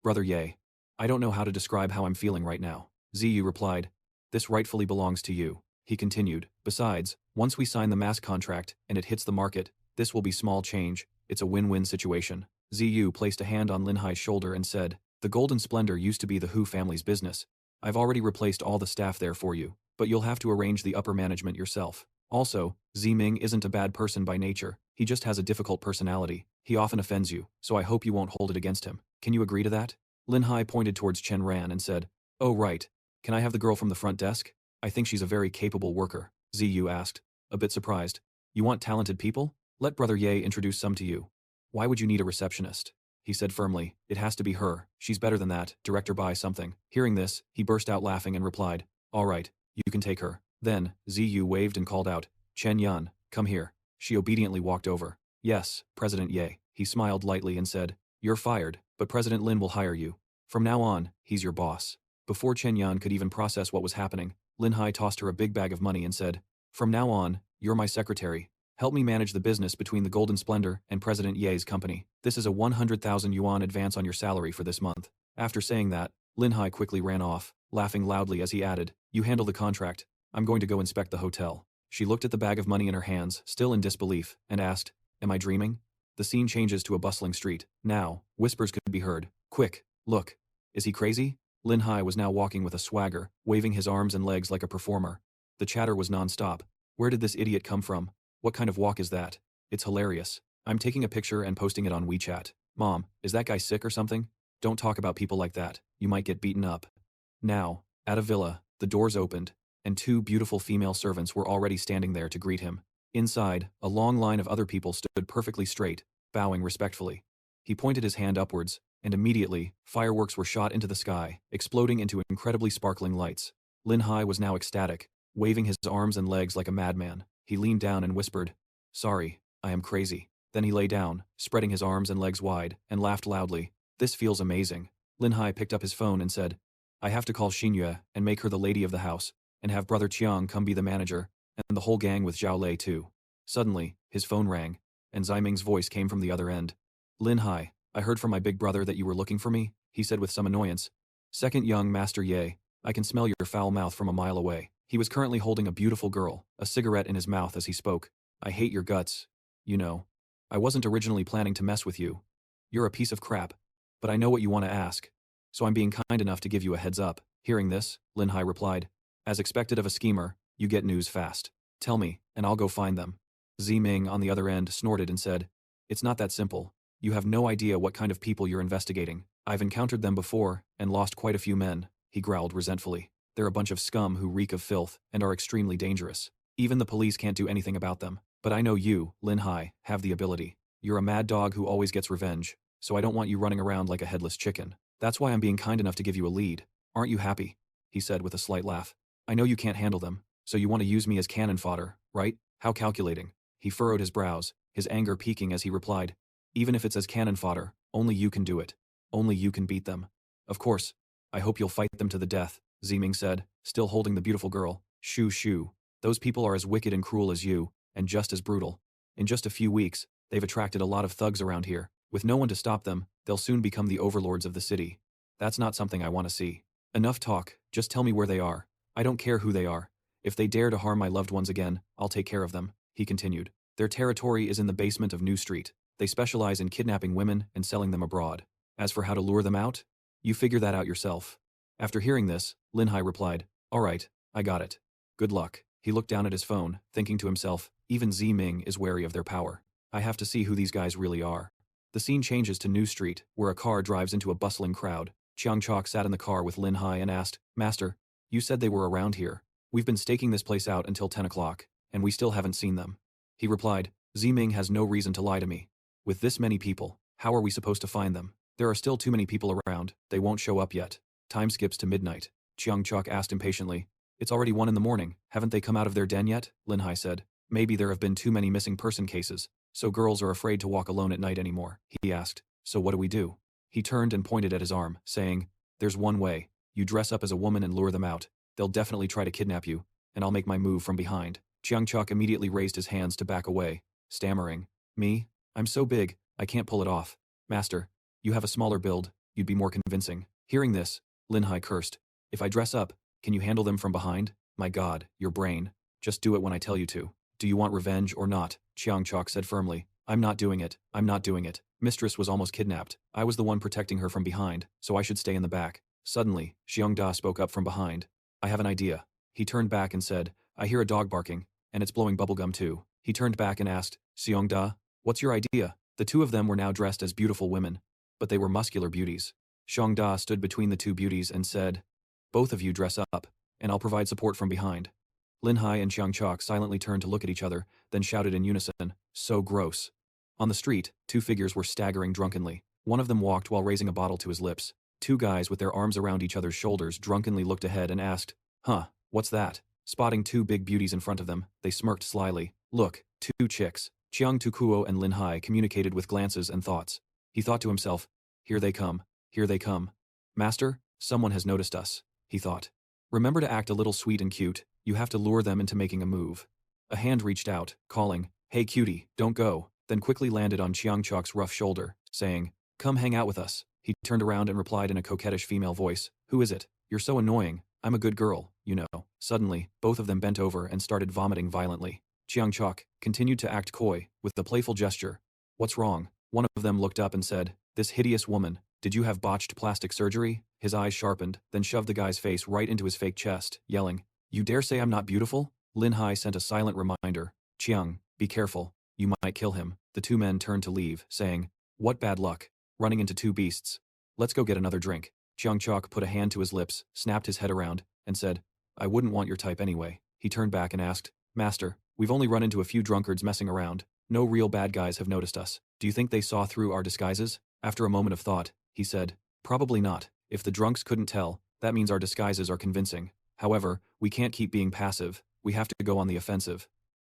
[SPEAKER 1] "Brother Ye, I don't know how to describe how I'm feeling right now." Ziyu replied, "This rightfully belongs to you." He continued, "Besides, once we sign the mask contract and it hits the market, this will be small change. It's a win-win situation." Ziyu placed a hand on Lin Hai's shoulder and said, "The Golden Splendor used to be the Hu family's business. I've already replaced all the staff there for you, but you'll have to arrange the upper management yourself. Also, Ziming isn't a bad person by nature, he just has a difficult personality. He often offends you, so I hope you won't hold it against him. Can you agree to that?" Lin Hai pointed towards Chen Ran and said, "Oh right. Can I have the girl from the front desk? I think she's a very capable worker." Ziyu asked, a bit surprised, "You want talented people? Let Brother Ye introduce some to you. Why would you need a receptionist?" He said firmly, "It has to be her. She's better than that, Director Bai something." Hearing this, he burst out laughing and replied, "All right, you can take her." Then, Ziyu waved and called out, "Chen Yan, come here." She obediently walked over. "Yes, President Ye." He smiled lightly and said, "You're fired, but President Lin will hire you. From now on, he's your boss." Before Chen Yan could even process what was happening, Lin Hai tossed her a big bag of money and said, "From now on, you're my secretary. Help me manage the business between the Golden Splendor and President Ye's company. This is a 100,000 yuan advance on your salary for this month." After saying that, Lin Hai quickly ran off, laughing loudly as he added, "You handle the contract. I'm going to go inspect the hotel." She looked at the bag of money in her hands, still in disbelief, and asked, "Am I dreaming?" The scene changes to a bustling street. Now, whispers could be heard. "Quick, look. Is he crazy?" Lin Hai was now walking with a swagger, waving his arms and legs like a performer. The chatter was non-stop. Where did this idiot come from? What kind of walk is that? It's hilarious. I'm taking a picture and posting it on WeChat. Mom, is that guy sick or something? Don't talk about people like that. You might get beaten up. Now, at a villa, the doors opened, and two beautiful female servants were already standing there to greet him. Inside, a long line of other people stood perfectly straight, bowing respectfully. He pointed his hand upwards, and immediately, fireworks were shot into the sky, exploding into incredibly sparkling lights. Lin Hai was now ecstatic, waving his arms and legs like a madman. He leaned down and whispered, "Sorry, I am crazy." Then he lay down, spreading his arms and legs wide, and laughed loudly. "This feels amazing." Lin Hai picked up his phone and said, "I have to call Xinyue and make her the lady of the house, and have Brother Chiang come be the manager, and the whole gang with Zhao Lei too." Suddenly, his phone rang, and Ziming's voice came from the other end. "Lin Hai, I heard from my big brother that you were looking for me," he said with some annoyance. "Second young Master Ye, I can smell your foul mouth from a mile away." He was currently holding a beautiful girl, a cigarette in his mouth as he spoke. "I hate your guts. You know. I wasn't originally planning to mess with you. You're a piece of crap. But I know what you want to ask. So I'm being kind enough to give you a heads up." Hearing this, Lin Hai replied, "As expected of a schemer, you get news fast. Tell me, and I'll go find them." Ziming on the other end snorted and said, "It's not that simple. You have no idea what kind of people you're investigating. I've encountered them before, and lost quite a few men," he growled resentfully. "They're a bunch of scum who reek of filth, and are extremely dangerous. Even the police can't do anything about them. But I know you, Lin Hai, have the ability. You're a mad dog who always gets revenge, so I don't want you running around like a headless chicken. That's why I'm being kind enough to give you a lead. Aren't you happy?" he said with a slight laugh. "I know you can't handle them, so you want to use me as cannon fodder, right? How calculating." He furrowed his brows, his anger peaking as he replied, "Even if it's as cannon fodder, only you can do it. Only you can beat them. Of course, I hope you'll fight them to the death," Ziming said, still holding the beautiful girl. "Shoo shoo. Those people are as wicked and cruel as you, and just as brutal. In just a few weeks, they've attracted a lot of thugs around here. With no one to stop them, they'll soon become the overlords of the city. That's not something I want to see. Enough talk, just tell me where they are. I don't care who they are. If they dare to harm my loved ones again, I'll take care of them," he continued. "Their territory is in the basement of New Street. They specialize in kidnapping women and selling them abroad. As for how to lure them out, you figure that out yourself." After hearing this, Lin Hai replied, "All right, I got it. Good luck." He looked down at his phone, thinking to himself, even Ziming is wary of their power. I have to see who these guys really are. The scene changes to New Street, where a car drives into a bustling crowd. Chiang Chok sat in the car with Lin Hai and asked, "Master, you said they were around here. We've been staking this place out until 10 o'clock, and we still haven't seen them." He replied, "Ziming has no reason to lie to me. With this many people, how are we supposed to find them? There are still too many people around, they won't show up yet." Time skips to midnight. Chiang Chok asked impatiently, "It's already 1 in the morning, haven't they come out of their den yet?" Lin Hai said, "Maybe there have been too many missing person cases, so girls are afraid to walk alone at night anymore." He asked, "So what do we do?" He turned and pointed at his arm, saying, "There's one way. You dress up as a woman and lure them out. They'll definitely try to kidnap you, and I'll make my move from behind." Chiang Chok immediately raised his hands to back away, stammering, "Me? I'm so big, I can't pull it off. Master, you have a smaller build, you'd be more convincing." Hearing this, Lin Hai cursed, "If I dress up, can you handle them from behind? My god, your brain. Just do it when I tell you to." "Do you want revenge or not?" Chiang Chok said firmly. "I'm not doing it, I'm not doing it. Mistress was almost kidnapped. I was the one protecting her from behind, so I should stay in the back." Suddenly, Xiongda spoke up from behind. "I have an idea." He turned back and said, "I hear a dog barking, and it's blowing bubblegum too." He turned back and asked, "Xiongda, what's your idea?" The two of them were now dressed as beautiful women, but they were muscular beauties. Xiongda stood between the two beauties and said, "Both of you dress up, and I'll provide support from behind." Lin Hai and Chiang Chok silently turned to look at each other, then shouted in unison, "So gross." On the street, two figures were staggering drunkenly. One of them walked while raising a bottle to his lips. Two guys with their arms around each other's shoulders drunkenly looked ahead and asked, "Huh, what's that?" Spotting two big beauties in front of them, they smirked slyly. "Look, two chicks." Chiang Tukuo and Lin Hai communicated with glances and thoughts. He thought to himself, "Here they come, here they come. Master, someone has noticed us," he thought. "Remember to act a little sweet and cute, you have to lure them into making a move." A hand reached out, calling, "Hey cutie, don't go," then quickly landed on Chiang Chok's rough shoulder, saying, "Come hang out with us." He turned around and replied in a coquettish female voice, "Who is it? You're so annoying. I'm a good girl, you know." Suddenly, both of them bent over and started vomiting violently. Chiang Chok continued to act coy, with a playful gesture. "What's wrong?" One of them looked up and said, "This hideous woman, did you have botched plastic surgery?" His eyes sharpened, then shoved the guy's face right into his fake chest, yelling, "You dare say I'm not beautiful?" Lin Hai sent a silent reminder, "Chiang, be careful, you might kill him." The two men turned to leave, saying, "What bad luck, running into two beasts. Let's go get another drink." Chiang Chok put a hand to his lips, snapped his head around, and said, "I wouldn't want your type anyway." He turned back and asked, "Master, we've only run into a few drunkards messing around. No real bad guys have noticed us. Do you think they saw through our disguises?" After a moment of thought, he said, "Probably not. If the drunks couldn't tell, that means our disguises are convincing. However, we can't keep being passive, we have to go on the offensive."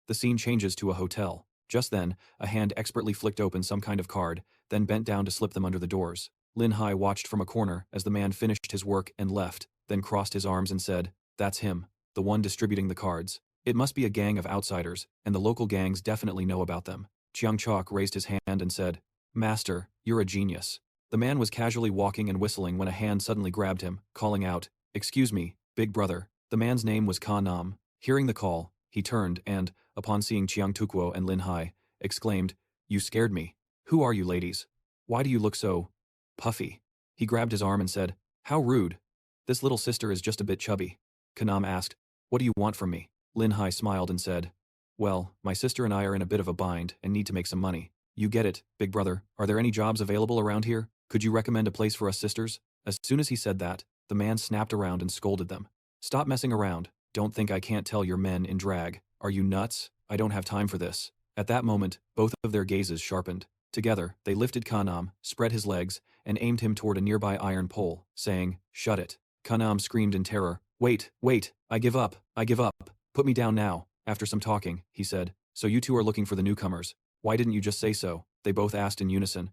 [SPEAKER 1] The scene changes to a hotel. Just then, a hand expertly flicked open some kind of card, then bent down to slip them under the doors. Lin Hai watched from a corner as the man finished his work and left, then crossed his arms and said, "That's him, the one distributing the cards. It must be a gang of outsiders, and the local gangs definitely know about them." Chiang Chok raised his hand and said, "Master, you're a genius." The man was casually walking and whistling when a hand suddenly grabbed him, calling out, "Excuse me, big brother." The man's name was Ka Nam. Hearing the call, he turned and, upon seeing Chiang Tukuo and Lin Hai, exclaimed, "You scared me. Who are you ladies? Why do you look so puffy?" He grabbed his arm and said, "How rude. This little sister is just a bit chubby." Kanam asked, "What do you want from me?" Lin Hai smiled and said, "Well, my sister and I are in a bit of a bind and need to make some money. You get it, big brother. Are there any jobs available around here? Could you recommend a place for us sisters?" As soon as he said that, the man snapped around and scolded them. "Stop messing around. Don't think I can't tell you're men in drag. Are you nuts? I don't have time for this." At that moment, both of their gazes sharpened. Together, they lifted Kanam, spread his legs, and aimed him toward a nearby iron pole, saying, "Shut it." Kanam screamed in terror, "Wait, wait, I give up, I give up. Put me down now." After some talking, he said, "So you two are looking for the newcomers. Why didn't you just say so?" They both asked in unison.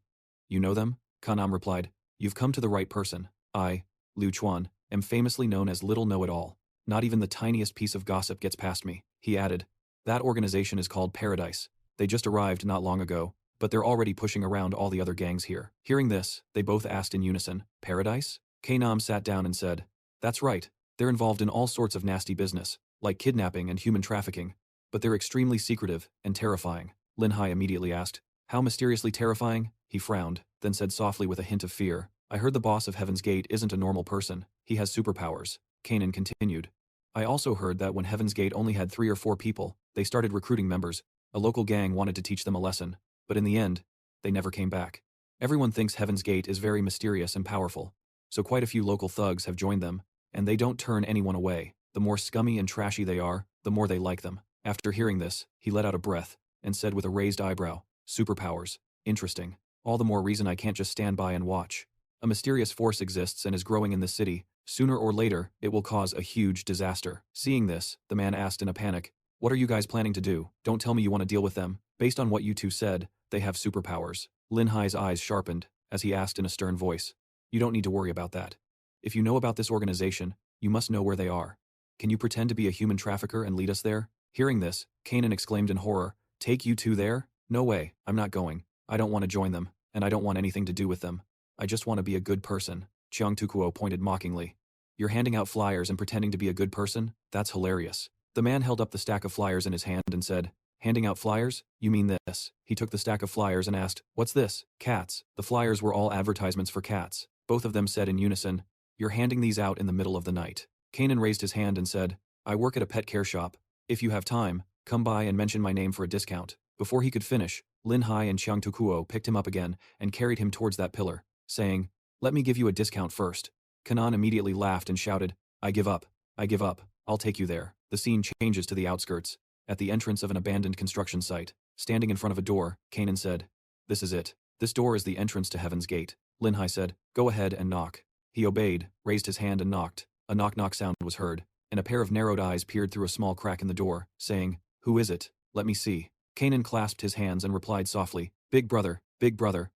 [SPEAKER 1] "You know them?" Kanam replied, "You've come to the right person. I, Liu Chuan, am famously known as Little Know-It-All. Not even the tiniest piece of gossip gets past me." He added, "That organization is called Paradise. They just arrived not long ago, but they're already pushing around all the other gangs here." Hearing this, they both asked in unison, "Paradise?" Kanam sat down and said, "That's right. They're involved in all sorts of nasty business, like kidnapping and human trafficking. But they're extremely secretive and terrifying." Lin Hai immediately asked, "How mysteriously terrifying?" He frowned, then said softly with a hint of fear, "I heard the boss of Heaven's Gate isn't a normal person. He has superpowers." Kanan continued, "I also heard that when Heaven's Gate only had 3 or 4 people, they started recruiting members. A local gang wanted to teach them a lesson, but in the end, they never came back. Everyone thinks Heaven's Gate is very mysterious and powerful, so quite a few local thugs have joined them, and they don't turn anyone away. The more scummy and trashy they are, the more they like them." After hearing this, he let out a breath, and said with a raised eyebrow, "Superpowers. Interesting. All the more reason I can't just stand by and watch. A mysterious force exists and is growing in this city. Sooner or later, it will cause a huge disaster." Seeing this, the man asked in a panic, "What are you guys planning to do? Don't tell me you want to deal with them. Based on what you two said, they have superpowers." Lin Hai's eyes sharpened, as he asked in a stern voice, "You don't need to worry about that. If you know about this organization, you must know where they are. Can you pretend to be a human trafficker and lead us there?" Hearing this, Kanan exclaimed in horror, "Take you two there? No way, I'm not going. I don't want to join them, and I don't want anything to do with them. I just want to be a good person." Chiang Tukuo pointed mockingly. "You're handing out flyers and pretending to be a good person? That's hilarious." The man held up the stack of flyers in his hand and said, "Handing out flyers? You mean this?" He took the stack of flyers and asked, "What's this?" "Cats." The flyers were all advertisements for cats. Both of them said in unison, "You're handing these out in the middle of the night." Kanan raised his hand and said, "I work at a pet care shop. If you have time, come by and mention my name for a discount." Before he could finish, Lin Hai and Chiang Tukuo picked him up again and carried him towards that pillar, saying, "Let me give you a discount first." Kanan immediately laughed and shouted, "I give up. I give up. I'll take you there." The scene changes to the outskirts. At the entrance of an abandoned construction site, standing in front of a door, Kanan said, "This is it. This door is the entrance to Heaven's Gate." Lin Hai said, "Go ahead and knock." He obeyed, raised his hand and knocked. A knock-knock sound was heard, and a pair of narrowed eyes peered through a small crack in the door, saying, "Who is it? Let me see." Kanan clasped his hands and replied softly, Big brother,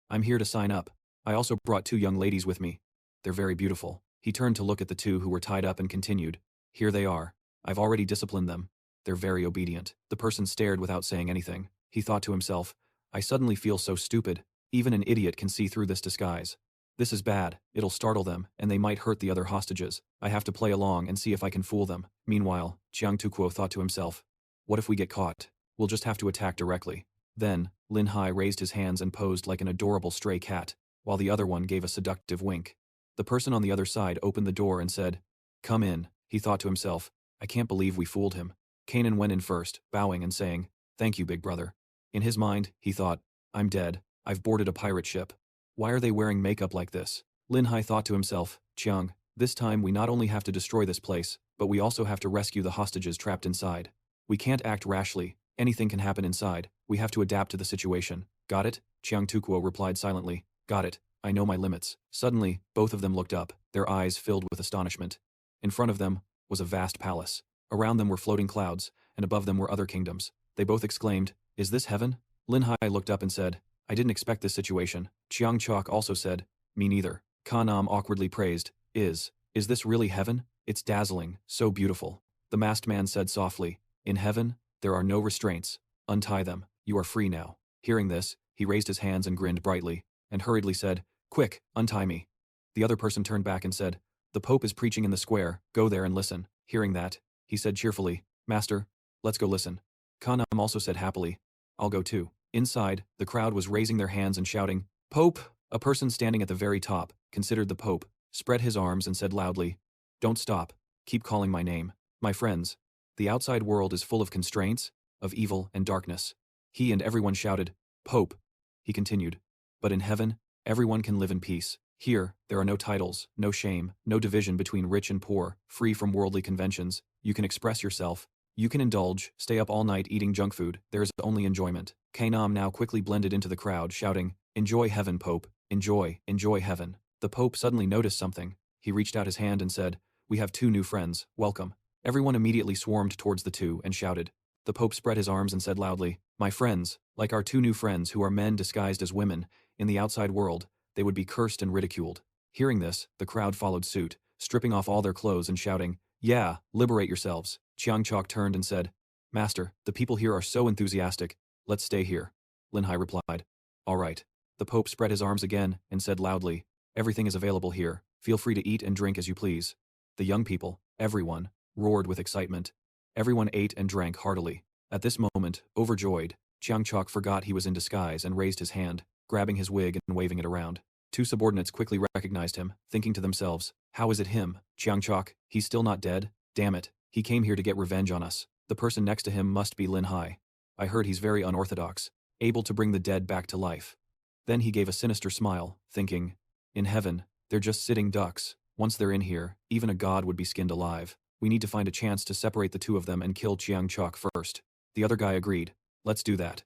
[SPEAKER 1] I'm here to sign up. I also brought 2 young ladies with me. They're very beautiful." He turned to look at the 2 who were tied up and continued, "Here they are. I've already disciplined them. They're very obedient." The person stared without saying anything. He thought to himself, "I suddenly feel so stupid. Even an idiot can see through this disguise." This is bad, it'll startle them, and they might hurt the other hostages. I have to play along and see if I can fool them. Meanwhile, Chiang Tukuo thought to himself, what if we get caught? We'll just have to attack directly. Then, Lin Hai raised his hands and posed like an adorable stray cat, while the other one gave a seductive wink. The person on the other side opened the door and said, come in. He thought to himself, I can't believe we fooled him. Kanan went in first, bowing and saying, thank you, big brother. In his mind, he thought, I'm dead. I've boarded a pirate ship. Why are they wearing makeup like this? Lin Hai thought to himself, Chiang, this time we not only have to destroy this place, but we also have to rescue the hostages trapped inside. We can't act rashly. Anything can happen inside. We have to adapt to the situation. Got it? Chiang Tukuo replied silently. Got it. I know my limits. Suddenly, both of them looked up, their eyes filled with astonishment. In front of them was a vast palace. Around them were floating clouds, and above them were other kingdoms. They both exclaimed, is this heaven? Lin Hai looked up and said, I didn't expect this situation. Chiang Chok also said, me neither. Kanam awkwardly praised, is this really heaven? It's dazzling, so beautiful. The masked man said softly, in heaven, there are no restraints. Untie them. You are free now. Hearing this, he raised his hands and grinned brightly, and hurriedly said, quick, untie me. The other person turned back and said, the Pope is preaching in the square, go there and listen. Hearing that, he said cheerfully, Master, let's go listen. Kanam also said happily, I'll go too. Inside, the crowd was raising their hands and shouting, Pope! A person standing at the very top, considered the Pope, spread his arms and said loudly, don't stop, keep calling my name. My friends, the outside world is full of constraints, of evil and darkness. He and everyone shouted, Pope! He continued, but in heaven, everyone can live in peace. Here, there are no titles, no shame, no division between rich and poor, free from worldly conventions. You can express yourself. You can indulge, stay up all night eating junk food. There is only enjoyment. Kainam now quickly blended into the crowd, shouting, enjoy heaven, Pope. Enjoy heaven. The Pope suddenly noticed something. He reached out his hand and said, we have 2 new friends, welcome. Everyone immediately swarmed towards the 2 and shouted. The Pope spread his arms and said loudly, my friends, like our 2 new friends who are men disguised as women, in the outside world, they would be cursed and ridiculed. Hearing this, the crowd followed suit, stripping off all their clothes and shouting, yeah, liberate yourselves. Chiang Chok turned and said, Master, the people here are so enthusiastic, let's stay here. Lin Hai replied, all right. The Pope spread his arms again and said loudly, everything is available here, feel free to eat and drink as you please. The young people, everyone, roared with excitement. Everyone ate and drank heartily. At this moment, overjoyed, Chiang Chok forgot he was in disguise and raised his hand, grabbing his wig and waving it around. 2 subordinates quickly recognized him, thinking to themselves, how is it him, Chiang Chok? He's still not dead? Damn it, he came here to get revenge on us. The person next to him must be Lin Hai. I heard he's very unorthodox, able to bring the dead back to life. Then he gave a sinister smile, thinking, in heaven, they're just sitting ducks. Once they're in here, even a god would be skinned alive. We need to find a chance to separate the 2 of them and kill Chiang Chok first. The other guy agreed. Let's do that.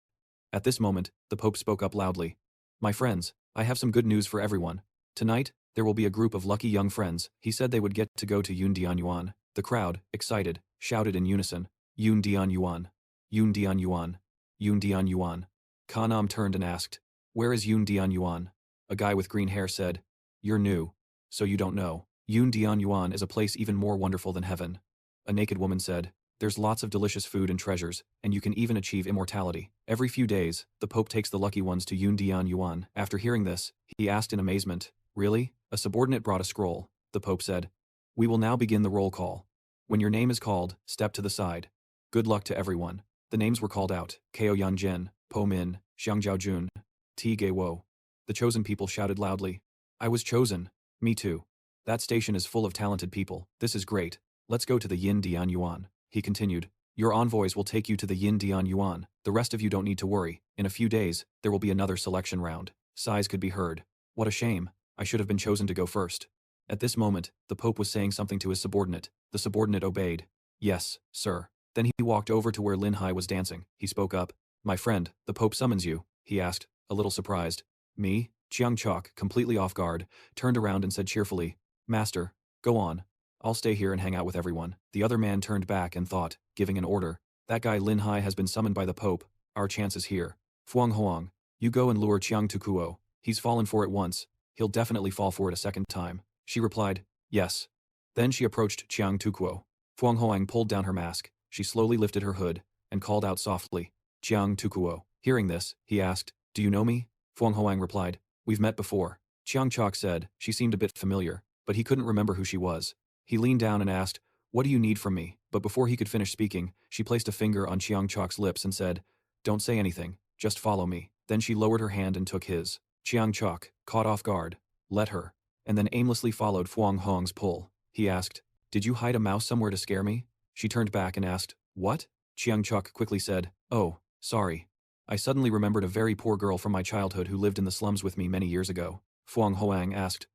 [SPEAKER 1] At this moment, the Pope spoke up loudly. My friends, I have some good news for everyone. Tonight, there will be a group of lucky young friends. He said they would get to go to Yun Dian Yuan. The crowd, excited, shouted in unison, Yun Dian Yuan. Yun Dian Yuan. Yun Dian Yuan. Kanam turned and asked, where is Yun Dian Yuan? A guy with green hair said, you're new, so you don't know. Yun Dian Yuan is a place even more wonderful than heaven. A naked woman said, there's lots of delicious food and treasures, and you can even achieve immortality. Every few days, the Pope takes the lucky ones to Yun Dian Yuan. After hearing this, he asked in amazement, really? A subordinate brought a scroll. The Pope said, we will now begin the roll call. When your name is called, step to the side. Good luck to everyone. The names were called out, Ko Yanjin, Po Min, Xiang Jiaojun, Ti Ge Wo. The chosen people shouted loudly, I was chosen. Me too. That station is full of talented people. This is great. Let's go to the Yin Dian Yuan. He continued, your envoys will take you to the Yin Dian Yuan. The rest of you don't need to worry. In a few days, there will be another selection round. Sighs could be heard. What a shame. I should have been chosen to go first. At this moment, the Pope was saying something to his subordinate. The subordinate obeyed. Yes, sir. Then he walked over to where Lin Hai was dancing. He spoke up. My friend, the Pope summons you, he asked, a little surprised. Me? Chiang Chok, completely off guard, turned around and said cheerfully, Master, go on. I'll stay here and hang out with everyone. The other man turned back and thought, giving an order. That guy Lin Hai has been summoned by the Pope. Our chance is here. Fuang Hoang, you go and lure Chiang Tukuo. He's fallen for it once. He'll definitely fall for it a second time. She replied, yes. Then she approached Chiang Tukuo. Fuang Hoang pulled down her mask. She slowly lifted her hood and called out softly, Chiang Tukuo. Hearing this, he asked, do you know me? Fuang Hoang replied, we've met before. Chiang Chok said. She seemed a bit familiar, but he couldn't remember who she was. He leaned down and asked, "What do you need from me?" But before he could finish speaking, she placed a finger on Chiang Chok's lips and said, "Don't say anything, just follow me." Then she lowered her hand and took his. Chiang Chok, caught off guard, let her, and then aimlessly followed Fuang Hong's pull. He asked, "Did you hide a mouse somewhere to scare me?" She turned back and asked, "What?" Chiang Chok quickly said, "Oh, sorry. I suddenly remembered a very poor girl from my childhood who lived in the slums with me many years ago." Fuang Hoang asked,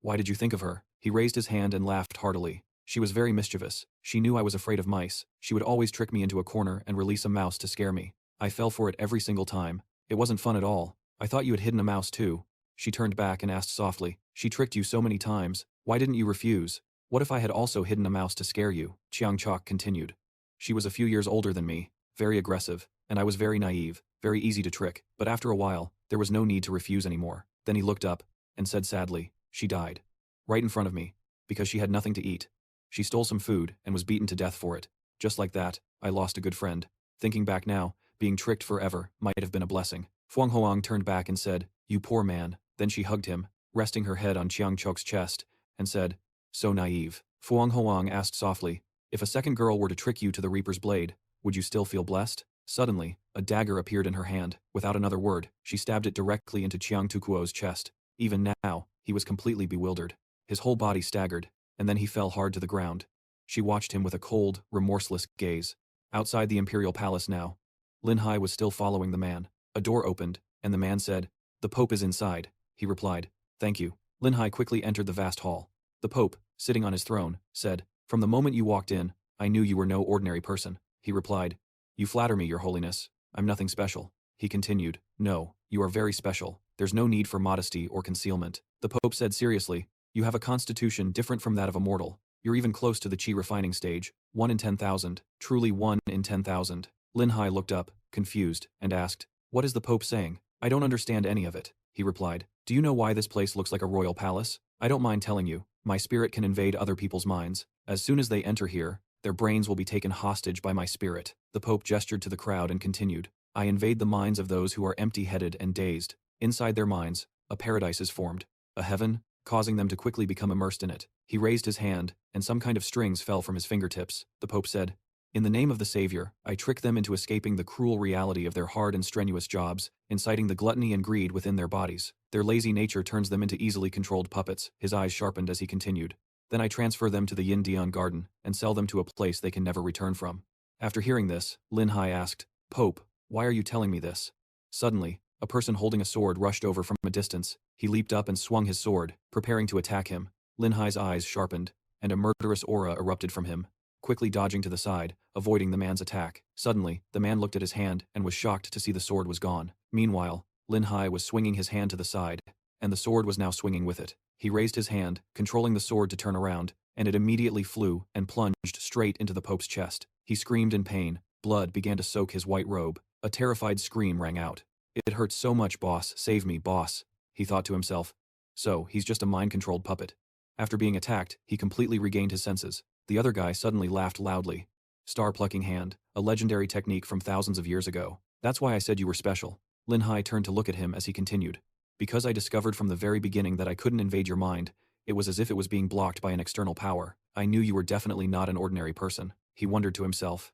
[SPEAKER 1] "Why did you think of her?" He raised his hand and laughed heartily. "She was very mischievous. She knew I was afraid of mice. She would always trick me into a corner and release a mouse to scare me. I fell for it every single time. It wasn't fun at all. I thought you had hidden a mouse too." She turned back and asked softly, "She tricked you so many times. Why didn't you refuse? What if I had also hidden a mouse to scare you?" Chiang Chok continued. "She was a few years older than me, very aggressive, and I was very naive, very easy to trick, but after a while, there was no need to refuse anymore." Then he looked up and said sadly, "She died. Right in front of me, because she had nothing to eat. She stole some food and was beaten to death for it. Just like that, I lost a good friend. Thinking back now, being tricked forever might have been a blessing." Fuang Hoang turned back and said, "You poor man." Then she hugged him, resting her head on Chiang Chok's chest, and said, "So naive." Fuang Hoang asked softly, "If a second girl were to trick you to the Reaper's blade, would you still feel blessed?" Suddenly, a dagger appeared in her hand. Without another word, she stabbed it directly into Chiang Tukuo's chest. Even now, he was completely bewildered. His whole body staggered, and then he fell hard to the ground. She watched him with a cold, remorseless gaze. Outside the imperial palace now, Lin Hai was still following the man. A door opened, and the man said, "The Pope is inside." He replied, "Thank you." Lin Hai quickly entered the vast hall. The Pope, sitting on his throne, said, "From the moment you walked in, I knew you were no ordinary person." He replied, "You flatter me, Your Holiness. I'm nothing special." He continued, "No, you are very special. There's no need for modesty or concealment." The Pope said seriously, "You have a constitution different from that of a mortal. You're even close to the chi refining stage. 1 in 10,000, truly 1 in 10,000. Lin Hai looked up, confused, and asked, "What is the Pope saying? I don't understand any of it." He replied, "Do you know why this place looks like a royal palace? I don't mind telling you, my spirit can invade other people's minds. As soon as they enter here, their brains will be taken hostage by my spirit." The Pope gestured to the crowd and continued, "I invade the minds of those who are empty-headed and dazed. Inside their minds, a paradise is formed, a heaven, causing them to quickly become immersed in it." He raised his hand, and some kind of strings fell from his fingertips. The Pope said, "In the name of the Savior, I trick them into escaping the cruel reality of their hard and strenuous jobs, inciting the gluttony and greed within their bodies. Their lazy nature turns them into easily controlled puppets." His eyes sharpened as he continued. "Then I transfer them to the Yin Dian garden, and sell them to a place they can never return from." After hearing this, Lin Hai asked, "Pope, why are you telling me this?" Suddenly, a person holding a sword rushed over from a distance. He leaped up and swung his sword, preparing to attack him. Lin Hai's eyes sharpened, and a murderous aura erupted from him, quickly dodging to the side, avoiding the man's attack. Suddenly, the man looked at his hand and was shocked to see the sword was gone. Meanwhile, Lin Hai was swinging his hand to the side, and the sword was now swinging with it. He raised his hand, controlling the sword to turn around, and it immediately flew and plunged straight into the Pope's chest. He screamed in pain. Blood began to soak his white robe. A terrified scream rang out. "It hurts so much, boss. Save me, boss," he thought to himself. So, he's just a mind-controlled puppet. After being attacked, he completely regained his senses. The other guy suddenly laughed loudly. "Star-plucking hand, a legendary technique from thousands of years ago. That's why I said you were special." Lin Hai turned to look at him as he continued. "Because I discovered from the very beginning that I couldn't invade your mind, it was as if it was being blocked by an external power. I knew you were definitely not an ordinary person." He wondered to himself.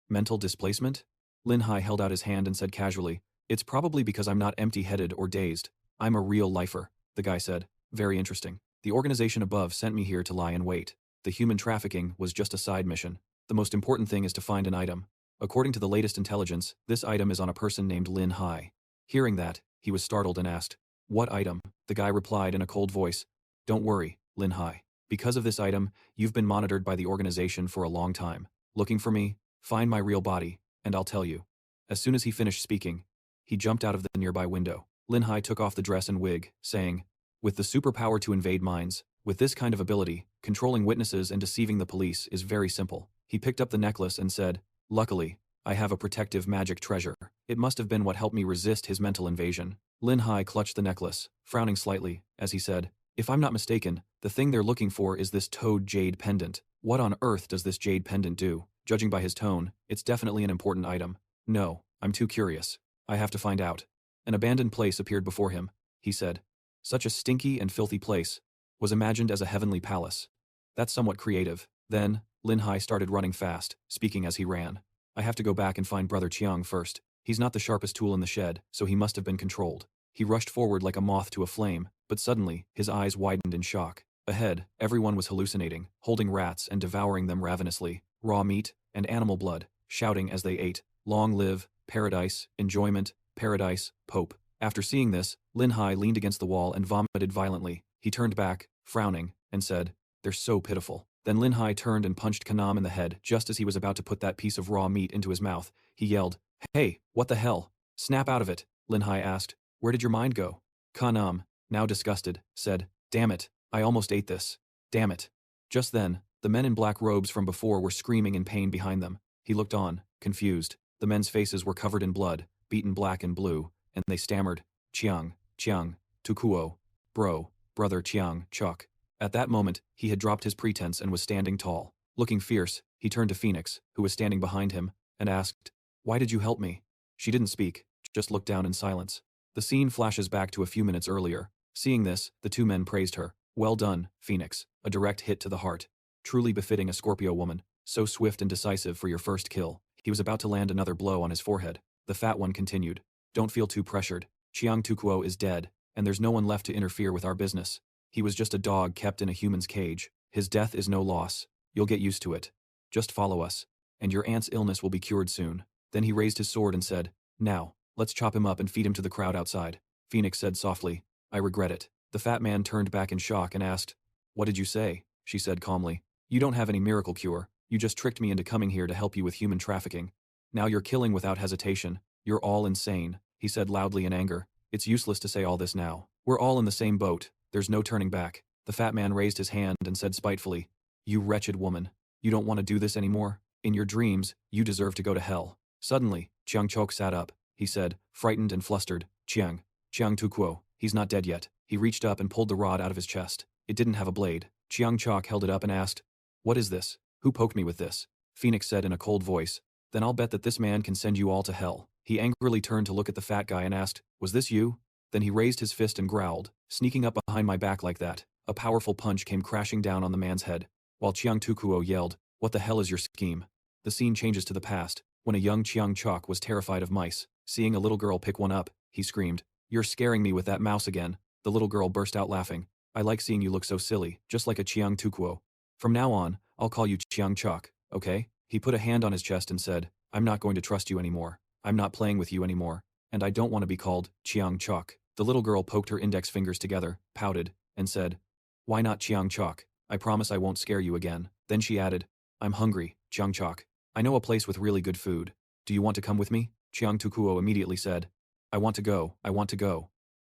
[SPEAKER 1] Mental displacement? Lin Hai held out his hand and said casually, "It's probably because I'm not empty-headed or dazed. I'm a real lifer," the guy said. "Very interesting. The organization above sent me here to lie in wait. The human trafficking was just a side mission. The most important thing is to find an item. According to the latest intelligence, this item is on a person named Lin Hai." Hearing that, he was startled and asked, "What item?" The guy replied in a cold voice, "Don't worry, Lin Hai. Because of this item, you've been monitored by the organization for a long time. Looking for me? Find my real body, and I'll tell you." As soon as he finished speaking, he jumped out of the nearby window. Lin Hai took off the dress and wig, saying, "With the superpower to invade minds, with this kind of ability, controlling witnesses and deceiving the police is very simple." He picked up the necklace and said, "Luckily, I have a protective magic treasure. It must have been what helped me resist his mental invasion." Lin Hai clutched the necklace, frowning slightly, as he said, "If I'm not mistaken, the thing they're looking for is this toad jade pendant. What on earth does this jade pendant do?" Judging by his tone, it's definitely an important item. "No, I'm too curious. I have to find out." An abandoned place appeared before him. He said, Such a stinky and filthy place was imagined as a heavenly palace. That's somewhat creative. Then, Lin Hai started running fast, speaking as he ran. I have to go back and find Brother Chiang first. He's not the sharpest tool in the shed, so he must have been controlled. He rushed forward like a moth to a flame, but suddenly, his eyes widened in shock. Ahead, everyone was hallucinating, holding rats and devouring them ravenously, raw meat and animal blood, shouting as they ate, "Long live, paradise, enjoyment, paradise, Pope." After seeing this, Lin Hai leaned against the wall and vomited violently. He turned back, frowning, and said, "They're so pitiful." Then Lin Hai turned and punched Kanam in the head just as he was about to put that piece of raw meat into his mouth. He yelled, "Hey, what the hell? Snap out of it," Lin Hai asked. "Where did your mind go?" Kanam, now disgusted, said, "Damn it, I almost ate this. Damn it." Just then, the men in black robes from before were screaming in pain behind them. He looked on, confused. The men's faces were covered in blood, beaten black and blue, and they stammered, "Chiang, Chiang, Tukuo, bro, brother Chiang, Chok." At that moment, he had dropped his pretense and was standing tall. Looking fierce, he turned to Phoenix, who was standing behind him, and asked, "Why did you help me?" She didn't speak, just looked down in silence. The scene flashes back to a few minutes earlier. Seeing this, the two men praised her. "Well done, Phoenix, a direct hit to the heart. Truly befitting a Scorpio woman, so swift and decisive for your first kill." He was about to land another blow on his forehead. The fat one continued, "Don't feel too pressured. Chiang Tukuo is dead, and there's no one left to interfere with our business. He was just a dog kept in a human's cage. His death is no loss. You'll get used to it. Just follow us, and your aunt's illness will be cured soon." Then he raised his sword and said, "Now, let's chop him up and feed him to the crowd outside." Phoenix said softly, "I regret it." The fat man turned back in shock and asked, "What did you say?" She said calmly, "You don't have any miracle cure. You just tricked me into coming here to help you with human trafficking. Now you're killing without hesitation. You're all insane," he said loudly in anger. "It's useless to say all this now. We're all in the same boat. There's no turning back." The fat man raised his hand and said spitefully, "You wretched woman. You don't want to do this anymore? In your dreams, you deserve to go to hell." Suddenly, Chiang Chok sat up. He said, frightened and flustered, Chiang Tukuo, he's not dead yet." He reached up and pulled the rod out of his chest. It didn't have a blade. Chiang Chok held it up and asked, "What is this? Who poked me with this?" Phoenix said in a cold voice, "Then I'll bet that this man can send you all to hell." He angrily turned to look at the fat guy and asked, "Was this you?" Then he raised his fist and growled, "Sneaking up behind my back like that." A powerful punch came crashing down on the man's head, while Chiang Tukuo yelled, "What the hell is your scheme?" The scene changes to the past, when a young Chiang Chok was terrified of mice. Seeing a little girl pick one up, he screamed, "You're scaring me with that mouse again." The little girl burst out laughing. "I like seeing you look so silly, just like a Chiang Tukuo. From now on, I'll call you Chiang Chok, okay?" He put a hand on his chest and said, "I'm not going to trust you anymore. I'm not playing with you anymore, and I don't want to be called Chiang Chok." The little girl poked her index fingers together, pouted, and said, "Why not Chiang Chok? I promise I won't scare you again." Then she added, "I'm hungry, Chiang Chok. I know a place with really good food. Do you want to come with me?" Chiang Tukuo immediately said, I want to go.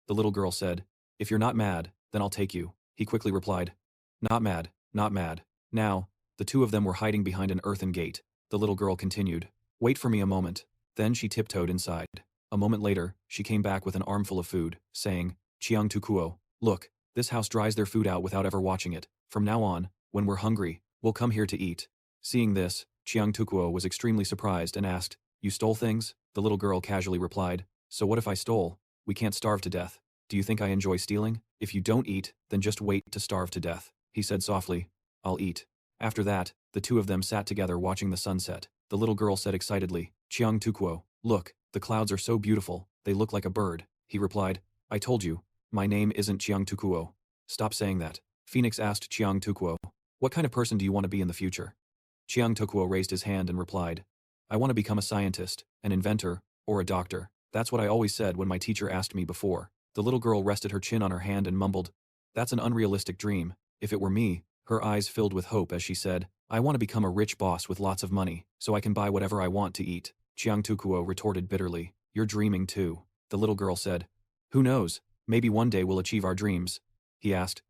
[SPEAKER 1] The little girl said, "If you're not mad, then I'll take you." He quickly replied, "Not mad, not mad." Now, the two of them were hiding behind an earthen gate. The little girl continued, "Wait for me a moment." Then she tiptoed inside. A moment later, she came back with an armful of food, saying, "Chiang Tukuo, look, this house dries their food out without ever watching it. From now on, when we're hungry, we'll come here to eat." Seeing this, Chiang Tukuo was extremely surprised and asked, "You stole things?" The little girl casually replied, "So what if I stole? We can't starve to death. Do you think I enjoy stealing? If you don't eat, then just wait to starve to death." He said softly, "I'll eat." After that, the two of them sat together watching the sunset. The little girl said excitedly, "Chiang Tukuo, look, the clouds are so beautiful, they look like a bird." He replied, "I told you, my name isn't Chiang Tukuo. Stop saying that." Phoenix asked Chiang Tukuo, "What kind of person do you want to be in the future?" Chiang Tukuo raised his hand and replied, "I want to become a scientist, an inventor, or a doctor. That's what I always said when my teacher asked me before." The little girl rested her chin on her hand and mumbled, "That's an unrealistic dream. If it were me," her eyes filled with hope as she said, "I want to become a rich boss with lots of money, so I can buy whatever I want to eat." Chiang Tukuo retorted bitterly, "You're dreaming too." The little girl said, "Who knows, maybe one day we'll achieve our dreams." He asked,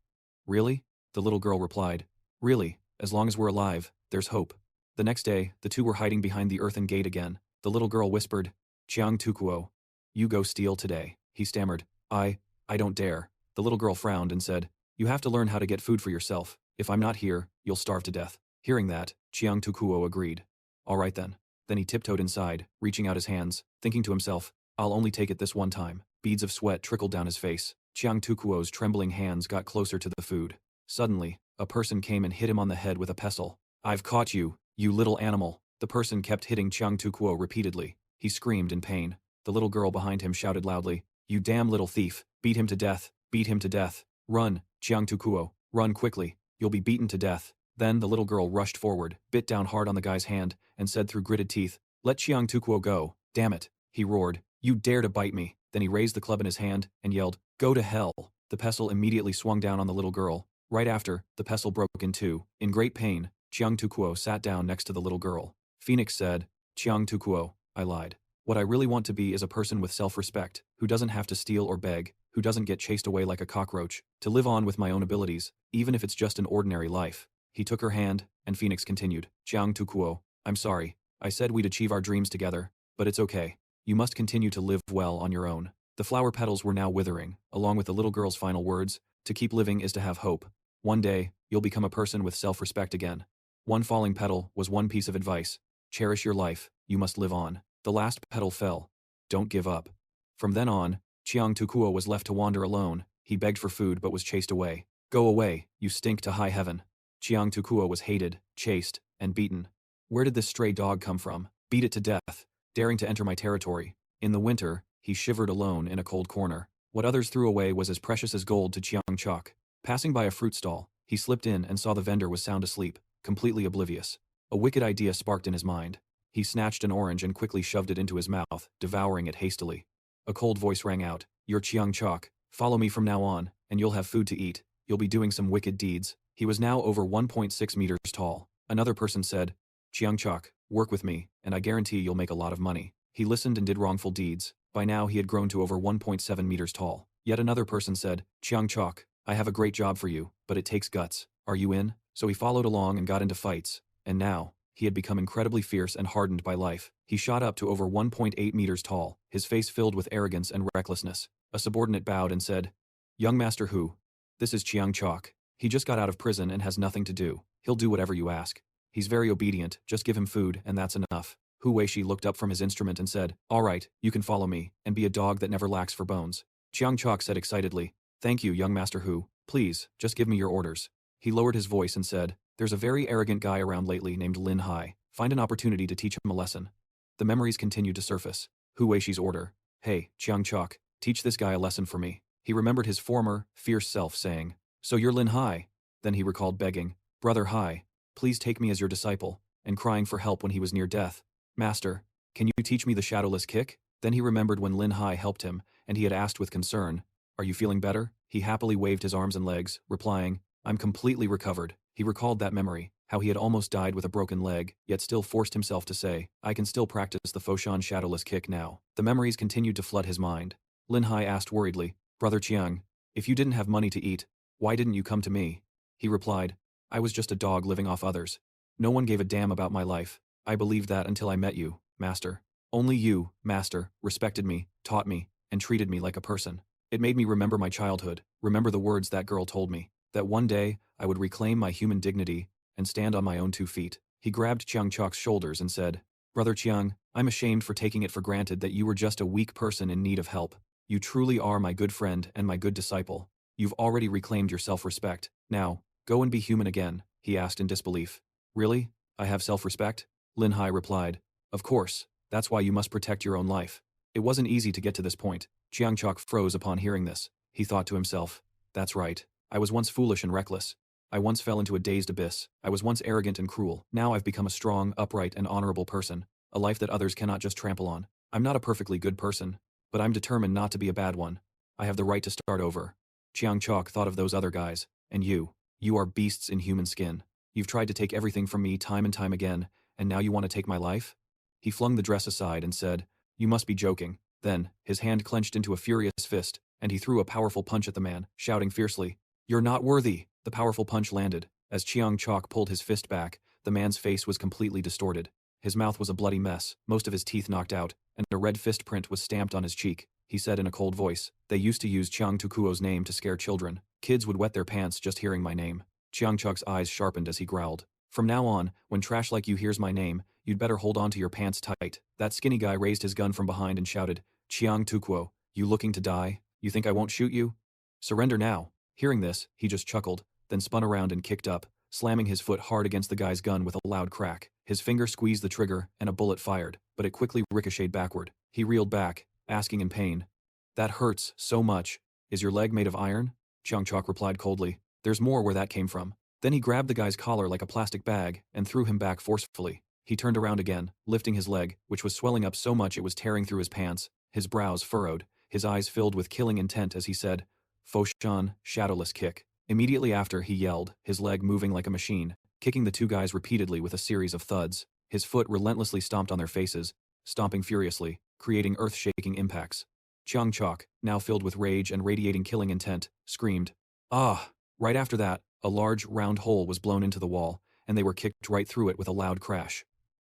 [SPEAKER 1] "Really?" The little girl replied, "Really, as long as we're alive, there's hope." The next day, the two were hiding behind the earthen gate again. The little girl whispered, "Chiang Tukuo, you go steal today." He stammered, I don't dare." The little girl frowned and said, "You have to learn how to get food for yourself. If I'm not here, you'll starve to death." Hearing that, Chiang Tukuo agreed. "All right then." Then he tiptoed inside, reaching out his hands, thinking to himself, "I'll only take it this one time." Beads of sweat trickled down his face. Chiang Tukuo's trembling hands got closer to the food. Suddenly, a person came and hit him on the head with a pestle. "I've caught you, you little animal." The person kept hitting Chiang Tukuo repeatedly. He screamed in pain. The little girl behind him shouted loudly, "You damn little thief, beat him to death, beat him to death. Run, Chiang Tukuo, run quickly, you'll be beaten to death." Then the little girl rushed forward, bit down hard on the guy's hand, and said through gritted teeth, "Let Chiang Tukuo go, damn it." He roared, "You dare to bite me." Then he raised the club in his hand and yelled, "Go to hell." The pestle immediately swung down on the little girl. Right after, the pestle broke in two. In great pain, Chiang Tukuo sat down next to the little girl. Phoenix said, "Chiang Tukuo, I lied. What I really want to be is a person with self-respect, who doesn't have to steal or beg, who doesn't get chased away like a cockroach, to live on with my own abilities, even if it's just an ordinary life." He took her hand, and Phoenix continued, "Chiang Tukuo, I'm sorry. I said we'd achieve our dreams together, but it's okay. You must continue to live well on your own." The flower petals were now withering, along with the little girl's final words, "To keep living is to have hope. One day, you'll become a person with self-respect again." One falling petal was one piece of advice. Cherish your life, you must live on. The last petal fell. Don't give up. From then on, Chiang Tukuo was left to wander alone. He begged for food but was chased away. "Go away, you stink to high heaven." Chiang Tukuo was hated, chased, and beaten. "Where did this stray dog come from? Beat it to death, daring to enter my territory." In the winter, he shivered alone in a cold corner. What others threw away was as precious as gold to Chiang Chok. Passing by a fruit stall, he slipped in and saw the vendor was sound asleep, completely oblivious. A wicked idea sparked in his mind. He snatched an orange and quickly shoved it into his mouth, devouring it hastily. A cold voice rang out, "You're Chiang Chok. Follow me from now on, and you'll have food to eat. You'll be doing some wicked deeds." He was now over 1.6 meters tall. Another person said, "Chiang Chok, work with me, and I guarantee you'll make a lot of money." He listened and did wrongful deeds. By now he had grown to over 1.7 meters tall. Yet another person said, "Chiang Chok, I have a great job for you, but it takes guts. Are you in?" So he followed along and got into fights. And now, he had become incredibly fierce and hardened by life. He shot up to over 1.8 meters tall, his face filled with arrogance and recklessness. A subordinate bowed and said, "Young Master Hu, this is Chiang Chok. He just got out of prison and has nothing to do. He'll do whatever you ask. He's very obedient, just give him food and that's enough." Hu Weishi looked up from his instrument and said, "All right, you can follow me, and be a dog that never lacks for bones." Chiang Chok said excitedly, "Thank you, young Master Hu. Please, just give me your orders." He lowered his voice and said, "There's a very arrogant guy around lately named Lin Hai. Find an opportunity to teach him a lesson." The memories continued to surface. Hu Weishi's order, "Hey, Chiang Chok, teach this guy a lesson for me." He remembered his former, fierce self saying, "So you're Lin Hai?" Then he recalled begging, "Brother Hai, please take me as your disciple," and crying for help when he was near death. "Master, can you teach me the shadowless kick?" Then he remembered when Lin Hai helped him, and he had asked with concern, "Are you feeling better?" He happily waved his arms and legs, replying, "I'm completely recovered." He recalled that memory, how he had almost died with a broken leg, yet still forced himself to say, "I can still practice the Foshan shadowless kick now." The memories continued to flood his mind. Lin Hai asked worriedly, "Brother Chiang, if you didn't have money to eat, why didn't you come to me?" He replied, "I was just a dog living off others. No one gave a damn about my life. I believed that until I met you, Master. Only you, Master, respected me, taught me, and treated me like a person. It made me remember my childhood, remember the words that girl told me, that one day I would reclaim my human dignity and stand on my own 2 feet." He grabbed Chiang Chok's shoulders and said, "Brother Chiang, I'm ashamed for taking it for granted that you were just a weak person in need of help. You truly are my good friend and my good disciple. You've already reclaimed your self-respect. Now, go and be human again," he asked in disbelief. "Really? I have self-respect?" Lin Hai replied, "Of course, that's why you must protect your own life." It wasn't easy to get to this point. Chiang Chok froze upon hearing this. He thought to himself, "That's right. I was once foolish and reckless. I once fell into a dazed abyss. I was once arrogant and cruel. Now I've become a strong, upright, and honorable person. A life that others cannot just trample on. I'm not a perfectly good person, but I'm determined not to be a bad one. I have the right to start over." Chiang Chok thought of those other guys. "And you. You are beasts in human skin. You've tried to take everything from me time and time again, and now you want to take my life?" He flung the dress aside and said, "You must be joking." Then, his hand clenched into a furious fist, and he threw a powerful punch at the man, shouting fiercely, "You're not worthy!" The powerful punch landed. As Chiang Chok pulled his fist back, the man's face was completely distorted. His mouth was a bloody mess, most of his teeth knocked out, and a red fist print was stamped on his cheek. He said in a cold voice, "They used to use Chiang Tukuo's name to scare children. Kids would wet their pants just hearing my name." Chiang Chok's eyes sharpened as he growled, "From now on, when trash like you hears my name, you'd better hold on to your pants tight." That skinny guy raised his gun from behind and shouted, "Chiang Tukuo, you looking to die? You think I won't shoot you?" Surrender now. Hearing this, he just chuckled, then spun around and kicked up, slamming his foot hard against the guy's gun with a loud crack. His finger squeezed the trigger, and a bullet fired, but it quickly ricocheted backward. He reeled back, asking in pain, "That hurts so much. Is your leg made of iron?" Chiang Chok replied coldly, "There's more where that came from." Then he grabbed the guy's collar like a plastic bag and threw him back forcefully. He turned around again, lifting his leg, which was swelling up so much it was tearing through his pants, his brows furrowed, his eyes filled with killing intent as he said, "Foshan, shadowless kick." Immediately after, he yelled, his leg moving like a machine, kicking the two guys repeatedly with a series of thuds. His foot relentlessly stomped on their faces, stomping furiously, creating earth-shaking impacts. Chiang Chok, now filled with rage and radiating killing intent, screamed, "Ah!" Right after that, a large, round hole was blown into the wall, and they were kicked right through it with a loud crash.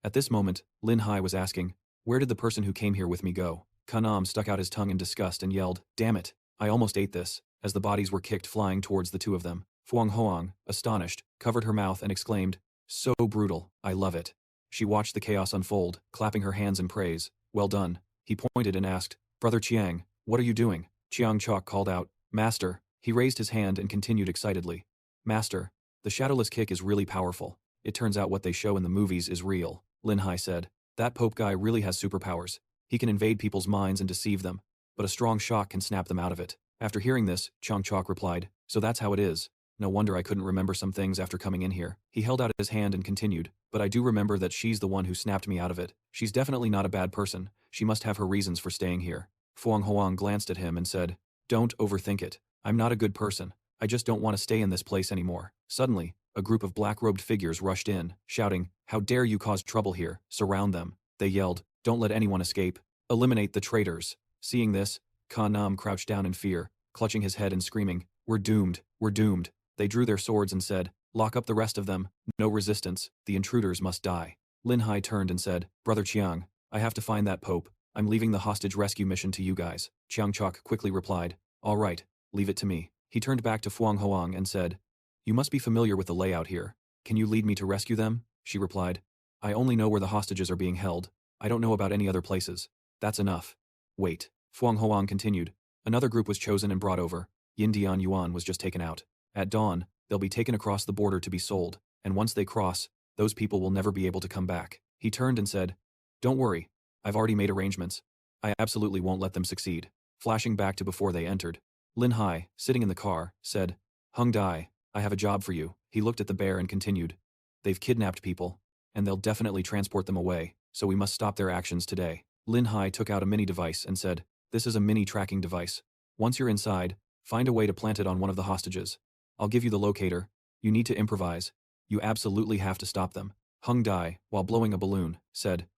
[SPEAKER 1] At this moment, Lin Hai was asking, "Where did the person who came here with me go?" Kanam stuck out his tongue in disgust and yelled, "Damn it, I almost ate this," as the bodies were kicked flying towards the two of them. Fuang Hoang, astonished, covered her mouth and exclaimed, "So brutal, I love it." She watched the chaos unfold, clapping her hands in praise. "Well done." He pointed and asked, "Brother Chiang, what are you doing?" Chiang Chok called out, "Master." He raised his hand and continued excitedly, "Master, the shadowless kick is really powerful. It turns out what they show in the movies is real." Lin Hai said, "That Pope guy really has superpowers. He can invade people's minds and deceive them, but a strong shock can snap them out of it." After hearing this, Chiang Chok replied, "So that's how it is. No wonder I couldn't remember some things after coming in here." He held out his hand and continued, "But I do remember that she's the one who snapped me out of it. She's definitely not a bad person. She must have her reasons for staying here." Fuang Hoang glanced at him and said, "Don't overthink it. I'm not a good person. I just don't want to stay in this place anymore." Suddenly, a group of black-robed figures rushed in, shouting, "How dare you cause trouble here? Surround them." They yelled, "Don't let anyone escape. Eliminate the traitors." Seeing this, Ka Nam crouched down in fear, clutching his head and screaming, "We're doomed, we're doomed." They drew their swords and said, "Lock up the rest of them. No resistance. The intruders must die." Lin Hai turned and said, "Brother Chiang, I have to find that Pope. I'm leaving the hostage rescue mission to you guys." Chiang Chok quickly replied, "All right, leave it to me." He turned back to Fuang Hoang and said, "You must be familiar with the layout here. Can you lead me to rescue them?" She replied, "I only know where the hostages are being held. I don't know about any other places." "That's enough." "Wait." Fuang Hoang continued. "Another group was chosen and brought over. Yin Dian Yuan was just taken out. At dawn, they'll be taken across the border to be sold, and once they cross, those people will never be able to come back." He turned and said, "Don't worry. I've already made arrangements. I absolutely won't let them succeed." Flashing back to before they entered, Lin Hai, sitting in the car, said, "Hung Dai, I have a job for you." He looked at the bear and continued, "They've kidnapped people, and they'll definitely transport them away, so we must stop their actions today." Lin Hai took out a mini device and said, "This is a mini tracking device. Once you're inside, find a way to plant it on one of the hostages. I'll give you the locator. You need to improvise. You absolutely have to stop them." Hung Dai, while blowing a balloon, said,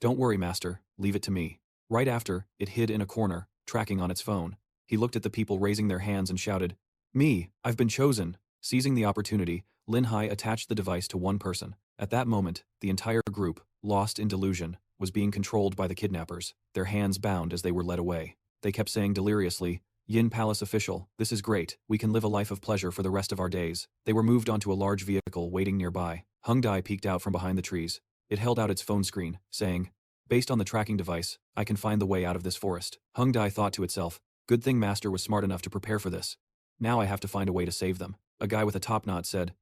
[SPEAKER 1] "Don't worry, master, leave it to me." Right after, it hid in a corner, tracking on its phone. He looked at the people raising their hands and shouted, "Me, I've been chosen." Seizing the opportunity, Lin Hai attached the device to one person. At that moment, the entire group, lost in delusion, was being controlled by the kidnappers, their hands bound as they were led away. They kept saying deliriously, "Yin Palace official, this is great, we can live a life of pleasure for the rest of our days." They were moved onto a large vehicle waiting nearby. Hung Dai peeked out from behind the trees. It held out its phone screen, saying, "Based on the tracking device, I can find the way out of this forest." Hung Dai thought to itself, "Good thing Master was smart enough to prepare for this. Now I have to find a way to save them." A guy with a top knot said,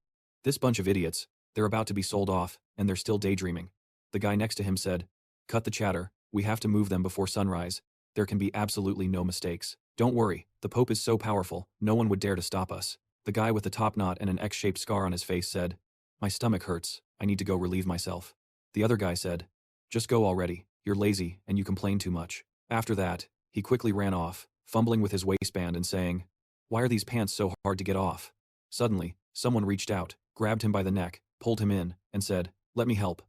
[SPEAKER 1] "This bunch of idiots, they're about to be sold off, and they're still daydreaming." The guy next to him said, "Cut the chatter, we have to move them before sunrise. There can be absolutely no mistakes. Don't worry, the Pope is so powerful, no one would dare to stop us." The guy with the top knot and an X-shaped scar on his face said, "My stomach hurts, I need to go relieve myself." The other guy said, "Just go already, you're lazy and you complain too much." After that, he quickly ran off, fumbling with his waistband and saying, "Why are these pants so hard to get off?" Suddenly, someone reached out, grabbed him by the neck, pulled him in, and said, "Let me help."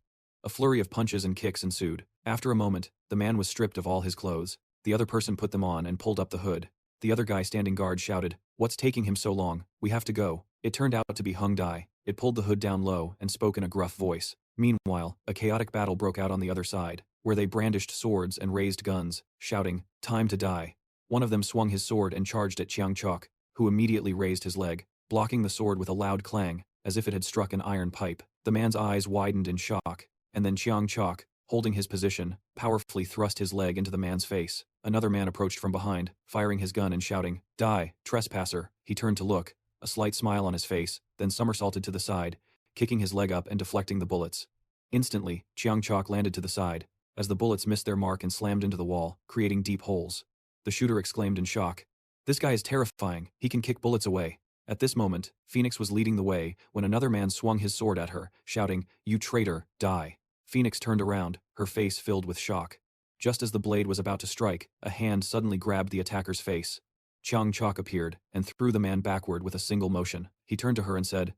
[SPEAKER 1] A flurry of punches and kicks ensued. After a moment, the man was stripped of all his clothes. The other person put them on and pulled up the hood. The other guy standing guard shouted, "What's taking him so long? We have to go." It turned out to be Hung Dai. It pulled the hood down low and spoke in a gruff voice. Meanwhile, a chaotic battle broke out on the other side, where they brandished swords and raised guns, shouting, "Time to die." One of them swung his sword and charged at Chiang Chok, who immediately raised his leg, blocking the sword with a loud clang, as if it had struck an iron pipe. The man's eyes widened in shock, and then Chiang Chok, holding his position, powerfully thrust his leg into the man's face. Another man approached from behind, firing his gun and shouting, "Die, trespasser!" He turned to look, a slight smile on his face, then somersaulted to the side, kicking his leg up and deflecting the bullets. Instantly, Chiang Chok landed to the side, as the bullets missed their mark and slammed into the wall, creating deep holes. The shooter exclaimed in shock, "This guy is terrifying, he can kick bullets away." At this moment, Phoenix was leading the way when another man swung his sword at her, shouting, "You traitor, die." Phoenix turned around, her face filled with shock. Just as the blade was about to strike, a hand suddenly grabbed the attacker's face. Chiang Chok appeared and threw the man backward with a single motion. He turned to her and said,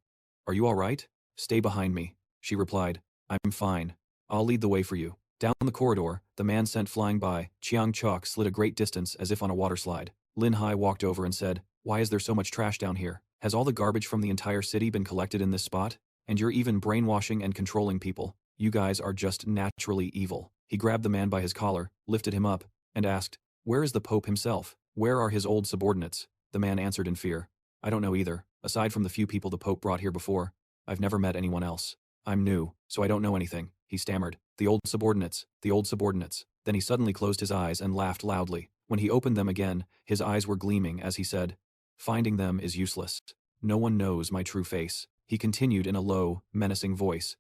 [SPEAKER 1] "Are you all right?" "Stay behind me," she replied. "I'm fine. I'll lead the way for you." Down the corridor, the man sent flying by, Chiang Chok slid a great distance as if on a waterslide. Lin Hai walked over and said, "Why is there so much trash down here? Has all the garbage from the entire city been collected in this spot? And you're even brainwashing and controlling people. You guys are just naturally evil." He grabbed the man by his collar, lifted him up, and asked, "Where is the Pope himself? Where are his old subordinates?" The man answered in fear, "I don't know either. Aside from the few people the Pope brought here before, I've never met anyone else. I'm new, so I don't know anything," he stammered. The old subordinates, the old subordinates." Then he suddenly closed his eyes and laughed loudly. When he opened them again, his eyes were gleaming as he said, "Finding them is useless. No one knows my true face." He continued in a low, menacing voice,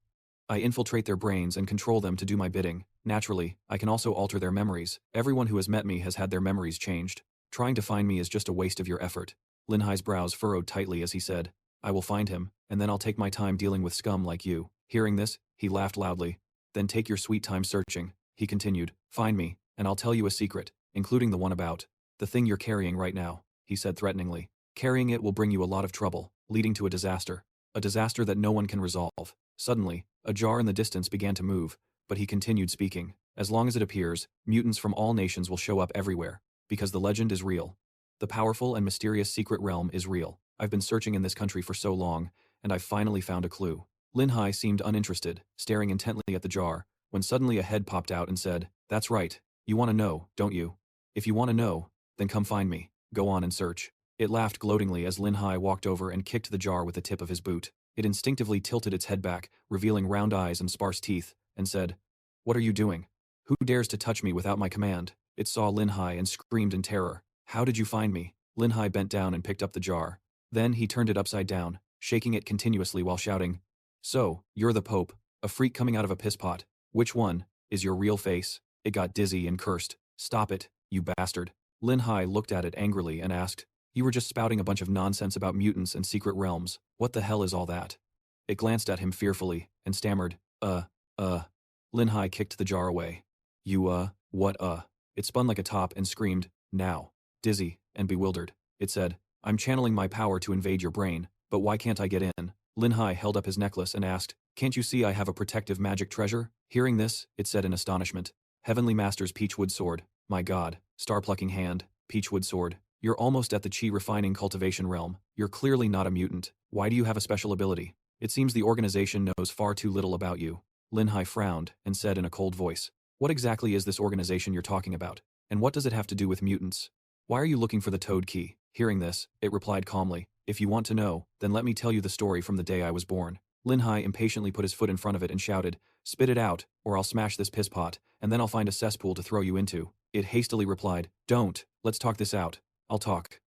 [SPEAKER 1] "I infiltrate their brains and control them to do my bidding. Naturally, I can also alter their memories. Everyone who has met me has had their memories changed. Trying to find me is just a waste of your effort." Lin Hai's brows furrowed tightly as he said, "I will find him, and then I'll take my time dealing with scum like you." Hearing this, he laughed loudly. "Then take your sweet time searching," he continued. "Find me, and I'll tell you a secret, including the one about the thing you're carrying right now," he said threateningly. "Carrying it will bring you a lot of trouble, leading to a disaster that no one can resolve." Suddenly, a jar in the distance began to move, but he continued speaking. "As long as it appears, mutants from all nations will show up everywhere, because the legend is real. The powerful and mysterious secret realm is real. I've been searching in this country for so long, and I've finally found a clue." Lin Hai seemed uninterested, staring intently at the jar, when suddenly a head popped out and said, "That's right. You want to know, don't you? If you want to know, then come find me. Go on and search." It laughed gloatingly as Lin Hai walked over and kicked the jar with the tip of his boot. It instinctively tilted its head back, revealing round eyes and sparse teeth, and said, "What are you doing? Who dares to touch me without my command?" It saw Lin Hai and screamed in terror. "How did you find me?" Lin Hai bent down and picked up the jar. Then he turned it upside down, shaking it continuously while shouting, "So, you're the Pope, a freak coming out of a piss pot. Which one is your real face?" It got dizzy and cursed, "Stop it, you bastard." Lin Hai looked at it angrily and asked, "You were just spouting a bunch of nonsense about mutants and secret realms. What the hell is all that?" It glanced at him fearfully, and stammered, Lin Hai kicked the jar away. What It spun like a top and screamed, "Now." Dizzy and bewildered, it said, "I'm channeling my power to invade your brain, but why can't I get in?" Lin Hai held up his necklace and asked, "Can't you see I have a protective magic treasure?" Hearing this, it said in astonishment, "Heavenly Master's Peachwood Sword. My god, star-plucking hand, Peachwood Sword. You're almost at the chi-refining cultivation realm. You're clearly not a mutant. Why do you have a special ability? It seems the organization knows far too little about you." Lin Hai frowned and said in a cold voice, "What exactly is this organization you're talking about? And what does it have to do with mutants? Why are you looking for the Toad Key?" Hearing this, it replied calmly, "If you want to know, then let me tell you the story from the day I was born." Lin Hai impatiently put his foot in front of it and shouted, "Spit it out, or I'll smash this piss pot, and then I'll find a cesspool to throw you into." It hastily replied, "Don't, let's talk this out. I'll talk."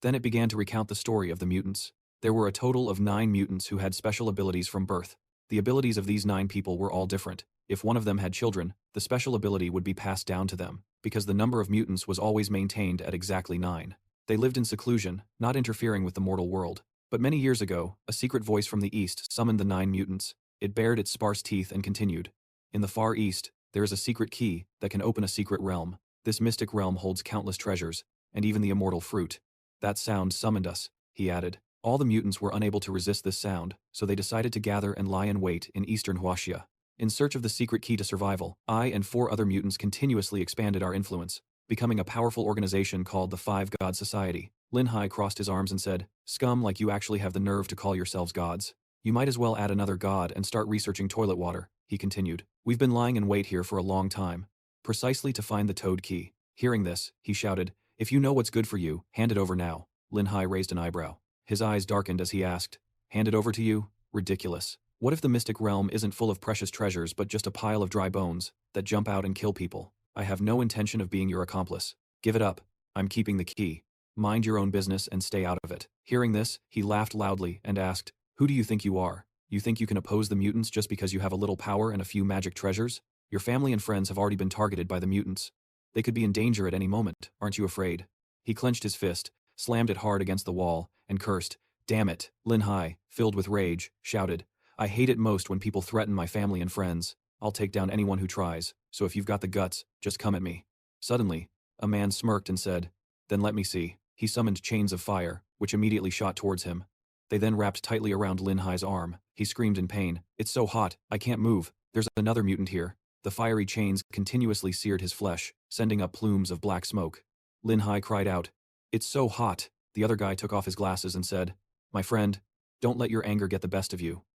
[SPEAKER 1] Then it began to recount the story of the mutants. There were a total of 9 mutants who had special abilities from birth. The abilities of these 9 people were all different. If one of them had children, the special ability would be passed down to them, because the number of mutants was always maintained at exactly 9. They lived in seclusion, not interfering with the mortal world. But many years ago, a secret voice from the east summoned the 9 mutants. It bared its sparse teeth and continued, "In the far east, there is a secret key that can open a secret realm. This mystic realm holds countless treasures, and even the immortal fruit. That sound summoned us," he added. All the mutants were unable to resist this sound, so they decided to gather and lie in wait in eastern Huaxia. In search of the secret key to survival, I and 4 other mutants continuously expanded our influence, becoming a powerful organization called the Five God Society. Lin Hai crossed his arms and said, "Scum like you actually have the nerve to call yourselves gods. You might as well add another god and start researching toilet water," he continued. "We've been lying in wait here for a long time, precisely to find the Toad Key." Hearing this, he shouted, "If you know what's good for you, hand it over now." Lin Hai raised an eyebrow. His eyes darkened as he asked, "Hand it over to you? Ridiculous. What if the mystic realm isn't full of precious treasures but just a pile of dry bones that jump out and kill people? I have no intention of being your accomplice. Give it up. I'm keeping the key. Mind your own business and stay out of it. Hearing this, he laughed loudly and asked, Who do you think you are? You think you can oppose the mutants just because you have a little power and a few magic treasures? Your family and friends have already been targeted by the mutants. They could be in danger at any moment, aren't you afraid? He clenched his fist, slammed it hard against the wall, and cursed. Damn it, Lin Hai, filled with rage, shouted. I hate it most when people threaten my family and friends. I'll take down anyone who tries, so if you've got the guts, just come at me. Suddenly, a man smirked and said, Then let me see. He summoned chains of fire, which immediately shot towards him. They then wrapped tightly around Lin Hai's arm. He screamed in pain. It's so hot, I can't move. There's another mutant here. The fiery chains continuously seared his flesh, sending up plumes of black smoke. Lin Hai cried out, It's so hot. The other guy took off his glasses and said, My friend, don't let your anger get the best of you.